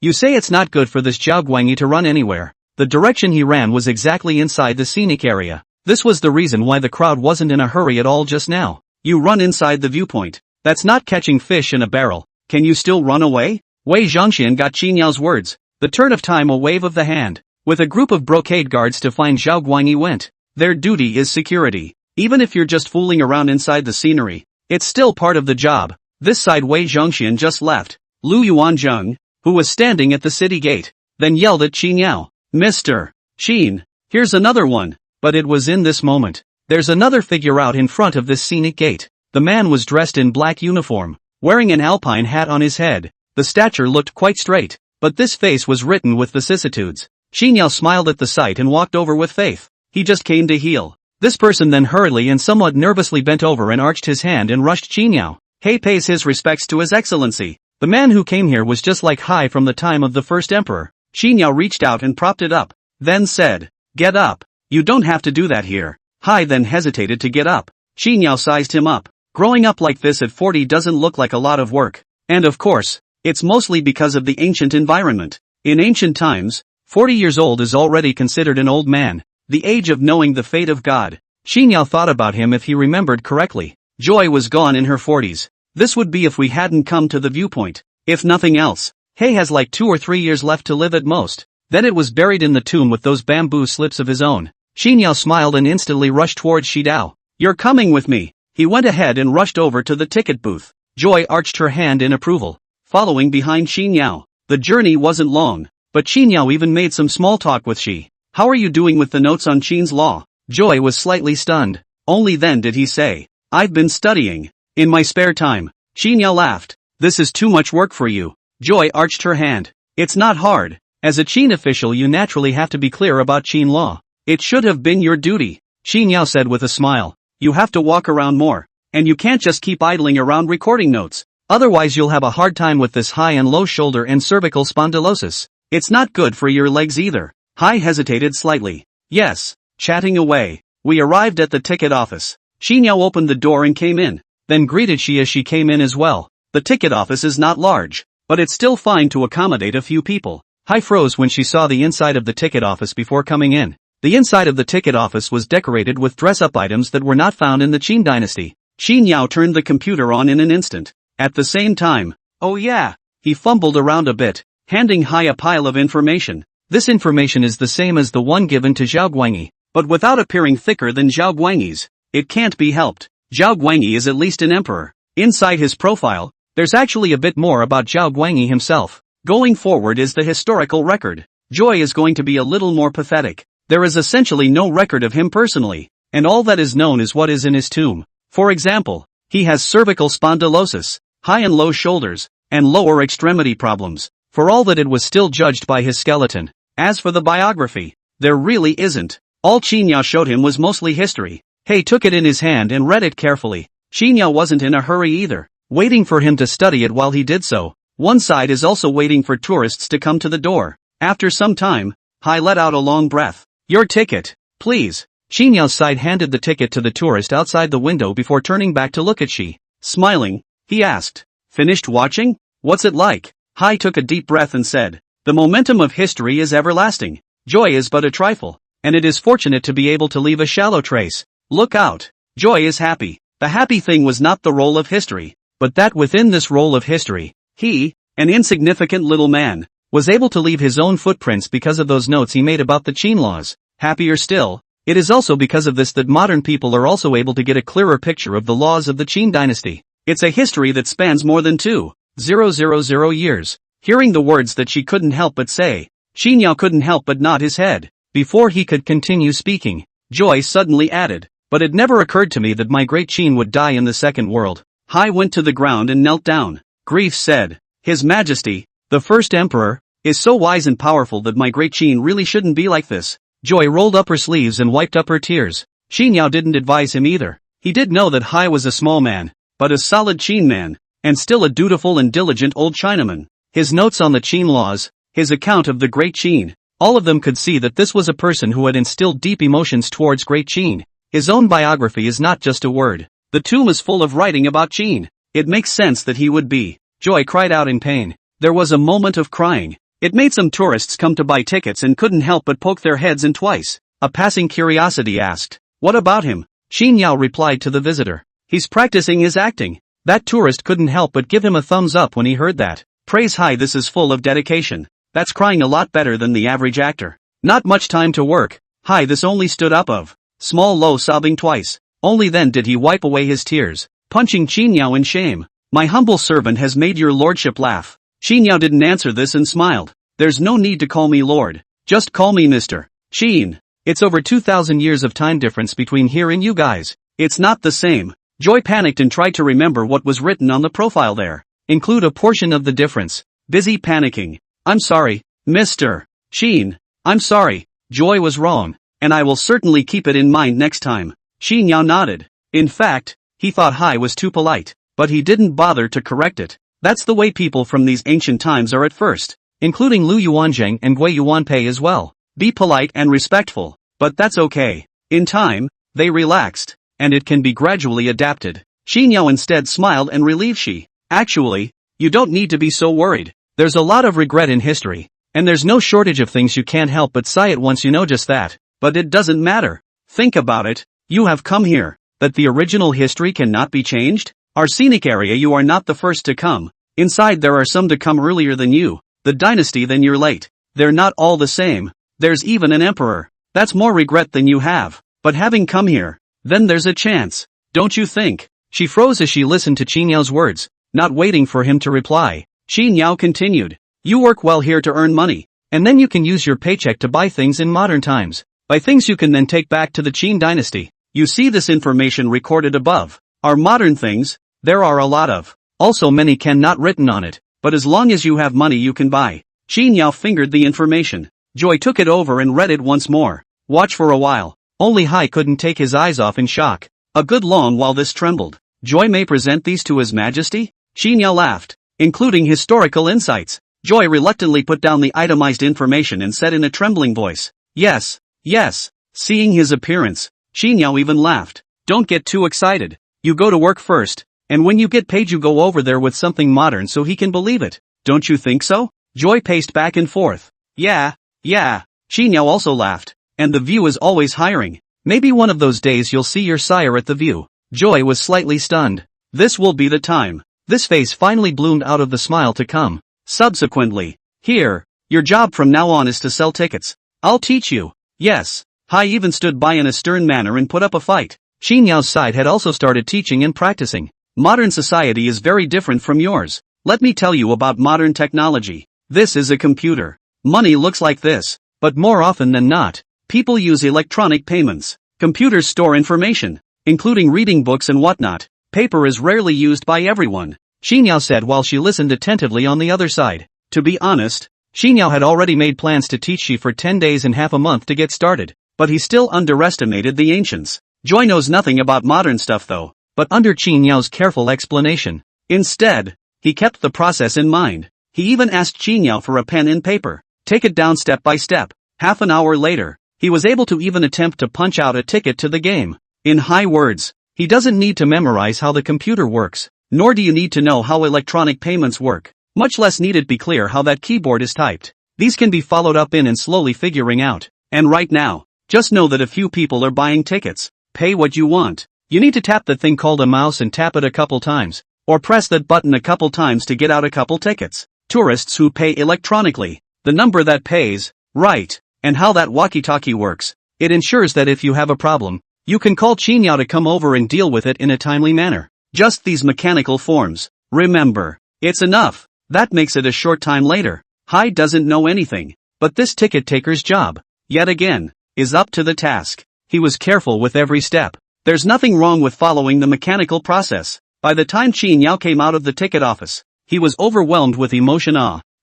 You say it's not good for this Zhao Guanyi to run anywhere. The direction he ran was exactly inside the scenic area. This was the reason why the crowd wasn't in a hurry at all just now. You run inside the viewpoint. That's not catching fish in a barrel. Can you still run away? Wei Zhongxian got Qin Yao's words. The turn of time, a wave of the hand. With a group of brocade guards to find Zhao Guanyi went. Their duty is security. Even if you're just fooling around inside the scenery, it's still part of the job. This side Wei Zhongxian just left. Lu Yuanzheng, who was standing at the city gate, then yelled at Qin Yao. "Mr. Qin, here's another one." But it was in this moment. There's another figure out in front of this scenic gate. The man was dressed in black uniform, wearing an alpine hat on his head. The stature looked quite straight, but this face was written with vicissitudes. Qin Yao smiled at the sight and walked over with faith. He just came to heal. This person then hurriedly and somewhat nervously bent over and arched his hand and rushed Qin Yao. He pays his respects to His Excellency. The man who came here was just like Hai from the time of the first emperor. Qin Yao reached out and propped it up, then said, "Get up. You don't have to do that here." Hai then hesitated to get up. Qin Yao sized him up. Growing up like this at 40 doesn't look like a lot of work. And of course, it's mostly because of the ancient environment. In ancient times, 40 years old is already considered an old man, the age of knowing the fate of God. Qin Yao thought about him if he remembered correctly. Joy was gone in her 40s. This would be if we hadn't come to the viewpoint. If nothing else, He has like 2 or 3 years left to live at most. Then it was buried in the tomb with those bamboo slips of his own. Qin Yao smiled and instantly rushed towards Shidao. "You're coming with me." He went ahead and rushed over to the ticket booth. Joy arched her hand in approval, following behind Qin Yao. The journey wasn't long, but Qin Yao even made some small talk with Shi. "How are you doing with the notes on Qin's law?" Joy was slightly stunned. Only then did he say, "I've been studying. In my spare time." Qin Yao laughed. "This is too much work for you." Joy arched her hand. "It's not hard. As a Qin official you naturally have to be clear about Qin law. It should have been your duty." Qin Yao said with a smile. "You have to walk around more. And you can't just keep idling around recording notes. Otherwise you'll have a hard time with this high and low shoulder and cervical spondylosis. It's not good for your legs either." Hai hesitated slightly. "Yes." Chatting away, we arrived at the ticket office. Qin Yao opened the door and came in, then greeted Shi as she came in as well. The ticket office is not large, but it's still fine to accommodate a few people. Hai froze when she saw the inside of the ticket office before coming in. The inside of the ticket office was decorated with dress-up items that were not found in the Qin dynasty. Qin Yao turned the computer on in an instant. At the same time, "Oh yeah," he fumbled around a bit, handing Hai a pile of information. This information is the same as the one given to Zhao Guanyi, but without appearing thicker than Zhao Guanyi's. It can't be helped. Zhao Guanyi is at least an emperor. Inside his profile, there's actually a bit more about Zhao Guanyi himself. Going forward is the historical record. Joy is going to be a little more pathetic. There is essentially no record of him personally, and all that is known is what is in his tomb. For example, he has cervical spondylosis, high and low shoulders, and lower extremity problems. For all that it was still judged by his skeleton. As for the biography, there really isn't. All Qinyao showed him was mostly history. He took it in his hand and read it carefully. Qinyao wasn't in a hurry either, waiting for him to study it while he did so. One side is also waiting for tourists to come to the door. After some time, Hai let out a long breath. Your ticket, please. Qinyao side handed the ticket to the tourist outside the window before turning back to look at Shi. Smiling, he asked, finished watching? What's it like? Hai took a deep breath and said, the momentum of history is everlasting. Joy is but a trifle, and it is fortunate to be able to leave a shallow trace. Look out. Joy is happy. The happy thing was not the roll of history, but that within this roll of history, he, an insignificant little man, was able to leave his own footprints because of those notes he made about the Qin laws. Happier still, it is also because of this that modern people are also able to get a clearer picture of the laws of the Qin dynasty. It's a history that spans more than 2,000 years. Hearing the words that she couldn't help but say, Qinyao couldn't help but nod his head. Before he could continue speaking, Joy suddenly added, but it never occurred to me that my great Qin would die in the second world. Hai went to the ground and knelt down. Grief said, His Majesty, the first emperor, is so wise and powerful that my great Qin really shouldn't be like this. Joy rolled up her sleeves and wiped up her tears. Qinyao didn't advise him either. He did know that Hai was a small man, but a solid Qin man, and still a dutiful and diligent old Chinaman. His notes on the Qin laws, his account of the great Qin, all of them could see that this was a person who had instilled deep emotions towards great Qin. His own biography is not just a word. The tomb is full of writing about Qin. It makes sense that he would be. Joy cried out in pain. There was a moment of crying. It made some tourists come to buy tickets and couldn't help but poke their heads in twice. A passing curiosity asked, what about him? Qinyao replied to the visitor. He's practicing his acting. That tourist couldn't help but give him a thumbs up when he heard that. Praise Hai, this is full of dedication. That's crying a lot better than the average actor. Not much time to work. Hai, this only stood up of. Small low sobbing twice. Only then did he wipe away his tears, punching Qinyao in shame. My humble servant has made your lordship laugh. Qinyao didn't answer this and smiled. There's no need to call me lord. Just call me Mr. Qin. It's over 2,000 years of time difference between here and you guys. It's not the same. Joy panicked and tried to remember what was written on the profile there. Include a portion of the difference. Busy panicking. I'm sorry, Mr. Qin. I'm sorry. Joy was wrong, and I will certainly keep it in mind next time. Qinyao nodded. In fact, he thought Hai was too polite, but he didn't bother to correct it. That's the way people from these ancient times are at first, including Lu Yuanzheng and Gui Yuanpei as well. Be polite and respectful, but that's okay. In time, they relaxed, and it can be gradually adapted. Qinyao instead smiled and relieved Shi. Actually, you don't need to be so worried. There's a lot of regret in history, and there's no shortage of things you can't help but sigh at once you know just that. But it doesn't matter. Think about it. You have come here. That the original history cannot be changed? Our scenic area, you are not the first to come. Inside there are some to come earlier than you. The dynasty then you're late. They're not all the same. There's even an emperor. That's more regret than you have. But having come here, then there's a chance. Don't you think? She froze as she listened to Qinyao's words, not waiting for him to reply. Qinyao continued. You work well here to earn money, and then you can use your paycheck to buy things in modern times. Buy things you can then take back to the Qin dynasty. You see this information recorded above. Are modern things, there are a lot of. Also many can not written on it, but as long as you have money you can buy. Qinyao fingered the information. Joy took it over and read it once more. Watch for a while. Only Hai couldn't take his eyes off in shock. A good long while this trembled. Joy may present these to His Majesty? Qinyao laughed. Including historical insights. Joy reluctantly put down the itemized information and said in a trembling voice. Yes, yes. Seeing his appearance, Qinyao even laughed. Don't get too excited. You go to work first, and when you get paid you go over there with something modern so he can believe it. Don't you think so? Joy paced back and forth. Yeah. Qinyao also laughed. And the View is always hiring. Maybe one of those days you'll see your sire at the View. Joy was slightly stunned. This will be the time. This face finally bloomed out of the smile to come. Subsequently, here, your job from now on is to sell tickets. I'll teach you. Yes. Hai even stood by in a stern manner and put up a fight. Qinyao's side had also started teaching and practicing. Modern society is very different from yours. Let me tell you about modern technology. This is a computer. Money looks like this, but more often than not, people use electronic payments. Computers store information. including reading books and whatnot. Paper is rarely used by everyone, Xinyao said while she listened attentively on the other side. To be honest, Xinyao had already made plans to teach Xi for 10 days and half a month to get started, but he still underestimated the ancients. Joy knows nothing about modern stuff though, but under Xinyao careful explanation. Instead, he kept the process in mind. He even asked Xinyao for a pen and paper. Take it down step by step. Half an hour later, he was able to even attempt to punch out a ticket to the game. In high words, he doesn't need to memorize how the computer works, nor do you need to know how electronic payments work. Much less need it be clear how that keyboard is typed. These can be followed up in and slowly figuring out. And right now, just know that a few people are buying tickets. Pay what you want. You need to tap the thing called a mouse and tap it a couple times, or press that button a couple times to get out a couple tickets. Tourists who pay electronically. The number that pays, right, and how that walkie-talkie works. It ensures that if you have a problem, you can call Xinyao to come over and deal with it in a timely manner. Just these mechanical forms. Remember, it's enough. That makes it a short time later. Hai doesn't know anything, but this ticket taker's job, yet again, is up to the task. He was careful with every step. There's nothing wrong with following the mechanical process. By the time Xinyao came out of the ticket office, he was overwhelmed with emotion.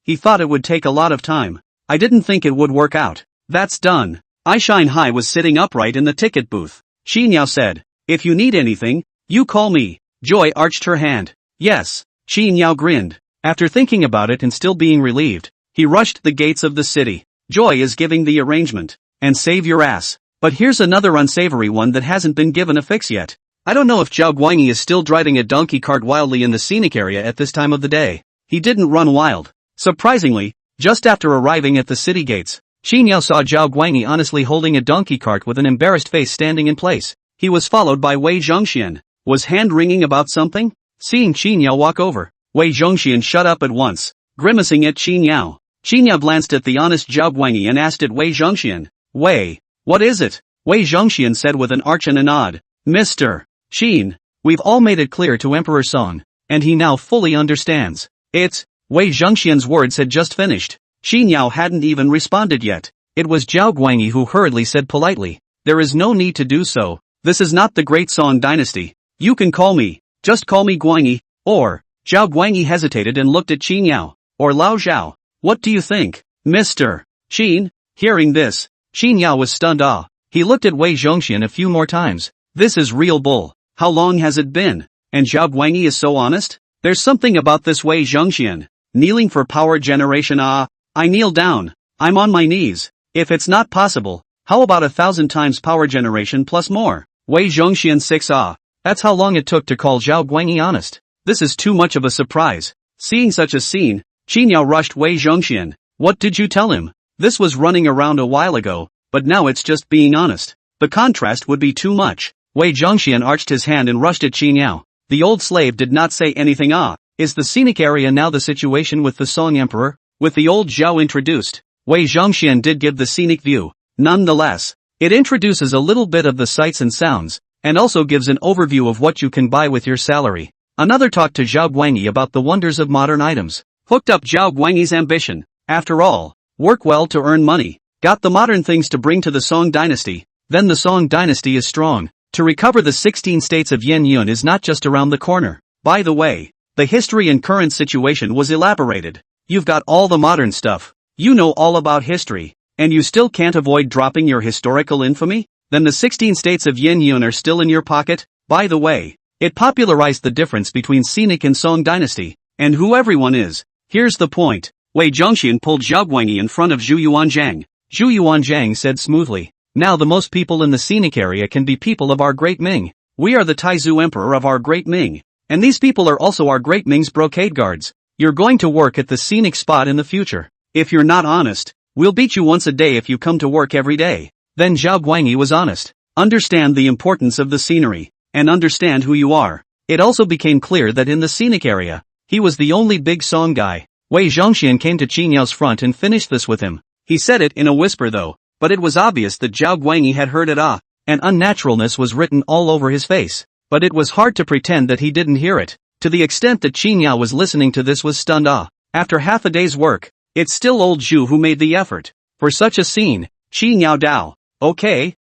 He thought it would take a lot of time. I didn't think it would work out. That's done. Aishine Hai was sitting upright in the ticket booth. Xinyao said, if you need anything, you call me. Joy arched her hand. Yes. Xinyao grinned. After thinking about it and still being relieved, he rushed the gates of the city. Joy is giving the arrangement. And save your ass. But here's another unsavory one that hasn't been given a fix yet. I don't know if Zhao Guanyi is still driving a donkey cart wildly in the scenic area at this time of the day. He didn't run wild. Surprisingly, just after arriving at the city gates, Xinyao saw Zhao Guanyi honestly holding a donkey cart with an embarrassed face standing in place. He was followed by Wei Zhongxian. Was hand-wringing about something? Seeing Xinyao walk over, Wei Zhongxian shut up at once, grimacing at Xinyao. Xinyao glanced at the honest Zhao Guanyi and asked at Wei Zhongxian, Wei, what is it? Wei Zhongxian said with an arch and a nod, Mr. Xin, we've all made it clear to Emperor Song, and he now fully understands. It's, Wei Zhongxian's words had just finished. Xinyao hadn't even responded yet. It was Zhao Guanyi who hurriedly said politely, there is no need to do so. This is not the Great Song Dynasty. You can call me, just call me Guanyi, or, Zhao Guanyi hesitated and looked at Xinyao, or Lao Zhao. What do you think, Mr. Xin? Hearing this, Xinyao was stunned. He looked at Wei Zhongxian a few more times. This is real bull. How long has it been? And Zhao Guanyi is so honest? There's something about this Wei Zhongxian. Kneeling for power generation. I kneel down. I'm on my knees. If it's not possible, how about 1,000 times power generation plus more? Wei Zhongxian 6. That's how long it took to call Zhao Guanyi honest. This is too much of a surprise. Seeing such a scene, Xinyao rushed Wei Zhongxian. What did you tell him? This was running around a while ago, but now it's just being honest. The contrast would be too much. Wei Zhongxian arched his hand and rushed at Xinyao. The old slave did not say anything. Is the scenic area now the situation with the Song Emperor? With the old Zhao introduced, Wei Zhongxian did give the scenic view. Nonetheless, it introduces a little bit of the sights and sounds, and also gives an overview of what you can buy with your salary. Another talk to Zhao Guanyi about the wonders of modern items. Hooked up Zhao Guanyi's ambition. After all, work well to earn money. Got the modern things to bring to the Song dynasty. Then the Song dynasty is strong. To recover the 16 states of Yen Yun is not just around the corner. By the way, the history and current situation was elaborated. You've got all the modern stuff. You know all about history. And you still can't avoid dropping your historical infamy? Then the 16 states of Yen Yun are still in your pocket? By the way, it popularized the difference between scenic and Song dynasty, and who everyone is. Here's the point. Wei Zhongxian pulled Zhao Guanyi in front of Zhu Yuanzhang. Zhu Yuanzhang said smoothly, now the most people in the scenic area can be people of our Great Ming. We are the Taizu Emperor of our Great Ming. And these people are also our Great Ming's brocade guards. You're going to work at the scenic spot in the future. If you're not honest, we'll beat you once a day if you come to work every day. Then Zhao Guanyi was honest. Understand the importance of the scenery, and understand who you are. It also became clear that in the scenic area, he was the only big song guy. Wei Zhongxian came to Xinyao front and finished this with him. He said it in a whisper though, but it was obvious that Zhao Guanyi had heard it. And unnaturalness was written all over his face. But it was hard to pretend that he didn't hear it. To the extent that Xinyao was listening to this was stunned. After half a day's work, it's still old Zhu who made the effort. For such a scene, Xinyao Dao. Okay.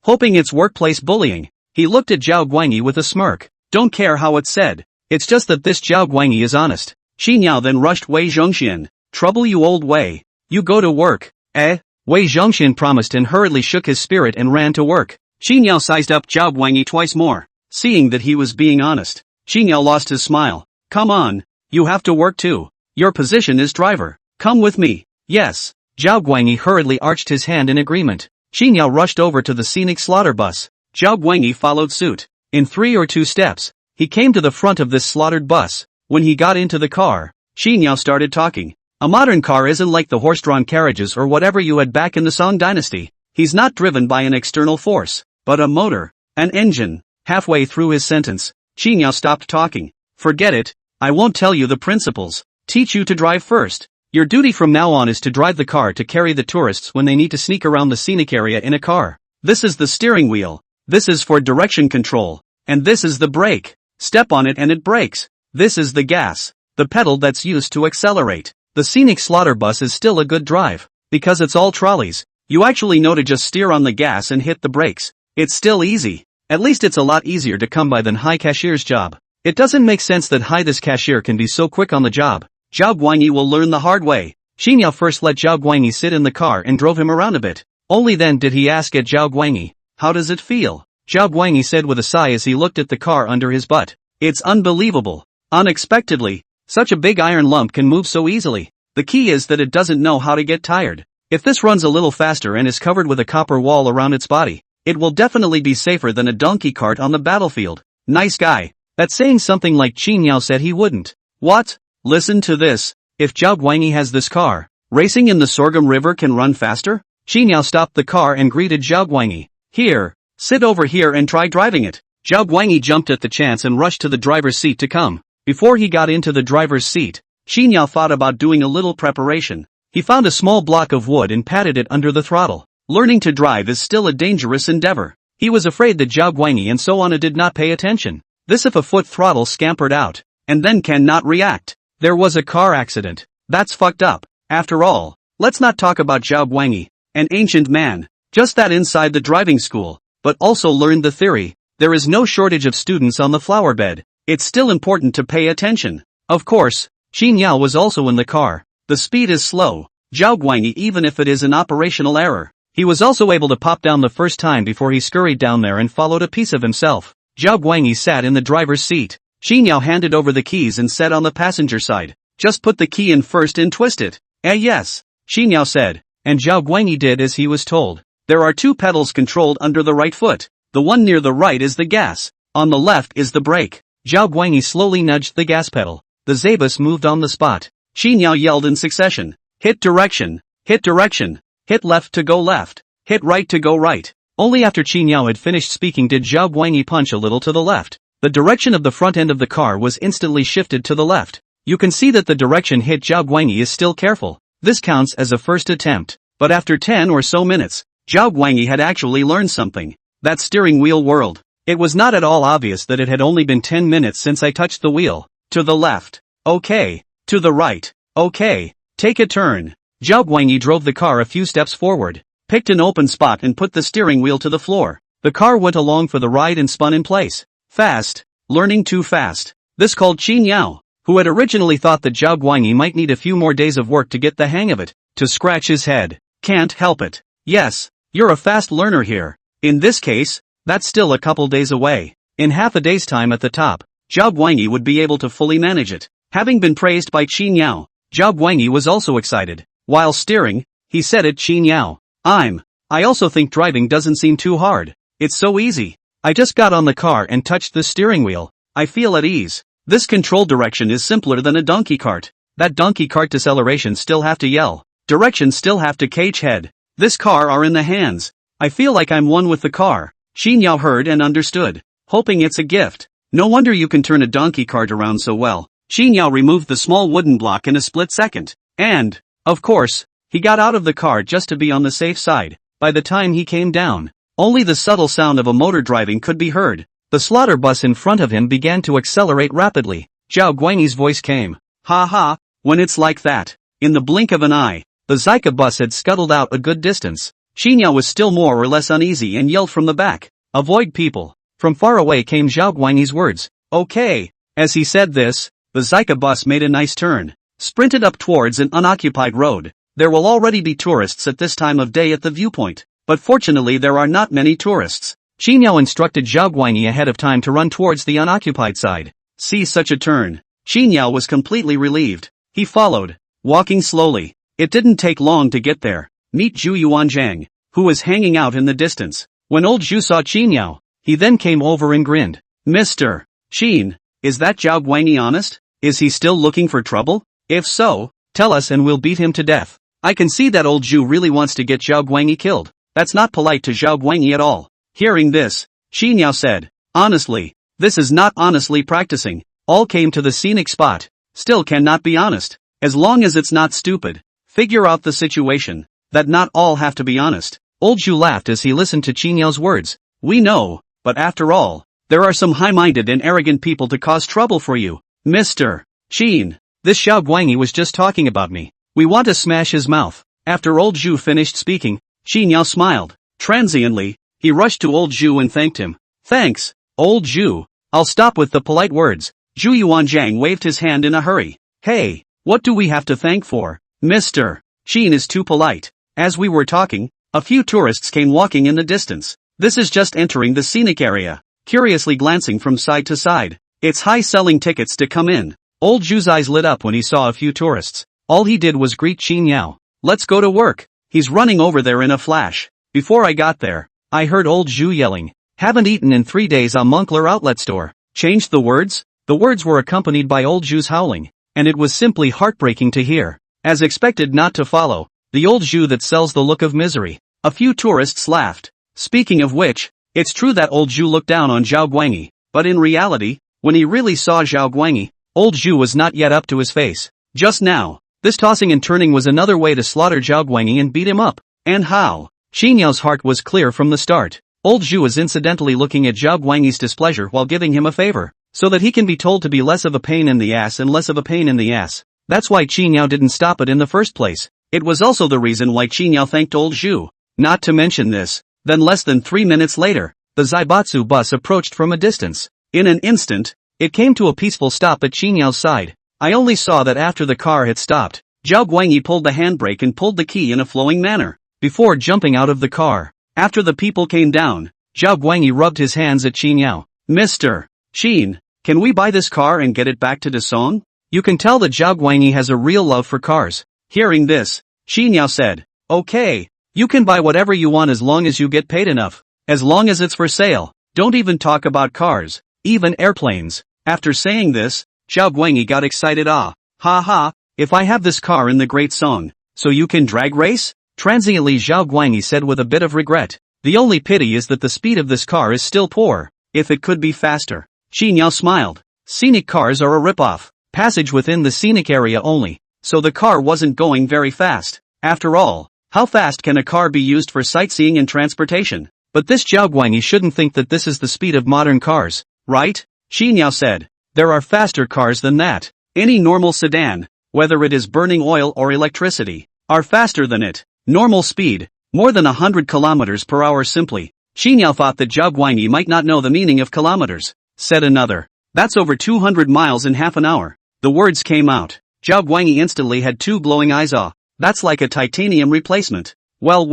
hoping it's workplace bullying. He looked at Zhao Guangyi with a smirk. Don't care how it's said. It's just that this Zhao Guangyi is honest. Xi Niao then rushed Wei Zhongxian. Trouble you old Wei. You go to work. Eh? Wei Zhongxian promised and hurriedly shook his spirit and ran to work. Xi Niao sized up Zhao Guangyi twice more. Seeing that he was being honest, Xi Niao lost his smile. Come on. You have to work too. Your position is driver. Come with me. Yes. Zhao Guangyi hurriedly arched his hand in agreement. Xi Niao rushed over to the scenic slaughter bus. Zhao Guangyi followed suit. In 3 or 2 steps, he came to the front of this slaughtered bus. When he got into the car, Xi Niao started talking. A modern car isn't like the horse-drawn carriages or whatever you had back in the Song dynasty. He's not driven by an external force, but a motor, an engine. Halfway through his sentence, Xi Niao stopped talking. Forget it. I won't tell you the principles. Teach you to drive first. Your duty from now on is to drive the car to carry the tourists when they need to sneak around the scenic area in a car. This is the steering wheel. This is for direction control. And this is the brake. Step on it and it brakes. This is the gas, the pedal that's used to accelerate. The scenic slaughter bus is still a good drive. Because it's all trolleys, you actually know to just steer on the gas and hit the brakes. It's still easy. At least it's a lot easier to come by than Hai cashier's job. It doesn't make sense that Hai this cashier can be so quick on the job. Zhao Guangyi will learn the hard way. Xi Niao first let Zhao Guangyi sit in the car and drove him around a bit. Only then did he ask at Zhao Guangyi, how does it feel? Zhao Guangyi said with a sigh as he looked at the car under his butt. It's unbelievable. Unexpectedly, such a big iron lump can move so easily. The key is that it doesn't know how to get tired. If this runs a little faster and is covered with a copper wall around its body, it will definitely be safer than a donkey cart on the battlefield. Nice guy. That's saying something like Qin Niao said he wouldn't. What? Listen to this. If Zhao Guangyi has this car, racing in the Sorghum River can run faster? Qin Niao stopped the car and greeted Zhao Guangyi. Here, sit over here and try driving it. Zhao Guangyi jumped at the chance and rushed to the driver's seat to come. Before he got into the driver's seat, Qin Niao thought about doing a little preparation. He found a small block of wood and patted it under the throttle. Learning to drive is still a dangerous endeavor. He was afraid that Zhao Guangyi and so on did not pay attention. This if a foot throttle scampered out, and then cannot react. There was a car accident. That's fucked up. After all, let's not talk about Zhao Guangyi, an ancient man, just that inside the driving school, but also learned the theory. There is no shortage of students on the flower bed. It's still important to pay attention. Of course, Qin Yao was also in the car. The speed is slow. Zhao Guangyi, even if it is an operational error, he was also able to pop down the first time before he scurried down there and followed a piece of himself. Zhao Guangyi sat in the driver's seat. Qin Yao handed over the keys and sat on the passenger side. Just put the key in first and twist it. Yes, Qin Yao said, and Zhao Guangyi did as he was told. There are 2 pedals controlled under the right foot. The one near the right is the gas. On the left is the brake. Zhao Guangyi slowly nudged the gas pedal. The Zabus moved on the spot. Qin Yao yelled in succession. Hit direction. Hit direction. Hit left to go left. Hit right to go right. Only after Qin Yao had finished speaking did Zhao Guangyi punch a little to the left. The direction of the front end of the car was instantly shifted to the left. You can see that the direction hit. Zhao Guangyi is still careful. This counts as a first attempt. But after 10 or so minutes, Zhao Guangyi had actually learned something. That steering wheel whirled. It was not at all obvious that it had only been 10 minutes since I touched the wheel. To the left. Okay. To the right. Okay. Take a turn. Zhao Guangyi drove the car a few steps forward, picked an open spot and put the steering wheel to the floor. The car went along for the ride and spun in place. Fast. Learning too fast. This called Qin Yao, who had originally thought that Zhao Guangyi might need a few more days of work to get the hang of it, to scratch his head. Can't help it. Yes, you're a fast learner here. In this case, that's still a couple days away. In half a day's time at the top, Zhao Guangyi would be able to fully manage it. Having been praised by Qin Yao, Zhao Guangyi was also excited. While steering, he said at Qin Yao, I also think driving doesn't seem too hard. It's so easy. I just got on the car and touched the steering wheel. I feel at ease. This control direction is simpler than a donkey cart. That donkey cart deceleration still have to yell. Direction still have to cage head. This car are in the hands. I feel like I'm one with the car. Qin Yao heard and understood, hoping it's a gift. No wonder you can turn a donkey cart around so well. Qin Yao removed the small wooden block in a split second. And, of course, he got out of the car just to be on the safe side. By the time he came down, only the subtle sound of a motor driving could be heard. The slaughter bus in front of him began to accelerate rapidly. Zhao Guangyi's voice came. Ha ha, when it's like that. In the blink of an eye, the Zika bus had scuttled out a good distance. Xinyao was still more or less uneasy and yelled from the back, "Avoid people." From far away came Zhao Guanyi's words, "Okay." As he said this, the Zyka bus made a nice turn, sprinted up towards an unoccupied road. There will already be tourists at this time of day at the viewpoint, but fortunately there are not many tourists. Xinyao instructed Zhao Guanyi ahead of time to run towards the unoccupied side. See such a turn. Xinyao was completely relieved. He followed, walking slowly. It didn't take long to get there. Meet Zhu Yuanzhang, who was hanging out in the distance. When old Zhu saw Xinyao, he then came over and grinned. "Mr. Xin, is that Zhao Guanyi honest? Is he still looking for trouble? If so, tell us and we'll beat him to death. I can see that old Zhu really wants to get Zhao Guanyi killed. That's not polite to Zhao Guanyi at all." Hearing this, Xinyao said, "Honestly, this is not honestly practicing. All came to the scenic spot, still cannot be honest. As long as it's not stupid. Figure out the situation, that not all have to be honest." Old Zhu laughed as he listened to Xinyao's words. "We know, but after all, there are some high-minded and arrogant people to cause trouble for you. Mr. Xin, this Zhao Guanyi was just talking about me. We want to smash his mouth." After old Zhu finished speaking, Xinyao smiled. Transiently, he rushed to old Zhu and thanked him. "Thanks, old Zhu. I'll stop with the polite words." Zhu Yuanzhang waved his hand in a hurry. "Hey, what do we have to thank for? Mr. Xin is too polite." As we were talking, a few tourists came walking in the distance. This is just entering the scenic area, curiously glancing from side to side. It's high-selling tickets to come in. Old Zhu's eyes lit up when he saw a few tourists. All he did was greet Xinyao. "Let's go to work." He's running over there in a flash. Before I got there, I heard old Zhu yelling, "Haven't eaten in 3 days on Moncler outlet store." Changed the words? The words were accompanied by old Zhu's howling, and it was simply heartbreaking to hear. As expected not to follow, the old Zhu that sells the look of misery. A few tourists laughed. Speaking of which, it's true that old Zhu looked down on Zhao Guanyi, but in reality, when he really saw Zhao Guanyi, old Zhu was not yet up to his face. Just now, this tossing and turning was another way to slaughter Zhao Guanyi and beat him up. And how? Xinyao's heart was clear from the start. Old Zhu was incidentally looking at Zhao Guanyi's displeasure while giving him a favor, so that he can be told to be less of a pain in the ass and less of a pain in the ass. That's why Xinyao didn't stop it in the first place. It was also the reason why Xinyao thanked old Zhu. Not to mention this, then less than 3 minutes later, the Zaibatsu bus approached from a distance. In an instant, it came to a peaceful stop at Xinyao's side. I only saw that after the car had stopped, Zhao Guanyi pulled the handbrake and pulled the key in a flowing manner, before jumping out of the car. After the people came down, Zhao Guanyi rubbed his hands at Xinyao. "Mr. Xin, can we buy this car and get it back to Dasong?" You can tell that Zhao Guanyi has a real love for cars. Hearing this, Xinyao said, "Okay, you can buy whatever you want as long as you get paid enough. As long as it's for sale. Don't even talk about cars, even airplanes." After saying this, Zhao Guanyi got excited. "Ah, ha ha, if I have this car in the great song, so you can drag race?" Transiently Zhao Guanyi said with a bit of regret. "The only pity is that the speed of this car is still poor. If it could be faster." Xinyao smiled. Scenic cars are a ripoff. Passage within the scenic area only, so the car wasn't going very fast. After all, how fast can a car be used for sightseeing and transportation? But this Zhao Guanyi shouldn't think that this is the speed of modern cars, right? Xinyao said. There are faster cars than that. Any normal sedan, whether it is burning oil or electricity, are faster than it. Normal speed, more than 100 kilometers per hour simply. Xinyao thought that Zhao Guanyi might not know the meaning of kilometers. Said another. That's over 200 miles in half an hour. The words came out. Zhao Guanyi instantly had 2 glowing eyes. Ah, that's like a titanium replacement. Well,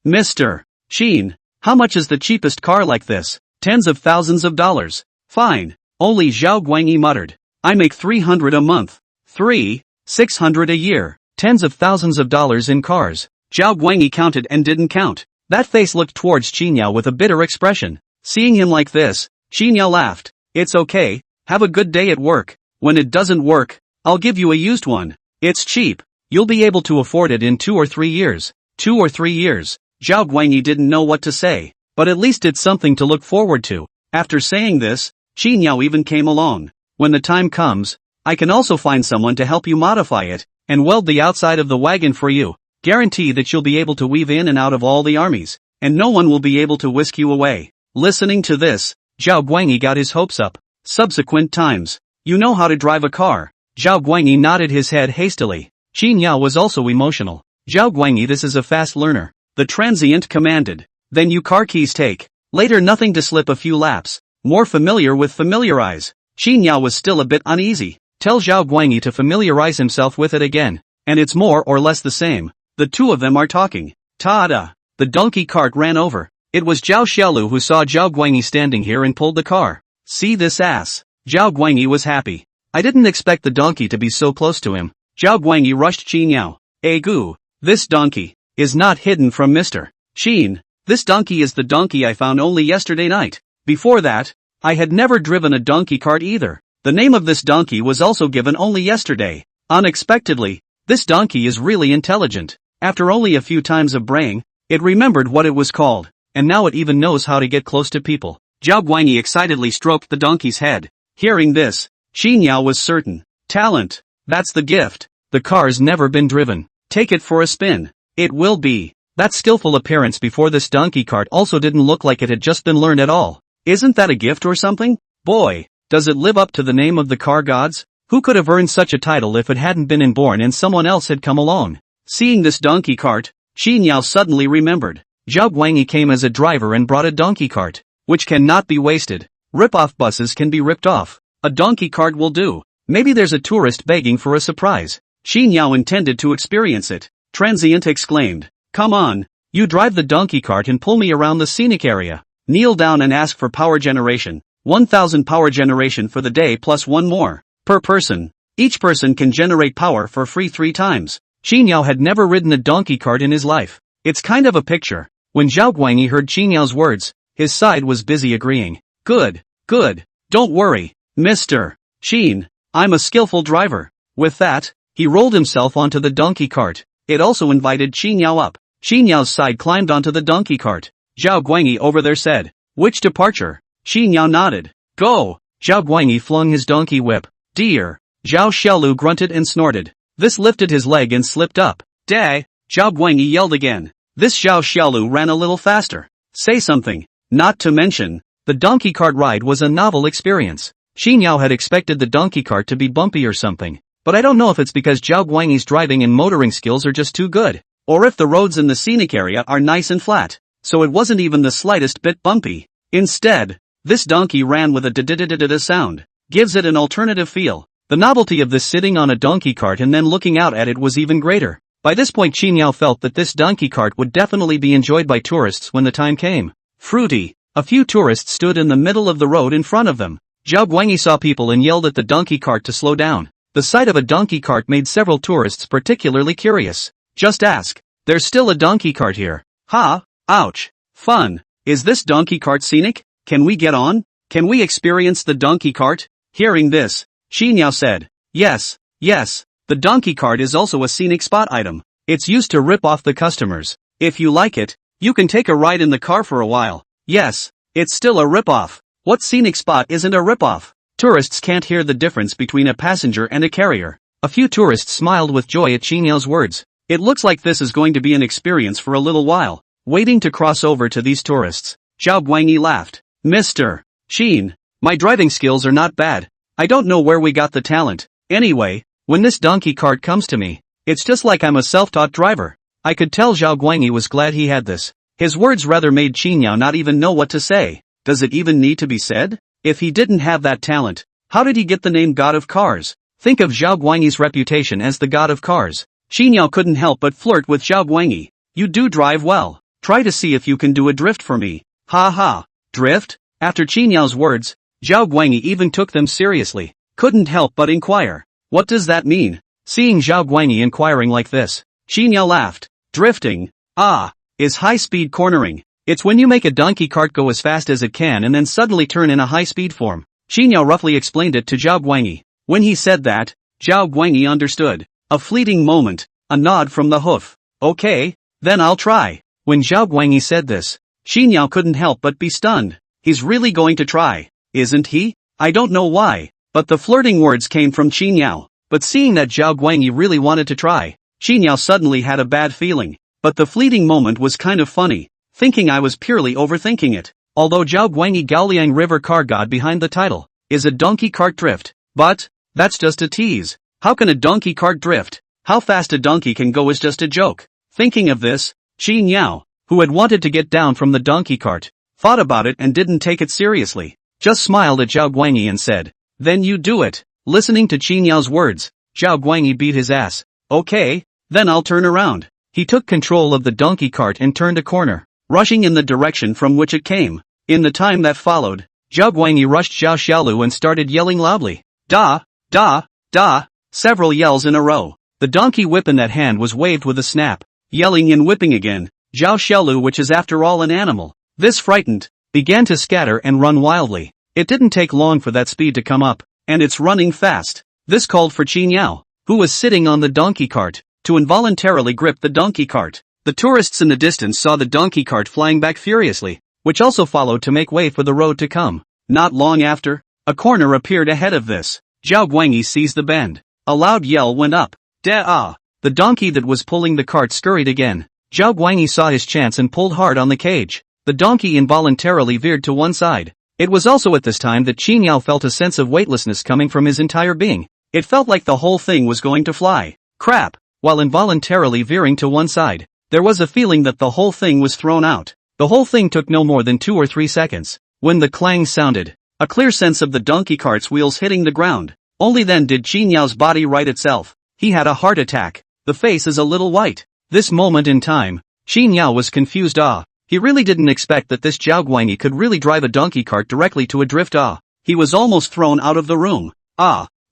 Mr. Xin, how much is the cheapest car like this? Tens of thousands of dollars. Fine. Only Zhao Guanyi muttered. I make 300 a month. 600 a year. Tens of thousands of dollars in cars. Zhao Guanyi counted and didn't count. That face looked towards Xinyao with a bitter expression. Seeing him like this, Xinyao laughed. It's okay, have a good day at work. When it doesn't work, I'll give you a used one. It's cheap. You'll be able to afford it in 2 or 3 years. 2 or 3 years. Zhao Guanyi didn't know what to say, but at least it's something to look forward to. After saying this, Xinyao even came along. When the time comes, I can also find someone to help you modify it, and weld the outside of the wagon for you. Guarantee that you'll be able to weave in and out of all the armies, and no one will be able to whisk you away. Listening to this, Zhao Guanyi got his hopes up. Subsequent times. You know how to drive a car. Zhao Guanyi nodded his head hastily. Xinyao was also emotional. Zhao Guanyi, this is a fast learner. the transient commanded. Then you car keys take. Later nothing to slip a few laps. More familiar with familiarize. Qin Yao was still a bit uneasy. Tell Zhao Guangyi to familiarize himself with it again. And it's more or less the same. The two of them are talking. Ta-da! The donkey cart ran over. It was Zhao Xiaolu who saw Zhao Guangyi standing here and pulled the car. See this ass. Zhao Guangyi was happy. I didn't expect the donkey to be so close to him. Zhao Guangyi rushed Qin Yao. Gu, this donkey is not hidden from Mr. Qin. This donkey is the donkey I found only yesterday night. Before that, I had never driven a donkey cart either. The name of this donkey was also given only yesterday. Unexpectedly, this donkey is really intelligent. After only a few times of braying, it remembered what it was called, and now it even knows how to get close to people. Zhao Guangyi excitedly stroked the donkey's head. Hearing this, Qin Yao was certain. Talent. That's the gift. The car's never been driven. Take it for a spin. It will be. That skillful appearance before this donkey cart also didn't look like it had just been learned at all. Isn't that a gift or something? Boy, does it live up to the name of the car gods? Who could have earned such a title if it hadn't been inborn and someone else had come along? Seeing this donkey cart, Qin Yao suddenly remembered. Zhao Guangyi came as a driver and brought a donkey cart, which cannot be wasted. Rip-off buses can be ripped off. A donkey cart will do. Maybe there's a tourist begging for a surprise. Qin Yao intended to experience it. Transient exclaimed. Come on, you drive the donkey cart and pull me around the scenic area. Kneel down and ask for power generation. 1000 power generation for the day plus one more. Per person. Each person can generate power for free 3 times. Qin Yao had never ridden a donkey cart in his life. It's kind of a picture. When Zhao Guangyi heard Qin Yao's words, his side was busy agreeing. Good, good. Don't worry, Mr. Qin. I'm a skillful driver. With that, he rolled himself onto the donkey cart. It also invited Qin Yao up. Qin Yao's side climbed onto the donkey cart. Zhao Guangyi over there said, which departure? Qin Yao nodded. Go! Zhao Guangyi flung his donkey whip. Dear! Zhao Xiaolu grunted and snorted. This lifted his leg and slipped up. Dai! Zhao Guangyi yelled again. This Zhao Xiaolu ran a little faster. Say something. Not to mention, the donkey cart ride was a novel experience. Qin Yao had expected the donkey cart to be bumpy or something, but I don't know if it's because Zhao Guangyi's driving and motoring skills are just too good, or if the roads in the scenic area are nice and flat, so it wasn't even the slightest bit bumpy. Instead, this donkey ran with a da-da-da-da-da sound. Gives it an alternative feel. The novelty of this sitting on a donkey cart and then looking out at it was even greater. By this point Qin Yao felt that this donkey cart would definitely be enjoyed by tourists when the time came. Fruity. A few tourists stood in the middle of the road in front of them. Zhao Guangyi saw people and yelled at the donkey cart to slow down. The sight of a donkey cart made several tourists particularly curious. Just ask. There's still a donkey cart here. Ha! Ouch! Fun! Is this donkey cart scenic? Can we get on? Can we experience the donkey cart? Hearing this, Qin Yao said, yes, yes, the donkey cart is also a scenic spot item. It's used to rip off the customers. If you like it, you can take a ride in the car for a while. Yes, it's still a rip-off. What scenic spot isn't a rip-off? Tourists can't hear the difference between a passenger and a carrier. A few tourists smiled with joy at Qin Yao's words. It looks like this is going to be an experience for a little while. Waiting to cross over to these tourists, Zhao Guangyi laughed. Mr. Qin, my driving skills are not bad. I don't know where we got the talent. Anyway, when this donkey cart comes to me, it's just like I'm a self-taught driver. I could tell Zhao Guangyi was glad he had this. His words rather made Qin Yao not even know what to say. Does it even need to be said? If he didn't have that talent, how did he get the name God of Cars? Think of Zhao Guangyi's reputation as the God of Cars. Qin Yao couldn't help but flirt with Zhao Guangyi. You do drive well. Try to see if you can do a drift for me. Ha ha. Drift? After Qin Yao's words, Zhao Guangyi even took them seriously. Couldn't help but inquire. What does that mean? Seeing Zhao Guangyi inquiring like this, Qin Yao laughed. Drifting, is high-speed cornering. It's when you make a donkey cart go as fast as it can and then suddenly turn in a high-speed form. Qin Yao roughly explained it to Zhao Guangyi. When he said that, Zhao Guangyi understood. A fleeting moment, a nod from the hoof. Okay, then I'll try. When Zhao Guangyi said this, Qin Yao couldn't help but be stunned. He's really going to try, isn't he? I don't know why, but the flirting words came from Qin Yao. But seeing that Zhao Guangyi really wanted to try, Qin Yao suddenly had a bad feeling. But the fleeting moment was kind of funny, thinking I was purely overthinking it. Although Zhao Guangyi Gaoliang River Car God behind the title is a donkey cart drift. But that's just a tease. How can a donkey cart drift? How fast a donkey can go is just a joke. Thinking of this, Qin Yao who had wanted to get down from the donkey cart, thought about it and didn't take it seriously, just smiled at Zhao Guangyi and said, "Then you do it." Listening to Qin Yao's words, Zhao Guangyi beat his ass. "Okay, then I'll turn around." He took control of the donkey cart and turned a corner, rushing in the direction from which it came. In the time that followed, Zhao Guangyi rushed Zhao Xiaolu and started yelling loudly. Da, da, da, several yells in a row. The donkey whip in that hand was waved with a snap. Yelling and whipping again, Zhao Xiaolu, which is after all an animal, this frightened, began to scatter and run wildly. It didn't take long for that speed to come up, and it's running fast. This called for Qin Yao, who was sitting on the donkey cart, to involuntarily grip the donkey cart. The tourists in the distance saw the donkey cart flying back furiously, which also followed to make way for the road to come. Not long after, a corner appeared ahead of this. Zhao Guangyi seized the bend. A loud yell went up. Da-ah! The donkey that was pulling the cart scurried again. Zhao Guangyi saw his chance and pulled hard on the cage. The donkey involuntarily veered to one side. It was also at this time that Qin Yao felt a sense of weightlessness coming from his entire being. It felt like the whole thing was going to fly. Crap! While involuntarily veering to one side, there was a feeling that the whole thing was thrown out. The whole thing took no more than 2 or 3 seconds. When the clang sounded, a clear sense of the donkey cart's wheels hitting the ground. Only then did Qin Yao's body right itself. He had a heart attack. The face is a little white. This moment in time, Qin Yao was confused. He really didn't expect that this Zhao Guangyi could really drive a donkey cart directly to a drift. He was almost thrown out of the room.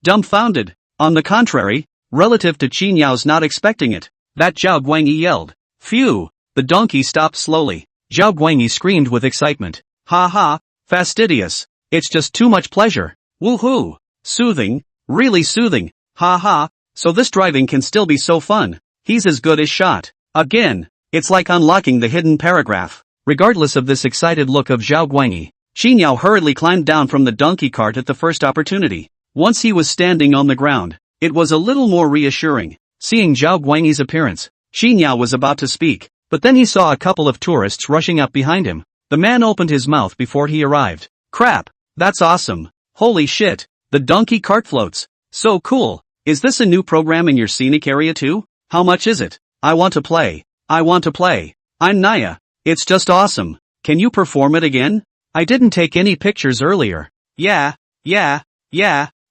Dumbfounded. On the contrary, relative to Qin Yao's not expecting it, that Zhao Guangyi yelled. Phew! The donkey stopped slowly. Zhao Guangyi screamed with excitement. Ha ha, fastidious. It's just too much pleasure. Woohoo! Soothing, really soothing. Ha ha, so this driving can still be so fun. He's as good as shot. Again, it's like unlocking the hidden paragraph. Regardless of this excited look of Zhao Guangyi, Qin Yao hurriedly climbed down from the donkey cart at the first opportunity. Once he was standing on the ground, it was a little more reassuring. Seeing Zhao Guangyi's appearance, Qin Yao was about to speak, but then he saw a couple of tourists rushing up behind him. The man opened his mouth before he arrived. Crap, that's awesome. Holy shit, the donkey cart floats. So cool. Is this a new program in your scenic area too? How much is it? I want to play. I want to play. I'm Naya. It's just awesome. Can you perform it again? I didn't take any pictures earlier. Yeah.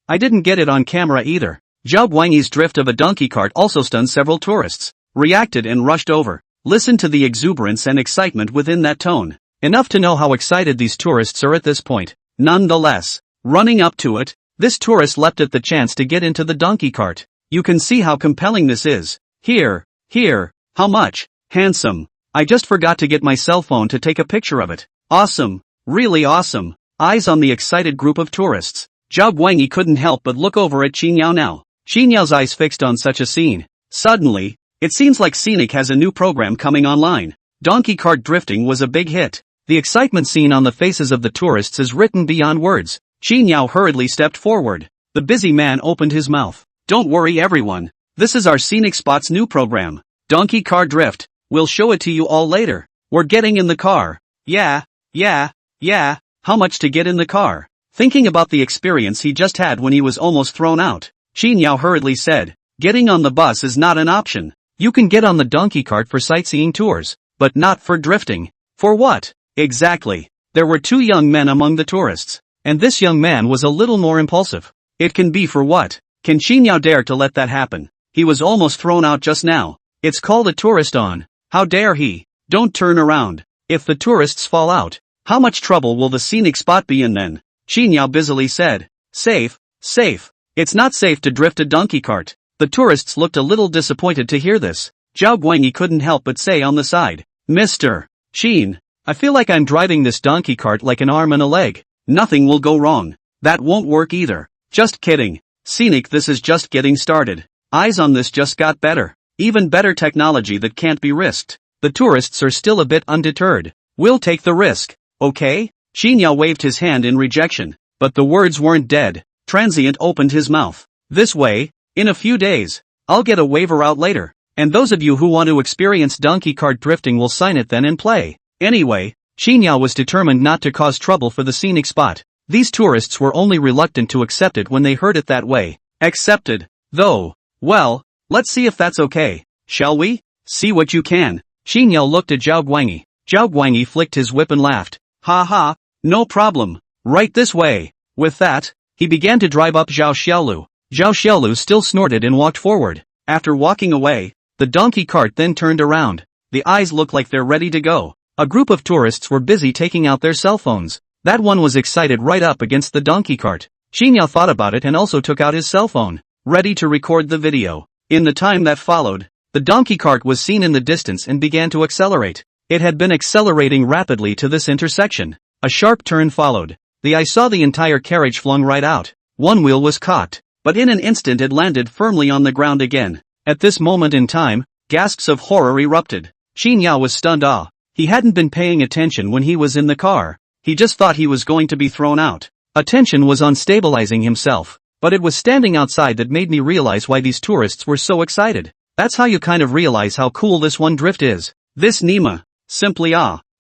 I didn't get it on camera either. Zhao Guangyi's drift of a donkey cart also stunned several tourists, reacted and rushed over. Listen to the exuberance and excitement within that tone. Enough to know how excited these tourists are at this point. Nonetheless, running up to it, this tourist leapt at the chance to get into the donkey cart. You can see how compelling this is. Here, how much? Handsome. I just forgot to get my cell phone to take a picture of it. Awesome, really awesome. Eyes on the excited group of tourists. Zhao Guangyi couldn't help but look over at Qin Yao now. Qin Yao's eyes fixed on such a scene. Suddenly, it seems like Scenic has a new program coming online. Donkey cart drifting was a big hit. The excitement seen on the faces of the tourists is written beyond words. Qin Yao hurriedly stepped forward. The busy man opened his mouth. Don't worry everyone. This is our Scenic Spot's new program. Donkey car drift. We'll show it to you all later. We're getting in the car. Yeah. How much to get in the car? Thinking about the experience he just had when he was almost thrown out, Qin Yao hurriedly said, getting on the bus is not an option. You can get on the donkey cart for sightseeing tours, but not for drifting. For what? Exactly. There were 2 young men among the tourists, and this young man was a little more impulsive. It can be for what? Can Qin Yao dare to let that happen? He was almost thrown out just now. It's called a tourist on. How dare he? Don't turn around. If the tourists fall out, how much trouble will the scenic spot be in then? Qin Yao busily said. Safe. It's not safe to drift a donkey cart. The tourists looked a little disappointed to hear this. Zhao Guangyi couldn't help but say on the side. Mr. Qin, I feel like I'm driving this donkey cart like an arm and a leg. Nothing will go wrong. That won't work either. Just kidding. Scenic, this is just getting started. Eyes on this just got better. Even better technology that can't be risked. The tourists are still a bit undeterred. We'll take the risk. Okay? Qin Yao waved his hand in rejection. But the words weren't dead. Transient opened his mouth. This way, in a few days, I'll get a waiver out later. And those of you who want to experience donkey cart drifting will sign it then and play. Anyway, Qin Yao was determined not to cause trouble for the scenic spot. These tourists were only reluctant to accept it when they heard it that way. Accepted, though. Well, let's see if that's okay. Shall we? See what you can. Xin Yao looked at Zhao Guangyi. Zhao Guangyi flicked his whip and laughed. Ha ha, no problem. Right this way. With that, he began to drive up Zhao Xiaolu. Zhao Xiaolu still snorted and walked forward. After walking away, the donkey cart then turned around. The eyes looked like they're ready to go. A group of tourists were busy taking out their cell phones. That one was excited right up against the donkey cart. Xin Yao thought about it and also took out his cell phone, ready to record the video. In the time that followed, the donkey cart was seen in the distance and began to accelerate. It had been accelerating rapidly to this intersection. A sharp turn followed. The eye saw the entire carriage flung right out. One wheel was cocked, but in an instant it landed firmly on the ground again. At this moment in time, gasps of horror erupted. Xin Yao was stunned. He hadn't been paying attention when he was in the car. He just thought he was going to be thrown out. Attention was on stabilizing himself, but it was standing outside that made me realize why these tourists were so excited. That's how you kind of realize how cool this one drift is. This Nima. Simply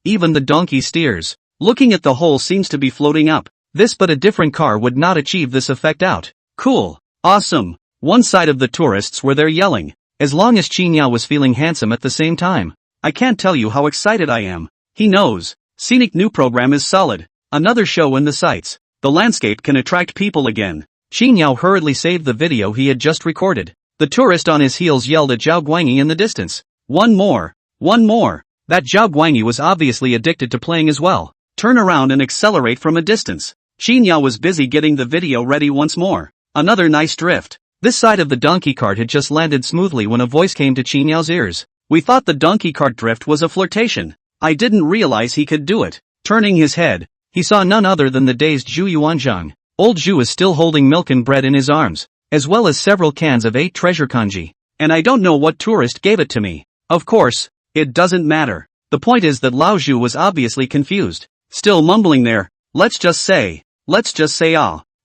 even the donkey steers. Looking at the whole seems to be floating up. This but a different car would not achieve this effect out. Cool. Awesome. One side of the tourists were there yelling. As long as Xin Yao was feeling handsome at the same time. I can't tell you how excited I am. He knows. Scenic new program is solid. Another show in the sights. The landscape can attract people again. Xin Yao hurriedly saved the video he had just recorded. The tourist on his heels yelled at Zhao Guangyi in the distance. One more. One more. That Zhao Guangyi was obviously addicted to playing as well. Turn around and accelerate from a distance. Xin Yao was busy getting the video ready once more. Another nice drift. This side of the donkey cart had just landed smoothly when a voice came to Xin Yao's ears. We thought the donkey cart drift was a flirtation. I didn't realize he could do it. Turning his head, he saw none other than the dazed Zhu Yuanzhang. Old Zhu is still holding milk and bread in his arms, as well as several cans of 8 treasure kanji. And I don't know what tourist gave it to me. Of course, it doesn't matter. The point is that Lao Zhu was obviously confused. Still mumbling there, let's just say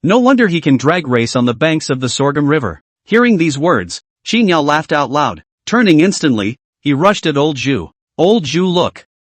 no wonder he can drag race on the banks of the Sorghum River. Hearing these words, Xin Yao laughed out loud. Turning instantly, he rushed at Old Zhu. Old Zhu,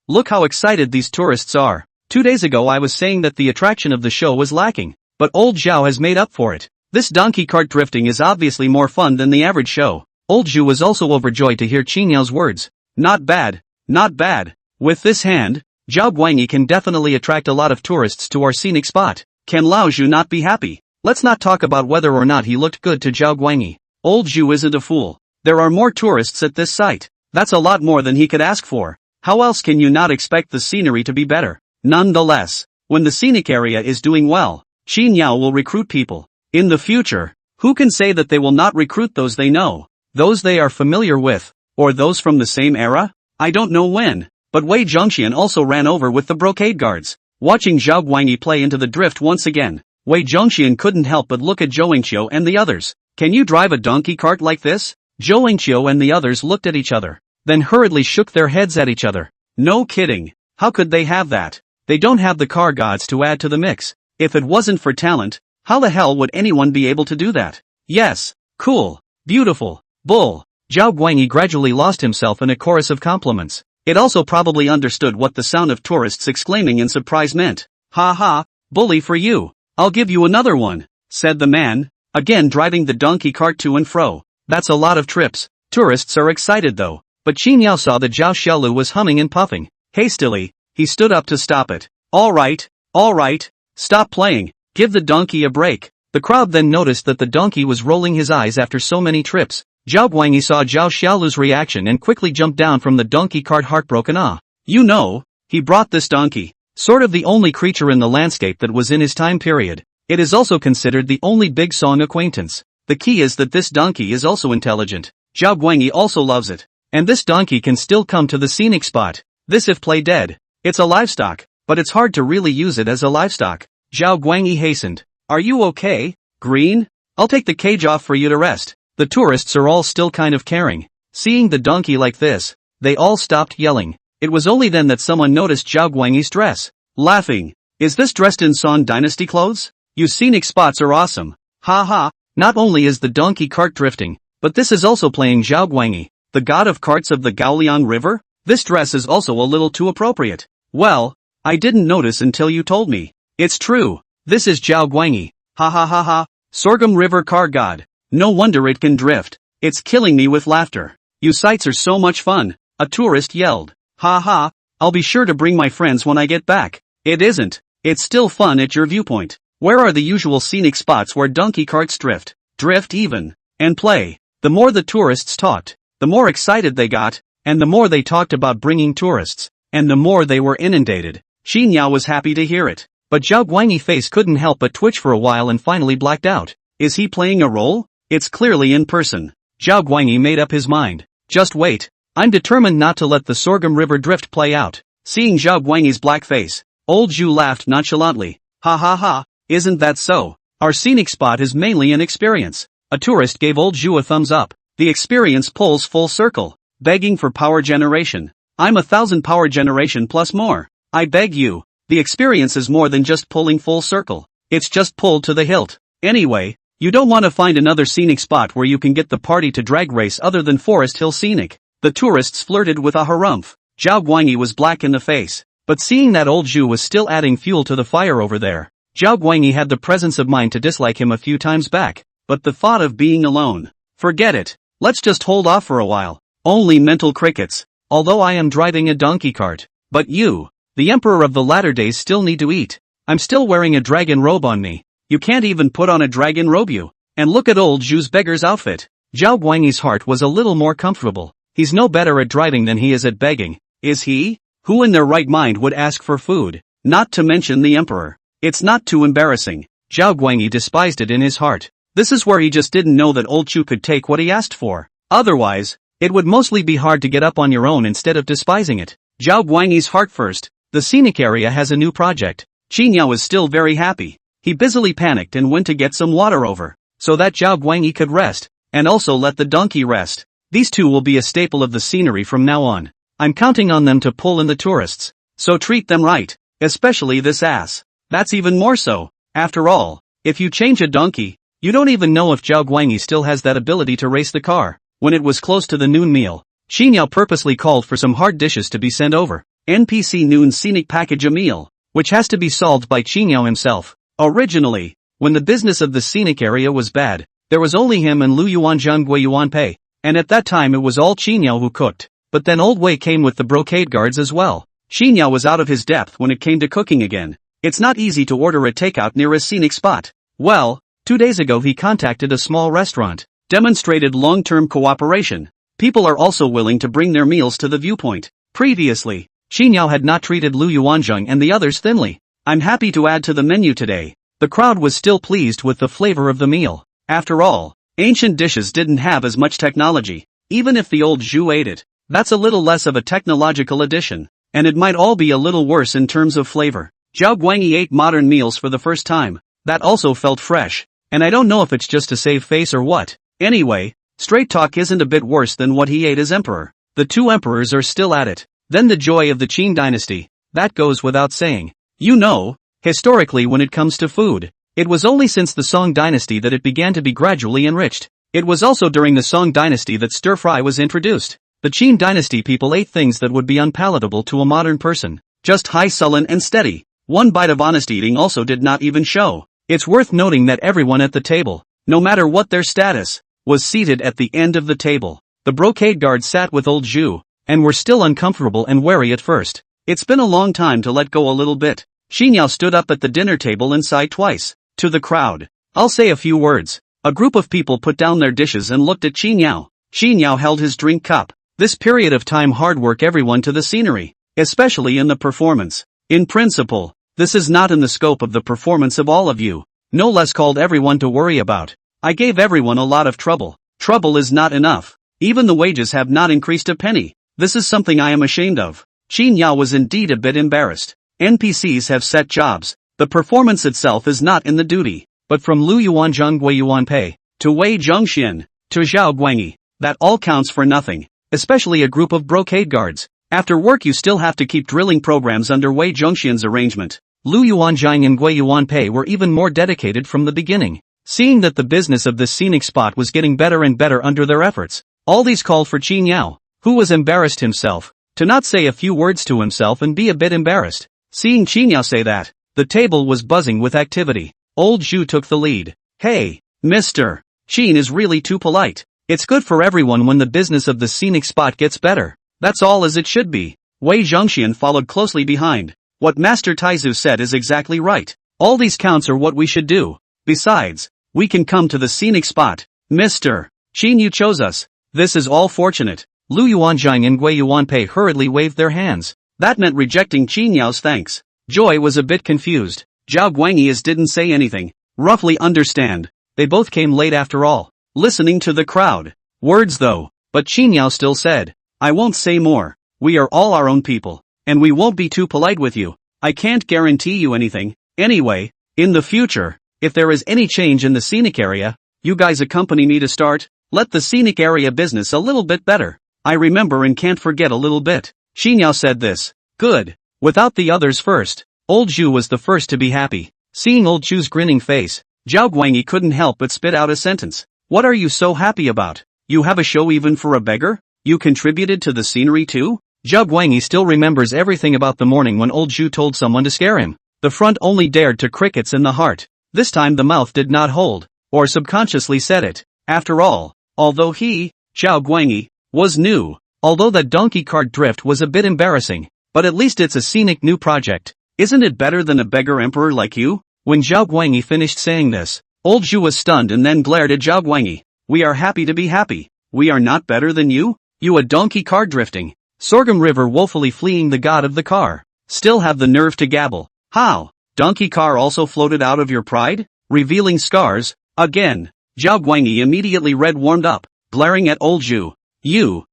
look how excited these tourists are. 2 days ago I was saying that the attraction of the show was lacking, but Old Zhao has made up for it. This donkey cart drifting is obviously more fun than the average show. Old Zhu was also overjoyed to hear Xin Yao's words. Not bad, not bad. With this hand, Zhao Guangyi can definitely attract a lot of tourists to our scenic spot. Can Lao Zhu not be happy? Let's not talk about whether or not he looked good to Zhao Guangyi. Old Zhu isn't a fool. There are more tourists at this site. That's a lot more than he could ask for. How else can you not expect the scenery to be better? Nonetheless, when the scenic area is doing well, Xin Yao will recruit people. In the future, who can say that they will not recruit those they know, those they are familiar with, or those from the same era? I don't know when, but Wei Zhongxian also ran over with the brocade guards. Watching Zhao Guangyi play into the drift once again, Wei Zhongxian couldn't help but look at Zhou Yingqiu and the others. Can you drive a donkey cart like this? Zhou Yingqiu and the others looked at each other, then hurriedly shook their heads at each other. No kidding. How could they have that? They don't have the car gods to add to the mix. If it wasn't for talent, how the hell would anyone be able to do that? Yes, cool, beautiful, bull. Zhao Guangyi gradually lost himself in a chorus of compliments. It also probably understood what the sound of tourists exclaiming in surprise meant. Ha ha, bully for you. I'll give you another one, said the man, again driving the donkey cart to and fro. That's a lot of trips. Tourists are excited though, but Xin Yao saw that Zhao Xiaolu was humming and puffing. Hastily, he stood up to stop it. All right, stop playing, give the donkey a break. The crowd then noticed that the donkey was rolling his eyes after so many trips. Zhao Guangyi saw Zhao Xiaolu's reaction and quickly jumped down from the donkey cart heartbroken. You know, he brought this donkey. Sort of the only creature in the landscape that was in his time period. It is also considered the only big song acquaintance. The key is that this donkey is also intelligent. Zhao Guangyi also loves it. And this donkey can still come to the scenic spot. This if play dead. It's a livestock, but it's hard to really use it as a livestock. Zhao Guangyi hastened. Are you okay, Green? I'll take the cage off for you to rest. The tourists are all still kind of caring. Seeing the donkey like this, they all stopped yelling. It was only then that someone noticed Zhao Guangyi's dress. Laughing. Is this dressed in Song Dynasty clothes? You scenic spots are awesome. Ha ha. Not only is the donkey cart drifting, but this is also playing Zhao Guangyi, the god of carts of the Gaoliang River? This dress is also a little too appropriate. Well, I didn't notice until you told me. It's true. This is Zhao Guangyi. Ha ha ha ha. Sorghum River car god. No wonder it can drift. It's killing me with laughter. You sights are so much fun. A tourist yelled. Ha ha, I'll be sure to bring my friends when I get back. It isn't. It's still fun at your viewpoint. Where are the usual scenic spots where donkey carts drift, even, and play? The more the tourists talked, the more excited they got, and the more they talked about bringing tourists, and the more they were inundated. Xinyao was happy to hear it, but Zhao Guangyi's face couldn't help but twitch for a while and finally blacked out. Is he playing a role? It's clearly in person. Zhao Guangyi made up his mind. Just wait. I'm determined not to let the Sorghum River drift play out. Seeing Zhao Guangyi's black face, old Zhu laughed nonchalantly. Ha ha ha, isn't that so? Our scenic spot is mainly an experience. A tourist gave old Zhu a thumbs up. The experience pulls full circle, begging for power generation. I'm 1,000 power generation plus more. I beg you. The experience is more than just pulling full circle. It's just pulled to the hilt. Anyway, you don't want to find another scenic spot where you can get the party to drag race other than Forest Hill Scenic. The tourists flirted with a harumph. Zhao Guangyi was black in the face, but seeing that old Zhu was still adding fuel to the fire over there, Zhao Guangyi had the presence of mind to dislike him a few times back, but the thought of being alone. Forget it. Let's just hold off for a while. Only mental crickets. Although I am driving a donkey cart. But you, the emperor of the latter days, still need to eat. I'm still wearing a dragon robe on me. You can't even put on a dragon robe you. And look at old Zhu's beggar's outfit. Zhao Guangyi's heart was a little more comfortable. He's no better at driving than he is at begging. Is he? Who in their right mind would ask for food? Not to mention the emperor. It's not too embarrassing. Zhao Guangyi despised it in his heart. This is where he just didn't know that old Zhu could take what he asked for. Otherwise, it would mostly be hard to get up on your own instead of despising it. Zhao Guangyi's heart first. The scenic area has a new project. Xinyao is still very happy. He busily panicked and went to get some water over, so that Zhao Guangyi could rest, and also let the donkey rest. These two will be a staple of the scenery from now on. I'm counting on them to pull in the tourists, so treat them right, especially this ass. That's even more so. After all, if you change a donkey, you don't even know if Zhao Guangyi still has that ability to race the car. When it was close to the noon meal, Xinyao purposely called for some hard dishes to be sent over. NPC noon scenic package a meal, which has to be solved by Xinyao himself. Originally, when the business of the scenic area was bad, there was only him and Lu Yuanzhang Gui Yuanpei, and at that time it was all Xinyao who cooked. But then Old Wei came with the brocade guards as well. Xinyao was out of his depth when it came to cooking again. It's not easy to order a takeout near a scenic spot. Well, 2 days ago he contacted a small restaurant, demonstrated long-term cooperation. People are also willing to bring their meals to the viewpoint. Previously, Xinyao had not treated Lu Yuanzhang and the others thinly. I'm happy to add to the menu today. The crowd was still pleased with the flavor of the meal. After all, ancient dishes didn't have as much technology. Even if the old Zhu ate it, that's a little less of a technological addition, and it might all be a little worse in terms of flavor. Zhao Guangyi ate modern meals for the first time. That also felt fresh, and I don't know if it's just to save face or what. Anyway, straight talk isn't a bit worse than what he ate as emperor. The two emperors are still at it. Then the joy of the Qin dynasty. That goes without saying. You know, historically when it comes to food, it was only since the Song dynasty that it began to be gradually enriched. It was also during the Song dynasty that stir-fry was introduced. The Qin dynasty people ate things that would be unpalatable to a modern person. Just high, sullen and steady. One bite of honest eating also did not even show. It's worth noting that everyone at the table, no matter what their status, was seated at the end of the table. The brocade guards sat with old Zhu, and were still uncomfortable and wary at first. It's been a long time to let go a little bit. Xinyao stood up at the dinner table and sighed twice. To the crowd, I'll say a few words. A group of people put down their dishes and looked at Xinyao. Xinyao held his drink cup. This period of time hard work everyone to the scenery, especially in the performance. In principle, this is not in the scope of the performance of all of you. No less called everyone to worry about. I gave everyone a lot of trouble. Trouble is not enough. Even the wages have not increased a penny. This is something I am ashamed of. Xinyao was indeed a bit embarrassed. NPCs have set jobs. The performance itself is not in the duty. But from Lu Yuanzhang Gui Yuanpei, to Wei Zhongxian, to Zhao Guangyi, that all counts for nothing. Especially a group of brocade guards. After work you still have to keep drilling programs under Wei Zhongxian's arrangement. Lu Yuanzhang and Gui Yuanpei were even more dedicated from the beginning. Seeing that the business of this scenic spot was getting better and better under their efforts, all these called for Xinyao, who was embarrassed himself, to not say a few words to himself and be a bit embarrassed. Seeing Xinyao say that, the table was buzzing with activity. Old Zhu took the lead. Hey, Mr. Qin is really too polite. It's good for everyone when the business of the scenic spot gets better. That's all as it should be. Wei Zhongxian followed closely behind. What Master Taizu said is exactly right. All these counts are what we should do. Besides, we can come to the scenic spot. Mr. Qin, you chose us. This is all fortunate. Lu Yuanzhang and Gui Yuanpei hurriedly waved their hands. That meant rejecting Qin Yao's thanks. Joy was a bit confused. Zhao Guangyi didn't say anything. Roughly understand. They both came late after all. Listening to the crowd. Words though. But Qin Yao still said, I won't say more. We are all our own people. And we won't be too polite with you. I can't guarantee you anything. Anyway, in the future, if there is any change in the scenic area, you guys accompany me to start. Let the scenic area business a little bit better. I remember and can't forget a little bit. Qin Yao said this. Good. Without the others first. Old Zhu was the first to be happy. Seeing Old Zhu's grinning face, Zhao Guangyi couldn't help but spit out a sentence. What are you so happy about? You have a show even for a beggar? You contributed to the scenery too? Zhao Guangyi still remembers everything about the morning when Old Zhu told someone to scare him. The front only dared to crickets in the heart. This time the mouth did not hold, or subconsciously said it. After all, although he, Zhao Guangyi, was new, although that donkey cart drift was a bit embarrassing, but at least it's a scenic new project. Isn't it better than a beggar emperor like you? When Zhao Guangyi finished saying this, Old Zhu was stunned and then glared at Zhao Guangyi. We are happy to be happy. We are not better than you? You a donkey car drifting. Sorghum River woefully fleeing the god of the car. Still have the nerve to gabble. How? Donkey car also floated out of your pride? Revealing scars? Again. Zhao Guangyi immediately red warmed up, glaring at Old Zhu. You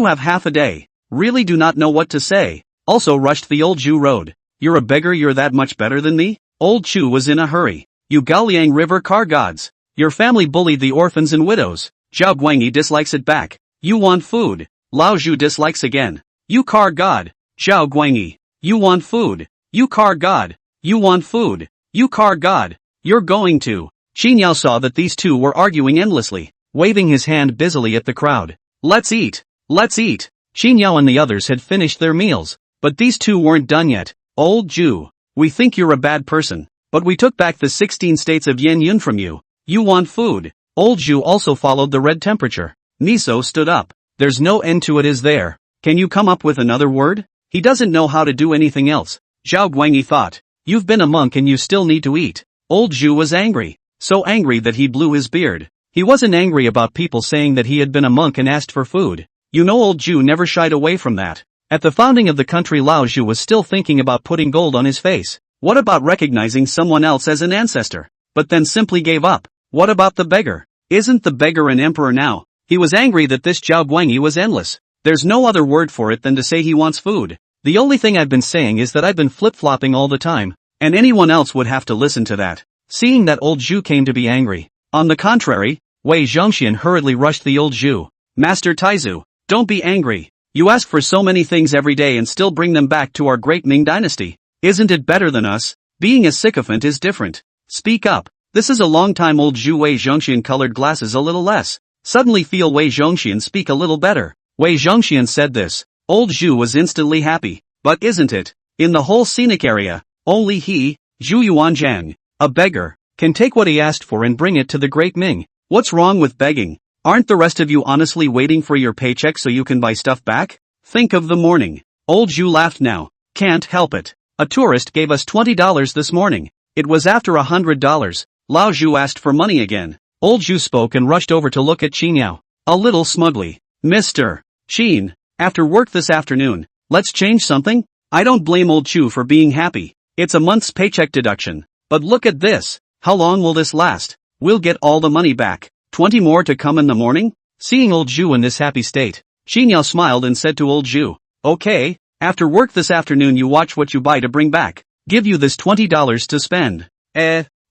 have half a day. Really do not know what to say. Also rushed the Old Zhu road. You're a beggar, you're that much better than me? Old Zhu was in a hurry. You Gaoliang River car gods. Your family bullied the orphans and widows. Zhao Guangyi dislikes it back. You want food. Lao Zhu dislikes again. You car god. Zhao Guangyi. You want food. You car god. You want food. You car god. You're going to. Qin Yao saw that these two were arguing endlessly, waving his hand busily at the crowd. Let's eat. Let's eat. Qin Yao and the others had finished their meals, but these two weren't done yet. Old Zhu, we think you're a bad person, but we took back the 16 states of Yen Yun from you. You want food. Old Zhu also followed the red temperature. Niso stood up. There's no end to it, is there? Can you come up with another word? He doesn't know how to do anything else. Zhao Guangyi thought. You've been a monk and you still need to eat. Old Zhu was angry. So angry that he blew his beard. He wasn't angry about people saying that he had been a monk and asked for food. You know, Old Zhu never shied away from that. At the founding of the country, Lao Zhu was still thinking about putting gold on his face. What about recognizing someone else as an ancestor? But then simply gave up. What about the beggar? Isn't the beggar an emperor now? He was angry that this Zhao Guangyi was endless. There's no other word for it than to say he wants food. The only thing I've been saying is that I've been flip-flopping all the time, and anyone else would have to listen to that. Seeing that Old Zhu came to be angry. On the contrary, Wei Zhongxian hurriedly rushed the Old Zhu. Master Taizu, don't be angry. You ask for so many things every day and still bring them back to our great Ming dynasty. Isn't it better than us? Being a sycophant is different. Speak up. This is a long time. Old Zhu. Wei Zhongxian colored glasses a little less. Suddenly feel Wei Zhongxian speak a little better. Wei Zhongxian said this. Old Zhu was instantly happy. But isn't it? In the whole scenic area, only he, Zhu Yuanzhang, a beggar, can take what he asked for and bring it to the great Ming. What's wrong with begging? Aren't the rest of you honestly waiting for your paycheck so you can buy stuff back? Think of the morning. Old Zhu laughed now. Can't help it. A tourist gave us $20 this morning. It was after $100. Lao Zhu asked for money again. Old Zhu spoke and rushed over to look at Qin Yao. A little smugly. Mr. Qin, after work this afternoon, let's change something? I don't blame Old Zhu for being happy. It's a month's paycheck deduction. But look at this. How long will this last? We'll get all the money back. 20 more to come in the morning? Seeing Old Zhu in this happy state, Qin Yao smiled and said to Old Zhu, okay, after work this afternoon you watch what you buy to bring back. Give you this $20 to spend.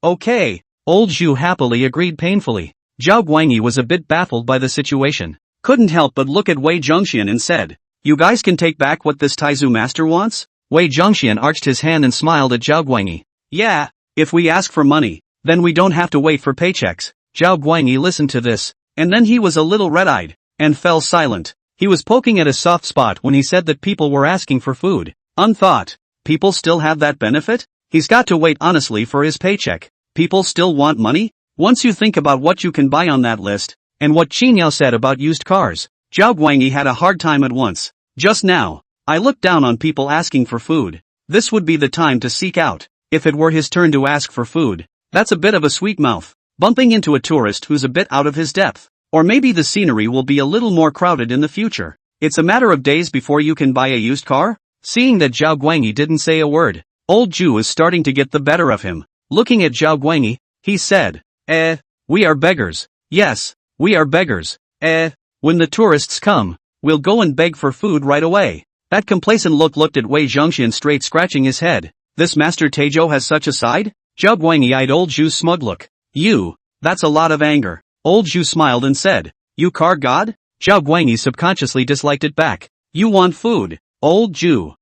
Okay. Old Zhu happily agreed painfully. Zhao Guangyi was a bit baffled by the situation. Couldn't help but look at Wei Zhongxian and said, you guys can take back what this Taizu master wants? Wei Zhongxian arched his hand and smiled at Zhao Guangyi. Yeah, if we ask for money, then we don't have to wait for paychecks. Zhao Guangyi listened to this, and then he was a little red-eyed, and fell silent. He was poking at a soft spot when he said that people were asking for food. Unthought. People still have that benefit? He's got to wait honestly for his paycheck. People still want money? Once you think about what you can buy on that list, and what Qin Yao said about used cars, Zhao Guangyi had a hard time at once. Just now, I looked down on people asking for food. This would be the time to seek out. If it were his turn to ask for food, that's a bit of a sweet mouth. Bumping into a tourist who's a bit out of his depth. Or maybe the scenery will be a little more crowded in the future. It's a matter of days before you can buy a used car? Seeing that Zhao Guangyi didn't say a word, old Zhu is starting to get the better of him. Looking at Zhao Guangyi, he said, we are beggars. Yes, we are beggars. When the tourists come, we'll go and beg for food right away. That complacent look looked at Wei Zhongxian straight scratching his head. This Master Teijo has such a side? Zhao Guangyi eyed old Zhu's smug look. That's a lot of anger. Old Zhu smiled and said, you car god? Zhao Guangyi subconsciously disliked it back. You want food, old Zhu?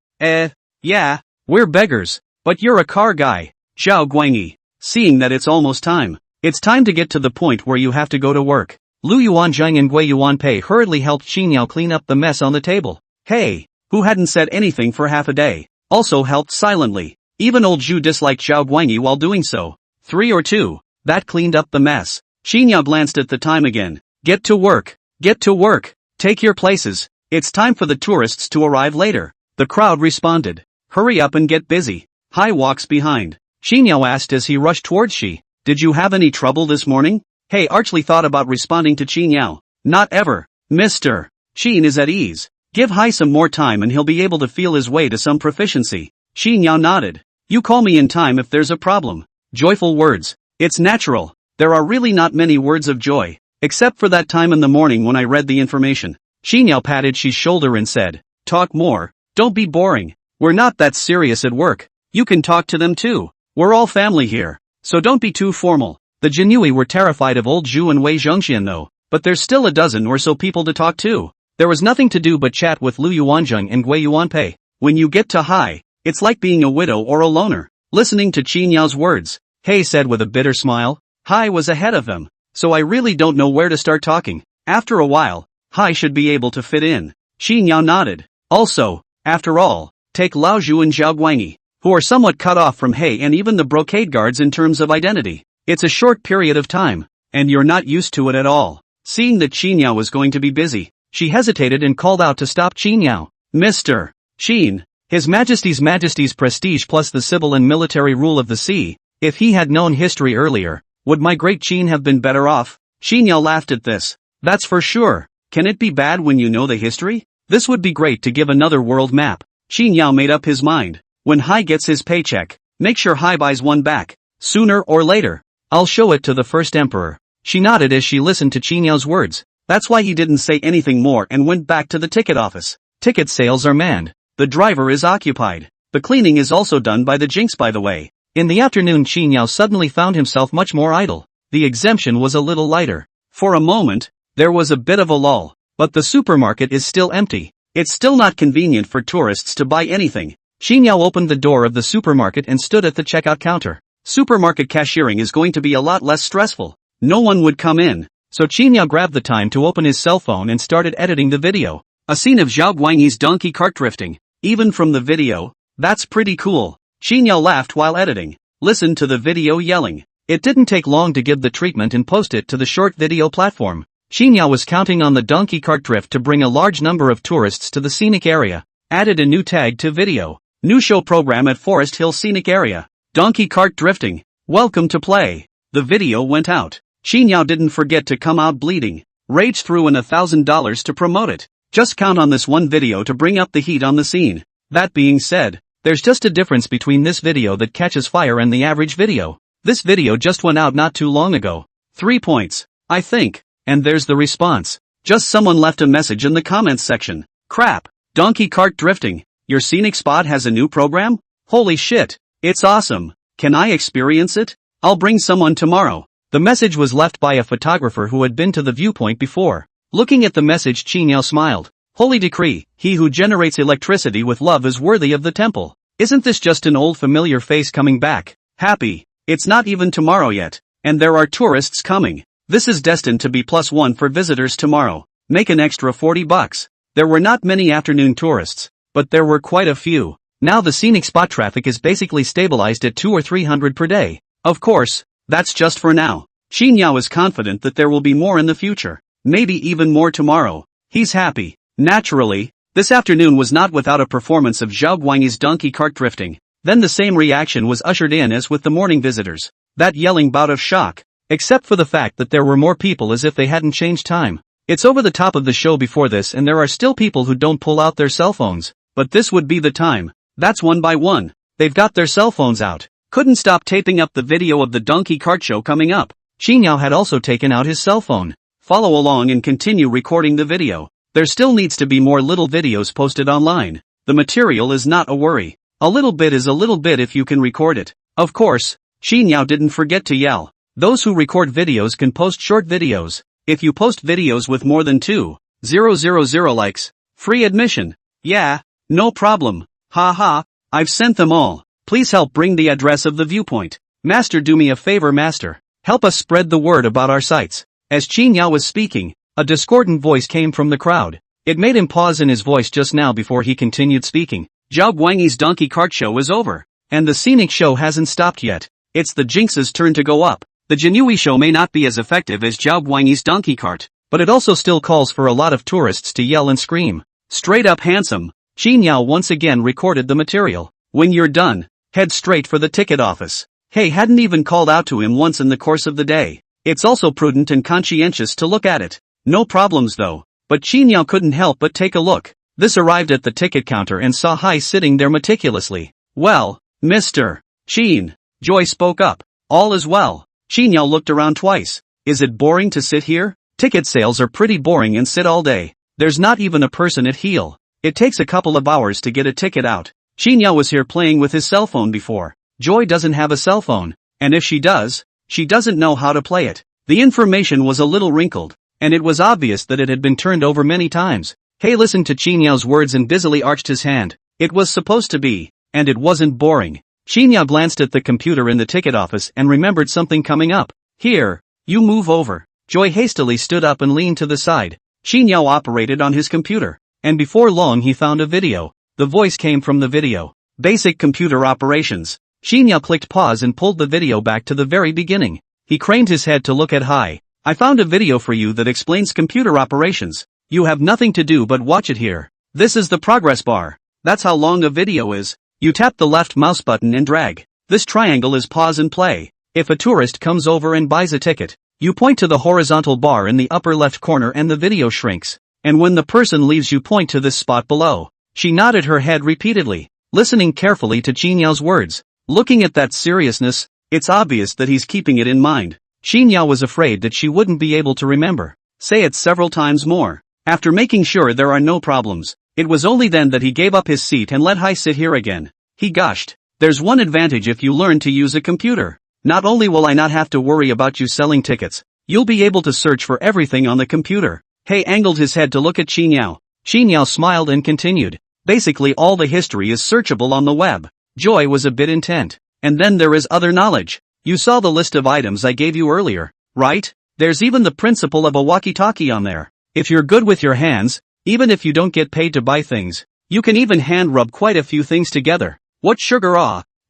Yeah, we're beggars, but you're a car guy. Zhao Guangyi, seeing that it's almost time. It's time to get to the point where you have to go to work. Lu Yuanzhang and Gui Yuanpei hurriedly helped Qinyao clean up the mess on the table. Hey, who hadn't said anything for half a day, also helped silently. Even old Zhu disliked Zhao Guangyi while doing so. 3 or 2, that cleaned up the mess. Qinyao glanced at the time again. Get to work. Get to work. Take your places. It's time for the tourists to arrive later. The crowd responded. Hurry up and get busy. Hai walks behind. Qinyao asked as he rushed towards Shi. Did you have any trouble this morning? Hey archly thought about responding to Qinyao. Not ever, Mr. Xin is at ease. Give Hai some more time and he'll be able to feel his way to some proficiency. Qinyao nodded. You call me in time if there's a problem. Joyful words. It's natural. There are really not many words of joy, except for that time in the morning when I read the information. Qinyao patted Shi's shoulder and said, talk more, don't be boring. We're not that serious at work. You can talk to them too. We're all family here, so don't be too formal. The Jinui were terrified of old Zhu and Wei Zhongxian though, but there's still a dozen or so people to talk to. There was nothing to do but chat with Lu Yuanzhang and Gui Yuanpei. When you get to Hai, it's like being a widow or a loner. Listening to Qinyao's words, Hai said with a bitter smile, Hai was ahead of them, so I really don't know where to start talking. After a while, Hai should be able to fit in. Qinyao nodded. Also, after all, take Lao Zhu and Zhao Guangyi, who are somewhat cut off from Hai and even the brocade guards in terms of identity. It's a short period of time, and you're not used to it at all. Seeing that Qinyao was going to be busy, she hesitated and called out to stop Qinyao. Mr. Qin, His Majesty's prestige plus the civil and military rule of the sea. If he had known history earlier, would my great Qin have been better off? Qinyao laughed at this. That's for sure. Can it be bad when you know the history? This would be great to give another world map. Qinyao made up his mind. When Hai gets his paycheck, make sure Hai buys one back. Sooner or later, I'll show it to the first emperor. She nodded as she listened to Qinyao's words. That's why he didn't say anything more and went back to the ticket office. Ticket sales are manned. The driver is occupied. The cleaning is also done by the Jinx by the way. In the afternoon Qinyao suddenly found himself much more idle. The exemption was a little lighter. For a moment, there was a bit of a lull. But the supermarket is still empty. It's still not convenient for tourists to buy anything. Qinyao opened the door of the supermarket and stood at the checkout counter. Supermarket cashiering is going to be a lot less stressful. No one would come in, so Qinyao grabbed the time to open his cell phone and started editing the video. A scene of Zhao Guangyi's donkey cart drifting. Even from the video, that's pretty cool. Qinyao laughed while editing. Listened to the video yelling. It didn't take long to give the treatment and post it to the short video platform. Qinyao was counting on the donkey cart drift to bring a large number of tourists to the scenic area. Added a new tag to video. New show program at Forest Hill Scenic Area. Donkey cart drifting. Welcome to play. The video went out. Qinyao didn't forget to come out bleeding. Rage threw in $1,000 to promote it. Just count on this one video to bring up the heat on the scene. That being said, there's just a difference between this video that catches fire and the average video. This video just went out not too long ago. 3 points, I think. And there's the response. Just someone left a message in the comments section. Crap. Donkey cart drifting. Your scenic spot has a new program? Holy shit. It's awesome. Can I experience it? I'll bring someone tomorrow. The message was left by a photographer who had been to the viewpoint before. Looking at the message Qinyao smiled. Holy decree, he who generates electricity with love is worthy of the temple. Isn't this just an old familiar face coming back? Happy. It's not even tomorrow yet. And there are tourists coming. This is destined to be +1 for visitors tomorrow. Make an extra $40. There were not many afternoon tourists, but there were quite a few. Now the scenic spot traffic is basically stabilized at 200 or 300 per day. Of course, that's just for now. Qinyao is confident that there will be more in the future. Maybe even more tomorrow. He's happy. Naturally, this afternoon was not without a performance of Zhao Guanyi's donkey cart drifting. Then the same reaction was ushered in as with the morning visitors. That yelling bout of shock. Except for the fact that there were more people as if they hadn't changed time. It's over the top of the show before this and there are still people who don't pull out their cell phones. But this would be the time. That's one by one. They've got their cell phones out. Couldn't stop taping up the video of the donkey cart show coming up. Qinyao had also taken out his cell phone. Follow along and continue recording the video. There still needs to be more little videos posted online. The material is not a worry. A little bit is a little bit if you can record it. Of course, Qinyao didn't forget to yell. Those who record videos can post short videos. If you post videos with more than 2,000 likes, free admission. Yeah, no problem. Haha, I've sent them all. Please help bring the address of the viewpoint. Master, do me a favor, master. Help us spread the word about our sites. As Qinyao was speaking, a discordant voice came from the crowd. It made him pause in his voice just now before he continued speaking. Zhao Guanyi's donkey cart show is over. And the scenic show hasn't stopped yet. It's the Jinx's turn to go up. The Jinui show may not be as effective as Zhao Guanyi's donkey cart, but it also still calls for a lot of tourists to yell and scream. Straight up handsome. Qinyao once again recorded the material. When you're done, head straight for the ticket office. Hey, hadn't even called out to him once in the course of the day. It's also prudent and conscientious to look at it. No problems though. But Qinyao couldn't help but take a look. This arrived at the ticket counter and saw Hai sitting there meticulously. Well, Mr. Qin, Joy spoke up. All is well. Qinyao looked around twice. Is it boring to sit here? Ticket sales are pretty boring and sit all day. There's not even a person at heel. It takes a couple of hours to get a ticket out. Qinyao was here playing with his cell phone before. Joy doesn't have a cell phone, and if she does, she doesn't know how to play it. The information was a little wrinkled, and it was obvious that it had been turned over many times. Hey listened to Qinyao's words and busily arched his hand. It was supposed to be, and it wasn't boring. Qinyao glanced at the computer in the ticket office and remembered something coming up. Here, you move over. Joy hastily stood up and leaned to the side. Qinyao operated on his computer, and before long he found a video. The voice came from the video. Basic computer operations. Qinyao clicked pause and pulled the video back to the very beginning. He craned his head to look at Hai. I found a video for you that explains computer operations. You have nothing to do but watch it here. This is the progress bar. That's how long a video is. You tap the left mouse button and drag. This triangle is pause and play. If a tourist comes over and buys a ticket, you point to the horizontal bar in the upper left corner and the video shrinks. And when the person leaves you point to this spot below. She nodded her head repeatedly, listening carefully to Qinyao's words. Looking at that seriousness, it's obvious that he's keeping it in mind. Qinyao was afraid that she wouldn't be able to remember. Say it several times more. After making sure there are no problems, it was only then that he gave up his seat and let Hai sit here again. He gushed. There's one advantage if you learn to use a computer. Not only will I not have to worry about you selling tickets, you'll be able to search for everything on the computer. Hai angled his head to look at Qinyao. Qinyao smiled and continued. Basically all the history is searchable on the web. Joy was a bit intent. And then there is other knowledge. You saw the list of items I gave you earlier, right? There's even the principle of a walkie-talkie on there. If you're good with your hands, even if you don't get paid to buy things, you can even hand rub quite a few things together. What sugar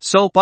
soap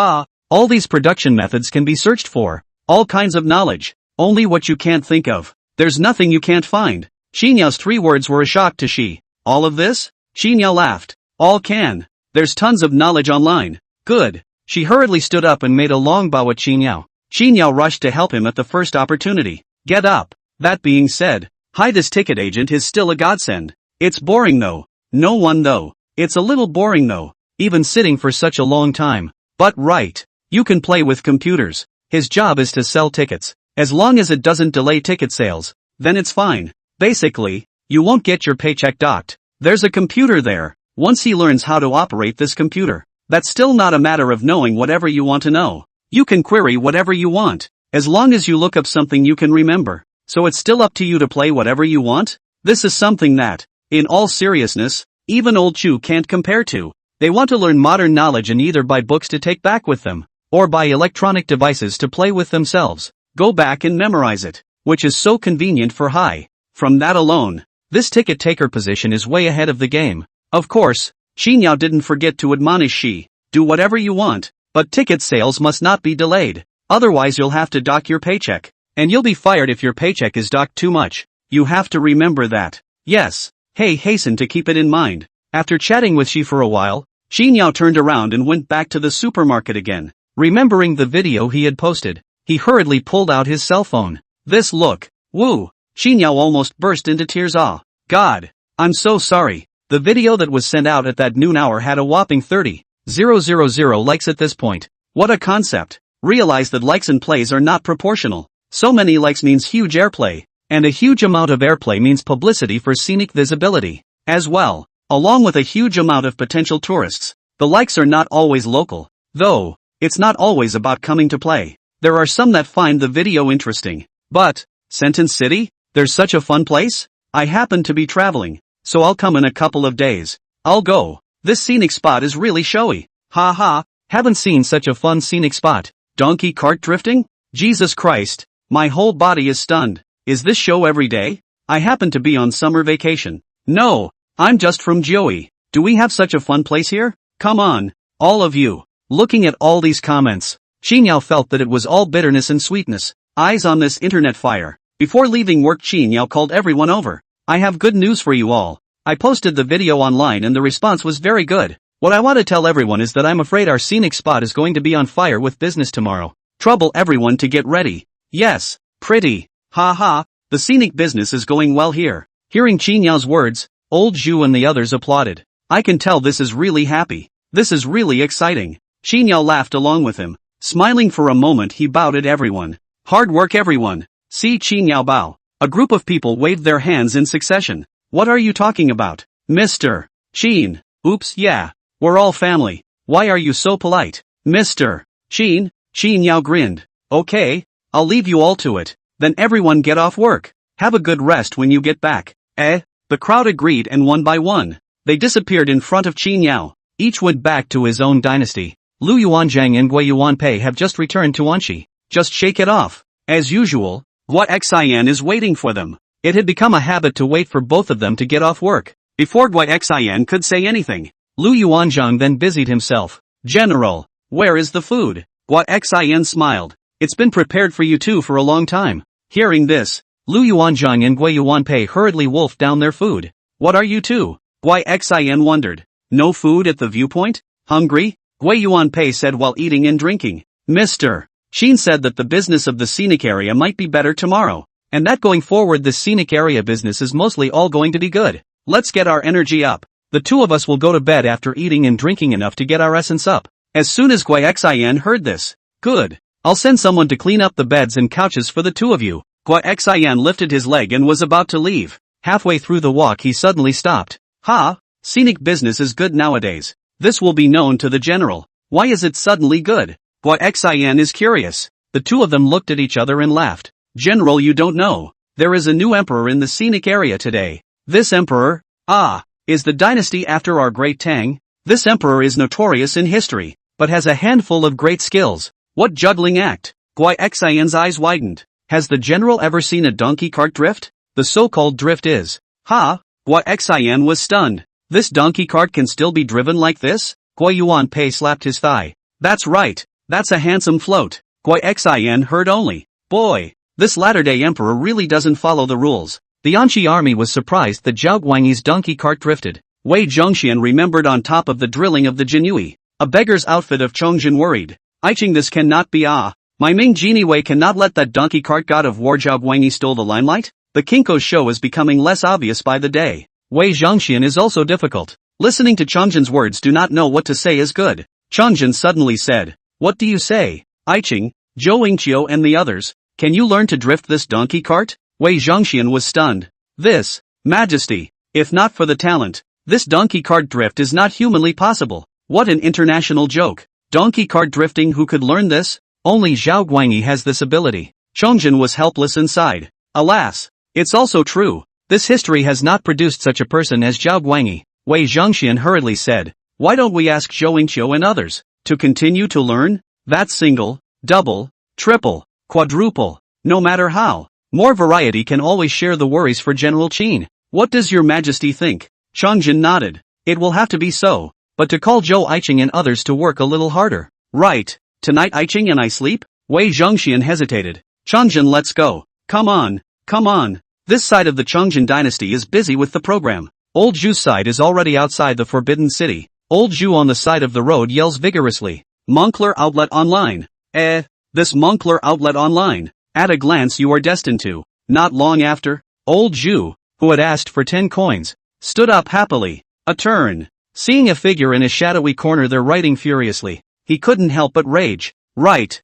all these production methods can be searched for. All kinds of knowledge. Only what you can't think of. There's nothing you can't find. Xinyao's 3 words were a shock to Shi. All of this? Xinyao laughed. All can. There's tons of knowledge online. Good. She hurriedly stood up and made a long bow at Qinyao. Qinyao rushed to help him at the first opportunity. Get up. That being said, hi, this ticket agent is still a godsend. It's boring though. No one though. It's a little boring though. Even sitting for such a long time. But right. You can play with computers. His job is to sell tickets. As long as it doesn't delay ticket sales, then it's fine. Basically, you won't get your paycheck docked. There's a computer there. Once he learns how to operate this computer, that's still not a matter of knowing whatever you want to know. You can query whatever you want, as long as you look up something you can remember. So it's still up to you to play whatever you want? This is something that, in all seriousness, even old Chu can't compare to. They want to learn modern knowledge and either buy books to take back with them, or buy electronic devices to play with themselves. Go back and memorize it, which is so convenient for Hai. From that alone, this ticket taker position is way ahead of the game. Of course, Qinyao didn't forget to admonish Shi. Do whatever you want, but ticket sales must not be delayed. Otherwise you'll have to dock your paycheck. And you'll be fired if your paycheck is docked too much. You have to remember that. Yes. Hey, hasten to keep it in mind. After chatting with Shi for a while, Xinyao turned around and went back to the supermarket again. Remembering the video he had posted, he hurriedly pulled out his cell phone. This look. Woo! Xinyao almost burst into tears. Ah, God. I'm so sorry. The video that was sent out at that noon hour had a whopping 30,000 likes at this point. What a concept. Realize that likes and plays are not proportional. So many likes means huge airplay, and a huge amount of airplay means publicity for scenic visibility. As well, along with a huge amount of potential tourists. The likes are not always local, though. It's not always about coming to play. There are some that find the video interesting. But, Sentence City? There's such a fun place? I happen to be traveling, so I'll come in a couple of days. I'll go. This scenic spot is really showy. Ha ha, haven't seen such a fun scenic spot. Donkey cart drifting? Jesus Christ, my whole body is stunned. Is this show every day? I happen to be on summer vacation. No, I'm just from Joey. Do we have such a fun place here? Come on, all of you. Looking at all these comments, Xinyao felt that it was all bitterness and sweetness. Eyes on this internet fire. Before leaving work, Xinyao called everyone over. I have good news for you all. I posted the video online and the response was very good. What I want to tell everyone is that I'm afraid our scenic spot is going to be on fire with business tomorrow. Trouble everyone to get ready. Yes, pretty. Ha ha, the scenic business is going well here. Hearing Xinyao words, old Zhu and the others applauded. I can tell this is really happy. This is really exciting. Xinyao laughed along with him. Smiling for a moment, he bowed at everyone. Hard work everyone. See Xinyao bow. A group of people waved their hands in succession. What are you talking about? Mr. Xin. Oops, yeah. We're all family. Why are you so polite? Mr. Xin. Xinyao grinned. Okay, I'll leave you all to it. Then everyone get off work. Have a good rest when you get back. The crowd agreed and one by one, they disappeared in front of Xinyao. Each went back to his own dynasty. Lu Yuanzhang and Gui Yuanpei have just returned to Anxi. Just shake it off. As usual, Gua Xian is waiting for them. It had become a habit to wait for both of them to get off work. Before Gua Xian could say anything, Lu Yuanzhang then busied himself. General, where is the food? Gua Xian smiled. It's been prepared for you two for a long time. Hearing this, Lu Yuanzhang and Gui Yuanpei hurriedly wolfed down their food. What are you two? Gua Xian wondered. No food at the viewpoint? Hungry? Gui Yuanpei said while eating and drinking. Mr. Xin said that the business of the scenic area might be better tomorrow, and that going forward the scenic area business is mostly all going to be good. Let's get our energy up. The two of us will go to bed after eating and drinking enough to get our essence up. As soon as Gui Xian heard this, good. I'll send someone to clean up the beds and couches for the two of you. Gui Xian lifted his leg and was about to leave. Halfway through the walk he suddenly stopped. Ha! Scenic business is good nowadays. This will be known to the general. Why is it suddenly good? Gui Xian is curious. The two of them looked at each other and laughed. General, you don't know. There is a new emperor in the scenic area today. This emperor, is the dynasty after our great Tang. This emperor is notorious in history, but has a handful of great skills. What juggling act? Gui Xian's eyes widened. Has the general ever seen a donkey cart drift? The so-called drift is. Ha! Gui Xian was stunned. This donkey cart can still be driven like this? Gui Yuanpei slapped his thigh. That's right. That's a handsome float. Gui Xian heard only. Boy, this latter-day emperor really doesn't follow the rules. The Anxi army was surprised that Zhao Guanyi's donkey cart drifted. Wei Zhongxian remembered on top of the drilling of the Jinui. A beggar's outfit of Chongjin worried. Iching, this cannot be. My Ming Genie Wei cannot let that donkey cart god of war Zhao Guanyi stole the limelight? The Kinko's show is becoming less obvious by the day. Wei Zhongxian is also difficult. Listening to Chongjin's words, do not know what to say is good. Chongjin suddenly said. What do you say? Iching, Zhou Yingqiu and the others, can you learn to drift this donkey cart? Wei Zhongxian was stunned. This, Majesty, if not for the talent, this donkey cart drift is not humanly possible. What an international joke. Donkey cart drifting, who could learn this? Only Zhao Guanyi has this ability. Chongjin was helpless and sighed. Alas, it's also true. This history has not produced such a person as Zhao Guanyi. Wei Zhongxian hurriedly said. Why don't we ask Zhou Yingqiu and others to continue to learn? That's single, double, triple, quadruple. No matter how. More variety can always share the worries for General Qin. What does your Majesty think? Chongjin nodded. It will have to be so, but to call Zhou Iching and others to work a little harder. Right. Tonight Iching and I sleep? Wei Zhongxian hesitated. Chongjin, let's go. Come on, come on. This side of the Chongjin dynasty is busy with the program. Old Zhu's side is already outside the Forbidden City. Old Zhu on the side of the road yells vigorously. Moncler Outlet Online. This Moncler Outlet Online. At a glance you are destined to. Not long after, Old Zhu, who had asked for 10 coins, stood up happily. A turn. Seeing a figure in a shadowy corner there writing furiously, he couldn't help but rage. Right.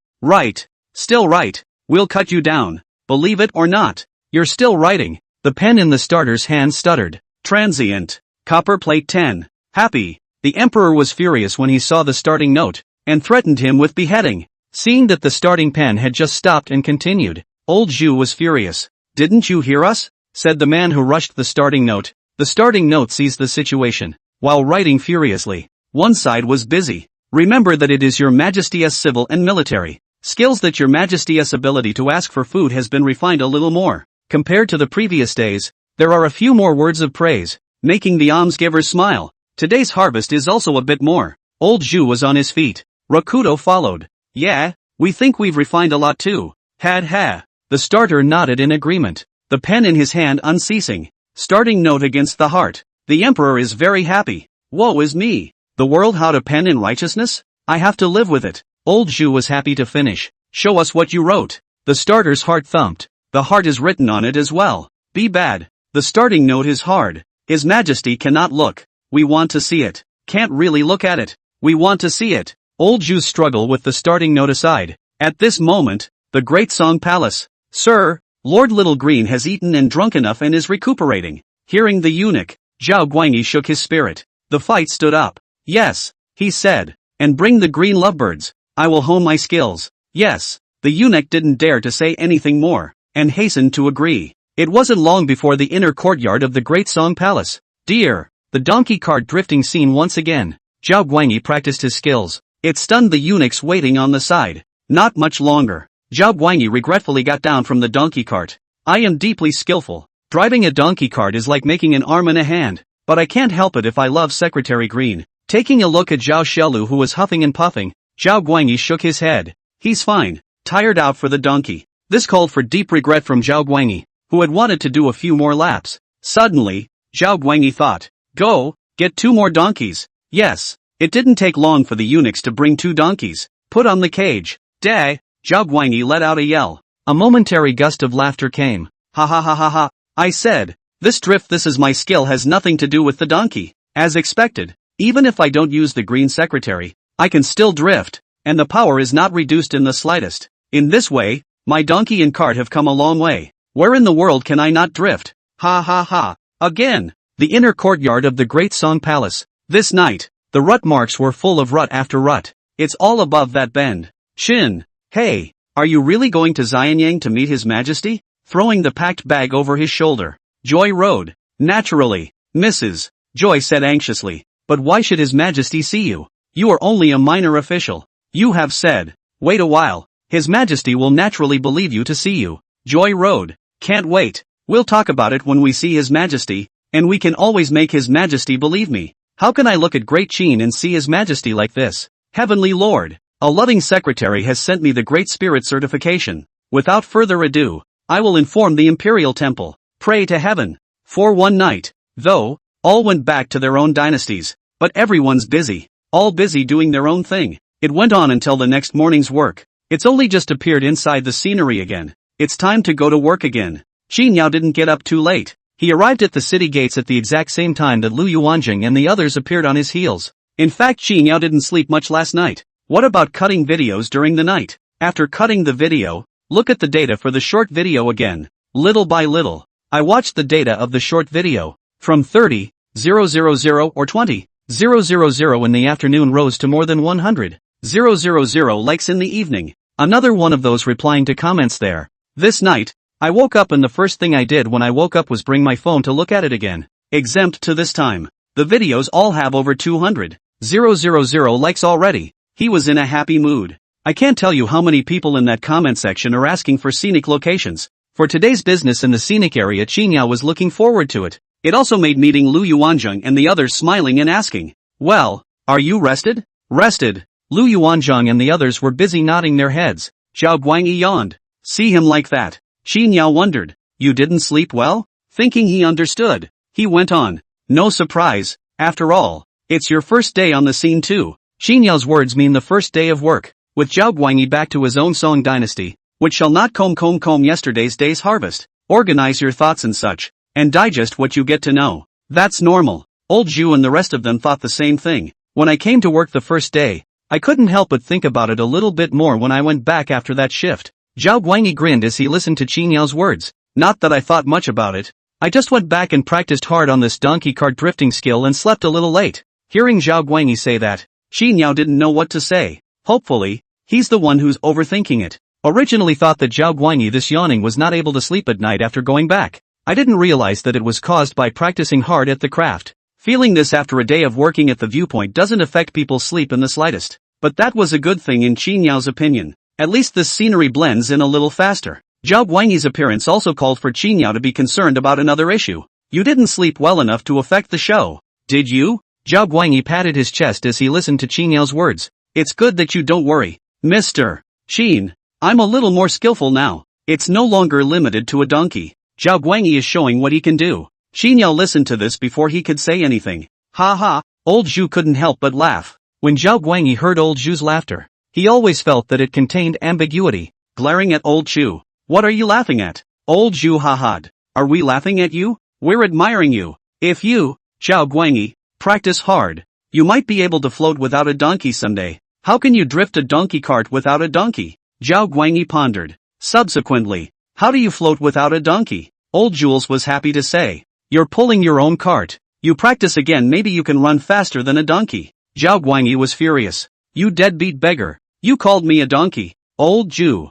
Still right. We'll cut you down. Believe it or not. You're still writing. The pen in the starter's hand stuttered. Transient. Copper plate 10. Happy. The emperor was furious when he saw the starting note, and threatened him with beheading. Seeing that the starting pen had just stopped and continued, Old Zhu was furious. Didn't you hear us? Said the man who rushed the starting note. The starting note seized the situation, while writing furiously. One side was busy. Remember that it is your Majesty's civil and military skills that your Majesty's ability to ask for food has been refined a little more. Compared to the previous days, there are a few more words of praise, making the almsgivers smile. Today's harvest is also a bit more. Old Zhu was on his feet. Rakuto followed. Yeah, we think we've refined a lot too. Ha. The starter nodded in agreement, the pen in his hand unceasing. Starting note against the heart. The emperor is very happy. Woe is me. The world how to pen in righteousness? I have to live with it. Old Zhu was happy to finish. Show us what you wrote. The starter's heart thumped. The heart is written on it as well. Be bad. The starting note is hard. His Majesty cannot look. We want to see it. Can't really look at it. We want to see it. Old Zhu's struggle with the starting note aside. At this moment, the Great Song Palace. Sir, Lord Little Green has eaten and drunk enough and is recuperating. Hearing the eunuch, Zhao Guangyi shook his spirit. The fight stood up. Yes, he said. And bring the green lovebirds. I will hone my skills. Yes. The eunuch didn't dare to say anything more, and hastened to agree. It wasn't long before the inner courtyard of the Great Song Palace. Dear, the donkey cart drifting scene once again. Zhao Guangyi practiced his skills. It stunned the eunuchs waiting on the side. Not much longer. Zhao Guangyi regretfully got down from the donkey cart. I am deeply skillful. Driving a donkey cart is like making an arm and a hand. But I can't help it if I love Secretary Green. Taking a look at Zhao Shelu who was huffing and puffing, Zhao Guangyi shook his head. He's fine. Tired out for the donkey. This called for deep regret from Zhao Guangyi, who had wanted to do a few more laps. Suddenly, Zhao Guangyi thought, go, get 2 more donkeys. Yes. It didn't take long for the eunuchs to bring 2 donkeys. Put on the cage. Zhao Guangyi let out a yell. A momentary gust of laughter came. Ha. I said, this is my skill has nothing to do with the donkey. As expected, even if I don't use the green secretary, I can still drift, and the power is not reduced in the slightest. In this way, my donkey and cart have come a long way. Where in the world can I not drift? Ha. Again, the inner courtyard of the Great Song Palace. This night, the rut marks were full of rut after rut. It's all above that bend. Shin. Hey, are you really going to Xianyang to meet His Majesty? Throwing the packed bag over his shoulder, Joy rode. Naturally, Mrs. Joy said anxiously. But why should His Majesty see you? You are only a minor official. You have said. Wait a while. His Majesty will naturally believe you to see you. Joy rode. Can't wait. We'll talk about it when we see His Majesty, and we can always make His Majesty believe me. How can I look at Great Qin and see His Majesty like this? Heavenly Lord, a loving secretary has sent me the Great Spirit certification. Without further ado, I will inform the Imperial Temple. Pray to heaven. For one night, though, all went back to their own dynasties, but everyone's busy. All busy doing their own thing. It went on until the next morning's work. It's only just appeared inside the scenery again. It's time to go to work again. Qin Yao didn't get up too late. He arrived at the city gates at the exact same time that Lu Yuanjing and the others appeared on his heels. In fact, Qin Yao didn't sleep much last night. What about cutting videos during the night? After cutting the video, look at the data for the short video again. Little by little, I watched the data of the short video. From 30,000 or 20,000 in the afternoon rose to more than 100,000 likes in the evening. Another one of those replying to comments there. This night, I woke up and the first thing I did when I woke up was bring my phone to look at it again. Exempt to this time. The videos all have over 200,000 likes already. He was in a happy mood. I can't tell you how many people in that comment section are asking for scenic locations. For today's business in the scenic area, Qin Yao was looking forward to it. It also made meeting Lu Yuanzhang and the others smiling and asking, well, are you rested? Rested. Lu Yuanzhang and the others were busy nodding their heads. Zhao Guangyi yawned. See him like that. Qin Yao wondered. You didn't sleep well? Thinking he understood, he went on. No surprise, after all. It's your first day on the scene too. Xin Yao's words mean the first day of work. With Zhao Guangyi back to his own Song dynasty, which shall not comb yesterday's day's harvest. Organize your thoughts and such, and digest what you get to know. That's normal. Old Zhu and the rest of them thought the same thing. When I came to work the first day, I couldn't help but think about it a little bit more when I went back after that shift. Zhao Guangyi grinned as he listened to Qin Yao's words. Not that I thought much about it. I just went back and practiced hard on this donkey cart drifting skill and slept a little late. Hearing Zhao Guangyi say that, Qin Yao didn't know what to say. Hopefully, he's the one who's overthinking it. Originally thought that Zhao Guangyi this yawning was not able to sleep at night after going back. I didn't realize that it was caused by practicing hard at the craft. Feeling this after a day of working at the viewpoint doesn't affect people's sleep in the slightest. But that was a good thing in Qin Yao's opinion. At least this scenery blends in a little faster. Zhao Guangyi's appearance also called for Qin Yao to be concerned about another issue. You didn't sleep well enough to affect the show, did you? Zhao Guangyi patted his chest as he listened to Qin Yao's words. It's good that you don't worry, Mr. Qin. I'm a little more skillful now. It's no longer limited to a donkey. Zhao Guangyi is showing what he can do. Qin Yao listened to this before he could say anything. Ha ha, old Zhu couldn't help but laugh. When Zhao Guangyi heard old Zhu's laughter, he always felt that it contained ambiguity. Glaring at old Zhu. What are you laughing at? Old Zhu ha-had. Are we laughing at you? We're admiring you. If you, Zhao Guangyi, practice hard, you might be able to float without a donkey someday. How can you drift a donkey cart without a donkey? Zhao Guangyi pondered. Subsequently, how do you float without a donkey? Old Jules was happy to say. You're pulling your own cart. You practice again, maybe you can run faster than a donkey. Zhao Guangyi was furious. You deadbeat beggar. You called me a donkey. Old Zhu.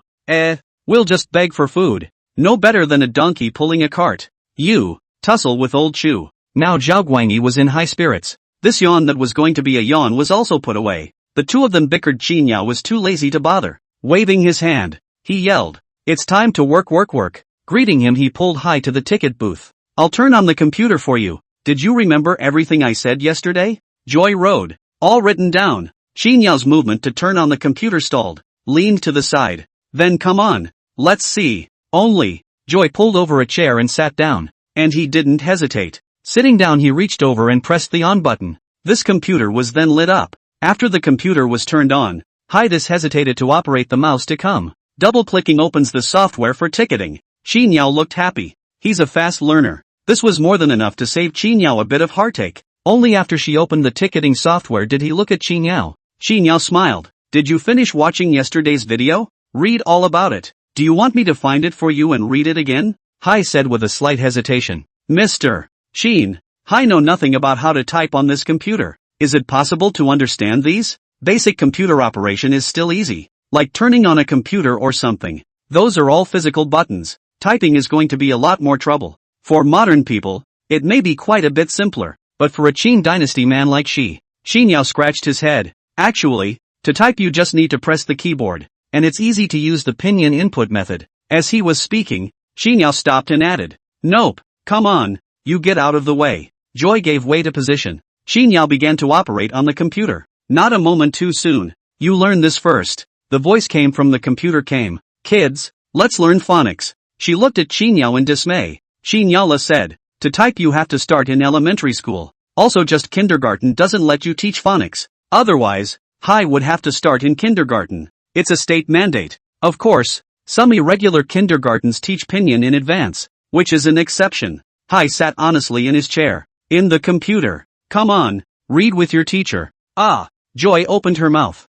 We'll just beg for food. No better than a donkey pulling a cart. You, tussle with old Zhu. Now Zhao Guangyi was in high spirits. This yawn that was going to be a yawn was also put away. The two of them bickered. Qin Yao was too lazy to bother. Waving his hand, he yelled. It's time to work. Greeting him, he pulled Hai to the ticket booth. I'll turn on the computer for you. Did you remember everything I said yesterday? Joy Road. All written down. Qin Yao's movement to turn on the computer stalled. Leaned to the side. Then come on. Let's see. Only. Joy pulled over a chair and sat down. And he didn't hesitate. Sitting down, he reached over and pressed the on button. This computer was then lit up. After the computer was turned on, Haidas hesitated to operate the mouse to come. Double-clicking opens the software for ticketing. Qin Yao looked happy. He's a fast learner. This was more than enough to save Qin Yao a bit of heartache. Only after she opened the ticketing software did he look at Qin Yao. Qin Yao smiled. Did you finish watching yesterday's video? Read all about it. Do you want me to find it for you and read it again? Hai said with a slight hesitation. Mr. Qin, I know nothing about how to type on this computer. Is it possible to understand these? Basic computer operation is still easy. Like turning on a computer or something. Those are all physical buttons. Typing is going to be a lot more trouble. For modern people, it may be quite a bit simpler. But for a Qin dynasty man like Qin Yao scratched his head. Actually, to type you just need to press the keyboard. And it's easy to use the pinyin input method. As he was speaking, Qin Yao stopped and added. Nope, come on, you get out of the way. Joy gave way to position. Qin Yao began to operate on the computer. Not a moment too soon. You learn this first. The voice came from the computer. Kids, let's learn phonics. She looked at Qin Yao in dismay. Qin Yao said, to type you have to start in elementary school. Also just kindergarten doesn't let you teach phonics. Otherwise, Hai would have to start in kindergarten. It's a state mandate. Of course, some irregular kindergartens teach pinyin in advance, which is an exception. Hai sat honestly in his chair. In the computer. Come on, read with your teacher. Ah, Joy opened her mouth.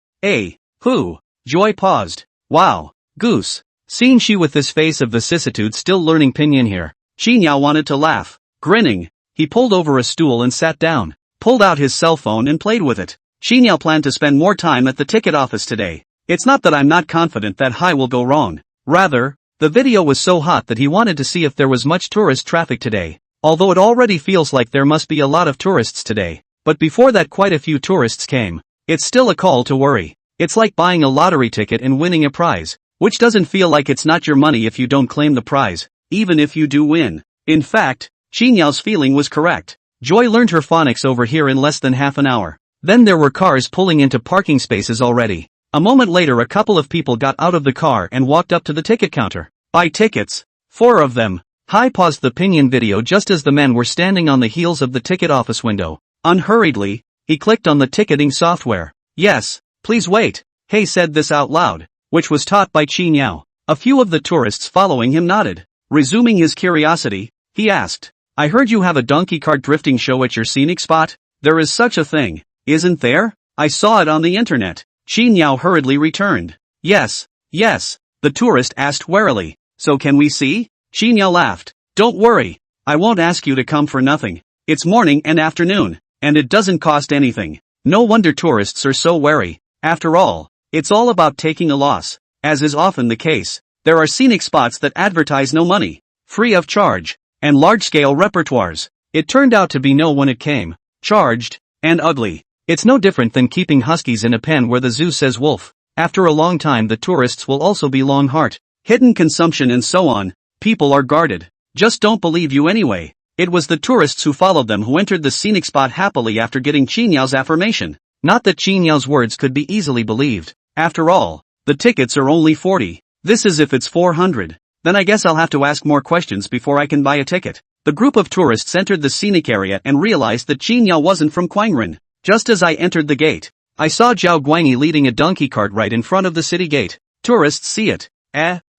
Who? Joy paused. Wow, goose. Seeing she with this face of vicissitude still learning pinyin here, Qin Yao wanted to laugh. Grinning, he pulled over a stool and sat down, pulled out his cell phone and played with it. Qin Yao planned to spend more time at the ticket office today. It's not that I'm not confident that Hai will go wrong. Rather, the video was so hot that he wanted to see if there was much tourist traffic today. Although it already feels like there must be a lot of tourists today. But before that quite a few tourists came. It's still a call to worry. It's like buying a lottery ticket and winning a prize, which doesn't feel like it's not your money if you don't claim the prize, even if you do win. In fact, Qin Yao's feeling was correct. Joy learned her phonics over here in less than half an hour. Then there were cars pulling into parking spaces already. A moment later a couple of people got out of the car and walked up to the ticket counter. Buy tickets. 4 of them. Hai paused the Pinyin video just as the men were standing on the heels of the ticket office window. Unhurriedly, he clicked on the ticketing software. Yes, please wait. Hai said this out loud, which was taught by Qin Yao. A few of the tourists following him nodded. Resuming his curiosity, he asked, I heard you have a donkey cart drifting show at your scenic spot? There is such a thing, isn't there? I saw it on the internet. Qin Yao hurriedly returned. Yes, the tourist asked warily. So can we see? Qin Yao laughed. Don't worry, I won't ask you to come for nothing. It's morning and afternoon, and it doesn't cost anything. No wonder tourists are so wary. After all, it's all about taking a loss. As is often the case, there are scenic spots that advertise no money, free of charge, and large-scale repertoires. It turned out to be no when it came, charged, and ugly. It's no different than keeping huskies in a pen where the zoo says wolf. After a long time the tourists will also be long heart, hidden consumption and so on. People are guarded. Just don't believe you anyway. It was the tourists who followed them who entered the scenic spot happily after getting Qin Yao's affirmation. Not that Qin Yao's words could be easily believed. After all, the tickets are only 40. This is if it's 400. Then I guess I'll have to ask more questions before I can buy a ticket. The group of tourists entered the scenic area and realized that Qin Yao wasn't from Quangren. Just as I entered the gate, I saw Zhao Guanyi leading a donkey cart right in front of the city gate. Tourists see it.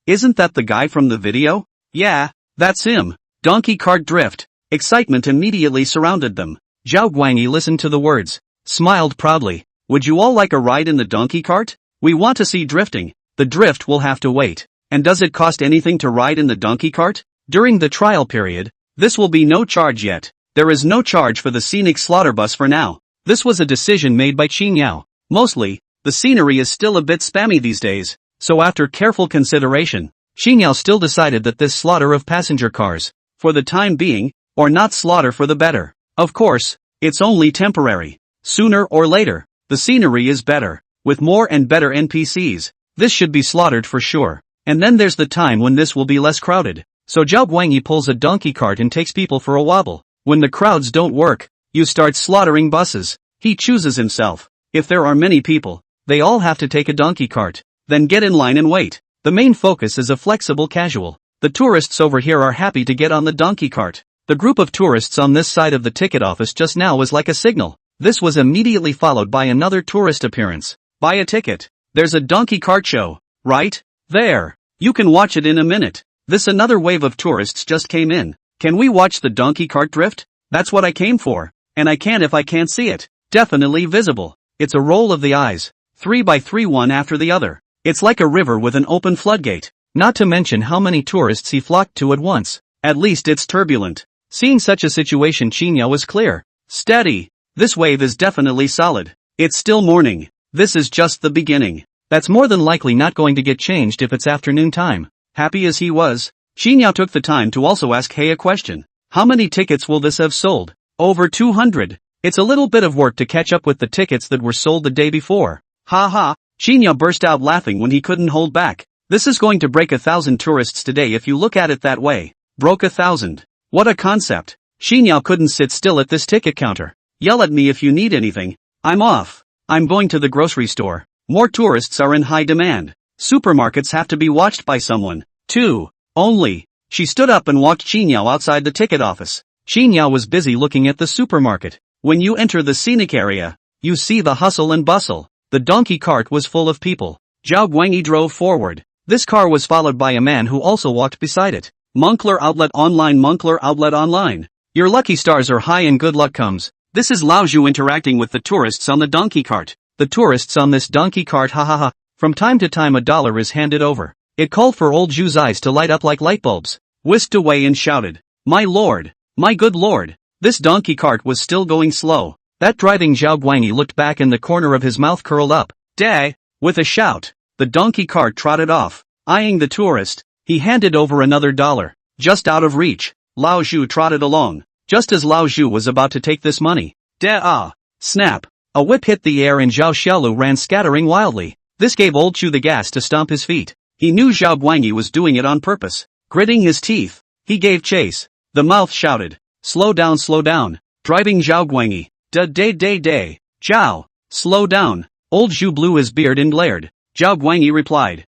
Isn't that the guy from the video? Yeah, that's him. Donkey cart drift. Excitement immediately surrounded them. Zhao Guanyi listened to the words, smiled proudly. Would you all like a ride in the donkey cart? We want to see drifting. The drift will have to wait. And does it cost anything to ride in the donkey cart? During the trial period, this will be no charge yet. There is no charge for the scenic slaughter bus for now. This was a decision made by Qin Yao. Mostly, the scenery is still a bit spammy these days, so after careful consideration, Qin Yao still decided that this slaughter of passenger cars, for the time being, or not slaughter for the better. Of course, it's only temporary. Sooner or later, the scenery is better, with more and better NPCs. This should be slaughtered for sure. And then there's the time when this will be less crowded. So Zhao Guanyi pulls a donkey cart and takes people for a wobble. When the crowds don't work, you start slaughtering buses. He chooses himself. If there are many people, they all have to take a donkey cart. Then get in line and wait. The main focus is a flexible casual. The tourists over here are happy to get on the donkey cart. The group of tourists on this side of the ticket office just now was like a signal. This was immediately followed by another tourist appearance. Buy a ticket. There's a donkey cart show. Right? There. You can watch it in a minute. This another wave of tourists just came in. Can we watch the donkey cart drift? That's what I came for. And I can't if I can't see it. Definitely visible. It's a roll of the eyes. 3 by 3 one after the other. It's like a river with an open floodgate. Not to mention how many tourists he flocked to at once. At least it's turbulent. Seeing such a situation, Qin Yao was clear. Steady. This wave is definitely solid. It's still morning. This is just the beginning. That's more than likely not going to get changed if it's afternoon time. Happy as he was, Qin Yao took the time to also ask Hai a question. How many tickets will this have sold? Over 200. It's a little bit of work to catch up with the tickets that were sold the day before. Ha ha, Qin Yao burst out laughing when he couldn't hold back. This is going to break 1,000 tourists today if you look at it that way. Broke 1,000. What a concept. Qin Yao couldn't sit still at this ticket counter. Yell at me if you need anything. I'm off. I'm going to the grocery store. More tourists are in high demand. Supermarkets have to be watched by someone, too. Only. She stood up and walked Qin Yao outside the ticket office. Qin Yao was busy looking at the supermarket. When you enter the scenic area, you see the hustle and bustle. The donkey cart was full of people. Zhao Guanyi drove forward. This car was followed by a man who also walked beside it. Moncler Outlet Online. Moncler Outlet Online. Your lucky stars are high and good luck comes. This is Lao Zhu interacting with the tourists on the donkey cart. The tourists on this donkey cart, ha ha ha. From time to time $1 is handed over. It called for old Zhu's eyes to light up like light bulbs. Whisked away and shouted, my lord, my good lord. This donkey cart was still going slow. That driving Zhao Guanyi looked back and the corner of his mouth curled up. Deh! With a shout, the donkey cart trotted off. Eyeing the tourist, he handed over another $1. Just out of reach, Lao Zhu trotted along. Just as Lao Zhu was about to take this money. Snap. A whip hit the air and Zhao Xiaolu ran scattering wildly. This gave old Chu the gas to stomp his feet. He knew Zhao Guanyi was doing it on purpose. Gritting his teeth, he gave chase. The mouth shouted, slow down, driving Zhao Guanyi. Zhao, slow down. Old Zhu blew his beard and glared. Zhao Guanyi replied,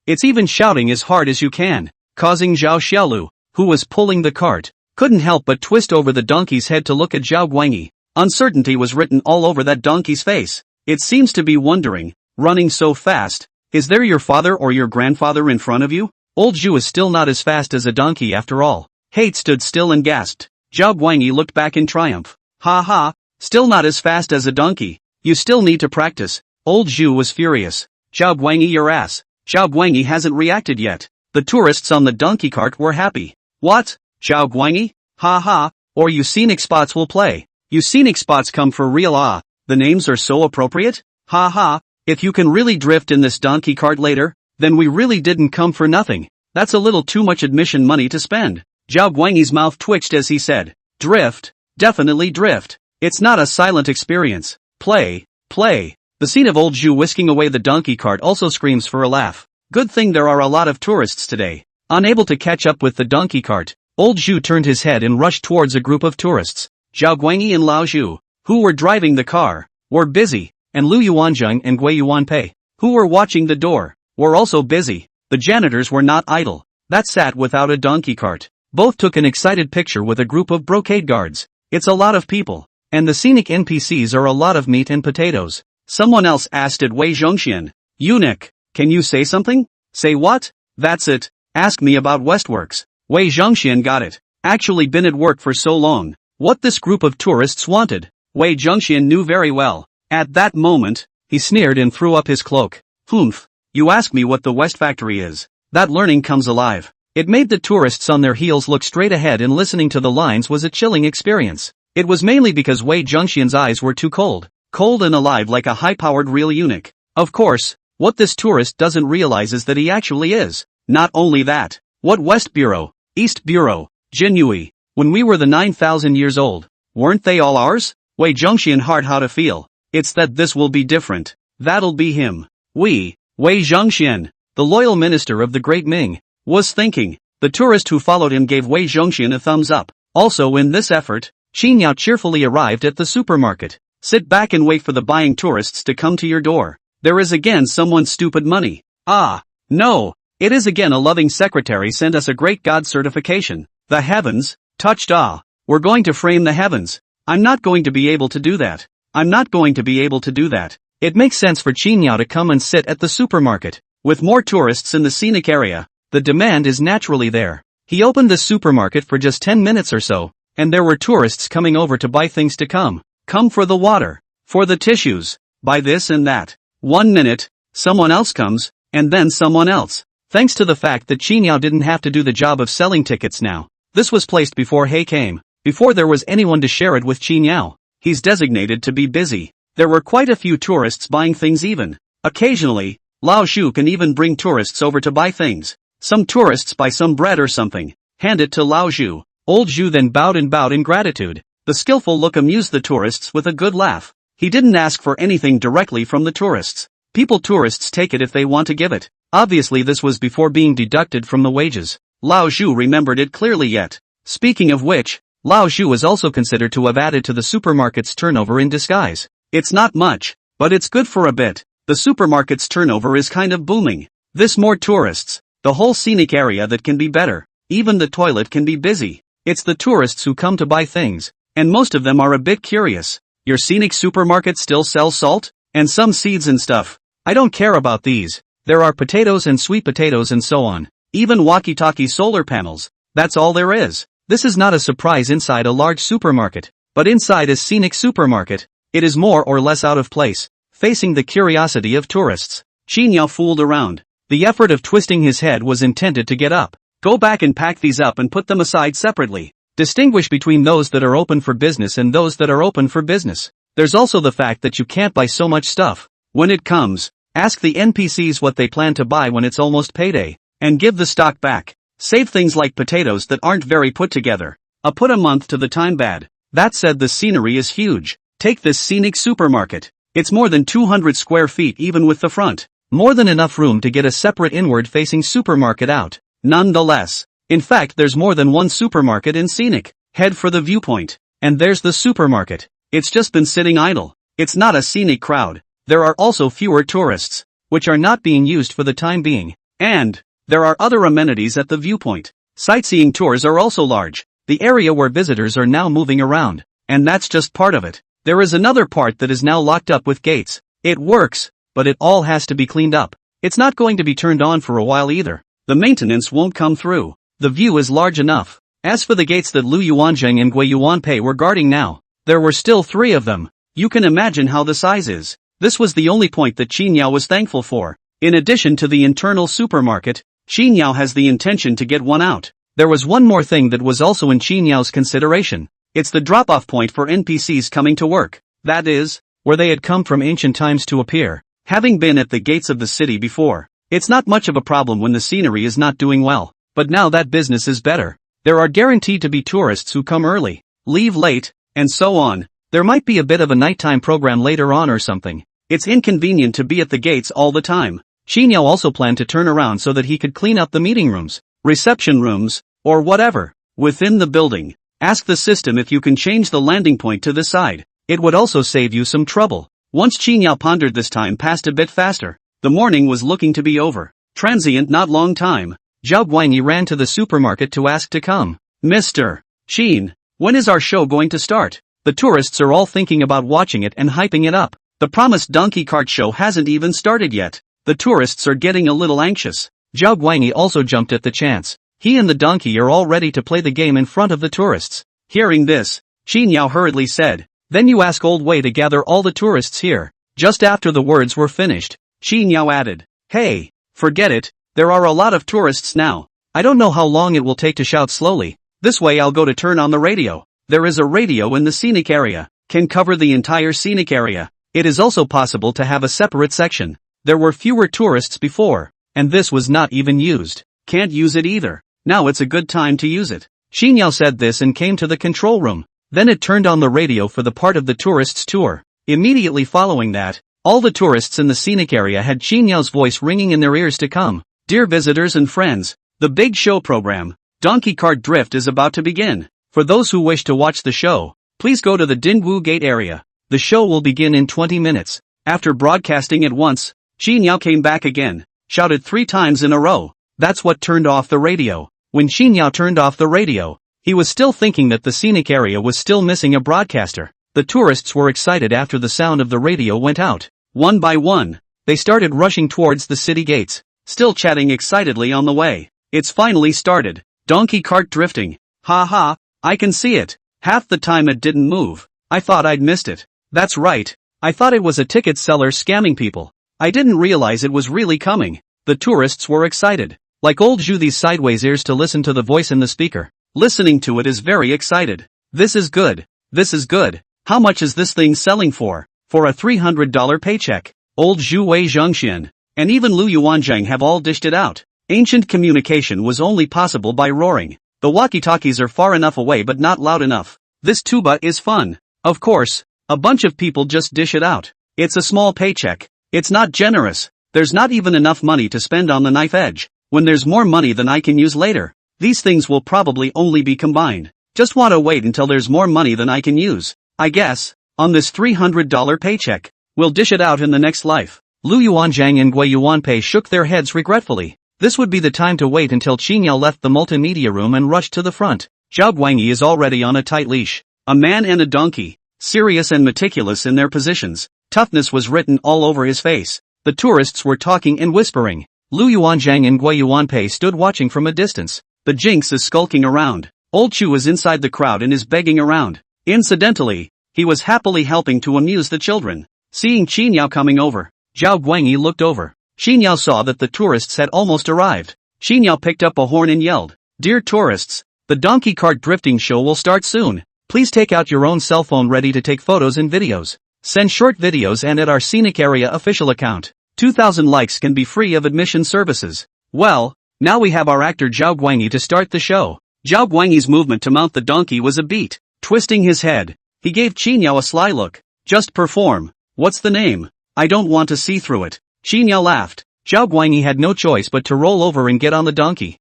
It's even shouting as hard as you can, causing Zhao Xiaolu, who was pulling the cart, couldn't help but twist over the donkey's head to look at Zhao Guangyi. Uncertainty was written all over that donkey's face. It seems to be wondering, running so fast, is there your father or your grandfather in front of you? Old Zhu is still not as fast as a donkey after all. Hate stood still and gasped. Zhao Guangyi looked back in triumph. Ha ha, still not as fast as a donkey. You still need to practice. Old Zhu was furious. Zhao Guangyi, your ass. Zhao Guangyi hasn't reacted yet. The tourists on the donkey cart were happy. What? Zhao Guangyi? Ha ha, or you scenic spots will play. You scenic spots come for real. Ah, the names are so appropriate? Ha ha, if you can really drift in this donkey cart later, then we really didn't come for nothing. That's a little too much admission money to spend. Zhao Guangyi's mouth twitched as he said, drift, definitely drift. It's not a silent experience. Play, play. The scene of old Zhu whisking away the donkey cart also screams for a laugh. Good thing there are a lot of tourists today. Unable to catch up with the donkey cart, old Zhu turned his head and rushed towards a group of tourists. Zhao Guangyi and Lao Zhu, who were driving the car, were busy, and Lu Yuanzheng and Gui Yuanpei, who were watching the door, were also busy. The janitors were not idle. That sat without a donkey cart. Both took an excited picture with a group of brocade guards. It's a lot of people, and the scenic NPCs are a lot of meat and potatoes. Someone else asked at Wei Zhongxian, eunuch, can you say something? Say what? That's it. Ask me about Westworks. Wei Zhongxian got it. Actually been at work for so long. What this group of tourists wanted, Wei Zhongxian knew very well. At that moment, he sneered and threw up his cloak. Humph. You ask me what the West Factory is. That learning comes alive. It made the tourists on their heels look straight ahead, and listening to the lines was a chilling experience. It was mainly because Wei Zhongxian's eyes were too cold and alive like a high-powered real eunuch. Of course, what this tourist doesn't realize is that he actually is. Not only that, what West Bureau, East Bureau, Jinyui, when we were the 9,000 years old, weren't they all ours? Wei Zhongxian hard how to feel. It's that this will be different. That'll be him. Wei Zhongxian, the loyal minister of the Great Ming, was thinking. The tourist who followed him gave Wei Zhongxian a thumbs up. Also in this effort, Qin Yao cheerfully arrived at the supermarket. Sit back and wait for the buying tourists to come to your door. There is again someone's stupid money. Ah, no, it is again a loving secretary sent us a great God certification. The heavens, touched. Ah, we're going to frame the heavens. I'm not going to be able to do that. I'm not going to be able to do that. It makes sense for Qin Yao to come and sit at the supermarket. With more tourists in the scenic area, the demand is naturally there. He opened the supermarket for just 10 minutes or so, and there were tourists coming over to buy things to come for the water, for the tissues, buy this and that. 1 minute, someone else comes, and then someone else. Thanks to the fact that Qin Yao didn't have to do the job of selling tickets now. This was placed before He came, before there was anyone to share it with Qin Yao. He's designated to be busy. There were quite a few tourists buying things even. Occasionally, Lao Zhu can even bring tourists over to buy things. Some tourists buy some bread or something. Hand it to Lao Zhu. Old Zhu then bowed in gratitude. The skillful look amused the tourists with a good laugh. He didn't ask for anything directly from the tourists. Tourists take it if they want to give it. Obviously this was before being deducted from the wages. Lao Zhu remembered it clearly yet. Speaking of which, Lao Zhu is also considered to have added to the supermarket's turnover in disguise. It's not much, but it's good for a bit. The supermarket's turnover is kind of booming. This more tourists. The whole scenic area that can be better. Even the toilet can be busy. It's the tourists who come to buy things. And most of them are a bit curious. Your scenic supermarket still sells salt? And some seeds and stuff. I don't care about these. There are potatoes and sweet potatoes and so on. Even walkie-talkie solar panels. That's all there is. This is not a surprise inside a large supermarket. But inside a scenic supermarket, it is more or less out of place, facing the curiosity of tourists. Qin Yao fooled around. The effort of twisting his head was intended to get up. Go back and pack these up and put them aside separately. Distinguish between those that are open for business and those that are open for business. There's also the fact that you can't buy so much stuff. When it comes, ask the NPCs what they plan to buy when it's almost payday, and give the stock back. Save things like potatoes that aren't very put together. Put a month to the time bad. That said, the scenery is huge. Take this scenic supermarket. It's more than 200 square feet even with the front. More than enough room to get a separate inward-facing supermarket out. Nonetheless, In fact, there's more than one supermarket in Scenic. Head for the viewpoint. And there's the supermarket. It's just been sitting idle. It's not a scenic crowd. There are also fewer tourists, which are not being used for the time being. And there are other amenities at the viewpoint. Sightseeing tours are also large. The area where visitors are now moving around. And that's just part of it. There is another part that is now locked up with gates. It works, but it all has to be cleaned up. It's not going to be turned on for a while either. The maintenance won't come through. The view is large enough. As for the gates that Lu Yuanzheng and Gui Yuanpei were guarding now, there were still 3 of them. You can imagine how the size is. This was the only point that Qinyao was thankful for. In addition to the internal supermarket, Qinyao has the intention to get one out. There was one more thing that was also in Qinyao's consideration. It's the drop-off point for NPCs coming to work. That is, where they had come from ancient times to appear. Having been at the gates of the city before, it's not much of a problem when the scenery is not doing well. But now that business is better. There are guaranteed to be tourists who come early, leave late, and so on. There might be a bit of a nighttime program later on or something. It's inconvenient to be at the gates all the time. Qinyao also planned to turn around so that he could clean up the meeting rooms, reception rooms, or whatever, within the building. Ask the system if you can change the landing point to this side. It would also save you some trouble. Once Qinyao pondered, this time passed a bit faster. The morning was looking to be over. Transient, not long time. Zhao Guanyi ran to the supermarket to ask to come. Mr. Qin, when is our show going to start? The tourists are all thinking about watching it and hyping it up. The promised donkey cart show hasn't even started yet. The tourists are getting a little anxious. Zhao Guanyi also jumped at the chance. He and the donkey are all ready to play the game in front of the tourists. Hearing this, Qinyao hurriedly said, "Then you ask Old Wei to gather all the tourists here." Just after the words were finished, Qinyao added, "Hey, forget it, there are a lot of tourists now. I don't know how long it will take to shout slowly. This way I'll go to turn on the radio. There is a radio in the scenic area, can cover the entire scenic area. It is also possible to have a separate section. There were fewer tourists before, and this was not even used. Can't use it either. Now it's a good time to use it." Qinyao said this and came to the control room. Then it turned on the radio for the part of the tourists' tour. Immediately following that, all the tourists in the scenic area had Qinyao's voice ringing in their ears to come. "Dear visitors and friends, the big show program, Donkey Kart Drift, is about to begin. For those who wish to watch the show, please go to the Dingwu Gate area. The show will begin in 20 minutes. After broadcasting it once, Qinyao came back again, shouted 3 times in a row. That's what turned off the radio. When Qinyao turned off the radio, he was still thinking that the scenic area was still missing a broadcaster. The tourists were excited after the sound of the radio went out. One by one, they started rushing towards the city gates, still chatting excitedly on the way. It's finally started. Donkey Kart drifting. Ha ha, I can see it. Half the time it didn't move. I thought I'd missed it. That's right. I thought it was a ticket seller scamming people. I didn't realize it was really coming." The tourists were excited. Like old Zhu, these sideways ears to listen to the voice in the speaker. Listening to it is very excited. This is good. This is good. How much is this thing selling for? For a $300 paycheck. Old Zhu Wei Zhengxian, and even Lu Yuanzheng have all dished it out. Ancient communication was only possible by roaring. The walkie-talkies are far enough away but not loud enough. This tuba is fun. Of course, a bunch of people just dish it out. It's a small paycheck. It's not generous. There's not even enough money to spend on the knife edge. When there's more money than I can use later, these things will probably only be combined. Just want to wait until there's more money than I can use. I guess, on this $300 paycheck, we'll dish it out in the next life." Lu Yuanzhang and Gui Yuanpei shook their heads regretfully. This would be the time to wait until Qinyao left the multimedia room and rushed to the front. Zhao Guanyi is already on a tight leash. A man and a donkey, serious and meticulous in their positions. Toughness was written all over his face. The tourists were talking and whispering. Lu Yuanzhang and Gui Yuanpei stood watching from a distance. The Jinx is skulking around. Old Chu is inside the crowd and is begging around. Incidentally, he was happily helping to amuse the children. Seeing Qinyao coming over, Zhao Guanyi looked over. Qinyao saw that the tourists had almost arrived. Qinyao picked up a horn and yelled, "Dear tourists, the Donkey Kart drifting show will start soon. Please take out your own cell phone ready to take photos and videos. Send short videos and at our scenic area official account. 2,000 likes can be free of admission services." Well, now we have our actor Zhao Guanyi to start the show. Zhao Guanyi's movement to mount the donkey was a beat. Twisting his head, he gave Qinyao a sly look. "Just perform. What's the name? I don't want to see through it." Qinyao laughed. Zhao Guanyi had no choice but to roll over and get on the donkey.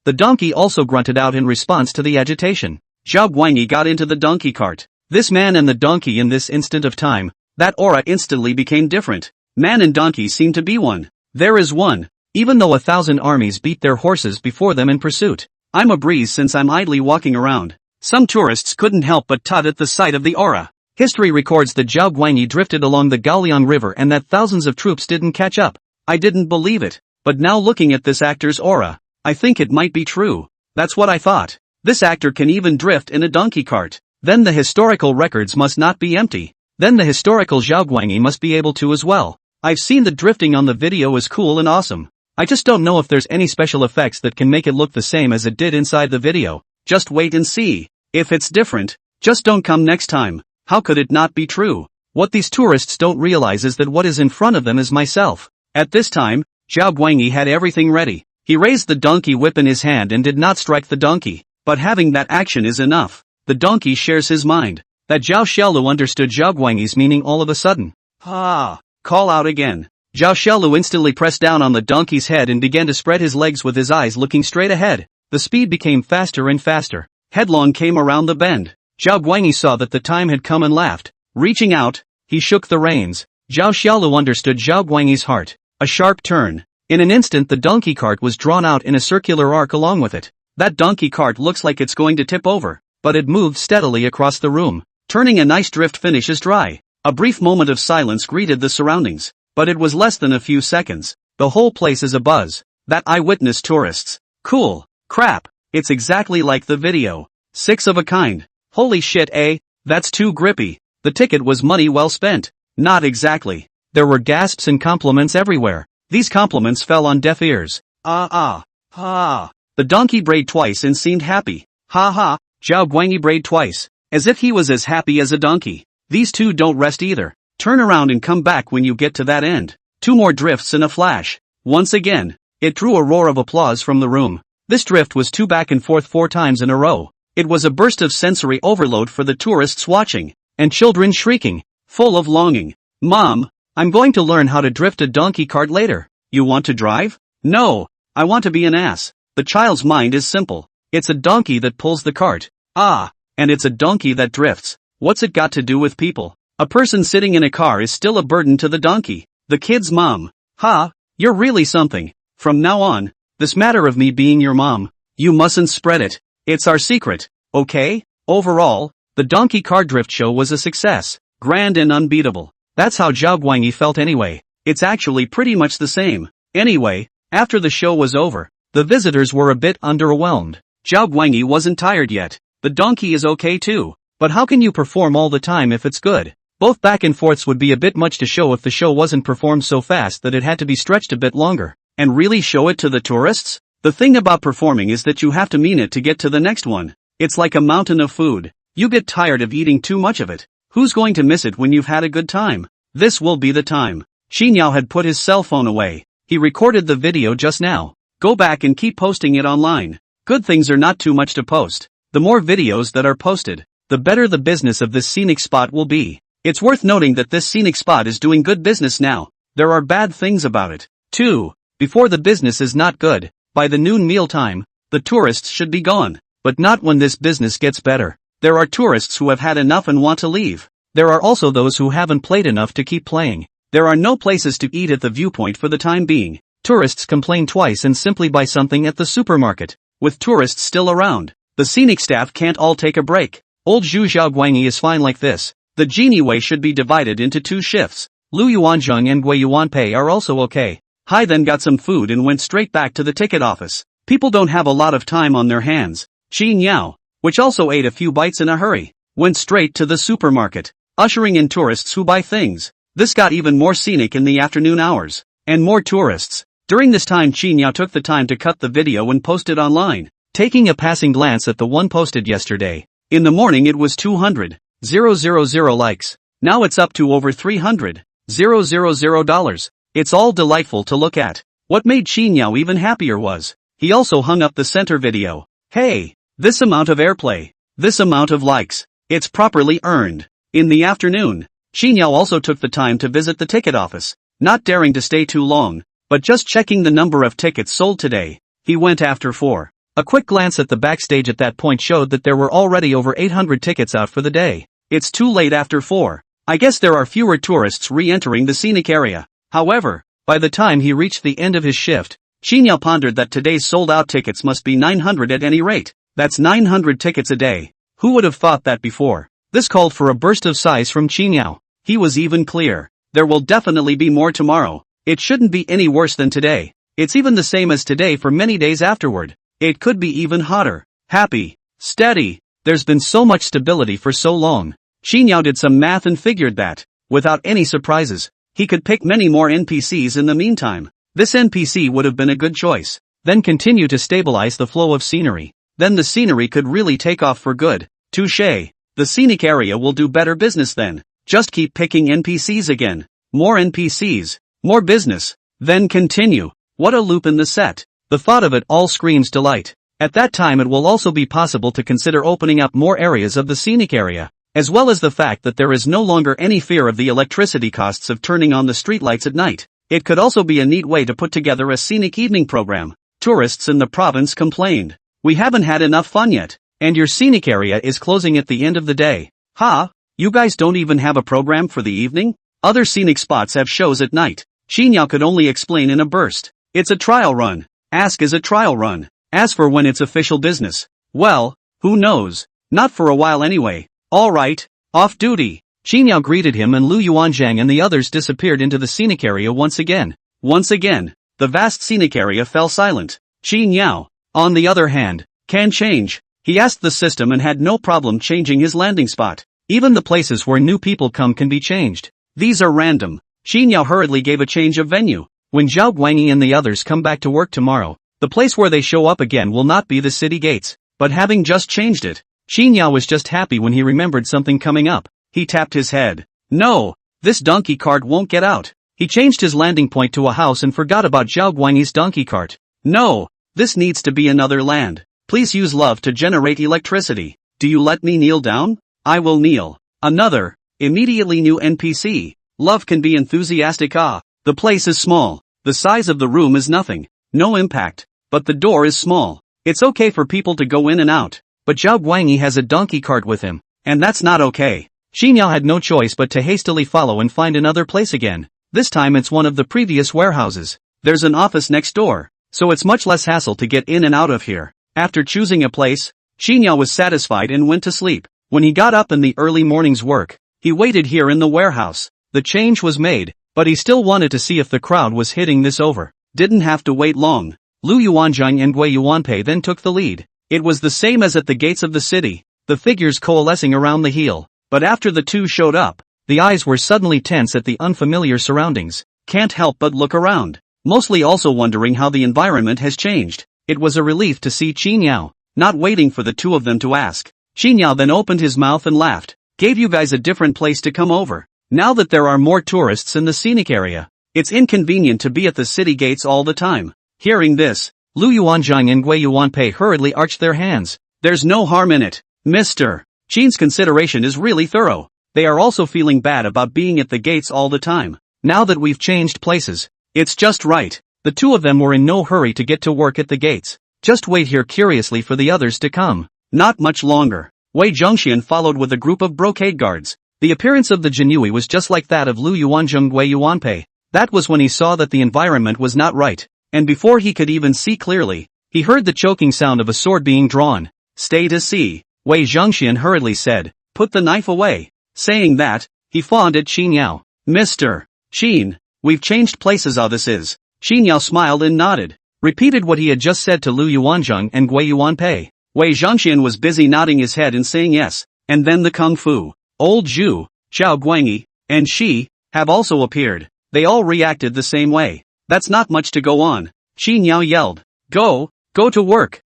The donkey also grunted out in response to the agitation. Zhao Guangyi got into the donkey cart. This man and the donkey in this instant of time, that aura instantly became different. Man and donkey seem to be one. There is one. Even though 1,000 armies beat their horses before them in pursuit. I'm a breeze since I'm idly walking around. Some tourists couldn't help but tut at the sight of the aura. History records that Zhao Guangyi drifted along the Gaoliang River and that thousands of troops didn't catch up. I didn't believe it. But now looking at this actor's aura, I think it might be true. That's what I thought. This actor can even drift in a donkey cart. Then the historical records must not be empty. Then the historical Zhao Guangyi must be able to as well. I've seen the drifting on the video is cool and awesome. I just don't know if there's any special effects that can make it look the same as it did inside the video. Just wait and see. If it's different, just don't come next time. How could it not be true? What these tourists don't realize is that what is in front of them is myself. At this time, Zhao Guangyi had everything ready. He raised the donkey whip in his hand and did not strike the donkey. But having that action is enough. The donkey shares his mind. That Zhao Xiaolu understood Zhao Guangyi's meaning all of a sudden. Call out again. Zhao Xiaolu instantly pressed down on the donkey's head and began to spread his legs with his eyes looking straight ahead. The speed became faster and faster. Headlong came around the bend. Zhao Guangyi saw that the time had come and laughed. Reaching out, he shook the reins. Zhao Xiaolu understood Zhao Guangyi's heart. A sharp turn. In an instant the donkey cart was drawn out in a circular arc along with it. That donkey cart looks like it's going to tip over. But it moved steadily across the room. Turning a nice drift finishes dry. A brief moment of silence greeted the surroundings. But it was less than a few seconds. The whole place is abuzz. That eyewitness tourists. Cool. Crap. It's exactly like the video. 6 of a kind. Holy shit, eh? That's too grippy. The ticket was money well spent. Not exactly. There were gasps and compliments everywhere. These compliments fell on deaf ears. The donkey brayed twice and seemed happy. Ha. Zhao Guangyi brayed twice. As if he was as happy as a donkey. These two don't rest either. Turn around and come back when you get to that end. 2 more drifts in a flash. Once again, it drew a roar of applause from the room. This drift was 2 back and forth 4 times in a row. It was a burst of sensory overload for the tourists watching. And children shrieking. Full of longing. Mom, I'm going to learn how to drift a donkey cart later. You want to drive? No, I want to be an ass. The child's mind is simple. It's a donkey that pulls the cart. And it's a donkey that drifts. What's it got to do with people? A person sitting in a car is still a burden to the donkey. The kid's mom. You're really something. From now on, this matter of me being your mom, you mustn't spread it. It's our secret, okay? Overall, the donkey cart drift show was a success. Grand and unbeatable. That's how Zhao Guangyi felt anyway. It's actually pretty much the same. Anyway, after the show was over, the visitors were a bit underwhelmed. Zhao Guangyi wasn't tired yet. The donkey is okay too. But how can you perform all the time if it's good? Both back and forths would be a bit much to show if the show wasn't performed so fast that it had to be stretched a bit longer. And really show it to the tourists? The thing about performing is that you have to mean it to get to the next one. It's like a mountain of food. You get tired of eating too much of it. Who's going to miss it when you've had a good time? This will be the time. Xinyao had put his cell phone away. He recorded the video just now. Go back and keep posting it online. Good things are not too much to post. The more videos that are posted, the better the business of this scenic spot will be. It's worth noting that this scenic spot is doing good business now. There are bad things about it, too. Before the business is not good, by the noon meal time, the tourists should be gone. But not when this business gets better. There are tourists who have had enough and want to leave. There are also those who haven't played enough to keep playing. There are no places to eat at the viewpoint for the time being. Tourists complain twice and simply buy something at the supermarket. With tourists still around, the scenic staff can't all take a break. Old Zhu Xiaoguanyi is fine like this. The Genie Wei should be divided into 2 shifts. Lu Yuanzheng and Gui Yuanpei are also okay. Hai then got some food and went straight back to the ticket office. People don't have a lot of time on their hands. Qin Yao, which also ate a few bites in a hurry, went straight to the supermarket, ushering in tourists who buy things. This got even more scenic in the afternoon hours. And more tourists. During this time Qin Yao took the time to cut the video and post it online, taking a passing glance at the one posted yesterday. In the morning it was 200,000 likes. Now it's up to over 300,000 dollars. It's all delightful to look at. What made Qin Yao even happier was, he also hung up the center video. Hey, this amount of airplay, this amount of likes, it's properly earned. In the afternoon, Qin Yao also took the time to visit the ticket office, not daring to stay too long, but just checking the number of tickets sold today. He went after 4. A quick glance at the backstage at that point showed that there were already over 800 tickets out for the day. It's too late after 4. I guess there are fewer tourists re-entering the scenic area. However, by the time he reached the end of his shift, Qinyao pondered that today's sold-out tickets must be 900 at any rate. That's 900 tickets a day. Who would have thought that before? This called for a burst of sighs from Qinyao. He was even clear. There will definitely be more tomorrow. It shouldn't be any worse than today. It's even the same as today for many days afterward. It could be even hotter. Happy. Steady. There's been so much stability for so long. Qinyao did some math and figured that, without any surprises, he could pick many more NPCs in the meantime. This NPC would have been a good choice. Then continue to stabilize the flow of scenery. Then the scenery could really take off for good. Touché. The scenic area will do better business then. Just keep picking NPCs again. More NPCs. More business. Then continue. What a loop in the set. The thought of it all screams delight. At that time it will also be possible to consider opening up more areas of the scenic area, as well as the fact that there is no longer any fear of the electricity costs of turning on the streetlights at night. It could also be a neat way to put together a scenic evening program. Tourists in the province complained. We haven't had enough fun yet, and your scenic area is closing at the end of the day. Ha! You guys don't even have a program for the evening? Other scenic spots have shows at night. Qinyao could only explain in a burst. It's a trial run. Ask is a trial run. As for when it's official business, well, who knows? Not for a while anyway. Alright, off duty. Qinyao greeted him and Lu Yuanzhang and the others disappeared into the scenic area once again. Once again, the vast scenic area fell silent. Qinyao, on the other hand, can change. He asked the system and had no problem changing his landing spot. Even the places where new people come can be changed. These are random. Qinyao hurriedly gave a change of venue. When Zhao Guangyi and the others come back to work tomorrow, the place where they show up again will not be the city gates, but having just changed it, Qinyao was just happy when he remembered something coming up. He tapped his head. No, this donkey cart won't get out. He changed his landing point to a house and forgot about Zhao Guangyi's donkey cart. No, this needs to be another land. Please use love to generate electricity. Do you let me kneel down? I will kneel. Another, immediately new NPC. Love can be enthusiastic. The place is small. The size of the room is nothing. No impact. But the door is small. It's okay for people to go in and out. But Zhao Guangyi has a donkey cart with him. And that's not okay. Qinyao had no choice but to hastily follow and find another place again. This time it's one of the previous warehouses. There's an office next door, so it's much less hassle to get in and out of here. After choosing a place, Qinyao was satisfied and went to sleep. When he got up in the early morning's work, he waited here in the warehouse. The change was made, but he still wanted to see if the crowd was hitting this over. Didn't have to wait long. Lu Yuanzhang and Gui Yuanpei then took the lead. It was the same as at the gates of the city, the figures coalescing around the heel. But after the two showed up, the eyes were suddenly tense at the unfamiliar surroundings. Can't help but look around, mostly also wondering how the environment has changed. It was a relief to see Qinyao, not waiting for the two of them to ask. Qinyao then opened his mouth and laughed. Gave you guys a different place to come over. Now that there are more tourists in the scenic area, it's inconvenient to be at the city gates all the time. Hearing this, Lu Yuanzhang and Gui Yuanpei hurriedly arched their hands. There's no harm in it, Mr. Qin's consideration is really thorough. They are also feeling bad about being at the gates all the time. Now that we've changed places, it's just right. The two of them were in no hurry to get to work at the gates. Just wait here curiously for the others to come. Not much longer. Wei Zhongxian followed with a group of brocade guards. The appearance of the Jinui was just like that of Lu Yuanzhang Gui Yuanpei. That was when he saw that the environment was not right. And before he could even see clearly, he heard the choking sound of a sword being drawn. Stay to see, Wei Zhongxian hurriedly said. Put the knife away. Saying that, he fawned at Qinyao. Mr. Qin, we've changed places. This is. Qinyao smiled and nodded. Repeated what he had just said to Lu Yuanzhang and Gui Yuanpei. Wei Zhongxian was busy nodding his head and saying yes. And then the Kung Fu, Old Zhu, Zhao Guangyi, and Shi, have also appeared. They all reacted the same way. That's not much to go on. Qinyao yelled. Go to work.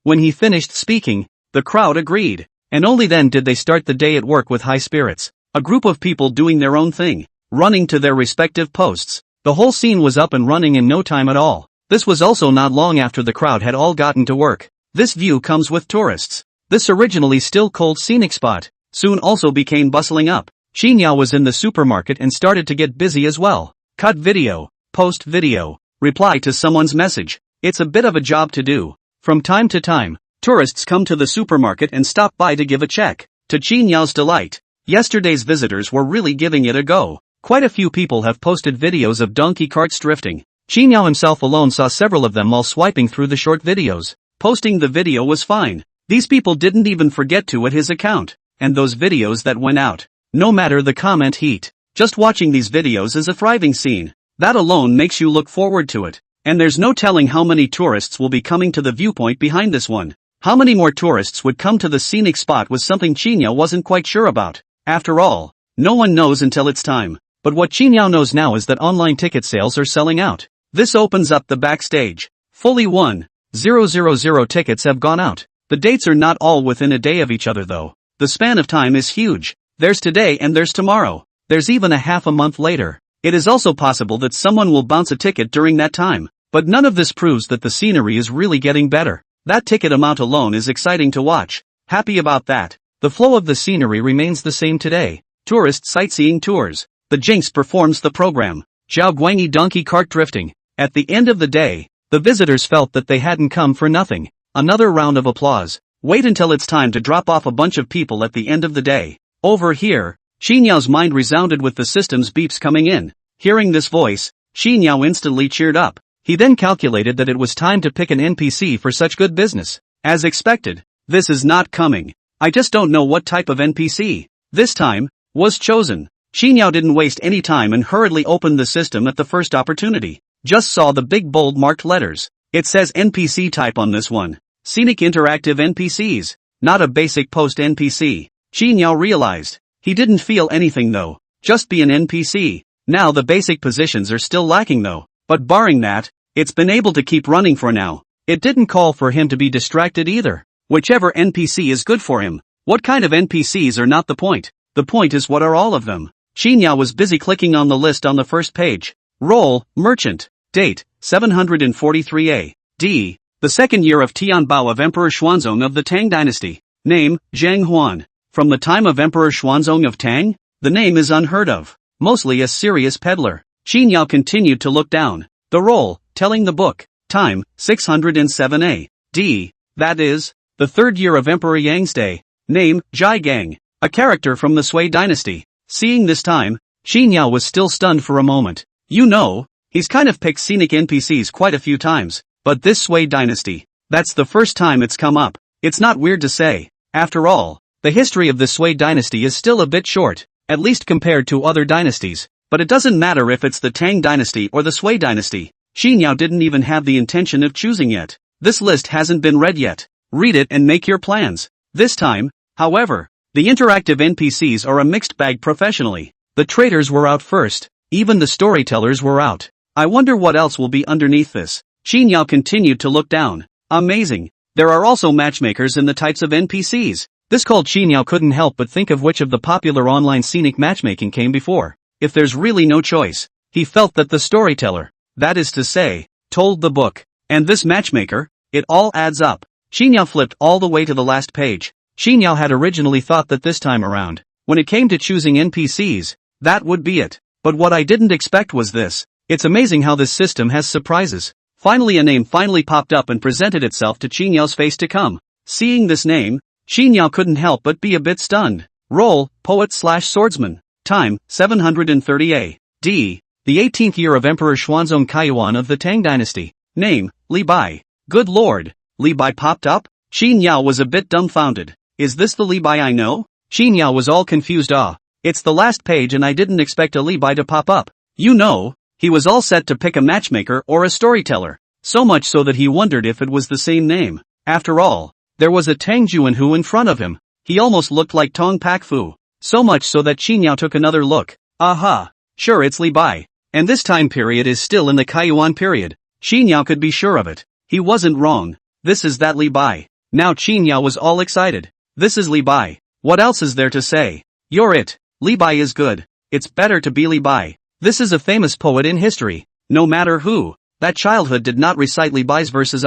When he finished speaking, the crowd agreed. And only then did they start the day at work with high spirits. A group of people doing their own thing, running to their respective posts. The whole scene was up and running in no time at all. This was also not long after the crowd had all gotten to work. This view comes with tourists. This originally still cold scenic spot, soon also became bustling up. Qinyao was in the supermarket and started to get busy as well. Cut video, post video, reply to someone's message. It's a bit of a job to do. From time to time, tourists come to the supermarket and stop by to give a check. To Qin Yao's delight, yesterday's visitors were really giving it a go. Quite a few people have posted videos of donkey carts drifting. Qin Yao himself alone saw several of them while swiping through the short videos. Posting the video was fine. These people didn't even forget to at his account. And those videos that went out. No matter the comment heat. Just watching these videos is a thriving scene. That alone makes you look forward to it. And there's no telling how many tourists will be coming to the viewpoint behind this one. How many more tourists would come to the scenic spot was something Qin Yao wasn't quite sure about. After all, no one knows until it's time. But what Qin Yao knows now is that online ticket sales are selling out. This opens up the backstage. Fully 1,000 tickets have gone out. The dates are not all within a day of each other though. The span of time is huge. There's today and there's tomorrow. There's even a half a month later. It is also possible that someone will bounce a ticket during that time. But none of this proves that the scenery is really getting better. That ticket amount alone is exciting to watch. Happy about that. The flow of the scenery remains the same today. Tourist sightseeing tours. The Jinx performs the program. Zhao Guangyi donkey cart drifting. At the end of the day, the visitors felt that they hadn't come for nothing. Another round of applause. Wait until it's time to drop off a bunch of people at the end of the day. Over here, Qin Yao's mind resounded with the system's beeps coming in. Hearing this voice, Qin Yao instantly cheered up. He then calculated that it was time to pick an NPC for such good business. As expected, this is not coming. I just don't know what type of NPC. This time, was chosen. Qin Yao didn't waste any time and hurriedly opened the system at the first opportunity. Just saw the big bold marked letters. It says NPC type on this one. Scenic interactive NPCs. Not a basic post NPC. Qin Yao realized. He didn't feel anything though. Just be an NPC. Now the basic positions are still lacking though. But barring that, it's been able to keep running for now. It didn't call for him to be distracted either. Whichever NPC is good for him. What kind of NPCs are not the point. The point is what are all of them. Qin Yao was busy clicking on the list on the first page. Role, Merchant. Date, 743 A.D. The second year of Tianbao of Emperor Xuanzong of the Tang dynasty. Name, Zhang Huan. From the time of Emperor Xuanzong of Tang? The name is unheard of. Mostly a serious peddler. Qin Yao continued to look down. The role, telling the book. Time, 607 A.D. That is, the third year of Emperor Yang's day. Name, Zhai Gang. A character from the Sui dynasty. Seeing this time, Qin Yao was still stunned for a moment. You know, he's kind of picked scenic NPCs quite a few times. But this Sui dynasty, that's the first time it's come up. It's not weird to say. After all, the history of the Sui dynasty is still a bit short, at least compared to other dynasties. But it doesn't matter if it's the Tang dynasty or the Sui dynasty. Qin Yao didn't even have the intention of choosing yet. This list hasn't been read yet. Read it and make your plans. This time, however, the interactive NPCs are a mixed bag professionally. The traders were out first. Even the storytellers were out. I wonder what else will be underneath this. Qin Yao continued to look down. Amazing. There are also matchmakers in the types of NPCs. This called Qin Yao couldn't help but think of which of the popular online scenic matchmaking came before. If there's really no choice, he felt that the storyteller, that is to say, told the book, and this matchmaker, it all adds up. Qin Yao flipped all the way to the last page. Qin Yao had originally thought that this time around, when it came to choosing NPCs, that would be it. But what I didn't expect was this. It's amazing how this system has surprises. Finally a name finally popped up and presented itself to Qin Yao's face to come. Seeing this name, Qin Yao couldn't help but be a bit stunned. Role, Poet/Swordsman. Time, 730 A.D. The 18th year of Emperor Xuanzong Kaiyuan of the Tang dynasty. Name, Li Bai. Good lord, Li Bai popped up? Qin Yao was a bit dumbfounded. Is this the Li Bai I know? Qin Yao was all confused. It's the last page and I didn't expect a Li Bai to pop up. You know, he was all set to pick a matchmaker or a storyteller. So much so that he wondered if it was the same name. After all, there was a Tang Juanhu in front of him. He almost looked like Tong Pakfu. So much so that Qin Yao took another look. Aha! Sure, it's Li Bai. And this time period is still in the Kaiyuan period. Qin Yao could be sure of it. He wasn't wrong. This is that Li Bai. Now Qin Yao was all excited. This is Li Bai. What else is there to say? You're it. Li Bai is good. It's better to be Li Bai. This is a famous poet in history. No matter who, that childhood did not recite Li Bai's verses.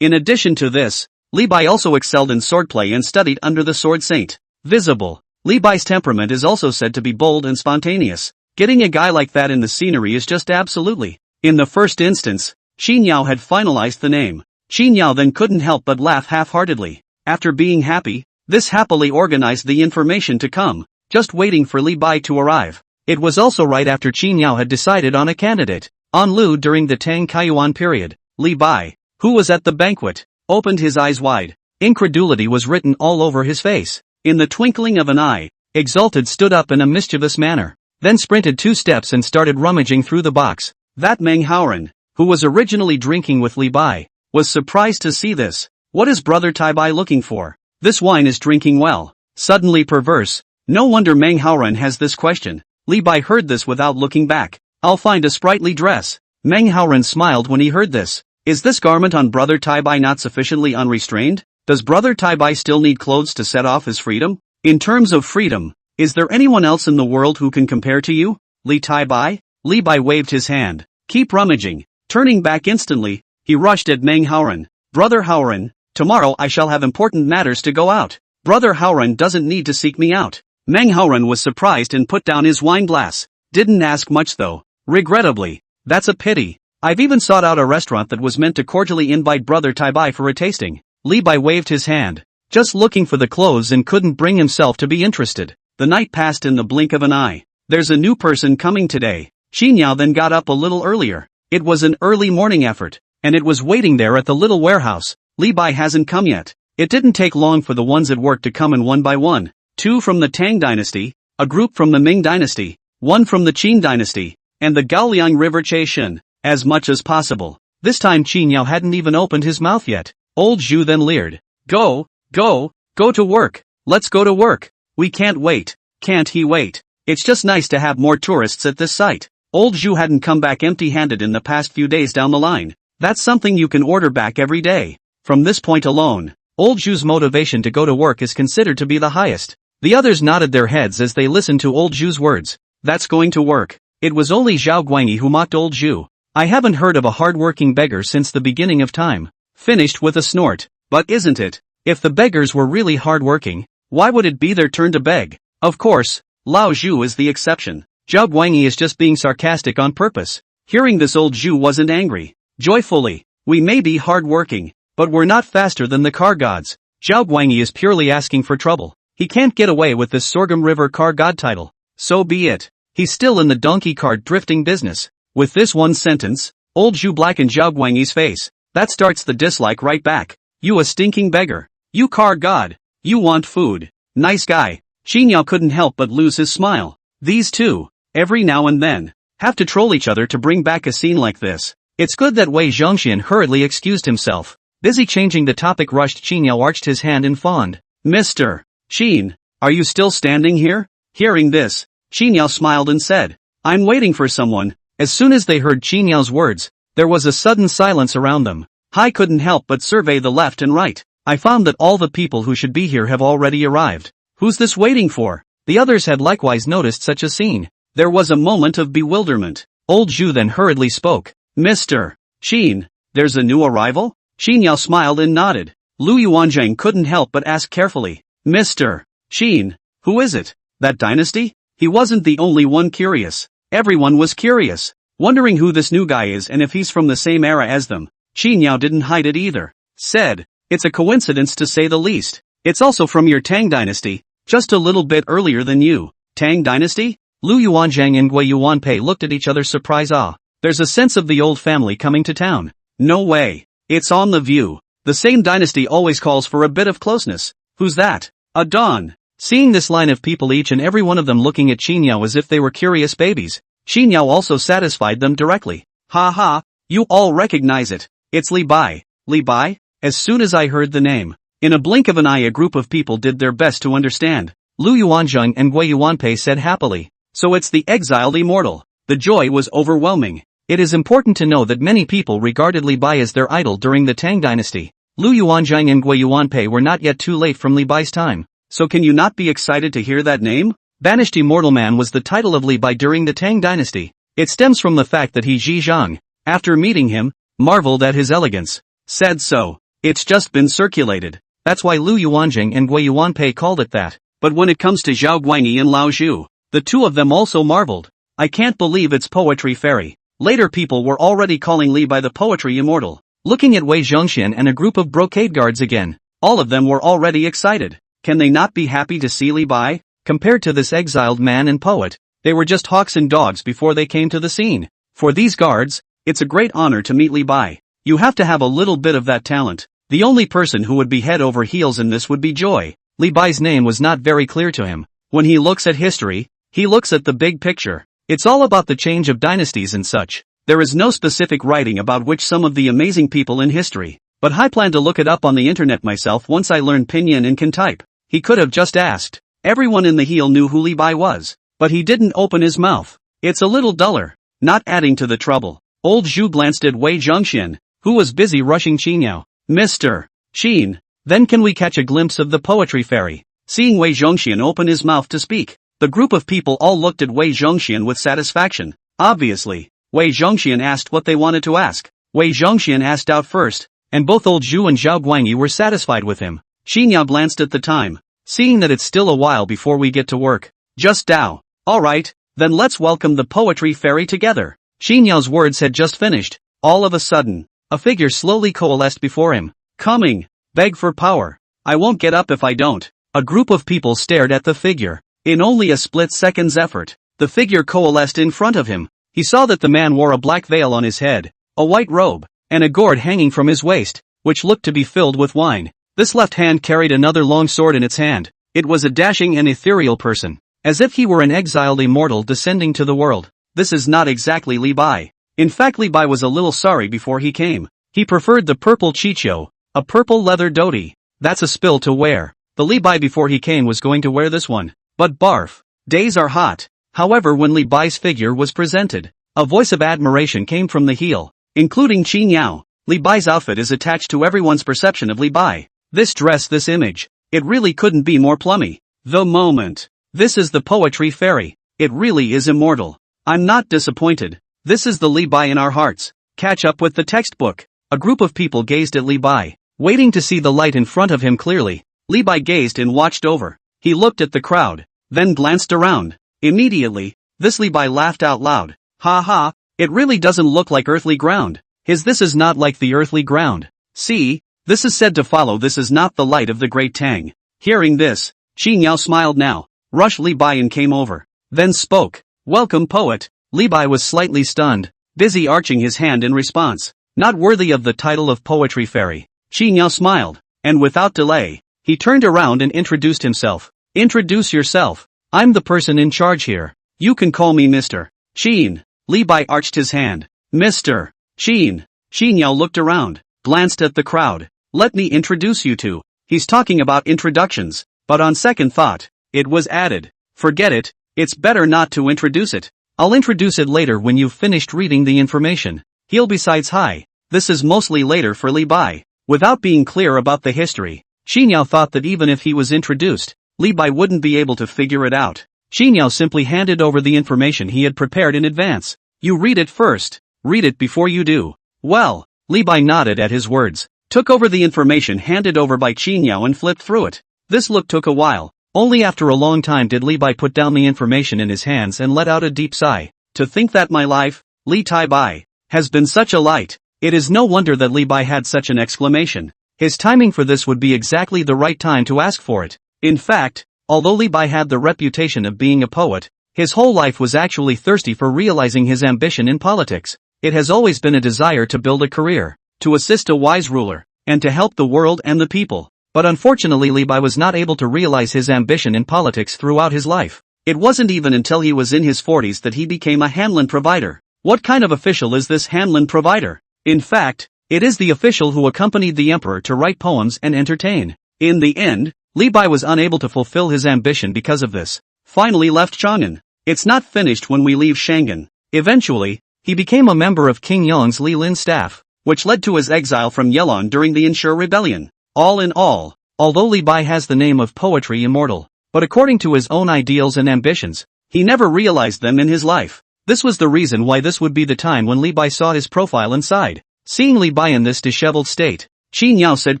In addition to this, Li Bai also excelled in swordplay and studied under the sword saint. Visible. Li Bai's temperament is also said to be bold and spontaneous. Getting a guy like that in the scenery is just absolutely. In the first instance, Qin Yao had finalized the name. Qin Yao then couldn't help but laugh half-heartedly. After being happy, this happily organized the information to come, just waiting for Li Bai to arrive. It was also right after Qin Yao had decided on a candidate. On Lu during the Tang Kaiyuan period, Li Bai, who was at the banquet, opened his eyes wide. Incredulity was written all over his face. In the twinkling of an eye, Exalted stood up in a mischievous manner, then sprinted 2 steps and started rummaging through the box. That Meng Haoran, who was originally drinking with Li Bai, was surprised to see this. What is Brother Tai Bai looking for? This wine is drinking well. Suddenly perverse. No wonder Meng Haoran has this question. Li Bai heard this without looking back. I'll find a sprightly dress. Meng Haoran smiled when he heard this. Is this garment on Brother Tai Bai not sufficiently unrestrained? Does Brother Tai Bai still need clothes to set off his freedom? In terms of freedom, is there anyone else in the world who can compare to you, Li Tai Bai? Li Bai waved his hand. Keep rummaging. Turning back instantly, he rushed at Meng Haoran. Brother Haoran, tomorrow I shall have important matters to go out. Brother Haoran doesn't need to seek me out. Meng Haoran was surprised and put down his wine glass. Didn't ask much though. Regrettably. That's a pity. I've even sought out a restaurant that was meant to cordially invite Brother Tai Bai for a tasting. Li Bai waved his hand. Just looking for the clothes and couldn't bring himself to be interested. The night passed in the blink of an eye. There's a new person coming today. Qin Yao then got up a little earlier. It was an early morning effort, and it was waiting there at the little warehouse. Li Bai hasn't come yet. It didn't take long for the ones at work to come in one by one. 2 from the Tang dynasty, a group from the Ming dynasty, 1 from the Qin dynasty, and the Gaoliang River Chaishan, as much as possible. This time Qin Yao hadn't even opened his mouth yet. Old Zhu then leered. Go to work. Let's go to work. We can't wait. Can't he wait? It's just nice to have more tourists at this site. Old Zhu hadn't come back empty-handed in the past few days down the line. That's something you can order back every day. From this point alone, Old Zhu's motivation to go to work is considered to be the highest. The others nodded their heads as they listened to Old Zhu's words. That's going to work. It was only Zhao Guangyi who mocked Old Zhu. I haven't heard of a hard-working beggar since the beginning of time. Finished with a snort. But isn't it? If the beggars were really hard-working, why would it be their turn to beg? Of course, Lao Zhu is the exception. Zhao Guangyi is just being sarcastic on purpose. Hearing this, Old Zhu wasn't angry. Joyfully, we may be hard-working, but we're not faster than the car gods. Zhao Guangyi is purely asking for trouble. He can't get away with this Sorghum River car god title. So be it. He's still in the donkey cart drifting business. With this one sentence, Old Zhu blackened Zhao Guangyi's face. That starts the dislike right back. You a stinking beggar. You car god. You want food. Nice guy. Qin Yao couldn't help but lose his smile. These two, every now and then, have to troll each other to bring back a scene like this. It's good that Wei Zhongxian hurriedly excused himself. Busy changing the topic, rushed Qin Yao arched his hand in fond. Mr. Qin, are you still standing here? Hearing this, Qin Yao smiled and said, I'm waiting for someone. As soon as they heard Qin Yao's words, there was a sudden silence around them. I couldn't help but survey the left and right. I found that all the people who should be here have already arrived. Who's this waiting for? The others had likewise noticed such a scene. There was a moment of bewilderment. Old Zhu then hurriedly spoke. Mr. Qin, there's a new arrival? Qin Yao smiled and nodded. Lu Yuanzhang couldn't help but ask carefully. Mr. Qin, who is it? That dynasty? He wasn't the only one curious. Everyone was curious, wondering who this new guy is and if he's from the same era as them. Qin Yao didn't hide it either. Said, it's a coincidence to say the least. It's also from your Tang dynasty, just a little bit earlier than you. Tang dynasty? Lu Yuanzhang and Gui Yuanpei looked at each other surprise awe. There's a sense of the old family coming to town. No way. It's on the view. The same dynasty always calls for a bit of closeness. Who's that? A Don. Seeing this line of people, each and every one of them looking at Qin Yao as if they were curious babies, Qin Yao also satisfied them directly. Ha ha, you all recognize it. It's Li Bai. Li Bai? As soon as I heard the name, in a blink of an eye a group of people did their best to understand. Lu Yuanzhang and Gui Yuanpei said happily. So it's the exiled immortal. The joy was overwhelming. It is important to know that many people regarded Li Bai as their idol during the Tang dynasty. Lu Yuanzhang and Gui Yuanpei were not yet too late from Li Bai's time. So can you not be excited to hear that name? Banished Immortal Man was the title of Li Bai during the Tang dynasty. It stems from the fact that he Ji Zhang, after meeting him, marveled at his elegance. Said so. It's just been circulated. That's why Lu Yuanzhang and Gui Yuanpei called it that. But when it comes to Zhao Guangyi and Lao Zhu, the two of them also marveled. I can't believe it's poetry fairy. Later people were already calling Li Bai the poetry immortal. looking at Wei Zhongxian and a group of brocade guards again. All of them were already excited. Can they not be happy to see Li Bai? Compared to this exiled man and poet, they were just hawks and dogs before they came to the scene. For these guards, it's a great honor to meet Li Bai. You have to have a little bit of that talent. The only person who would be head over heels in this would be Joy. Li Bai's name was not very clear to him. When he looks at history, he looks at the big picture. It's all about the change of dynasties and such. There is no specific writing about which some of the amazing people in history, but I plan to look it up on the internet myself once I learn Pinyin and can type. He could have just asked. Everyone in the heel knew who Li Bai was, but he didn't open his mouth. It's a little duller. Not adding to the trouble, old Zhu glanced at Wei Zhongxian, who was busy rushing Qinyao. Mr. Qin, then can we catch a glimpse of the poetry fairy? Seeing Wei Zhongxian open his mouth to speak, the group of people all looked at Wei Zhongxian with satisfaction. Obviously, Wei Zhongxian asked what they wanted to ask. Wei Zhongxian asked out first, and both old Zhu and Zhao Guangyi were satisfied with him. Qinyao glanced at the time, seeing that it's still a while before we get to work. Just Dao. Alright, then let's welcome the poetry fairy together. Qinyao's words had just finished. All of a sudden, a figure slowly coalesced before him. Coming, beg for power. I won't get up if I don't. A group of people stared at the figure. In only a split second's effort, the figure coalesced in front of him. He saw that the man wore a black veil on his head, a white robe, and a gourd hanging from his waist, which looked to be filled with wine. This left hand carried another long sword in its hand. It was a dashing and ethereal person, as if he were an exiled immortal descending to the world. This is not exactly Li Bai. In fact, Li Bai was a little sorry before he came. He preferred the purple chicho, a purple leather dhoti. That's a spill to wear. The Li Bai before he came was going to wear this one. But barf. Days are hot. However, when Li Bai's figure was presented, a voice of admiration came from the heel, including Qinyao. Li Bai's outfit is attached to everyone's perception of Li Bai. This dress, this image. It really couldn't be more plummy. The moment. This is the poetry fairy. It really is immortal. I'm not disappointed. This is the Li Bai in our hearts. Catch up with the textbook. A group of people gazed at Li Bai, waiting to see the light in front of him clearly. Li Bai gazed and watched over. He looked at the crowd, then glanced around. Immediately, this Li Bai laughed out loud. Ha ha, it really doesn't look like earthly ground. This is not like the earthly ground. See, this is said to follow. This is not the light of the great Tang. Hearing this, Qinyao smiled now, rushed Li Bai and came over, then spoke. Welcome, poet. Li Bai was slightly stunned, busy arching his hand in response. Not worthy of the title of poetry fairy. Qinyao smiled, and without delay, he turned around and introduced himself. Introduce yourself. I'm the person in charge here. You can call me Mr. Qin. Li Bai arched his hand. Mr. Qin. Qinyao looked around, glanced at the crowd. Let me introduce you to. He's talking about introductions, but on second thought, it was added. Forget it, it's better not to introduce it. I'll introduce it later when you've finished reading the information. He'll besides hi. This is mostly later for Li Bai. Without being clear about the history, Qinyao thought that even if he was introduced, Li Bai wouldn't be able to figure it out. Qinyao simply handed over the information he had prepared in advance. You read it first. Read it before you do. Well, Li Bai nodded at his words, took over the information handed over by Qinyao and flipped through it. This look took a while. Only after a long time did Li Bai put down the information in his hands and let out a deep sigh. To think that my life, Li Tai Bai, has been such a light. It is no wonder that Li Bai had such an exclamation. His timing for this would be exactly the right time to ask for it. In fact, although Li Bai had the reputation of being a poet, his whole life was actually thirsty for realizing his ambition in politics. It has always been a desire to build a career, to assist a wise ruler, and to help the world and the people. But unfortunately Li Bai was not able to realize his ambition in politics throughout his life. It wasn't even until he was in his 40s that he became a Hanlon provider. What kind of official is this Hanlon provider? In fact, it is the official who accompanied the emperor to write poems and entertain. In the end, Li Bai was unable to fulfill his ambition because of this. Finally left Chang'an. It's not finished when we leave Shangan. Eventually, he became a member of King Yong's Li Lin staff, which led to his exile from Yelon during the Anshur rebellion. All in all, although Li Bai has the name of poetry immortal, but according to his own ideals and ambitions, he never realized them in his life. This was the reason why this would be the time when Li Bai saw his profile and sighed. Seeing Li Bai in this disheveled state, Qinyao said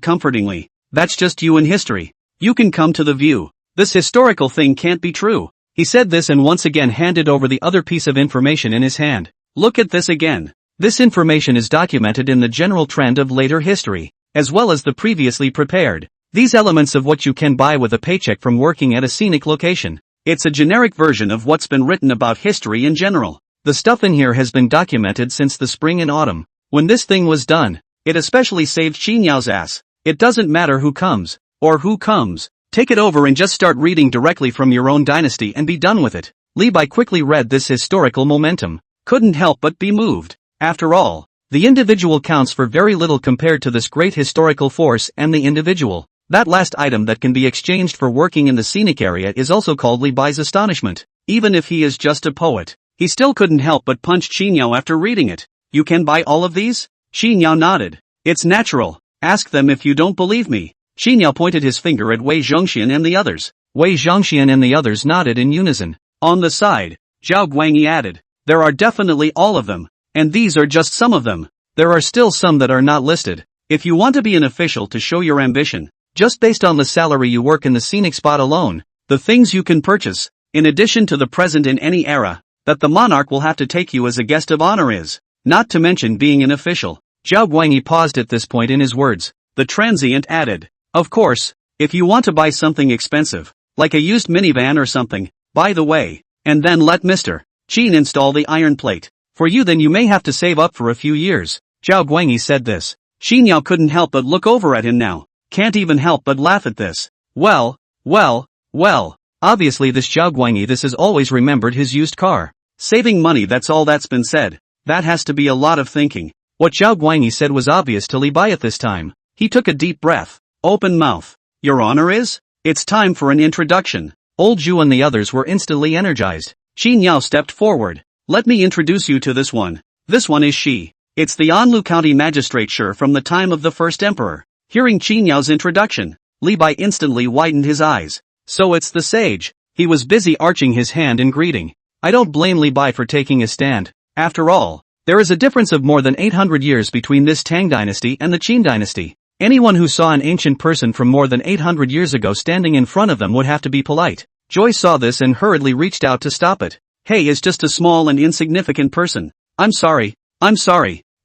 comfortingly, that's just you in history. You can come to the view. This historical thing can't be true. He said this and once again handed over the other piece of information in his hand. Look at this again. This information is documented in the general trend of later history, as well as the previously prepared. These elements of what you can buy with a paycheck from working at a scenic location. It's a generic version of what's been written about history in general. The stuff in here has been documented since the spring and autumn. When this thing was done, it especially saved Qinyao's ass. It doesn't matter who comes, or who comes. Take it over and just start reading directly from your own dynasty and be done with it. Li Bai quickly read this historical momentum. Couldn't help but be moved. After all, the individual counts for very little compared to this great historical force and the individual. That last item that can be exchanged for working in the scenic area is also called Li Bai's astonishment. Even if he is just a poet, he still couldn't help but punch Qingyao after reading it. You can buy all of these? Qingyao nodded. It's natural. Ask them if you don't believe me. Qingyao pointed his finger at Wei Zhongxian and the others. Wei Zhongxian and the others nodded in unison. On the side, Zhao Guangyi added, there are definitely all of them, and these are just some of them. There are still some that are not listed. If you want to be an official to show your ambition, just based on the salary you work in the scenic spot alone, the things you can purchase, in addition to the present in any era, that the monarch will have to take you as a guest of honor is, not to mention being an official. Zhao Guangyi paused at this point in his words. The transient added, of course, if you want to buy something expensive, like a used minivan or something, by the way, and then let Mr. Qin install the iron plate. For you then you may have to save up for a few years. Zhao Guangyi said this. Qingyao couldn't help but look over at him now. Can't even help but laugh at this. Well. Obviously this Zhao Guangyi this has always remembered his used car. Saving money, that's all that's been said. That has to be a lot of thinking. What Zhao Guangyi said was obvious to Li Bai at this time. He took a deep breath. Open mouth. Your honor is? It's time for an introduction. Old Zhu and the others were instantly energized. Qingyao stepped forward. Let me introduce you to this one. This one is she. It's the Anlu County magistrate from the time of the first emperor. Hearing Qinyao's introduction, Li Bai instantly widened his eyes. So it's the sage. He was busy arching his hand in greeting. I don't blame Li Bai for taking a stand. After all, there is a difference of more than 800 years between this Tang dynasty and the Qin dynasty. Anyone who saw an ancient person from more than 800 years ago standing in front of them would have to be polite. Joy saw this and hurriedly reached out to stop it. Hey is just a small and insignificant person. I'm sorry.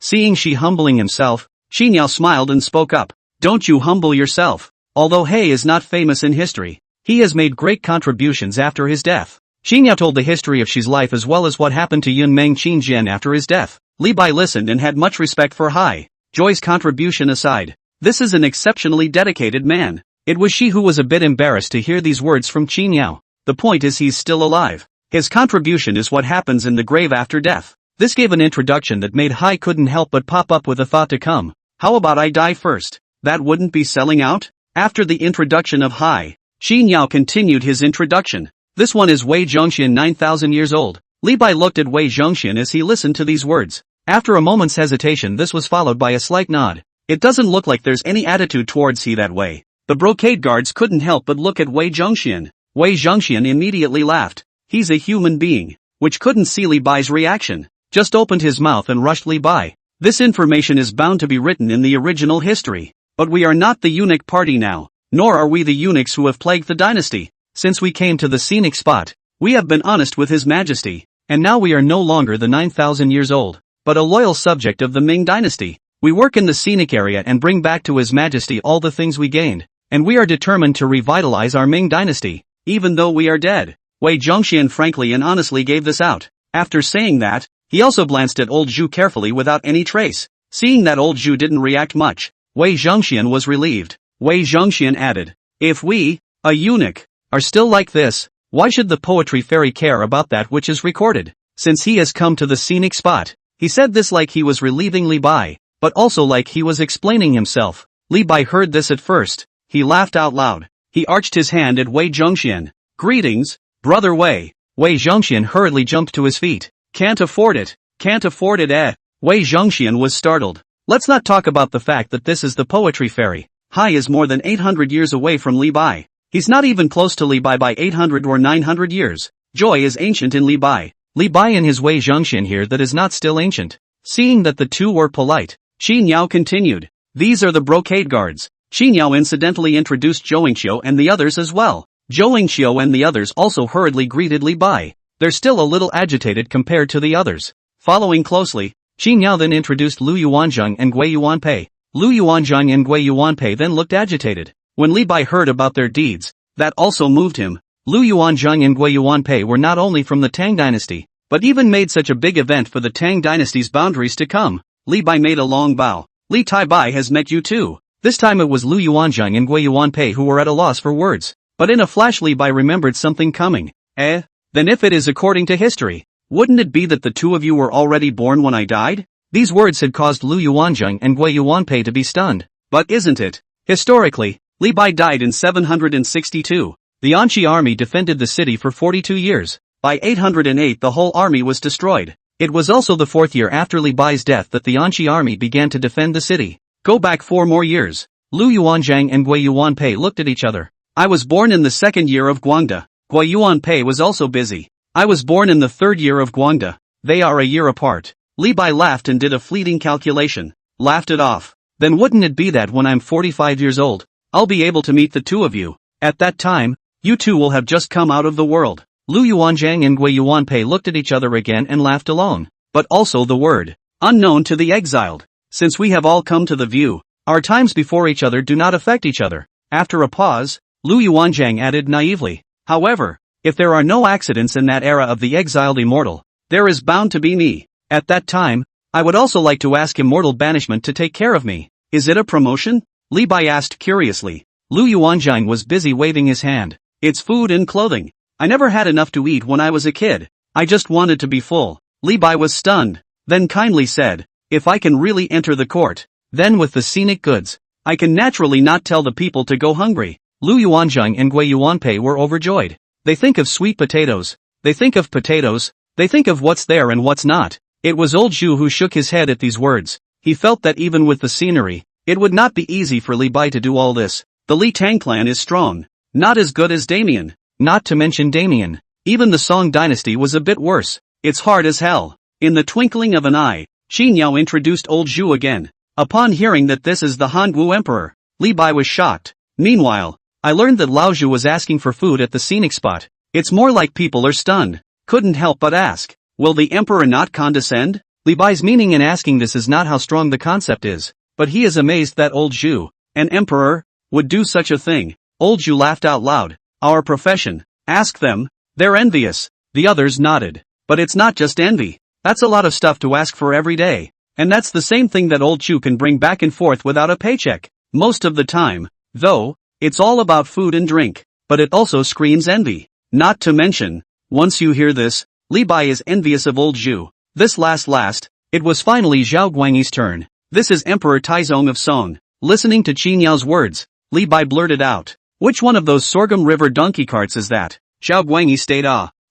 Seeing she humbling himself, Qingyao smiled and spoke up. Don't you humble yourself. Although He is not famous in history, he has made great contributions after his death. Qingyao told the history of Shi's life as well as what happened to Yun Meng Qinjian after his death. Li Bai listened and had much respect for Hai. Joy's contribution aside, this is an exceptionally dedicated man. It was she who was a bit embarrassed to hear these words from Qingyao. The point is he's still alive. His contribution is what happens in the grave after death. This gave an introduction that made Hai couldn't help but pop up with a thought to come. How about I die first? That wouldn't be selling out? After the introduction of Hai, Qingyao continued his introduction. This one is Wei Zhongxian 9,000 years old. Li Bai looked at Wei Zhongxian as he listened to these words. After a moment's hesitation this was followed by a slight nod. It doesn't look like there's any attitude towards he that way. The brocade guards couldn't help but look at Wei Zhongxian. Wei Zhongxian immediately laughed. He's a human being, which couldn't see Li Bai's reaction. Just opened his mouth and rushed Li Bai. This information is bound to be written in the original history. But we are not the eunuch party now, nor are we the eunuchs who have plagued the dynasty. Since we came to the scenic spot, we have been honest with His Majesty, and now we are no longer the 9,000 years old, but a loyal subject of the Ming dynasty. We work in the scenic area and bring back to His Majesty all the things we gained, and we are determined to revitalize our Ming dynasty, even though we are dead. Wei Zhongxian frankly and honestly gave this out. After saying that, he also glanced at old Zhu carefully without any trace. Seeing that old Zhu didn't react much, Wei Zhongxian was relieved. Wei Zhongxian added, if we, a eunuch, are still like this, why should the poetry fairy care about that which is recorded? Since he has come to the scenic spot. He said this like he was relieving Li Bai, but also like he was explaining himself. Li Bai heard this at first. He laughed out loud. He arched his hand at Wei Zhongxian. Greetings, brother Wei. Wei Zhongxian hurriedly jumped to his feet. Can't afford it eh? Wei Zhongxian was startled. Let's not talk about the fact that this is the poetry fairy. Hai is more than 800 years away from Li Bai. He's not even close to Li Bai by 800 or 900 years. Joy is ancient in Li Bai. Li Bai in his Wei Zhongxian here that is not still ancient. Seeing that the two were polite, Qingyao continued. These are the brocade guards. Qingyao incidentally introduced Zhouingqiu and the others as well. Zhouingqiu and the others also hurriedly greeted Li Bai. They're still a little agitated compared to the others. Following closely, Qin Yao then introduced Lu Yuanzhang and Gui Yuanpei. Lu Yuanzhang and Gui Yuanpei then looked agitated. When Li Bai heard about their deeds, that also moved him. Lu Yuanzhang and Gui Yuanpei were not only from the Tang dynasty, but even made such a big event for the Tang dynasty's boundaries to come. Li Bai made a long bow. Li Tai Bai has met you too. This time it was Lu Yuanzhang and Gui Yuanpei who were at a loss for words. But in a flash Li Bai remembered something coming. Then if it is according to history, wouldn't it be that the two of you were already born when I died? These words had caused Lu Yuanzhang and Gui Yuanpei to be stunned. But isn't it? Historically, Li Bai died in 762. The Anqi army defended the city for 42 years. By 808 the whole army was destroyed. It was also the 4th year after Li Bai's death that the Anqi army began to defend the city. Go back 4 more years. Lu Yuanzhang and Gui Yuanpei looked at each other. I was born in the 2nd year of Guangda. Gui Yuanpei was also busy. I was born in the 3rd year of Guangda. They are a year apart. Li Bai laughed and did a fleeting calculation. Laughed it off. Then wouldn't it be that when I'm 45 years old, I'll be able to meet the two of you? At that time, you two will have just come out of the world. Lu Yuanzhang and Gui Yuanpei looked at each other again and laughed alone. But also the word, unknown to the exiled. Since we have all come to the view, our times before each other do not affect each other. After a pause, Lu Yuanzhang added naively, however, if there are no accidents in that era of the exiled immortal, there is bound to be me. At that time, I would also like to ask immortal banishment to take care of me. Is it a promotion? Li Bai asked curiously. Lu Yuanzhang was busy waving his hand. It's food and clothing. I never had enough to eat when I was a kid. I just wanted to be full. Li Bai was stunned, then kindly said, if I can really enter the court, then with the scenic goods, I can naturally not tell the people to go hungry. Lu Yuanzhang and Gui Yuanpei were overjoyed. They think of sweet potatoes. They think of potatoes. They think of what's there and what's not. It was old Zhu who shook his head at these words. He felt that even with the scenery, it would not be easy for Li Bai to do all this. The Li Tang clan is strong. Not as good as Damien. Not to mention Damien. Even the Song dynasty was a bit worse. It's hard as hell. In the twinkling of an eye, Qin Yao introduced old Zhu again. Upon hearing that this is the Hangu emperor, Li Bai was shocked. Meanwhile, I learned that Lao Zhu was asking for food at the scenic spot. It's more like people are stunned. Couldn't help but ask, will the emperor not condescend? Li Bai's meaning in asking this is not how strong the concept is, but he is amazed that old Zhu, an emperor, would do such a thing. Old Zhu laughed out loud. Our profession. Ask them. They're envious. The others nodded. But it's not just envy. That's a lot of stuff to ask for every day. And that's the same thing that old Chu can bring back and forth without a paycheck. Most of the time, though, it's all about food and drink. But it also screams envy. Not to mention, once you hear this, Li Bai is envious of old Zhu. This last, it was finally Zhao Guangyi's turn. This is Emperor Taizong of Song. Listening to Qin Yao's words, Li Bai blurted out, which one of those Sorghum River donkey carts is that? Zhao Guangyi stayed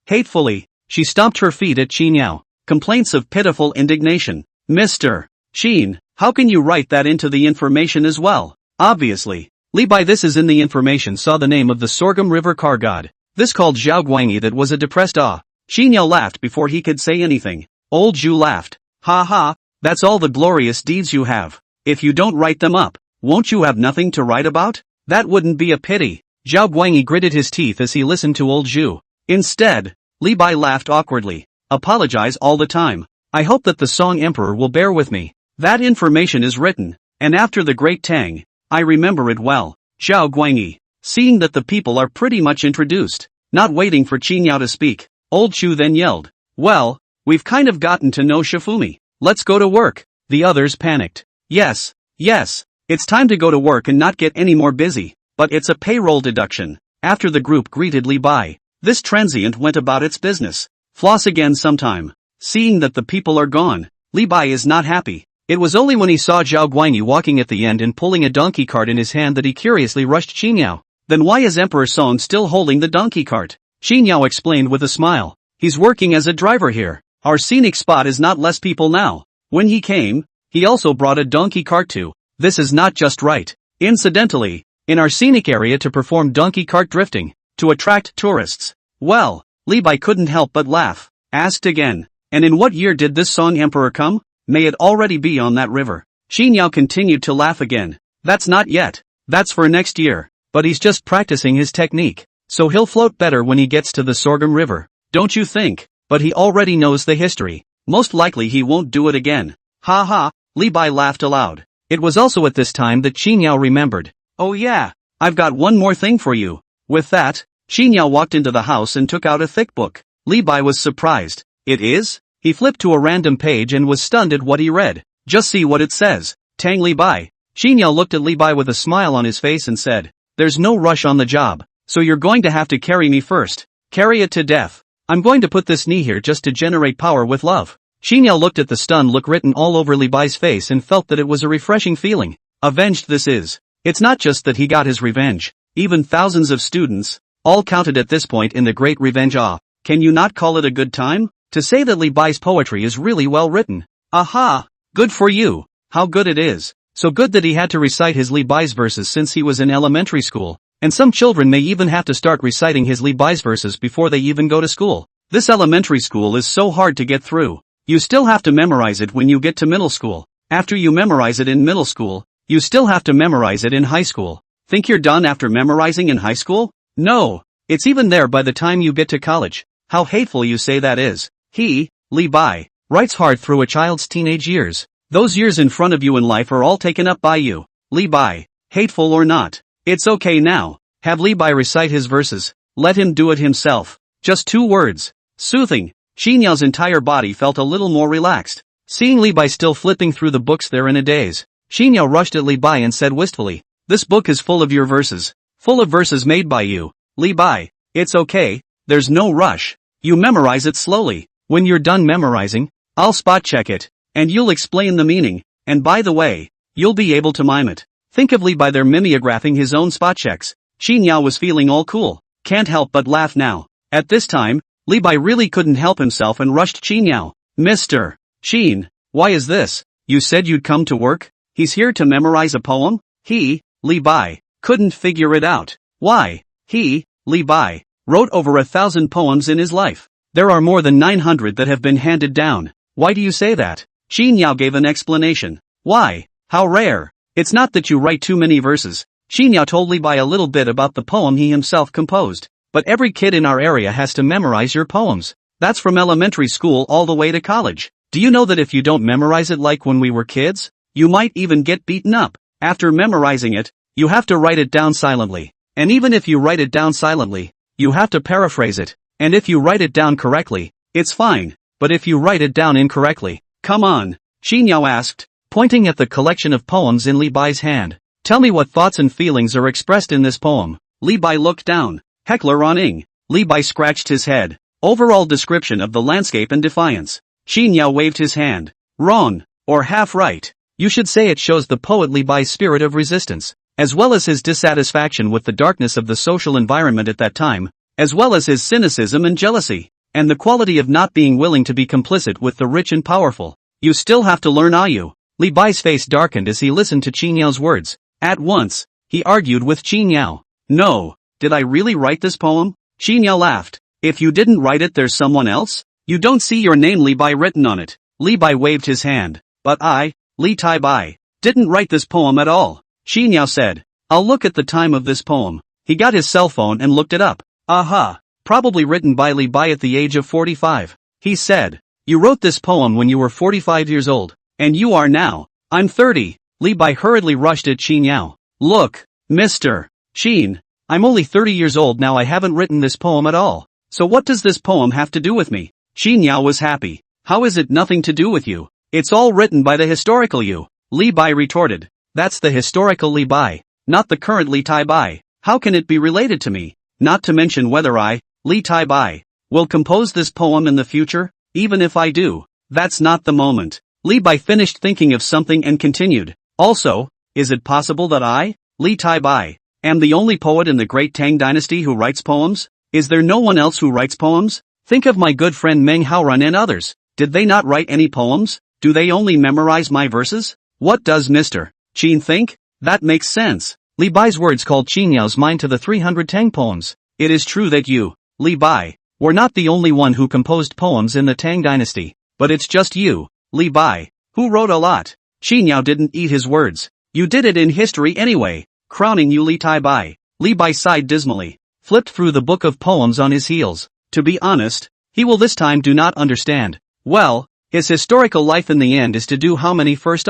hatefully. She stomped her feet at Qin Yao. Complaints of pitiful indignation. Mr. Qin, how can you write that into the information as well? Obviously. Li Bai this is in the information saw the name of the Sorghum River car god. This called Zhao Guangyi that was a depressed Qin Yao laughed before he could say anything. Old Zhu laughed. Ha ha, that's all the glorious deeds you have. If you don't write them up, won't you have nothing to write about? That wouldn't be a pity. Zhao Guangyi gritted his teeth as he listened to old Zhu. Instead, Li Bai laughed awkwardly. Apologize all the time. I hope that the Song Emperor will bear with me. That information is written, and after the Great Tang, I remember it well. Zhao Guangyi, seeing that the people are pretty much introduced, not waiting for Qin Yao to speak, old Chu then yelled, well, we've kind of gotten to know Shifumi. Let's go to work. The others panicked. Yes, it's time to go to work and not get any more busy, but it's a payroll deduction. After the group greeted Li Bai, this transient went about its business. Floss again sometime. Seeing that the people are gone, Li Bai is not happy. It was only when he saw Zhao Guangyi walking at the end and pulling a donkey cart in his hand that he curiously rushed Qin Yao. Then why is Emperor Song still holding the donkey cart? Qin Yao explained with a smile. He's working as a driver here. Our scenic spot is not less people now. When he came, he also brought a donkey cart too. This is not just right. Incidentally, in our scenic area to perform donkey cart drifting, to attract tourists. Well, Li Bai couldn't help but laugh. Asked again, and in what year did this Song Emperor come? May it already be on that river. Qin Yao continued to laugh again. That's not yet. That's for next year. But he's just practicing his technique. So he'll float better when he gets to the Sorghum River. Don't you think? But he already knows the history. Most likely he won't do it again. Ha ha, Li Bai laughed aloud. It was also at this time that Qin Yao remembered. Oh yeah, I've got one more thing for you. With that, Qin Yao walked into the house and took out a thick book. Li Bai was surprised. It is? He flipped to a random page and was stunned at what he read. Just see what it says. Tang Li Bai. Qin Yao looked at Li Bai with a smile on his face and said, there's no rush on the job, so you're going to have to carry me first. Carry it to death. I'm going to put this knee here just to generate power with love. Qin Yao looked at the stunned look written all over Li Bai's face and felt that it was a refreshing feeling. Avenged this is. It's not just that he got his revenge. Even thousands of students, all counted at this point in the great revenge. Can you not call it a good time? To say that Li Bai's poetry is really well written. Aha! Good for you. How good it is. So good that he had to recite his Li Bai's verses since he was in elementary school. And some children may even have to start reciting his Li Bai's verses before they even go to school. This elementary school is so hard to get through. You still have to memorize it when you get to middle school. After you memorize it in middle school, you still have to memorize it in high school. Think you're done after memorizing in high school? No. It's even there by the time you get to college. How hateful you say that is. He, Li Bai, writes hard through a child's teenage years. Those years in front of you in life are all taken up by you. Li Bai, hateful or not. It's okay now. Have Li Bai recite his verses. Let him do it himself. Just 2 words. Soothing. Qin Yao's entire body felt a little more relaxed. Seeing Li Bai still flipping through the books there in a daze, Qin Yao rushed at Li Bai and said wistfully, this book is full of your verses. Full of verses made by you. Li Bai, it's okay, there's no rush. You memorize it slowly. When you're done memorizing, I'll spot check it, and you'll explain the meaning, and by the way, you'll be able to mime it. Think of Li Bai there mimeographing his own spot checks. Qin Yao was feeling all cool. Can't help but laugh now. At this time, Li Bai really couldn't help himself and rushed Qin Yao. Mr. Qin, why is this? You said you'd come to work? He's here to memorize a poem? He, Li Bai, couldn't figure it out. Why? He, Li Bai, wrote over 1,000 poems in his life. There are more than 900 that have been handed down. Why do you say that? Qin Yao gave an explanation. Why? How rare. It's not that you write too many verses. Qin Yao told Li Bai a little bit about the poem he himself composed. But every kid in our area has to memorize your poems. That's from elementary school all the way to college. Do you know that if you don't memorize it like when we were kids, you might even get beaten up? After memorizing it, you have to write it down silently. And even if you write it down silently, you have to paraphrase it. And if you write it down correctly, it's fine. But if you write it down incorrectly, come on, Qin Yao asked, pointing at the collection of poems in Li Bai's hand. Tell me what thoughts and feelings are expressed in this poem. Li Bai looked down. Heckler on ing. Li Bai scratched his head. Overall description of the landscape and defiance. Qin Yao waved his hand. Wrong, or half right. You should say it shows the poet Li Bai's spirit of resistance, as well as his dissatisfaction with the darkness of the social environment at that time, as well as his cynicism and jealousy, and the quality of not being willing to be complicit with the rich and powerful. You still have to learn Ayu. Li Bai's face darkened as he listened to Qin Yao's words. At once, he argued with Qin Yao. No. Did I really write this poem? Qin Yao laughed. If you didn't write it, there's someone else? You don't see your name Li Bai written on it. Li Bai waved his hand. But I, Li Tai Bai, didn't write this poem at all. Qin Yao said. I'll look at the time of this poem. He got his cell phone and looked it up. Aha. Probably written by Li Bai at the age of 45. He said. You wrote this poem when you were 45 years old. And you are now. I'm 30. Li Bai hurriedly rushed at Qin Yao. Look, Mr. Qin. I'm only 30 years old now. I haven't written this poem at all. So what does this poem have to do with me? Qin Yao was happy. How is it nothing to do with you? It's all written by the historical you. Li Bai retorted. That's the historical Li Bai, not the current Li Tai Bai. How can it be related to me? Not to mention whether I, Li Tai Bai, will compose this poem in the future, even if I do. That's not the moment. Li Bai finished thinking of something and continued. Also, is it possible that I, Li Tai Bai, am the only poet in the great Tang dynasty who writes poems? Is there no one else who writes poems? Think of my good friend Manhwa and others. Did they not write any poems? Do they only memorize my verses? What does Mr. Qin think? That makes sense. Li Bai's words called Qin Yao's mind to the 300 Tang poems. It is true that you, Li Bai, were not the only one who composed poems in the Tang dynasty, but it's just you, Li Bai, who wrote a lot. Qin Yao didn't eat his words. You did it in history anyway, crowning you Li Tai Bai. Li Bai sighed dismally, flipped through the book of poems on his heels. To be honest, he will this time do not understand. Well, His historical life in the end is to do how many first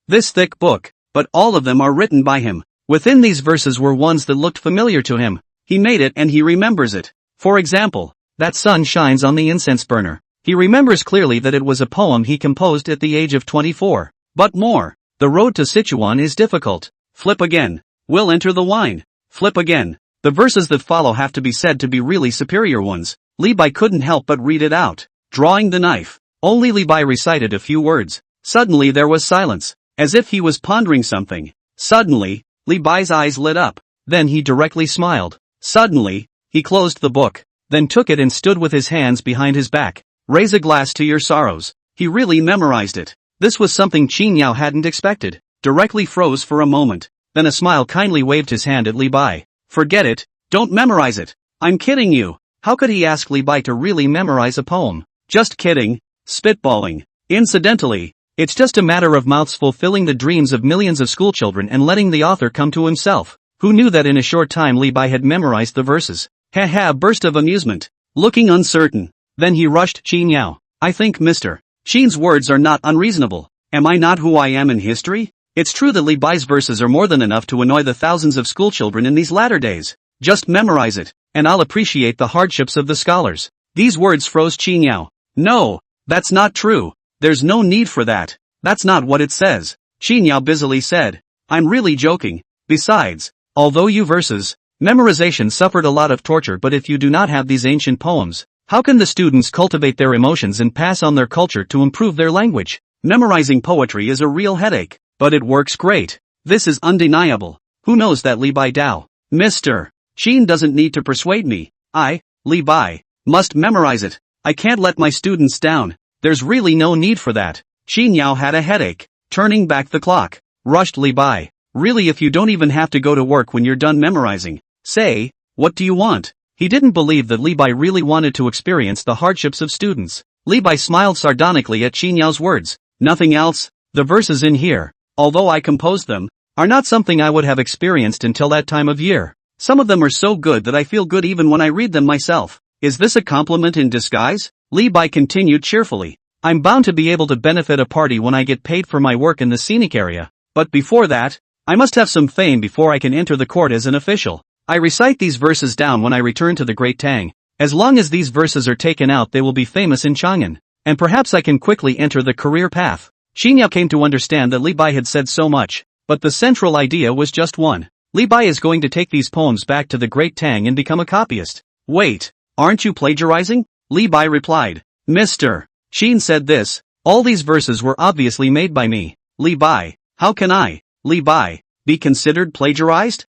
this thick book, but all of them are written by him. Within these verses were ones that looked familiar to him. He made it and he remembers it. For example, that sun shines on the incense burner. He remembers clearly that it was a poem he composed at the age of 24. But more. The road to Sichuan is difficult. Flip again. We'll enter the wine. Flip again. The verses that follow have to be said to be really superior ones. Li Bai couldn't help but read it out. Drawing the knife. Only Li Bai recited a few words. Suddenly there was silence, as if he was pondering something. Suddenly, Li Bai's eyes lit up. Then he directly smiled. Suddenly, he closed the book, then took it and stood with his hands behind his back. Raise a glass to your sorrows. He really memorized it. This was something Qin Yao hadn't expected. Directly froze for a moment. Then a smile kindly waved his hand at Li Bai. Forget it. Don't memorize it. I'm kidding you. How could he ask Li Bai to really memorize a poem? Just kidding. Spitballing. Incidentally, it's just a matter of mouths fulfilling the dreams of millions of schoolchildren and letting the author come to himself. Who knew that in a short time Li Bai had memorized the verses? Ha ha, burst of amusement. Looking uncertain. Then he rushed Qin Yao. I think Mr. Qin's words are not unreasonable. Am I not who I am in history? It's true that Li Bai's verses are more than enough to annoy the thousands of schoolchildren in these latter days. Just memorize it, and I'll appreciate the hardships of the scholars. These words froze Qin Yao. No, that's not true. There's no need for that. That's not what it says. Qin Yao busily said. I'm really joking. Besides, although you verses, memorization suffered a lot of torture, but if you do not have these ancient poems, how can the students cultivate their emotions and pass on their culture to improve their language? Memorizing poetry is a real headache, but it works great. This is undeniable. Who knows that Li Bai Dao? Mr. Qin doesn't need to persuade me. I, Li Bai, must memorize it. I can't let my students down. There's really no need for that. Qin Yao had a headache. Turning back the clock, rushed Li Bai. Really, if you don't even have to go to work when you're done memorizing, say, what do you want? He didn't believe that Li Bai really wanted to experience the hardships of students. Li Bai smiled sardonically at Qin Yao's words. Nothing else? The verses in here, although I composed them, are not something I would have experienced until that time of year. Some of them are so good that I feel good even when I read them myself. Is this a compliment in disguise? Li Bai continued cheerfully. I'm bound to be able to benefit a party when I get paid for my work in the scenic area. But before that, I must have some fame before I can enter the court as an official. I recite these verses down when I return to the Great Tang. As long as these verses are taken out, they will be famous in Chang'an. And perhaps I can quickly enter the career path. Qin Yao came to understand that Li Bai had said so much, but the central idea was just one. Li Bai is going to take these poems back to the Great Tang and become a copyist. Wait, aren't you plagiarizing? Li Bai replied. Mr. Qin said this. All these verses were obviously made by me. Li Bai, how can I, Li Bai, be considered plagiarized?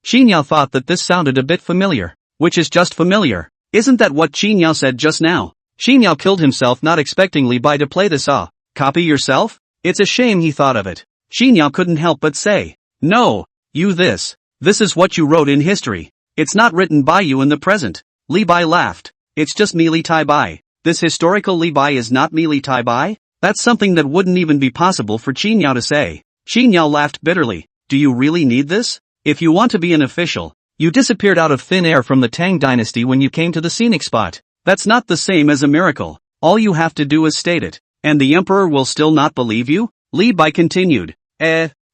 Qin Yao thought that this sounded a bit familiar. Which is just familiar. Isn't that what Qin Yao said just now? Qin Yao killed himself not expecting Li Bai to play this copy yourself? It's a shame he thought of it. Qin Yao couldn't help but say. No, you this is what you wrote in history. It's not written by you in the present. Li Bai laughed. It's just me Li Tai Bai. This historical Li Bai is not me Li Tai Bai? That's something that wouldn't even be possible for Qin Yao to say. Qin Yao laughed bitterly. Do you really need this? If you want to be an official, you disappeared out of thin air from the Tang dynasty when you came to the scenic spot. That's not the same as a miracle. All you have to do is state it. And the emperor will still not believe you? Li Bai continued.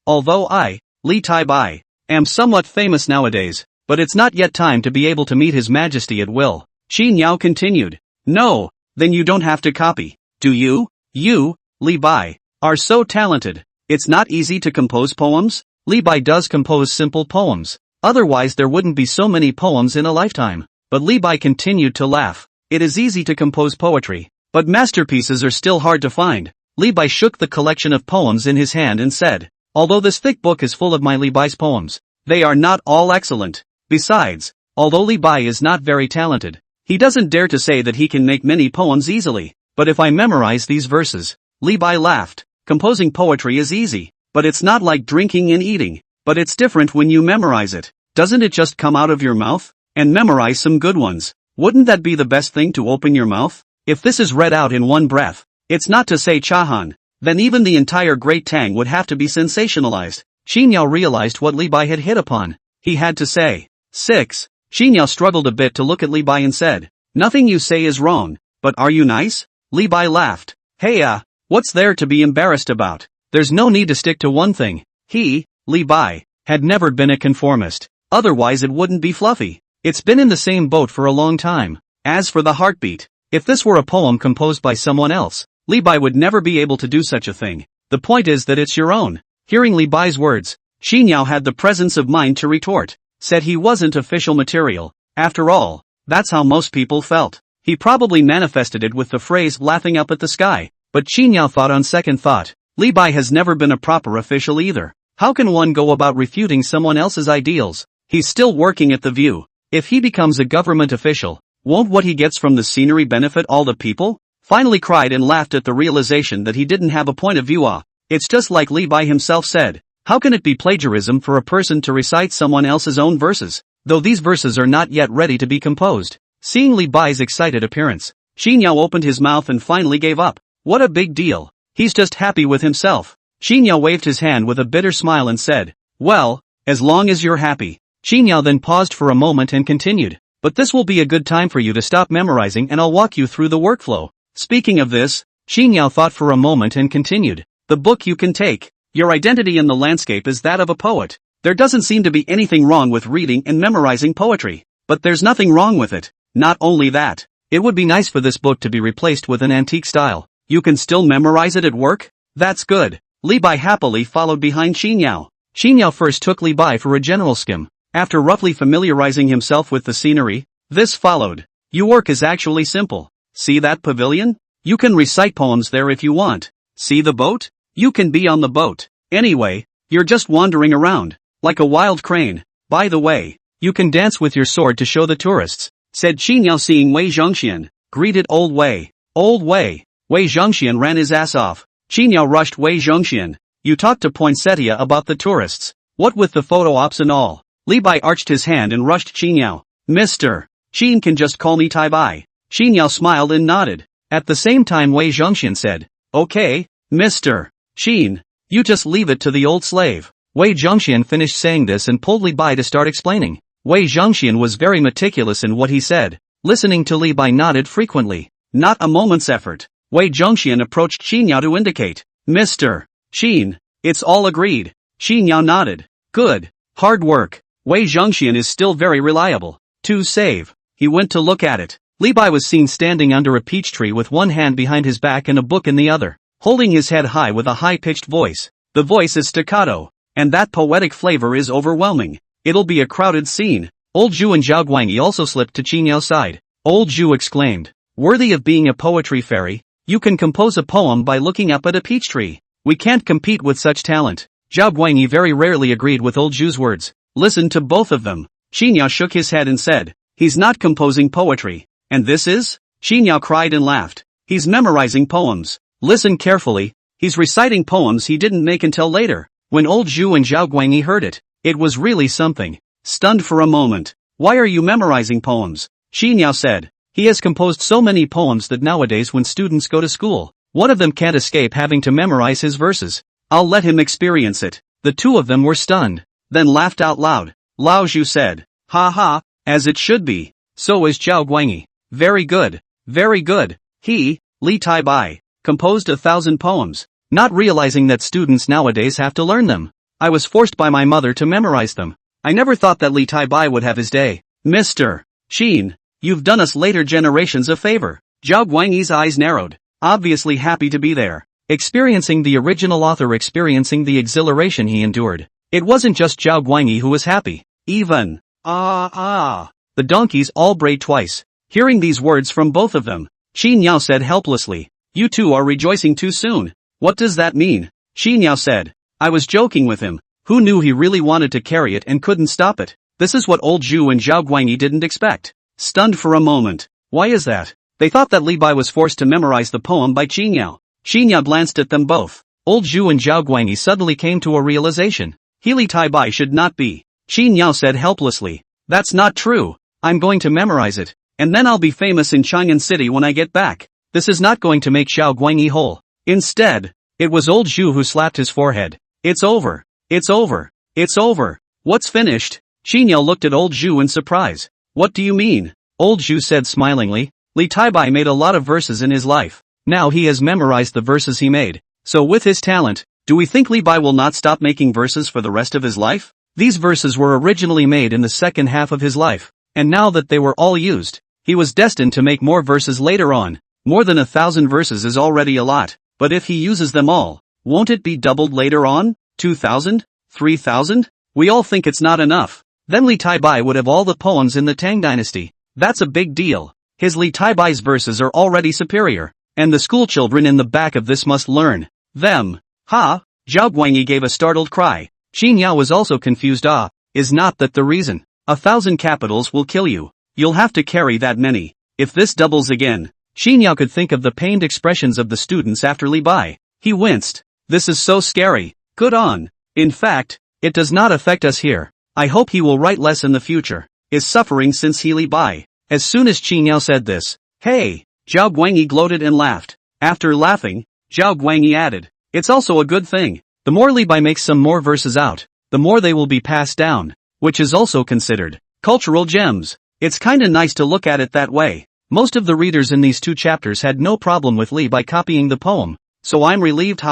Although I, Li Tai Bai, am somewhat famous nowadays, but it's not yet time to be able to meet his majesty at will. Qin Yao continued. No, then you don't have to copy. Do you? You, Li Bai, are so talented. It's not easy to compose poems? Li Bai does compose simple poems. Otherwise there wouldn't be so many poems in a lifetime. But Li Bai continued to laugh. It is easy to compose poetry, but masterpieces are still hard to find. Li Bai shook the collection of poems in his hand and said, although this thick book is full of my Li Bai's poems, they are not all excellent. Besides, although Li Bai is not very talented, he doesn't dare to say that he can make many poems easily. But if I memorize these verses, Li Bai laughed. Composing poetry is easy, but it's not like drinking and eating. But it's different when you memorize it. Doesn't it just come out of your mouth? And memorize some good ones. Wouldn't that be the best thing, to open your mouth? If this is read out in one breath, it's not to say Chahan, then even the entire Great Tang would have to be sensationalized. Qin Yao realized what Li Bai had hit upon. He had to say. 6. Qin Yao struggled a bit to look at Li Bai and said, nothing you say is wrong, but are you nice? Li Bai laughed. Hey what's there to be embarrassed about? There's no need to stick to one thing. He, Li Bai, had never been a conformist. Otherwise it wouldn't be fluffy. It's been in the same boat for a long time. As for the heartbeat, if this were a poem composed by someone else, Li Bai would never be able to do such a thing. The point is that it's your own. Hearing Li Bai's words, Xinyao had the presence of mind to retort. Said he wasn't official material. After all, that's how most people felt. He probably manifested it with the phrase laughing up at the sky. But Xinyao thought on second thought, Li Bai has never been a proper official either. How can one go about refuting someone else's ideals? He's still working at the View. If he becomes a government official, won't what he gets from the scenery benefit all the people? Finally cried and laughed at the realization that he didn't have a point of view. It's just like Li Bai himself said. How can it be plagiarism for a person to recite someone else's own verses, though these verses are not yet ready to be composed? Seeing Li Bai's excited appearance, Xinyao opened his mouth and finally gave up. What a big deal. He's just happy with himself. Xinyao waved his hand with a bitter smile and said, well, as long as you're happy. Xinyao then paused for a moment and continued, but this will be a good time for you to stop memorizing and I'll walk you through the workflow. Speaking of this, Xinyao thought for a moment and continued, the book you can take. Your identity in the landscape is that of a poet. There doesn't seem to be anything wrong with reading and memorizing poetry, but there's nothing wrong with it. Not only that, it would be nice for this book to be replaced with an antique style. You can still memorize it at work? That's good. Li Bai happily followed behind Xinyao. Xinyao first took Li Bai for a general skim. After roughly familiarizing himself with the scenery, this followed. Your work is actually simple. See that pavilion? You can recite poems there if you want. See the boat? You can be on the boat. Anyway, you're just wandering around, like a wild crane. By the way, you can dance with your sword to show the tourists, said Xinyao seeing Wei Zhongxian. Greeted Old Wei. Old Wei. Wei Zhongxian ran his ass off. Xinyao rushed Wei Zhongxian. You talked to Poinsettia about the tourists. What with the photo ops and all? Li Bai arched his hand and rushed Xinyao. Mr. Xin can just call me Tai Bai. Xinyao smiled and nodded. At the same time Wei Zhongxian said, okay, Mr. Xin, you just leave it to the old slave. Wei Zhongxian finished saying this and pulled Li Bai to start explaining. Wei Zhongxian was very meticulous in what he said. Listening to Li Bai nodded frequently. Not a moment's effort. Wei Zhongxian approached Xinyao to indicate, Mr. Xin, it's all agreed. Xinyao nodded. Good. Hard work. Wei Zhongxian is still very reliable. To save. He went to look at it. Li Bai was seen standing under a peach tree with one hand behind his back and a book in the other, holding his head high with a high-pitched voice. The voice is staccato, and that poetic flavor is overwhelming. It'll be a crowded scene. Old Zhu and Zhao Guanyi also slipped to Qinyao's side. Old Zhu exclaimed, worthy of being a poetry fairy, you can compose a poem by looking up at a peach tree. We can't compete with such talent. Zhao Guanyi very rarely agreed with Old Zhu's words. Listen to both of them. Xinyao shook his head and said, he's not composing poetry. And this is? Xinyao cried and laughed. He's memorizing poems. Listen carefully, he's reciting poems he didn't make until later. When Old Zhu and Zhao Guanyi heard it, it was really something. Stunned for a moment. Why are you memorizing poems? Xinyao said. He has composed so many poems that nowadays when students go to school, one of them can't escape having to memorize his verses. I'll let him experience it. The two of them were stunned, then laughed out loud. Lao Zhu said, ha ha, as it should be. So is Zhao Guanyi. Very good, very good. He, Li Tai Bai, composed 1,000 poems, not realizing that students nowadays have to learn them. I was forced by my mother to memorize them. I never thought that Li Tai Bai would have his day. Mr. Xin, you've done us later generations a favor. Zhao Guanyi's eyes narrowed, obviously happy to be there. Experiencing the original author, experiencing the exhilaration he endured. It wasn't just Zhao Guanyi who was happy. Even, the donkeys all brayed twice. Hearing these words from both of them, Xinyao said helplessly, you two are rejoicing too soon. What does that mean? Xinyao said, I was joking with him. Who knew he really wanted to carry it and couldn't stop it? This is what Old Zhu and Zhao Guanyi didn't expect. Stunned for a moment. Why is that? They thought that Li Bai was forced to memorize the poem by Xinyao. Xinyao glanced at them both. Old Zhu and Zhao Guanyi suddenly came to a realization. Li Tai Bai should not be. Xinyao said helplessly, that's not true. I'm going to memorize it. And then I'll be famous in Chang'an City when I get back. This is not going to make Zhao Guanyi whole. Instead, it was Old Zhu who slapped his forehead. It's over. It's over. It's over. What's finished? Xinyao looked at Old Zhu in surprise. What do you mean? Old Zhu said smilingly. Li Tai Bai made a lot of verses in his life. Now he has memorized the verses he made. So with his talent, do we think Li Bai will not stop making verses for the rest of his life? These verses were originally made in the second half of his life, and now that they were all used, he was destined to make more verses later on. More than 1,000 verses is already a lot, but if he uses them all, won't it be doubled later on? 2,000? 3,000? We all think it's not enough. Then Li Bai would have all the poems in the Tang dynasty. That's a big deal. His Li Bai's verses are already superior, and the schoolchildren in the back of this must learn them. Ha! Zhao Guangyi gave a startled cry. Qin Yao was also confused. Is not that the reason? 1,000 capitals will kill you. You'll have to carry that many. If this doubles again. Qin Yao could think of the pained expressions of the students after Li Bai. He winced. This is so scary. Good on. In fact, it does not affect us here. I hope he will write less in the future. Is suffering since he Li Bai. As soon as Qin Yao said this, hey! Zhao Guangyi gloated and laughed. After laughing, Zhao Guangyi added, it's also a good thing. The more Li Bai makes some more verses out, the more they will be passed down, which is also considered cultural gems. It's kinda nice to look at it that way. Most of the readers in these 2 chapters had no problem with Li Bai copying the poem, so I'm relieved.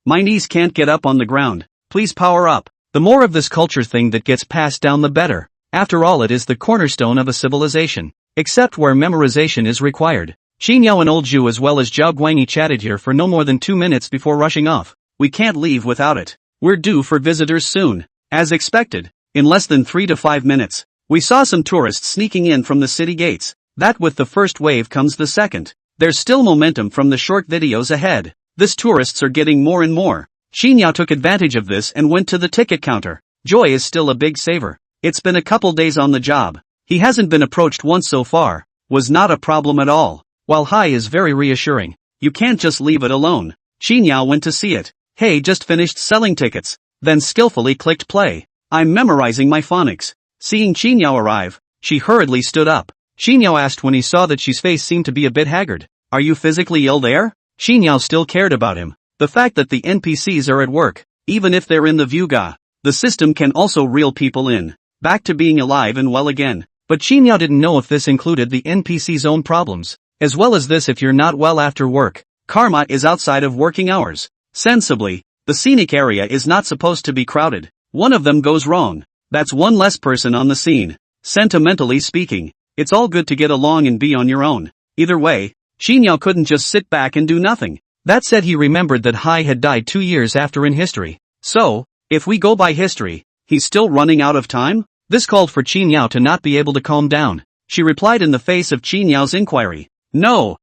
My knees can't get up on the ground. Please power up. The more of this culture thing that gets passed down the better. After all, it is the cornerstone of a civilization, except where memorization is required. Qin Yao and Old Zhu as well as Zhao Guangyi chatted here for no more than 2 minutes before rushing off. We can't leave without it. We're due for visitors soon. As expected, in less than 3 to 5 minutes, we saw some tourists sneaking in from the city gates. That with the first wave comes the second. There's still momentum from the short videos ahead. These tourists are getting more and more. Qin Yao took advantage of this and went to the ticket counter. Joy is still a big saver. It's been a couple days on the job. He hasn't been approached once so far. Was not a problem at all. While Hai is very reassuring. You can't just leave it alone. Qin Yao went to see it. Hey, just finished selling tickets. Then skillfully clicked play. I'm memorizing my phonics. Seeing Qin Yao arrive, she hurriedly stood up. Qin Yao asked when he saw that she's face seemed to be a bit haggard. Are you physically ill there? Qin Yao still cared about him. The fact that the NPCs are at work, even if they're in the Vuga, the system can also reel people in, back to being alive and well again. But Qin Yao didn't know if this included the NPC's own problems, as well as this if you're not well after work. Karma is outside of working hours. Sensibly, the scenic area is not supposed to be crowded. One of them goes wrong. That's one less person on the scene. Sentimentally speaking, it's all good to get along and be on your own. Either way, Qin Yao couldn't just sit back and do nothing. That said, he remembered that Hai had died 2 years after in history. So, if we go by history, he's still running out of time? This called for Qin Yao to not be able to calm down. She replied in the face of Qin Yao's inquiry. No,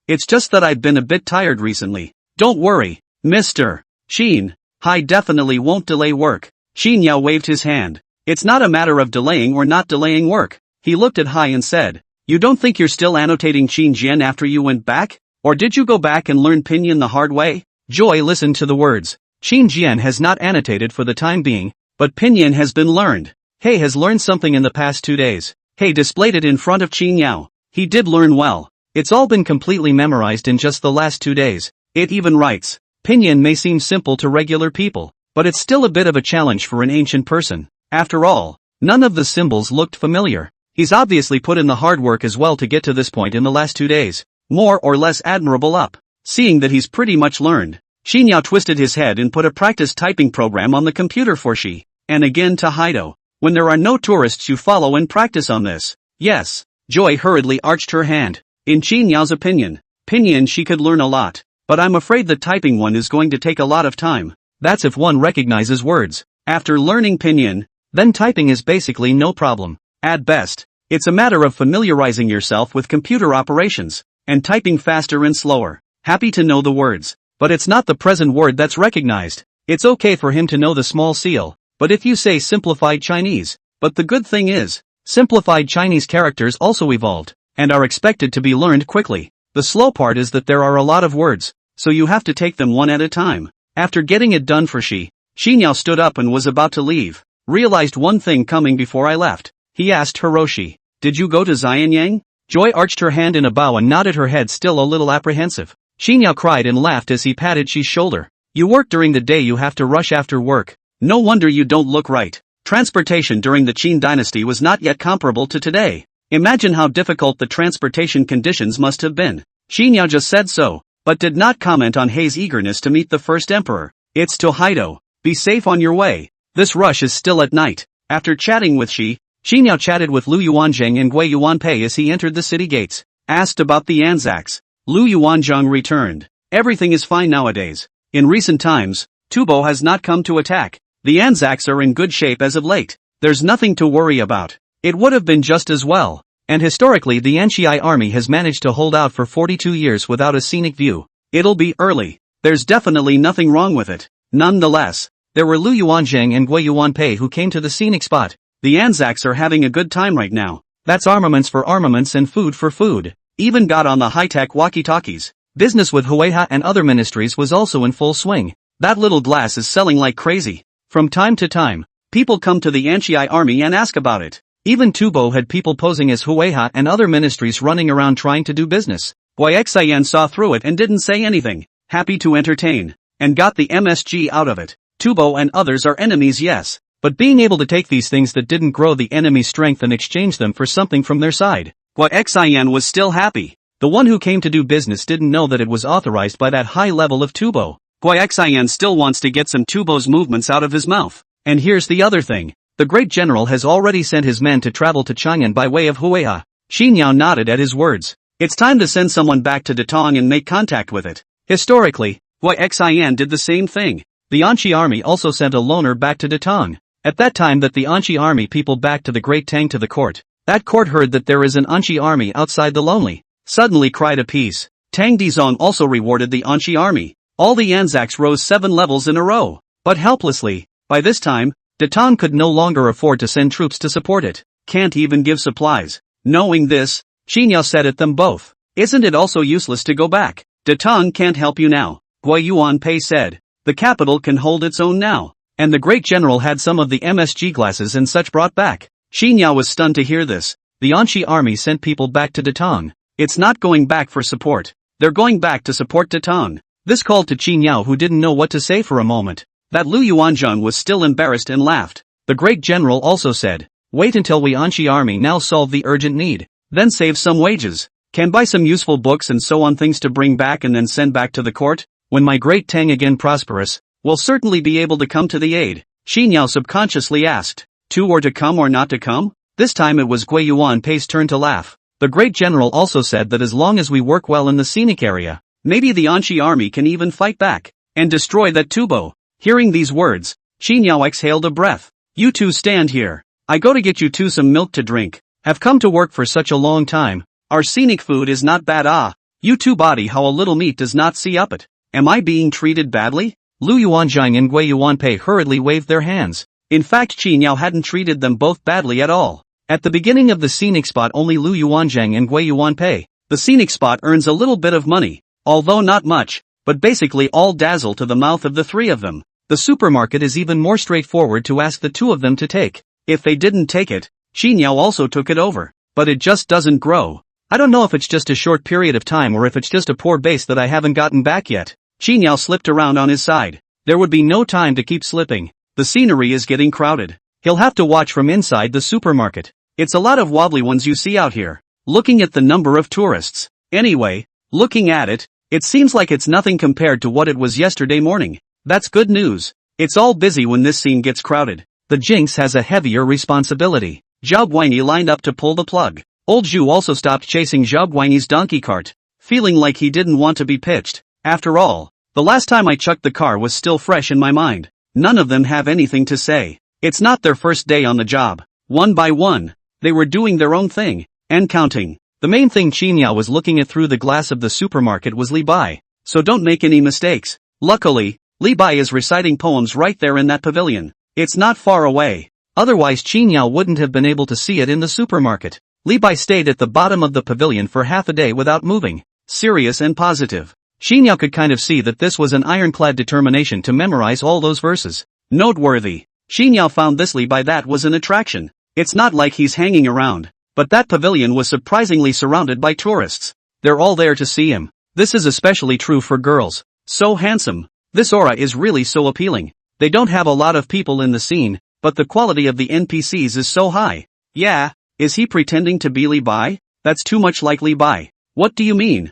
it's just that I've been a bit tired recently. Don't worry, Mr. Qin. Hai definitely won't delay work. Qin Yao waved his hand. It's not a matter of delaying or not delaying work. He looked at Hai and said, you don't think you're still annotating Qin Jian after you went back? Or did you go back and learn pinyin the hard way? Joy listened to the words. Qin Jian has not annotated for the time being, but pinyin has been learned. He has learned something in the past 2 days. He displayed it in front of Qin Yao. He did learn well. It's all been completely memorized in just the last 2 days. It even writes. Pinyin may seem simple to regular people, but it's still a bit of a challenge for an ancient person. After all, none of the symbols looked familiar. He's obviously put in the hard work as well to get to this point in the last 2 days. More or less admirable up. Seeing that he's pretty much learned, Qin Yao twisted his head and put a practice typing program on the computer for she. And again to Haido. When there are no tourists you follow and practice on this. Yes. Joy hurriedly arched her hand. In Qin Yao's opinion, pinyin she could learn a lot. But I'm afraid the typing one is going to take a lot of time. That's if one recognizes words. After learning pinyin, then typing is basically no problem. At best, it's a matter of familiarizing yourself with computer operations, and typing faster and slower. Happy to know the words, but it's not the present word that's recognized. It's okay for him to know the small seal, but if you say simplified Chinese, but the good thing is, simplified Chinese characters also evolved, and are expected to be learned quickly. The slow part is that there are a lot of words, so you have to take them one at a time. After getting it done for she, Qin Yao stood up and was about to leave. Realized one thing coming before I left. He asked Hiroshi, did you go to Xianyang? Joy arched her hand in a bow and nodded her head, still a little apprehensive. Qin Yao cried and laughed as he patted Shi's shoulder. You work during the day, you have to rush after work. No wonder you don't look right. Transportation during the Qin dynasty was not yet comparable to today. Imagine how difficult the transportation conditions must have been. Xinyao just said so, but did not comment on Hei's eagerness to meet the first emperor. It's Tohaido. Be safe on your way. This rush is still at night. After chatting with Xinyao chatted with Lu Yuanzhang and Gui Yuanpei as he entered the city gates. Asked about the Anzacs. Lu Yuanzhang returned. Everything is fine nowadays. In recent times, Tubo has not come to attack. The Anzacs are in good shape as of late. There's nothing to worry about. It would have been just as well. And historically the Anchi army has managed to hold out for 42 years without a scenic view. It'll be early. There's definitely nothing wrong with it. Nonetheless, there were Lu Yuanzhang and Gui Yuanpei who came to the scenic spot. The Anzacs are having a good time right now. That's armaments for armaments and food for food. Even got on the high-tech walkie-talkies. Business with Hueha and other ministries was also in full swing. That little glass is selling like crazy. From time to time, people come to the Anchi army and ask about it. Even Tubo had people posing as Hueha and other ministries running around trying to do business. Xian saw through it and didn't say anything. Happy to entertain. And got the MSG out of it. Tubo and others are enemies, yes. But being able to take these things that didn't grow the enemy's strength and exchange them for something from their side. Xian was still happy. The one who came to do business didn't know that it was authorized by that high level of Tubo. Xian still wants to get some Tubo's movements out of his mouth. And here's the other thing. The great general has already sent his men to travel to Chang'an by way of Hueha. Xinyao nodded at his words. It's time to send someone back to Datong and make contact with it. Historically, Xian did the same thing. The Anchi army also sent a loner back to Datong. At that time that the Anchi army people back to the Great Tang to the court. That court heard that there is an Anchi army outside the lonely. Suddenly cried a peace. Tang Dizong also rewarded the Anchi army. All the Anzacs rose 7 levels in a row. But helplessly. By this time, Datong could no longer afford to send troops to support it. Can't even give supplies. Knowing this, Xinyao said at them both. Isn't it also useless to go back? Datong can't help you now. Gui Yuanpei said. The capital can hold its own now. And the great general had some of the MSG glasses and such brought back. Xinyao was stunned to hear this. The Anchi army sent people back to Datong. It's not going back for support. They're going back to support Datong. This called to Xinyao, who didn't know what to say for a moment. That Lu Yuanzhang was still embarrassed and laughed. The great general also said, wait until we Anchi army now solve the urgent need. Then save some wages. Can buy some useful books and so on things to bring back and then send back to the court. When my great Tang again prosperous, we'll certainly be able to come to the aid. Xinyao subconsciously asked, to or to come or not to come? This time it was Gui Yuanpei's turn to laugh. The great general also said that as long as we work well in the scenic area, maybe the Anchi army can even fight back and destroy that Tubo. Hearing these words, Xinyao exhaled a breath. You two stand here. I go to get you two some milk to drink. Have come to work for such a long time. Our scenic food is not bad. You two body how a little meat does not see up it. Am I being treated badly? Lu Yuanzhang and Gui Yuanpei hurriedly waved their hands. In fact Xinyao hadn't treated them both badly at all. At the beginning of the scenic spot only Lu Yuanzhang and Gui Yuanpei. The scenic spot earns a little bit of money. Although not much, but basically all dazzle to the mouth of the three of them. The supermarket is even more straightforward to ask the two of them to take. If they didn't take it, Xinyao also took it over. But it just doesn't grow. I don't know if it's just a short period of time or if it's just a poor base that I haven't gotten back yet. Xinyao slipped around on his side. There would be no time to keep slipping. The scenery is getting crowded. He'll have to watch from inside the supermarket. It's a lot of wobbly ones you see out here. Looking at the number of tourists. Anyway, looking at it, it seems like it's nothing compared to what it was yesterday morning. That's good news. It's all busy when this scene gets crowded. The Jinx has a heavier responsibility. Zhao Guanyi lined up to pull the plug. Old Zhu also stopped chasing Zhao Guanyi's donkey cart, feeling like he didn't want to be pitched. After all, the last time I chucked the car was still fresh in my mind. None of them have anything to say. It's not their first day on the job. One by one, they were doing their own thing, and counting. The main thing Xinyao was looking at through the glass of the supermarket was Li Bai. So don't make any mistakes. Luckily, Li Bai is reciting poems right there in that pavilion. It's not far away. Otherwise Xinyao wouldn't have been able to see it in the supermarket. Li Bai stayed at the bottom of the pavilion for half a day without moving. Serious and positive. Xinyao could kind of see that this was an ironclad determination to memorize all those verses. Noteworthy. Xinyao found this Li Bai that was an attraction. It's not like he's hanging around. But that pavilion was surprisingly surrounded by tourists. They're all there to see him. This is especially true for girls. So handsome. This aura is really so appealing. They don't have a lot of people in the scene, but the quality of the NPCs is so high. Yeah, is he pretending to be Li Bai? That's too much like Li Bai. What do you mean?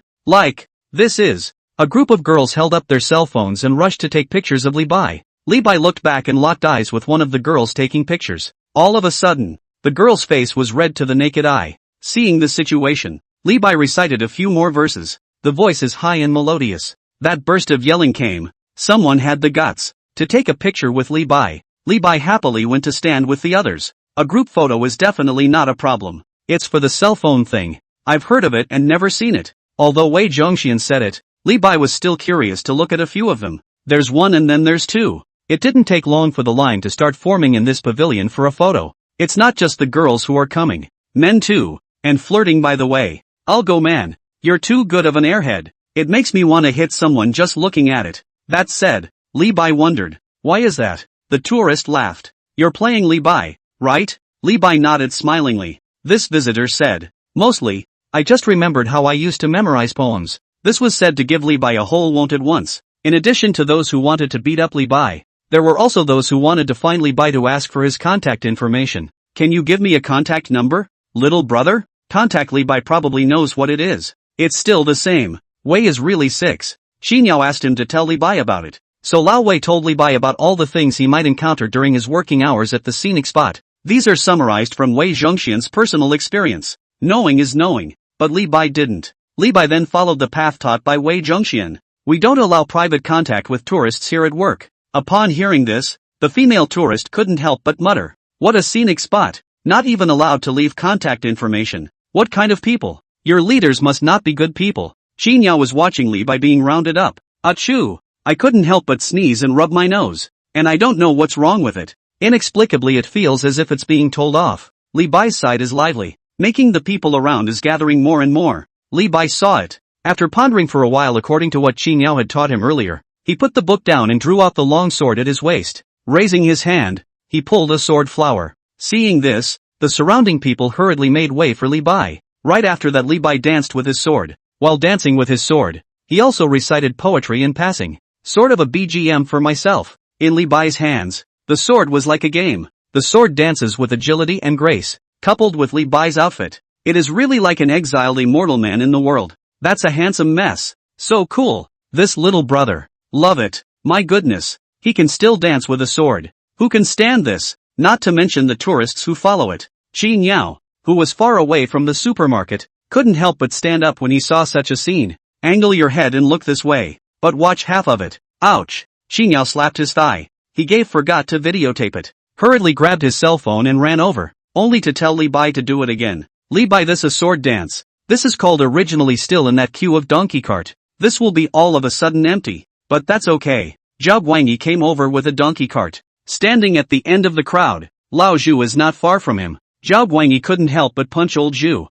This is. A group of girls held up their cell phones and rushed to take pictures of Li Bai. Li Bai looked back and locked eyes with one of the girls taking pictures. All of a sudden, the girl's face was red to the naked eye. Seeing the situation, Li Bai recited a few more verses. The voice is high and melodious. That burst of yelling came. Someone had the guts to take a picture with Li Bai. Li Bai happily went to stand with the others. A group photo is definitely not a problem. It's for the cell phone thing. I've heard of it and never seen it. Although Wei Zhongxian said it, Li Bai was still curious to look at a few of them. There's one and then there's two. It didn't take long for the line to start forming in this pavilion for a photo. It's not just the girls who are coming. Men too. And flirting by the way. I'll go man. You're too good of an airhead. It makes me want to hit someone just looking at it. That said, Li Bai wondered. Why is that? The tourist laughed. You're playing Li Bai, right? Li Bai nodded smilingly. This visitor said. Mostly. I just remembered how I used to memorize poems. This was said to give Li Bai a whole won't at once. In addition to those who wanted to beat up Li Bai, there were also those who wanted to find Li Bai to ask for his contact information. Can you give me a contact number? Little brother? Contact Li Bai probably knows what it is. It's still the same. Wei is really 6. Xinyao asked him to tell Li Bai about it. So Lao Wei told Li Bai about all the things he might encounter during his working hours at the scenic spot. These are summarized from Wei Zhongxian's personal experience. Knowing is knowing, but Li Bai didn't. Li Bai then followed the path taught by Wei Zhongxian. We don't allow private contact with tourists here at work. Upon hearing this, the female tourist couldn't help but mutter. What a scenic spot. Not even allowed to leave contact information. What kind of people? Your leaders must not be good people. Xinyao was watching Li Bai being rounded up. Achoo! I couldn't help but sneeze and rub my nose. And I don't know what's wrong with it. Inexplicably it feels as if it's being told off. Li Bai's side is lively, making the people around is gathering more and more. Li Bai saw it. After pondering for a while according to what Xinyao had taught him earlier, he put the book down and drew out the long sword at his waist. Raising his hand, he pulled a sword flower. Seeing this, the surrounding people hurriedly made way for Li Bai. Right after that Li Bai danced with his sword. While dancing with his sword, he also recited poetry in passing. Sort of a BGM for myself. In Li Bai's hands, the sword was like a game. The sword dances with agility and grace, coupled with Li Bai's outfit. It is really like an exiled immortal man in the world. That's a handsome mess. So cool. This little brother. Love it. My goodness. He can still dance with a sword. Who can stand this? Not to mention the tourists who follow it. Xinyao, who was far away from the supermarket, couldn't help but stand up when he saw such a scene. Angle your head and look this way. But watch half of it. Ouch. Xinyao slapped his thigh. He forgot to videotape it. Hurriedly grabbed his cell phone and ran over, only to tell Li Bai to do it again. Li Bai, this a sword dance. This is called originally still in that queue of donkey cart. This will be all of a sudden empty. But that's okay. Zhao Guangyi came over with a donkey cart. Standing at the end of the crowd, Lao Zhu is not far from him. Zhao Guangyi couldn't help but punch old Zhu.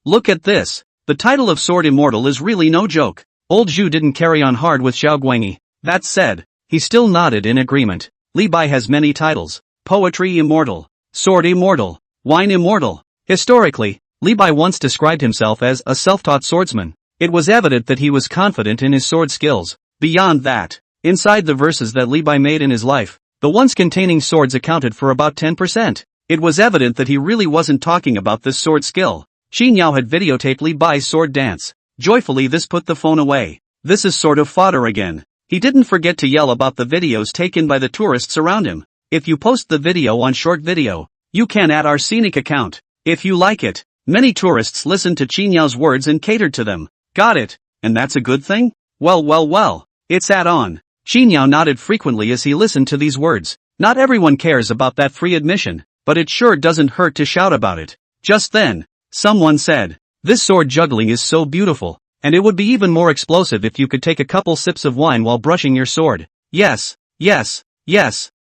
Look at this. The title of Sword Immortal is really no joke. Old Zhu didn't carry on hard with Zhao Guangyi. That said, he still nodded in agreement. Li Bai has many titles. Poetry Immortal. Sword Immortal. Wine Immortal. Historically, Li Bai once described himself as a self-taught swordsman. It was evident that he was confident in his sword skills. Beyond that, inside the verses that Li Bai made in his life, the ones containing swords accounted for about 10%. It was evident that he really wasn't talking about this sword skill. Xinyao had videotaped Li Bai's sword dance. Joyfully this put the phone away. This is sort of fodder again. He didn't forget to yell about the videos taken by the tourists around him. If you post the video on short video, you can add our scenic account. If you like it. Many tourists listened to Qinyao's words and catered to them. Got it. And that's a good thing? Well. It's add-on. Xinyao nodded frequently as he listened to these words. Not everyone cares about that free admission, but it sure doesn't hurt to shout about it. Just then, someone said, this sword juggling is so beautiful, and it would be even more explosive if you could take a couple sips of wine while brushing your sword. Yes.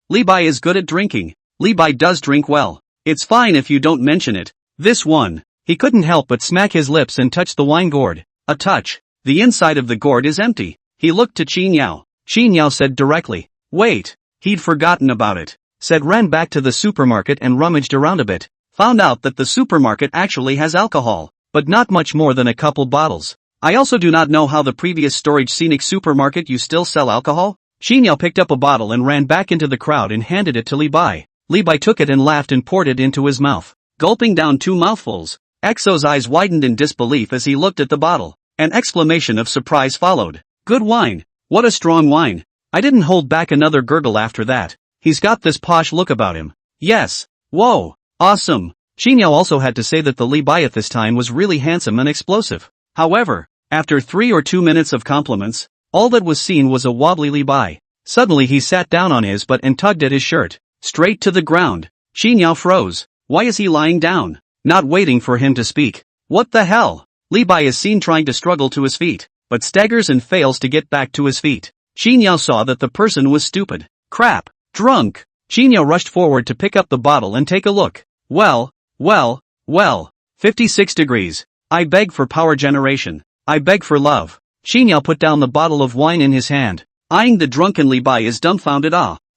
Li Bai is good at drinking. Li Bai does drink well. It's fine if you don't mention it. This one. He couldn't help but smack his lips and touch the wine gourd. A touch. The inside of the gourd is empty. He looked to Xinyao. Xinyao said directly, wait. He'd forgotten about it. Said ran back to the supermarket and rummaged around a bit. Found out that the supermarket actually has alcohol, but not much more than a couple bottles. I also do not know how the previous storage scenic supermarket you still sell alcohol? Xinyao picked up a bottle and ran back into the crowd and handed it to Li Bai. Li Bai took it and laughed and poured it into his mouth, gulping down 2 mouthfuls. Exo's eyes widened in disbelief as he looked at the bottle. An exclamation of surprise followed. Good wine. What a strong wine. I didn't hold back another gurgle after that. He's got this posh look about him. Yes. Whoa. Awesome. Xinyao also had to say that the Li Bai at this time was really handsome and explosive. However, after 3 or 2 minutes of compliments, all that was seen was a wobbly Li Bai. Suddenly he sat down on his butt and tugged at his shirt. Straight to the ground. Xinyao froze. Why is he lying down? Not waiting for him to speak. What the hell? Li Bai is seen trying to struggle to his feet, but staggers and fails to get back to his feet. Xinyao saw that the person was stupid. Crap. Drunk. Xinyao rushed forward to pick up the bottle and take a look. Well. 56 degrees. I beg for power generation. I beg for love. Xinyao put down the bottle of wine in his hand. Eyeing the drunken Li Bai is dumbfounded.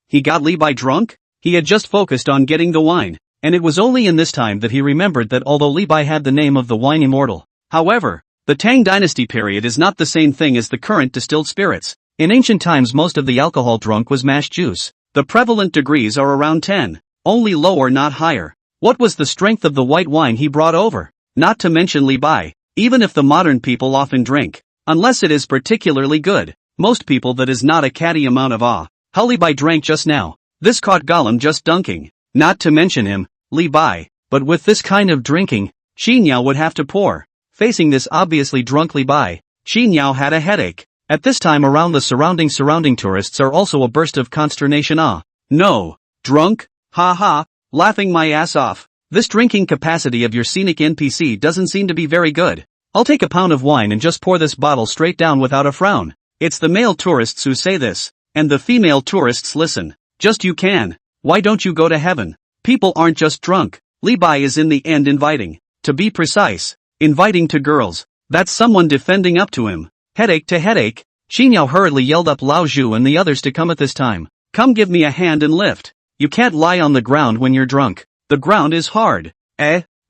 He got Li Bai drunk? He had just focused on getting the wine, and it was only in this time that he remembered that although Li Bai had the name of the wine immortal. However, the Tang Dynasty period is not the same thing as the current distilled spirits. In ancient times most of the alcohol drunk was mashed juice. The prevalent degrees are around 10, only lower not higher. What was the strength of the white wine he brought over? Not to mention Li Bai, even if the modern people often drink, unless it is particularly good, most people that is not a catty amount of how Li Bai drank just now. This caught Gollum just dunking, not to mention him, Li Bai, but with this kind of drinking, Xinyao would have to pour. Facing this obviously drunk Li Bai, Xinyao had a headache. At this time around the surrounding tourists are also a burst of consternation. No. Drunk? Ha ha. Laughing my ass off. This drinking capacity of your scenic NPC doesn't seem to be very good. I'll take a pound of wine and just pour this bottle straight down without a frown. It's the male tourists who say this, and the female tourists listen. Just you can. Why don't you go to heaven? People aren't just drunk. Li Bai is in the end inviting. To be precise, inviting to girls. That's someone defending up to him. Headache to headache. Xinyao hurriedly yelled up Lao Zhu and the others to come at this time. Come give me a hand and lift. You can't lie on the ground when you're drunk. The ground is hard.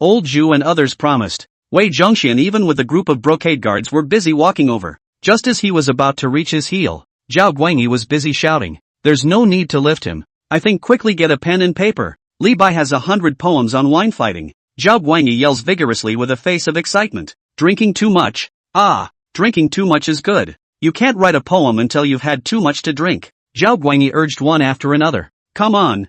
Old Zhu and others promised. Wei Zhongxian even with a group of brocade guards were busy walking over. Just as he was about to reach his heel, Zhao Guangyi was busy shouting. There's no need to lift him. I think quickly get a pen and paper. Li Bai has 100 poems on wine fighting. Zhao Guangyi yells vigorously with a face of excitement. Drinking too much? Drinking too much is good. You can't write a poem until you've had too much to drink. Zhao Guangyi urged one after another. Come on.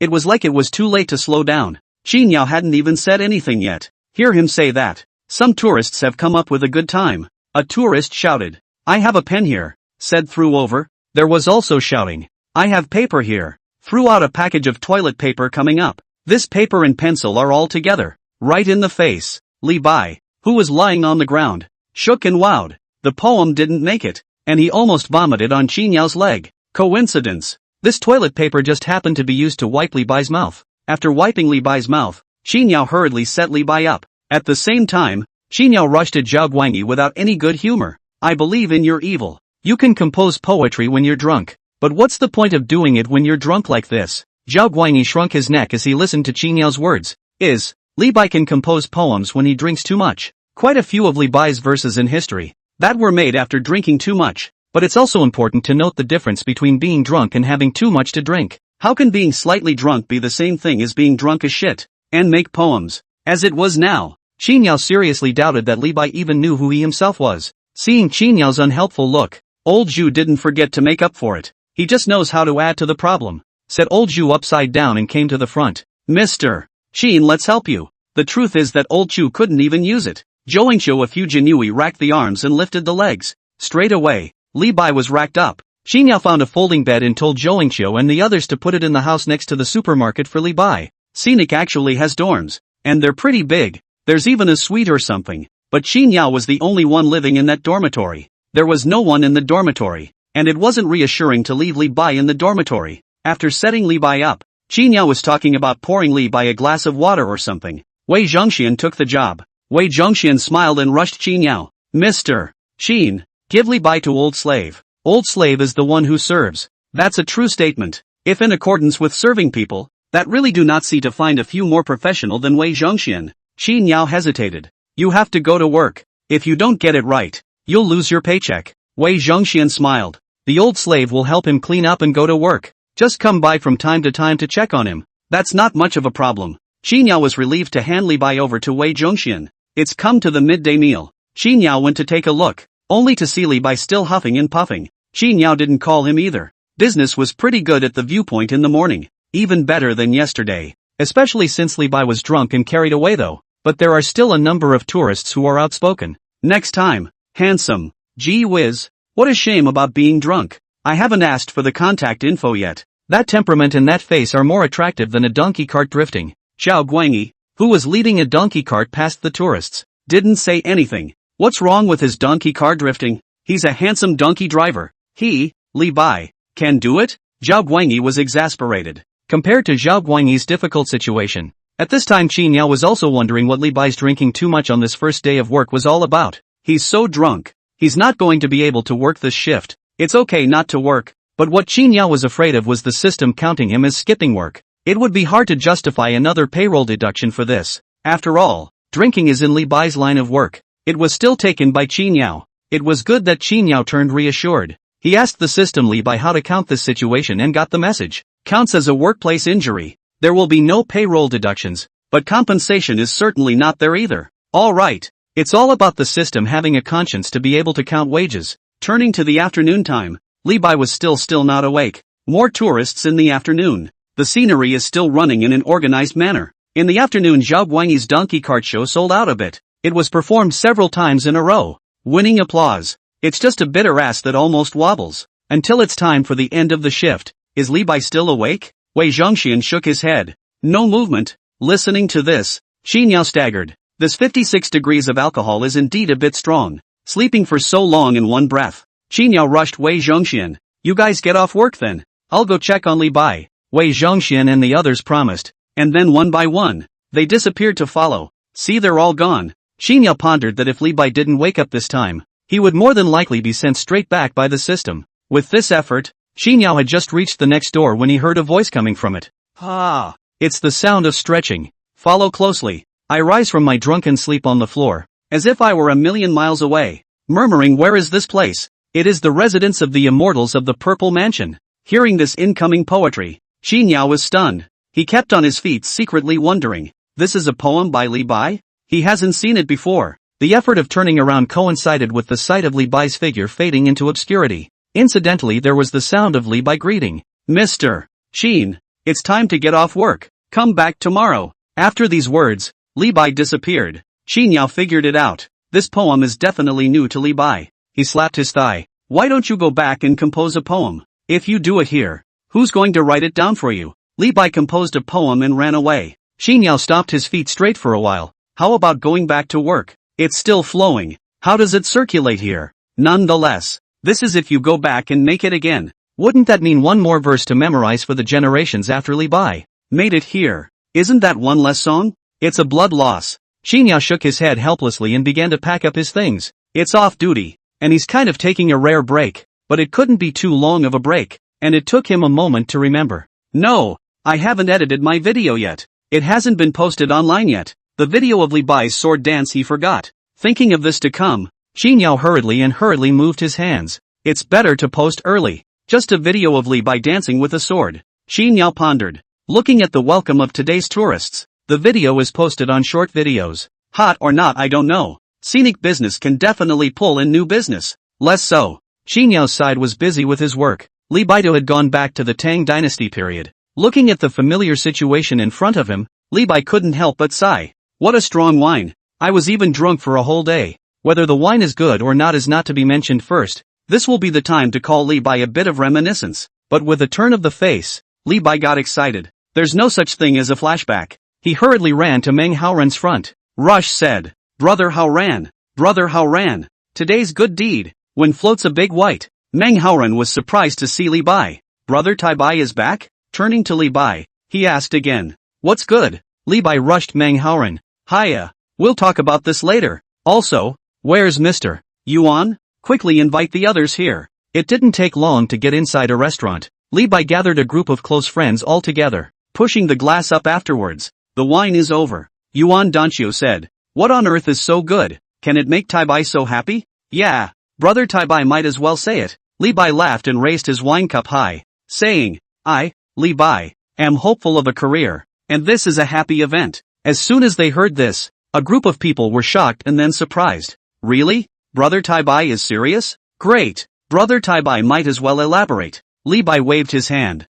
It was like it was too late to slow down. Xinyao hadn't even said anything yet. Hear him say that. Some tourists have come up with a good time. A tourist shouted. I have a pen here, said threw over. There was also shouting. I have paper here. Threw out a package of toilet paper coming up. This paper and pencil are all together. Right in the face. Li Bai, who was lying on the ground, shook and wowed. The poem didn't make it, and he almost vomited on Xinyao's leg. Coincidence. This toilet paper just happened to be used to wipe Li Bai's mouth. After wiping Li Bai's mouth, Xinyao hurriedly set Li Bai up. At the same time, Xinyao rushed at Zhao Guangyi without any good humor. I believe in your evil. You can compose poetry when you're drunk, but what's the point of doing it when you're drunk like this? Zhao Guangyi shrunk his neck as he listened to Xinyao's words. Li Bai can compose poems when he drinks too much. Quite a few of Li Bai's verses in history that were made after drinking too much. But it's also important to note the difference between being drunk and having too much to drink. How can being slightly drunk be the same thing as being drunk as shit, and make poems? As it was now, Xinyao seriously doubted that Li Bai even knew who he himself was. Seeing Xinyao's unhelpful look, old Zhu didn't forget to make up for it. He just knows how to add to the problem. Said old Zhu upside down and came to the front. Mr. Xin, let's help you. The truth is that old Zhu couldn't even use it. Zhouingqiu a few Jinui racked the arms and lifted the legs. Straight away, Li Bai was racked up. Xinyao found a folding bed and told Zhouingqiu and the others to put it in the house next to the supermarket for Li Bai. Scenic actually has dorms, and they're pretty big. There's even a suite or something. But Xinyao was the only one living in that dormitory. There was no one in the dormitory, and it wasn't reassuring to leave Li Bai in the dormitory. After setting Li Bai up, Xinyao was talking about pouring Li Bai a glass of water or something. Wei Zhongxian took the job. Wei Zhongxian smiled and rushed Xinyao. Mr. Xin, give Li Bai to old slave. Old slave is the one who serves. That's a true statement. If in accordance with serving people, that really do not see to find a few more professional than Wei Zhongxian. Xinyao hesitated. You have to go to work. If you don't get it right, you'll lose your paycheck. Wei Zhongxian smiled. The old slave will help him clean up and go to work. Just come by from time to check on him. That's not much of a problem. Xinyao was relieved to hand Li Bai over to Wei Zhongxian. It's come to the midday meal. Qin Yao went to take a look, only to see Li Bai still huffing and puffing. Qin Yao didn't call him either. Business was pretty good at the viewpoint in the morning, even better than yesterday, especially since Li Bai was drunk and carried away though. But there are still a number of tourists who are outspoken. Next time, handsome. Gee whiz, what a shame about being drunk. I haven't asked for the contact info yet. That temperament and that face are more attractive than a donkey cart drifting. Xiao Guangyi, who was leading a donkey cart past the tourists, didn't say anything. What's wrong with his donkey car drifting? He's a handsome donkey driver. He, Li Bai, can do it? Zhao Guangyi was exasperated. Compared to Zhao Guangyi's difficult situation, at this time Qin Yao was also wondering what Li Bai's drinking too much on this first day of work was all about. He's so drunk. He's not going to be able to work this shift. It's okay not to work, but what Qin Yao was afraid of was the system counting him as skipping work. It would be hard to justify another payroll deduction for this. After all, drinking is in Li Bai's line of work. It was still taken by Qin Yao. It was good that Qin Yao turned reassured. He asked the system Li Bai how to count this situation and got the message. Counts as a workplace injury. There will be no payroll deductions, but compensation is certainly not there either. Alright. It's all about the system having a conscience to be able to count wages. Turning to the afternoon time, Li Bai was still not awake. More tourists in the afternoon. The scenery is still running in an organized manner. In the afternoon Zhao Guangyi's donkey cart show sold out a bit. It was performed several times in a row, winning applause. It's just a bitter ass that almost wobbles. Until it's time for the end of the shift. Is Li Bai still awake? Wei Zhongxian shook his head. No movement. Listening to this, Qin Yao staggered. This 56 degrees of alcohol is indeed a bit strong. Sleeping for so long in one breath. Qin Yao rushed Wei Zhongxian. You guys get off work then. I'll go check on Li Bai. Wei Zhongxian and the others promised. And then one by one, they disappeared to follow. See, they're all gone. Qin Yao pondered that if Li Bai didn't wake up this time, he would more than likely be sent straight back by the system. With this effort, Qin Yao had just reached the next door when he heard a voice coming from it. Ah! It's the sound of stretching. Follow closely. I rise from my drunken sleep on the floor, as if I were a million miles away, murmuring, where is this place? It is the residence of the immortals of the Purple Mansion. Hearing this incoming poetry, Qin Yao was stunned. He kept on his feet secretly wondering, this is a poem by Li Bai? He hasn't seen it before. The effort of turning around coincided with the sight of Li Bai's figure fading into obscurity. Incidentally, there was the sound of Li Bai greeting. Mr. Qin, it's time to get off work. Come back tomorrow. After these words, Li Bai disappeared. Qin Yao figured it out. This poem is definitely new to Li Bai. He slapped his thigh. Why don't you go back and compose a poem? If you do it here, who's going to write it down for you? Li Bai composed a poem and ran away. Qin Yao stopped his feet straight for a while. How about going back to work? It's still flowing. How does it circulate here? Nonetheless, this is if you go back and make it again. Wouldn't that mean one more verse to memorize for the generations after Li Bai made it here? Isn't that one less song? It's a blood loss. Qin Yao shook his head helplessly and began to pack up his things. It's off duty, and he's kind of taking a rare break, but it couldn't be too long of a break, and it took him a moment to remember. No, I haven't edited my video yet. It hasn't been posted online yet. The video of Li Bai's sword dance he forgot. Thinking of this to come, Qin Yao hurriedly moved his hands. It's better to post early. Just a video of Li Bai dancing with a sword. Qin Yao pondered. Looking at the welcome of today's tourists. The video is posted on short videos. Hot or not, I don't know. Scenic business can definitely pull in new business. Less so. Qin Yao's side was busy with his work. Li Baidu had gone back to the Tang dynasty period. Looking at the familiar situation in front of him, Li Bai couldn't help but sigh. What a strong wine. I was even drunk for a whole day. Whether the wine is good or not is not to be mentioned first. This will be the time to call Li Bai a bit of reminiscence. But with a turn of the face, Li Bai got excited. There's no such thing as a flashback. He hurriedly ran to Meng Haoran's front. Rush said, Brother Haoran, today's good deed, when floats a big white. Meng Haoran was surprised to see Li Bai. Brother Tai Bai is back? Turning to Li Bai, he asked again. What's good? Li Bai rushed Meng Haoran. Hiya, we'll talk about this later. Also, where's Mr. Yuan? Quickly invite the others here. It didn't take long to get inside a restaurant. Li Bai gathered a group of close friends all together, pushing the glass up afterwards. The wine is over. Yuan Danqiu said. What on earth is so good? Can it make Tai Bai so happy? Yeah, brother Tai Bai might as well say it. Li Bai laughed and raised his wine cup high, saying, I, Li Bai, am hopeful of a career, and this is a happy event. As soon as they heard this, A group of people were shocked and then surprised. Really? Brother Taibai is serious? Great. Brother Taibai might as well elaborate. Li Bai waved his hand.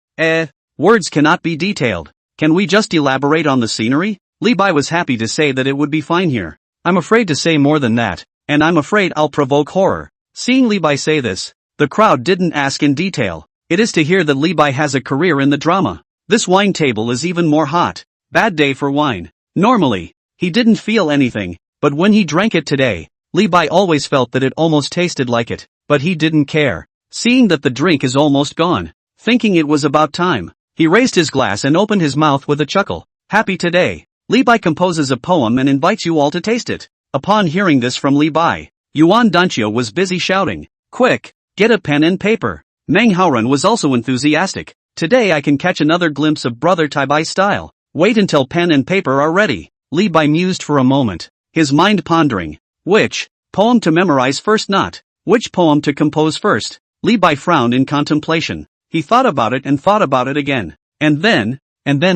Words cannot be detailed. Can we just elaborate on the scenery? Li Bai was happy to say that it would be fine here. I'm afraid to say more than that, and I'm afraid I'll provoke horror. Seeing Li Bai say this, the crowd didn't ask in detail. It is to hear that Li Bai has a career in the drama. This wine table is even more hot. Bad day for wine. Normally, he didn't feel anything, but when he drank it today, Li Bai always felt that it almost tasted like it, but he didn't care. Seeing that the drink is almost gone, thinking it was about time, he raised his glass and opened his mouth with a chuckle. Happy today. Li Bai composes a poem and invites you all to taste it. Upon hearing this from Li Bai, Yuan Danqiu was busy shouting, "Quick, get a pen and paper." Meng Haoren was also enthusiastic. Today I can catch another glimpse of Brother Taibai's style. Wait until pen and paper are ready. Li Bai mused for a moment, his mind pondering. Which poem to memorize first, not which poem to compose first. Li Bai frowned in contemplation. He thought about it and thought about it again. And then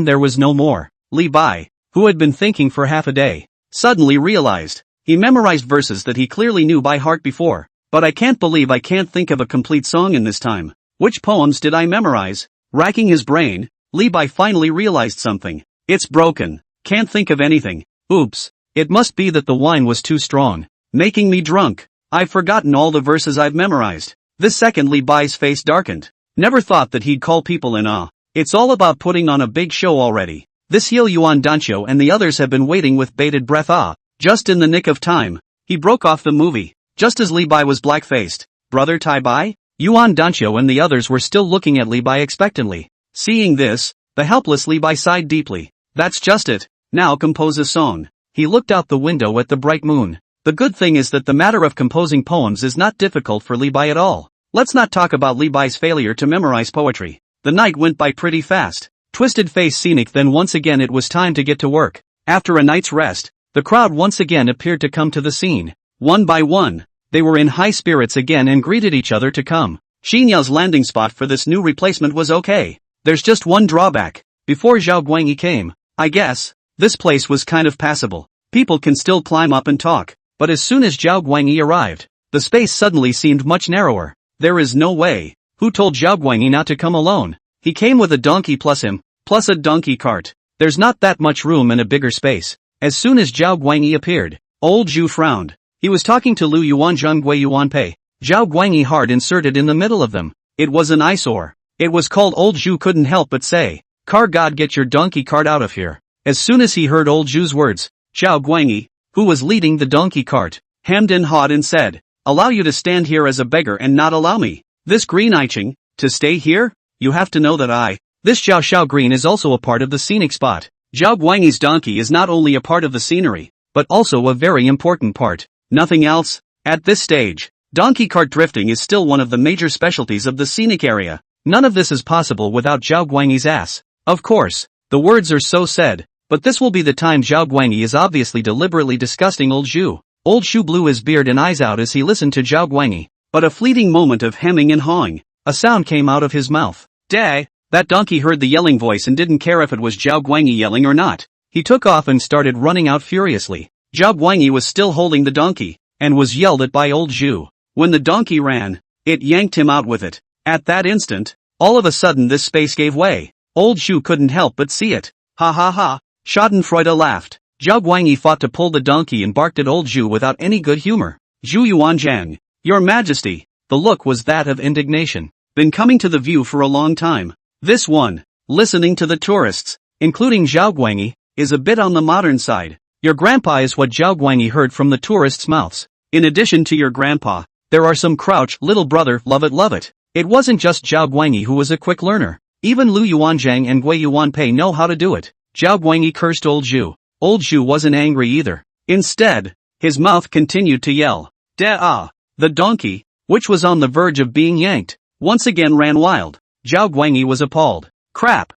there was no more. Li Bai, who had been thinking for half a day, suddenly realized. He memorized verses that he clearly knew by heart before. But I can't believe I can't think of a complete song in this time. Which poems did I memorize? Racking his brain, Li Bai finally realized something. It's broken. Can't think of anything. Oops. It must be that the wine was too strong, making me drunk. I've forgotten all the verses I've memorized. This second Li Bai's face darkened. Never thought that he'd call people in awe. It's all about putting on a big show already. This heel Yuan Danqiu and the others have been waiting with bated breath. Just in the nick of time. He broke off the movie, just as Li Bai was black-faced. Brother Taibai? Yuan Danqiu and the others were still looking at Li Bai expectantly. Seeing this, the helpless Li Bai sighed deeply. That's just it. Now compose a song. He looked out the window at the bright moon. The good thing is that the matter of composing poems is not difficult for Li Bai at all. Let's not talk about Li Bai's failure to memorize poetry. The night went by pretty fast. Twisted face scenic. Then once again it was time to get to work. After a night's rest, the crowd once again appeared to come to the scene. One by one, they were in high spirits again and greeted each other to come. Xinyao's landing spot for this new replacement was okay. There's just one drawback. Before Zhao Guangyi came, I guess, this place was kind of passable. People can still climb up and talk. But as soon as Zhao Guangyi arrived, the space suddenly seemed much narrower. There is no way. Who told Zhao Guangyi not to come alone? He came with a donkey plus him, plus a donkey cart. There's not that much room in a bigger space. As soon as Zhao Guangyi appeared, old Zhu frowned. He was talking to Lu Yuan Zheng Gui Yuan Pei. Zhao Guangyi hard inserted in the middle of them. It was an eyesore. It was called. Old Zhu couldn't help but say, "Car God, get your donkey cart out of here." As soon as he heard old Zhu's words, Zhao Guangyi, who was leading the donkey cart, hemmed and hawed and said, "Allow you to stand here as a beggar and not allow me, this green Iching, to stay here? You have to know that this Xiao Xiao Green is also a part of the scenic spot." Zhao Guangyi's donkey is not only a part of the scenery, but also a very important part. Nothing else? At this stage, donkey cart drifting is still one of the major specialties of the scenic area. None of this is possible without Zhao Guangyi's ass. Of course, the words are so said, but this will be the time Zhao Guangyi is obviously deliberately disgusting old Zhu. Old Zhu blew his beard and eyes out as he listened to Zhao Guangyi. But a fleeting moment of hemming and hawing, a sound came out of his mouth. "Dang!" That donkey heard the yelling voice and didn't care if it was Zhao Guangyi yelling or not. He took off and started running out furiously. Zhao Guangyi was still holding the donkey, and was yelled at by old Zhu. When the donkey ran, it yanked him out with it. At that instant, all of a sudden this space gave way. Old Zhu couldn't help but see it. Ha ha ha. Schadenfreude laughed. Zhao Guangyi fought to pull the donkey and barked at old Zhu without any good humor. "Zhu Yuanzhang, Your Majesty." The look was that of indignation. "Been coming to the view for a long time. This one, listening to the tourists, including Zhao Guangyi, is a bit on the modern side. Your grandpa is what Zhao Guangyi heard from the tourists' mouths. In addition to your grandpa, there are some crouch little brother love it love it." It wasn't just Zhao Guangyi who was a quick learner. Even Lu Yuanzhang and Gui Yuan Pei know how to do it. Zhao Guangyi cursed old Zhu. Old Zhu wasn't angry either. Instead, his mouth continued to yell. The donkey, which was on the verge of being yanked, once again ran wild. Zhao Guangyi was appalled. Crap.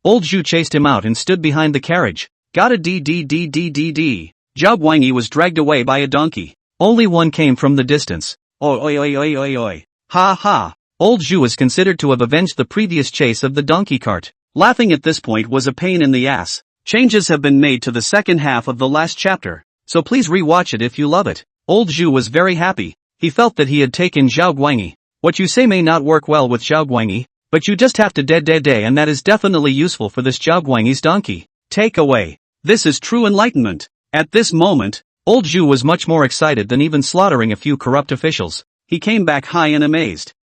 Old Zhu chased him out and stood behind the carriage. Gotta d. Zhao Guangyi was dragged away by a donkey. Only one came from the distance. Oi. Ha ha. Old Zhu was considered to have avenged the previous chase of the donkey cart. Laughing at this point was a pain in the ass. Changes have been made to the second half of the last chapter, so please re-watch it if you love it. Old Zhu was very happy. He felt that he had taken Zhao Guangyi. What you say may not work well with Zhao Guangyi, but you just have to day, and that is definitely useful for this Zhao Guangyi's donkey. Take away. This is true enlightenment. At this moment, Old Zhu was much more excited than even slaughtering a few corrupt officials. He came back high and amazed.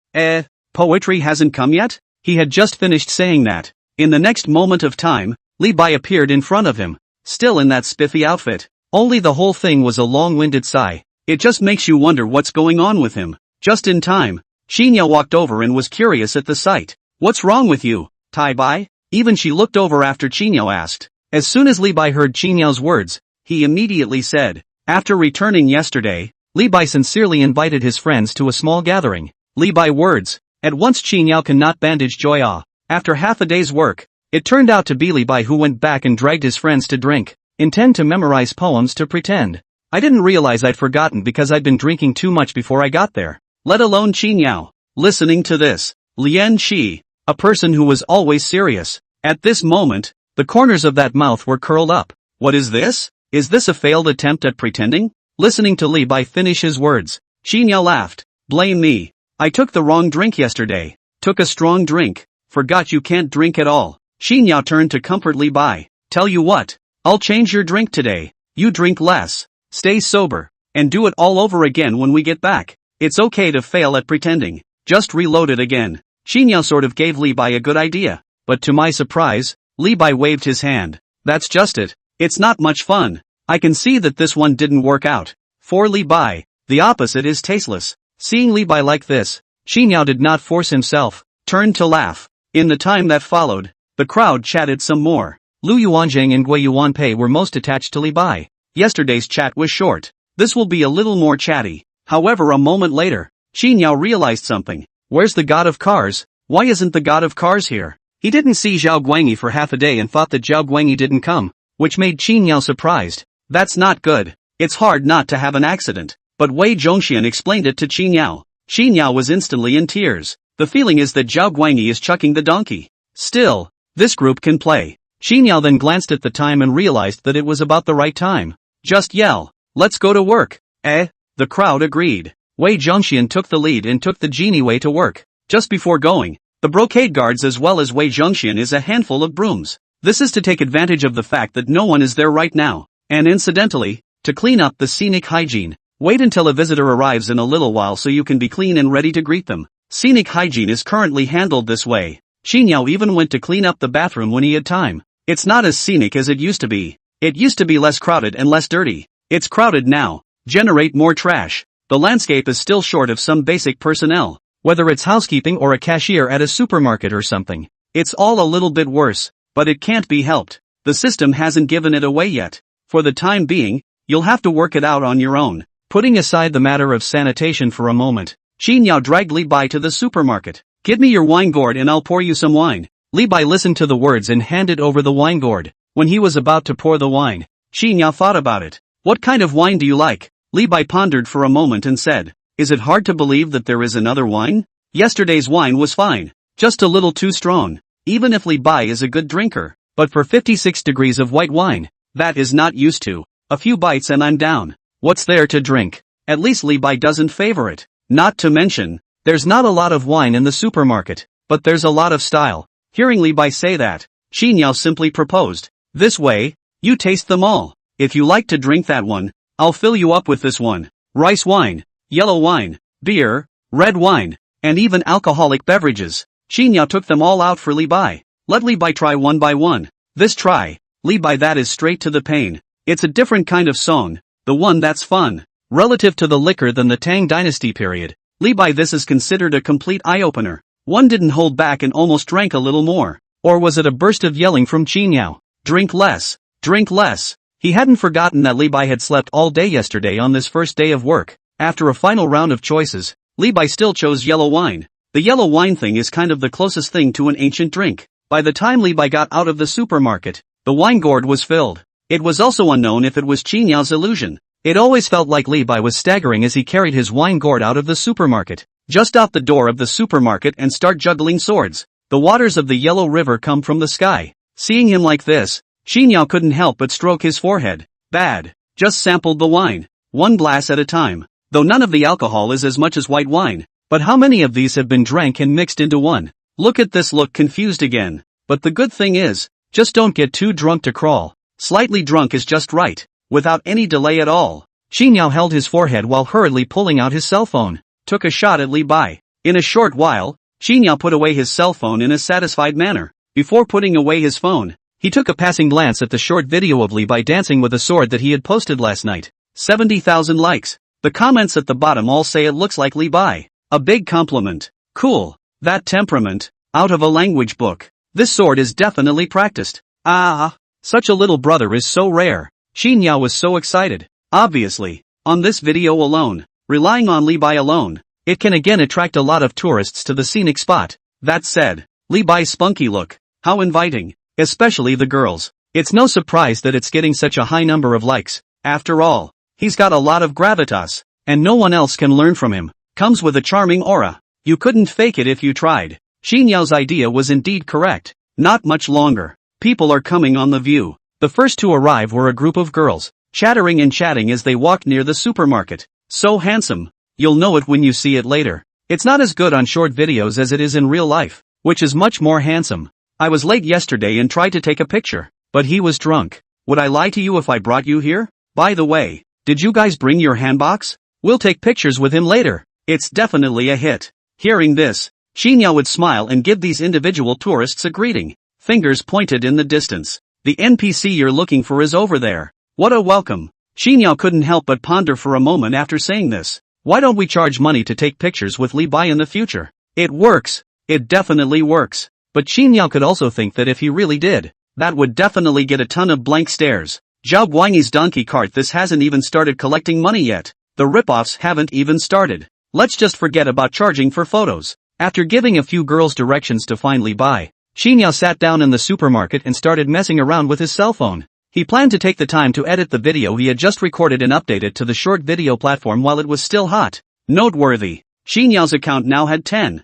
Poetry hasn't come yet? He had just finished saying that. In the next moment of time, Li Bai appeared in front of him, still in that spiffy outfit. Only the whole thing was a long-winded sigh. It just makes you wonder what's going on with him. Just in time, Xinyao walked over and was curious at the sight. What's wrong with you, Tai Bai? Even she looked over after Xinyao asked. As soon as Li Bai heard Xinyao's words, he immediately said, after returning yesterday, Li Bai sincerely invited his friends to a small gathering. Li Bai words. At once Xinyao cannot bandage Joya. After half a day's work, it turned out to be Li Bai who went back and dragged his friends to drink, intend to memorize poems to pretend. I didn't realize I'd forgotten because I'd been drinking too much before I got there. Let alone Xinyao. Listening to this, Lian Shi, a person who was always serious, at this moment, the corners of that mouth were curled up. What is this? Is this a failed attempt at pretending? Listening to Li Bai finish his words, Xinyao laughed. Blame me. I took the wrong drink yesterday. Took a strong drink. Forgot you can't drink at all. Xinyao turned to comfort Li Bai. Tell you what. I'll change your drink today. You drink less. Stay sober. And do it all over again when we get back. It's okay to fail at pretending. Just reload it again. Xinyao sort of gave Li Bai a good idea. But to my surprise, Li Bai waved his hand. That's just it. It's not much fun. I can see that this one didn't work out. For Li Bai, the opposite is tasteless. Seeing Li Bai like this, Xinyao did not force himself, turned to laugh. In the time that followed, the crowd chatted some more. Lu Yuanjing and Gui Yuanpei were most attached to Li Bai. Yesterday's chat was short. This will be a little more chatty. However, a moment later, Xinyao realized something. Where's the god of cars? Why isn't the god of cars here? He didn't see Zhao Guangyi for half a day and thought that Zhao Guangyi didn't come, which made Xinyao surprised. That's not good. It's hard not to have an accident. But Wei Zhongxian explained it to Xinyao. Xinyao was instantly in tears. The feeling is that Zhao Guangyi is chucking the donkey. Still, this group can play. Xinyao then glanced at the time and realized that it was about the right time. Just yell, let's go to work. The crowd agreed. Wei Zhongxian took the lead and took the genie Wei to work. Just before going, the brocade guards as well as Wei Zhongxian is a handful of brooms. This is to take advantage of the fact that no one is there right now, and incidentally, to clean up the scenic hygiene. Wait until a visitor arrives in a little while so you can be clean and ready to greet them. Scenic hygiene is currently handled this way. Xinyao even went to clean up the bathroom when he had time. It's not as scenic as it used to be. It used to be less crowded and less dirty. It's crowded now. Generate more trash. The landscape is still short of some basic personnel. Whether it's housekeeping or a cashier at a supermarket or something. It's all a little bit worse, but it can't be helped. The system hasn't given it away yet. For the time being, you'll have to work it out on your own. Putting aside the matter of sanitation for a moment, Xinyao dragged Li Bai to the supermarket. Give me your wine gourd and I'll pour you some wine. Li Bai listened to the words and handed over the wine gourd. When he was about to pour the wine, Xinyao thought about it. What kind of wine do you like? Li Bai pondered for a moment and said, is it hard to believe that there is another wine? Yesterday's wine was fine. Just a little too strong. Even if Li Bai is a good drinker. But for 56 degrees of white wine, that is not used to. A few bites and I'm down. What's there to drink? At least Li Bai doesn't favor it. Not to mention, there's not a lot of wine in the supermarket, but there's a lot of style. Hearing Li Bai say that, Xinyao simply proposed. This way, you taste them all. If you like to drink that one, I'll fill you up with this one. Rice wine, yellow wine, beer, red wine, and even alcoholic beverages. Xinyao took them all out for Li Bai. Let Li Bai try one by one. This try, Li Bai, that is straight to the pain. It's a different kind of song. The one that's fun. Relative to the liquor than the Tang Dynasty period, Li Bai, this is considered a complete eye-opener. One didn't hold back and almost drank a little more. Or was it a burst of yelling from Xinyao? Drink less. Drink less. He hadn't forgotten that Li Bai had slept all day yesterday on this first day of work. After a final round of choices, Li Bai still chose yellow wine. The yellow wine thing is kind of the closest thing to an ancient drink. By the time Li Bai got out of the supermarket, the wine gourd was filled. It was also unknown if it was Qinyao's illusion. It always felt like Li Bai was staggering as he carried his wine gourd out of the supermarket. Just out the door of the supermarket and start juggling swords. The waters of the Yellow River come from the sky. Seeing him like this, Xinyao couldn't help but stroke his forehead. Bad. Just sampled the wine. One glass at a time. Though none of the alcohol is as much as white wine. But how many of these have been drank and mixed into one? Look at this, look confused again. But the good thing is, just don't get too drunk to crawl. Slightly drunk is just right. Without any delay at all. Xinyao held his forehead while hurriedly pulling out his cell phone. Took a shot at Li Bai. In a short while, Xinyao put away his cell phone in a satisfied manner. Before putting away his phone, he took a passing glance at the short video of Li Bai dancing with a sword that he had posted last night. 70,000 likes. The comments at the bottom all say it looks like Li Bai. A big compliment. Cool. That temperament. Out of a language book. This sword is definitely practiced. Ah. Such a little brother is so rare. Xinyao was so excited. Obviously, on this video alone, relying on Li Bai alone, it can again attract a lot of tourists to the scenic spot. That said, Li Bai's spunky look, how inviting, especially the girls. It's no surprise that it's getting such a high number of likes. After all, he's got a lot of gravitas, and no one else can learn from him. Comes with a charming aura. You couldn't fake it if you tried. Xinyao's idea was indeed correct. Not much longer. People are coming on the view. The first to arrive were a group of girls, chattering and chatting as they walked near the supermarket. So handsome. You'll know it when you see it later. It's not as good on short videos as it is in real life, which is much more handsome. I was late yesterday and tried to take a picture, but he was drunk. Would I lie to you if I brought you here? By the way, did you guys bring your handbox? We'll take pictures with him later. It's definitely a hit. Hearing this, Xinyao would smile and give these individual tourists a greeting. Fingers pointed in the distance. The NPC you're looking for is over there. What a welcome. Xinyao couldn't help but ponder for a moment after saying this. Why don't we charge money to take pictures with Li Bai in the future? It works. It definitely works. But Xinyao could also think that if he really did, that would definitely get a ton of blank stares. Zhao Guanyi's donkey cart, this hasn't even started collecting money yet. The ripoffs haven't even started. Let's just forget about charging for photos. After giving a few girls directions to find Li Bai, Xinyao sat down in the supermarket and started messing around with his cell phone. He planned to take the time to edit the video he had just recorded and update it to the short video platform while it was still hot. Noteworthy. Xinyao's account now had 10,000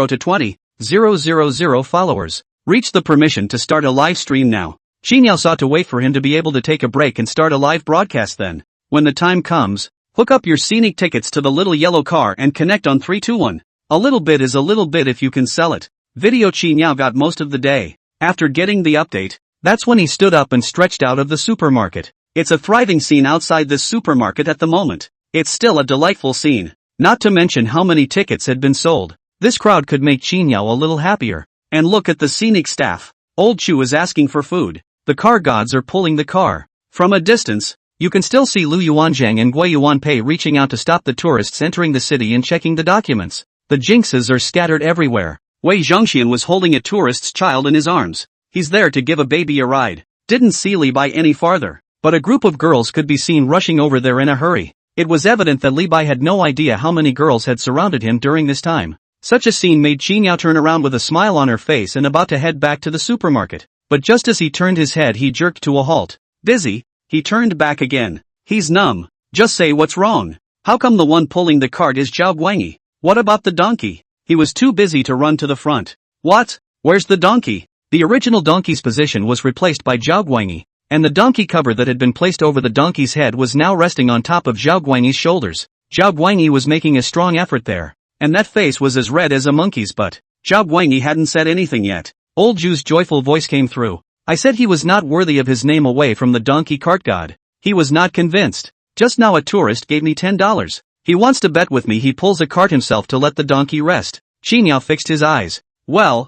to 20,000 followers. Reach the permission to start a live stream now. Xinyao sought to wait for him to be able to take a break and start a live broadcast then. When the time comes, hook up your scenic tickets to the little yellow car and connect on 3, 2, 1. A little bit is a little bit if you can sell it. Video Xinyao got most of the day. After getting the update, that's when he stood up and stretched out of the supermarket. It's a thriving scene outside this supermarket at the moment. It's still a delightful scene. Not to mention how many tickets had been sold. This crowd could make Xinyao a little happier. And look at the scenic staff. Old Chu is asking for food. The car gods are pulling the car. From a distance, you can still see Lu Yuanzhang and Gui Yuanpei reaching out to stop the tourists entering the city and checking the documents. The jinxes are scattered everywhere. Wei Zhongxian was holding a tourist's child in his arms. He's there to give a baby a ride. Didn't see Li Bai any farther, but a group of girls could be seen rushing over there in a hurry. It was evident that Li Bai had no idea how many girls had surrounded him during this time. Such a scene made Xinyao turn around with a smile on her face and about to head back to the supermarket. But just as he turned his head, he jerked to a halt. Dizzy, he turned back again. He's numb. Just say what's wrong. How come the one pulling the cart is Zhao Guanyi? What about the donkey? He was too busy to run to the front. What? Where's the donkey? The original donkey's position was replaced by Zhao Guanyi, and the donkey cover that had been placed over the donkey's head was now resting on top of Zhao Guanyi's shoulders. Zhao Guanyi was making a strong effort there, and that face was as red as a monkey's butt. Zhao Guanyi hadn't said anything yet. Old Ju's joyful voice came through. I said he was not worthy of his name away from the donkey cart god. He was not convinced. Just now a tourist gave me $10. He wants to bet with me he pulls a cart himself to let the donkey rest. Xinyao fixed his eyes. Well.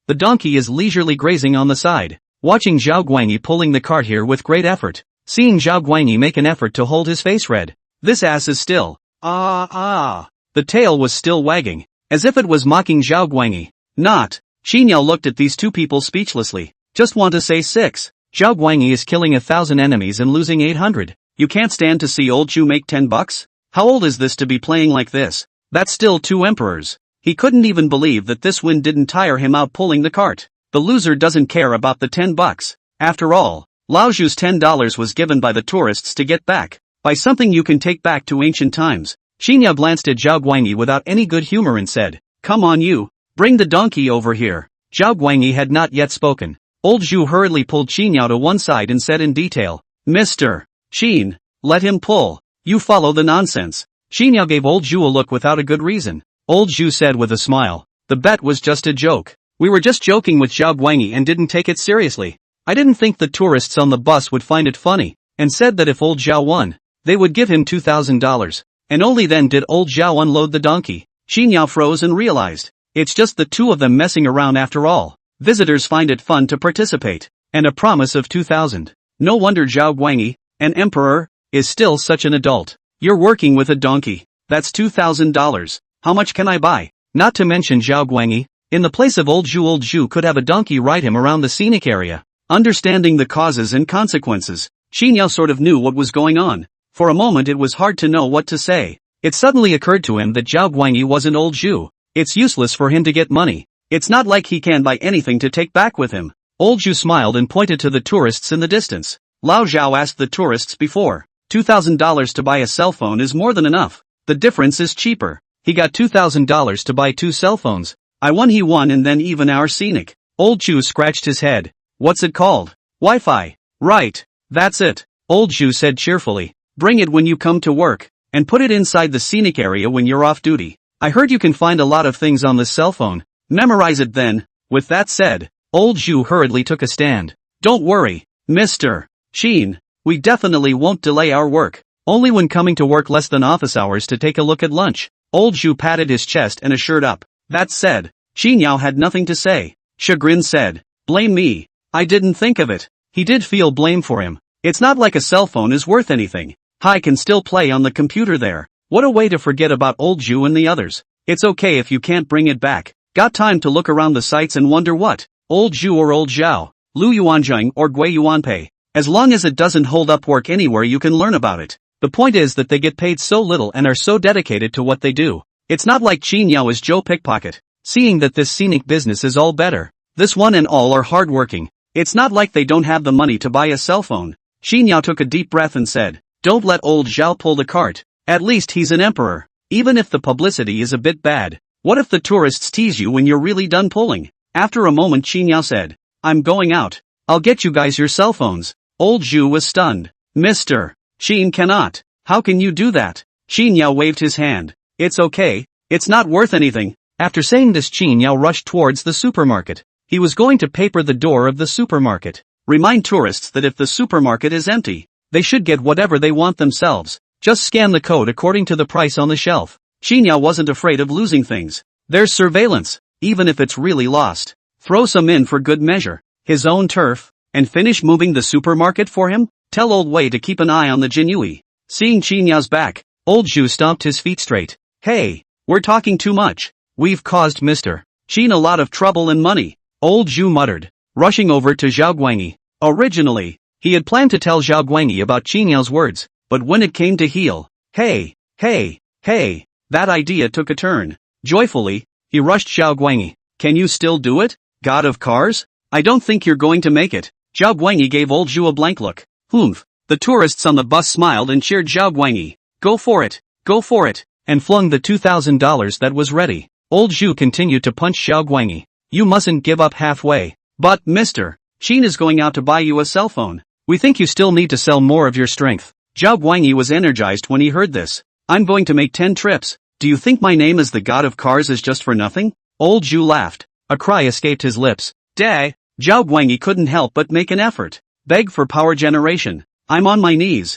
The donkey is leisurely grazing on the side, watching Zhao Guanyi pulling the cart here with great effort. Seeing Zhao Guanyi make an effort to hold his face red. This ass is still. The tail was still wagging, as if it was mocking Zhao Guanyi. Not. Xinyao looked at these two people speechlessly. Just want to say 6. Zhao Guanyi is killing 1,000 enemies and losing 800. You can't stand to see old Chu make $10? How old is this to be playing like this? That's still 2 emperors. He couldn't even believe that this win didn't tire him out pulling the cart. The loser doesn't care about the $10. After all, Lao Zhu's $10 was given by the tourists to get back, by something you can take back to ancient times. Xinyao glanced at Zhao Guanyi without any good humor and said, Come on you, bring the donkey over here. Zhao Guanyi had not yet spoken. Old Zhu hurriedly pulled Qinyao to one side and said in detail, Mr. Qin, let him pull. You follow the nonsense. Qinyao gave Old Zhu a look without a good reason. Old Zhu said with a smile, the bet was just a joke. We were just joking with Zhao Guangyi and didn't take it seriously. I didn't think the tourists on the bus would find it funny, and said that if old Zhao won, they would give him $2,000. And only then did old Zhao unload the donkey. Qinyao froze and realized, it's just the two of them messing around after all. Visitors find it fun to participate, and a promise of 2,000. No wonder Zhao Guangyi, an emperor, is still such an adult. You're working with a donkey. That's $2,000. How much can I buy? Not to mention Zhao Guangyi, in the place of old Zhu could have a donkey ride him around the scenic area. Understanding the causes and consequences, Qinyao sort of knew what was going on. For a moment it was hard to know what to say. It suddenly occurred to him that Zhao Guangyi wasn't old Zhu. It's useless for him to get money. It's not like he can buy anything to take back with him. Old Zhu smiled and pointed to the tourists in the distance. Lao Zhao asked the tourists before. $2,000 to buy a cell phone is more than enough. The difference is cheaper. He got $2,000 to buy 2 cell phones. I won, he won, and then even our scenic. Old Zhu scratched his head. What's it called? Wi-Fi. Right. That's it. Old Zhu said cheerfully. Bring it when you come to work, and put it inside the scenic area when you're off duty. I heard you can find a lot of things on this cell phone. Memorize it then. With that said, old Zhu hurriedly took a stand. Don't worry, Mr. Qin. We definitely won't delay our work. Only when coming to work less than office hours to take a look at lunch. Old Zhu patted his chest and assured up. That said, Qinyao had nothing to say. Chagrin said, blame me. I didn't think of it. He did feel blame for him. It's not like a cell phone is worth anything. I can still play on the computer there. What a way to forget about old Zhu and the others. It's okay if you can't bring it back. Got time to look around the sites and wonder what? Old Zhu or old Zhao, Lu Yuanzheng or Gui Yuanpei. As long as it doesn't hold up work anywhere you can learn about it. The point is that they get paid so little and are so dedicated to what they do. It's not like Qinyao is Joe Pickpocket. Seeing that this scenic business is all better. This one and all are hardworking. It's not like they don't have the money to buy a cell phone. Qinyao took a deep breath and said, don't let old Zhao pull the cart. At least he's an emperor. Even if the publicity is a bit bad. What if the tourists tease you when you're really done pulling? After a moment Qinyao said, I'm going out. I'll get you guys your cell phones. Old Zhu was stunned. Mr. Qin cannot. How can you do that? Qinyao waved his hand. It's okay. It's not worth anything. After saying this Qinyao rushed towards the supermarket. He was going to paper the door of the supermarket. Remind tourists that if the supermarket is empty, they should get whatever they want themselves. Just scan the code according to the price on the shelf. Qinyao wasn't afraid of losing things. There's surveillance, even if it's really lost. Throw some in for good measure. His own turf, and finish moving the supermarket for him? Tell old Wei to keep an eye on the Jinhui. Seeing Qinyao's back, old Zhu stomped his feet straight. Hey, we're talking too much. We've caused Mr. Qin a lot of trouble and money. Old Zhu muttered, rushing over to Zhao Guangyi. Originally, he had planned to tell Zhao Guangyi about Qinyao's words, but when it came to heel, hey, that idea took a turn. Joyfully, he rushed Zhao Guangyi. Can you still do it, god of cars? I don't think you're going to make it. Zhao Guangyi gave old Zhu a blank look. Humph. The tourists on the bus smiled and cheered Zhao Guangyi. Go for it, and flung the $2,000 that was ready. Old Zhu continued to punch Zhao Guangyi. You mustn't give up halfway. But, Mr. Qin is going out to buy you a cell phone. We think you still need to sell more of your strength. Zhao Guangyi was energized when he heard this. I'm going to make 10 trips. Do you think my name as the god of cars is just for nothing? Old Zhu laughed. A cry escaped his lips. Zhao Guangyi couldn't help but make an effort. Beg for power generation. I'm on my knees.